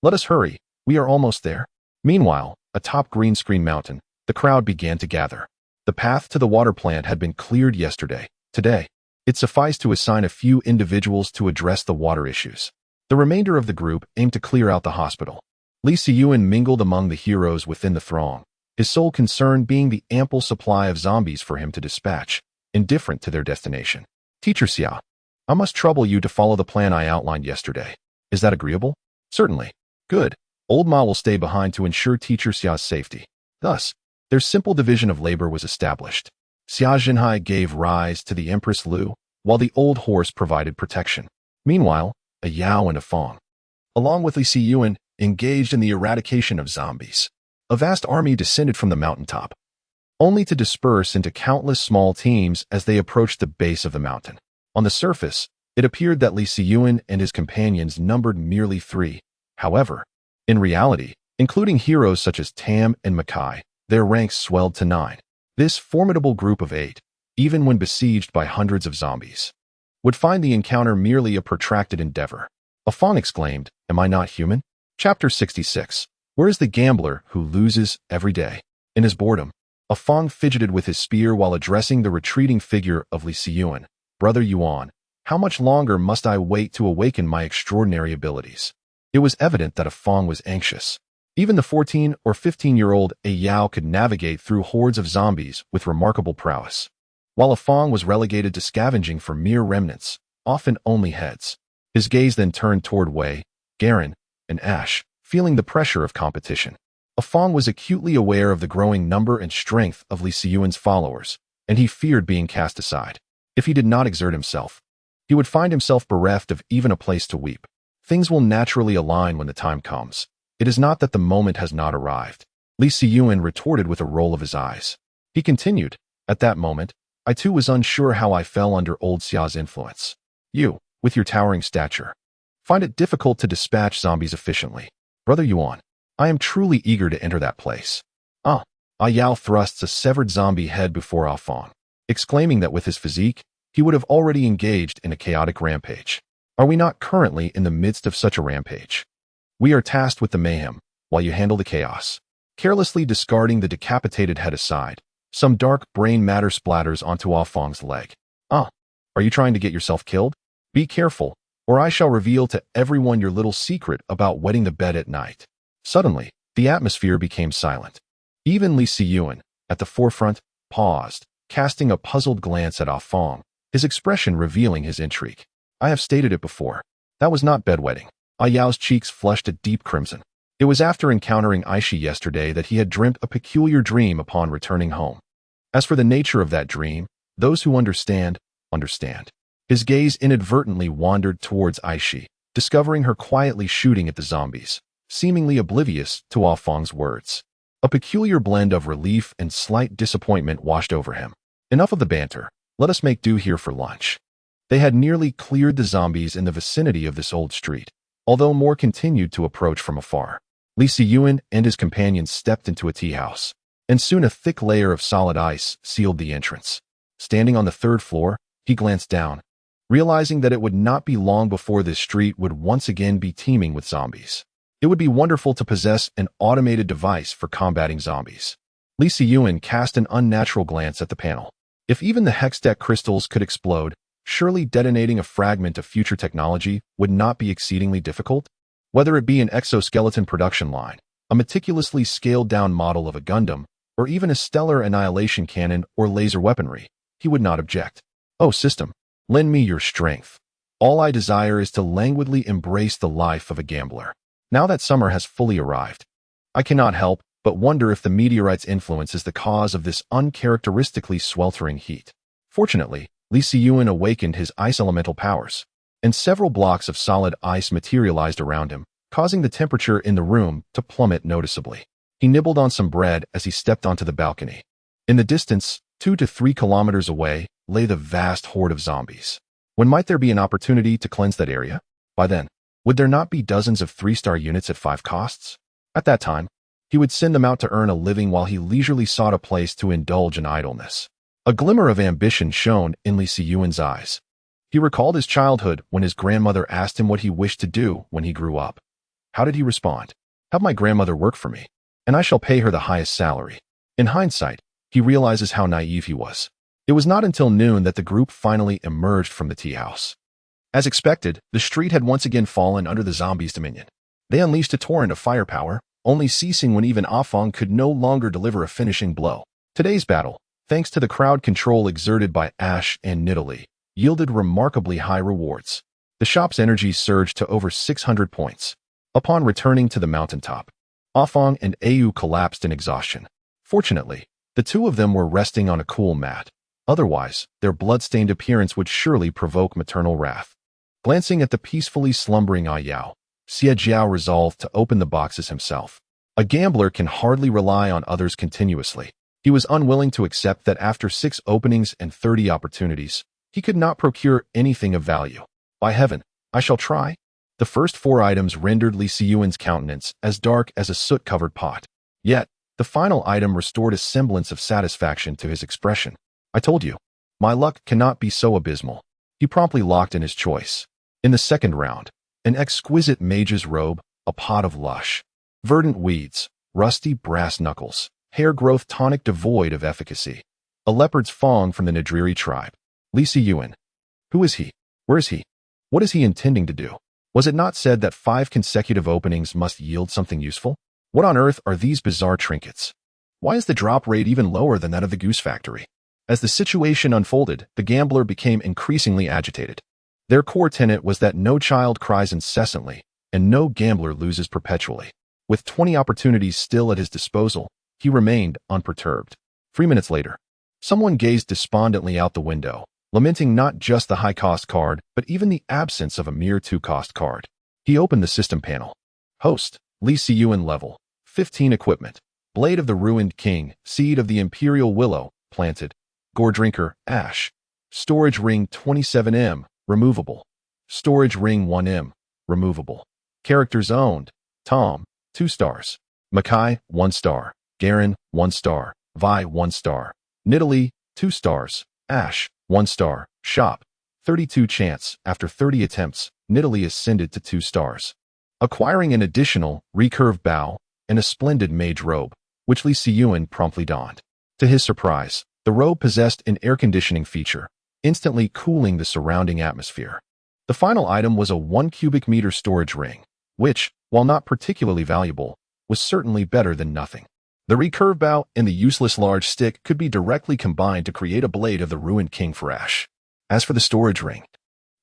Speaker 1: Let us hurry. We are almost there. Meanwhile, atop Green Screen Mountain, the crowd began to gather. The path to the water plant had been cleared yesterday. Today, it sufficed to assign a few individuals to address the water issues. The remainder of the group aimed to clear out the hospital. Li Siyuan mingled among the heroes within the throng, his sole concern being the ample supply of zombies for him to dispatch, indifferent to their destination. Teacher Xia, I must trouble you to follow the plan I outlined yesterday. Is that agreeable? Certainly. Good. Old Ma will stay behind to ensure Teacher Xia's safety. Thus, their simple division of labor was established. Xia Jinhai gave rise to the Empress Lu, while the old horse provided protection. Meanwhile, a Yao and a Fong, along with Li Siyuan, engaged in the eradication of zombies. A vast army descended from the mountaintop, only to disperse into countless small teams as they approached the base of the mountain. On the surface, it appeared that Li Siyuan and his companions numbered merely 3. However, in reality, including heroes such as Tam and Makai, their ranks swelled to 9. This formidable group of 8, even when besieged by hundreds of zombies, would find the encounter merely a protracted endeavor. A Fong exclaimed, "Am I not human?" Chapter 66. Where is the gambler who loses every day? In his boredom, a Fong fidgeted with his spear while addressing the retreating figure of Li Siyuan. Brother Yuan, how much longer must I wait to awaken my extraordinary abilities? It was evident that a Fong was anxious. Even the 14 or 15-year-old A Yao could navigate through hordes of zombies with remarkable prowess, while a Fong was relegated to scavenging for mere remnants, often only heads. His gaze then turned toward Wei, Garen, and Ash, feeling the pressure of competition. A Fong was acutely aware of the growing number and strength of Li Siyuan's followers, and he feared being cast aside. If he did not exert himself, he would find himself bereft of even a place to weep. Things will naturally align when the time comes. It is not that the moment has not arrived. Li Siyuan retorted with a roll of his eyes. He continued, at that moment, I too was unsure how I fell under old Xia's influence. You, with your towering stature, find it difficult to dispatch zombies efficiently. Brother Yuan, I am truly eager to enter that place. Ah Yao thrusts a severed zombie head before Ah Fong, exclaiming that with his physique, he would have already engaged in a chaotic rampage. Are we not currently in the midst of such a rampage? We are tasked with the mayhem, while you handle the chaos. Carelessly discarding the decapitated head aside, some dark brain matter splatters onto Ah Fong's leg. Are you trying to get yourself killed? Be careful, or I shall reveal to everyone your little secret about wetting the bed at night. Suddenly, the atmosphere became silent. Even Li Siyuan, at the forefront, paused, casting a puzzled glance at Ah Fong, his expression revealing his intrigue. I have stated it before. That was not bedwetting. Ah Yao's cheeks flushed a deep crimson. It was after encountering Aishi yesterday that he had dreamt a peculiar dream upon returning home. As for the nature of that dream, those who understand, understand. His gaze inadvertently wandered towards Aishi, discovering her quietly shooting at the zombies, seemingly oblivious to Ah Fong's words. A peculiar blend of relief and slight disappointment washed over him. Enough of the banter. Let us make do here for lunch. They had nearly cleared the zombies in the vicinity of this old street, although more continued to approach from afar. Li Siyuan and his companions stepped into a tea house, and soon a thick layer of solid ice sealed the entrance. Standing on the 3rd floor, he glanced down, realizing that it would not be long before this street would once again be teeming with zombies. It would be wonderful to possess an automated device for combating zombies. Li Siyuan cast an unnatural glance at the panel. If even the Hextech crystals could explode, surely detonating a fragment of future technology would not be exceedingly difficult? Whether it be an exoskeleton production line, a meticulously scaled-down model of a Gundam, or even a stellar annihilation cannon or laser weaponry, he would not object. Oh, system, lend me your strength. All I desire is to languidly embrace the life of a gambler. Now that summer has fully arrived, I cannot help but wonder if the meteorite's influence is the cause of this uncharacteristically sweltering heat. Fortunately, Li Siyuan awakened his ice elemental powers, and several blocks of solid ice materialized around him, causing the temperature in the room to plummet noticeably. He nibbled on some bread as he stepped onto the balcony. In the distance, 2 to 3 kilometers away, lay the vast horde of zombies. When might there be an opportunity to cleanse that area? By then, would there not be dozens of 3-star units at 5 costs? At that time, he would send them out to earn a living while he leisurely sought a place to indulge in idleness. A glimmer of ambition shone in Li Siyuan's eyes. He recalled his childhood when his grandmother asked him what he wished to do when he grew up. How did he respond? Have my grandmother work for me, and I shall pay her the highest salary. In hindsight, he realizes how naive he was. It was not until noon that the group finally emerged from the tea house. As expected, the street had once again fallen under the zombies' dominion. They unleashed a torrent of firepower, only ceasing when even Afong could no longer deliver a finishing blow. Today's battle, thanks to the crowd control exerted by Ash and Nidalee, yielded remarkably high rewards. The shop's energy surged to over 600 points. Upon returning to the mountaintop, Afong and Au collapsed in exhaustion. Fortunately, the two of them were resting on a cool mat. Otherwise, their blood-stained appearance would surely provoke maternal wrath. Glancing at the peacefully slumbering Ayao, Xie Jiao resolved to open the boxes himself. A gambler can hardly rely on others continuously. He was unwilling to accept that after 6 openings and 30 opportunities, he could not procure anything of value. By heaven, I shall try. The first 4 items rendered Li Siyuan's countenance as dark as a soot-covered pot. Yet, the final item restored a semblance of satisfaction to his expression. I told you, my luck cannot be so abysmal. He promptly locked in his choice. In the second round, an exquisite mage's robe, a pot of lush, verdant weeds, rusty brass knuckles, hair growth tonic devoid of efficacy, a leopard's fong from the Nadriri tribe. Li Siyuan. Who is he? Where is he? What is he intending to do? Was it not said that 5 consecutive openings must yield something useful? What on earth are these bizarre trinkets? Why is the drop rate even lower than that of the Goose Factory? As the situation unfolded, the gambler became increasingly agitated. Their core tenet was that no child cries incessantly, and no gambler loses perpetually. With 20 opportunities still at his disposal, he remained unperturbed. 3 minutes later, someone gazed despondently out the window, lamenting not just the high-cost card, but even the absence of a mere 2-cost card. He opened the system panel. Host, Li Siyuan level, 15 equipment. Blade of the Ruined King, Seed of the Imperial Willow, planted. Gore Drinker, Ash. Storage Ring 27M, removable. Storage Ring 1M, removable. Characters owned. Tom, 2 stars. Makai, 1 star. Garen, 1 star. Vi, 1 star. Nidalee, 2 stars. Ash, 1 star. Shop, 32 chance. After 30 attempts, Nidalee ascended to 2 stars. Acquiring an additional recurve bow and a splendid mage robe, which Li Siyuan promptly donned. To his surprise, the robe possessed an air conditioning feature, instantly cooling the surrounding atmosphere. The final item was a 1 cubic meter storage ring, which, while not particularly valuable, was certainly better than nothing. The recurve bow and the useless large stick could be directly combined to create a blade of the Ruined King for Ash. As for the storage ring,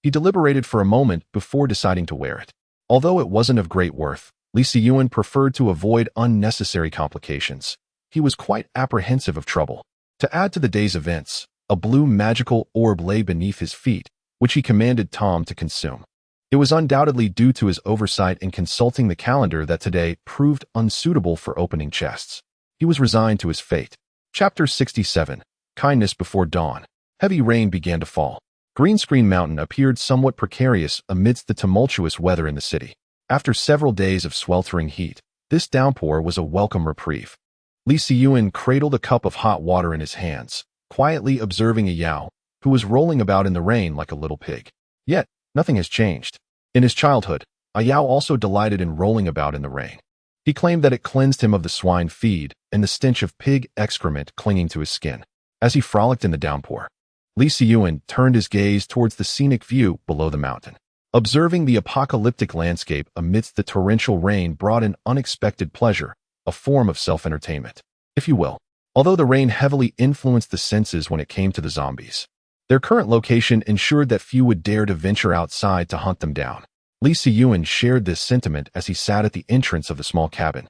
Speaker 1: he deliberated for a moment before deciding to wear it. Although it wasn't of great worth, Li Siyuan preferred to avoid unnecessary complications. He was quite apprehensive of trouble. To add to the day's events, a blue magical orb lay beneath his feet, which he commanded Tom to consume. It was undoubtedly due to his oversight in consulting the calendar that today proved unsuitable for opening chests. He was resigned to his fate. Chapter 67. Kindness Before Dawn. Heavy rain began to fall. Greenscreen Mountain appeared somewhat precarious amidst the tumultuous weather in the city. After several days of sweltering heat, this downpour was a welcome reprieve. Li Siyuan cradled a cup of hot water in his hands, quietly observing Ayao, who was rolling about in the rain like a little pig. Yet, nothing has changed. In his childhood, Ayao also delighted in rolling about in the rain. He claimed that it cleansed him of the swine feed and the stench of pig excrement clinging to his skin. As he frolicked in the downpour, Li Siyuan turned his gaze towards the scenic view below the mountain. Observing the apocalyptic landscape amidst the torrential rain brought an unexpected pleasure, a form of self-entertainment, if you will. Although the rain heavily influenced the senses when it came to the zombies, their current location ensured that few would dare to venture outside to hunt them down. Li Siyuan shared this sentiment as he sat at the entrance of the small cabin,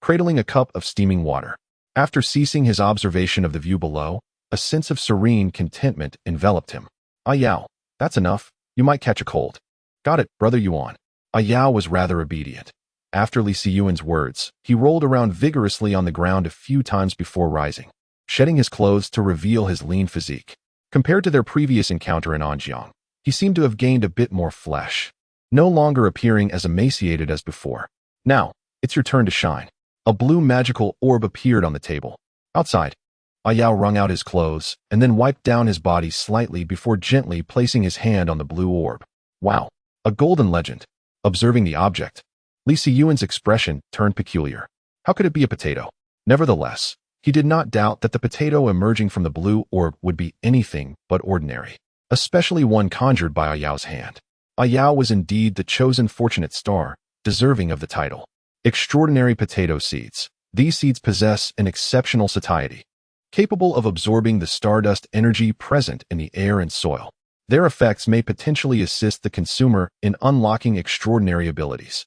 Speaker 1: cradling a cup of steaming water. After ceasing his observation of the view below, a sense of serene contentment enveloped him. Ayao, that's enough. You might catch a cold. Got it, Brother Yuan. Ayao was rather obedient. After Li Siyuan's words, he rolled around vigorously on the ground a few times before rising, shedding his clothes to reveal his lean physique. Compared to their previous encounter in Anjiang, he seemed to have gained a bit more flesh, no longer appearing as emaciated as before. Now, it's your turn to shine. A blue magical orb appeared on the table. Outside, Ayao wrung out his clothes and then wiped down his body slightly before gently placing his hand on the blue orb. Wow, a golden legend. Observing the object, Li Siyuan's expression turned peculiar. How could it be a potato? Nevertheless, he did not doubt that the potato emerging from the blue orb would be anything but ordinary, especially one conjured by Ayao's hand. Ayao was indeed the chosen fortunate star, deserving of the title. Extraordinary potato seeds. These seeds possess an exceptional satiety, capable of absorbing the stardust energy present in the air and soil. Their effects may potentially assist the consumer in unlocking extraordinary abilities.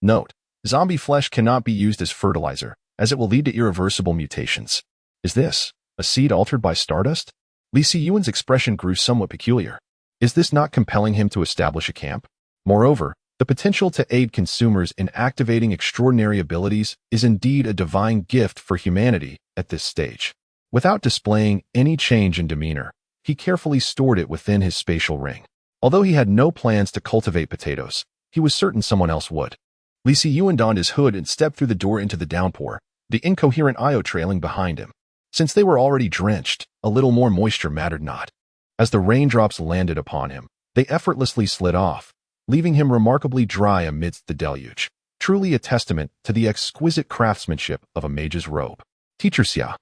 Speaker 1: Note: zombie flesh cannot be used as fertilizer, as it will lead to irreversible mutations. Is this a seed altered by stardust? Li Siyuan's expression grew somewhat peculiar. Is this not compelling him to establish a camp? Moreover, the potential to aid consumers in activating extraordinary abilities is indeed a divine gift for humanity at this stage. Without displaying any change in demeanor, he carefully stored it within his spatial ring. Although he had no plans to cultivate potatoes, he was certain someone else would. Li Siyuan donned his hood and stepped through the door into the downpour, the incoherent Io trailing behind him. Since they were already drenched, a little more moisture mattered not. As the raindrops landed upon him, they effortlessly slid off, leaving him remarkably dry amidst the deluge. Truly a testament to the exquisite craftsmanship of a mage's robe. Teacher Xia.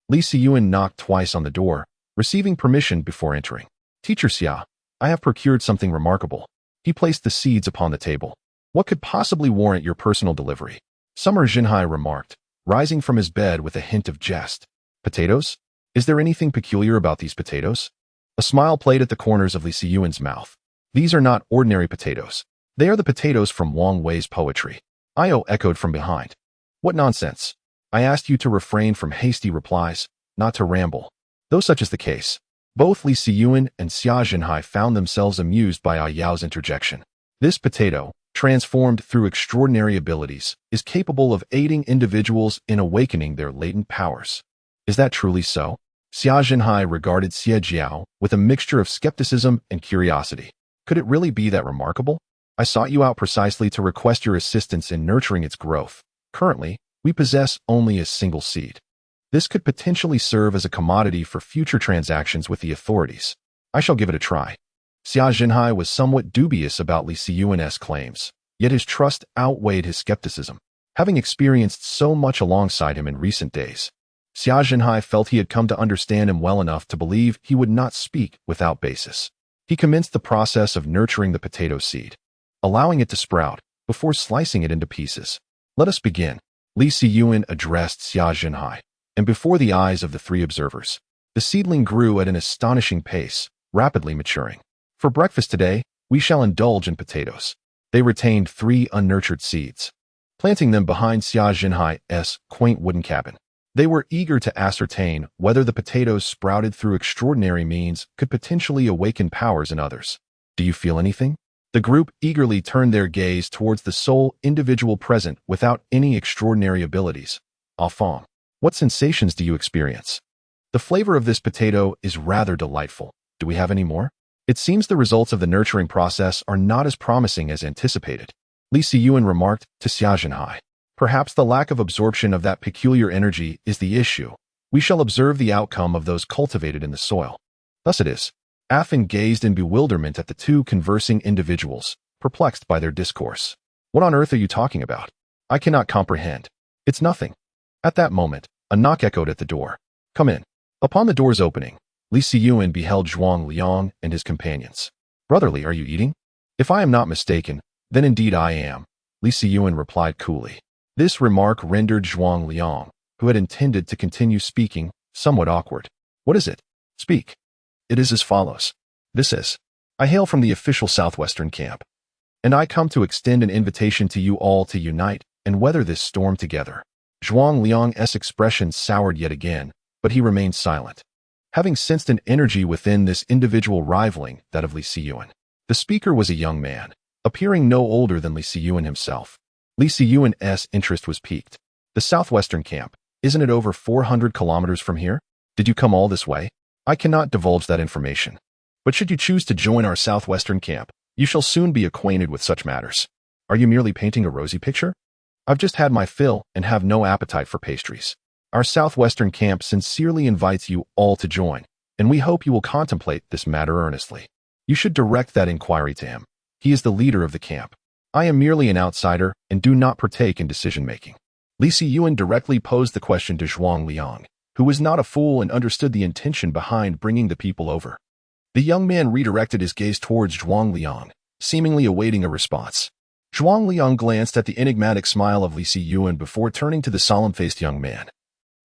Speaker 1: Li Siyuan knocked twice on the door, receiving permission before entering. Teacher Xia, I have procured something remarkable. He placed the seeds upon the table. What could possibly warrant your personal delivery? Summer Jinhai remarked, rising from his bed with a hint of jest. Potatoes? Is there anything peculiar about these potatoes? A smile played at the corners of Li Siyuan's mouth. These are not ordinary potatoes. They are the potatoes from Wang Wei's poetry. Io echoed from behind. What nonsense. I asked you to refrain from hasty replies, not to ramble. Though such is the case, both Li Siyuan and Xia Jinhai found themselves amused by Ayao's interjection. This potato, transformed through extraordinary abilities, is capable of aiding individuals in awakening their latent powers. Is that truly so? Xia Jinhai regarded Xie Jiao with a mixture of skepticism and curiosity. Could it really be that remarkable? I sought you out precisely to request your assistance in nurturing its growth. Currently, we possess only a single seed. This could potentially serve as a commodity for future transactions with the authorities. I shall give it a try. Xia Jinhai was somewhat dubious about Li Siyuan's claims, yet his trust outweighed his skepticism. Having experienced so much alongside him in recent days, Xia Jinhai felt he had come to understand him well enough to believe he would not speak without basis. He commenced the process of nurturing the potato seed, allowing it to sprout before slicing it into pieces. Let us begin. Li Siyuan addressed Xia Jinhai, and before the eyes of the three observers, the seedling grew at an astonishing pace, rapidly maturing. For breakfast today, we shall indulge in potatoes. They retained 3 unnurtured seeds, planting them behind Xia Jinhai's quaint wooden cabin. They were eager to ascertain whether the potatoes sprouted through extraordinary means could potentially awaken powers in others. Do you feel anything? The group eagerly turned their gaze towards the sole individual present without any extraordinary abilities. Enfant, what sensations do you experience? The flavor of this potato is rather delightful. Do we have any more? It seems the results of the nurturing process are not as promising as anticipated. Li Siyuan remarked to Xia Jinhai. Perhaps the lack of absorption of that peculiar energy is the issue. We shall observe the outcome of those cultivated in the soil. Thus it is. Affan gazed in bewilderment at the two conversing individuals, perplexed by their discourse. What on earth are you talking about? I cannot comprehend. It's nothing. At that moment, a knock echoed at the door. Come in. Upon the door's opening, Li Siyuan beheld Zhuang Liang and his companions. Brotherly, are you eating? If I am not mistaken, then indeed I am, Li Siyuan replied coolly. This remark rendered Zhuang Liang, who had intended to continue speaking, somewhat awkward. What is it? Speak. It is as follows. This is. I hail from the official Southwestern camp, and I come to extend an invitation to you all to unite and weather this storm together. Zhuang Liang's expression soured yet again, but he remained silent, having sensed an energy within this individual rivaling that of Li Siyuan. The speaker was a young man, appearing no older than Li Siyuan himself. Li Siyuan's interest was piqued. The Southwestern camp, isn't it over 400 kilometers from here? Did you come all this way? I cannot divulge that information. But should you choose to join our Southwestern camp, you shall soon be acquainted with such matters. Are you merely painting a rosy picture? I've just had my fill and have no appetite for pastries. Our Southwestern camp sincerely invites you all to join, and we hope you will contemplate this matter earnestly. You should direct that inquiry to him. He is the leader of the camp. I am merely an outsider and do not partake in decision-making. Li Siyuan directly posed the question to Zhuang Liang, who was not a fool and understood the intention behind bringing the people over. The young man redirected his gaze towards Zhuang Liang, seemingly awaiting a response. Zhuang Liang glanced at the enigmatic smile of Li Siyuan before turning to the solemn-faced young man.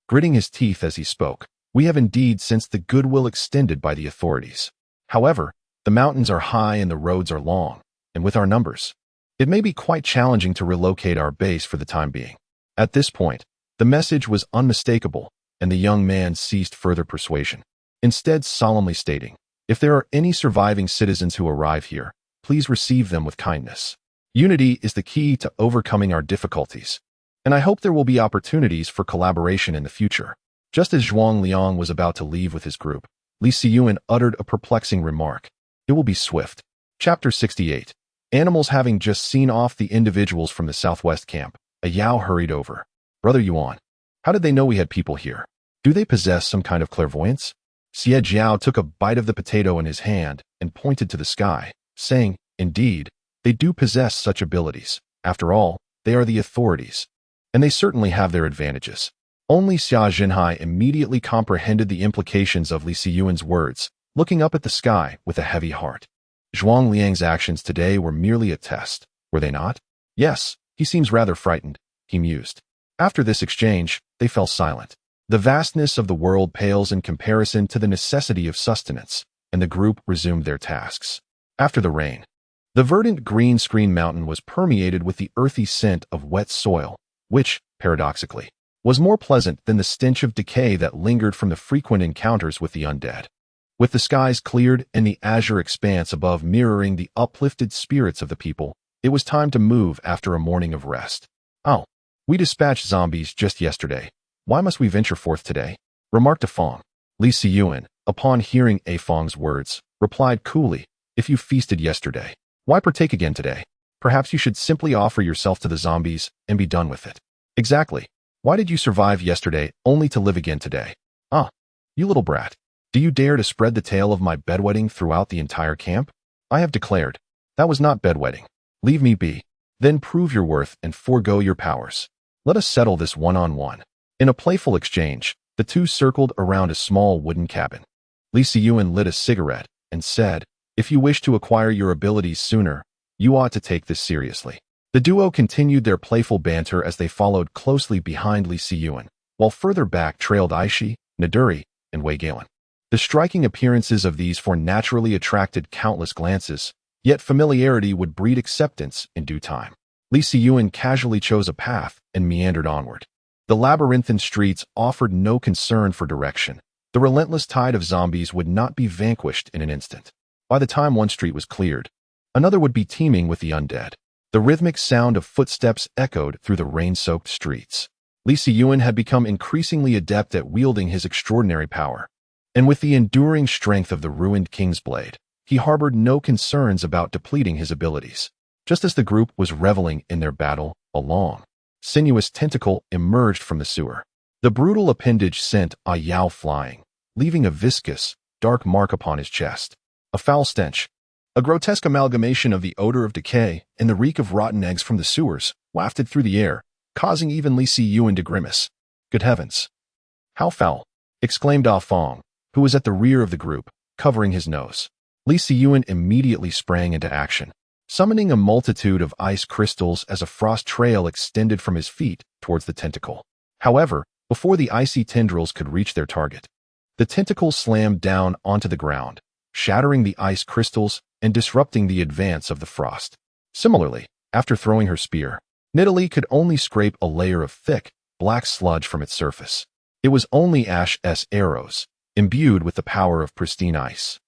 Speaker 1: Gritting his teeth as he spoke, "We have indeed sensed the goodwill extended by the authorities. However, the mountains are high and the roads are long, and with our numbers, it may be quite challenging to relocate our base for the time being." At this point, the message was unmistakable, and the young man ceased further persuasion, instead solemnly stating, "If there are any surviving citizens who arrive here, please receive them with kindness. Unity is the key to overcoming our difficulties, and I hope there will be opportunities for collaboration in the future." Just as Zhuang Liang was about to leave with his group, Li Siyuan uttered a perplexing remark. "It will be swift." Chapter 68. Animals. Having just seen off the individuals from the southwest camp, a Yao hurried over. "Brother Yuan, how did they know we had people here? Do they possess some kind of clairvoyance?" Xie Jiao took a bite of the potato in his hand and pointed to the sky, saying, "Indeed, they do possess such abilities. After all, they are the authorities, and they certainly have their advantages." Only Xia Zhenhai immediately comprehended the implications of Li Siyuan's words, looking up at the sky with a heavy heart. Zhuang Liang's actions today were merely a test, were they not? "Yes, he seems rather frightened," he mused. After this exchange, they fell silent. The vastness of the world pales in comparison to the necessity of sustenance, and the group resumed their tasks. After the rain, the verdant green screen mountain was permeated with the earthy scent of wet soil, which, paradoxically, was more pleasant than the stench of decay that lingered from the frequent encounters with the undead. With the skies cleared and the azure expanse above mirroring the uplifted spirits of the people, it was time to move after a morning of rest. "Oh, we dispatched zombies just yesterday. Why must we venture forth today?" remarked Afong. Li Siyuan, upon hearing Afong's words, replied coolly, "If you feasted yesterday, why partake again today? Perhaps you should simply offer yourself to the zombies and be done with it." "Exactly. Why did you survive yesterday only to live again today? Ah, you little brat. Do you dare to spread the tale of my bedwetting throughout the entire camp? I have declared, that was not bedwetting. Leave me be. Then prove your worth and forego your powers. Let us settle this one-on-one." In a playful exchange, the two circled around a small wooden cabin. Li Siyuan lit a cigarette and said, "If you wish to acquire your abilities sooner, you ought to take this seriously." The duo continued their playful banter as they followed closely behind Li Siyuan, while further back trailed Aishi, Naduri, and Wei Galen. The striking appearances of these four naturally attracted countless glances, yet familiarity would breed acceptance in due time. Li Siyuan casually chose a path and meandered onward. The labyrinthine streets offered no concern for direction. The relentless tide of zombies would not be vanquished in an instant. By the time one street was cleared, another would be teeming with the undead. The rhythmic sound of footsteps echoed through the rain-soaked streets. Li Siyuan had become increasingly adept at wielding his extraordinary power, and with the enduring strength of the ruined King's Blade, he harbored no concerns about depleting his abilities. Just as the group was reveling in their battle, a long, sinuous tentacle emerged from the sewer. The brutal appendage sent a Yao flying, leaving a viscous, dark mark upon his chest. A foul stench, a grotesque amalgamation of the odor of decay and the reek of rotten eggs from the sewers, wafted through the air, causing even Li Siyuan to grimace. "Good heavens! How foul!" exclaimed Ah Fong, who was at the rear of the group, covering his nose. Li Siyuan immediately sprang into action, summoning a multitude of ice crystals as a frost trail extended from his feet towards the tentacle. However, before the icy tendrils could reach their target, the tentacle slammed down onto the ground, shattering the ice crystals and disrupting the advance of the frost. Similarly, after throwing her spear, Nidalee could only scrape a layer of thick, black sludge from its surface. It was only Ash's arrows, imbued with the power of pristine ice,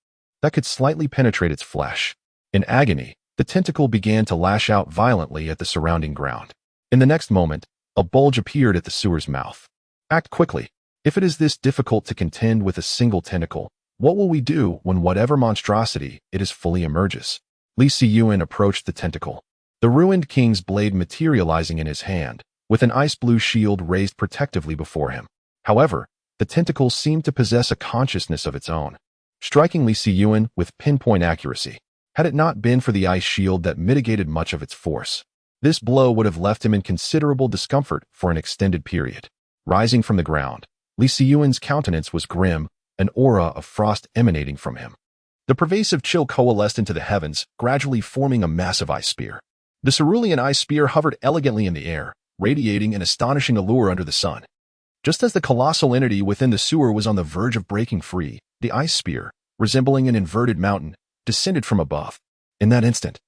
Speaker 1: that could slightly penetrate its flesh. In agony, the tentacle began to lash out violently at the surrounding ground. In the next moment, a bulge appeared at the sewer's mouth. Act quickly. If it is this difficult to contend with a single tentacle, what will we do when whatever monstrosity it is fully emerges? Li Siyuan approached the tentacle, the ruined King's Blade materializing in his hand, with an ice-blue shield raised protectively before him. However, the tentacle seemed to possess a consciousness of its own, striking Li Siyuan with pinpoint accuracy. Had it not been for the ice shield that mitigated much of its force, this blow would have left him in considerable discomfort for an extended period. Rising from the ground, Li Siyuan's countenance was grim, an aura of frost emanating from him. The pervasive chill coalesced into the heavens, gradually forming a massive ice spear. The cerulean ice spear hovered elegantly in the air, radiating an astonishing allure under the sun. Just as the colossal entity within the sewer was on the verge of breaking free, the ice spear, resembling an inverted mountain, descended from above. In that instant,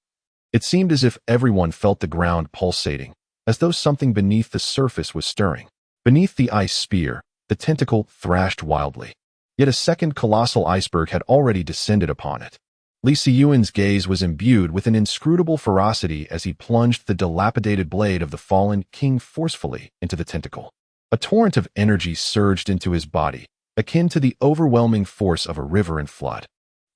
Speaker 1: it seemed as if everyone felt the ground pulsating, as though something beneath the surface was stirring. Beneath the ice spear, the tentacle thrashed wildly. Yet a second colossal iceberg had already descended upon it. Li Siyuan's gaze was imbued with an inscrutable ferocity as he plunged the dilapidated blade of the fallen king forcefully into the tentacle. A torrent of energy surged into his body, akin to the overwhelming force of a river in flood.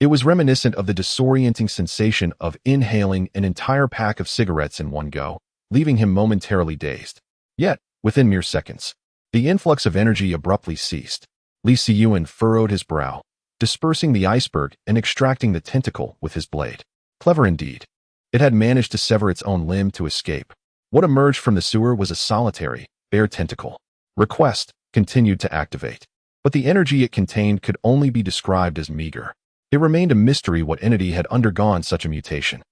Speaker 1: It was reminiscent of the disorienting sensation of inhaling an entire pack of cigarettes in one go, leaving him momentarily dazed. Yet, within mere seconds, the influx of energy abruptly ceased. Li Siyuan furrowed his brow, dispersing the iceberg and extracting the tentacle with his blade. Clever indeed. It had managed to sever its own limb to escape. What emerged from the sewer was a solitary, bare tentacle. Request continued to activate, but the energy it contained could only be described as meager. It remained a mystery what entity had undergone such a mutation.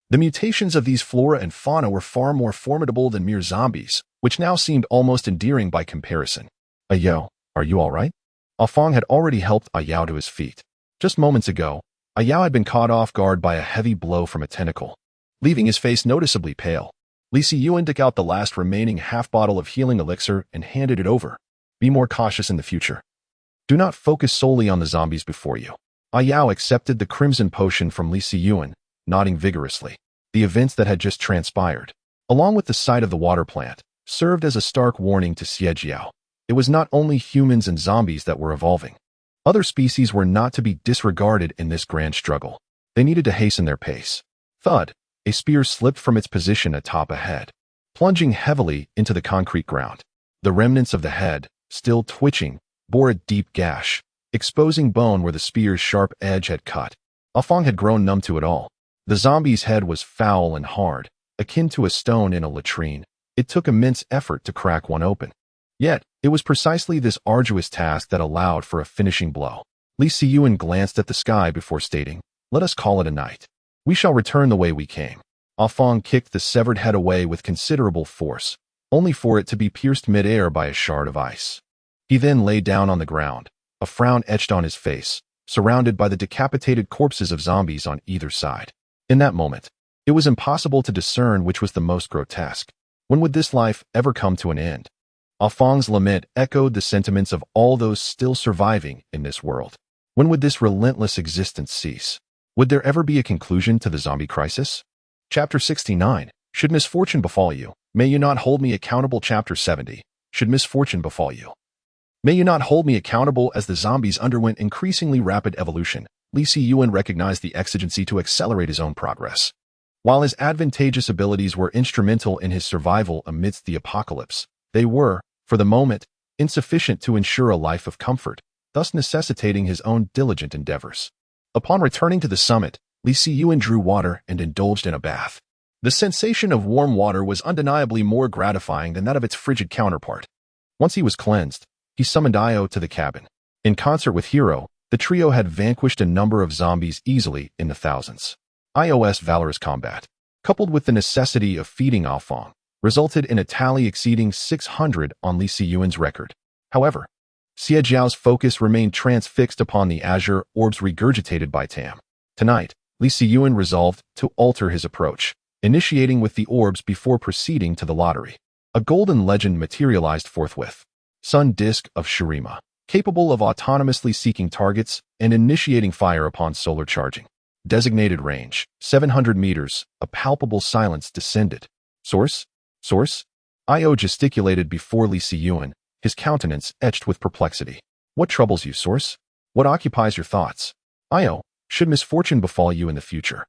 Speaker 1: The mutations of these flora and fauna were far more formidable than mere zombies, which now seemed almost endearing by comparison. Ayao, are you all right? Afang had already helped Ayao to his feet. Just moments ago, Ayao had been caught off guard by a heavy blow from a tentacle, leaving his face noticeably pale. Li Siyuan took out the last remaining half-bottle of healing elixir and handed it over. Be more cautious in the future. Do not focus solely on the zombies before you. Ayao accepted the crimson potion from Li Siyuan, nodding vigorously. The events that had just transpired, along with the sight of the water plant, served as a stark warning to Xiejiao. It was not only humans and zombies that were evolving. Other species were not to be disregarded in this grand struggle. They needed to hasten their pace. Thud, a spear slipped from its position atop a head, plunging heavily into the concrete ground. The remnants of the head, still twitching, bore a deep gash, exposing bone where the spear's sharp edge had cut. Afang had grown numb to it all. The zombie's head was foul and hard, akin to a stone in a latrine. It took immense effort to crack one open. Yet, it was precisely this arduous task that allowed for a finishing blow. Li Siyuan glanced at the sky before stating, "Let us call it a night. We shall return the way we came." Afang kicked the severed head away with considerable force, only for it to be pierced mid-air by a shard of ice. He then lay down on the ground, a frown etched on his face, surrounded by the decapitated corpses of zombies on either side. In that moment, it was impossible to discern which was the most grotesque. When would this life ever come to an end? Afang's lament echoed the sentiments of all those still surviving in this world. When would this relentless existence cease? Would there ever be a conclusion to the zombie crisis? Chapter 69. Should misfortune befall you, may you not hold me accountable. Chapter 70. Should misfortune befall you, may you not hold me accountable. As the zombies underwent increasingly rapid evolution, Li Siyuan recognized the exigency to accelerate his own progress. While his advantageous abilities were instrumental in his survival amidst the apocalypse, they were, for the moment, insufficient to ensure a life of comfort, thus necessitating his own diligent endeavors. Upon returning to the summit, Li Siyuan drew water and indulged in a bath. The sensation of warm water was undeniably more gratifying than that of its frigid counterpart. Once he was cleansed, he summoned Io to the cabin. In concert with Hiro, the trio had vanquished a number of zombies easily in the thousands. Io's valorous combat, coupled with the necessity of feeding Afang, resulted in a tally exceeding 600 on Li Siyuan's record. However, Xiejiao's focus remained transfixed upon the azure orbs regurgitated by Tam. Tonight, Li Siyuan resolved to alter his approach, initiating with the orbs before proceeding to the lottery. A golden legend materialized forthwith. Sun Disk of Shurima, capable of autonomously seeking targets and initiating fire upon solar charging. Designated range, 700 meters. A palpable silence descended. Source? Source? Io gesticulated before Li Siyuan, his countenance etched with perplexity. What troubles you, Source? What occupies your thoughts? Io, should misfortune befall you in the future,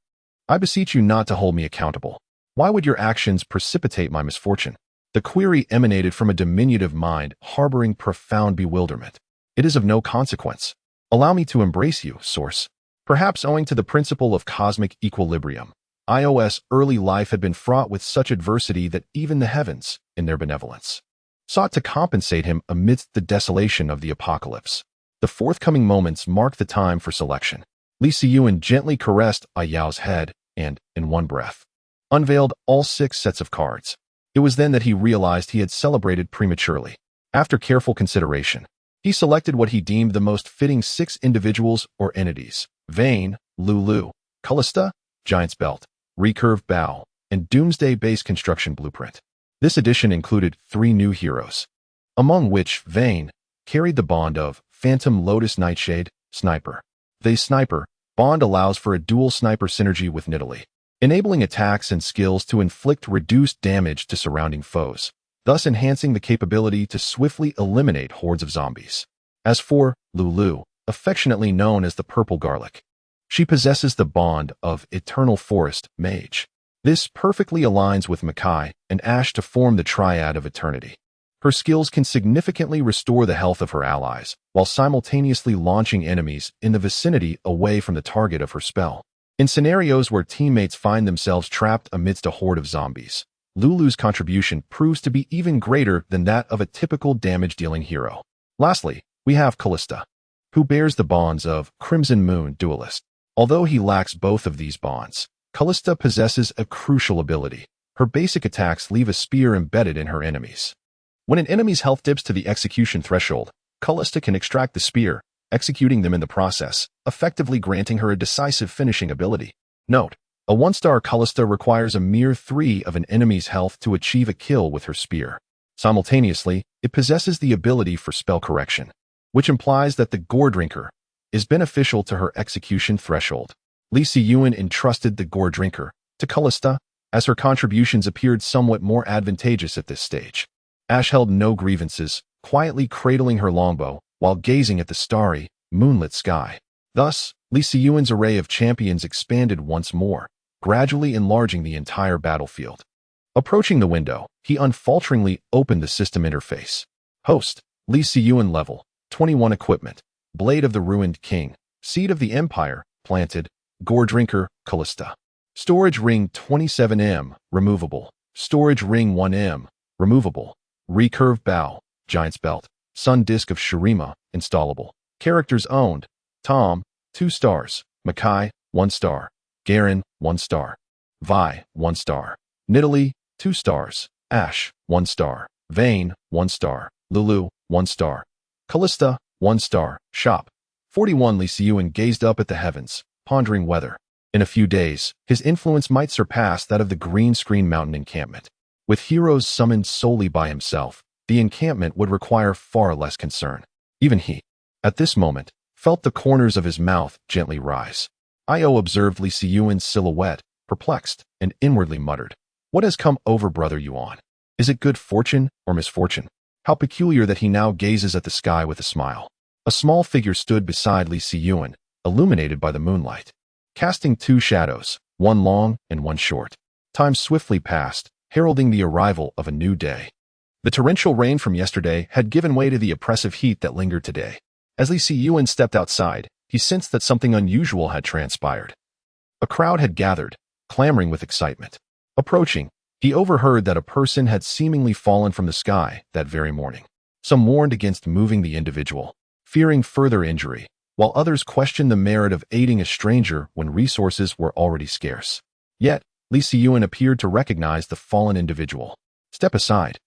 Speaker 1: I beseech you not to hold me accountable. Why would your actions precipitate my misfortune? The query emanated from a diminutive mind harboring profound bewilderment. It is of no consequence. Allow me to embrace you, Source. Perhaps owing to the principle of cosmic equilibrium, Ios' early life had been fraught with such adversity that even the heavens, in their benevolence, sought to compensate him amidst the desolation of the apocalypse. The forthcoming moments marked the time for selection. Lee Si-Yuan gently caressed Ayao's head and, in one breath, unveiled all 6 sets of cards. It was then that he realized he had celebrated prematurely. After careful consideration, he selected what he deemed the most fitting 6 individuals or entities: Vayne, Lulu, Callista, Giant's Belt, Recurve Bow, and Doomsday Base Construction Blueprint. This edition included 3 new heroes, among which Vayne carried the bond of Phantom Lotus Nightshade, Sniper. The Sniper bond allows for a dual sniper synergy with Nidalee, enabling attacks and skills to inflict reduced damage to surrounding foes, thus enhancing the capability to swiftly eliminate hordes of zombies. As for Lulu, affectionately known as the Purple Garlic, she possesses the bond of Eternal Forest Mage. This perfectly aligns with Makai and Ash to form the Triad of Eternity. Her skills can significantly restore the health of her allies, while simultaneously launching enemies in the vicinity away from the target of her spell. In scenarios where teammates find themselves trapped amidst a horde of zombies, Lulu's contribution proves to be even greater than that of a typical damage-dealing hero. Lastly, we have Callista, who bears the bonds of Crimson Moon Duelist. Although he lacks both of these bonds, Callista possesses a crucial ability. Her basic attacks leave a spear embedded in her enemies. When an enemy's health dips to the execution threshold, Callista can extract the spear, executing them in the process, effectively granting her a decisive finishing ability. Note: a 1-star Callista requires a mere 3 of an enemy's health to achieve a kill with her spear. Simultaneously, it possesses the ability for spell correction, which implies that the Gore Drinker is beneficial to her execution threshold. Lee Si-Yuan entrusted the Gore Drinker to Callista, as her contributions appeared somewhat more advantageous at this stage. Ash held no grievances, quietly cradling her longbow while gazing at the starry, moonlit sky. Thus, Lee Si-Yuan's array of champions expanded once more, gradually enlarging the entire battlefield. Approaching the window, he unfalteringly opened the system interface. Host: Lee Si-Yuan. Level 21. Equipment: Blade of the Ruined King, Seed of the Empire, planted. Gore Drinker, Callista. Storage Ring 27M, removable. Storage Ring 1M, removable. Recurve Bow, Giant's Belt, Sun Disk of Shurima, installable. Characters owned: Tom, 2 stars. Makai, 1 star. Garen, 1 star. Vi, 1 star. Nidalee, 2 stars. Ash, 1 star. Vayne, 1 star. Lulu, 1 star. Callista, 1 star. Shop 41. Lee Si-Yuan gazed up at the heavens, pondering whether, in a few days, his influence might surpass that of the Green Screen Mountain encampment. With heroes summoned solely by himself, the encampment would require far less concern. Even he, at this moment, felt the corners of his mouth gently rise. Io observed Lee Si-Yuan's silhouette, perplexed, and inwardly muttered, "What has come over Brother Yuan? Is it good fortune or misfortune? How peculiar that he now gazes at the sky with a smile." A small figure stood beside Lee Si-Yuan, illuminated by the moonlight, casting 2 shadows, one long and one short. Time swiftly passed, heralding the arrival of a new day. The torrential rain from yesterday had given way to the oppressive heat that lingered today. As Lee Si-Yuan stepped outside, he sensed that something unusual had transpired. A crowd had gathered, clamoring with excitement. Approaching, he overheard that a person had seemingly fallen from the sky that very morning. Some warned against moving the individual, fearing further injury, while others questioned the merit of aiding a stranger when resources were already scarce. Yet, Lee Si-Yuan appeared to recognize the fallen individual. "Step aside."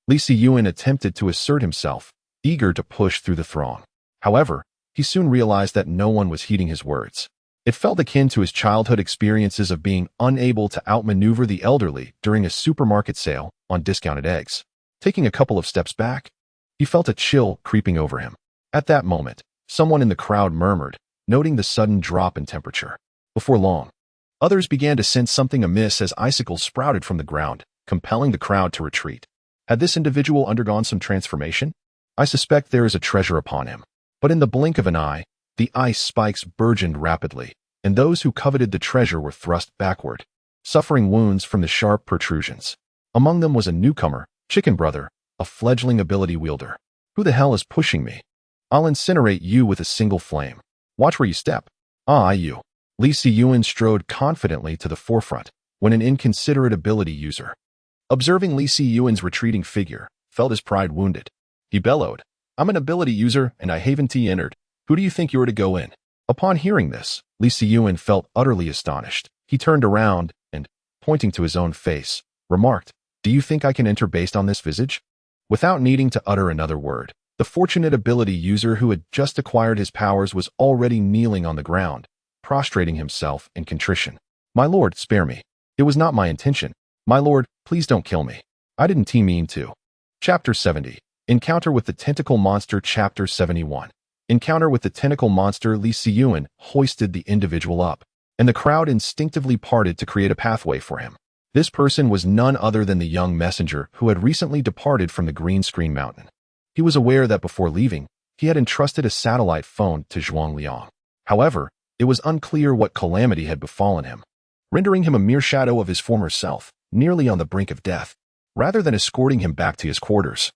Speaker 1: Lee Si-Yuan attempted to assert himself, eager to push through the throng. However, he soon realized that no one was heeding his words. It felt akin to his childhood experiences of being unable to outmaneuver the elderly during a supermarket sale on discounted eggs. Taking a couple of steps back, he felt a chill creeping over him. At that moment, someone in the crowd murmured, noting the sudden drop in temperature. Before long, others began to sense something amiss as icicles sprouted from the ground, compelling the crowd to retreat. Had this individual undergone some transformation? I suspect there is a treasure upon him. But in the blink of an eye, the ice spikes burgeoned rapidly, and those who coveted the treasure were thrust backward, suffering wounds from the sharp protrusions. Among them was a newcomer, Chicken Brother, a fledgling ability wielder. "Who the hell is pushing me? I'll incinerate you with a single flame. Watch where you step." Ah, you. Li Siyuan strode confidently to the forefront when an inconsiderate ability user, observing Li Siyuan's retreating figure, felt his pride wounded. He bellowed, "I'm an ability user and I haven't entered. Who do you think you're to go in?" Upon hearing this, Li Siyuan felt utterly astonished. He turned around and, pointing to his own face, remarked, "Do you think I can enter based on this visage?" Without needing to utter another word, the fortunate ability user who had just acquired his powers was already kneeling on the ground, prostrating himself in contrition. "My lord, spare me. It was not my intention. My lord, please don't kill me. I didn't mean to." Chapter 70. Encounter with the Tentacle Monster. Chapter 71. Encounter with the Tentacle Monster. Li Siyuan hoisted the individual up, and the crowd instinctively parted to create a pathway for him. This person was none other than the young messenger who had recently departed from the Green Screen Mountain. He was aware that before leaving, he had entrusted a satellite phone to Zhuang Liang. However, it was unclear what calamity had befallen him, rendering him a mere shadow of his former self, nearly on the brink of death. Rather than escorting him back to his quarters,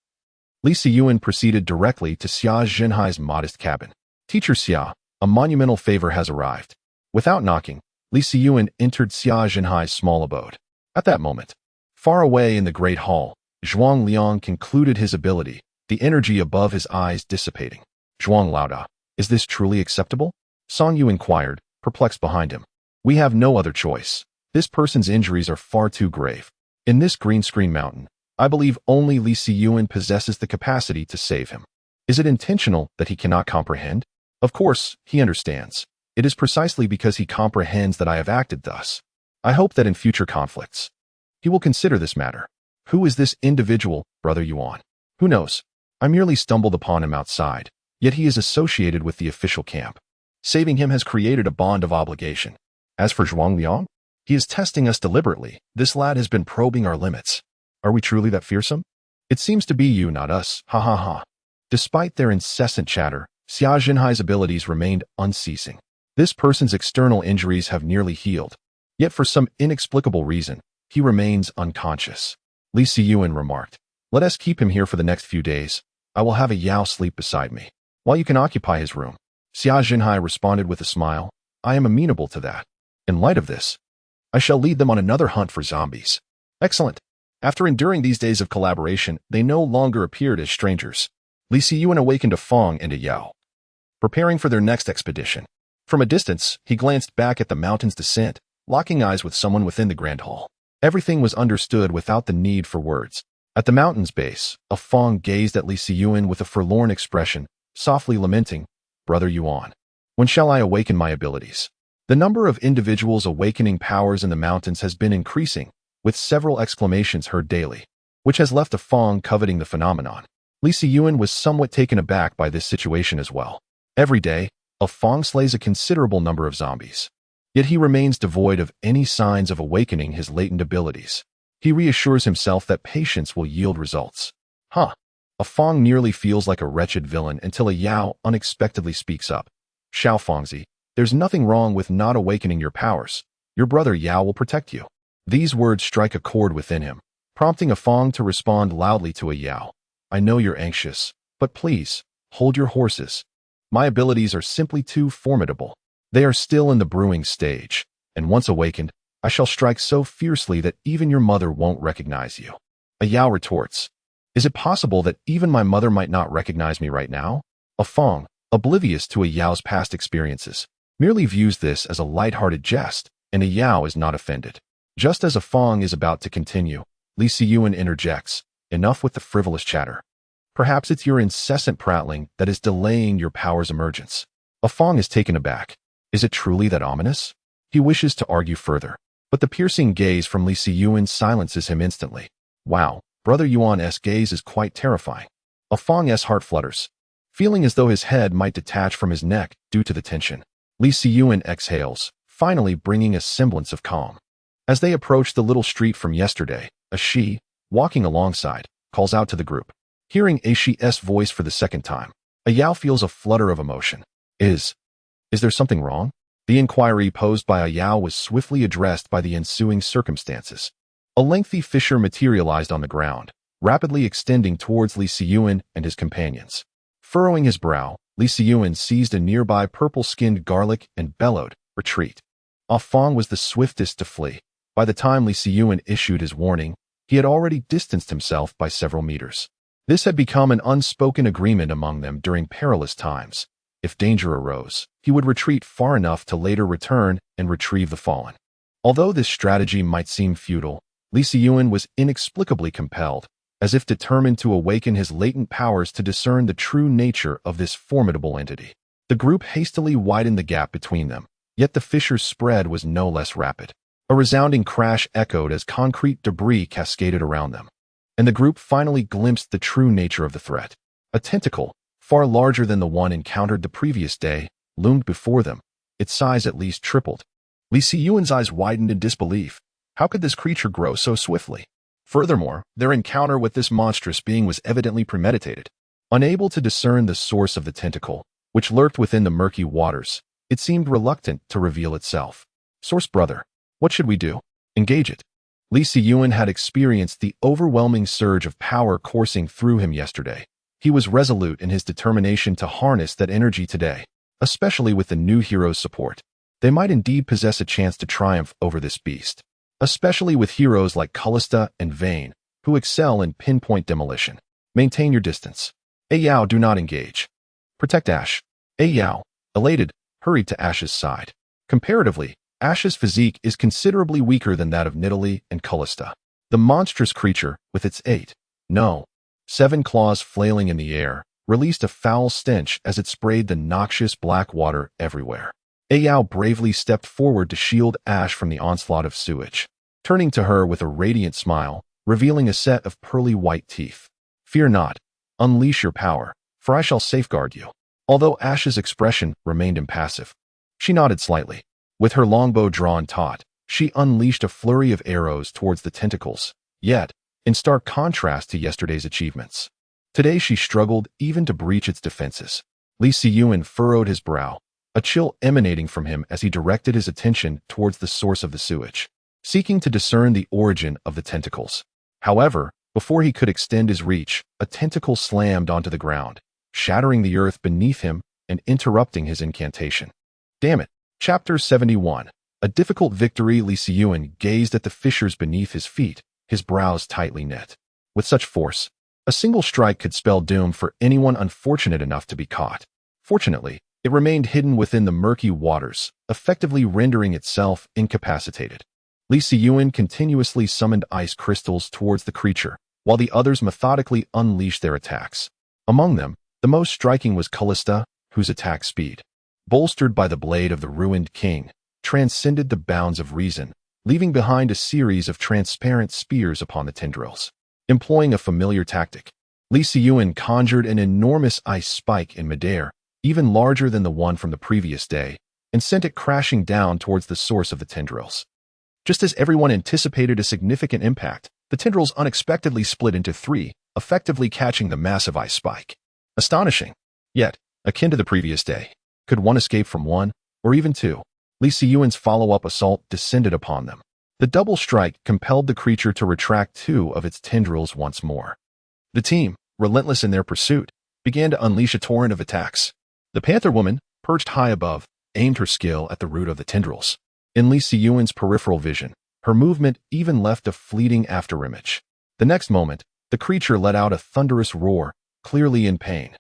Speaker 1: Li Siyuan proceeded directly to Xia Zhenhai's modest cabin. "Teacher Xia, a monumental favor has arrived." Without knocking, Li Siyuan entered Xia Zhenhai's small abode. At that moment, far away in the great hall, Zhuang Liang concluded his ability, the energy above his eyes dissipating. "Zhuang Laoda, is this truly acceptable?" Song Yu inquired, perplexed behind him. "We have no other choice. This person's injuries are far too grave. In this Green Screen Mountain, I believe only Li Siyuan possesses the capacity to save him. Is it intentional that he cannot comprehend? Of course, he understands. It is precisely because he comprehends that I have acted thus. I hope that in future conflicts, he will consider this matter. Who is this individual, Brother Yuan? Who knows? I merely stumbled upon him outside, yet he is associated with the official camp. Saving him has created a bond of obligation. As for Zhuang Liang, he is testing us deliberately. This lad has been probing our limits. Are we truly that fearsome? It seems to be you, not us. Ha ha ha." Despite their incessant chatter, Xia Zhenhai's abilities remained unceasing. This person's external injuries have nearly healed, yet for some inexplicable reason, he remains unconscious. Li Siyuan remarked, "Let us keep him here for the next few days. I will have a Yao sleep beside me, while you can occupy his room." Xia Zhenhai responded with a smile, "I am amenable to that. In light of this, I shall lead them on another hunt for zombies." Excellent. After enduring these days of collaboration, they no longer appeared as strangers. Li Siyuan awakened a Fong and a Yao, preparing for their next expedition. From a distance, he glanced back at the mountain's descent, locking eyes with someone within the Grand Hall. Everything was understood without the need for words. At the mountain's base, a Fong gazed at Li Siyuan with a forlorn expression, softly lamenting, "Brother Yuan, when shall I awaken my abilities?" The number of individuals awakening powers in the mountains has been increasing, with several exclamations heard daily, which has left a Fong coveting the phenomenon. Li Siyuan was somewhat taken aback by this situation as well. Every day, a Fong slays a considerable number of zombies. Yet he remains devoid of any signs of awakening his latent abilities. He reassures himself that patience will yield results. A Fong nearly feels like a wretched villain until a Yao unexpectedly speaks up. "Xiao Fongzi, there's nothing wrong with not awakening your powers. Your brother Yao will protect you." These words strike a chord within him, prompting a Fong to respond loudly to a Yao. "I know you're anxious, but please, hold your horses. My abilities are simply too formidable. They are still in the brewing stage, and once awakened, I shall strike so fiercely that even your mother won't recognize you." A Yao retorts, "Is it possible that even my mother might not recognize me right now?" A Fong, oblivious to a Yao's past experiences, merely views this as a light-hearted jest, and a Yao is not offended. Just as a Fong is about to continue, Li Siyuan interjects, "Enough with the frivolous chatter. Perhaps it's your incessant prattling that is delaying your power's emergence." A Fong is taken aback. Is it truly that ominous? He wishes to argue further, but the piercing gaze from Li Siyuan silences him instantly. Wow, Brother Yuan's gaze is quite terrifying. A Fong's heart flutters, feeling as though his head might detach from his neck due to the tension. Li Siyuan exhales, finally bringing a semblance of calm. As they approach the little street from yesterday, a she, walking alongside, calls out to the group. Hearing a she's voice for the second time, a Yao feels a flutter of emotion. Is there something wrong? The inquiry posed by a Yao was swiftly addressed by the ensuing circumstances. A lengthy fissure materialized on the ground, rapidly extending towards Li Siyuan and his companions. Furrowing his brow, Li Siyuan seized a nearby purple-skinned garlic and bellowed, "Retreat." Ah Fong was the swiftest to flee. By the time Li Siyuan issued his warning, he had already distanced himself by several meters. This had become an unspoken agreement among them during perilous times. If danger arose, he would retreat far enough to later return and retrieve the fallen. Although this strategy might seem futile, Li Siyuan was inexplicably compelled, as if determined to awaken his latent powers to discern the true nature of this formidable entity. The group hastily widened the gap between them, yet the fissure's spread was no less rapid. A resounding crash echoed as concrete debris cascaded around them, and the group finally glimpsed the true nature of the threat. A tentacle, far larger than the one encountered the previous day, loomed before them, its size at least tripled. Li Siyuan's eyes widened in disbelief. How could this creature grow so swiftly? Furthermore, their encounter with this monstrous being was evidently premeditated. Unable to discern the source of the tentacle, which lurked within the murky waters, it seemed reluctant to reveal itself. "Source brother, what should we do?" "Engage it." Li Siyuan had experienced the overwhelming surge of power coursing through him yesterday. He was resolute in his determination to harness that energy today, especially with the new hero's support. They might indeed possess a chance to triumph over this beast, especially with heroes like Callista and Vayne, who excel in pinpoint demolition. Maintain your distance. Yao, do not engage. Protect Ash. Yao, elated, hurried to Ash's side. Comparatively, Ash's physique is considerably weaker than that of Nidalee and Callista. The monstrous creature, with its 7 claws flailing in the air, released a foul stench as it sprayed the noxious black water everywhere. Yao bravely stepped forward to shield Ash from the onslaught of sewage, turning to her with a radiant smile, revealing a set of pearly white teeth. "Fear not. Unleash your power, for I shall safeguard you." Although Ash's expression remained impassive, she nodded slightly. With her longbow drawn taut, she unleashed a flurry of arrows towards the tentacles, yet, in stark contrast to yesterday's achievements. Today she struggled even to breach its defenses. Li Siyuan furrowed his brow, a chill emanating from him as he directed his attention towards the source of the sewage, seeking to discern the origin of the tentacles. However, before he could extend his reach, a tentacle slammed onto the ground, shattering the earth beneath him and interrupting his incantation. Damn it. Chapter 71. A difficult victory. Li Siyuan gazed at the fissures beneath his feet, his brows tightly knit. With such force, a single strike could spell doom for anyone unfortunate enough to be caught. Fortunately, it remained hidden within the murky waters, effectively rendering itself incapacitated. Li Siyuan continuously summoned ice crystals towards the creature, while the others methodically unleashed their attacks. Among them, the most striking was Callista, whose attack speed, bolstered by the blade of the ruined king, transcended the bounds of reason, leaving behind a series of transparent spears upon the tendrils. Employing a familiar tactic, Li Siyuan conjured an enormous ice spike in midair, even larger than the one from the previous day, and sent it crashing down towards the source of the tendrils. Just as everyone anticipated a significant impact, the tendrils unexpectedly split into 3, effectively catching the massive ice spike. Astonishing. Yet, akin to the previous day, could one escape from 1, or even 2? Li Siyuan's follow-up assault descended upon them. The double strike compelled the creature to retract 2 of its tendrils once more. The team, relentless in their pursuit, began to unleash a torrent of attacks. The Panther Woman, perched high above, aimed her skill at the root of the tendrils. In Li Siyuan's peripheral vision, her movement even left a fleeting afterimage. The next moment, the creature let out a thunderous roar, clearly in pain.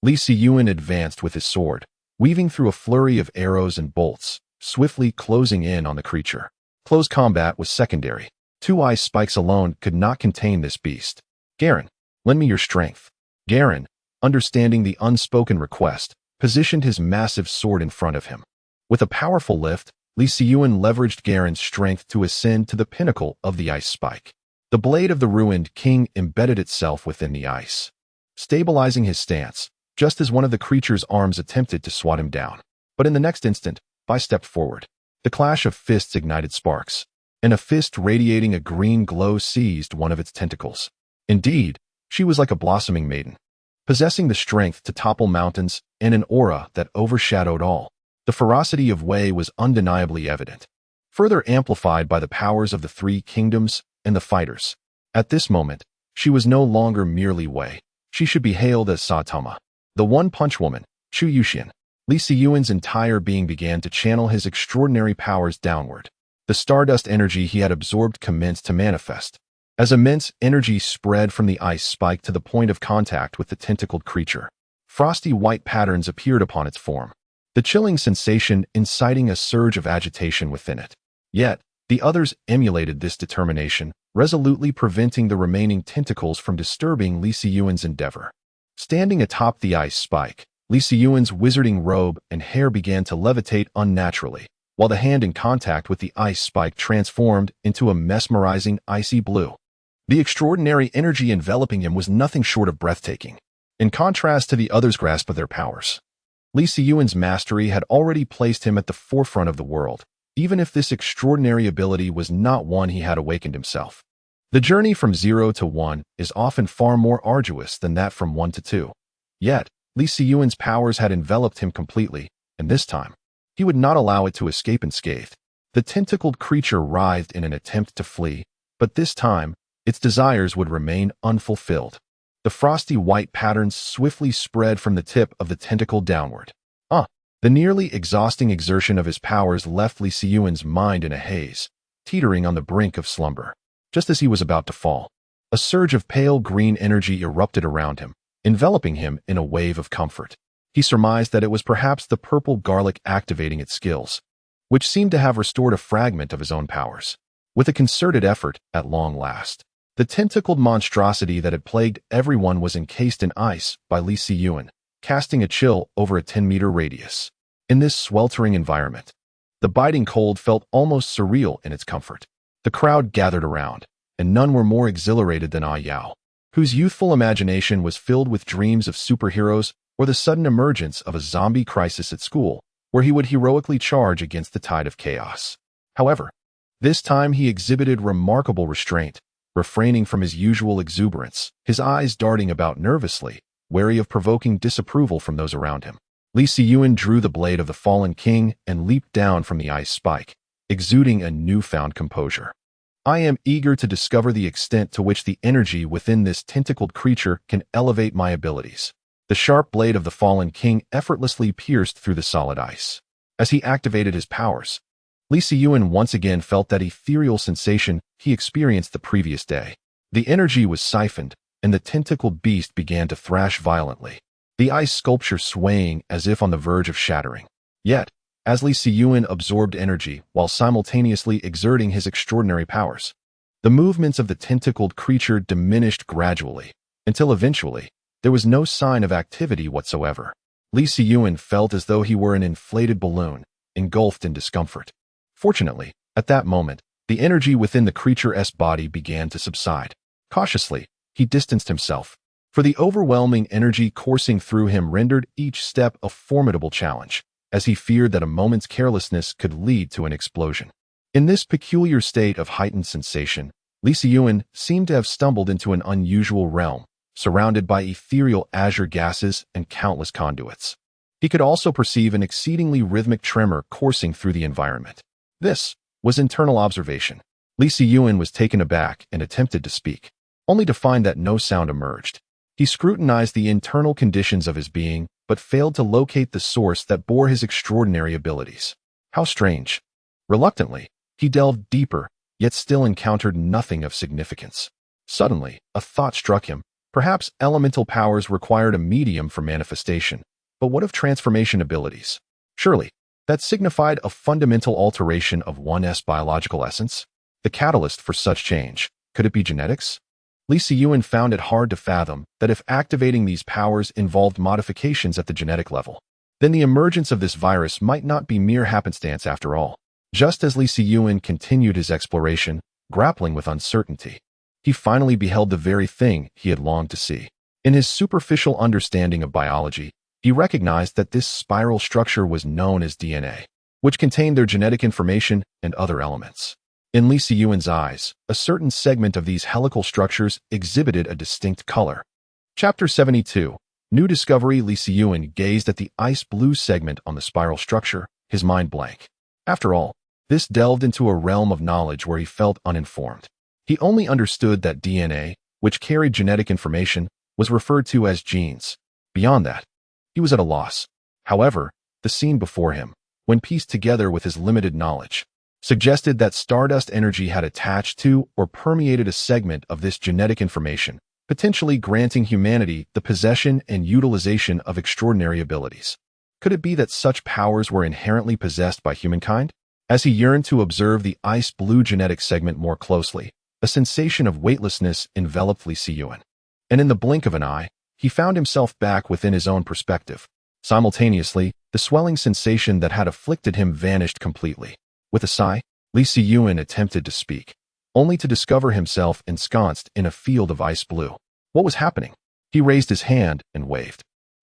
Speaker 1: Li Siyuan advanced with his sword, weaving through a flurry of arrows and bolts, swiftly closing in on the creature. Close combat was secondary. 2 ice spikes alone could not contain this beast. "Garen, lend me your strength." Garen, understanding the unspoken request, positioned his massive sword in front of him. With a powerful lift, Li Siyuan leveraged Garen's strength to ascend to the pinnacle of the ice spike. The blade of the ruined king embedded itself within the ice, stabilizing his stance, just as one of the creature's arms attempted to swat him down. But in the next instant, Bai stepped forward. The clash of fists ignited sparks, and a fist radiating a green glow seized one of its tentacles. Indeed, she was like a blossoming maiden, possessing the strength to topple mountains and an aura that overshadowed all. The ferocity of Wei was undeniably evident, further amplified by the powers of the 3 kingdoms and the fighters. At this moment, she was no longer merely Wei. She should be hailed as Saitama, the One-Punch Woman. Chu Yuxian. Li Siyuan's entire being began to channel his extraordinary powers downward. The stardust energy he had absorbed commenced to manifest. As immense energy spread from the ice spike to the point of contact with the tentacled creature, frosty white patterns appeared upon its form, the chilling sensation inciting a surge of agitation within it. Yet, the others emulated this determination, resolutely preventing the remaining tentacles from disturbing Li Siyuan's endeavor. Standing atop the ice spike, Li Siyuan's wizarding robe and hair began to levitate unnaturally, while the hand in contact with the ice spike transformed into a mesmerizing icy blue. The extraordinary energy enveloping him was nothing short of breathtaking. In contrast to the others' grasp of their powers, Li Siyuan's mastery had already placed him at the forefront of the world, even if this extraordinary ability was not one he had awakened himself. The journey from 0 to 1 is often far more arduous than that from 1 to 2. Yet, Li Siyuan's powers had enveloped him completely, and this time, he would not allow it to escape unscathed. The tentacled creature writhed in an attempt to flee, but this time, its desires would remain unfulfilled. The frosty white patterns swiftly spread from the tip of the tentacle downward. The nearly exhausting exertion of his powers left Li Siyuan's mind in a haze, teetering on the brink of slumber. Just as he was about to fall, a surge of pale green energy erupted around him, enveloping him in a wave of comfort. He surmised that it was perhaps the purple garlic activating its skills, which seemed to have restored a fragment of his own powers. With a concerted effort, at long last, the tentacled monstrosity that had plagued everyone was encased in ice by Li Siyuan, casting a chill over a 10-meter radius. In this sweltering environment, the biting cold felt almost surreal in its comfort. The crowd gathered around, and none were more exhilarated than Ah Yao, whose youthful imagination was filled with dreams of superheroes or the sudden emergence of a zombie crisis at school, where he would heroically charge against the tide of chaos. However, this time he exhibited remarkable restraint, refraining from his usual exuberance, his eyes darting about nervously, wary of provoking disapproval from those around him. Li Siyuan drew the blade of the fallen king and leaped down from the ice spike, exuding a newfound composure. I am eager to discover the extent to which the energy within this tentacled creature can elevate my abilities. The sharp blade of the fallen king effortlessly pierced through the solid ice. As he activated his powers, Li Siyuan once again felt that ethereal sensation he experienced the previous day. The energy was siphoned, and the tentacled beast began to thrash violently, the ice sculpture swaying as if on the verge of shattering. Yet, as Li Siyuan absorbed energy while simultaneously exerting his extraordinary powers, the movements of the tentacled creature diminished gradually, until eventually, there was no sign of activity whatsoever. Li Siyuan felt as though he were an inflated balloon, engulfed in discomfort. Fortunately, at that moment, the energy within the creature's body began to subside. Cautiously, he distanced himself, for the overwhelming energy coursing through him rendered each step a formidable challenge, as he feared that a moment's carelessness could lead to an explosion. In this peculiar state of heightened sensation, Li Siyuan seemed to have stumbled into an unusual realm, surrounded by ethereal azure gases and countless conduits. He could also perceive an exceedingly rhythmic tremor coursing through the environment. This was internal observation. Li Siyuan was taken aback and attempted to speak, only to find that no sound emerged. He scrutinized the internal conditions of his being, but failed to locate the source that bore his extraordinary abilities. How strange. Reluctantly, he delved deeper, yet still encountered nothing of significance. Suddenly, a thought struck him. Perhaps elemental powers required a medium for manifestation, but what of transformation abilities? Surely, that signified a fundamental alteration of one's biological essence? The catalyst for such change, could it be genetics? Li Siyuan found it hard to fathom that if activating these powers involved modifications at the genetic level, then the emergence of this virus might not be mere happenstance after all. Just as Li Siyuan continued his exploration, grappling with uncertainty, he finally beheld the very thing he had longed to see. In his superficial understanding of biology, he recognized that this spiral structure was known as DNA, which contained their genetic information and other elements. In Li Siyuan's eyes, a certain segment of these helical structures exhibited a distinct color. Chapter 72. New Discovery. Li Siyuan gazed at the ice-blue segment on the spiral structure, his mind blank. After all, this delved into a realm of knowledge where he felt uninformed. He only understood that DNA, which carried genetic information, was referred to as genes. Beyond that, he was at a loss. However, the scene before him, when pieced together with his limited knowledge, suggested that Stardust energy had attached to or permeated a segment of this genetic information, potentially granting humanity the possession and utilization of extraordinary abilities. Could it be that such powers were inherently possessed by humankind? As he yearned to observe the ice-blue genetic segment more closely, a sensation of weightlessness enveloped Li Siyuan. And in the blink of an eye, he found himself back within his own perspective. Simultaneously, the swelling sensation that had afflicted him vanished completely. With a sigh, Li Siyuan attempted to speak, only to discover himself ensconced in a field of ice blue. What was happening? He raised his hand and waved.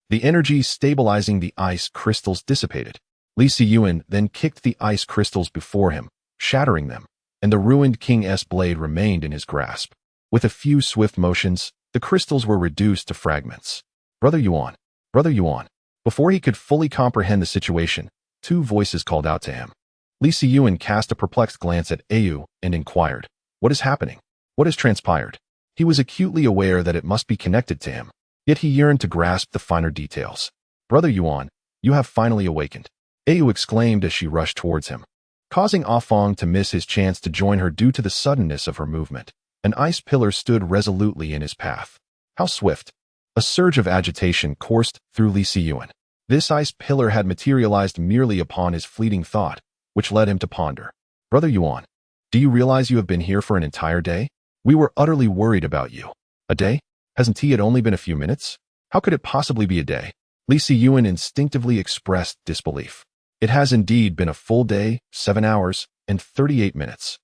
Speaker 1: The energy stabilizing the ice crystals dissipated. Li Siyuan then kicked the ice crystals before him, shattering them, and the ruined King's blade remained in his grasp. With a few swift motions, the crystals were reduced to fragments. Brother Yuan! Brother Yuan! Before he could fully comprehend the situation, two voices called out to him. Li Siyuan cast a perplexed glance at Ayu and inquired, "What is happening? What has transpired?" He was acutely aware that it must be connected to him, yet he yearned to grasp the finer details. "Brother Yuan, you have finally awakened," Ayu exclaimed as she rushed towards him, causing Afong to miss his chance to join her due to the suddenness of her movement. An ice pillar stood resolutely in his path. How swift! A surge of agitation coursed through Li Siyuan. This ice pillar had materialized merely upon his fleeting thought, which led him to ponder. "Brother Yuan, do you realize you have been here for an entire day? We were utterly worried about you." "A day? Hasn't it only been a few minutes? How could it possibly be a day?" Li Siyuan instinctively expressed disbelief. "It has indeed been a full day, 7 hours, and 38 minutes.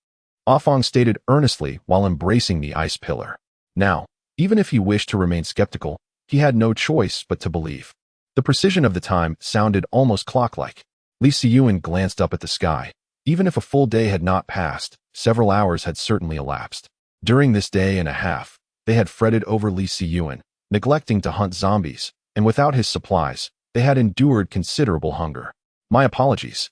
Speaker 1: Afong stated earnestly while embracing the ice pillar. Now, even if he wished to remain skeptical, he had no choice but to believe. The precision of the time sounded almost clock-like. Li Siyuan glanced up at the sky. Even if a full day had not passed, several hours had certainly elapsed. During this day and a half, they had fretted over Li Siyuan, neglecting to hunt zombies, and without his supplies, they had endured considerable hunger. "My apologies.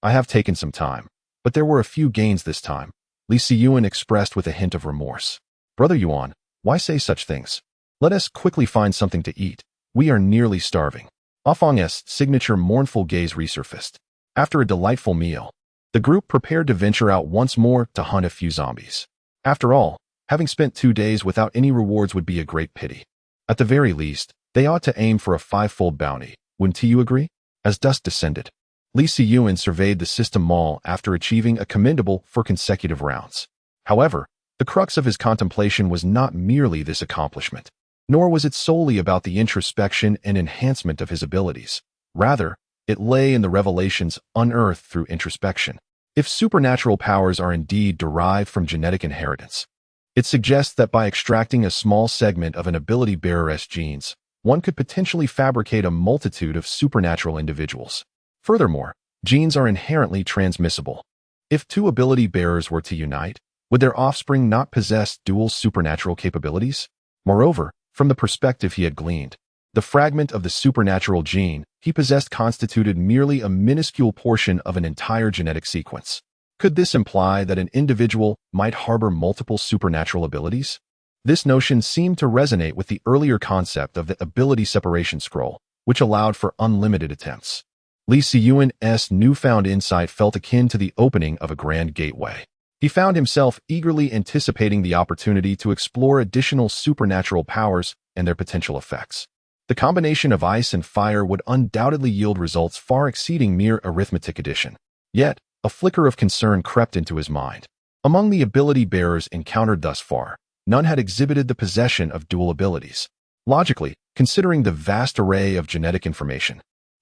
Speaker 1: I have taken some time, but there were a few gains this time," Li Siyuan expressed with a hint of remorse. "Brother Yuan, why say such things? Let us quickly find something to eat. We are nearly starving." Afong's signature mournful gaze resurfaced. After a delightful meal, the group prepared to venture out once more to hunt a few zombies. After all, having spent 2 days without any rewards would be a great pity. At the very least, they ought to aim for a 5-fold bounty, wouldn't you agree? As dusk descended, Li Siyuan surveyed the system mall after achieving a commendable for consecutive rounds. However, the crux of his contemplation was not merely this accomplishment, nor was it solely about the introspection and enhancement of his abilities. Rather, it lay in the revelations unearthed through introspection. If supernatural powers are indeed derived from genetic inheritance, it suggests that by extracting a small segment of an ability bearer's genes, one could potentially fabricate a multitude of supernatural individuals. Furthermore, genes are inherently transmissible. If 2 ability bearers were to unite, would their offspring not possess dual supernatural capabilities? Moreover, from the perspective he had gleaned, the fragment of the supernatural gene he possessed constituted merely a minuscule portion of an entire genetic sequence. Could this imply that an individual might harbor multiple supernatural abilities? This notion seemed to resonate with the earlier concept of the ability separation scroll, which allowed for unlimited attempts. Li Siyuan's newfound insight felt akin to the opening of a grand gateway. He found himself eagerly anticipating the opportunity to explore additional supernatural powers and their potential effects. The combination of ice and fire would undoubtedly yield results far exceeding mere arithmetic addition. Yet, a flicker of concern crept into his mind. Among the ability bearers encountered thus far, none had exhibited the possession of dual abilities. Logically, considering the vast array of genetic information,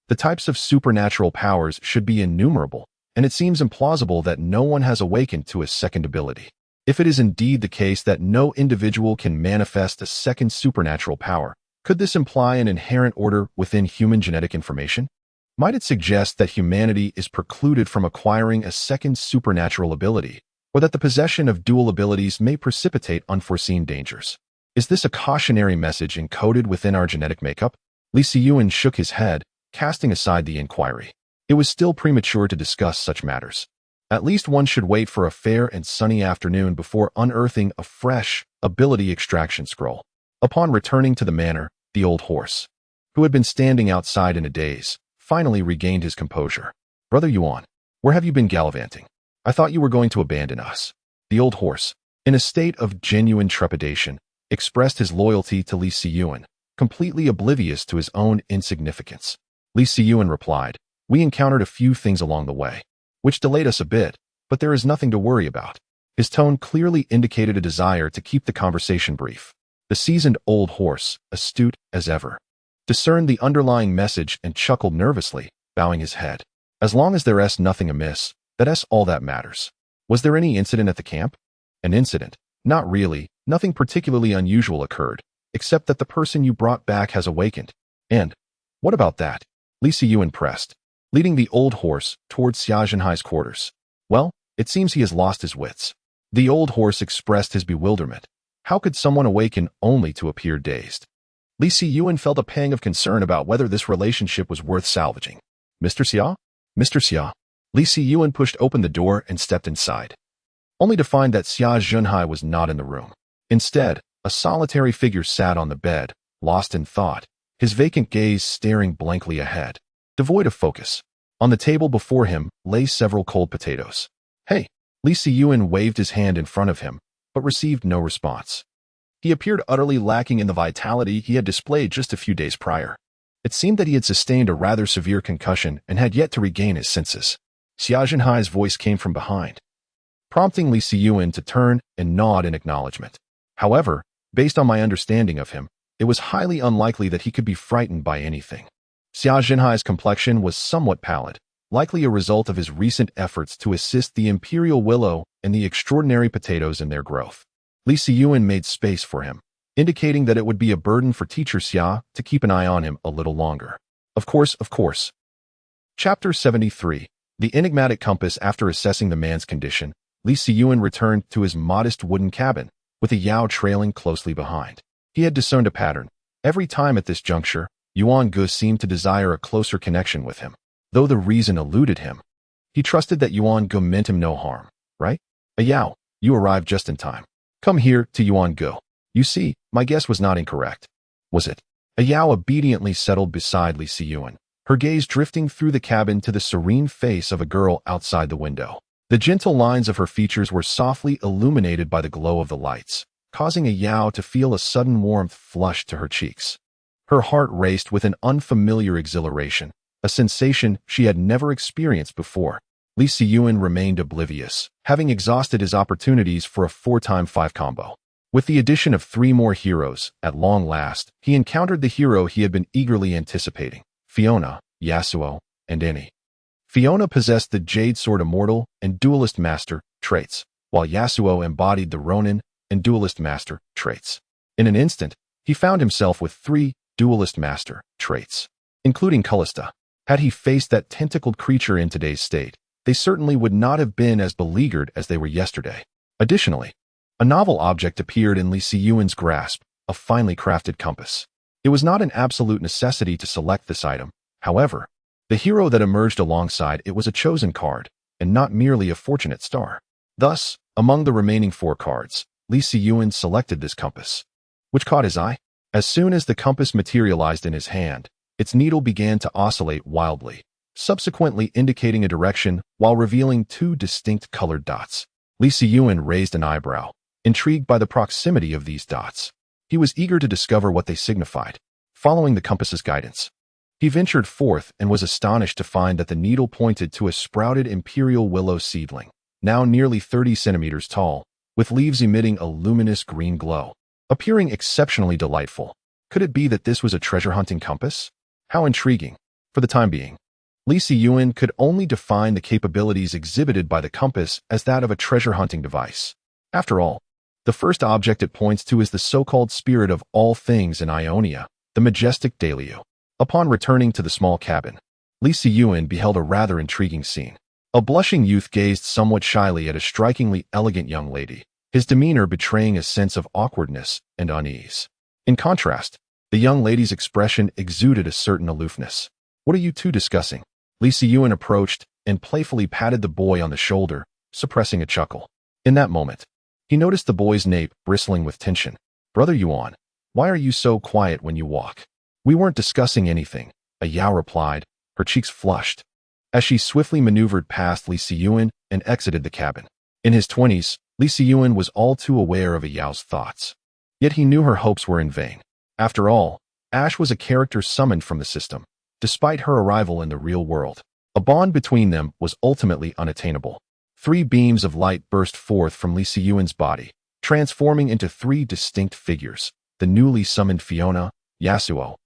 Speaker 1: the types of supernatural powers should be innumerable, and it seems implausible that no one has awakened to a second ability. If it is indeed the case that no individual can manifest a second supernatural power, could this imply an inherent order within human genetic information? Might it suggest that humanity is precluded from acquiring a second supernatural ability, or that the possession of dual abilities may precipitate unforeseen dangers? Is this a cautionary message encoded within our genetic makeup? Li Siyuan shook his head, casting aside the inquiry. It was still premature to discuss such matters. At least one should wait for a fair and sunny afternoon before unearthing a fresh ability extraction scroll. Upon returning to the manor, the old horse, who had been standing outside in a daze, finally regained his composure. Brother Yuan, where have you been gallivanting? I thought you were going to abandon us. The old horse, in a state of genuine trepidation, expressed his loyalty to Li Siyuan, completely oblivious to his own insignificance. Li Siyuan replied, we encountered a few things along the way, which delayed us a bit, but there is nothing to worry about. His tone clearly indicated a desire to keep the conversation brief. The seasoned old horse, astute as ever, discerned the underlying message and chuckled nervously, bowing his head. As long as there's nothing amiss, that's all that matters. Was there any incident at the camp? An incident? Not really. Nothing particularly unusual occurred, except that the person you brought back has awakened. And what about that? Li Siyuan pressed, leading the old horse towards Xia Zhenhai's quarters. Well, it seems he has lost his wits. The old horse expressed his bewilderment. How could someone awaken only to appear dazed? Li Siyuan felt a pang of concern about whether this relationship was worth salvaging. Mr. Xia? Mr. Xia. Li Siyuan pushed open the door and stepped inside, only to find that Xia Zhenhai was not in the room. Instead, a solitary figure sat on the bed, lost in thought, his vacant gaze staring blankly ahead, devoid of focus. On the table before him lay several cold potatoes. Hey! Li Siyuan waved his hand in front of him, but received no response. He appeared utterly lacking in the vitality he had displayed just a few days prior. It seemed that he had sustained a rather severe concussion and had yet to regain his senses. Xia Zhenhai's voice came from behind, prompting Li Siyuan to turn and nod in acknowledgement. However, based on my understanding of him, it was highly unlikely that he could be frightened by anything. Xia Zhenhai's complexion was somewhat pallid, likely a result of his recent efforts to assist the Imperial Willow and the extraordinary potatoes in their growth. Li Siyuan made space for him, indicating that it would be a burden for Teacher Xia to keep an eye on him a little longer. Of course. Chapter 73. The enigmatic compass. After assessing the man's condition, Li Siyuan returned to his modest wooden cabin, with a Yao trailing closely behind. He had discerned a pattern. Every time at this juncture, Yuan Ge seemed to desire a closer connection with him. Though the reason eluded him, he trusted that Yuan Ge meant him no harm, right? Yao, you arrived just in time. Come here to Yuan Ge. You see, my guess was not incorrect. Was it? Yao obediently settled beside Li Siyuan, her gaze drifting through the cabin to the serene face of a girl outside the window. The gentle lines of her features were softly illuminated by the glow of the lights, causing Yao to feel a sudden warmth flush to her cheeks. Her heart raced with an unfamiliar exhilaration, a sensation she had never experienced before. Li Siyuan remained oblivious, having exhausted his opportunities for a 4x5 combo. With the addition of 3 more heroes, at long last, he encountered the hero he had been eagerly anticipating: Fiona, Yasuo, and Annie. Fiona possessed the Jade Sword Immortal and Duelist Master traits, while Yasuo embodied the Ronin and Duelist Master traits. In an instant, he found himself with 3 Duelist Master traits, including Callista. Had he faced that tentacled creature in today's state, they certainly would not have been as beleaguered as they were yesterday. Additionally, a novel object appeared in Li Siyuan's grasp, a finely crafted compass. It was not an absolute necessity to select this item. However, the hero that emerged alongside it was a chosen card, and not merely a fortunate star. Thus, among the remaining 4 cards, Li Siyuan selected this compass, which caught his eye. As soon as the compass materialized in his hand, its needle began to oscillate wildly, subsequently indicating a direction while revealing 2 distinct colored dots. Li Siyuan raised an eyebrow, intrigued by the proximity of these dots. He was eager to discover what they signified. Following the compass's guidance, he ventured forth and was astonished to find that the needle pointed to a sprouted Imperial Willow seedling, now nearly 30 centimeters tall, with leaves emitting a luminous green glow, appearing exceptionally delightful. Could it be that this was a treasure-hunting compass? How intriguing. For the time being, Li Siyuan could only define the capabilities exhibited by the compass as that of a treasure-hunting device. After all, the first object it points to is the so-called spirit of all things in Ionia, the majestic Daliu. Upon returning to the small cabin, Li Siyuan beheld a rather intriguing scene. A blushing youth gazed somewhat shyly at a strikingly elegant young lady, his demeanor betraying a sense of awkwardness and unease. In contrast, the young lady's expression exuded a certain aloofness. What are you two discussing? Li Siyuan approached and playfully patted the boy on the shoulder, suppressing a chuckle. In that moment, he noticed the boy's nape bristling with tension. Brother Yuan, why are you so quiet when you walk? We weren't discussing anything, Yao replied, her cheeks flushed, as she swiftly maneuvered past Li Siyuan and exited the cabin. In his 20s, Li Siyuan was all too aware of Yao's thoughts. Yet he knew her hopes were in vain. After all, Ash was a character summoned from the system, despite her arrival in the real world. A bond between them was ultimately unattainable. 3 beams of light burst forth from Li Siyuan's body, transforming into 3 distinct figures, the newly summoned Fiona, Yasuo,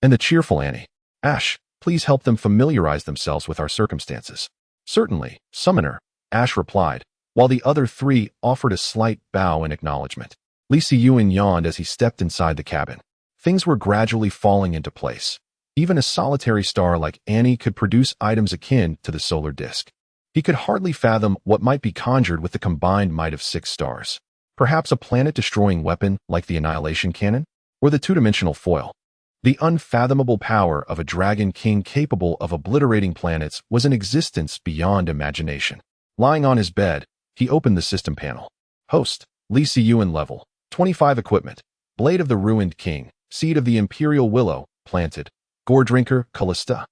Speaker 1: and the cheerful Annie. Ash, please help them familiarize themselves with our circumstances. Certainly, Summoner, Ash replied, while the other 3 offered a slight bow in acknowledgement. Li Siyuan yawned as he stepped inside the cabin. Things were gradually falling into place. Even a solitary star like Annie could produce items akin to the solar disk. He could hardly fathom what might be conjured with the combined might of 6 stars. Perhaps a planet-destroying weapon like the Annihilation Cannon? Or the two-dimensional foil? The unfathomable power of a dragon king capable of obliterating planets was an existence beyond imagination. Lying on his bed, he opened the system panel. Host, Li Siyuan level, 25 equipment, Blade of the Ruined King, Seed of the Imperial Willow, planted, Gore Drinker, Callista.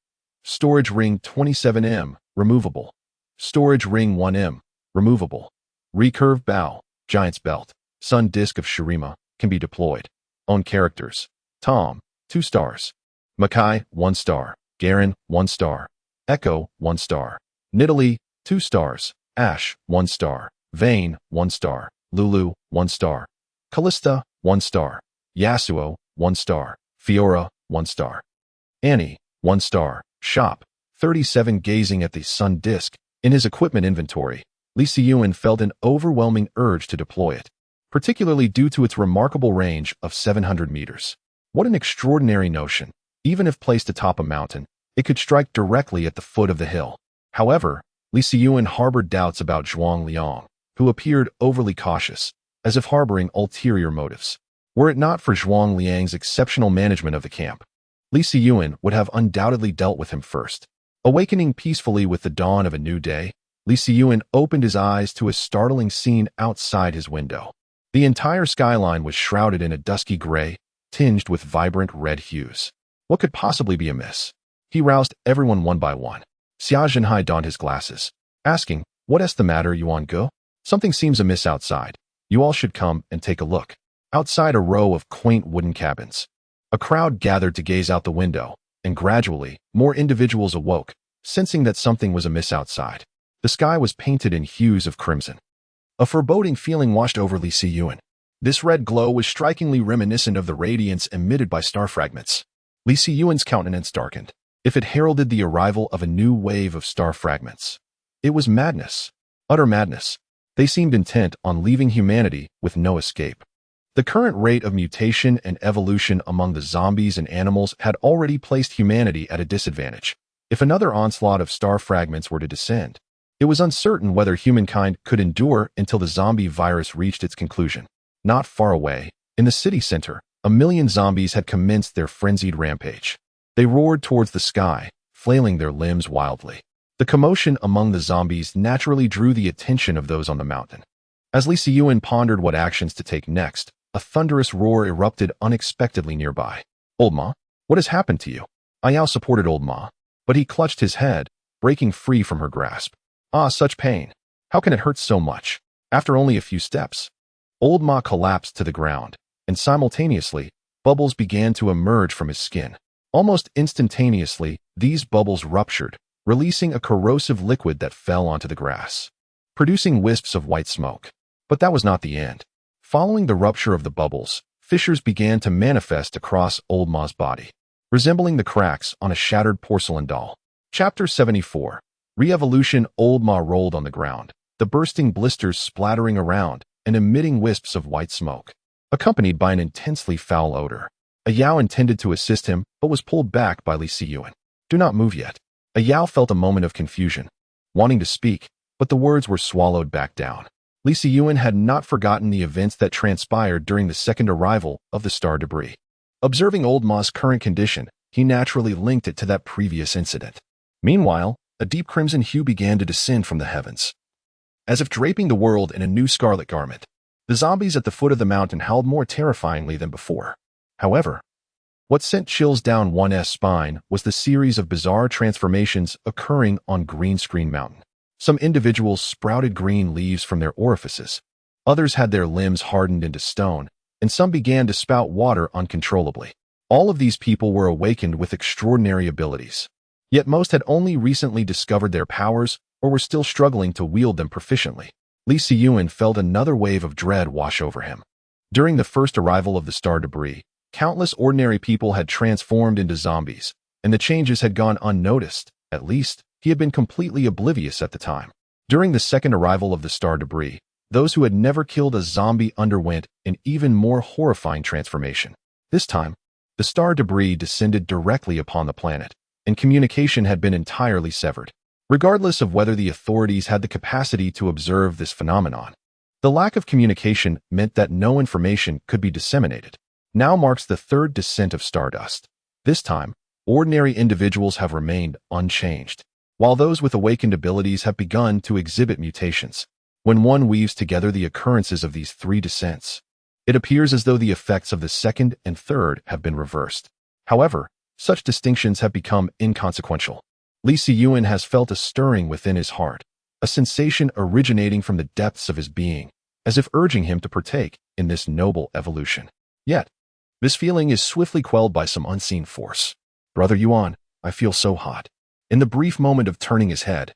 Speaker 1: Storage Ring 27M, removable. Storage Ring 1M, removable. Recurve Bow, Giant's Belt, Sun Disk of Shurima, can be deployed. Own characters. Tom, 2 stars. Makai, 1 star. Garen, 1 star. Echo, 1 star. Nidalee, 2 stars. Ash, 1 star. Vayne, 1 star. Lulu, 1 star. Callista, 1 star. Yasuo, 1 star. Fiora, 1 star. Annie, 1 star. Shop, 37. Gazing at the Sun Disk in his equipment inventory, Li Siyuan felt an overwhelming urge to deploy it, particularly due to its remarkable range of 700 meters. What an extraordinary notion. Even if placed atop a mountain, it could strike directly at the foot of the hill. However, Li Siyuan harbored doubts about Zhuang Liang, who appeared overly cautious, as if harboring ulterior motives. Were it not for Zhuang Liang's exceptional management of the camp, Li Siyuan would have undoubtedly dealt with him first. Awakening peacefully with the dawn of a new day, Li Siyuan opened his eyes to a startling scene outside his window. The entire skyline was shrouded in a dusky gray, tinged with vibrant red hues. What could possibly be amiss? He roused everyone one by one. Xia Zhenhai donned his glasses, asking, "What's the matter, Yuan Ge? Something seems amiss outside. You all should come and take a look." Outside a row of quaint wooden cabins, a crowd gathered to gaze out the window, and gradually, more individuals awoke, sensing that something was amiss outside. The sky was painted in hues of crimson. A foreboding feeling washed over Li Siyuan. This red glow was strikingly reminiscent of the radiance emitted by star fragments. Li Siyuan's countenance darkened. If it heralded the arrival of a new wave of star fragments, it was madness. Utter madness. They seemed intent on leaving humanity with no escape. The current rate of mutation and evolution among the zombies and animals had already placed humanity at a disadvantage. If another onslaught of star fragments were to descend, it was uncertain whether humankind could endure until the zombie virus reached its conclusion. Not far away, in the city center, 1 million zombies had commenced their frenzied rampage. They roared towards the sky, flailing their limbs wildly. The commotion among the zombies naturally drew the attention of those on the mountain. As Li Siyuan pondered what actions to take next, a thunderous roar erupted unexpectedly nearby. "Old Ma, what has happened to you?" Ayao supported Old Ma, but he clutched his head, breaking free from her grasp. "Ah, such pain. How can it hurt so much? After only a few steps." Old Ma collapsed to the ground, and simultaneously, bubbles began to emerge from his skin. Almost instantaneously, these bubbles ruptured, releasing a corrosive liquid that fell onto the grass, producing wisps of white smoke. But that was not the end. Following the rupture of the bubbles, fissures began to manifest across Old Ma's body, resembling the cracks on a shattered porcelain doll. Chapter 74. Re-evolution. Old Ma rolled on the ground, the bursting blisters splattering around and emitting wisps of white smoke, accompanied by an intensely foul odor. Ayao intended to assist him, but was pulled back by Li Siyuan. "Do not move yet." Ayao felt a moment of confusion, wanting to speak, but the words were swallowed back down. Li Siyuan had not forgotten the events that transpired during the second arrival of the star debris. Observing Old Ma's current condition, he naturally linked it to that previous incident. Meanwhile, a deep crimson hue began to descend from the heavens, as if draping the world in a new scarlet garment. The zombies at the foot of the mountain howled more terrifyingly than before. However, What sent chills down one's spine was the series of bizarre transformations occurring on Green Screen Mountain. Some individuals sprouted green leaves from their orifices, others had their limbs hardened into stone, and some began to spout water uncontrollably. All of these people were awakened with extraordinary abilities. Yet most had only recently discovered their powers or were still struggling to wield them proficiently. Li Siyuan felt another wave of dread wash over him. During the first arrival of the star debris, countless ordinary people had transformed into zombies, and the changes had gone unnoticed. At least, he had been completely oblivious at the time. During the second arrival of the star debris, those who had never killed a zombie underwent an even more horrifying transformation. This time, the star debris descended directly upon the planet, and communication had been entirely severed. Regardless of whether the authorities had the capacity to observe this phenomenon, the lack of communication meant that no information could be disseminated. Now marks the third descent of Stardust. This time, ordinary individuals have remained unchanged, while those with awakened abilities have begun to exhibit mutations. When one weaves together the occurrences of these three descents, it appears as though the effects of the second and third have been reversed. However, such distinctions have become inconsequential. Li Siyuan has felt a stirring within his heart, a sensation originating from the depths of his being, as if urging him to partake in this noble evolution. Yet, this feeling is swiftly quelled by some unseen force. "Brother Yuan, I feel so hot." In the brief moment of turning his head,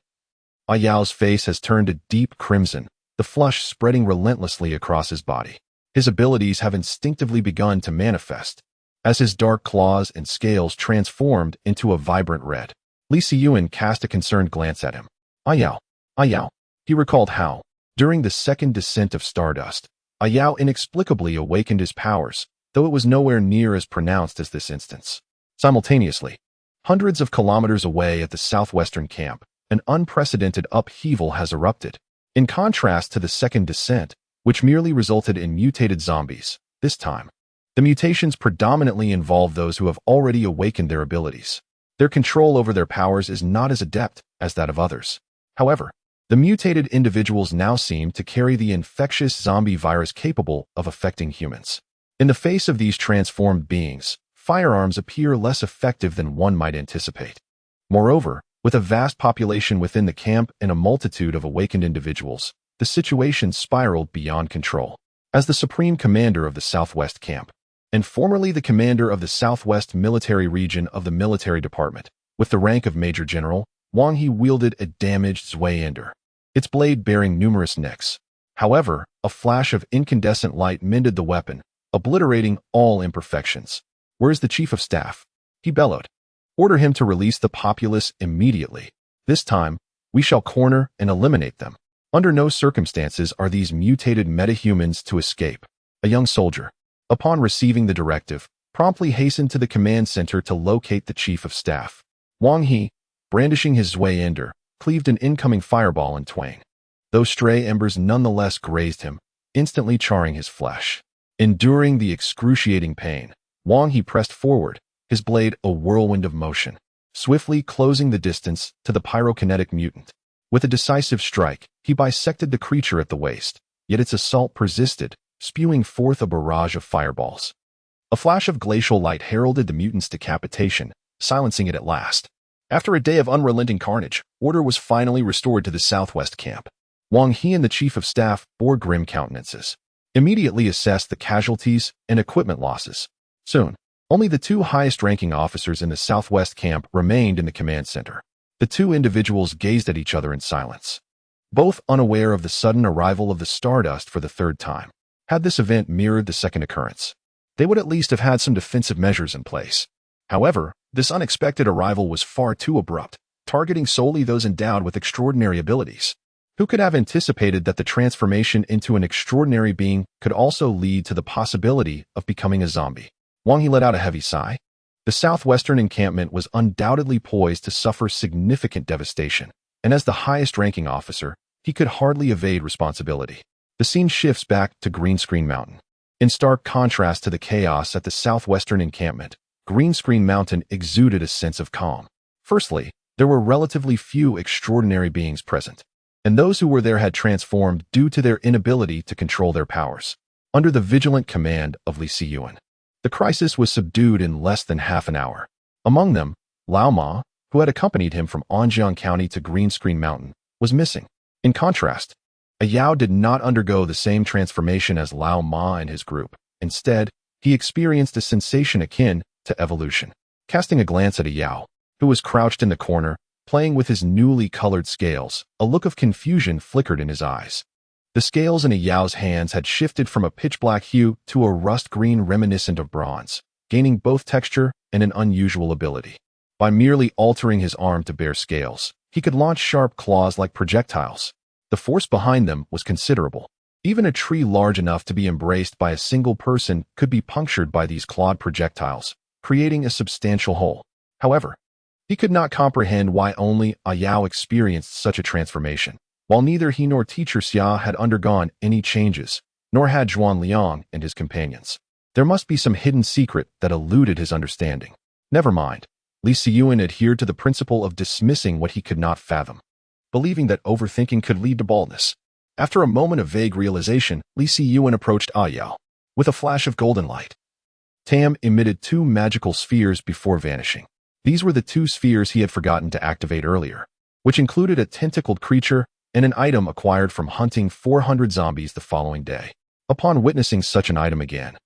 Speaker 1: Ayao's face has turned a deep crimson, the flush spreading relentlessly across his body. His abilities have instinctively begun to manifest, as his dark claws and scales transformed into a vibrant red. Li Siyuan cast a concerned glance at him. Ayao. He recalled how, during the second descent of Stardust, Ayao inexplicably awakened his powers, though it was nowhere near as pronounced as this instance. Simultaneously, hundreds of kilometers away at the southwestern camp, an unprecedented upheaval has erupted. In contrast to the second descent, which merely resulted in mutated zombies, this time, the mutations predominantly involve those who have already awakened their abilities. Their control over their powers is not as adept as that of others. However, the mutated individuals now seem to carry the infectious zombie virus capable of affecting humans. In the face of these transformed beings, firearms appear less effective than one might anticipate. Moreover, with a vast population within the camp and a multitude of awakened individuals, the situation spiraled beyond control. As the supreme commander of the Southwest Camp, and formerly the commander of the Southwest Military Region of the Military Department, with the rank of Major General, Wang He wielded a damaged Zweihander, its blade bearing numerous nicks. However, a flash of incandescent light mended the weapon, obliterating all imperfections. "Where's the Chief of Staff?" he bellowed. "Order him to release the populace immediately. This time, we shall corner and eliminate them. Under no circumstances are these mutated metahumans to escape." A young soldier, upon receiving the directive, promptly hastened to the command center to locate the Chief of Staff. Wang He, brandishing his Zweihander, cleaved an incoming fireball in twain. Those stray embers nonetheless grazed him, instantly charring his flesh. Enduring the excruciating pain, Wang He pressed forward, his blade a whirlwind of motion, swiftly closing the distance to the pyrokinetic mutant. With a decisive strike, he bisected the creature at the waist, yet its assault persisted, spewing forth a barrage of fireballs. A flash of glacial light heralded the mutant's decapitation, silencing it at last. After a day of unrelenting carnage, order was finally restored to the Southwest Camp. Wang He and the Chief of Staff bore grim countenances, immediately assessed the casualties and equipment losses. Soon, only the two highest-ranking officers in the Southwest Camp remained in the command center. The two individuals gazed at each other in silence, both unaware of the sudden arrival of the Stardust for the third time. Had this event mirrored the second occurrence, they would at least have had some defensive measures in place. However, this unexpected arrival was far too abrupt, targeting solely those endowed with extraordinary abilities. Who could have anticipated that the transformation into an extraordinary being could also lead to the possibility of becoming a zombie? Wang He let out a heavy sigh. The southwestern encampment was undoubtedly poised to suffer significant devastation, and as the highest-ranking officer, he could hardly evade responsibility. The scene shifts back to Green Screen Mountain. In stark contrast to the chaos at the southwestern encampment, Green Screen Mountain exuded a sense of calm. Firstly, there were relatively few extraordinary beings present, and those who were there had transformed due to their inability to control their powers. Under the vigilant command of Li Siyuan, The crisis was subdued in less than half an hour. Among them, Lao Ma, who had accompanied him from Anjiang County to Green Screen Mountain, was missing. In contrast, Yao did not undergo the same transformation as Lao Ma and his group. Instead, he experienced a sensation akin to evolution. Casting a glance at Yao, who was crouched in the corner, playing with his newly colored scales, a look of confusion flickered in his eyes. The scales in Yao's hands had shifted from a pitch-black hue to a rust green reminiscent of bronze, gaining both texture and an unusual ability. By merely altering his arm to bear scales, he could launch sharp claws like projectiles. The force behind them was considerable. Even a tree large enough to be embraced by a single person could be punctured by these clawed projectiles, creating a substantial hole. However, he could not comprehend why only Yao experienced such a transformation. While neither he nor teacher Xia had undergone any changes, nor had Zhuan Liang and his companions. There must be some hidden secret that eluded his understanding. Never mind. Li Siyuan adhered to the principle of dismissing what he could not fathom, believing that overthinking could lead to baldness. After a moment of vague realization, Li Siyuan approached Yao. With a flash of golden light, Tam emitted 2 magical spheres before vanishing. These were the 2 spheres he had forgotten to activate earlier, which included a tentacled creature and an item acquired from hunting 400 zombies the following day. Upon witnessing such an item again,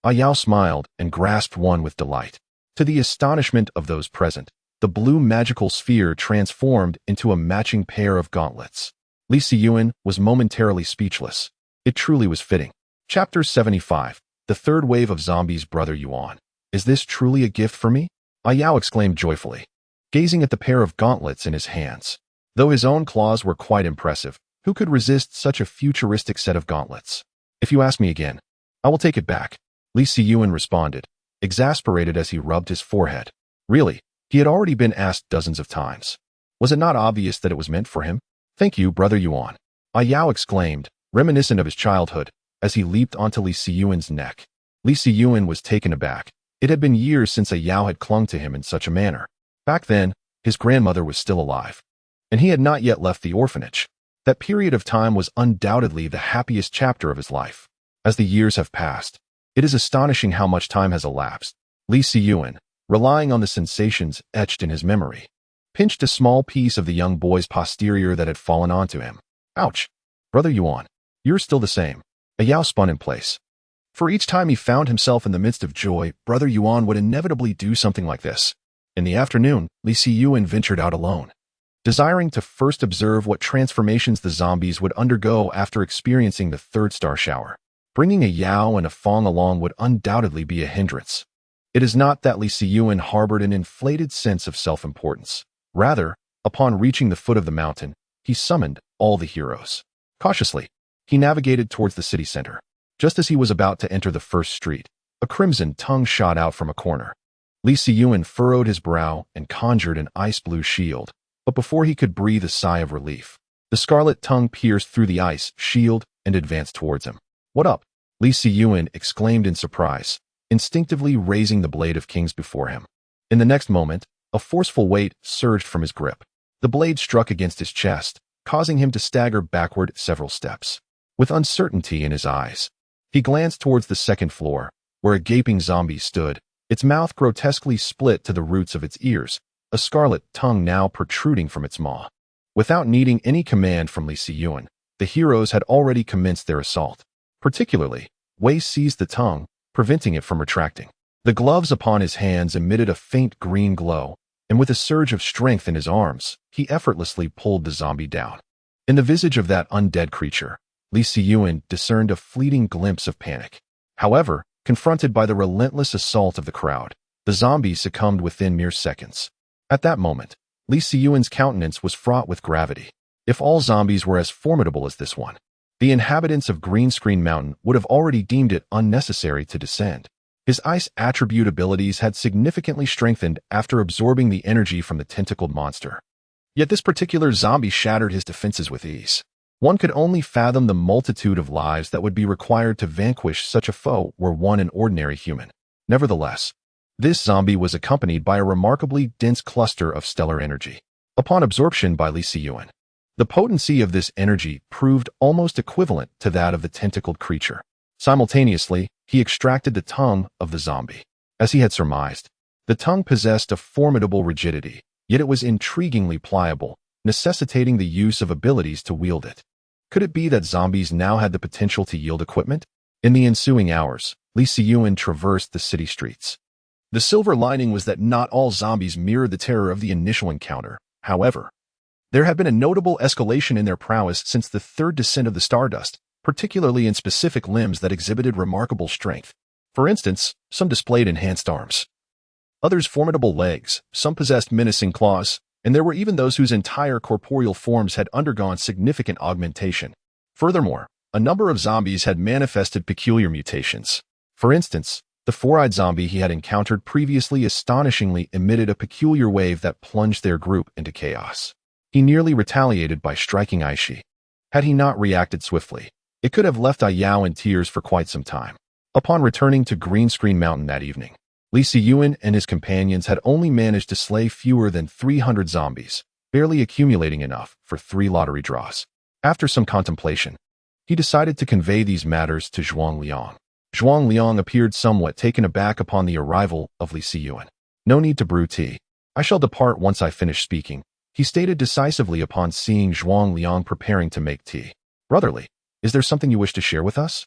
Speaker 1: Yao smiled and grasped one with delight. To the astonishment of those present, the blue magical sphere transformed into a matching pair of gauntlets. Li Siyuan was momentarily speechless. It truly was fitting. Chapter 75. The Third Wave of Zombies. Brother Yuan. Is this truly a gift for me? Yao exclaimed joyfully, gazing at the pair of gauntlets in his hands. Though his own claws were quite impressive, who could resist such a futuristic set of gauntlets? If you ask me again, I will take it back, Li Siyuan responded, exasperated as he rubbed his forehead. Really, he had already been asked dozens of times. Was it not obvious that it was meant for him? Thank you, Brother Yuan, Yao exclaimed, reminiscent of his childhood, as he leaped onto Li Siyuan's neck. Li Siyuan was taken aback. It had been years since Yao had clung to him in such a manner. Back then, his grandmother was still alive, and he had not yet left the orphanage. That period of time was undoubtedly the happiest chapter of his life. As the years have passed, it is astonishing how much time has elapsed. Li Siyuan, relying on the sensations etched in his memory, pinched a small piece of the young boy's posterior that had fallen onto him. Ouch! Brother Yuan, you're still the same. Yao spun in place. For each time he found himself in the midst of joy, Brother Yuan would inevitably do something like this. In the afternoon, Li Siyuan ventured out alone, desiring to first observe what transformations the zombies would undergo after experiencing the 3rd star shower. Bringing a Yao and a Fong along would undoubtedly be a hindrance. It is not that Li Siyuan harbored an inflated sense of self-importance. Rather, upon reaching the foot of the mountain, he summoned all the heroes. Cautiously, he navigated towards the city center. Just as he was about to enter the first street, a crimson tongue shot out from a corner. Li Siyuan furrowed his brow and conjured an ice-blue shield. But before he could breathe a sigh of relief, the scarlet tongue pierced through the ice shield and advanced towards him. What up? Li Siyuan exclaimed in surprise, instinctively raising the blade of kings before him. In the next moment, a forceful weight surged from his grip. The blade struck against his chest, causing him to stagger backward several steps. With uncertainty in his eyes, he glanced towards the 2nd floor, where a gaping zombie stood, its mouth grotesquely split to the roots of its ears, a scarlet tongue now protruding from its maw. Without needing any command from Li Siyuan, the heroes had already commenced their assault. Particularly, Wei seized the tongue, preventing it from retracting. The gloves upon his hands emitted a faint green glow, and with a surge of strength in his arms, he effortlessly pulled the zombie down. In the visage of that undead creature, Li Siyuan discerned a fleeting glimpse of panic. However, confronted by the relentless assault of the crowd, the zombie succumbed within mere seconds. At that moment, Li Siyuan's countenance was fraught with gravity. If all zombies were as formidable as this one, the inhabitants of Green Screen Mountain would have already deemed it unnecessary to descend. His ice attribute abilities had significantly strengthened after absorbing the energy from the tentacled monster. Yet this particular zombie shattered his defenses with ease. One could only fathom the multitude of lives that would be required to vanquish such a foe were one an ordinary human. Nevertheless, this zombie was accompanied by a remarkably dense cluster of stellar energy. Upon absorption by Li Siyuan, the potency of this energy proved almost equivalent to that of the tentacled creature. Simultaneously, He extracted the tongue of the zombie. As he had surmised, the tongue possessed a formidable rigidity, yet it was intriguingly pliable, necessitating the use of abilities to wield it. Could it be that zombies now had the potential to yield equipment? In the ensuing hours, Li Siyuan traversed the city streets. The silver lining was that not all zombies mirrored the terror of the initial encounter. However, there had been a notable escalation in their prowess since the third descent of the Stardust, particularly in specific limbs that exhibited remarkable strength. For instance, some displayed enhanced arms. Others formidable legs, some possessed menacing claws, and there were even those whose entire corporeal forms had undergone significant augmentation. Furthermore, a number of zombies had manifested peculiar mutations. For instance, the four-eyed zombie he had encountered previously astonishingly emitted a peculiar wave that plunged their group into chaos. He nearly retaliated by striking Aishi. Had he not reacted swiftly, it could have left Yao in tears for quite some time. Upon returning to Green Screen Mountain that evening, Li Siyuan and his companions had only managed to slay fewer than 300 zombies, barely accumulating enough for 3 lottery draws. After some contemplation, he decided to convey these matters to Zhuang Liang. Zhuang Liang appeared somewhat taken aback upon the arrival of Li Siyuan. No need to brew tea. I shall depart once I finish speaking, he stated decisively upon seeing Zhuang Liang preparing to make tea. Brotherly, is there something you wish to share with us?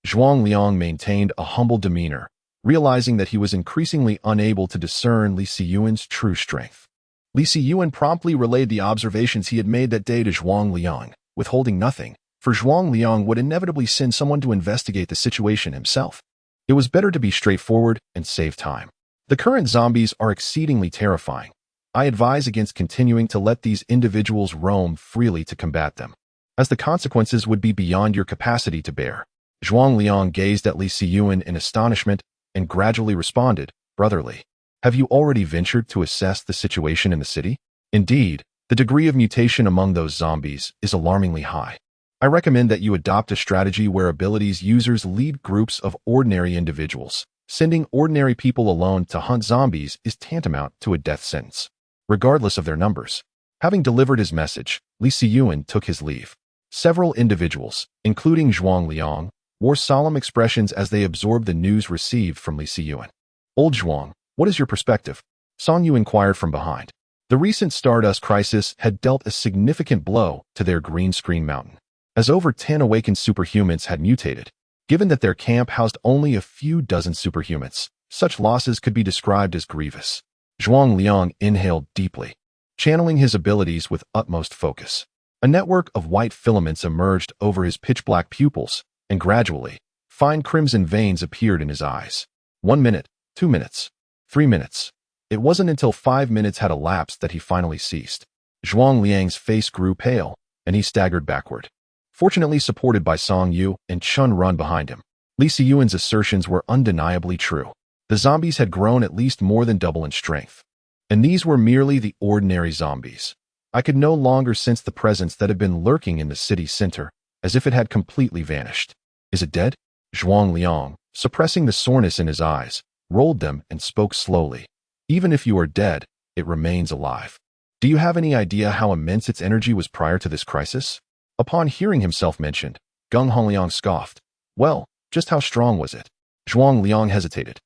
Speaker 1: Zhuang Liang maintained a humble demeanor, realizing that he was increasingly unable to discern Li Siyuan's true strength. Li Siyuan promptly relayed the observations he had made that day to Zhuang Liang, withholding nothing, for Zhuang Liang would inevitably send someone to investigate the situation himself. It was better to be straightforward and save time. The current zombies are exceedingly terrifying. I advise against continuing to let these individuals roam freely to combat them, as the consequences would be beyond your capacity to bear. Zhuang Liang gazed at Li Siyuan in astonishment and gradually responded, brotherly, have you already ventured to assess the situation in the city? Indeed, the degree of mutation among those zombies is alarmingly high. I recommend that you adopt a strategy where abilities users lead groups of ordinary individuals. Sending ordinary people alone to hunt zombies is tantamount to a death sentence, regardless of their numbers. Having delivered his message, Li Siyuan took his leave. Several individuals, including Zhuang Liang, wore solemn expressions as they absorbed the news received from Li Siyuan. Old Zhuang, what is your perspective? Song Yu inquired from behind. The recent Stardust crisis had dealt a significant blow to their Green Screen Mountain, as over 10 awakened superhumans had mutated. Given that their camp housed only a few dozen superhumans, such losses could be described as grievous. Zhuang Liang inhaled deeply, channeling his abilities with utmost focus. A network of white filaments emerged over his pitch-black pupils, and gradually, fine crimson veins appeared in his eyes. 1 minute, 2 minutes, 3 minutes. It wasn't until 5 minutes had elapsed that he finally ceased. Zhuang Liang's face grew pale, and he staggered backward, fortunately supported by Song Yu and Chun Run behind him. Li Siyuan's assertions were undeniably true. The zombies had grown at least more than double in strength. And these were merely the ordinary zombies. I could no longer sense the presence that had been lurking in the city center, as if it had completely vanished. Is it dead? Zhuang Liang, suppressing the soreness in his eyes, rolled them and spoke slowly. Even if you are dead, it remains alive. Do you have any idea how immense its energy was prior to this crisis? Upon hearing himself mentioned, Gung Hongliang scoffed. Well, just how strong was it? Zhuang Liang hesitated,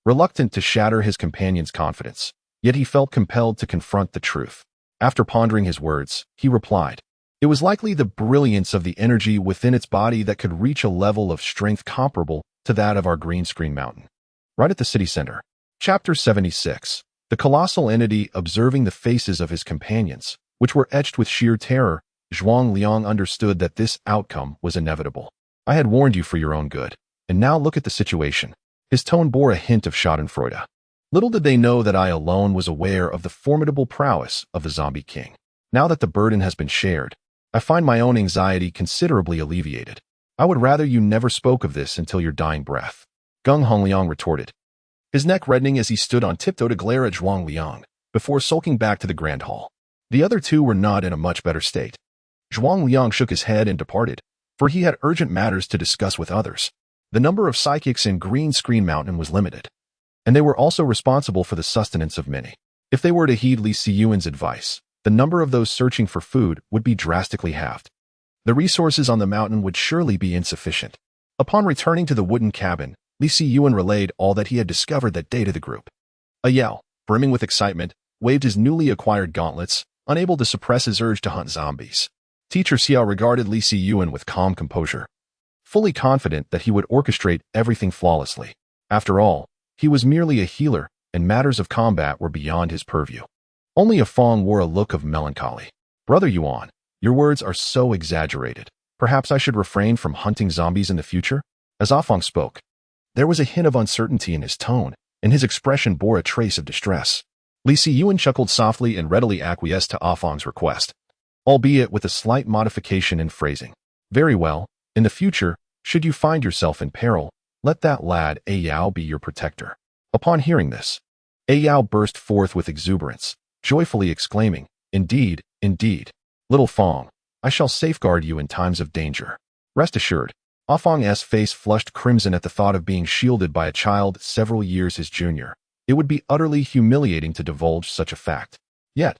Speaker 1: reluctant to shatter his companion's confidence, yet he felt compelled to confront the truth. After pondering his words, he replied, it was likely the brilliance of the energy within its body that could reach a level of strength comparable to that of our Green Screen Mountain. Right at the city center. Chapter 76. The colossal entity observing the faces of his companions, which were etched with sheer terror, Zhuang Liang understood that this outcome was inevitable. I had warned you for your own good, and now look at the situation. His tone bore a hint of schadenfreude. Little did they know that I alone was aware of the formidable prowess of the Zombie King. Now that the burden has been shared, I find my own anxiety considerably alleviated. I would rather you never spoke of this until your dying breath. Gung Hongliang retorted, his neck reddening as he stood on tiptoe to glare at Zhuang Liang, before sulking back to the grand hall. The other two were not in a much better state. Zhuang Liang shook his head and departed, for he had urgent matters to discuss with others. The number of psychics in Green Screen Mountain was limited, and they were also responsible for the sustenance of many. If they were to heed Li Siyuan's advice, the number of those searching for food would be drastically halved. The resources on the mountain would surely be insufficient. Upon returning to the wooden cabin, Li Siyuan relayed all that he had discovered that day to the group. A Yao, brimming with excitement, waved his newly acquired gauntlets, unable to suppress his urge to hunt zombies. Teacher Xiao regarded Li Siyuan with calm composure, fully confident that he would orchestrate everything flawlessly. After all, he was merely a healer, and matters of combat were beyond his purview. Only Afong wore a look of melancholy. Brother Yuan, your words are so exaggerated. Perhaps I should refrain from hunting zombies in the future? As Afong spoke, there was a hint of uncertainty in his tone, and his expression bore a trace of distress. Li Siyuan chuckled softly and readily acquiesced to Afong's request, albeit with a slight modification in phrasing. Very well, in the future, should you find yourself in peril, let that lad A Yao be your protector. Upon hearing this, A Yao burst forth with exuberance, joyfully exclaiming, Indeed, indeed. Little Fong, I shall safeguard you in times of danger. Rest assured. Afong's face flushed crimson at the thought of being shielded by a child several years his junior. It would be utterly humiliating to divulge such a fact. Yet,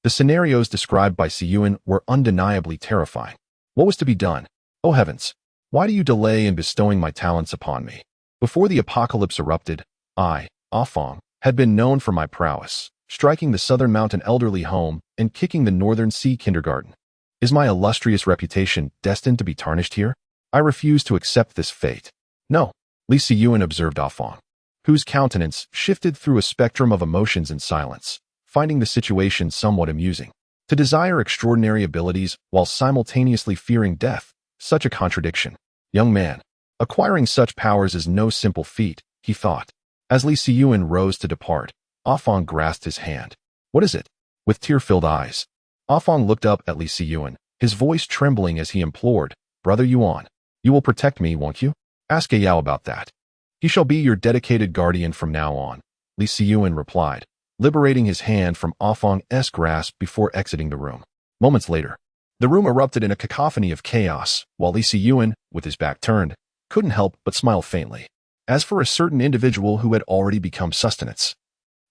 Speaker 1: the scenarios described by Siyuan were undeniably terrifying. What was to be done? Oh heavens, why do you delay in bestowing my talents upon me? Before the apocalypse erupted, I, Afong, had been known for my prowess, striking the Southern Mountain elderly home and kicking the Northern Sea kindergarten. Is my illustrious reputation destined to be tarnished here? I refuse to accept this fate. No, Li Siyuan observed Afong, whose countenance shifted through a spectrum of emotions in silence, finding the situation somewhat amusing. To desire extraordinary abilities while simultaneously fearing death, such a contradiction. Young man, acquiring such powers is no simple feat, he thought. As Li Siyuan rose to depart, Afong grasped his hand. What is it? With tear-filled eyes, Afong looked up at Li Siyuan, his voice trembling as he implored, Brother Yuan, you will protect me, won't you? Ask A Yao about that. He shall be your dedicated guardian from now on, Li Siyuan replied, liberating his hand from Afong's grasp before exiting the room. Moments later, the room erupted in a cacophony of chaos, while Li Siyuan, with his back turned, couldn't help but smile faintly. As for a certain individual who had already become sustenance,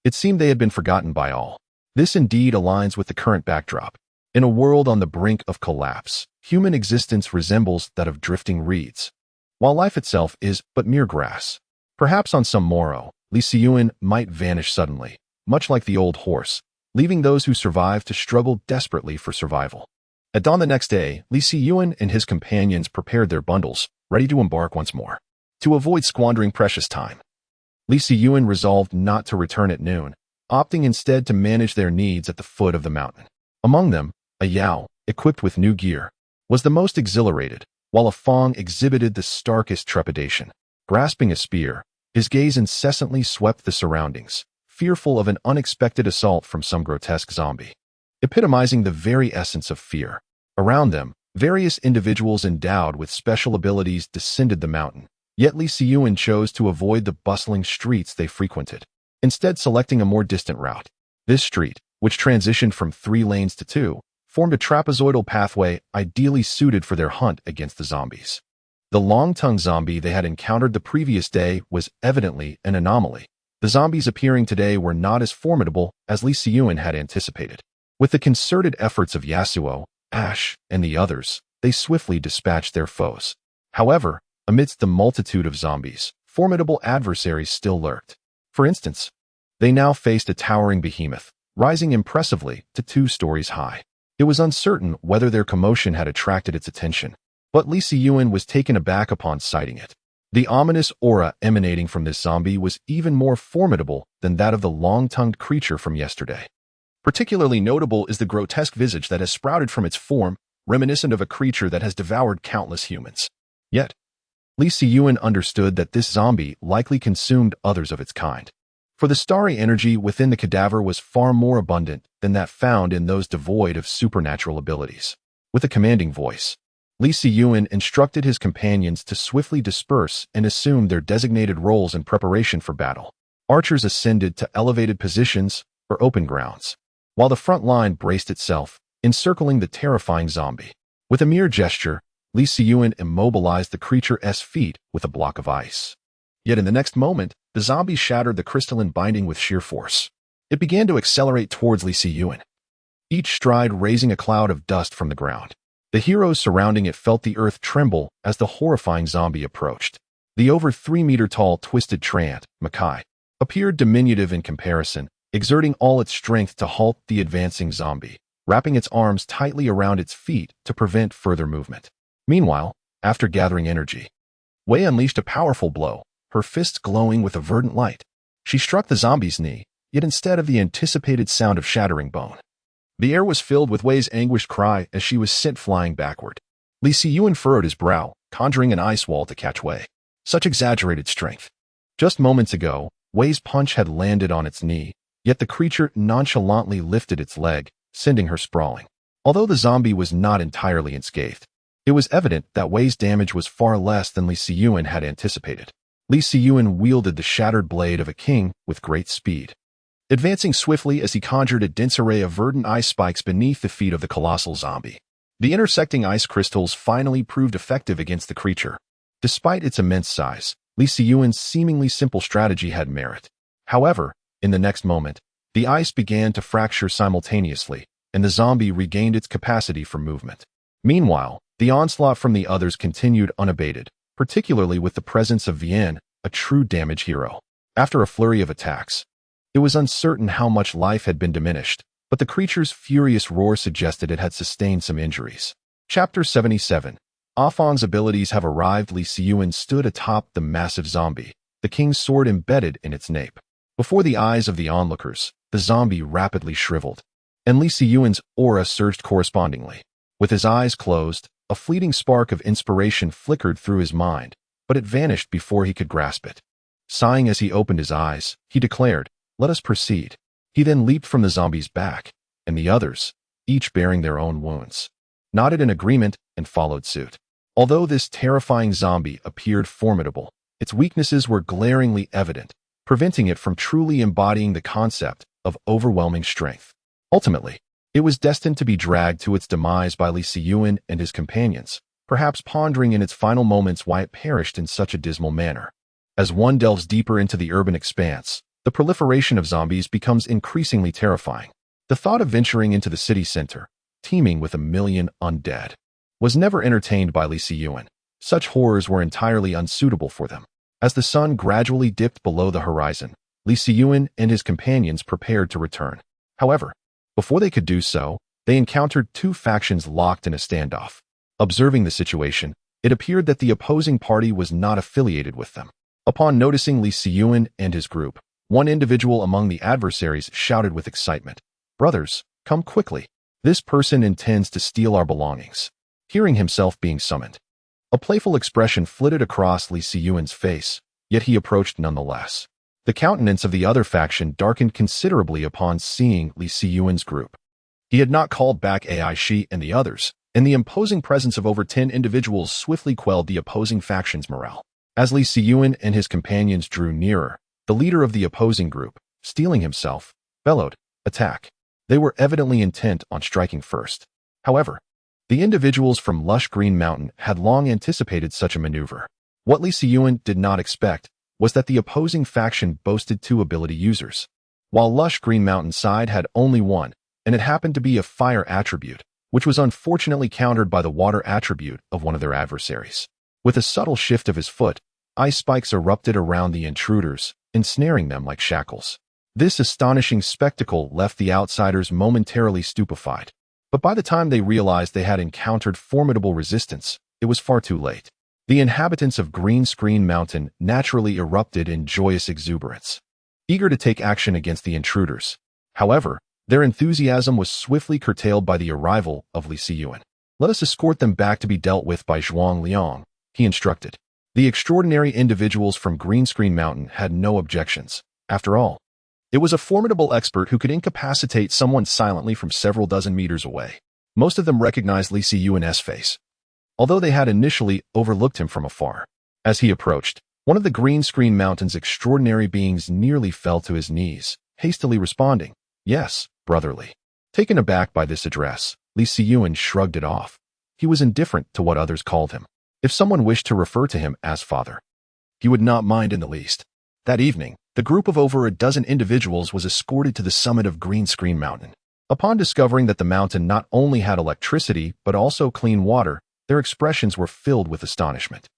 Speaker 1: it seemed they had been forgotten by all. This indeed aligns with the current backdrop. In a world on the brink of collapse, human existence resembles that of drifting reeds, while life itself is but mere grass. Perhaps on some morrow, Li Siyuan might vanish suddenly, much like the old horse, leaving those who survive to struggle desperately for survival. At dawn the next day, Li Siyuan and his companions prepared their bundles, ready to embark once more. To avoid squandering precious time, Li Siyuan resolved not to return at noon, opting instead to manage their needs at the foot of the mountain. Among them, a Yao, equipped with new gear, was the most exhilarated, while Afong exhibited the starkest trepidation. Grasping a spear, his gaze incessantly swept the surroundings, fearful of an unexpected assault from some grotesque zombie, epitomizing the very essence of fear. Around them, various individuals endowed with special abilities descended the mountain, yet Li Siyuan chose to avoid the bustling streets they frequented, instead selecting a more distant route. This street, which transitioned from 3 lanes to 2, formed a trapezoidal pathway ideally suited for their hunt against the zombies. The long-tongued zombie they had encountered the previous day was evidently an anomaly. The zombies appearing today were not as formidable as Li Siyuan had anticipated. With the concerted efforts of Yasuo, Ash, and the others, they swiftly dispatched their foes. However, amidst the multitude of zombies, formidable adversaries still lurked. For instance, they now faced a towering behemoth, rising impressively to 2 stories high. It was uncertain whether their commotion had attracted its attention, but Li Siyuan was taken aback upon sighting it. The ominous aura emanating from this zombie was even more formidable than that of the long-tongued creature from yesterday. Particularly notable is the grotesque visage that has sprouted from its form, reminiscent of a creature that has devoured countless humans. Yet, Li Siyuan understood that this zombie likely consumed others of its kind, for the starry energy within the cadaver was far more abundant than that found in those devoid of supernatural abilities. With a commanding voice, Li Siyuan instructed his companions to swiftly disperse and assume their designated roles in preparation for battle. Archers ascended to elevated positions or open grounds, while the front line braced itself, encircling the terrifying zombie. With a mere gesture, Li Siyuan immobilized the creature's feet with a block of ice. Yet in the next moment, the zombie shattered the crystalline binding with sheer force. It began to accelerate towards Li Siyuan, each stride raising a cloud of dust from the ground. The heroes surrounding it felt the earth tremble as the horrifying zombie approached. The over 3-meter-tall twisted treant, Makai, appeared diminutive in comparison, exerting all its strength to halt the advancing zombie, wrapping its arms tightly around its feet to prevent further movement. Meanwhile, after gathering energy, Wei unleashed a powerful blow, her fists glowing with a verdant light. She struck the zombie's knee, yet instead of the anticipated sound of shattering bone, the air was filled with Wei's anguished cry as she was sent flying backward. Li Siyuan furrowed his brow, conjuring an ice wall to catch Wei. Such exaggerated strength. Just moments ago, Wei's punch had landed on its knee, yet the creature nonchalantly lifted its leg, sending her sprawling. Although the zombie was not entirely unscathed, it was evident that Wei's damage was far less than Li Siyuan had anticipated. Li Siyuan wielded the shattered blade of a king with great speed, advancing swiftly as he conjured a dense array of verdant ice spikes beneath the feet of the colossal zombie. The intersecting ice crystals finally proved effective against the creature. Despite its immense size, Li Siyuan's seemingly simple strategy had merit. However, in the next moment, the ice began to fracture simultaneously, and the zombie regained its capacity for movement. Meanwhile, the onslaught from the others continued unabated, particularly with the presence of Vian, a true damage hero. After a flurry of attacks, it was uncertain how much life had been diminished, but the creature's furious roar suggested it had sustained some injuries. Chapter 77. Afan's abilities have arrived. Li Siyuan stood atop the massive zombie, the king's sword embedded in its nape. Before the eyes of the onlookers, the zombie rapidly shriveled, and Li Siyuan's aura surged correspondingly. With his eyes closed, a fleeting spark of inspiration flickered through his mind, but it vanished before he could grasp it. Sighing as he opened his eyes, he declared, "Let us proceed." He then leaped from the zombie's back, and the others, each bearing their own wounds, nodded in agreement and followed suit. Although this terrifying zombie appeared formidable, its weaknesses were glaringly evident, preventing it from truly embodying the concept of overwhelming strength. Ultimately, it was destined to be dragged to its demise by Li Siyuan and his companions, perhaps pondering in its final moments why it perished in such a dismal manner. As one delves deeper into the urban expanse, the proliferation of zombies becomes increasingly terrifying. The thought of venturing into the city center, teeming with 1,000,000 undead, was never entertained by Li Siyuan. Such horrors were entirely unsuitable for them. As the sun gradually dipped below the horizon, Li Siyuan and his companions prepared to return. However, before they could do so, they encountered two factions locked in a standoff. Observing the situation, it appeared that the opposing party was not affiliated with them. Upon noticing Li Siyuan and his group, one individual among the adversaries shouted with excitement, "Brothers, come quickly. This person intends to steal our belongings." Hearing himself being summoned, a playful expression flitted across Li Siyuan's face, yet he approached nonetheless. The countenance of the other faction darkened considerably upon seeing Li Siyuan's group. He had not called back Ai Shi and the others, and the imposing presence of over 10 individuals swiftly quelled the opposing faction's morale. As Li Siyuan and his companions drew nearer, the leader of the opposing group, steeling himself, bellowed, "Attack." They were evidently intent on striking first. However, the individuals from Lush Green Mountain had long anticipated such a maneuver. What Li Siyuan did not expect was that the opposing faction boasted 2 ability users, while Lush Green Mountain side had only 1, and it happened to be a fire attribute, which was unfortunately countered by the water attribute of one of their adversaries. With a subtle shift of his foot, ice spikes erupted around the intruders, ensnaring them like shackles. This astonishing spectacle left the outsiders momentarily stupefied. But by the time they realized they had encountered formidable resistance, it was far too late. The inhabitants of Green Screen Mountain naturally erupted in joyous exuberance, eager to take action against the intruders. However, their enthusiasm was swiftly curtailed by the arrival of Li Siyuan. "Let us escort them back to be dealt with by Zhuang Liang," he instructed. The extraordinary individuals from Green Screen Mountain had no objections. After all, it was a formidable expert who could incapacitate someone silently from several dozen meters away. Most of them recognized Li Siyuan's face, although they had initially overlooked him from afar. As he approached, one of the Green Screen Mountain's extraordinary beings nearly fell to his knees, hastily responding, "Yes, brotherly." Taken aback by this address, Li Siyuan shrugged it off. He was indifferent to what others called him. If someone wished to refer to him as father, he would not mind in the least. That evening, the group of over a dozen individuals was escorted to the summit of Green Screen Mountain. Upon discovering that the mountain not only had electricity but also clean water, their expressions were filled with astonishment.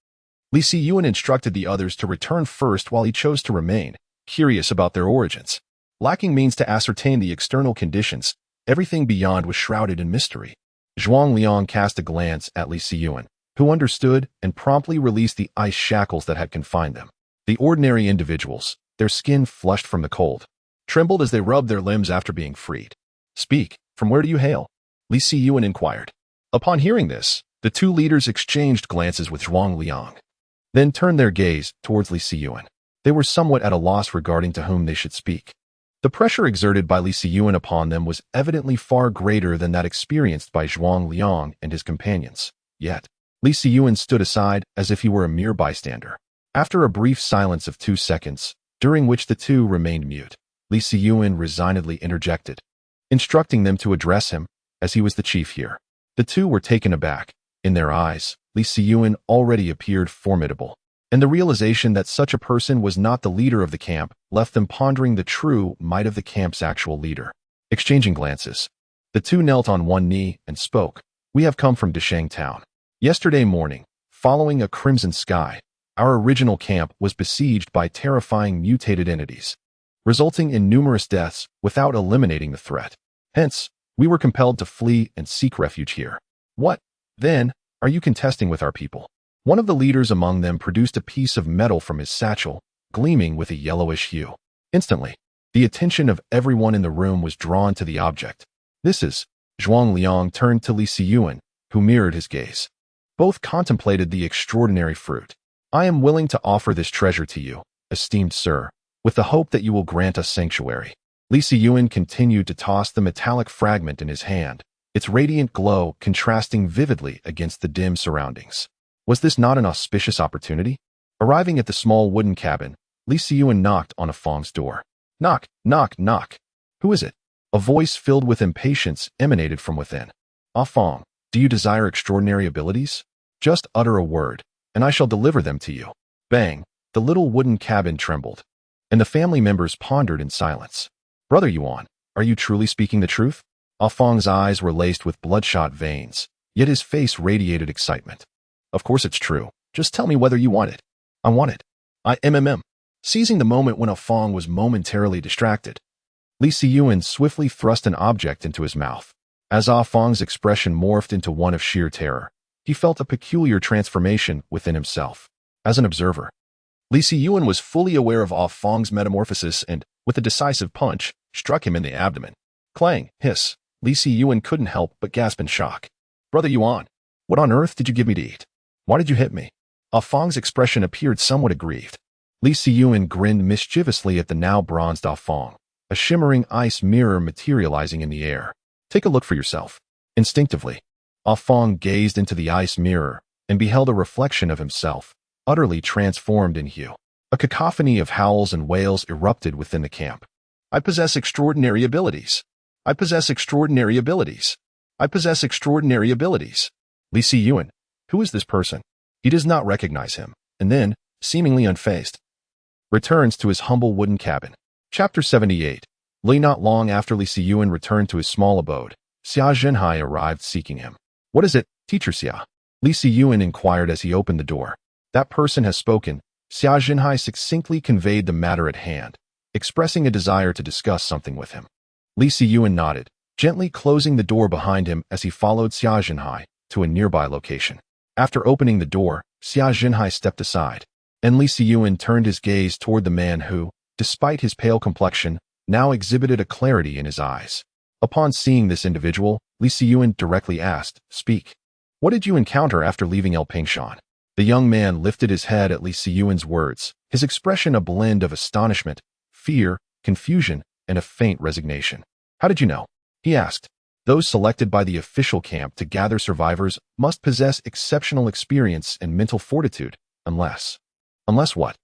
Speaker 1: Li Siyuan instructed the others to return first while he chose to remain, curious about their origins. Lacking means to ascertain the external conditions, everything beyond was shrouded in mystery. Zhuang Liang cast a glance at Li Siyuan, who understood and promptly released the ice shackles that had confined them. The ordinary individuals, their skin flushed from the cold, trembled as they rubbed their limbs after being freed. "Speak, from where do you hail?" Li Siyuan inquired. Upon hearing this, the two leaders exchanged glances with Zhuang Liang, then turned their gaze towards Li Siyuan. They were somewhat at a loss regarding to whom they should speak. The pressure exerted by Li Siyuan upon them was evidently far greater than that experienced by Zhuang Liang and his companions. Yet, Li Siyuan stood aside as if he were a mere bystander. After a brief silence of 2 seconds, during which the two remained mute, Li Siyuan resignedly interjected, instructing them to address him, as he was the chief here. The two were taken aback. In their eyes, Li Siyuan already appeared formidable, and the realization that such a person was not the leader of the camp left them pondering the true might of the camp's actual leader. Exchanging glances, the two knelt on one knee and spoke. "We have come from Desheng Town. Yesterday morning, following a crimson sky, our original camp was besieged by terrifying mutated entities, resulting in numerous deaths without eliminating the threat. Hence, we were compelled to flee and seek refuge here. What, then, are you contesting with our people?" One of the leaders among them produced a piece of metal from his satchel, gleaming with a yellowish hue. Instantly, the attention of everyone in the room was drawn to the object. "This is..." Zhuang Liang turned to Li Siyuan, who mirrored his gaze. Both contemplated the extraordinary fruit. "I am willing to offer this treasure to you, esteemed sir, with the hope that you will grant us sanctuary." Li Siyuan continued to toss the metallic fragment in his hand, its radiant glow contrasting vividly against the dim surroundings. Was this not an auspicious opportunity? Arriving at the small wooden cabin, Li Siyuan knocked on Ah Fong's door. "Knock, knock, knock. Who is it?" A voice filled with impatience emanated from within. "Ah Fong, do you desire extraordinary abilities? Just utter a word, and I shall deliver them to you." Bang! The little wooden cabin trembled, and the family members pondered in silence. "Brother Yuan, are you truly speaking the truth?" Ah Fong's eyes were laced with bloodshot veins, yet his face radiated excitement. "Of course it's true. Just tell me whether you want it." "I want it. Seizing the moment when Ah Fong was momentarily distracted, Li Siyuan swiftly thrust an object into his mouth. As Ah Fong's expression morphed into one of sheer terror, he felt a peculiar transformation within himself. As an observer, Li Siyuan was fully aware of Ah Fong's metamorphosis and, with a decisive punch, struck him in the abdomen. Clang, hiss. Li Siyuan couldn't help but gasp in shock. "Brother Yuan, what on earth did you give me to eat? Why did you hit me?" Ah Fong's expression appeared somewhat aggrieved. Li Siyuan grinned mischievously at the now bronzed Ah Fong, a shimmering ice mirror materializing in the air. "Take a look for yourself." Instinctively, Ah Fong gazed into the ice mirror and beheld a reflection of himself, utterly transformed in hue. A cacophony of howls and wails erupted within the camp. "I possess extraordinary abilities. I possess extraordinary abilities. I possess extraordinary abilities." Li Siyuan, who is this person? He does not recognize him, and then, seemingly unfazed, returns to his humble wooden cabin. Chapter 78. Not long after Li Siyuan returned to his small abode, Xia Zhenhai arrived seeking him. "What is it, Teacher Xia?" Li Siyuan inquired as he opened the door. "That person has spoken." Xia Zhenhai succinctly conveyed the matter at hand, expressing a desire to discuss something with him. Li Siyuan nodded, gently closing the door behind him as he followed Xia Zhenhai to a nearby location. After opening the door, Xia Zhenhai stepped aside, and Li Siyuan turned his gaze toward the man who, despite his pale complexion, now exhibited a clarity in his eyes. Upon seeing this individual, Li Siyuan directly asked, "Speak. What did you encounter after leaving El Pingshan?" The young man lifted his head at Li Siyuan's words, his expression a blend of astonishment, fear, confusion, and a faint resignation. "How did you know?" he asked. Those selected by the official camp to gather survivors must possess exceptional experience and mental fortitude, unless what?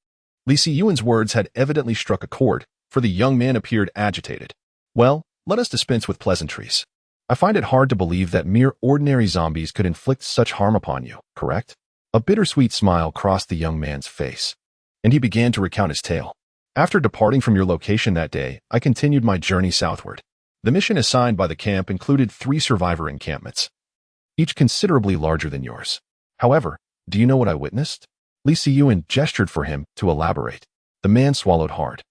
Speaker 1: Li Siyuan's words had evidently struck a chord, for the young man appeared agitated. "Well, let us dispense with pleasantries. I find it hard to believe that mere ordinary zombies could inflict such harm upon you, correct?" A bittersweet smile crossed the young man's face, and he began to recount his tale. "After departing from your location that day, I continued my journey southward. The mission assigned by the camp included 3 survivor encampments, each considerably larger than yours. However, do you know what I witnessed?" Li Siyuan gestured for him to elaborate. The man swallowed hard.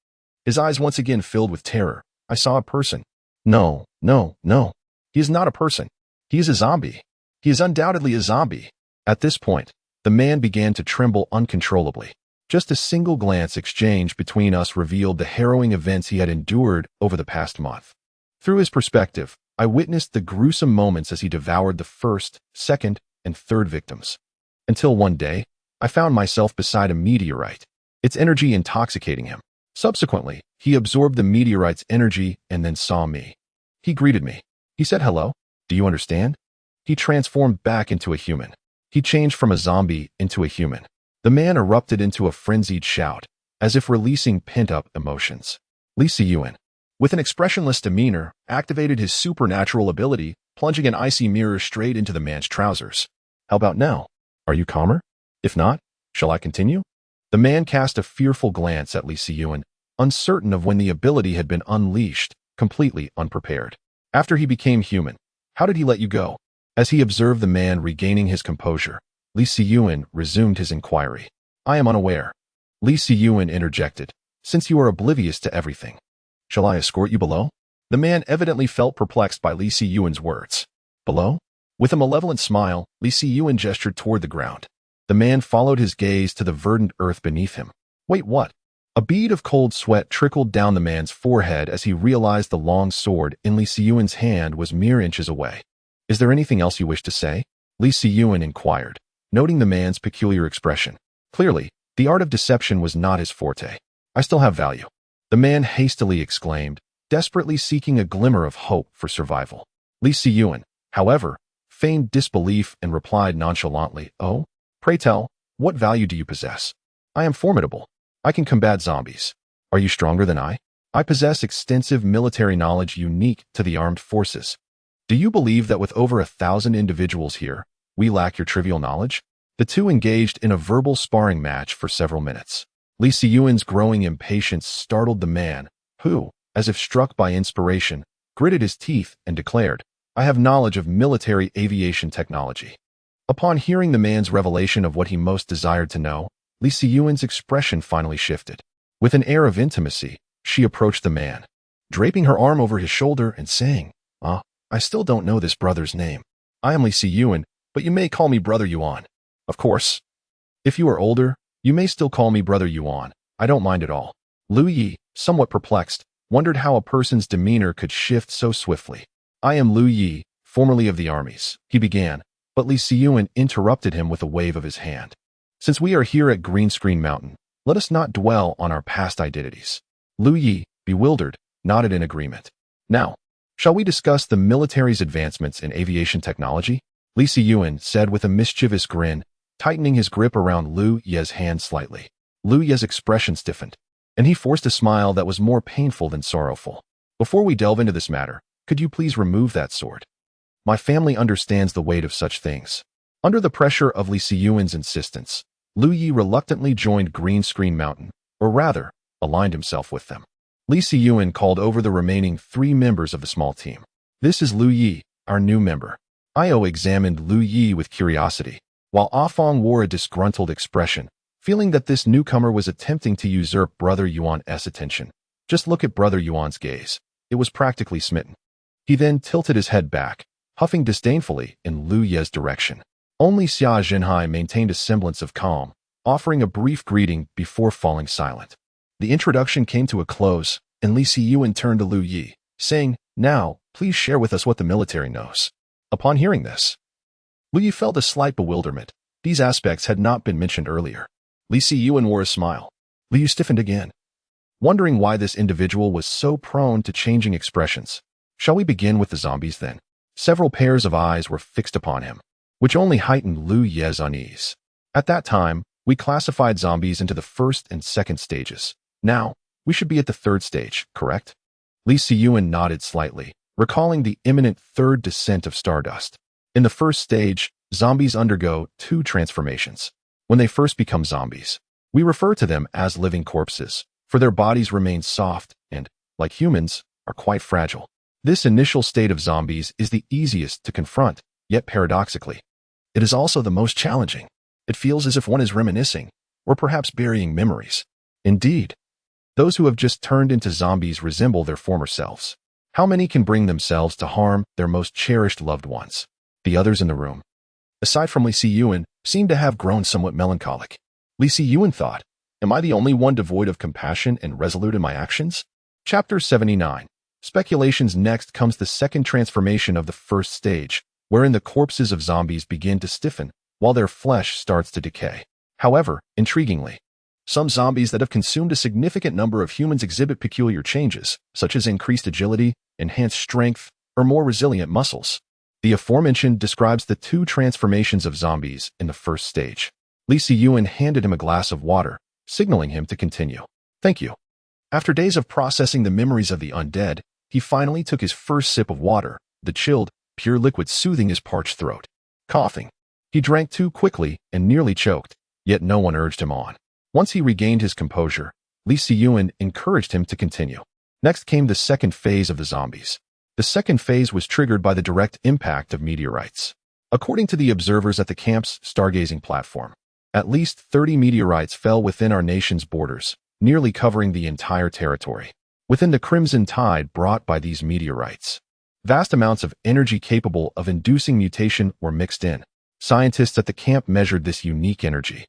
Speaker 1: His eyes once again filled with terror. I saw a person. No, no, no. He is not a person. He is a zombie. He is undoubtedly a zombie. At this point, the man began to tremble uncontrollably. Just a single glance exchanged between us revealed the harrowing events he had endured over the past month. Through his perspective, I witnessed the gruesome moments as he devoured the first, second, and third victims. Until one day, I found myself beside a meteorite, its energy intoxicating him. Subsequently, he absorbed the meteorite's energy and then saw me. He greeted me. He said hello. Do you understand? He transformed back into a human. He changed from a zombie into a human. The man erupted into a frenzied shout, as if releasing pent-up emotions. Li Siyuan, with an expressionless demeanor, activated his supernatural ability, plunging an icy mirror straight into the man's trousers. How about now? Are you calmer? If not, shall I continue? The man cast a fearful glance at Li Siyuan, uncertain of when the ability had been unleashed, completely unprepared. After he became human, how did he let you go? As he observed the man regaining his composure, Li Siyuan resumed his inquiry. I am unaware. Li Siyuan interjected, since you are oblivious to everything. Shall I escort you below? The man evidently felt perplexed by Li Siyuan's words. Below? With a malevolent smile, Li Siyuan gestured toward the ground. The man followed his gaze to the verdant earth beneath him. Wait, what? A bead of cold sweat trickled down the man's forehead as he realized the long sword in Li Siyuan's hand was mere inches away. Is there anything else you wish to say? Li Siyuan inquired, noting the man's peculiar expression. Clearly, the art of deception was not his forte. I still have value. The man hastily exclaimed, desperately seeking a glimmer of hope for survival. Li Siyuan, however, feigned disbelief and replied nonchalantly, Oh, pray tell, what value do you possess? I am formidable. I can combat zombies. Are you stronger than I? I possess extensive military knowledge unique to the armed forces. Do you believe that with over 1,000 individuals here, we lack your trivial knowledge? The two engaged in a verbal sparring match for several minutes. Li Siyuan's growing impatience startled the man, who, as if struck by inspiration, gritted his teeth and declared, I have knowledge of military aviation technology. Upon hearing the man's revelation of what he most desired to know, Li Siyuan's expression finally shifted. With an air of intimacy, she approached the man, draping her arm over his shoulder and saying, I still don't know this brother's name. I am Li Siyuan, but you may call me Brother Yuan. Of course. If you are older, you may still call me Brother Yuan. I don't mind at all. Lu Yi, somewhat perplexed, wondered how a person's demeanor could shift so swiftly. I am Lu Yi, formerly of the armies, he began, but Li Siyuan interrupted him with a wave of his hand. Since we are here at Green Screen Mountain, let us not dwell on our past identities. Lu Yi, bewildered, nodded in agreement. Now, shall we discuss the military's advancements in aviation technology? Li Siyuan said with a mischievous grin, tightening his grip around Lu Ye's hand slightly. Lu Ye's expression stiffened, and he forced a smile that was more painful than sorrowful. Before we delve into this matter, could you please remove that sword? My family understands the weight of such things. Under the pressure of Li Siyuan's insistence, Lu Yi reluctantly joined Green Screen Mountain, or rather, aligned himself with them. Li Siyuan called over the remaining 3 members of the small team. This is Lu Yi, our new member. Io examined Lu Yi with curiosity, while Afong wore a disgruntled expression, feeling that this newcomer was attempting to usurp Brother Yuan's attention. Just look at Brother Yuan's gaze. It was practically smitten. He then tilted his head back, huffing disdainfully in Lu Ye's direction. Only Xia Zhenhai maintained a semblance of calm, offering a brief greeting before falling silent. The introduction came to a close, and Li Siyuan turned to Lu Yi, saying, Now, please share with us what the military knows. Upon hearing this, Lu Yi felt a slight bewilderment. These aspects had not been mentioned earlier. Li Siyuan wore a smile. Lu Yi stiffened again, wondering why this individual was so prone to changing expressions. Shall we begin with the zombies then? Several pairs of eyes were fixed upon him, which only heightened Lu Ye's unease. At that time, we classified zombies into the first and second stages. Now, we should be at the third stage, correct? Li Siyuan nodded slightly, recalling the imminent third descent of Stardust. In the first stage, zombies undergo 2 transformations. When they first become zombies, we refer to them as living corpses, for their bodies remain soft and, like humans, are quite fragile. This initial state of zombies is the easiest to confront, yet paradoxically, it is also the most challenging. It feels as if one is reminiscing, or perhaps burying memories. Indeed, those who have just turned into zombies resemble their former selves. How many can bring themselves to harm their most cherished loved ones? The others in the room, aside from Lee Si-yuan, seemed to have grown somewhat melancholic. Lee Si-yuan thought, am I the only one devoid of compassion and resolute in my actions? Chapter 79. Speculations. Next comes the second transformation of the first stage, wherein the corpses of zombies begin to stiffen while their flesh starts to decay. However, intriguingly, some zombies that have consumed a significant number of humans exhibit peculiar changes, such as increased agility, enhanced strength, or more resilient muscles. The aforementioned describes the two transformations of zombies in the first stage. Lee Si-yuan handed him a glass of water, signaling him to continue. Thank you. After days of processing the memories of the undead, he finally took his first sip of water, the chilled, pure liquid soothing his parched throat. Coughing. He drank too quickly and nearly choked, yet no one urged him on. Once he regained his composure, Lee Si-yuan encouraged him to continue. Next came the second phase of the zombies. The second phase was triggered by the direct impact of meteorites. According to the observers at the camp's stargazing platform, at least 30 meteorites fell within our nation's borders, nearly covering the entire territory. Within the crimson tide brought by these meteorites, vast amounts of energy capable of inducing mutation were mixed in. Scientists at the camp measured this unique energy,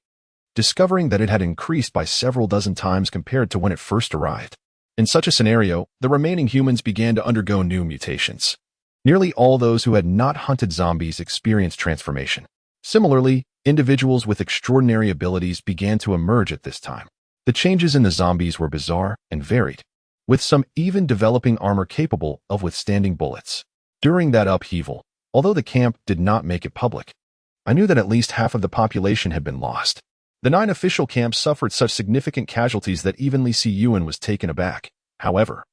Speaker 1: discovering that it had increased by several dozen times compared to when it first arrived. In such a scenario, the remaining humans began to undergo new mutations. Nearly all those who had not hunted zombies experienced transformation. Similarly, individuals with extraordinary abilities began to emerge at this time. The changes in the zombies were bizarre and varied, with some even developing armor capable of withstanding bullets. During that upheaval, although the camp did not make it public, I knew that at least half of the population had been lost. The 9 official camps suffered such significant casualties that even Lee Si-yuan was taken aback. However,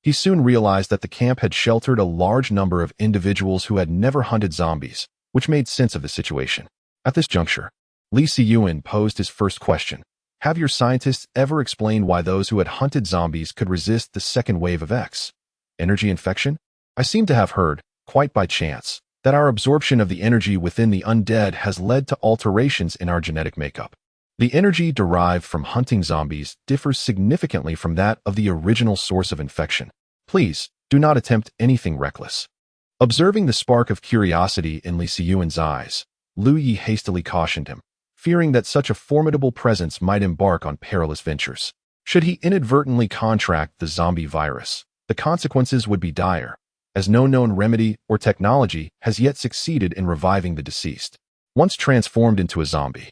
Speaker 1: he soon realized that the camp had sheltered a large number of individuals who had never hunted zombies, which made sense of the situation. At this juncture, Lee Si-yuan posed his first question. Have your scientists ever explained why those who had hunted zombies could resist the second wave of X? Energy infection? I seem to have heard, quite by chance, that our absorption of the energy within the undead has led to alterations in our genetic makeup. The energy derived from hunting zombies differs significantly from that of the original source of infection. Please, do not attempt anything reckless. Observing the spark of curiosity in Lee Si-yuan's eyes, Lu Yi hastily cautioned him, fearing that such a formidable presence might embark on perilous ventures. Should he inadvertently contract the zombie virus, the consequences would be dire, as no known remedy or technology has yet succeeded in reviving the deceased. Once transformed into a zombie,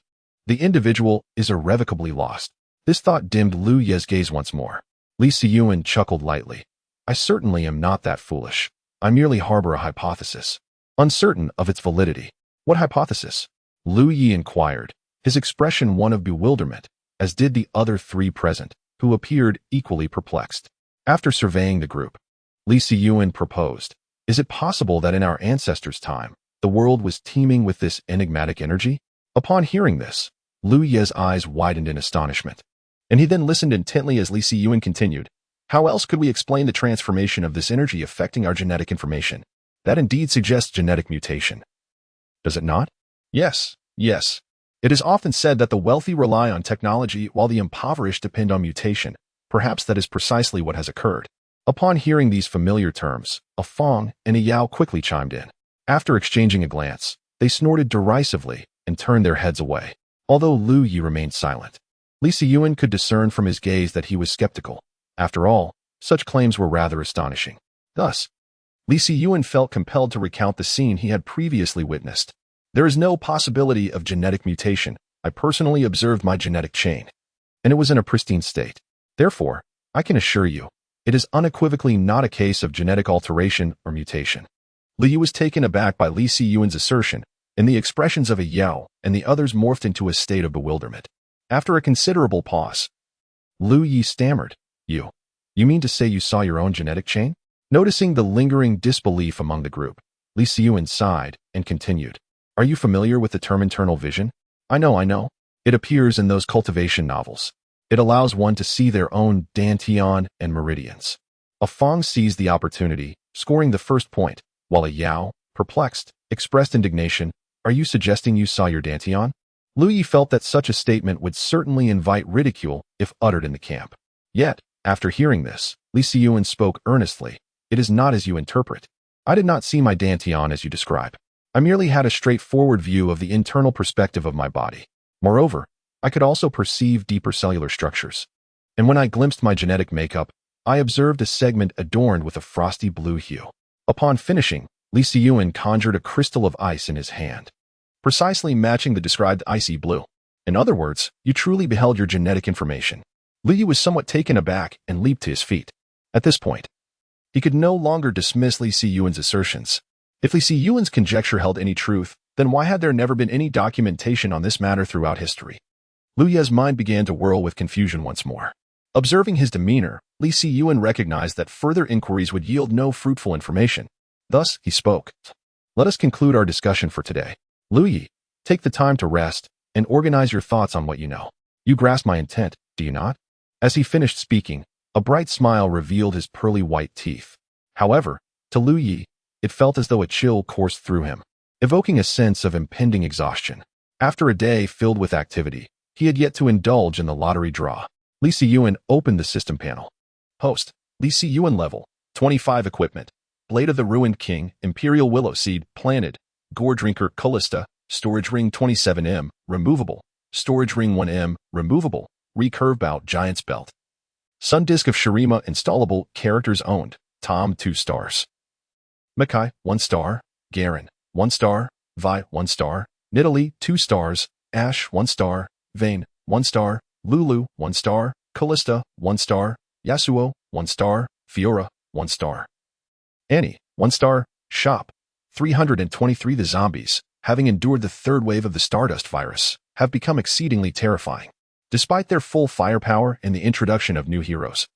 Speaker 1: the individual is irrevocably lost. This thought dimmed Lu Ye's gaze once more. Lee Si-yuan chuckled lightly. I certainly am not that foolish. I merely harbor a hypothesis, uncertain of its validity. What hypothesis? Lu Yi inquired, his expression one of bewilderment, as did the other 3 present, who appeared equally perplexed. After surveying the group, Lee Si-yuan proposed, is it possible that in our ancestors' time, the world was teeming with this enigmatic energy? Upon hearing this, Lu Ye's eyes widened in astonishment, and he then listened intently as Lee Si-yuan continued. How else could we explain the transformation of this energy affecting our genetic information? That indeed suggests genetic mutation. Does it not? Yes. It is often said that the wealthy rely on technology while the impoverished depend on mutation. Perhaps that is precisely what has occurred. Upon hearing these familiar terms, a Fong and a Yao quickly chimed in. After exchanging a glance, they snorted derisively and turned their heads away. Although Lu Yi remained silent, Lee Si-yuan could discern from his gaze that he was skeptical. After all, such claims were rather astonishing. Thus, Lee Si-yuan felt compelled to recount the scene he had previously witnessed. There is no possibility of genetic mutation. I personally observed my genetic chain, and it was in a pristine state. Therefore, I can assure you, it is unequivocally not a case of genetic alteration or mutation. Lu Yi was taken aback by Lee Si-yuan's assertion, and the expressions of a Yao and the others morphed into a state of bewilderment. After a considerable pause, Lu Yi stammered, You mean to say you saw your own genetic chain? Noticing the lingering disbelief among the group, Lee Si-yuan sighed and continued. Are you familiar with the term internal vision? I know. It appears in those cultivation novels. It allows one to see their own dantian and meridians. A Fong seized the opportunity, scoring the first point, while a Yao, perplexed, expressed indignation. Are you suggesting you saw your dantian? Lu Yi felt that such a statement would certainly invite ridicule if uttered in the camp. Yet, after hearing this, Li Siyuan spoke earnestly. It is not as you interpret. I did not see my Dantian as you describe. I merely had a straightforward view of the internal perspective of my body. Moreover, I could also perceive deeper cellular structures. And when I glimpsed my genetic makeup, I observed a segment adorned with a frosty blue hue. Upon finishing, Li Siyuan conjured a crystal of ice in his hand, precisely matching the described icy blue. In other words, you truly beheld your genetic information. Lu Yi was somewhat taken aback and leaped to his feet. At this point, he could no longer dismiss Li Siyuan's assertions. If Li Siyuan's conjecture held any truth, then why had there never been any documentation on this matter throughout history? Lu Yi's mind began to whirl with confusion once more. Observing his demeanor, Li Siyuan recognized that further inquiries would yield no fruitful information. Thus, he spoke. Let us conclude our discussion for today. Lu Yi, take the time to rest and organize your thoughts on what you know. You grasp my intent, do you not? As he finished speaking, a bright smile revealed his pearly white teeth. However, to Lu Yi, it felt as though a chill coursed through him, evoking a sense of impending exhaustion. After a day filled with activity, he had yet to indulge in the lottery draw. Li Siyuan opened the system panel. Host, Li Siyuan level, 25 equipment. Blade of the Ruined King, Imperial Willow Seed, planted. Gore Drinker Callista, Storage Ring 27M, removable. Storage Ring 1M, removable. Recurve Bout Giant's Belt. Sun Disk of Shurima, installable. Characters owned. Tom, 2 stars. Makai, 1 star. Garen, 1 star. Vi, 1 star. Nidalee, 2 stars. Ash, 1 star. Vayne, 1 star. Lulu, 1 star. Callista, 1 star. Yasuo, 1 star. Fiora, 1 star. Annie, 1 star. Shop, 323. The zombies, having endured the third wave of the Stardust virus, have become exceedingly terrifying. Despite their full firepower and the introduction of new heroes,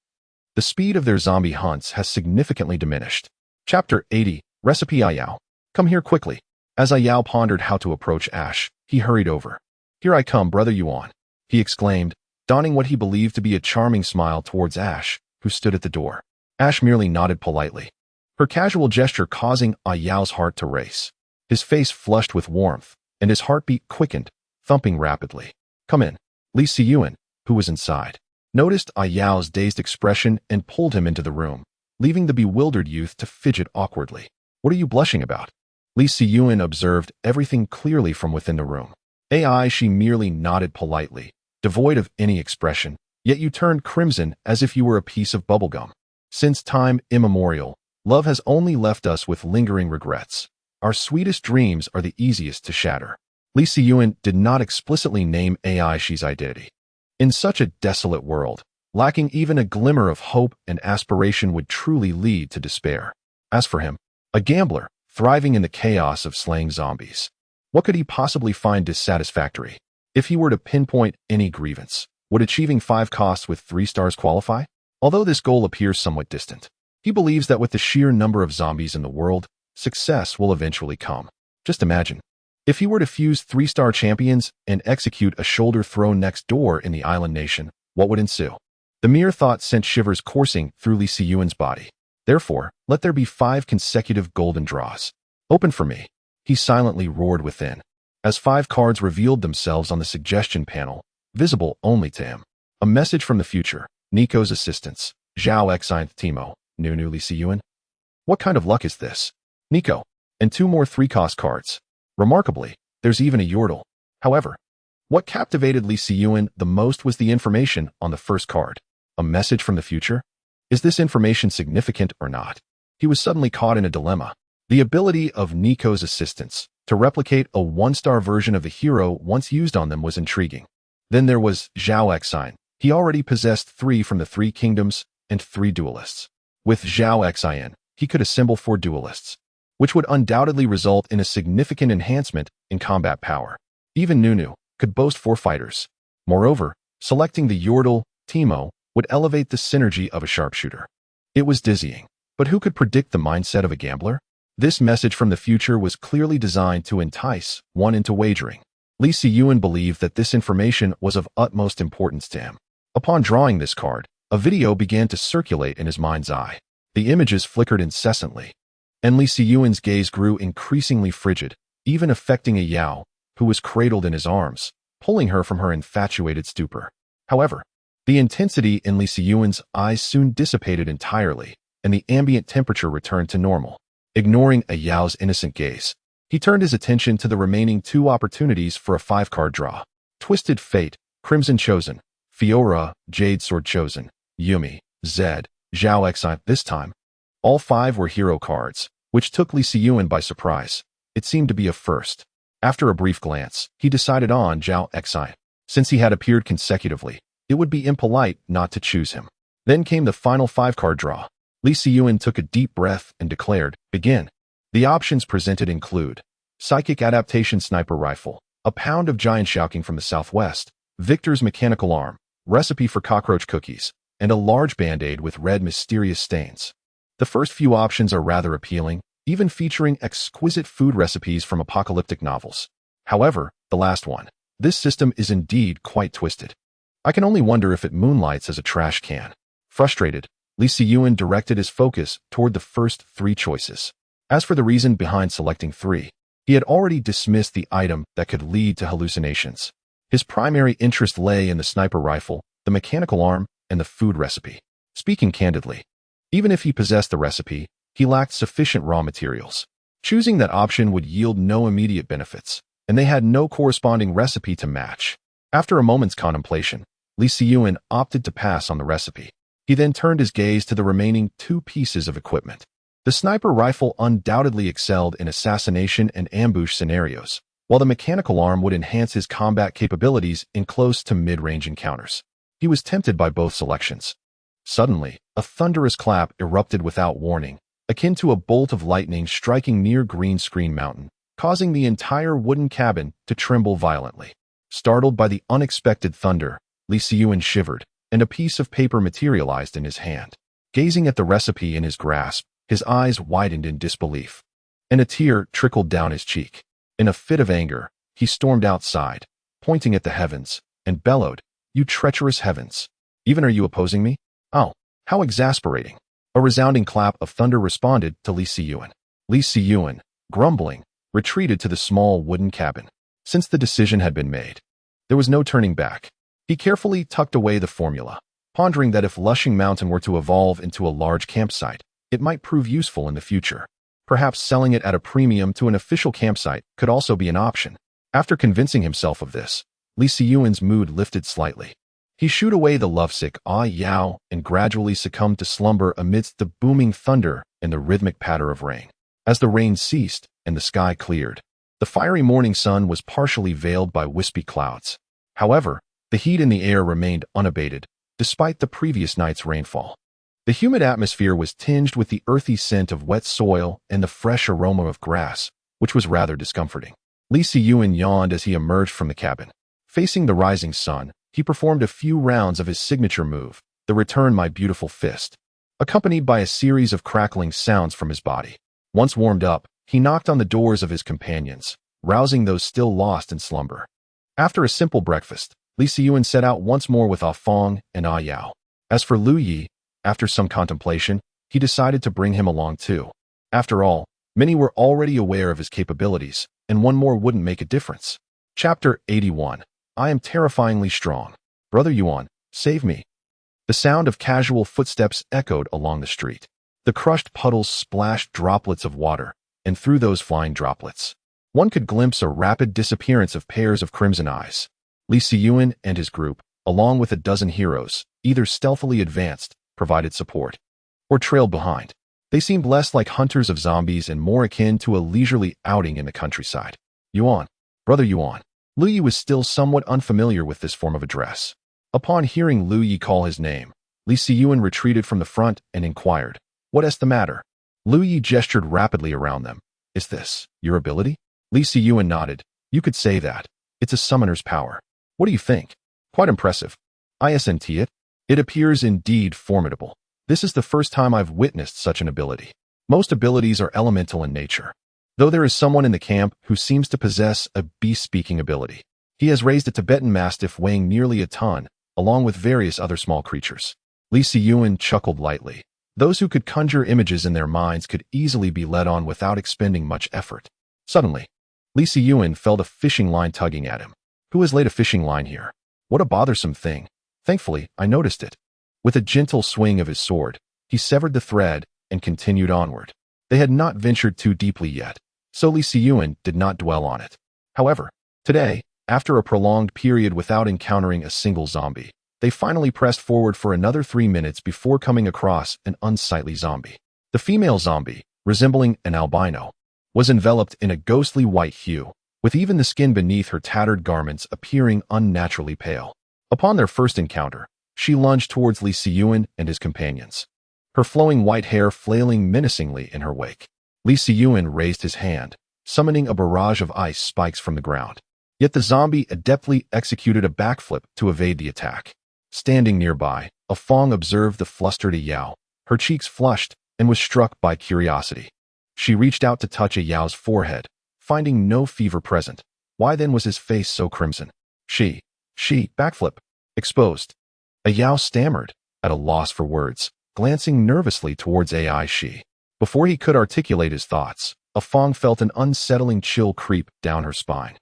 Speaker 1: the speed of their zombie hunts has significantly diminished. Chapter 80, Recipe Ayao. Come here quickly. As Ayao pondered how to approach Ash, he hurried over. Here I come, brother Yuan, he exclaimed, donning what he believed to be a charming smile towards Ash, who stood at the door. Ash merely nodded politely, her casual gesture causing Ayao's heart to race. His face flushed with warmth, and his heartbeat quickened, thumping rapidly. Come in. Li Siyuan, who was inside, noticed Ayao's dazed expression and pulled him into the room, leaving the bewildered youth to fidget awkwardly. What are you blushing about? Li Siyuan observed everything clearly from within the room. She merely nodded politely, devoid of any expression, yet you turned crimson as if you were a piece of bubblegum. Since time immemorial, love has only left us with lingering regrets. Our sweetest dreams are the easiest to shatter. Li Siyuan did not explicitly name Shi's identity. In such a desolate world, lacking even a glimmer of hope and aspiration would truly lead to despair. As for him, a gambler, thriving in the chaos of slaying zombies, what could he possibly find dissatisfactory? If he were to pinpoint any grievance, would achieving 5 costs with 3 stars qualify? Although this goal appears somewhat distant, he believes that with the sheer number of zombies in the world, success will eventually come. Just imagine, if he were to fuse 3-star champions and execute a shoulder throw next door in the island nation, what would ensue? The mere thought sent shivers coursing through Li Siyuan's body. Therefore, let there be 5 consecutive golden draws. Open for me, he silently roared within, as 5 cards revealed themselves on the suggestion panel, visible only to him. A message from the future, Nico's assistants, Zhao Xinth Timo, Nunu Li Siyuan. What kind of luck is this? Nico, and 2 more 3-cost cards. Remarkably, there's even a Yordle. However, what captivated Li Siyuan the most was the information on the first card. A message from the future? Is this information significant or not? He was suddenly caught in a dilemma. The ability of Nico's assistants to replicate a 1-star version of the hero once used on them was intriguing. Then there was Zhao Xinth. He already possessed 3 from the 3 kingdoms and 3 duelists. With Zhao Xinth, he could assemble 4 duelists, which would undoubtedly result in a significant enhancement in combat power. Even Nunu could boast 4 fighters. Moreover, selecting the Yordle, Timo, would elevate the synergy of a sharpshooter. It was dizzying, but who could predict the mindset of a gambler? This message from the future was clearly designed to entice one into wagering. Li Siyuan believed that this information was of utmost importance to him. Upon drawing this card, a video began to circulate in his mind's eye. The images flickered incessantly, and Li Siyuan's gaze grew increasingly frigid, even affecting Ayao, who was cradled in his arms, pulling her from her infatuated stupor. However, the intensity in Li Siyuan's eyes soon dissipated entirely, and the ambient temperature returned to normal. Ignoring A Yao's innocent gaze, he turned his attention to the remaining 2 opportunities for a 5-card draw. Twisted Fate, Crimson Chosen, Fiora, Jade Sword Chosen, Yumi, Zed, Zhao Xi. This time, all 5 were hero cards, which took Li Siyuan by surprise. It seemed to be a first. After a brief glance, he decided on Zhao Xi. Since he had appeared consecutively, it would be impolite not to choose him. Then came the final 5-card draw. Li Siyuan took a deep breath and declared, "Begin." The options presented include Psychic Adaptation Sniper Rifle, a pound of giant shouting from the southwest, Victor's Mechanical Arm, Recipe for Cockroach Cookies, and a large band-aid with red mysterious stains. The first few options are rather appealing, even featuring exquisite food recipes from apocalyptic novels. However, the last one, this system is indeed quite twisted. I can only wonder if it moonlights as a trash can. Frustrated, Li Siyuan directed his focus toward the first 3 choices. As for the reason behind selecting 3, he had already dismissed the item that could lead to hallucinations. His primary interest lay in the sniper rifle, the mechanical arm, and the food recipe. Speaking candidly, even if he possessed the recipe, he lacked sufficient raw materials. Choosing that option would yield no immediate benefits, and they had no corresponding recipe to match. After a moment's contemplation, Li Siyuan opted to pass on the recipe. He then turned his gaze to the remaining 2 pieces of equipment. The sniper rifle undoubtedly excelled in assassination and ambush scenarios, while the mechanical arm would enhance his combat capabilities in close to mid-range encounters. He was tempted by both selections. Suddenly, a thunderous clap erupted without warning, akin to a bolt of lightning striking near Green Screen Mountain, causing the entire wooden cabin to tremble violently. Startled by the unexpected thunder, Li Siyuan shivered, and a piece of paper materialized in his hand. Gazing at the recipe in his grasp, his eyes widened in disbelief, and a tear trickled down his cheek. In a fit of anger, he stormed outside, pointing at the heavens, and bellowed, "You treacherous heavens! Even are you opposing me? Oh, how exasperating!" A resounding clap of thunder responded to Li Siyuan. Li Siyuan, grumbling, retreated to the small wooden cabin. Since the decision had been made, there was no turning back. He carefully tucked away the formula, pondering that if Lushing Mountain were to evolve into a large campsite, it might prove useful in the future. Perhaps selling it at a premium to an official campsite could also be an option. After convincing himself of this, Li Siyuan's mood lifted slightly. He shooed away the lovesick Ah Yao and gradually succumbed to slumber amidst the booming thunder and the rhythmic patter of rain. As the rain ceased and the sky cleared, the fiery morning sun was partially veiled by wispy clouds. However, the heat in the air remained unabated, despite the previous night's rainfall. The humid atmosphere was tinged with the earthy scent of wet soil and the fresh aroma of grass, which was rather discomforting. Li Siyuan yawned as he emerged from the cabin. Facing the rising sun, he performed a few rounds of his signature move, the Return My Beautiful Fist, accompanied by a series of crackling sounds from his body. Once warmed up, he knocked on the doors of his companions, rousing those still lost in slumber. After a simple breakfast, Li Siyuan set out once more with Ah Fong and Ah Yao. As for Lu Yi, after some contemplation, he decided to bring him along too. After all, many were already aware of his capabilities, and one more wouldn't make a difference. Chapter 81. I am terrifyingly strong. Brother Yuan, save me. The sound of casual footsteps echoed along the street. The crushed puddles splashed droplets of water, and through those flying droplets, one could glimpse a rapid disappearance of pairs of crimson eyes. Li Siyuan and his group, along with a dozen heroes, either stealthily advanced, provided support, or trailed behind. They seemed less like hunters of zombies and more akin to a leisurely outing in the countryside. Yuan, Brother Yuan. Lu Yi was still somewhat unfamiliar with this form of address. Upon hearing Lu Yi call his name, Li Siyuan retreated from the front and inquired, "What is the matter?" Lu Yi gestured rapidly around them. "Is this your ability?" Li Siyuan nodded. "You could say that. It's a summoner's power. What do you think? Quite impressive. Isn't it? It appears indeed formidable. This is the first time I've witnessed such an ability. Most abilities are elemental in nature, though there is someone in the camp who seems to possess a beast-speaking ability. He has raised a Tibetan Mastiff weighing nearly a ton, along with various other small creatures." Li Siyuan chuckled lightly. Those who could conjure images in their minds could easily be led on without expending much effort. Suddenly, Li Siyuan felt a fishing line tugging at him. Who has laid a fishing line here? What a bothersome thing. Thankfully, I noticed it. With a gentle swing of his sword, he severed the thread and continued onward. They had not ventured too deeply yet, so Li Siyuan did not dwell on it. However, today, after a prolonged period without encountering a single zombie, they finally pressed forward for another 3 minutes before coming across an unsightly zombie. The female zombie, resembling an albino, was enveloped in a ghostly white hue, with even the skin beneath her tattered garments appearing unnaturally pale. Upon their first encounter, she lunged towards Li Siyuan and his companions, her flowing white hair flailing menacingly in her wake. Li Siyuan raised his hand, summoning a barrage of ice spikes from the ground. Yet the zombie adeptly executed a backflip to evade the attack. Standing nearby, A Fong observed the flustered Yao, her cheeks flushed, and was struck by curiosity. She reached out to touch Yao's forehead, finding no fever present. Why then was his face so crimson? She, backflip, exposed. Yao stammered, at a loss for words, glancing nervously towards Ai Shi. Before he could articulate his thoughts, A Fong felt an unsettling chill creep down her spine.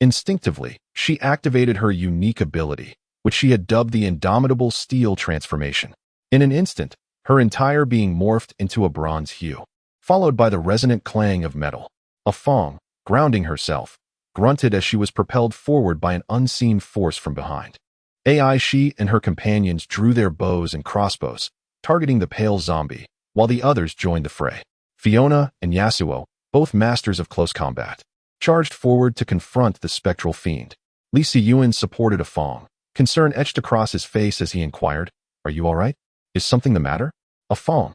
Speaker 1: Instinctively, she activated her unique ability, which she had dubbed the Indomitable Steel Transformation. In an instant, her entire being morphed into a bronze hue, followed by the resonant clang of metal. A Fong, grounding herself, grunted as she was propelled forward by an unseen force from behind. Ai Shi and her companions drew their bows and crossbows, targeting the pale zombie, while the others joined the fray. Fiona and Yasuo, both masters of close combat, charged forward to confront the spectral fiend. Li Siyuan supported A Fong, concern etched across his face as he inquired, "Are you all right? Is something the matter?" A Fong,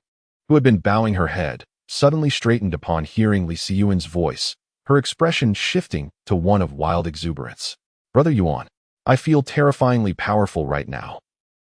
Speaker 1: who had been bowing her head, suddenly straightened upon hearing Li Siyuan's voice, her expression shifting to one of wild exuberance. "Brother Yuan, I feel terrifyingly powerful right now."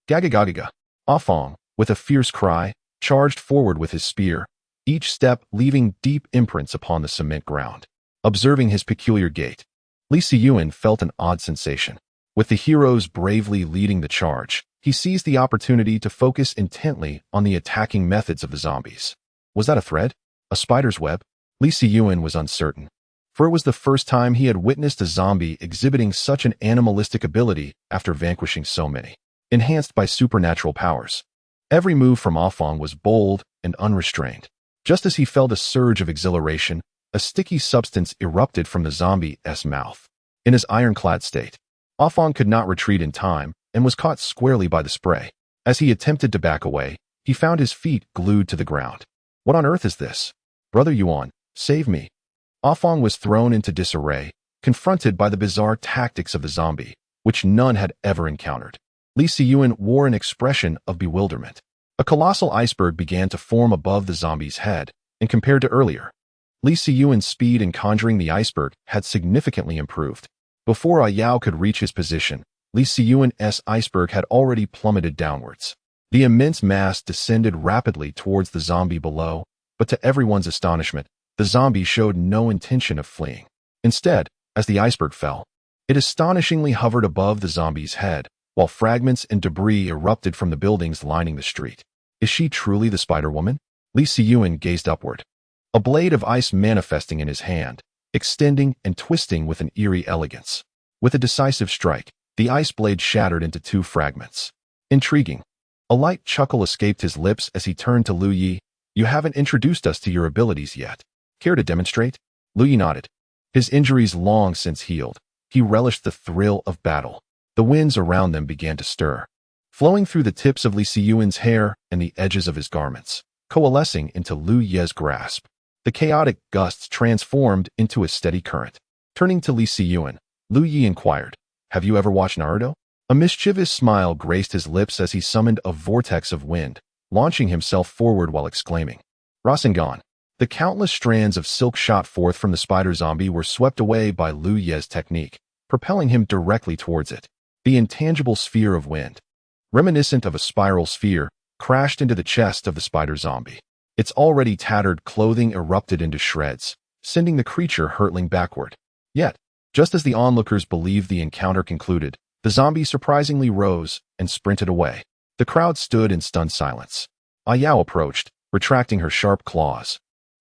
Speaker 1: Gagagagaga. A Fong, with a fierce cry, charged forward with his spear, each step leaving deep imprints upon the cement ground. Observing his peculiar gait, Li Siyuan felt an odd sensation. With the heroes bravely leading the charge, he seized the opportunity to focus intently on the attacking methods of the zombies. Was that a thread? A spider's web? Li Siyuan was uncertain, for it was the first time he had witnessed a zombie exhibiting such an animalistic ability after vanquishing so many, enhanced by supernatural powers. Every move from A Fong was bold and unrestrained. Just as he felt a surge of exhilaration, a sticky substance erupted from the zombie's mouth. In his ironclad state, A Fong could not retreat in time and was caught squarely by the spray. As he attempted to back away, he found his feet glued to the ground. "What on earth is this? Brother Yuan, save me." A Fong was thrown into disarray, confronted by the bizarre tactics of the zombie, which none had ever encountered. Li Siyuan wore an expression of bewilderment. A colossal iceberg began to form above the zombie's head, and compared to earlier, Li Siyuan's speed in conjuring the iceberg had significantly improved. Before Yao could reach his position, Li Siyuan's iceberg had already plummeted downwards. The immense mass descended rapidly towards the zombie below, but to everyone's astonishment, the zombie showed no intention of fleeing. Instead, as the iceberg fell, it astonishingly hovered above the zombie's head, while fragments and debris erupted from the buildings lining the street. Is she truly the Spider-Woman? Li Siyuan gazed upward, a blade of ice manifesting in his hand, extending and twisting with an eerie elegance. With a decisive strike, the ice blade shattered into 2 fragments. Intriguing. A light chuckle escaped his lips as he turned to Lu Yi. "You haven't introduced us to your abilities yet. Care to demonstrate?" Lu Yi nodded. His injuries long since healed, he relished the thrill of battle. The winds around them began to stir, flowing through the tips of Li Siyuan's hair and the edges of his garments, coalescing into Lu Ye's grasp. The chaotic gusts transformed into a steady current. Turning to Li Siyuan, Lu Yi inquired, "Have you ever watched Naruto?" A mischievous smile graced his lips as he summoned a vortex of wind, launching himself forward while exclaiming, "Rasengan!" The countless strands of silk shot forth from the spider zombie were swept away by Lu Ye's technique, propelling him directly towards it. The intangible sphere of wind, reminiscent of a spiral sphere, crashed into the chest of the spider zombie. Its already tattered clothing erupted into shreds, sending the creature hurtling backward. Yet, just as the onlookers believed the encounter concluded, the zombie surprisingly rose and sprinted away. The crowd stood in stunned silence. Yao approached, retracting her sharp claws,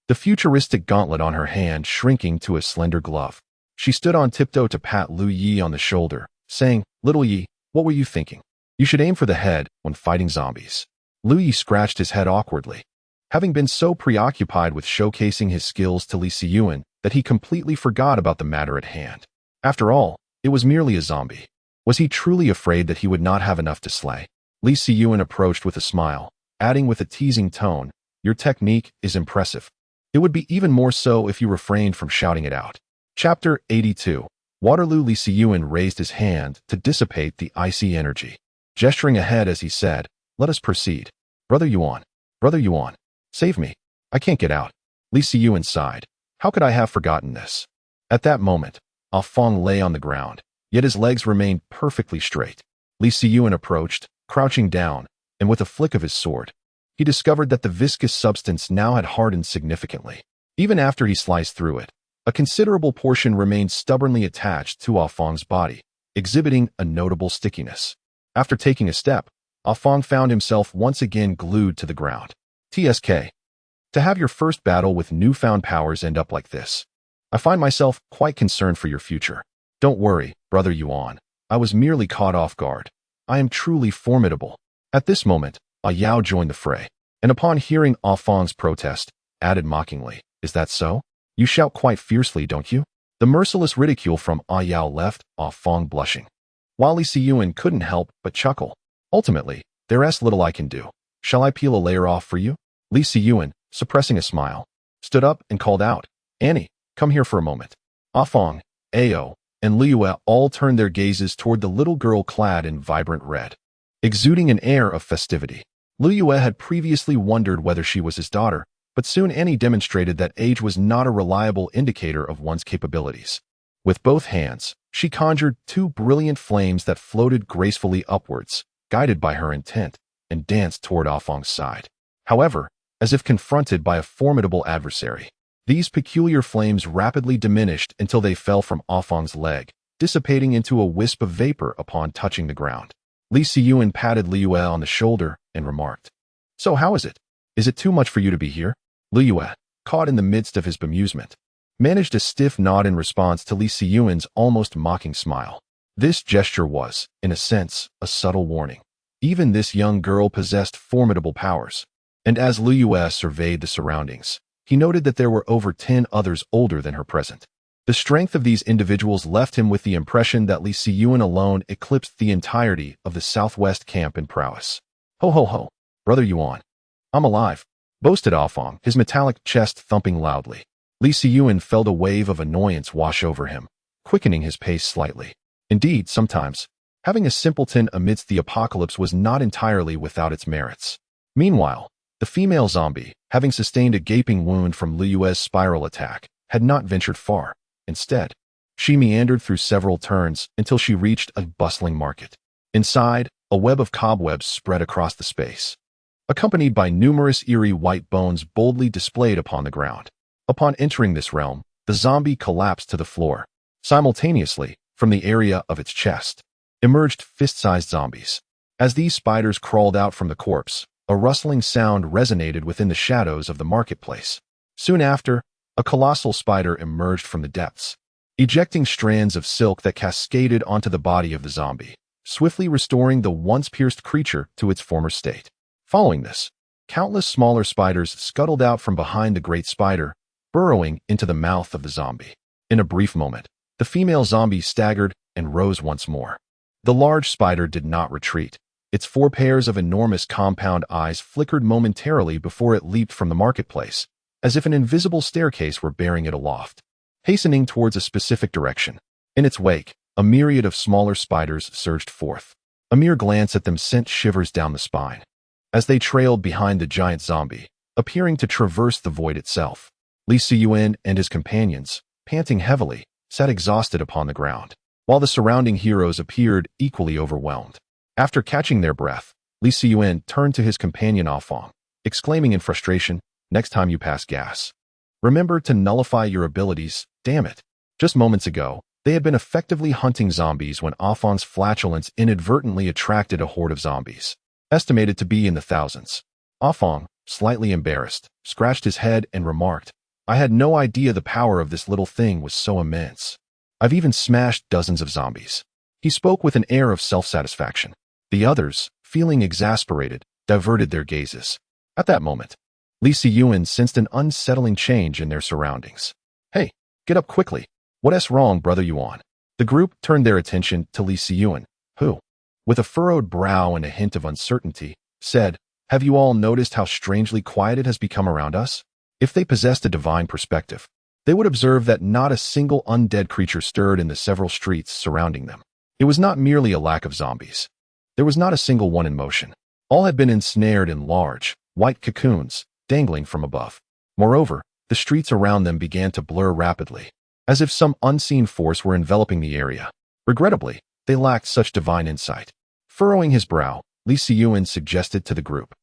Speaker 1: the futuristic gauntlet on her hand shrinking to a slender glove. She stood on tiptoe to pat Lu Yi on the shoulder, saying, "Little Yi, what were you thinking? You should aim for the head when fighting zombies." Lu Yi scratched his head awkwardly, having been so preoccupied with showcasing his skills to Li Siyuan that he completely forgot about the matter at hand. After all, it was merely a zombie. Was he truly afraid that he would not have enough to slay? Li Siyuan approached with a smile, adding with a teasing tone, "Your technique is impressive. It would be even more so if you refrained from shouting it out." Chapter 82. Waterloo. Li Siyuan raised his hand to dissipate the icy energy, gesturing ahead as he said, "Let us proceed. Brother Yuan. Brother Yuan. Save me. I can't get out." Li Siyuan sighed. How could I have forgotten this? At that moment, Ah Fong lay on the ground, yet his legs remained perfectly straight. Li Siyuan approached, crouching down, and with a flick of his sword, he discovered that the viscous substance now had hardened significantly. Even after he sliced through it, a considerable portion remained stubbornly attached to Ah Fong's body, exhibiting a notable stickiness. After taking a step, Ah Fong found himself once again glued to the ground. TSK. To have your first battle with newfound powers end up like this. I find myself quite concerned for your future. Don't worry, Brother Yuan. I was merely caught off guard. I am truly formidable. At this moment, Ah Yao joined the fray, and upon hearing Ah Fong's protest, added mockingly, "Is that so? You shout quite fiercely, don't you?" The merciless ridicule from Ah Yao left Ah Fong blushing, while Li Siyuan couldn't help but chuckle. Ultimately, there's little I can do. Shall I peel a layer off for you? Li Siyuan, suppressing a smile, stood up and called out, "Annie, come here for a moment." Ah Fong, Ao, and Liyue all turned their gazes toward the little girl clad in vibrant red, exuding an air of festivity. Liyue had previously wondered whether she was his daughter, but soon Annie demonstrated that age was not a reliable indicator of one's capabilities. With both hands, she conjured two brilliant flames that floated gracefully upwards, guided by her intent, and danced toward Ah Fong's side. However, as if confronted by a formidable adversary, these peculiar flames rapidly diminished until they fell from Ah Fong's leg, dissipating into a wisp of vapor upon touching the ground. Li Siyuan patted Liyue on the shoulder and remarked, "So how is it? Is it too much for you to be here?" Liyue, caught in the midst of his bemusement, managed a stiff nod in response to Li Siyuan's almost mocking smile. This gesture was, in a sense, a subtle warning. Even this young girl possessed formidable powers, and as Liyue surveyed the surroundings, he noted that there were over 10 others older than her present. The strength of these individuals left him with the impression that Li Siyuan alone eclipsed the entirety of the southwest camp in prowess. "Ho ho ho, Brother Yuan. I'm alive," boasted Ah Fong, his metallic chest thumping loudly. Li Siyuan felt a wave of annoyance wash over him, quickening his pace slightly. Indeed, sometimes, having a simpleton amidst the apocalypse was not entirely without its merits. Meanwhile, the female zombie, having sustained a gaping wound from Liyue's spiral attack, had not ventured far. Instead, she meandered through several turns until she reached a bustling market. Inside, a web of cobwebs spread across the space, accompanied by numerous eerie white bones boldly displayed upon the ground. Upon entering this realm, the zombie collapsed to the floor. Simultaneously, from the area of its chest, emerged fist-sized zombies. As these spiders crawled out from the corpse, a rustling sound resonated within the shadows of the marketplace. Soon after, a colossal spider emerged from the depths, ejecting strands of silk that cascaded onto the body of the zombie, swiftly restoring the once-pierced creature to its former state. Following this, countless smaller spiders scuttled out from behind the great spider, burrowing into the mouth of the zombie. In a brief moment, the female zombie staggered and rose once more. The large spider did not retreat. Its 4 pairs of enormous compound eyes flickered momentarily before it leaped from the marketplace, as if an invisible staircase were bearing it aloft, hastening towards a specific direction. In its wake, a myriad of smaller spiders surged forth. A mere glance at them sent shivers down the spine, as they trailed behind the giant zombie, appearing to traverse the void itself. Li Siyuan and his companions, panting heavily, sat exhausted upon the ground, while the surrounding heroes appeared equally overwhelmed. After catching their breath, Li Siyuan turned to his companion Ah Fong, exclaiming in frustration, "Next time you pass gas, remember to nullify your abilities, damn it." Just moments ago, they had been effectively hunting zombies when Ah Fong's flatulence inadvertently attracted a horde of zombies, estimated to be in the thousands. Ah Fong, slightly embarrassed, scratched his head and remarked, "I had no idea the power of this little thing was so immense." I've even smashed dozens of zombies." He spoke with an air of self-satisfaction. The others, feeling exasperated, diverted their gazes. At that moment, Li Siyuan sensed an unsettling change in their surroundings. "Hey, get up quickly. What's wrong, brother Yuan?" The group turned their attention to Li Siyuan, who, with a furrowed brow and a hint of uncertainty, said, "Have you all noticed how strangely quiet it has become around us?" If they possessed a divine perspective, they would observe that not a single undead creature stirred in the several streets surrounding them. It was not merely a lack of zombies. There was not a single one in motion. All had been ensnared in large, white cocoons, dangling from above. Moreover, the streets around them began to blur rapidly, as if some unseen force were enveloping the area. Regrettably, they lacked such divine insight. Furrowing his brow, Li Siyuan suggested to the group,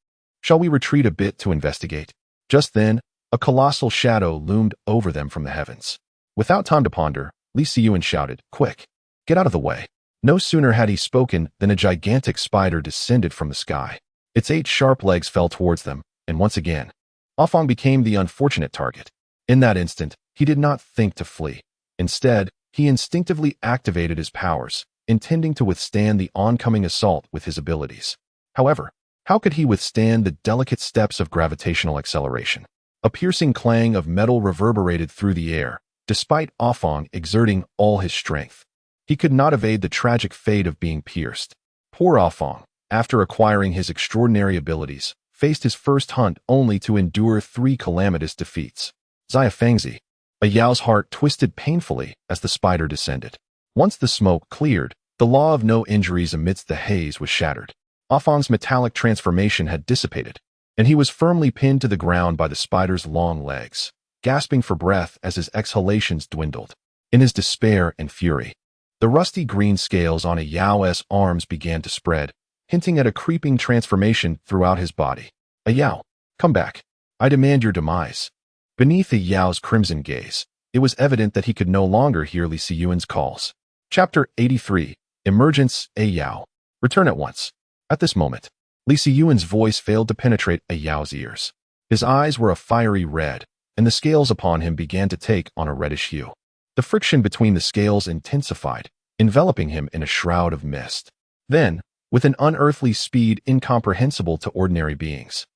Speaker 1: "Shall we retreat a bit to investigate?" Just then, a colossal shadow loomed over them from the heavens. Without time to ponder, Li Siyuan shouted, "Quick, get out of the way." No sooner had he spoken than a gigantic spider descended from the sky. Its 8 sharp legs fell towards them, and once again, Afang became the unfortunate target. In that instant, he did not think to flee. Instead, he instinctively activated his powers, intending to withstand the oncoming assault with his abilities. However, how could he withstand the delicate steps of gravitational acceleration? A piercing clang of metal reverberated through the air, despite Afang exerting all his strength. He could not evade the tragic fate of being pierced. Poor Afang, after acquiring his extraordinary abilities, faced his first hunt only to endure 3 calamitous defeats. Xia Fengzi. A Yao's heart twisted painfully as the spider descended. Once the smoke cleared, the law of no injuries amidst the haze was shattered. Afang's metallic transformation had dissipated, and he was firmly pinned to the ground by the spider's long legs, gasping for breath as his exhalations dwindled. In his despair and fury, the rusty green scales on a Yao's arms began to spread, hinting at a creeping transformation throughout his body. "A Yao, come back. I demand your demise." Beneath a Yao's crimson gaze, it was evident that he could no longer hear Li Siyuan's calls. Chapter 83. Emergence. A Yao. Return at once. At this moment, Li Siyuan's voice failed to penetrate a Yao's ears. His eyes were a fiery red, and the scales upon him began to take on a reddish hue. The friction between the scales intensified, enveloping him in a shroud of mist. Then, with an unearthly speed incomprehensible to ordinary beings,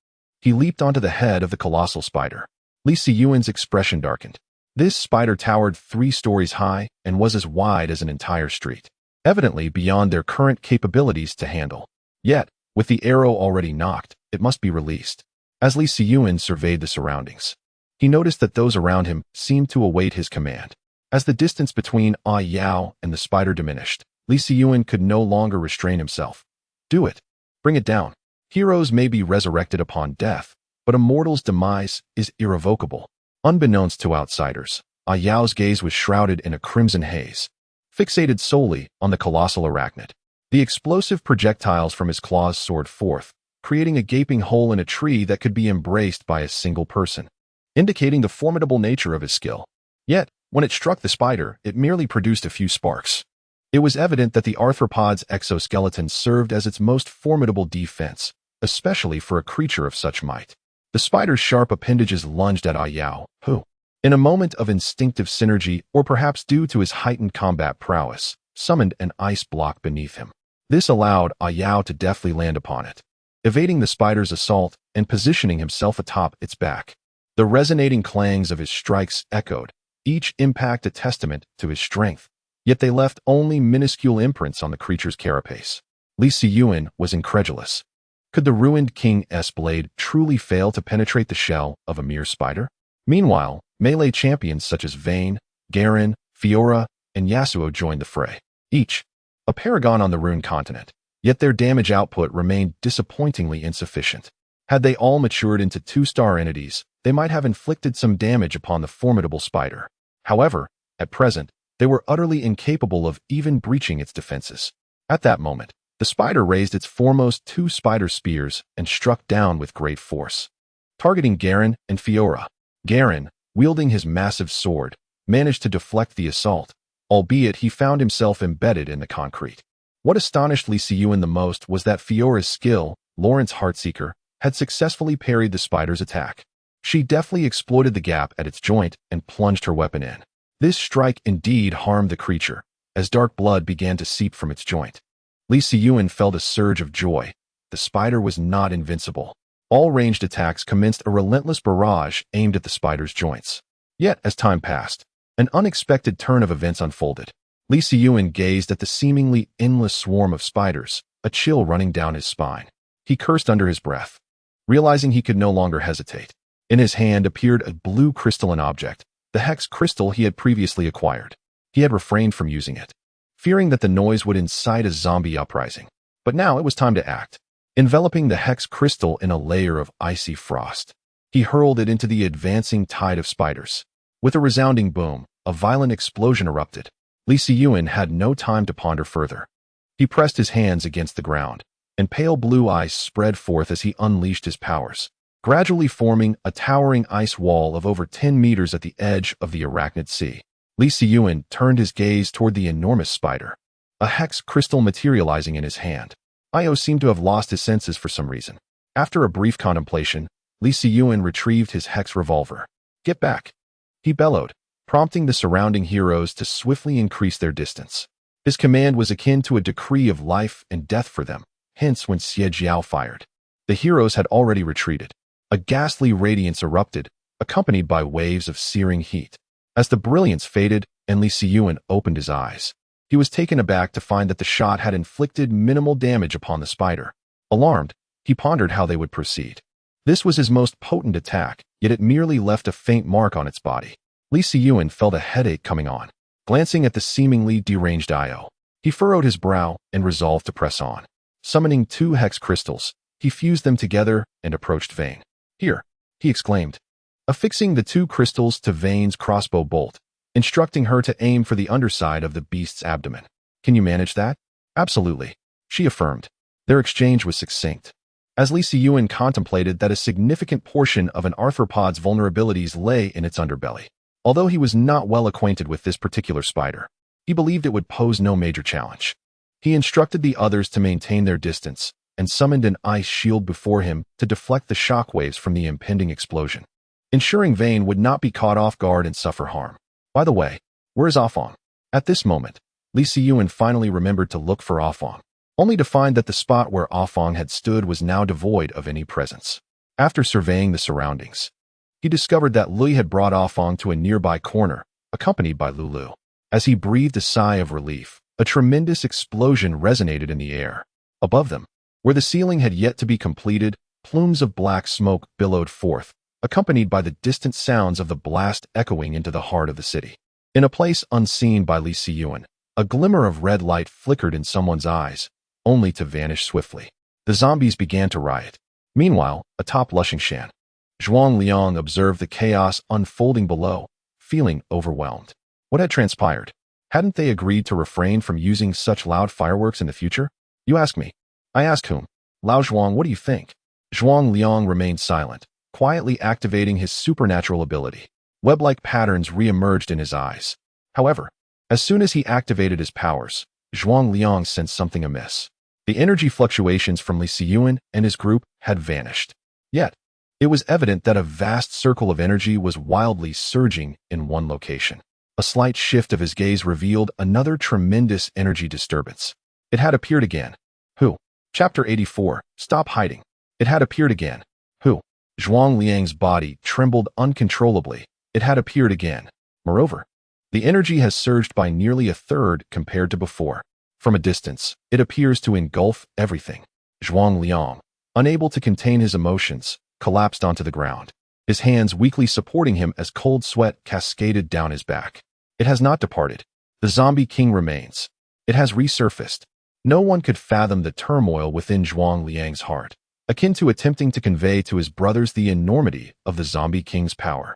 Speaker 1: he leaped onto the head of the colossal spider. Li Siyuan's expression darkened. This spider towered 3 stories high and was as wide as an entire street, evidently beyond their current capabilities to handle. Yet, with the arrow already knocked, it must be released. As Li Siyuan surveyed the surroundings, he noticed that those around him seemed to await his command. As the distance between A Yao and the spider diminished, Li Siyuan could no longer restrain himself. "Do it. Bring it down. Heroes may be resurrected upon death, but a mortal's demise is irrevocable." Unbeknownst to outsiders, A Yao's gaze was shrouded in a crimson haze, fixated solely on the colossal arachnid. The explosive projectiles from his claws soared forth, creating a gaping hole in a tree that could be embraced by a single person, indicating the formidable nature of his skill. Yet, when it struck the spider, it merely produced a few sparks. It was evident that the arthropod's exoskeleton served as its most formidable defense, especially for a creature of such might. The spider's sharp appendages lunged at A Yao, who, in a moment of instinctive synergy or perhaps due to his heightened combat prowess, summoned an ice block beneath him. This allowed A Yao to deftly land upon it, evading the spider's assault and positioning himself atop its back. The resonating clangs of his strikes echoed, each impact a testament to his strength, yet they left only minuscule imprints on the creature's carapace. Li Siyuan was incredulous. Could the ruined king's blade truly fail to penetrate the shell of a mere spider? Meanwhile, melee champions such as Vayne, Garen, Fiora, and Yasuo joined the fray, each a paragon on the Rune continent, yet their damage output remained disappointingly insufficient. Had they all matured into 2-star entities, they might have inflicted some damage upon the formidable spider. However, at present, they were utterly incapable of even breaching its defenses. At that moment, the spider raised its foremost 2 spider spears and struck down with great force, targeting Garen and Fiora. Garen, wielding his massive sword, managed to deflect the assault, albeit he found himself embedded in the concrete. What astonished Li Siyuan the most was that Fiora's skill, Lawrence Heartseeker, had successfully parried the spider's attack. She deftly exploited the gap at its joint and plunged her weapon in. This strike indeed harmed the creature, as dark blood began to seep from its joint. Li Siyuan felt a surge of joy. The spider was not invincible. All ranged attacks commenced a relentless barrage aimed at the spider's joints. Yet, as time passed, an unexpected turn of events unfolded. Li Siyuan gazed at the seemingly endless swarm of spiders, a chill running down his spine. He cursed under his breath, realizing he could no longer hesitate. In his hand appeared a blue crystalline object, the hex crystal he had previously acquired. He had refrained from using it, fearing that the noise would incite a zombie uprising. But now it was time to act. Enveloping the hex crystal in a layer of icy frost, he hurled it into the advancing tide of spiders. With a resounding boom, a violent explosion erupted. Li Siyuan had no time to ponder further. He pressed his hands against the ground, and pale blue ice spread forth as he unleashed his powers, gradually forming a towering ice wall of over 10 meters at the edge of the Arachnid Sea. Li Siyuan turned his gaze toward the enormous spider, a hex crystal materializing in his hand. Io seemed to have lost his senses for some reason. After a brief contemplation, Li Siyuan retrieved his hex revolver. "Get back," he bellowed, prompting the surrounding heroes to swiftly increase their distance. His command was akin to a decree of life and death for them. Hence, when Xie Jiao fired, the heroes had already retreated. A ghastly radiance erupted, accompanied by waves of searing heat. As the brilliance faded and Li Siyuan opened his eyes, he was taken aback to find that the shot had inflicted minimal damage upon the spider. Alarmed, he pondered how they would proceed. This was his most potent attack, yet it merely left a faint mark on its body. Li Siyuan felt a headache coming on. Glancing at the seemingly deranged Io, he furrowed his brow and resolved to press on. Summoning 2 hex crystals, he fused them together and approached Vayne. "Here," he exclaimed, affixing the 2 crystals to Vayne's crossbow bolt, instructing her to aim for the underside of the beast's abdomen. "Can you manage that?" "Absolutely," she affirmed. Their exchange was succinct. As Li Siyuan contemplated that a significant portion of an arthropod's vulnerabilities lay in its underbelly. Although he was not well acquainted with this particular spider, he believed it would pose no major challenge. He instructed the others to maintain their distance and summoned an ice shield before him to deflect the shockwaves from the impending explosion, ensuring Vayne would not be caught off guard and suffer harm. "By the way, where's Afong?" At this moment, Li Siyuan finally remembered to look for Afong, only to find that the spot where Afong had stood was now devoid of any presence. After surveying the surroundings, he discovered that Lui had brought Afong to a nearby corner, accompanied by Lulu. As he breathed a sigh of relief, a tremendous explosion resonated in the air. Above them, where the ceiling had yet to be completed, plumes of black smoke billowed forth, accompanied by the distant sounds of the blast echoing into the heart of the city. In a place unseen by Li Siyuan, a glimmer of red light flickered in someone's eyes, only to vanish swiftly. The zombies began to riot. Meanwhile, atop Lushingshan, Zhuang Liang observed the chaos unfolding below, feeling overwhelmed. What had transpired? Hadn't they agreed to refrain from using such loud fireworks in the future? "You ask me. I ask whom?" "Lao Zhuang, what do you think?" Zhuang Liang remained silent, quietly activating his supernatural ability. Web-like patterns re-emerged in his eyes. However, as soon as he activated his powers, Zhuang Liang sensed something amiss. The energy fluctuations from Li Siyuan and his group had vanished. Yet, it was evident that a vast circle of energy was wildly surging in one location. A slight shift of his gaze revealed another tremendous energy disturbance. It had appeared again. Who? Chapter 84, Stop Hiding. It had appeared again. Who? Zhuang Liang's body trembled uncontrollably. It had appeared again. Moreover, the energy has surged by nearly a third compared to before. From a distance, it appears to engulf everything. Zhuang Liang, unable to contain his emotions, collapsed onto the ground, his hands weakly supporting him as cold sweat cascaded down his back. It has not departed. The zombie king remains. It has resurfaced. No one could fathom the turmoil within Zhuang Liang's heart, akin to attempting to convey to his brothers the enormity of the zombie king's power.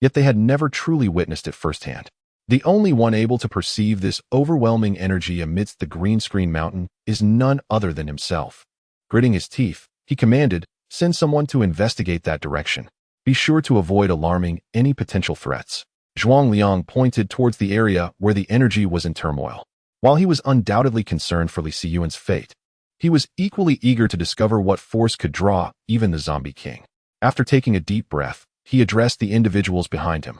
Speaker 1: Yet they had never truly witnessed it firsthand. The only one able to perceive this overwhelming energy amidst the green screen mountain is none other than himself. Gritting his teeth, he commanded, "Send someone to investigate that direction. Be sure to avoid alarming any potential threats." Zhuang Liang pointed towards the area where the energy was in turmoil. While he was undoubtedly concerned for Li Siyuan's fate, he was equally eager to discover what force could draw even the zombie king. After taking a deep breath, he addressed the individuals behind him.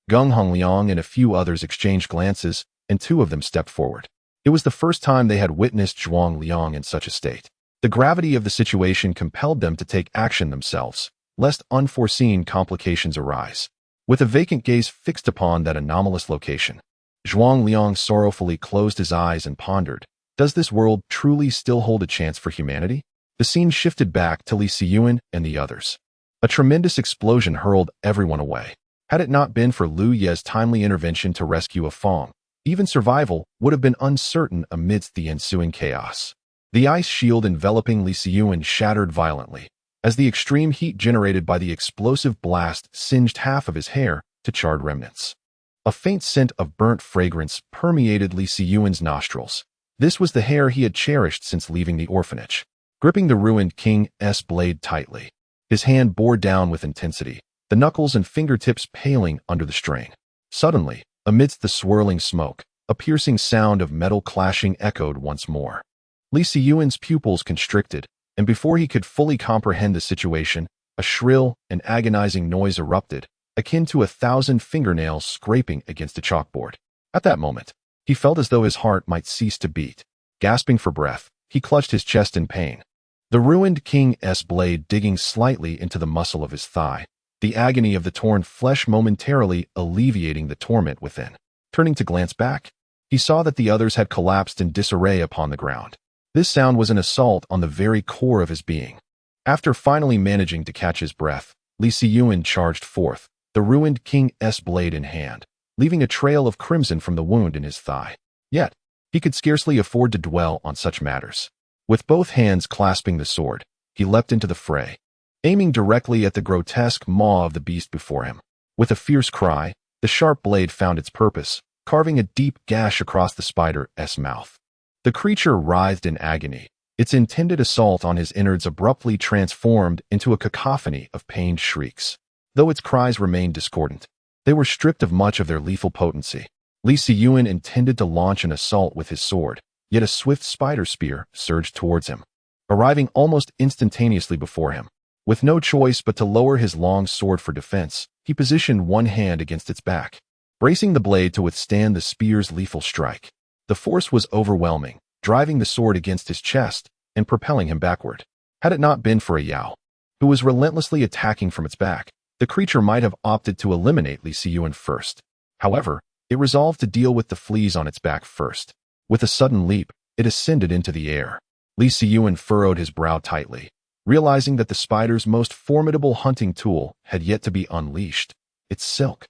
Speaker 1: Gung Hongliang and a few others exchanged glances, and two of them stepped forward. It was the first time they had witnessed Zhuang Liang in such a state. The gravity of the situation compelled them to take action themselves, lest unforeseen complications arise. With a vacant gaze fixed upon that anomalous location, Zhuang Liang sorrowfully closed his eyes and pondered, does this world truly still hold a chance for humanity? The scene shifted back to Li Siyuan and the others. A tremendous explosion hurled everyone away. Had it not been for Lu Ye's timely intervention to rescue a Fong, even survival would have been uncertain amidst the ensuing chaos. The ice shield enveloping Li Siyuan shattered violently, as the extreme heat generated by the explosive blast singed half of his hair to charred remnants. A faint scent of burnt fragrance permeated Li Siyuan's nostrils. This was the hair he had cherished since leaving the orphanage. Gripping the ruined king's blade tightly, his hand bore down with intensity, the knuckles and fingertips paling under the strain. Suddenly, amidst the swirling smoke, a piercing sound of metal clashing echoed once more. Li Siyuan's pupils constricted, and before he could fully comprehend the situation, a shrill and agonizing noise erupted, akin to 1,000 fingernails scraping against a chalkboard. At that moment, he felt as though his heart might cease to beat. Gasping for breath, he clutched his chest in pain. The ruined king's blade digging slightly into the muscle of his thigh, the agony of the torn flesh momentarily alleviating the torment within. Turning to glance back, he saw that the others had collapsed in disarray upon the ground. This sound was an assault on the very core of his being. After finally managing to catch his breath, Li Siyuan charged forth, the ruined king's blade in hand, leaving a trail of crimson from the wound in his thigh. Yet, he could scarcely afford to dwell on such matters. With both hands clasping the sword, he leapt into the fray, aiming directly at the grotesque maw of the beast before him. With a fierce cry, the sharp blade found its purpose, carving a deep gash across the spider's mouth. The creature writhed in agony, its intended assault on his innards abruptly transformed into a cacophony of pained shrieks. Though its cries remained discordant, they were stripped of much of their lethal potency. Li Siyuan intended to launch an assault with his sword, yet a swift spider spear surged towards him, arriving almost instantaneously before him. With no choice but to lower his long sword for defense, he positioned one hand against its back, bracing the blade to withstand the spear's lethal strike. The force was overwhelming, driving the sword against his chest and propelling him backward. Had it not been for a Yao, who was relentlessly attacking from its back, the creature might have opted to eliminate Li Siyuan first. However, it resolved to deal with the fleas on its back first. With a sudden leap, it ascended into the air. Li Siyuan furrowed his brow tightly, realizing that the spider's most formidable hunting tool had yet to be unleashed, its silk.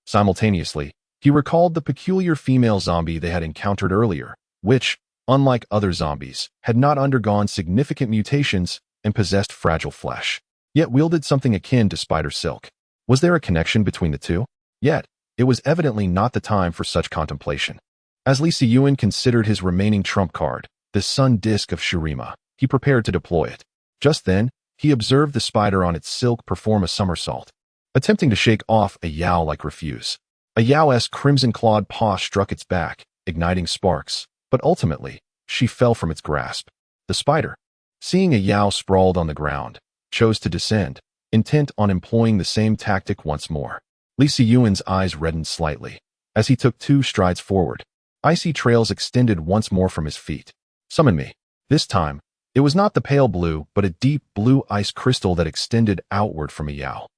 Speaker 1: Simultaneously, he recalled the peculiar female zombie they had encountered earlier, which, unlike other zombies, had not undergone significant mutations and possessed fragile flesh, yet wielded something akin to spider silk. Was there a connection between the two? Yet, it was evidently not the time for such contemplation. As Li Siyuan considered his remaining trump card, the sun disk of Shurima, he prepared to deploy it. Just then, he observed the spider on its silk perform a somersault, attempting to shake off a Yao-like refuse. A Yao's crimson-clawed paw struck its back, igniting sparks, but ultimately, she fell from its grasp. The spider, seeing a Yao sprawled on the ground, chose to descend, intent on employing the same tactic once more. Li Siyuan's eyes reddened slightly. As he took 2 strides forward, icy trails extended once more from his feet. Summon me. This time, it was not the pale blue, but a deep blue ice crystal that extended outward from a Yao,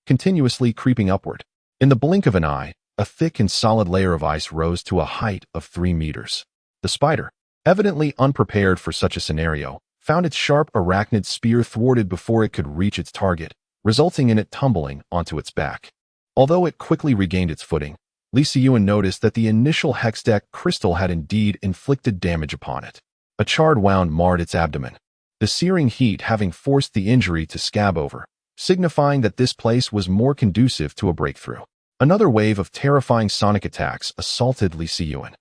Speaker 1: continuously creeping upward. In the blink of an eye, a thick and solid layer of ice rose to a height of 3 meters. The spider, evidently unprepared for such a scenario, found its sharp arachnid spear thwarted before it could reach its target, resulting in it tumbling onto its back. Although it quickly regained its footing, Li Siyuan noticed that the initial hextech crystal had indeed inflicted damage upon it. A charred wound marred its abdomen, the searing heat having forced the injury to scab over, signifying that this place was more conducive to a breakthrough. Another wave of terrifying sonic attacks assaulted Li Siyuan,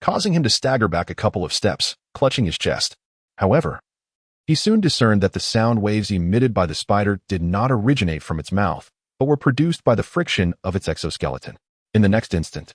Speaker 1: causing him to stagger back a couple of steps, clutching his chest. However, he soon discerned that the sound waves emitted by the spider did not originate from its mouth, but were produced by the friction of its exoskeleton. In the next instant,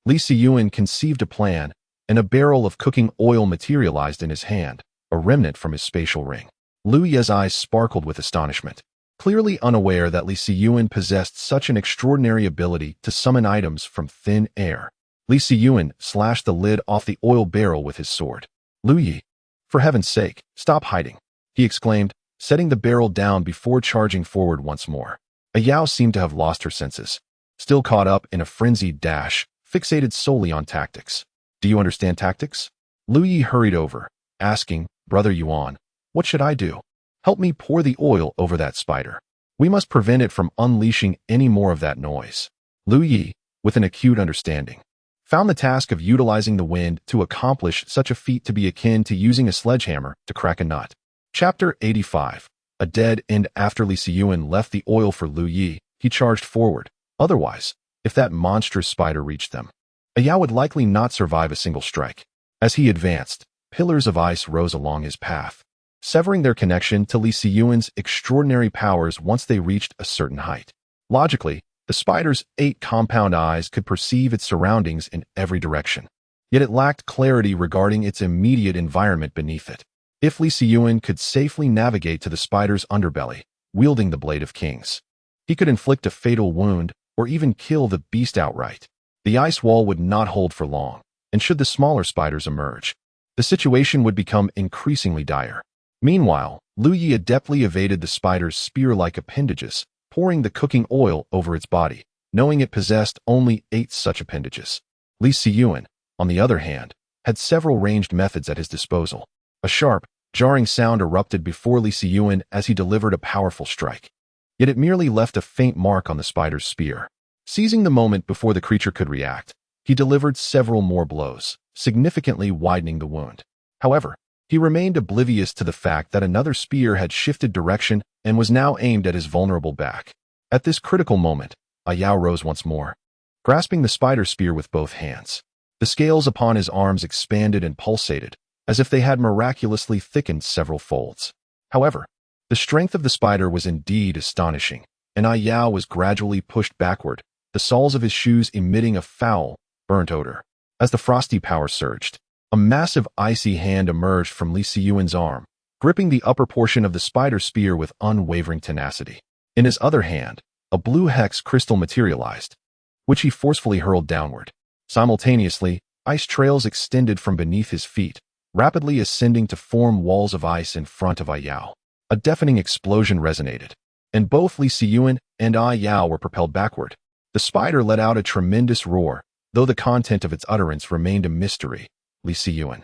Speaker 1: Li Siyuan conceived a plan, and a barrel of cooking oil materialized in his hand, a remnant from his spatial ring. Lu Ye's eyes sparkled with astonishment. Clearly unaware that Li Siyuan possessed such an extraordinary ability to summon items from thin air, Li Siyuan slashed the lid off the oil barrel with his sword. Lu Yi, for heaven's sake, stop hiding, he exclaimed, setting the barrel down before charging forward once more. Yao seemed to have lost her senses, still caught up in a frenzied dash, fixated solely on tactics. Do you understand tactics? Lu Yi hurried over, asking, Brother Yuan, what should I do? Help me pour the oil over that spider. We must prevent it from unleashing any more of that noise. Lu Yi, with an acute understanding, found the task of utilizing the wind to accomplish such a feat to be akin to using a sledgehammer to crack a nut. Chapter 85. A dead end. After Li Siyuan left the oil for Lu Yi, he charged forward. Otherwise, if that monstrous spider reached them, Yao would likely not survive a single strike. As he advanced, pillars of ice rose along his path, severing their connection to Li Siyuan's extraordinary powers once they reached a certain height. Logically, the spider's 8 compound eyes could perceive its surroundings in every direction, yet it lacked clarity regarding its immediate environment beneath it. If Li Siyuan could safely navigate to the spider's underbelly, wielding the Blade of Kings, he could inflict a fatal wound or even kill the beast outright. The ice wall would not hold for long, and should the smaller spiders emerge, the situation would become increasingly dire. Meanwhile, Lu Yi adeptly evaded the spider's spear-like appendages, pouring the cooking oil over its body, knowing it possessed only 8 such appendages. Li Siyuan, on the other hand, had several ranged methods at his disposal. A sharp, jarring sound erupted before Li Siyuan as he delivered a powerful strike. Yet it merely left a faint mark on the spider's spear. Seizing the moment before the creature could react, he delivered several more blows, significantly widening the wound. However, he remained oblivious to the fact that another spear had shifted direction and was now aimed at his vulnerable back. At this critical moment, Yao rose once more, grasping the spider spear with both hands. The scales upon his arms expanded and pulsated, as if they had miraculously thickened several folds. However, the strength of the spider was indeed astonishing, and Yao was gradually pushed backward, the soles of his shoes emitting a foul, burnt odor. As the frosty power surged, a massive icy hand emerged from Li Siyuan's arm, gripping the upper portion of the spider spear with unwavering tenacity. In his other hand, a blue hex crystal materialized, which he forcefully hurled downward. Simultaneously, ice trails extended from beneath his feet, rapidly ascending to form walls of ice in front of Yao. A deafening explosion resonated, and both Li Siyuan and Yao were propelled backward. The spider let out a tremendous roar, though the content of its utterance remained a mystery. Li Siyuan,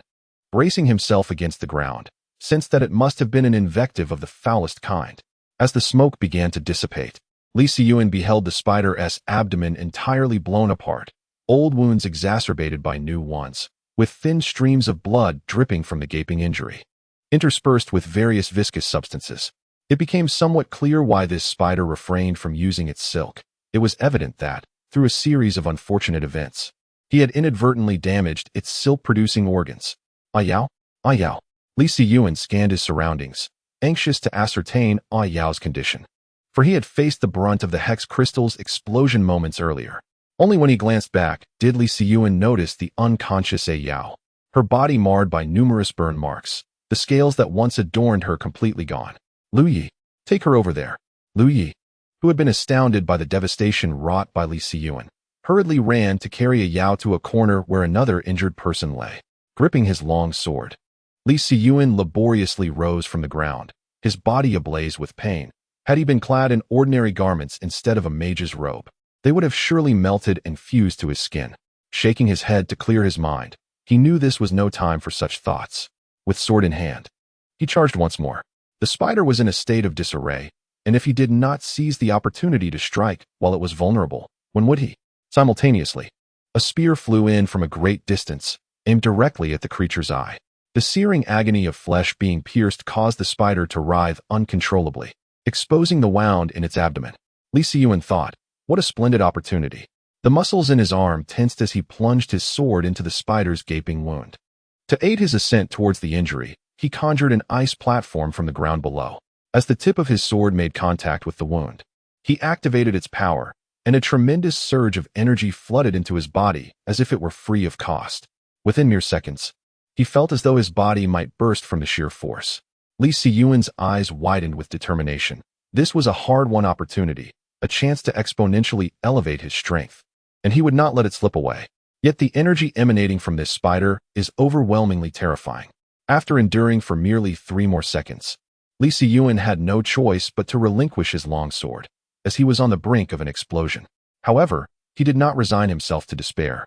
Speaker 1: bracing himself against the ground, sensed that it must have been an invective of the foulest kind. As the smoke began to dissipate, Li Siyuan beheld the spider's abdomen entirely blown apart, old wounds exacerbated by new ones, with thin streams of blood dripping from the gaping injury, interspersed with various viscous substances. It became somewhat clear why this spider refrained from using its silk. It was evident that, through a series of unfortunate events, he had inadvertently damaged its silk-producing organs. Yao? Yao. Li Siyuan scanned his surroundings, anxious to ascertain Yao's condition, for he had faced the brunt of the hex crystal's explosion moments earlier. Only when he glanced back did Li Siyuan notice the unconscious Yao, her body marred by numerous burn marks, the scales that once adorned her completely gone. Lu Yi, take her over there. Lu Yi, who had been astounded by the devastation wrought by Li Siyuan, hurriedly ran to carry Yao to a corner where another injured person lay, gripping his long sword. Li Siyuan laboriously rose from the ground, his body ablaze with pain. Had he been clad in ordinary garments instead of a mage's robe, they would have surely melted and fused to his skin. Shaking his head to clear his mind, he knew this was no time for such thoughts. With sword in hand, he charged once more. The spider was in a state of disarray, and if he did not seize the opportunity to strike while it was vulnerable, when would he? Simultaneously, a spear flew in from a great distance, aimed directly at the creature's eye. The searing agony of flesh being pierced caused the spider to writhe uncontrollably, exposing the wound in its abdomen. Li Siyuan thought, what a splendid opportunity. The muscles in his arm tensed as he plunged his sword into the spider's gaping wound. To aid his ascent towards the injury, he conjured an ice platform from the ground below. As the tip of his sword made contact with the wound, he activated its power, and a tremendous surge of energy flooded into his body as if it were free of cost. Within mere seconds, he felt as though his body might burst from the sheer force. Li Siyuan's eyes widened with determination, This was a hard-won opportunity, a chance to exponentially elevate his strength, and he would not let it slip away. Yet the energy emanating from this spider is overwhelmingly terrifying. After enduring for merely 3 more seconds, Li Siyuan had no choice but to relinquish his long sword, as he was on the brink of an explosion. However, he did not resign himself to despair.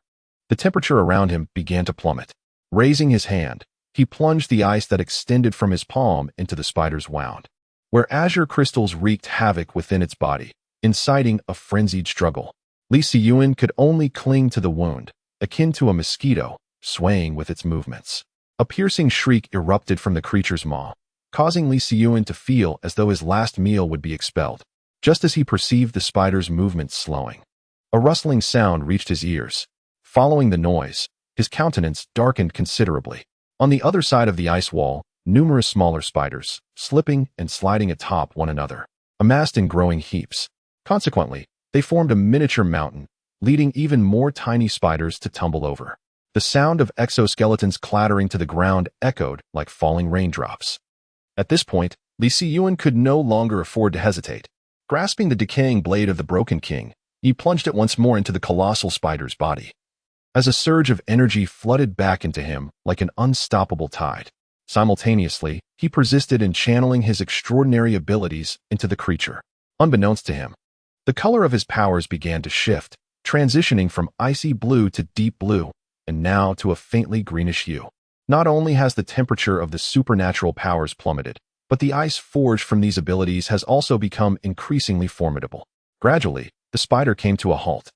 Speaker 1: The temperature around him began to plummet. Raising his hand, he plunged the ice that extended from his palm into the spider's wound, where azure crystals wreaked havoc within its body, inciting a frenzied struggle. Li Siyuan could only cling to the wound, akin to a mosquito, swaying with its movements. A piercing shriek erupted from the creature's maw, causing Li Siyuan to feel as though his last meal would be expelled, just as he perceived the spider's movements slowing. A rustling sound reached his ears. Following the noise, his countenance darkened considerably. On the other side of the ice wall, numerous smaller spiders, slipping and sliding atop one another, amassed in growing heaps. Consequently, they formed a miniature mountain, leading even more tiny spiders to tumble over. The sound of exoskeletons clattering to the ground echoed like falling raindrops. At this point, Li Siyuan could no longer afford to hesitate. Grasping the decaying blade of the Broken King, he plunged it once more into the colossal spider's body. As a surge of energy flooded back into him like an unstoppable tide, simultaneously, he persisted in channeling his extraordinary abilities into the creature. Unbeknownst to him, the color of his powers began to shift, transitioning from icy blue to deep blue, and now to a faintly greenish hue. Not only has the temperature of the supernatural powers plummeted, but the ice forged from these abilities has also become increasingly formidable. Gradually, the spider came to a halt,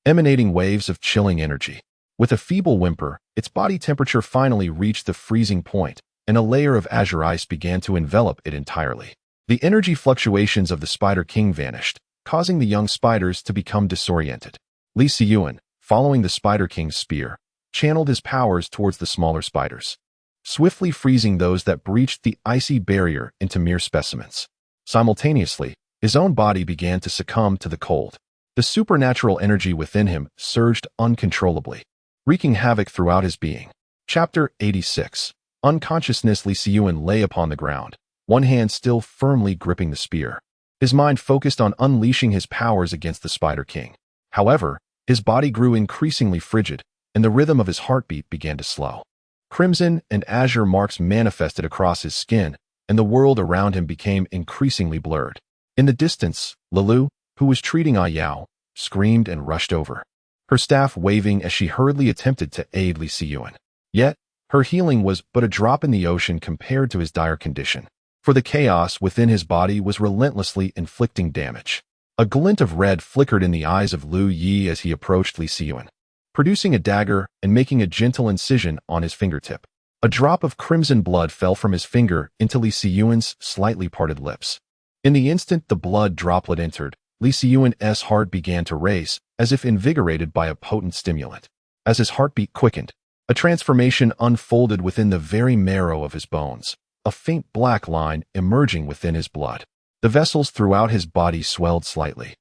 Speaker 1: emanating waves of chilling energy. With a feeble whimper, its body temperature finally reached the freezing point, and a layer of azure ice began to envelop it entirely. The energy fluctuations of the Spider King vanished, causing the young spiders to become disoriented. Li Siyuan, following the Spider King's spear, channeled his powers towards the smaller spiders, swiftly freezing those that breached the icy barrier into mere specimens. Simultaneously, his own body began to succumb to the cold. The supernatural energy within him surged uncontrollably, wreaking havoc throughout his being. Chapter 86. Unconsciousness. Li Siyuan lay upon the ground, one hand still firmly gripping the spear. His mind focused on unleashing his powers against the Spider King. However, his body grew increasingly frigid, and the rhythm of his heartbeat began to slow. Crimson and azure marks manifested across his skin, and the world around him became increasingly blurred. In the distance, Lilu, who was treating Ah Yao, screamed and rushed over, her staff waving as she hurriedly attempted to aid Li Siyuan. Yet, her healing was but a drop in the ocean compared to his dire condition, for the chaos within his body was relentlessly inflicting damage. A glint of red flickered in the eyes of Lu Yi as he approached Li Siyuan, producing a dagger and making a gentle incision on his fingertip. A drop of crimson blood fell from his finger into Li Siyuan's slightly parted lips. In the instant the blood droplet entered, Li Siyuan's heart began to race, as if invigorated by a potent stimulant. As his heartbeat quickened, a transformation unfolded within the very marrow of his bones, a faint black line emerging within his blood. The vessels throughout his body swelled slightly,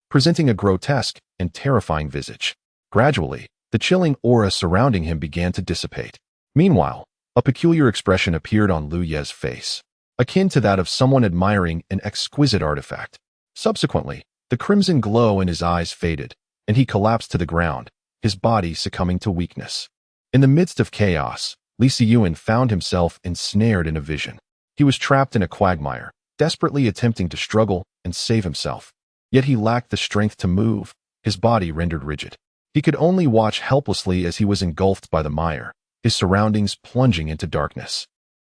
Speaker 1: presenting a grotesque and terrifying visage. Gradually, the chilling aura surrounding him began to dissipate. Meanwhile, a peculiar expression appeared on Lu Ye's face, akin to that of someone admiring an exquisite artifact. Subsequently, the crimson glow in his eyes faded, and he collapsed to the ground, his body succumbing to weakness. In the midst of chaos, Li Siyuan found himself ensnared in a vision. He was trapped in a quagmire, desperately attempting to struggle and save himself. Yet he lacked the strength to move, his body rendered rigid. He could only watch helplessly as he was engulfed by the mire, his surroundings plunging into darkness.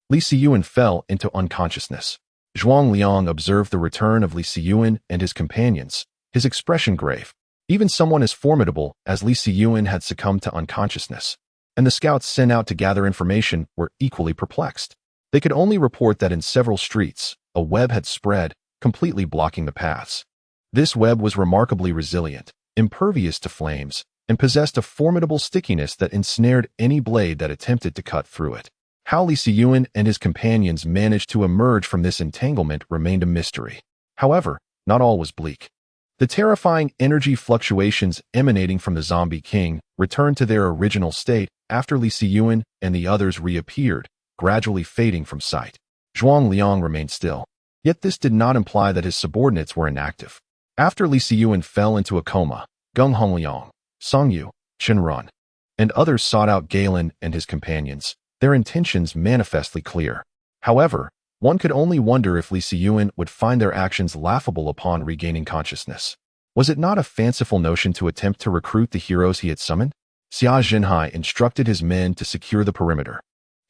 Speaker 1: Li Siyuan fell into unconsciousness. Zhuang Liang observed the return of Li Siyuan and his companions, his expression grave. Even someone as formidable as Li Siyuan had succumbed to unconsciousness, and the scouts sent out to gather information were equally perplexed. They could only report that in several streets, a web had spread, completely blocking the paths. This web was remarkably resilient, impervious to flames, and possessed a formidable stickiness that ensnared any blade that attempted to cut through it. How Li Siyuan and his companions managed to emerge from this entanglement remained a mystery. However, not all was bleak. The terrifying energy fluctuations emanating from the Zombie King returned to their original state after Li Siyuan and the others reappeared, gradually fading from sight. Zhuang Liang remained still, Yet this did not imply that his subordinates were inactive. After Li Siyuan fell into a coma, Geng Hongliang, Song Yu, Chen Run, and others sought out Galen and his companions, their intentions manifestly clear. However, one could only wonder if Li Siyuan would find their actions laughable upon regaining consciousness. Was it not a fanciful notion to attempt to recruit the heroes he had summoned? Xia Zhenhai instructed his men to secure the perimeter.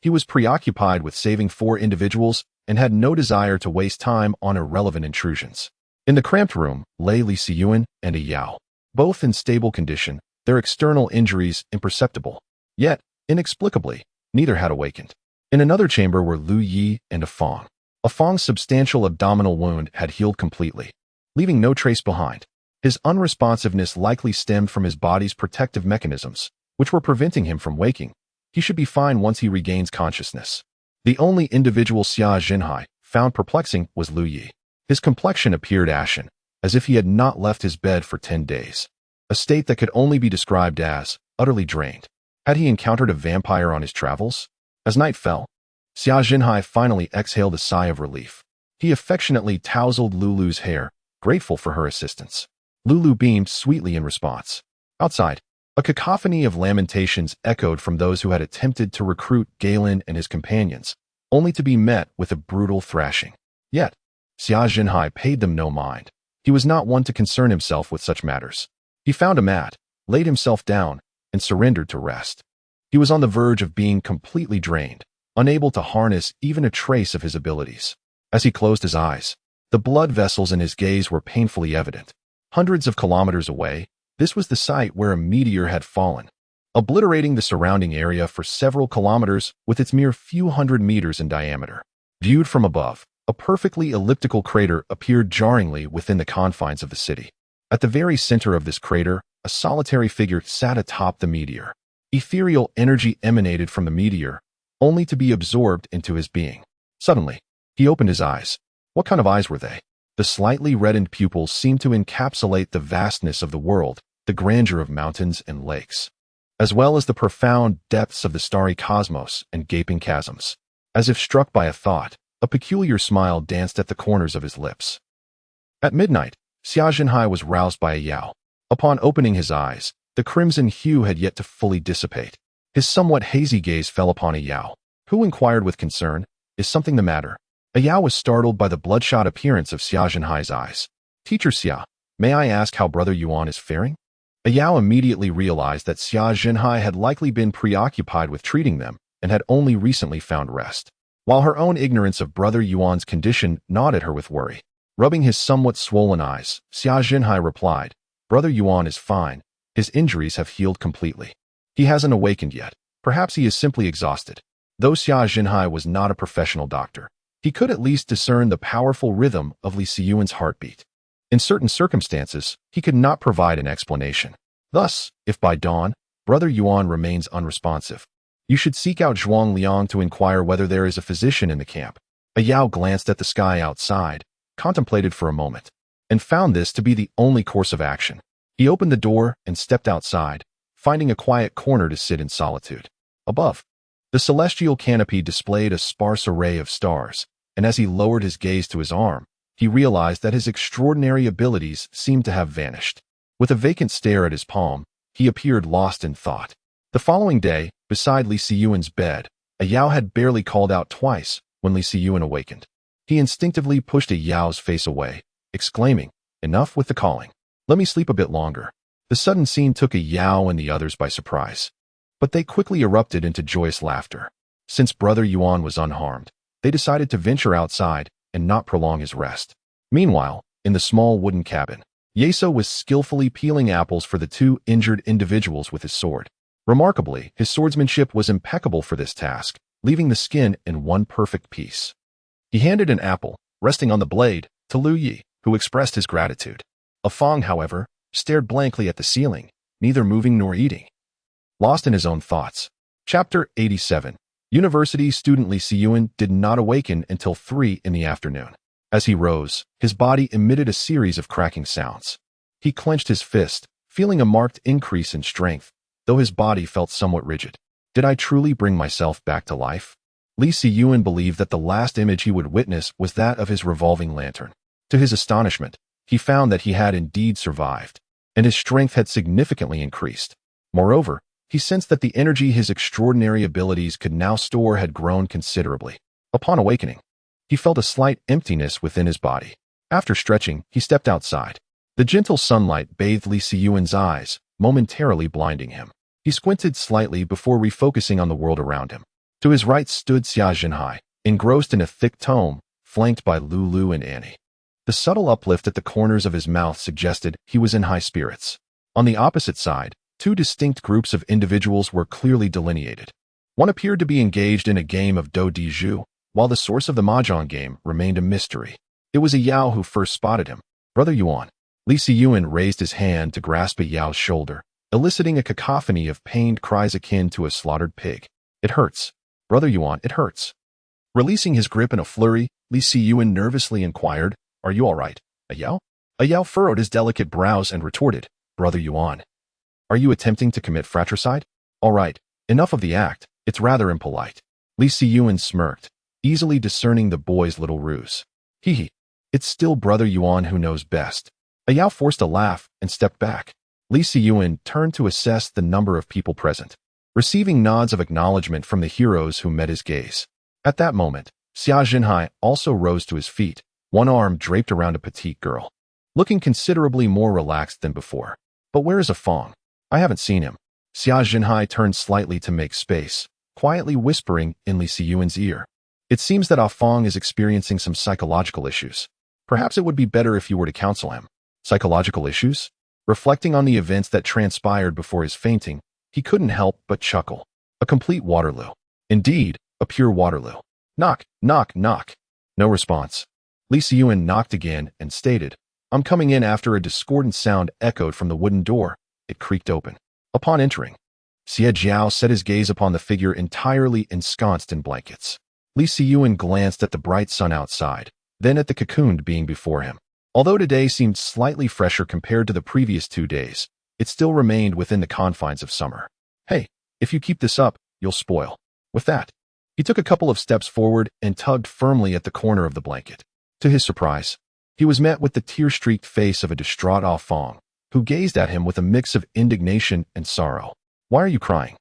Speaker 1: He was preoccupied with saving 4 individuals and had no desire to waste time on irrelevant intrusions. In the cramped room lay Li Siyuan and a Yao, both in stable condition, their external injuries imperceptible. Yet, inexplicably, neither had awakened. In another chamber were Lu Yi and a Fong. A Fong's substantial abdominal wound had healed completely, leaving no trace behind. His unresponsiveness likely stemmed from his body's protective mechanisms, which were preventing him from waking. He should be fine once he regains consciousness. The only individual Xia Zhenhai found perplexing was Lu Yi. His complexion appeared ashen, as if he had not left his bed for 10 days. A state that could only be described as utterly drained. Had he encountered a vampire on his travels? As night fell, Xia Zhenhai finally exhaled a sigh of relief. He affectionately tousled Lulu's hair, grateful for her assistance. Lulu beamed sweetly in response. Outside, a cacophony of lamentations echoed from those who had attempted to recruit Galen and his companions, only to be met with a brutal thrashing. Yet, Xia Zhenhai paid them no mind. He was not one to concern himself with such matters. He found a mat, laid himself down, and surrendered to rest. He was on the verge of being completely drained, unable to harness even a trace of his abilities. As he closed his eyes, the blood vessels in his gaze were painfully evident. Hundreds of kilometers away, this was the site where a meteor had fallen, obliterating the surrounding area for several kilometers with its mere few hundred meters in diameter. Viewed from above, a perfectly elliptical crater appeared jarringly within the confines of the city. At the very center of this crater, a solitary figure sat atop the meteor. Ethereal energy emanated from the meteor, only to be absorbed into his being. Suddenly, he opened his eyes. What kind of eyes were they? The slightly reddened pupils seemed to encapsulate the vastness of the world, the grandeur of mountains and lakes, as well as the profound depths of the starry cosmos and gaping chasms. As if struck by a thought, a peculiar smile danced at the corners of his lips. At midnight, Xia Zhenhai was roused by a Yao. Upon opening his eyes, the crimson hue had yet to fully dissipate. His somewhat hazy gaze fell upon a Yao, who inquired with concern, "Is something the matter?" A Yao was startled by the bloodshot appearance of Xia Zhenhai's eyes. "Teacher Xia, may I ask how Brother Yuan is faring?" A Yao immediately realized that Xia Zhenhai had likely been preoccupied with treating them and had only recently found rest. While her own ignorance of Brother Yuan's condition gnawed at her with worry. Rubbing his somewhat swollen eyes, Xia Zhenhai replied, "Brother Yuan is fine. His injuries have healed completely. He hasn't awakened yet. Perhaps he is simply exhausted." Though Xia Zhenhai was not a professional doctor, he could at least discern the powerful rhythm of Li Siyuan's heartbeat. In certain circumstances, he could not provide an explanation. Thus, if by dawn, Brother Yuan remains unresponsive, you should seek out Zhuang Liang to inquire whether there is a physician in the camp. A Yao glanced at the sky outside, contemplated for a moment, and found this to be the only course of action. He opened the door and stepped outside, finding a quiet corner to sit in solitude. Above, the celestial canopy displayed a sparse array of stars, and as he lowered his gaze to his arm, he realized that his extraordinary abilities seemed to have vanished. With a vacant stare at his palm, he appeared lost in thought. The following day, beside Li Siyuan's bed, a Yao had barely called out twice when Li Siyuan awakened. He instinctively pushed a Yao's face away, exclaiming, "Enough with the calling. Let me sleep a bit longer." The sudden scene took a Yao and the others by surprise, but they quickly erupted into joyous laughter. Since Brother Yuan was unharmed, they decided to venture outside and not prolong his rest. Meanwhile, in the small wooden cabin, Yeso was skillfully peeling apples for the 2 injured individuals with his sword. Remarkably, his swordsmanship was impeccable for this task, leaving the skin in one perfect piece. He handed an apple, resting on the blade, to Lu Yi, who expressed his gratitude. A Fong, however, stared blankly at the ceiling, neither moving nor eating. Lost in his own thoughts. Chapter 87. University student Li Siyuan did not awaken until 3 in the afternoon. As he rose, his body emitted a series of cracking sounds. He clenched his fist, feeling a marked increase in strength, though his body felt somewhat rigid. Did I truly bring myself back to life? Li Siyuan believed that the last image he would witness was that of his revolving lantern. To his astonishment, he found that he had indeed survived, and his strength had significantly increased. Moreover, he sensed that the energy his extraordinary abilities could now store had grown considerably. Upon awakening, he felt a slight emptiness within his body. After stretching, he stepped outside. The gentle sunlight bathed Li Siyuan's eyes, momentarily blinding him. He squinted slightly before refocusing on the world around him. To his right stood Xia Zhenhai, engrossed in a thick tome, flanked by Lulu and Annie. The subtle uplift at the corners of his mouth suggested he was in high spirits. On the opposite side, two distinct groups of individuals were clearly delineated. One appeared to be engaged in a game of Do Di Zhu, while the source of the mahjong game remained a mystery. It was a Yao who first spotted him. Brother Yuan. Li Siyuan raised his hand to grasp at Yao's shoulder, eliciting a cacophony of pained cries akin to a slaughtered pig. It hurts. Brother Yuan, it hurts. Releasing his grip in a flurry, Li Siyuan nervously inquired, "Are you all right, a Yao?" A Yao furrowed his delicate brows and retorted, "Brother Yuan, are you attempting to commit fratricide? All right, enough of the act, it's rather impolite." Li Siyuan smirked, easily discerning the boy's little ruse. Hee, it's still Brother Yuan who knows best. A Yao forced a laugh and stepped back. Li Siyuan turned to assess the number of people present, receiving nods of acknowledgement from the heroes who met his gaze. At that moment, Xia Zhenhai also rose to his feet, one arm draped around a petite girl, looking considerably more relaxed than before. But where is Afong? I haven't seen him. Xia Zhenhai turned slightly to make space, quietly whispering in Li Siyuan's ear. It seems that Afong is experiencing some psychological issues. Perhaps it would be better if you were to counsel him. Psychological issues? Reflecting on the events that transpired before his fainting, he couldn't help but chuckle. A complete Waterloo. Indeed, a pure Waterloo. Knock, knock, knock. No response. Li Siyuan knocked again and stated, "I'm coming in." After a discordant sound echoed from the wooden door, it creaked open. Upon entering, Xie Jiao set his gaze upon the figure entirely ensconced in blankets. Li Siyuan glanced at the bright sun outside, then at the cocooned being before him. Although today seemed slightly fresher compared to the previous 2 days, it still remained within the confines of summer. Hey, if you keep this up, you'll spoil. With that, he took a couple of steps forward and tugged firmly at the corner of the blanket. To his surprise, he was met with the tear-streaked face of a distraught Afong, who gazed at him with a mix of indignation and sorrow. "Why are you crying?"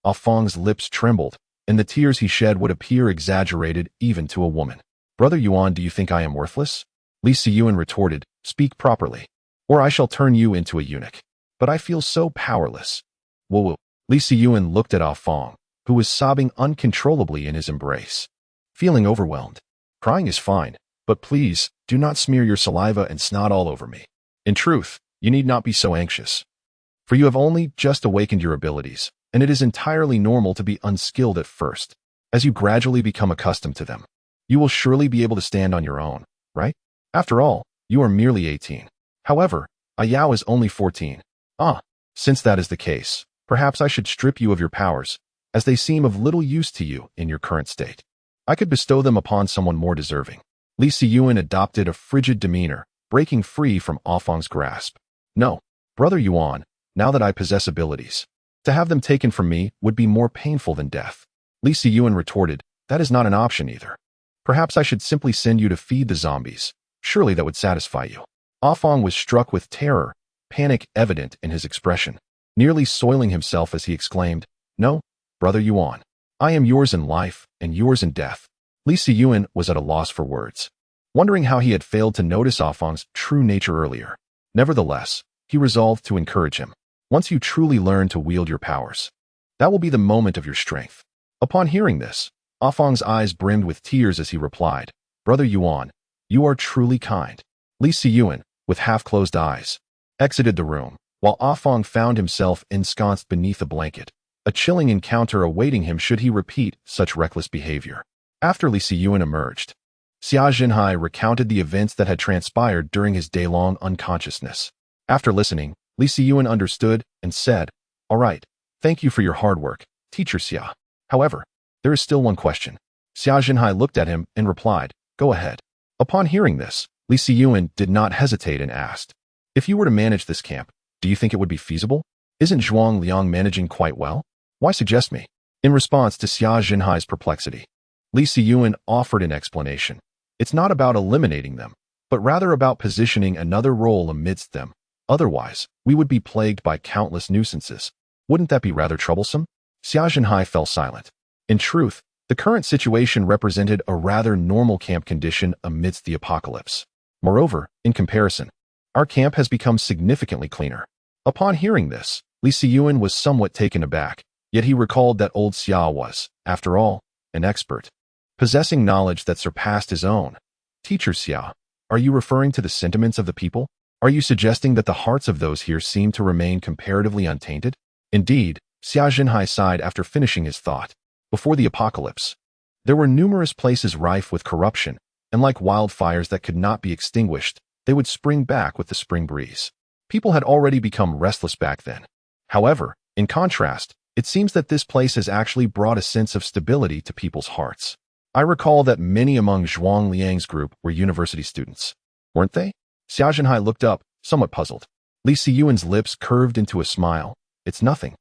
Speaker 1: Afong's lips trembled, and the tears he shed would appear exaggerated even to a woman. "Brother Yuan, do you think I am worthless?" Li Siyuan retorted, "Speak properly, or I shall turn you into a eunuch. But I feel so powerless." Whoa. Li Siyuan looked at Afong, who was sobbing uncontrollably in his embrace. Feeling overwhelmed. "Crying is fine, but please, do not smear your saliva and snot all over me. In truth, you need not be so anxious. For you have only just awakened your abilities, and it is entirely normal to be unskilled at first. As you gradually become accustomed to them, you will surely be able to stand on your own, right? After all, you are merely 18. However, a Yao is only 14. Since that is the case, perhaps I should strip you of your powers, as they seem of little use to you in your current state. I could bestow them upon someone more deserving." Li Siyuan adopted a frigid demeanor, breaking free from Afong's grasp. "No, Brother Yuan, now that I possess abilities, to have them taken from me would be more painful than death." Li Siyuan retorted, "That is not an option either. Perhaps I should simply send you to feed the zombies. Surely that would satisfy you." Afong was struck with terror, panic evident in his expression, nearly soiling himself as he exclaimed, "No, Brother Yuan, I am yours in life and yours in death." Li Siyuan was at a loss for words, wondering how he had failed to notice Afong's true nature earlier. Nevertheless, he resolved to encourage him. "Once you truly learn to wield your powers, that will be the moment of your strength." Upon hearing this, Afong's eyes brimmed with tears as he replied, "Brother Yuan, you are truly kind." Li Siyuan, with half-closed eyes, exited the room, while Afong found himself ensconced beneath a blanket, a chilling encounter awaiting him should he repeat such reckless behavior. After Li Siyuan emerged, Xia Zhenhai recounted the events that had transpired during his day-long unconsciousness. After listening, Li Siyuan understood and said, "All right, thank you for your hard work, Teacher Xia. However, there is still one question." Xia Zhenhai looked at him and replied, "Go ahead." Upon hearing this, Li Siyuan did not hesitate and asked, "If you were to manage this camp, do you think it would be feasible? Isn't Zhuang Liang managing quite well? Why suggest me?" In response to Xia Zhenhai's perplexity, Li Siyuan offered an explanation. It's not about eliminating them, but rather about positioning another role amidst them. Otherwise, we would be plagued by countless nuisances. Wouldn't that be rather troublesome? Xia Zhenhai fell silent. In truth, the current situation represented a rather normal camp condition amidst the apocalypse. Moreover, in comparison, our camp has become significantly cleaner. Upon hearing this, Li Siyuan was somewhat taken aback, yet he recalled that old Xia was, after all, an expert, possessing knowledge that surpassed his own. Teacher Xia, are you referring to the sentiments of the people? Are you suggesting that the hearts of those here seem to remain comparatively untainted? Indeed, Xia Zhenhai sighed after finishing his thought. Before the apocalypse, there were numerous places rife with corruption, and like wildfires that could not be extinguished, they would spring back with the spring breeze. People had already become restless back then. However, in contrast, it seems that this place has actually brought a sense of stability to people's hearts. I recall that many among Zhuang Liang's group were university students. Weren't they? Xia Zhenhai looked up, somewhat puzzled. Li Siyuan's lips curved into a smile. It's nothing.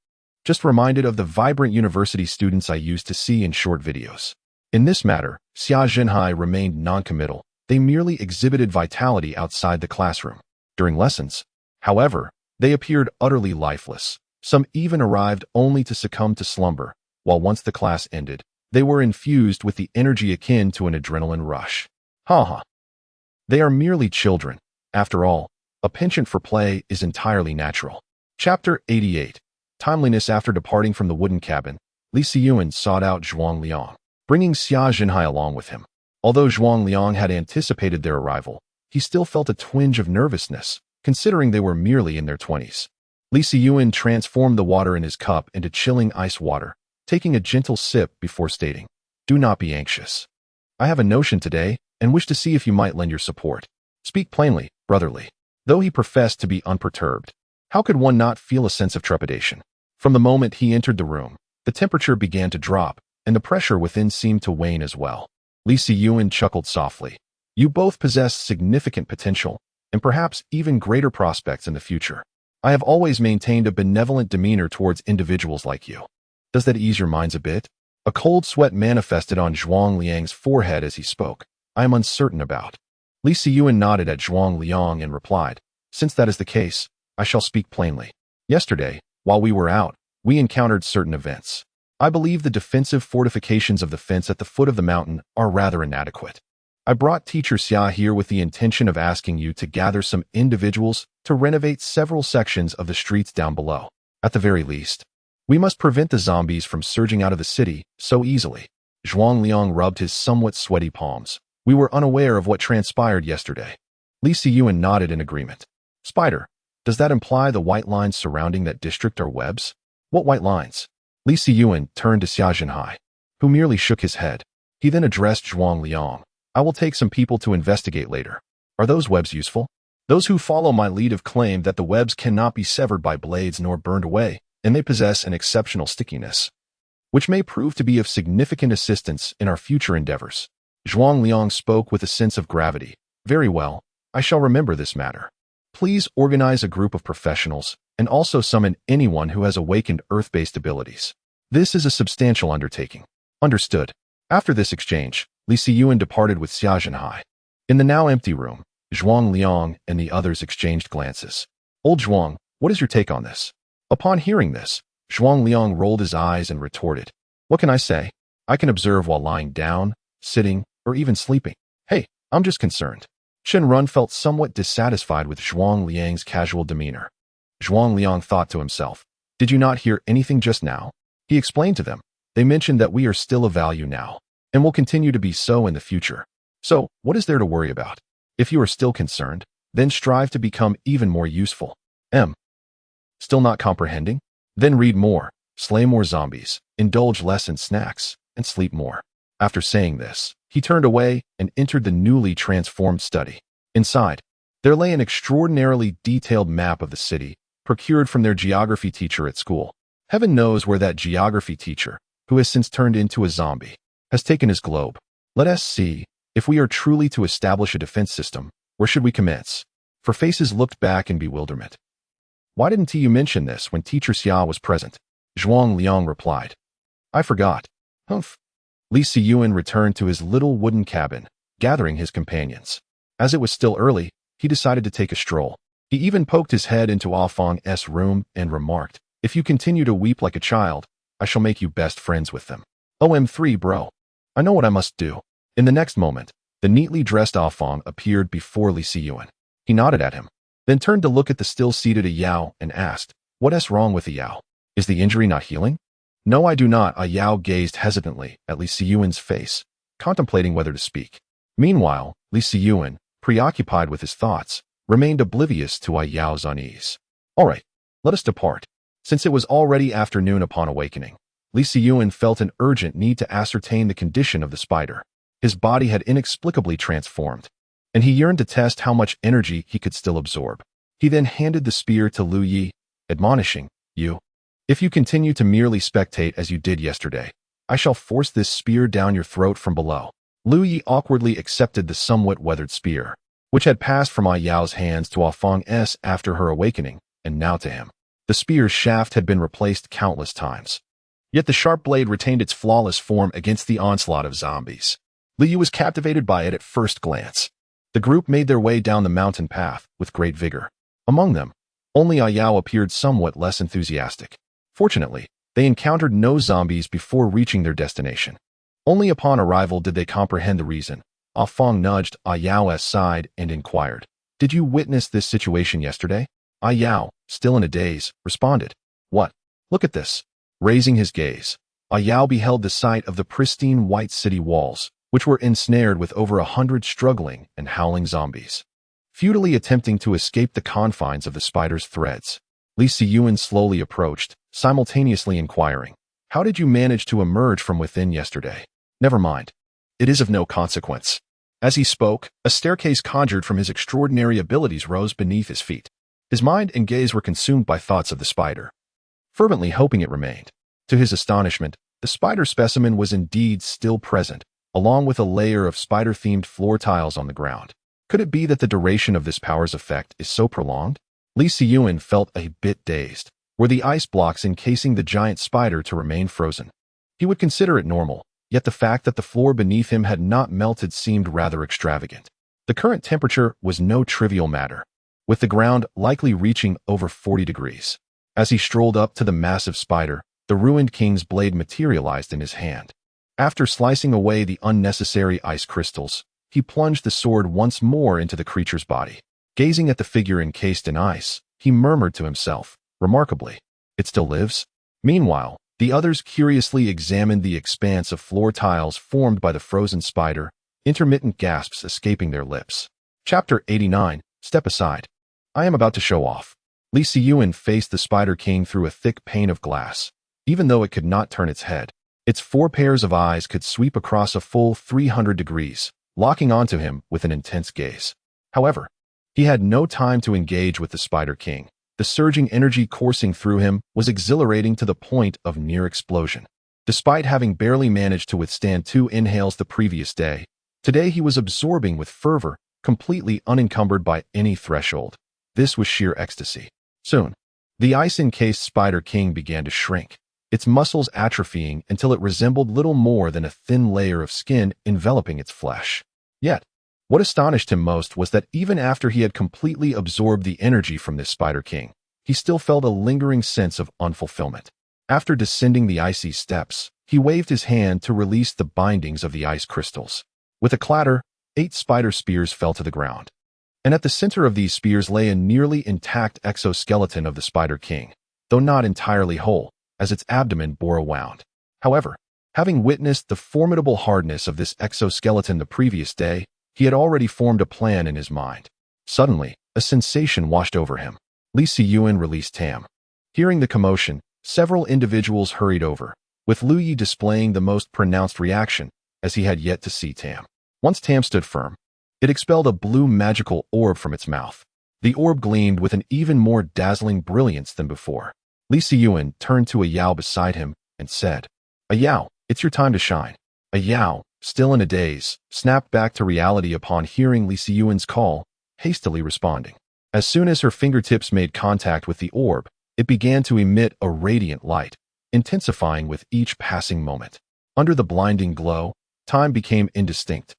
Speaker 1: Just reminded of the vibrant university students I used to see in short videos. In this matter, Xia Zhenhai remained non-committal. They merely exhibited vitality outside the classroom. During lessons, however, they appeared utterly lifeless. Some even arrived only to succumb to slumber, while once the class ended, they were infused with the energy akin to an adrenaline rush. Ha. They are merely children. After all, a penchant for play is entirely natural. Chapter 88. Timeliness. After departing from the wooden cabin, Li Siyuan sought out Zhuang Liang, bringing Xia Zhenhai along with him. Although Zhuang Liang had anticipated their arrival, he still felt a twinge of nervousness, considering they were merely in their 20s. Li Siyuan transformed the water in his cup into chilling ice water, taking a gentle sip before stating, "Do not be anxious. I have a notion today, and wish to see if you might lend your support. Speak plainly, brotherly." Though he professed to be unperturbed, how could one not feel a sense of trepidation? From the moment he entered the room, the temperature began to drop, and the pressure within seemed to wane as well. Li Siyuan chuckled softly. You both possess significant potential, and perhaps even greater prospects in the future. I have always maintained a benevolent demeanor towards individuals like you. Does that ease your minds a bit? A cold sweat manifested on Zhuang Liang's forehead as he spoke. I am uncertain about. Li Siyuan nodded at Zhuang Liang and replied, Since that is the case, I shall speak plainly. Yesterday, while we were out, we encountered certain events. I believe the defensive fortifications of the fence at the foot of the mountain are rather inadequate. I brought Teacher Xia here with the intention of asking you to gather some individuals to renovate several sections of the streets down below. At the very least, we must prevent the zombies from surging out of the city so easily. Zhuang Liang rubbed his somewhat sweaty palms. We were unaware of what transpired yesterday. Li Siyuan nodded in agreement. Spider, does that imply the white lines surrounding that district are webs? What white lines? Li Siyuan turned to Xia Zhenhai, who merely shook his head. He then addressed Zhuang Liang. I will take some people to investigate later. Are those webs useful? Those who follow my lead have claimed that the webs cannot be severed by blades nor burned away, and they possess an exceptional stickiness, which may prove to be of significant assistance in our future endeavors. Zhuang Liang spoke with a sense of gravity. Very well, I shall remember this matter. Please organize a group of professionals and also summon anyone who has awakened Earth-based abilities. This is a substantial undertaking. Understood. After this exchange, Li Siyuan departed with Xia Zhenhai. In the now empty room, Zhuang Liang and the others exchanged glances. Old Zhuang, what is your take on this? Upon hearing this, Zhuang Liang rolled his eyes and retorted. What can I say? I can observe while lying down, sitting, or even sleeping. Hey, I'm just concerned. Chen Run felt somewhat dissatisfied with Zhuang Liang's casual demeanor. Zhuang Liang thought to himself, Did you not hear anything just now? He explained to them. They mentioned that we are still of value now, and will continue to be so in the future. So, what is there to worry about? If you are still concerned, then strive to become even more useful. Still not comprehending? Then read more, slay more zombies, indulge less in snacks, and sleep more. After saying this, he turned away and entered the newly transformed study. Inside, there lay an extraordinarily detailed map of the city, procured from their geography teacher at school. Heaven knows where that geography teacher, who has since turned into a zombie, has taken his globe. Let us see, if we are truly to establish a defense system, where should we commence? For faces looked back in bewilderment. Why didn't you mention this when Teacher Xia was present? Zhuang Liang replied. I forgot. Humph. Li Siyuan returned to his little wooden cabin, gathering his companions. As it was still early, he decided to take a stroll. He even poked his head into Ah Feng's room and remarked, "If you continue to weep like a child, I shall make you best friends with them." OM3 bro. I know what I must do. In the next moment, the neatly dressed Ah Feng appeared before Li Siyuan. He nodded at him, then turned to look at the still-seated Yao and asked, "What's wrong with Yao? Is the injury not healing?" "No, I do not." Yao gazed hesitantly at Li Siyuan's face, contemplating whether to speak. Meanwhile, Li Siyuan, preoccupied with his thoughts, remained oblivious to Yao's unease. "All right, let us depart." Since it was already afternoon upon awakening, Li Siyuan felt an urgent need to ascertain the condition of the spider. His body had inexplicably transformed, and he yearned to test how much energy he could still absorb. He then handed the spear to Lu Yi, admonishing, If you continue to merely spectate as you did yesterday, I shall force this spear down your throat from below." Lu Yi awkwardly accepted the somewhat weathered spear, which had passed from Yao's hands to Ah Feng's after her awakening, and now to him. The spear's shaft had been replaced countless times. Yet the sharp blade retained its flawless form against the onslaught of zombies. Lu Yi was captivated by it at first glance. The group made their way down the mountain path with great vigor. Among them, only Yao appeared somewhat less enthusiastic. Fortunately, they encountered no zombies before reaching their destination. Only upon arrival did they comprehend the reason. Ah Feng nudged Yao's side and inquired, "Did you witness this situation yesterday?" Yao, still in a daze, responded, "What? Look at this." Raising his gaze, Yao beheld the sight of the pristine white city walls, which were ensnared with over 100 struggling and howling zombies, futilely attempting to escape the confines of the spider's threads. Li Siyuan slowly approached, simultaneously inquiring, "How did you manage to emerge from within yesterday?" "Never mind. It is of no consequence." As he spoke, a staircase conjured from his extraordinary abilities rose beneath his feet. His mind and gaze were consumed by thoughts of the spider, fervently hoping it remained. To his astonishment, the spider specimen was indeed still present, along with a layer of spider-themed floor tiles on the ground. Could it be that the duration of this power's effect is so prolonged? Li Siyuan felt a bit dazed. Were the ice blocks encasing the giant spider to remain frozen? He would consider it normal, yet the fact that the floor beneath him had not melted seemed rather extravagant. The current temperature was no trivial matter, with the ground likely reaching over 40 degrees. As he strolled up to the massive spider, the ruined king's blade materialized in his hand. After slicing away the unnecessary ice crystals, he plunged the sword once more into the creature's body. Gazing at the figure encased in ice, he murmured to himself, "Remarkably, it still lives?" Meanwhile, the others curiously examined the expanse of floor tiles formed by the frozen spider, intermittent gasps escaping their lips. Chapter 89, Step Aside. "I am about to show off." Li Siyuan faced the Spider King through a thick pane of glass. Even though it could not turn its head, its 4 pairs of eyes could sweep across a full 300 degrees, locking onto him with an intense gaze. However, he had no time to engage with the Spider King. The surging energy coursing through him was exhilarating to the point of near explosion. Despite having barely managed to withstand 2 inhales the previous day, today he was absorbing with fervor, completely unencumbered by any threshold. This was sheer ecstasy. Soon, the ice-encased Spider King began to shrink, its muscles atrophying until it resembled little more than a thin layer of skin enveloping its flesh. Yet, what astonished him most was that even after he had completely absorbed the energy from this Spider King, he still felt a lingering sense of unfulfillment. After descending the icy steps, he waved his hand to release the bindings of the ice crystals. With a clatter, 8 spider spears fell to the ground. And at the center of these spears lay a nearly intact exoskeleton of the Spider King, though not entirely whole, as its abdomen bore a wound. However, having witnessed the formidable hardness of this exoskeleton the previous day, he had already formed a plan in his mind. Suddenly, a sensation washed over him. Li Siyuan released Tam. Hearing the commotion, several individuals hurried over, with Lu Yi displaying the most pronounced reaction, as he had yet to see Tam. Once Tam stood firm, it expelled a blue magical orb from its mouth. The orb gleamed with an even more dazzling brilliance than before. Li Siyuan turned to Yao beside him and said, "Yao, it's your time to shine." Yao, still in a daze, snapped back to reality upon hearing Li Siyuan's call, hastily responding. As soon as her fingertips made contact with the orb, it began to emit a radiant light, intensifying with each passing moment. Under the blinding glow, time became indistinct.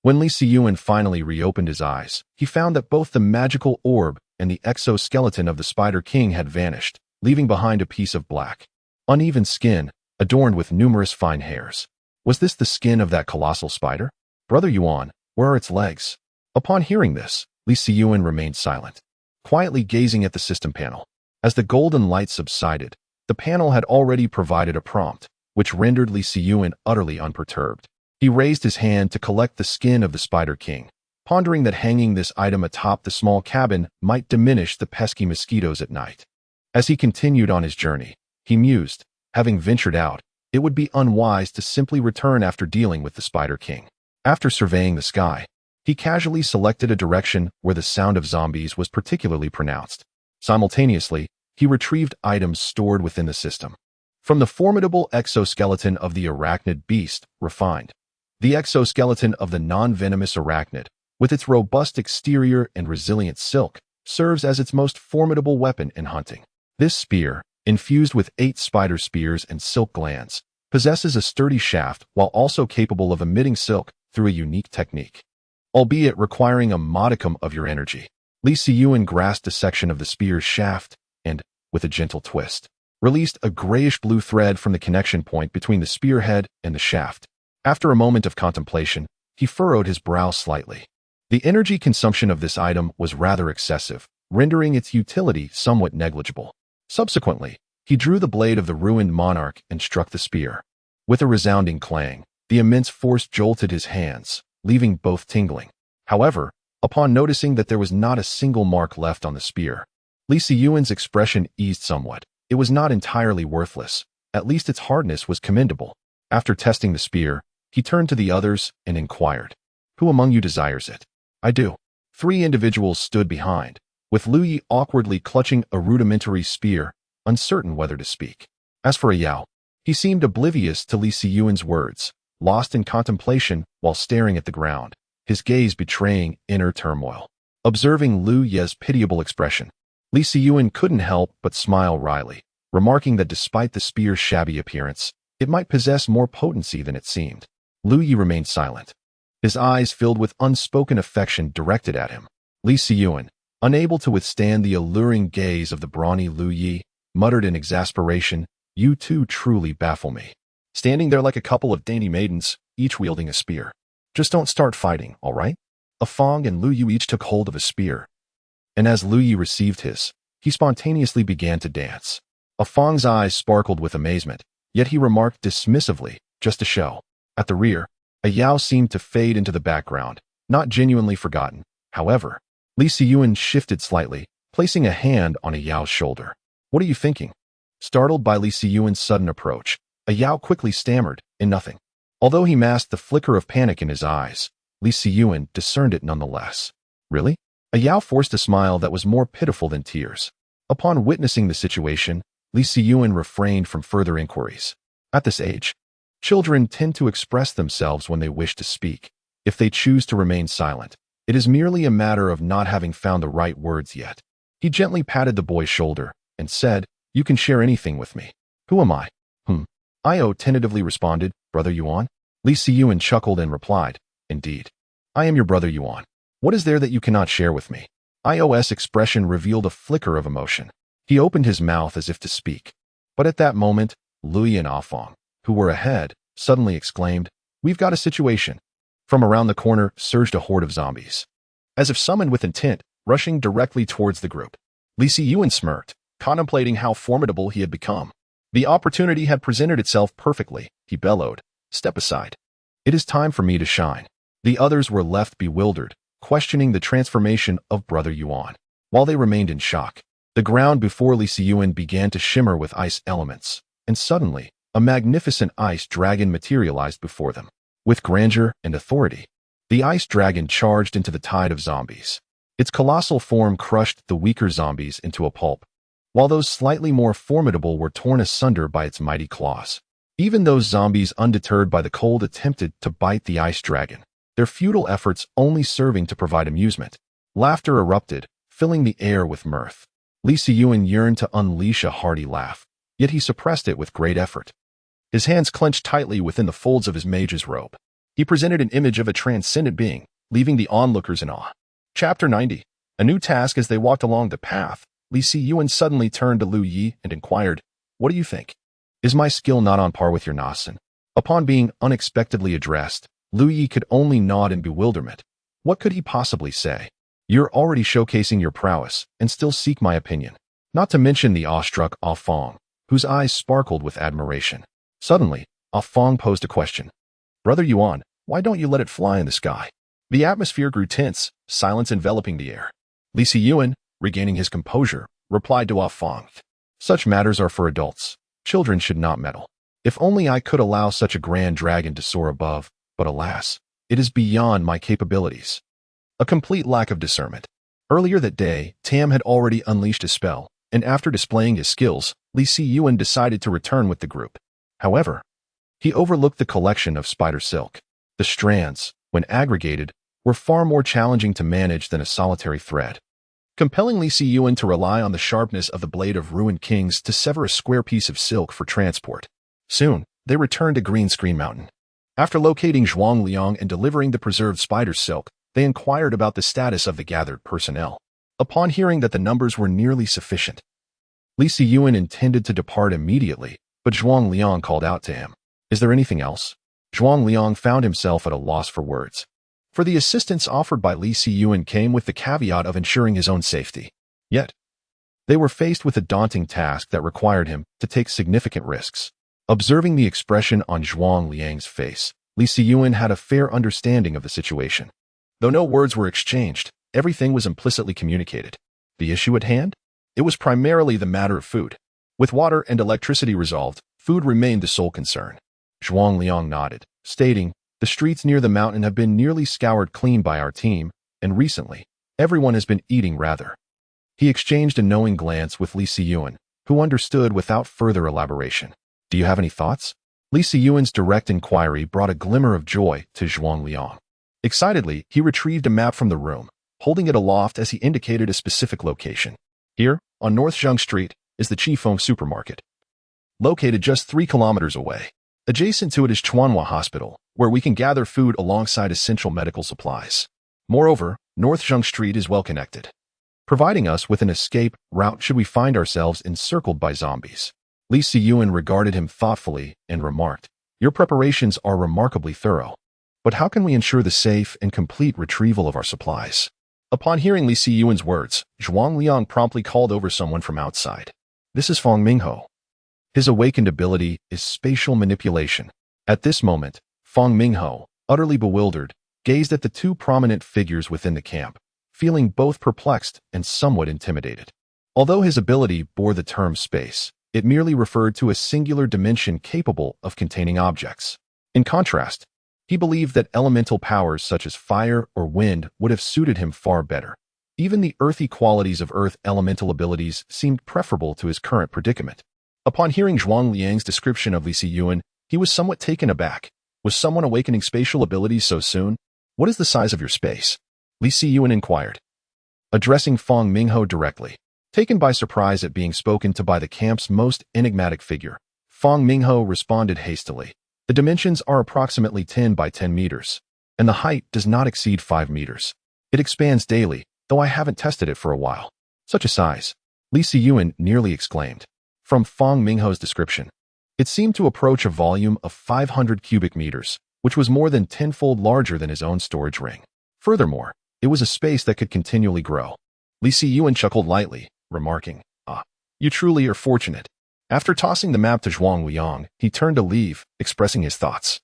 Speaker 1: When Li Siyuan finally reopened his eyes, he found that both the magical orb and the exoskeleton of the Spider King had vanished, leaving behind a piece of black, uneven skin, adorned with numerous fine hairs. Was this the skin of that colossal spider? Brother Yuan, where are its legs? Upon hearing this, Li Siyuan remained silent, quietly gazing at the system panel. As the golden light subsided, the panel had already provided a prompt, which rendered Li Siyuan utterly unperturbed. He raised his hand to collect the skin of the Spider King, pondering that hanging this item atop the small cabin might diminish the pesky mosquitoes at night. As he continued on his journey, he mused, having ventured out, it would be unwise to simply return after dealing with the Spider King. After surveying the sky, he casually selected a direction where the sound of zombies was particularly pronounced. Simultaneously, he retrieved items stored within the system. From the formidable exoskeleton of the arachnid beast, refined. The exoskeleton of the non-venomous arachnid, with its robust exterior and resilient silk, serves as its most formidable weapon in hunting. This spear, infused with 8 spider spears and silk glands, possesses a sturdy shaft while also capable of emitting silk through a unique technique. Albeit requiring a modicum of your energy, Li Siyuan grasped a section of the spear's shaft and, with a gentle twist, released a grayish-blue thread from the connection point between the spearhead and the shaft. After a moment of contemplation, he furrowed his brow slightly. The energy consumption of this item was rather excessive, rendering its utility somewhat negligible. Subsequently, he drew the blade of the ruined monarch and struck the spear. With a resounding clang, the immense force jolted his hands, leaving both tingling. However, upon noticing that there was not a single mark left on the spear, Li Siyuan's expression eased somewhat. It was not entirely worthless. At least its hardness was commendable. After testing the spear, he turned to the others and inquired, "Who among you desires it?" "I do." 3 individuals stood behind, with Lu Yi awkwardly clutching a rudimentary spear, uncertain whether to speak. As for Yao, he seemed oblivious to Li Siyuan's words, lost in contemplation while staring at the ground, his gaze betraying inner turmoil. Observing Lu Ye's pitiable expression, Li Siyuan couldn't help but smile wryly, remarking that despite the spear's shabby appearance, it might possess more potency than it seemed. Lu Yi remained silent, his eyes filled with unspoken affection directed at him. Li Siyuan, unable to withstand the alluring gaze of the brawny Lu Yi, muttered in exasperation, "You two truly baffle me. Standing there like a couple of dainty maidens, each wielding a spear. Just don't start fighting, all right?" Afong and Lu Yu each took hold of a spear, and as Lu Yi received his, he spontaneously began to dance. Afong's eyes sparkled with amazement, yet he remarked dismissively, "Just a show." At the rear, a Yao seemed to fade into the background, not genuinely forgotten. However, Li Siyuan shifted slightly, placing a hand on a Yao's shoulder. "What are you thinking?" Startled by Li Siyuan's sudden approach, a Yao quickly stammered, "In nothing." Although he masked the flicker of panic in his eyes, Li Siyuan discerned it nonetheless. "Really?" A Yao forced a smile that was more pitiful than tears. Upon witnessing the situation, Li Siyuan refrained from further inquiries. At this age, children tend to express themselves when they wish to speak. If they choose to remain silent, it is merely a matter of not having found the right words yet. He gently patted the boy's shoulder and said, "You can share anything with me." "Who am I?" Io tentatively responded, "Brother Yuan?" Li Siyuan chuckled and replied, "Indeed. I am your brother Yuan. What is there that you cannot share with me?" Io's expression revealed a flicker of emotion. He opened his mouth as if to speak. But at that moment, Lu Yi and Afong, who were ahead, suddenly exclaimed, "We've got a situation." From around the corner surged a horde of zombies. As if summoned with intent, rushing directly towards the group. Li Siyuan smirked, contemplating how formidable he had become. The opportunity had presented itself perfectly. He bellowed, "Step aside. It is time for me to shine." The others were left bewildered, questioning the transformation of Brother Yuan. While they remained in shock, the ground before Li Siyuan began to shimmer with ice elements, and suddenly, a magnificent ice dragon materialized before them. With grandeur and authority, the ice dragon charged into the tide of zombies. Its colossal form crushed the weaker zombies into a pulp, while those slightly more formidable were torn asunder by its mighty claws. Even those zombies undeterred by the cold attempted to bite the ice dragon, their futile efforts only serving to provide amusement. Laughter erupted, filling the air with mirth. Li Siyuan yearned to unleash a hearty laugh, yet he suppressed it with great effort. His hands clenched tightly within the folds of his mage's robe. He presented an image of a transcendent being, leaving the onlookers in awe. Chapter 90. A new task. As they walked along the path, Li Siyuan suddenly turned to Lu Yi and inquired, "What do you think? Is my skill not on par with your Nasen?" Upon being unexpectedly addressed, Lu Yi could only nod in bewilderment. What could he possibly say? "You're already showcasing your prowess, and still seek my opinion." Not to mention the awestruck Ah Fong, whose eyes sparkled with admiration. Suddenly, Ah Fong posed a question. "Brother Yuan, why don't you let it fly in the sky?" The atmosphere grew tense, silence enveloping the air. Li Siyuan, regaining his composure, replied to Ah Fong. "Such matters are for adults. Children should not meddle. If only I could allow such a grand dragon to soar above, but alas, it is beyond my capabilities." A complete lack of discernment. Earlier that day, Tam had already unleashed a spell, and after displaying his skills, Li Siyuan decided to return with the group. However, he overlooked the collection of spider silk. The strands, when aggregated, were far more challenging to manage than a solitary thread, compelling Li Siyuan to rely on the sharpness of the blade of ruined kings to sever a square piece of silk for transport. Soon, they returned to Green Screen Mountain. After locating Zhuang Liang and delivering the preserved spider silk, they inquired about the status of the gathered personnel. Upon hearing that the numbers were nearly sufficient, Li Siyuan intended to depart immediately, but Zhuang Liang called out to him. "Is there anything else?" Zhuang Liang found himself at a loss for words. For the assistance offered by Li Siyuan came with the caveat of ensuring his own safety. Yet, they were faced with a daunting task that required him to take significant risks. Observing the expression on Zhuang Liang's face, Li Siyuan had a fair understanding of the situation. Though no words were exchanged, everything was implicitly communicated. The issue at hand? It was primarily the matter of food. With water and electricity resolved, food remained the sole concern. Zhuang Liang nodded, stating, "The streets near the mountain have been nearly scoured clean by our team, and recently, everyone has been eating rather." He exchanged a knowing glance with Li Siyuan, who understood without further elaboration. "Do you have any thoughts?" Li Siyuan's direct inquiry brought a glimmer of joy to Zhuang Liang. Excitedly, he retrieved a map from the room, holding it aloft as he indicated a specific location. "Here, on North Zheng Street, is the Qifeng supermarket. Located just 3 kilometers away. Adjacent to it is Chuanhua Hospital, where we can gather food alongside essential medical supplies. Moreover, North Zheng Street is well connected, providing us with an escape route should we find ourselves encircled by zombies." Li Siyuan regarded him thoughtfully and remarked, "Your preparations are remarkably thorough. But how can we ensure the safe and complete retrieval of our supplies?" Upon hearing Li Siyuan's words, Zhuang Liang promptly called over someone from outside. "This is Fong Mingho. His awakened ability is spatial manipulation." At this moment, Fong Mingho, utterly bewildered, gazed at the two prominent figures within the camp, feeling both perplexed and somewhat intimidated. Although his ability bore the term space, it merely referred to a singular dimension capable of containing objects. In contrast, he believed that elemental powers such as fire or wind would have suited him far better. Even the earthy qualities of earth elemental abilities seemed preferable to his current predicament. Upon hearing Zhuang Liang's description of Li Siyuan, he was somewhat taken aback. Was someone awakening spatial abilities so soon? "What is the size of your space?" Li Siyuan inquired, addressing Fong Mingho directly. Taken by surprise at being spoken to by the camp's most enigmatic figure, Fong Mingho responded hastily. "The dimensions are approximately 10 by 10 meters, and the height does not exceed 5 meters. It expands daily, though I haven't tested it for a while." "Such a size!" Li Siyuan nearly exclaimed. From Fong Mingho's description, it seemed to approach a volume of 500 cubic meters, which was more than 10-fold larger than his own storage ring. Furthermore, it was a space that could continually grow. Li Siyuan chuckled lightly, remarking, "Ah, you truly are fortunate." After tossing the map to Zhuang Liang, he turned to leave, expressing his thoughts.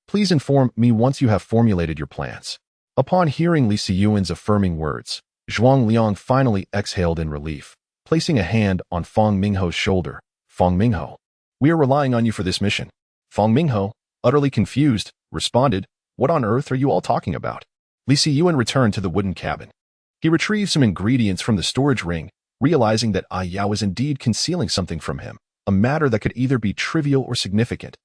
Speaker 1: "Please inform me once you have formulated your plans." Upon hearing Li Siyuan's affirming words, Zhuang Liang finally exhaled in relief, placing a hand on Fong Mingho's shoulder. "Fong Mingho, we are relying on you for this mission." Fong Mingho, utterly confused, responded, "What on earth are you all talking about?" Li Siyuan returned to the wooden cabin. He retrieved some ingredients from the storage ring, realizing that Ah Yao was indeed concealing something from him, a matter that could either be trivial or significant,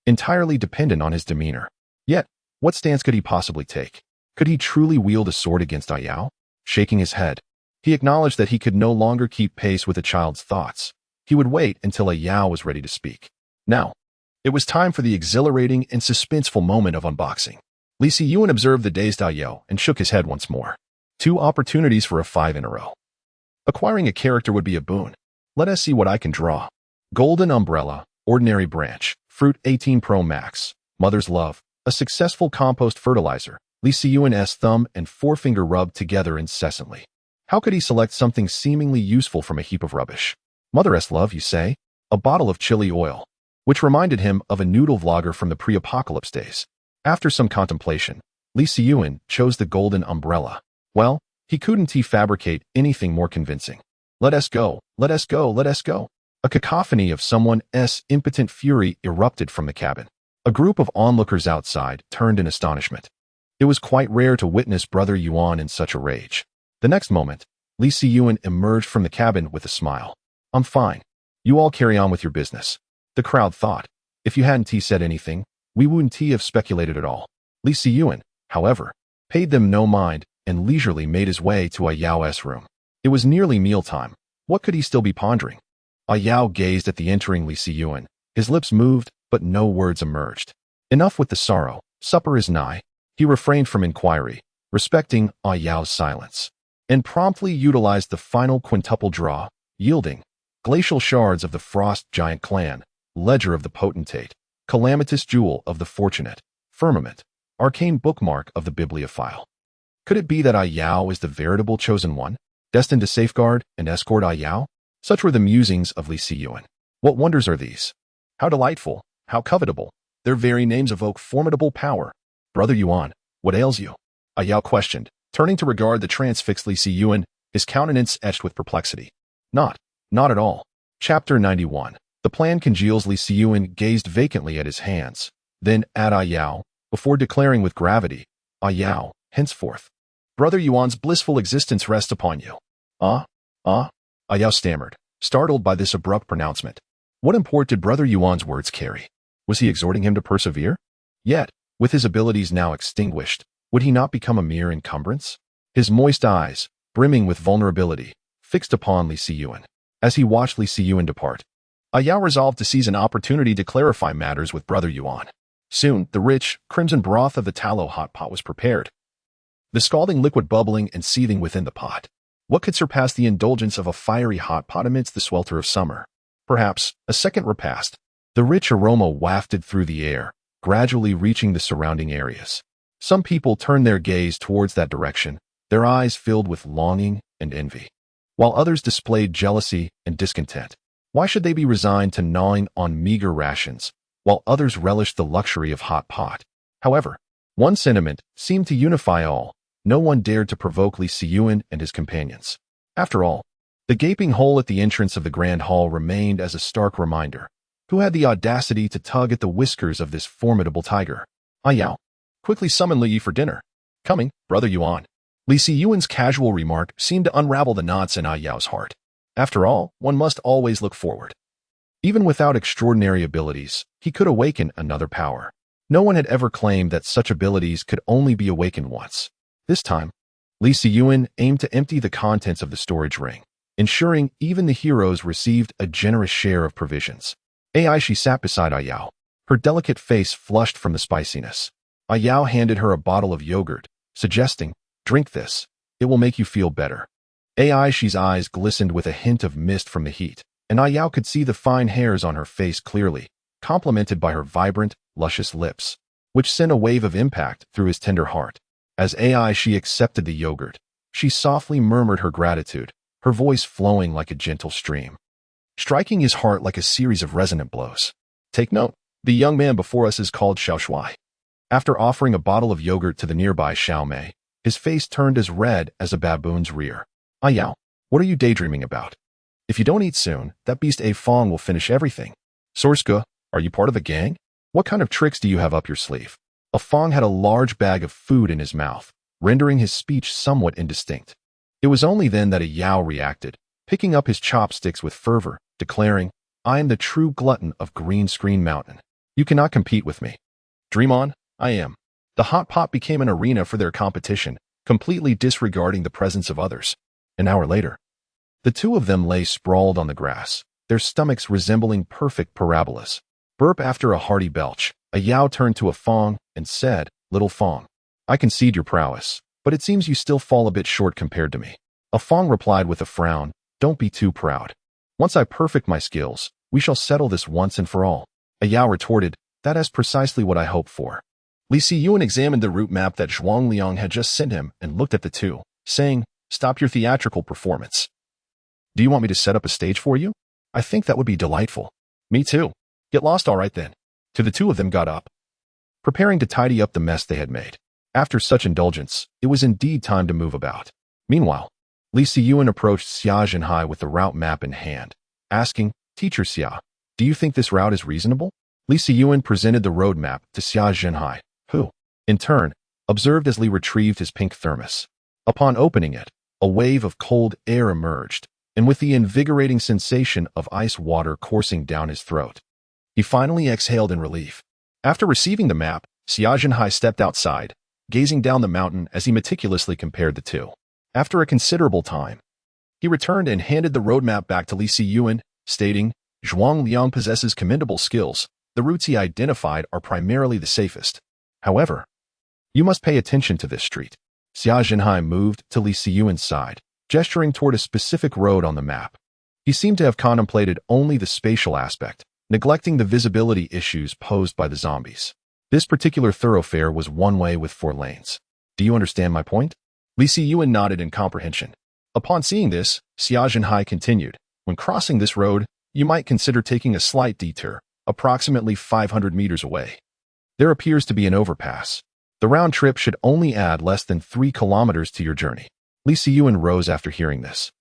Speaker 1: entirely dependent on his demeanor. Yet, what stance could he possibly take? Could he truly wield a sword against Ah Yao? Shaking his head, he acknowledged that he could no longer keep pace with the child's thoughts. He would wait until Ah Yao was ready to speak. Now, It was time for the exhilarating and suspenseful moment of unboxing. Li Siyuan observed the dazed Yao and shook his head once more. 2 opportunities for a 5 in a row. Acquiring a character would be a boon. Let us see what I can draw. Golden Umbrella, Ordinary Branch, Fruit 18 Pro Max, Mother's Love, a successful compost fertilizer. Li Siyuan's thumb and forefinger rubbed together incessantly. How could he select something seemingly useful from a heap of rubbish? Mother's Love, you say? A bottle of chili oil, which reminded him of a noodle vlogger from the pre-apocalypse days. After some contemplation, Li Siyuan chose the Golden Umbrella. Well, he couldn't fabricate anything more convincing. Let us go, let us go, let us go. A cacophony of someone's impotent fury erupted from the cabin. A group of onlookers outside turned in astonishment. It was quite rare to witness Brother Yuan in such a rage. The next moment, Li Siyuan emerged from the cabin with a smile. I'm fine. You all carry on with your business. The crowd thought. If you hadn't said anything, we wouldn't have speculated at all. Li Siyuan, however, paid them no mind and leisurely made his way to Yao's room. It was nearly mealtime. What could he still be pondering? Yao gazed at the entering Li Siyuan. His lips moved, but no words emerged. Enough with the sorrow. Supper is nigh. He refrained from inquiry, respecting Yao's silence, and promptly utilized the final quintuple draw, yielding glacial shards of the Frost Giant Clan, Ledger of the Potentate, Calamitous Jewel of the Fortunate, Firmament, Arcane Bookmark of the Bibliophile. Could it be that Yao is the veritable chosen one, destined to safeguard and escort Yao? Such were the musings of Li Siyuan. What wonders are these? How delightful, how covetable. Their very names evoke formidable power. Brother Yuan, what ails you? Yao questioned, turning to regard the transfixed Li Siyuan, his countenance etched with perplexity. Not at all. Chapter 91. The plan congeals. Li Siyuan gazed vacantly at his hands, then at Yao, before declaring with gravity, Yao, henceforth, Brother Yuan's blissful existence rests upon you. Yao stammered, startled by this abrupt pronouncement. What import did Brother Yuan's words carry? Was he exhorting him to persevere? Yet, with his abilities now extinguished, would he not become a mere encumbrance? His moist eyes, brimming with vulnerability, fixed upon Li Siyuan. As he watched Li Siyuan depart, Yao resolved to seize an opportunity to clarify matters with Brother Yuan. Soon, the rich, crimson broth of the tallow hot pot was prepared, the scalding liquid bubbling and seething within the pot. What could surpass the indulgence of a fiery hot pot amidst the swelter of summer? Perhaps a second repast. The rich aroma wafted through the air, gradually reaching the surrounding areas. Some people turned their gaze towards that direction, their eyes filled with longing and envy, while others displayed jealousy and discontent. Why should they be resigned to gnawing on meager rations, while others relished the luxury of hot pot? However, one sentiment seemed to unify all. No one dared to provoke Li Siyuan and his companions. After all, the gaping hole at the entrance of the Grand Hall remained as a stark reminder. Who had the audacity to tug at the whiskers of this formidable tiger? Yao, quickly summon Li Yi for dinner. Coming, Brother Yuan. Li Siyuan's casual remark seemed to unravel the knots in Yao's heart. After all, one must always look forward. Even without extraordinary abilities, he could awaken another power. No one had ever claimed that such abilities could only be awakened once. This time, Li Siyuan aimed to empty the contents of the storage ring, ensuring even the heroes received a generous share of provisions. She sat beside Yao, her delicate face flushed from the spiciness. Yao handed her a bottle of yogurt, suggesting, drink this. It will make you feel better. She's eyes glistened with a hint of mist from the heat, and Yao could see the fine hairs on her face clearly, complemented by her vibrant, luscious lips, which sent a wave of impact through his tender heart. As she accepted the yogurt, she softly murmured her gratitude, her voice flowing like a gentle stream, striking his heart like a series of resonant blows. Take note, the young man before us is called Xiao Shuai. After offering a bottle of yogurt to the nearby Xiao Mei, his face turned as red as a baboon's rear. Yao, what are you daydreaming about? If you don't eat soon, that beast A Fong will finish everything. Sorska, are you part of a gang? What kind of tricks do you have up your sleeve? A Fong had a large bag of food in his mouth, rendering his speech somewhat indistinct. It was only then that Yao reacted, picking up his chopsticks with fervor, declaring, I am the true glutton of Green Screen Mountain. You cannot compete with me. Dream on, I am. The hot pot became an arena for their competition, completely disregarding the presence of others. An hour later, the two of them lay sprawled on the grass, their stomachs resembling perfect parabolas. Burp after a hearty belch. A Yao turned to a Fong and said, "Little Fong, I concede your prowess, but it seems you still fall a bit short compared to me." A Fong replied with a frown, "Don't be too proud. Once I perfect my skills, we shall settle this once and for all." A Yao retorted, "That is precisely what I hope for." Li Siyuan examined the route map that Zhuang Liang had just sent him and looked at the two, saying, "Stop your theatrical performance. Do you want me to set up a stage for you? I think that would be delightful." "Me too. Get lost all right then." To the two of them got up, preparing to tidy up the mess they had made. After such indulgence, it was indeed time to move about. Meanwhile, Li Siyuan approached Xia Zhenhai with the route map in hand, asking, "Teacher Xia, do you think this route is reasonable?" Li Siyuan presented the road map to Xia Zhenhai, who, in turn, observed as Li retrieved his pink thermos. Upon opening it, a wave of cold air emerged, and with the invigorating sensation of ice water coursing down his throat, he finally exhaled in relief. After receiving the map, Xia Zhenhai stepped outside, gazing down the mountain as he meticulously compared the two. After a considerable time, he returned and handed the roadmap back to Li Siyuan, stating, "Zhuang Liang possesses commendable skills. The routes he identified are primarily the safest. However, you must pay attention to this street." Xia Zhenhai moved to Li Siyuan's side, gesturing toward a specific road on the map. He seemed to have contemplated only the spatial aspect, neglecting the visibility issues posed by the zombies. This particular thoroughfare was one way with 4 lanes. "Do you understand my point?" Li Siyuan nodded in comprehension. Upon seeing this, Xia Zhenhai continued, "When crossing this road, you might consider taking a slight detour, approximately 500 meters away. There appears to be an overpass. The round trip should only add less than 3 kilometers to your journey." Li Siyuan rose after hearing this,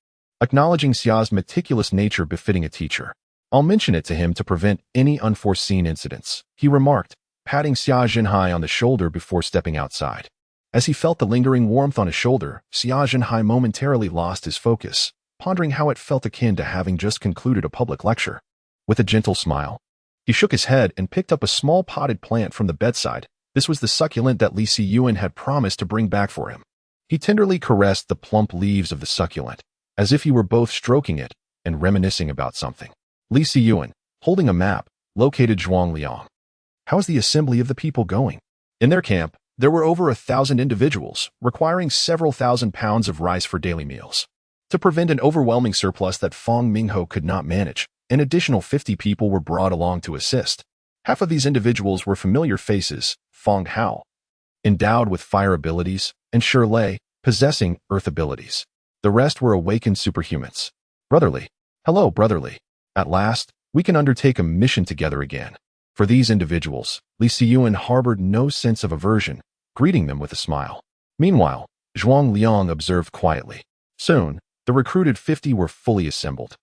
Speaker 1: acknowledging Xia's meticulous nature befitting a teacher. "I'll mention it to him to prevent any unforeseen incidents," he remarked, patting Xia Zhenhai on the shoulder before stepping outside. As he felt the lingering warmth on his shoulder, Xia Zhenhai momentarily lost his focus, pondering how it felt akin to having just concluded a public lecture. With a gentle smile, he shook his head and picked up a small potted plant from the bedside. This was the succulent that Li Siyuan had promised to bring back for him. He tenderly caressed the plump leaves of the succulent, as if he were both stroking it and reminiscing about something. Li Siyuan, holding a map, located Zhuang Liang. "How is the assembly of the people going?" In their camp, there were over 1,000 individuals, requiring several thousand pounds of rice for daily meals. To prevent an overwhelming surplus that Fong Mingho could not manage, an additional 50 people were brought along to assist. Half of these individuals were familiar faces: Fong Hao, endowed with fire abilities, and Shirlei, possessing earth abilities. The rest were awakened superhumans. "Brotherly. Hello, Brotherly. At last, we can undertake a mission together again." For these individuals, Li Siyuan harbored no sense of aversion, greeting them with a smile. Meanwhile, Zhuang Liang observed quietly. Soon, the recruited 50 were fully assembled.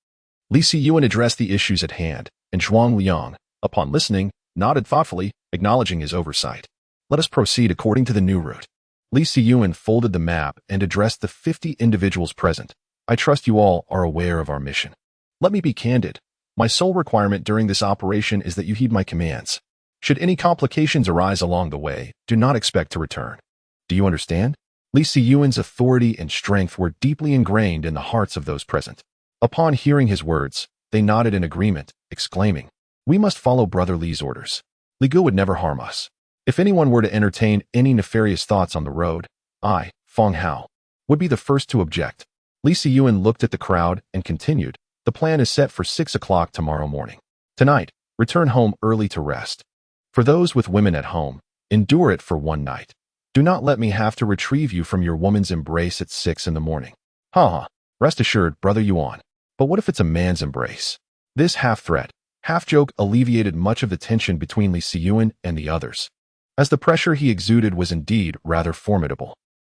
Speaker 1: Li Siyuan addressed the issues at hand, and Zhuang Liang, upon listening, nodded thoughtfully, acknowledging his oversight. "Let us proceed according to the new route." Li Siyuan folded the map and addressed the 50 individuals present. "I trust you all are aware of our mission. Let me be candid. My sole requirement during this operation is that you heed my commands. Should any complications arise along the way, do not expect to return. Do you understand?" Li Siyuan's authority and strength were deeply ingrained in the hearts of those present. Upon hearing his words, they nodded in agreement, exclaiming, "We must follow Brother Li's orders. Li Gu would never harm us. If anyone were to entertain any nefarious thoughts on the road, I, Fong Hao, would be the first to object." Li Siyuan looked at the crowd and continued, "The plan is set for 6 o'clock tomorrow morning. Tonight, return home early to rest. For those with women at home, endure it for 1 night. Do not let me have to retrieve you from your woman's embrace at 6 in the morning. Ha! Rest assured, Brother Yuan. But what if it's a man's embrace?" This half-threat, half-joke alleviated much of the tension between Li Siyuan and the others, as the pressure he exuded was indeed rather formidable.